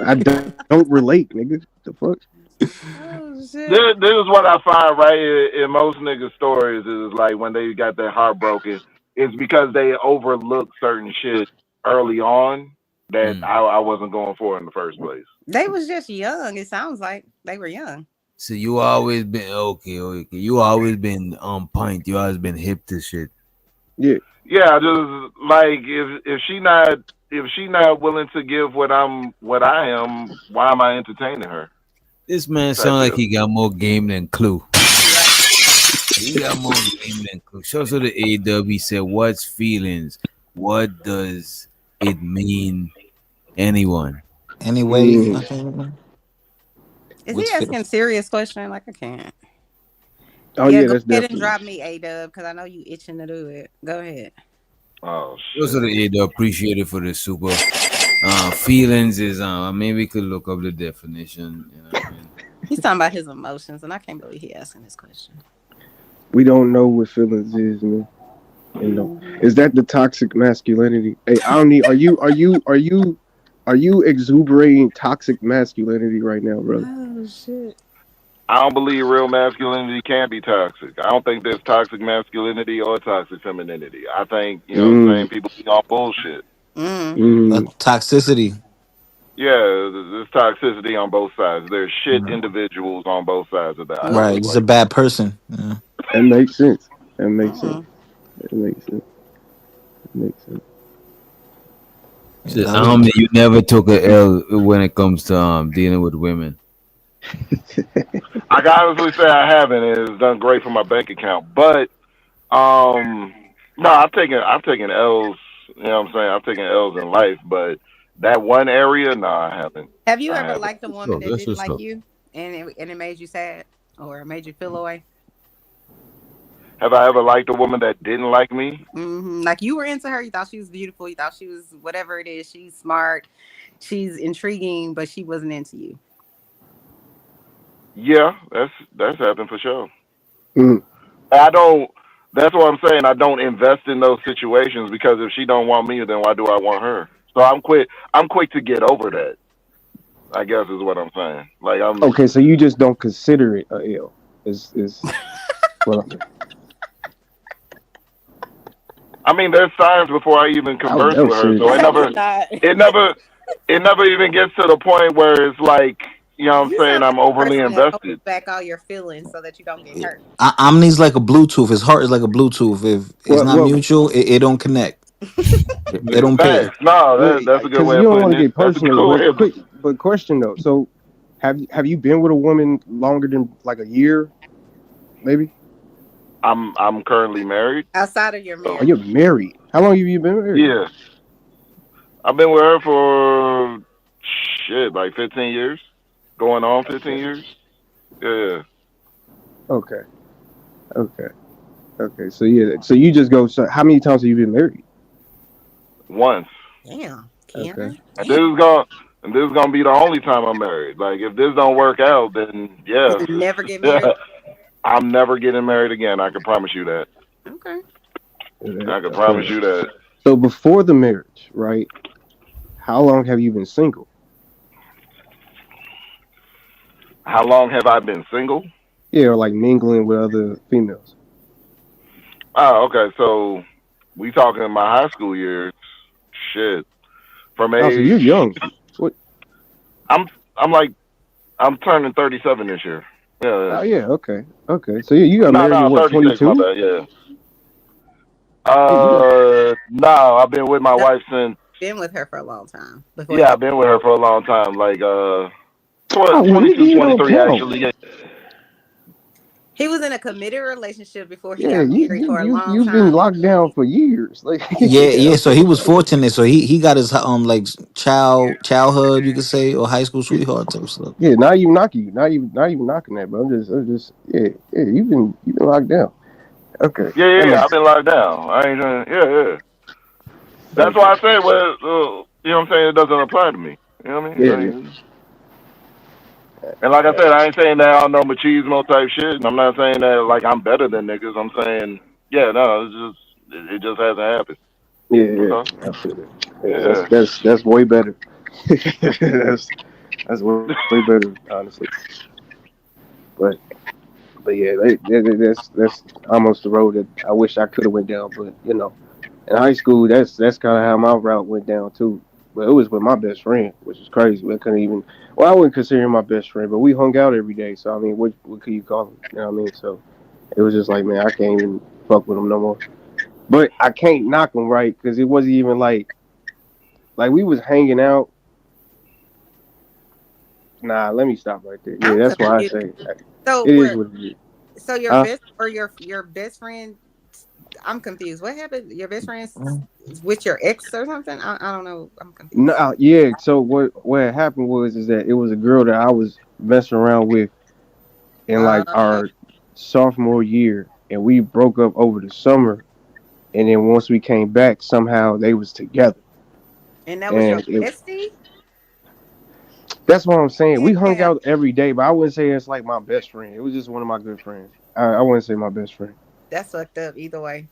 Speaker 18: I don't relate, nigga. The fuck?
Speaker 3: Oh
Speaker 9: This
Speaker 3: shit.
Speaker 9: is what I find right in most niggas' stories is like when they got their heart broken, it's because they overlooked certain shit early on that I wasn't going for in the first place.
Speaker 3: They was just young. It sounds like they were young.
Speaker 8: So you always been okay. You always been on point. You always been hip to shit.
Speaker 18: Yeah.
Speaker 9: Yeah, just like if she not willing to give what I am, why am I entertaining her?
Speaker 8: This man
Speaker 9: Type
Speaker 8: sound like
Speaker 9: deal.
Speaker 8: he got more game than Clue. He got more game than Clue. Show to the A-Dub. He said, "What's feelings? What does it mean? Anyone?"
Speaker 16: Anyway,
Speaker 3: Is he
Speaker 16: what's
Speaker 3: asking serious question? Like I can't.
Speaker 18: Oh
Speaker 3: Yeah,
Speaker 18: yeah,
Speaker 3: go
Speaker 18: that's
Speaker 3: ahead and
Speaker 18: definitely.
Speaker 3: drop me A-Dub because I know you itching to do it. Go ahead.
Speaker 9: Oh
Speaker 8: Show to the A-Dub. Appreciate it for the super. Feelings is I mean we could look up the definition. You know what I mean?
Speaker 3: He's talking about his emotions, and I can't believe he asking this question.
Speaker 18: We don't know what feelings is, man. You know, is that the toxic masculinity? Hey, I don't need. Are you exuberating toxic masculinity right now, brother?
Speaker 3: Oh shit.
Speaker 9: I don't believe real masculinity can be toxic. I don't think there's toxic masculinity or toxic femininity. I think, you know what I'm saying, people be on bullshit.
Speaker 16: toxicity.
Speaker 9: Yeah, there's toxicity on both sides. There's shit individuals on both sides of the aisle.
Speaker 16: Right, just a bad person. Yeah.
Speaker 18: That makes sense. That makes sense. That makes sense. That makes sense.
Speaker 8: So, you never took a L when it comes to dealing with women.
Speaker 9: I can honestly say I haven't, and it's done great for my bank account. But no, I've taken L's. You know what I'm saying? I've taken L's in life, but that one area, no, I haven't.
Speaker 3: Have you
Speaker 9: I
Speaker 3: ever
Speaker 9: haven't.
Speaker 3: liked a woman that didn't like you, and it made you sad or it made you feel away?
Speaker 9: Have I ever liked a woman that didn't like me?
Speaker 3: Like you were into her, you thought she was beautiful, you thought she was whatever it is. She's smart, she's intriguing, but she wasn't into you.
Speaker 9: Yeah, that's happened for sure.
Speaker 18: Mm.
Speaker 9: I don't. That's what I'm saying. I don't invest in those situations because if she don't want me, then why do I want her? So I'm quick. I'm quick to get over that. I guess is what I'm saying. Like I'm.
Speaker 18: Okay, so you just don't consider it a L. Is well.
Speaker 9: I mean, there's signs before I even converse with her, so it never even gets to the point where it's like, you know what I'm
Speaker 3: You
Speaker 9: saying,
Speaker 3: sound like
Speaker 9: I'm
Speaker 3: a
Speaker 9: overly
Speaker 3: person that holds
Speaker 9: invested.
Speaker 3: back all your feelings so that you don't get hurt.
Speaker 16: Omni's like a Bluetooth. His heart is like a Bluetooth. If it's not mutual, it don't connect. They don't pair.
Speaker 9: Facts. No, that's a good
Speaker 18: Because
Speaker 9: way
Speaker 18: you
Speaker 9: of
Speaker 18: don't
Speaker 9: putting
Speaker 18: want to
Speaker 9: it.
Speaker 18: get
Speaker 9: That's a good
Speaker 18: personal,
Speaker 9: way of.
Speaker 18: but question though. So, have you been with a woman longer than like a year, maybe?
Speaker 9: I'm currently married.
Speaker 3: Outside of your
Speaker 18: Oh,
Speaker 3: marriage.
Speaker 18: you're married. How long have you been married?
Speaker 9: Yeah, I've been with her for like 15 years, going on 15 years. Yeah.
Speaker 18: Okay. So yeah. So you just go. So how many times have you been married?
Speaker 9: Once.
Speaker 3: Damn.
Speaker 18: Okay.
Speaker 9: And this is gonna be the only time I'm married. Like if this don't work out, then yeah,
Speaker 3: Never get married.
Speaker 9: I'm never getting married again. I can promise you that.
Speaker 3: Okay.
Speaker 9: I can promise you that.
Speaker 18: So before the marriage, right? How long have you been single?
Speaker 9: How long have I been single?
Speaker 18: Yeah, or like mingling with other females.
Speaker 9: Oh, okay. So we talking in my high school years. Shit. From
Speaker 18: Oh, so you're
Speaker 9: age
Speaker 18: young. What?
Speaker 9: I'm like I'm turning 37 this year. Yeah.
Speaker 18: Oh yeah. Okay. So yeah, you got
Speaker 9: No,
Speaker 18: married at what?
Speaker 9: 36. My
Speaker 18: 22.
Speaker 9: bad. Yeah.
Speaker 18: Hey,
Speaker 9: No, I've been with my wife since.
Speaker 3: Been with her for a long time. Before
Speaker 9: Yeah, I've been with her for a long time. Like 22,
Speaker 18: you don't
Speaker 9: 23
Speaker 18: count.
Speaker 9: actually. Yeah.
Speaker 3: he was in a committed relationship before he
Speaker 18: Yeah,
Speaker 3: got married for a long
Speaker 18: you've been
Speaker 3: time.
Speaker 18: locked down for years. Like
Speaker 16: Yeah. So he was fortunate. So he got his like childhood, you could say, or high school sweetheart type stuff.
Speaker 18: Yeah, not even knocking you, not even knocking that. But I'm just, yeah. You've been locked down. Okay.
Speaker 9: Yeah. I've been locked down. I ain't trying. Yeah. That's why I say, well, you know what I'm saying? It doesn't apply to me. You know what I mean?
Speaker 18: Yeah.
Speaker 9: And like I said, I ain't saying that I don't know machismo type shit. And I'm not saying that like I'm better than niggas. I'm saying, it just hasn't happened.
Speaker 18: Yeah.
Speaker 9: Okay.
Speaker 18: I feel it.
Speaker 9: Yeah.
Speaker 18: That's way better. that's way better, honestly. But yeah, that's almost the road that I wish I could have went down. But you know, in high school, that's kind of how my route went down too. But it was with my best friend, which is crazy. We couldn't even. Well, I wouldn't consider him my best friend, but we hung out every day. So I mean, what could you call him? You know what I mean? So it was just like, man, I can't even fuck with him no more. But I can't knock him, right? Because it wasn't even like we was hanging out. Nah, let me stop right there. Yeah,
Speaker 3: I'm
Speaker 18: that's why I
Speaker 3: confused.
Speaker 18: say
Speaker 3: So
Speaker 18: it is
Speaker 3: we're
Speaker 18: what it is.
Speaker 3: so your best or your best friend. I'm confused. What happened? Your best friend's with your ex or something? I don't know. I'm confused.
Speaker 18: No, yeah. So what happened was is that it was a girl that I was messing around with in like our sophomore year, and we broke up over the summer, and then once we came back, somehow they was together.
Speaker 3: And that was your
Speaker 18: And
Speaker 3: bestie?
Speaker 18: that's what I'm saying. We hung
Speaker 3: Damn.
Speaker 18: out every day, but I wouldn't say it's like my best friend. It was just one of my good friends. I wouldn't say my best friend.
Speaker 3: That's fucked up either way.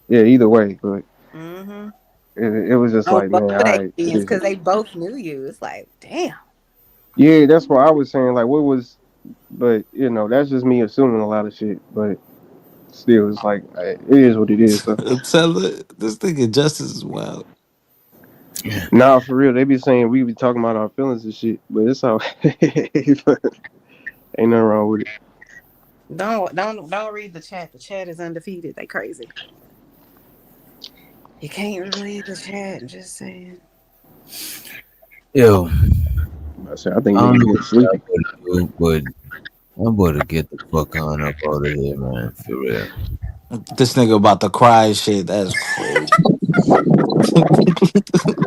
Speaker 18: Yeah, either way, but
Speaker 3: Mm-hmm.
Speaker 18: it was just
Speaker 3: On
Speaker 18: like,
Speaker 3: both
Speaker 18: man,
Speaker 3: of
Speaker 18: all
Speaker 3: their
Speaker 18: right, it
Speaker 3: ends
Speaker 18: is.
Speaker 3: because they both knew you. It's like, damn.
Speaker 18: Yeah, that's what I was saying. Like, what was, but you know, that's just me assuming a lot of shit. But still, it's like it is what it is. So.
Speaker 16: Tell it, this nigga Justice is wild.
Speaker 18: Nah, for real, they be saying we be talking about our feelings and shit, but it's all ain't nothing wrong with it.
Speaker 3: Don't read the chat. The chat is undefeated. They crazy. You can't read the chat. Just saying.
Speaker 8: Yo,
Speaker 18: I think
Speaker 8: I don't
Speaker 18: niggas
Speaker 8: know
Speaker 18: getting sleepy.
Speaker 8: what to do, but I'm about to get the fuck on up out of here, man. For real.
Speaker 16: This nigga about to cry and shit. That's crazy.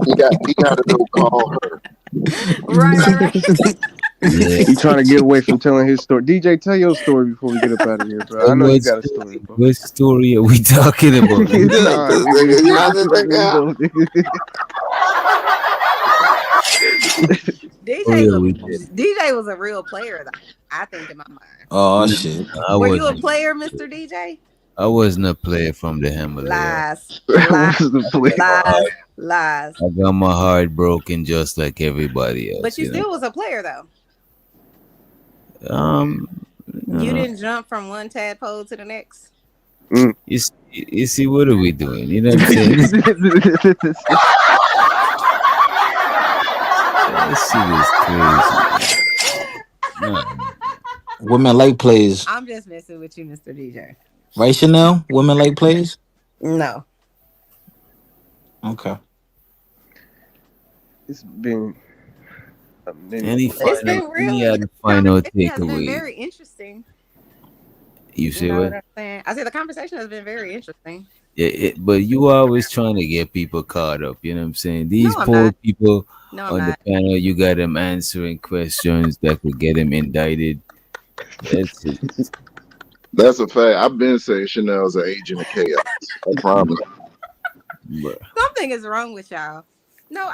Speaker 17: He got to go call her.
Speaker 3: Right.
Speaker 8: Yeah.
Speaker 18: He trying to get away from telling his story. DJ, tell your story before we get up out of here, bro. I know you got a story, bro.
Speaker 8: What story are we talking about?
Speaker 18: Nah,
Speaker 3: DJ was a real player, though. I think in my mind.
Speaker 16: Oh shit!
Speaker 3: Were you a player, Mr. DJ?
Speaker 8: I wasn't a player from the Himalaya.
Speaker 3: Lies.
Speaker 8: I got my heart broken just like everybody else.
Speaker 3: But you still was a player, though. You didn't jump from one tadpole to the next.
Speaker 8: You see, what are we doing? You know what I'm saying? This shit is crazy.
Speaker 16: Women like plays.
Speaker 3: I'm just messing with you, Mr. DJ.
Speaker 16: Right, Chanel? Women like plays?
Speaker 3: No.
Speaker 16: Okay.
Speaker 18: It's been a minute.
Speaker 3: It's been real.
Speaker 8: Any final
Speaker 3: It has been
Speaker 8: takeaway?
Speaker 3: very interesting.
Speaker 8: You say
Speaker 3: You know
Speaker 8: what?
Speaker 3: what I'm saying? I said the conversation has been very interesting.
Speaker 8: Yeah, but you always trying to get people caught up. You know what I'm saying? These
Speaker 3: No, I'm
Speaker 8: poor
Speaker 3: not.
Speaker 8: people
Speaker 3: No, I'm
Speaker 8: on the
Speaker 3: not.
Speaker 8: panel, you got them answering questions that could get them indicted. That's it.
Speaker 17: That's a fact. I've been saying Chanel's an agent of chaos. I promise.
Speaker 3: Something is wrong with y'all. No,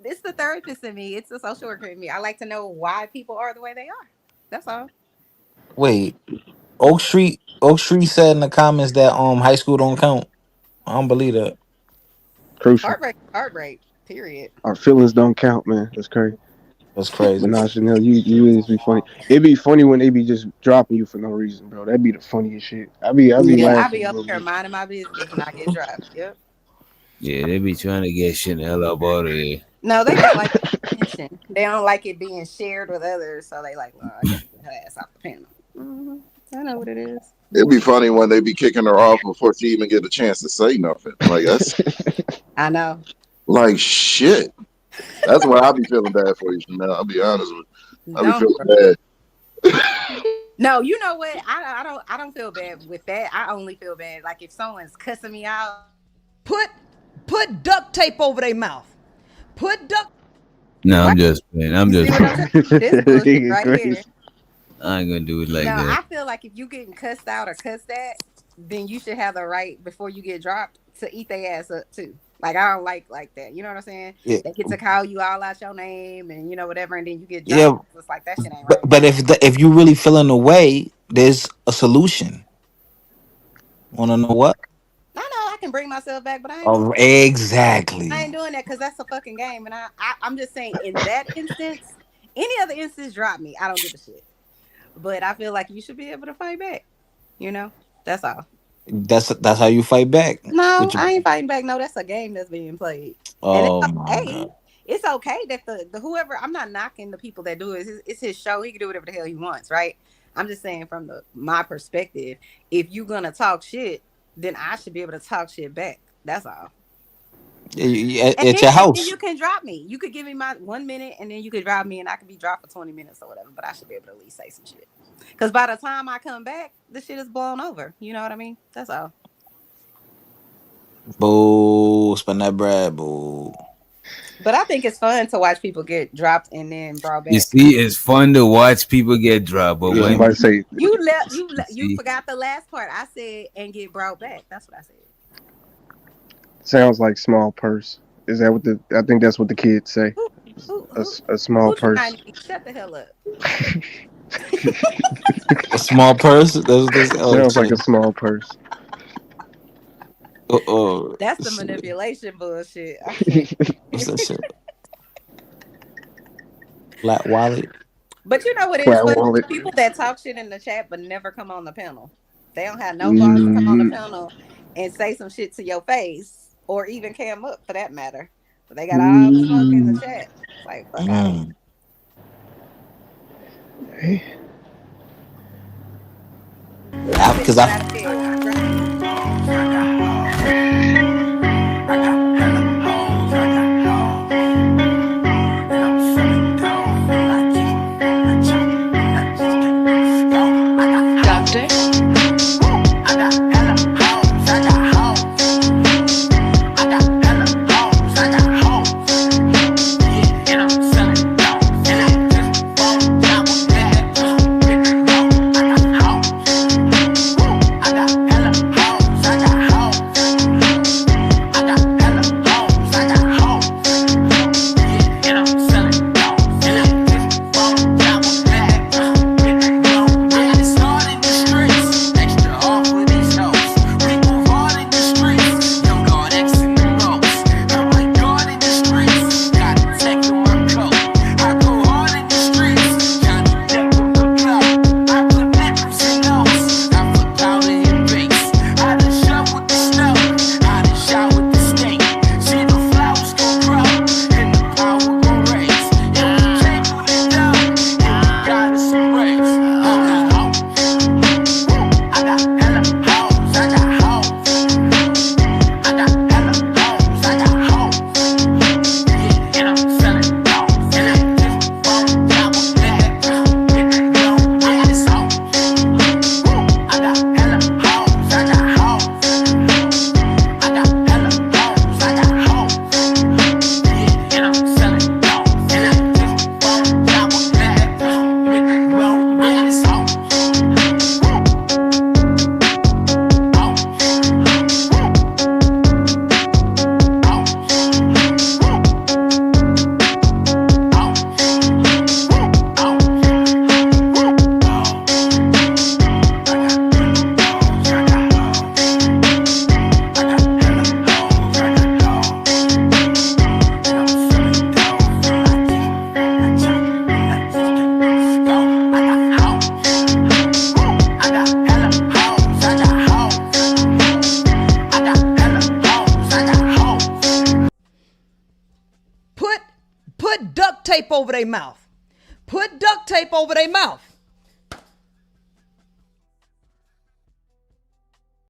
Speaker 3: it's the therapist in me. It's the social worker in me. I like to know why people are the way they are. That's all.
Speaker 16: Wait, Oak Street said in the comments that high school don't count. I don't believe that.
Speaker 18: Crucial.
Speaker 3: Heartbreak. Period.
Speaker 18: Our feelings don't count, man. That's crazy.
Speaker 16: That's crazy.
Speaker 18: But nah, Chanel, you always be funny. It'd be funny when they be just dropping you for no reason, bro. That'd be the funniest shit. I be
Speaker 3: I
Speaker 18: laughing
Speaker 3: be
Speaker 18: a
Speaker 3: up
Speaker 18: little
Speaker 3: here
Speaker 18: bit.
Speaker 3: minding my business and I get dropped. Yep.
Speaker 8: Yeah, they be trying to get Chanel up out of here.
Speaker 3: No, they just like attention. They don't like it being shared with others, so they like, well, I guess get her ass off the panel. Mm-hmm. I know what it is.
Speaker 17: It'd be funny when they be kicking her off before she even get a chance to say nothing. Like that's
Speaker 3: I know.
Speaker 17: like shit. That's why I be feeling bad for you, Chanel. I'll be honest with you. I be feeling bad.
Speaker 3: No, you know what? I don't feel bad with that. I only feel bad like if someone's cussing me out.
Speaker 4: Put duct tape over their mouth. Put duct.
Speaker 8: No, I'm just playing. I'm just
Speaker 3: This bullshit right here.
Speaker 8: I ain't gonna do it like
Speaker 3: No,
Speaker 8: that.
Speaker 3: I feel like if you getting cussed out or cussed at, then you should have the right before you get dropped to eat their ass up too. Like I don't like that. You know what I'm saying?
Speaker 16: Yeah.
Speaker 3: They get to call you all out your name and whatever, and then you get
Speaker 16: Yeah,
Speaker 3: dropped. It's like that shit ain't right.
Speaker 16: but if you really feeling the way, there's a solution. Want to know what?
Speaker 3: I know I can bring myself back, but I ain't doing
Speaker 16: Oh,
Speaker 3: that.
Speaker 16: exactly.
Speaker 3: I ain't doing that because that's a fucking game, and I'm just saying in that instance, any other instance, drop me. I don't give a shit. But I feel like you should be able to fight back. That's all.
Speaker 16: That's how you fight back.
Speaker 3: No,
Speaker 16: With your,
Speaker 3: I ain't fighting back. No, that's a game that's being played, and it's
Speaker 16: oh my
Speaker 3: okay.
Speaker 16: god.
Speaker 3: It's okay that the whoever. I'm not knocking the people that do it. It's his show. He can do whatever the hell he wants, right? I'm just saying from my perspective, if you gonna talk shit, then I should be able to talk shit back. That's all.
Speaker 16: At your
Speaker 3: And then
Speaker 16: house.
Speaker 3: you can drop me. You could give me my 1 minute, and then you could drop me, and I could be dropped for 20 minutes or whatever. But I should be able to at least say some shit. Because by the time I come back, the shit is blown over. You know what I mean? That's all.
Speaker 16: Boo, spend that bread, boo.
Speaker 3: But I think it's fun to watch people get dropped and then brought
Speaker 8: You
Speaker 3: back.
Speaker 8: see, it's fun to watch people get dropped, but
Speaker 18: Yeah,
Speaker 8: when
Speaker 18: somebody say
Speaker 3: You forgot the last part. I said and get brought back. That's what I said.
Speaker 18: sounds like small purse. Is that what I think that's what the kids say. A small purse.
Speaker 3: Shut the hell up.
Speaker 16: A small purse. That's
Speaker 18: Sounds like a small purse.
Speaker 3: That's the manipulation bullshit.
Speaker 16: What's that shit? Flat wallet.
Speaker 3: But you know what is funny? People that talk shit in the chat but never come on the panel. They don't have no balls to come on the panel and say some shit to your face or even cam up for that matter. But they got all the smoke in the chat. It's like fuck out.
Speaker 16: Because
Speaker 4: Put duct tape over their mouth. Put duct tape over their mouth.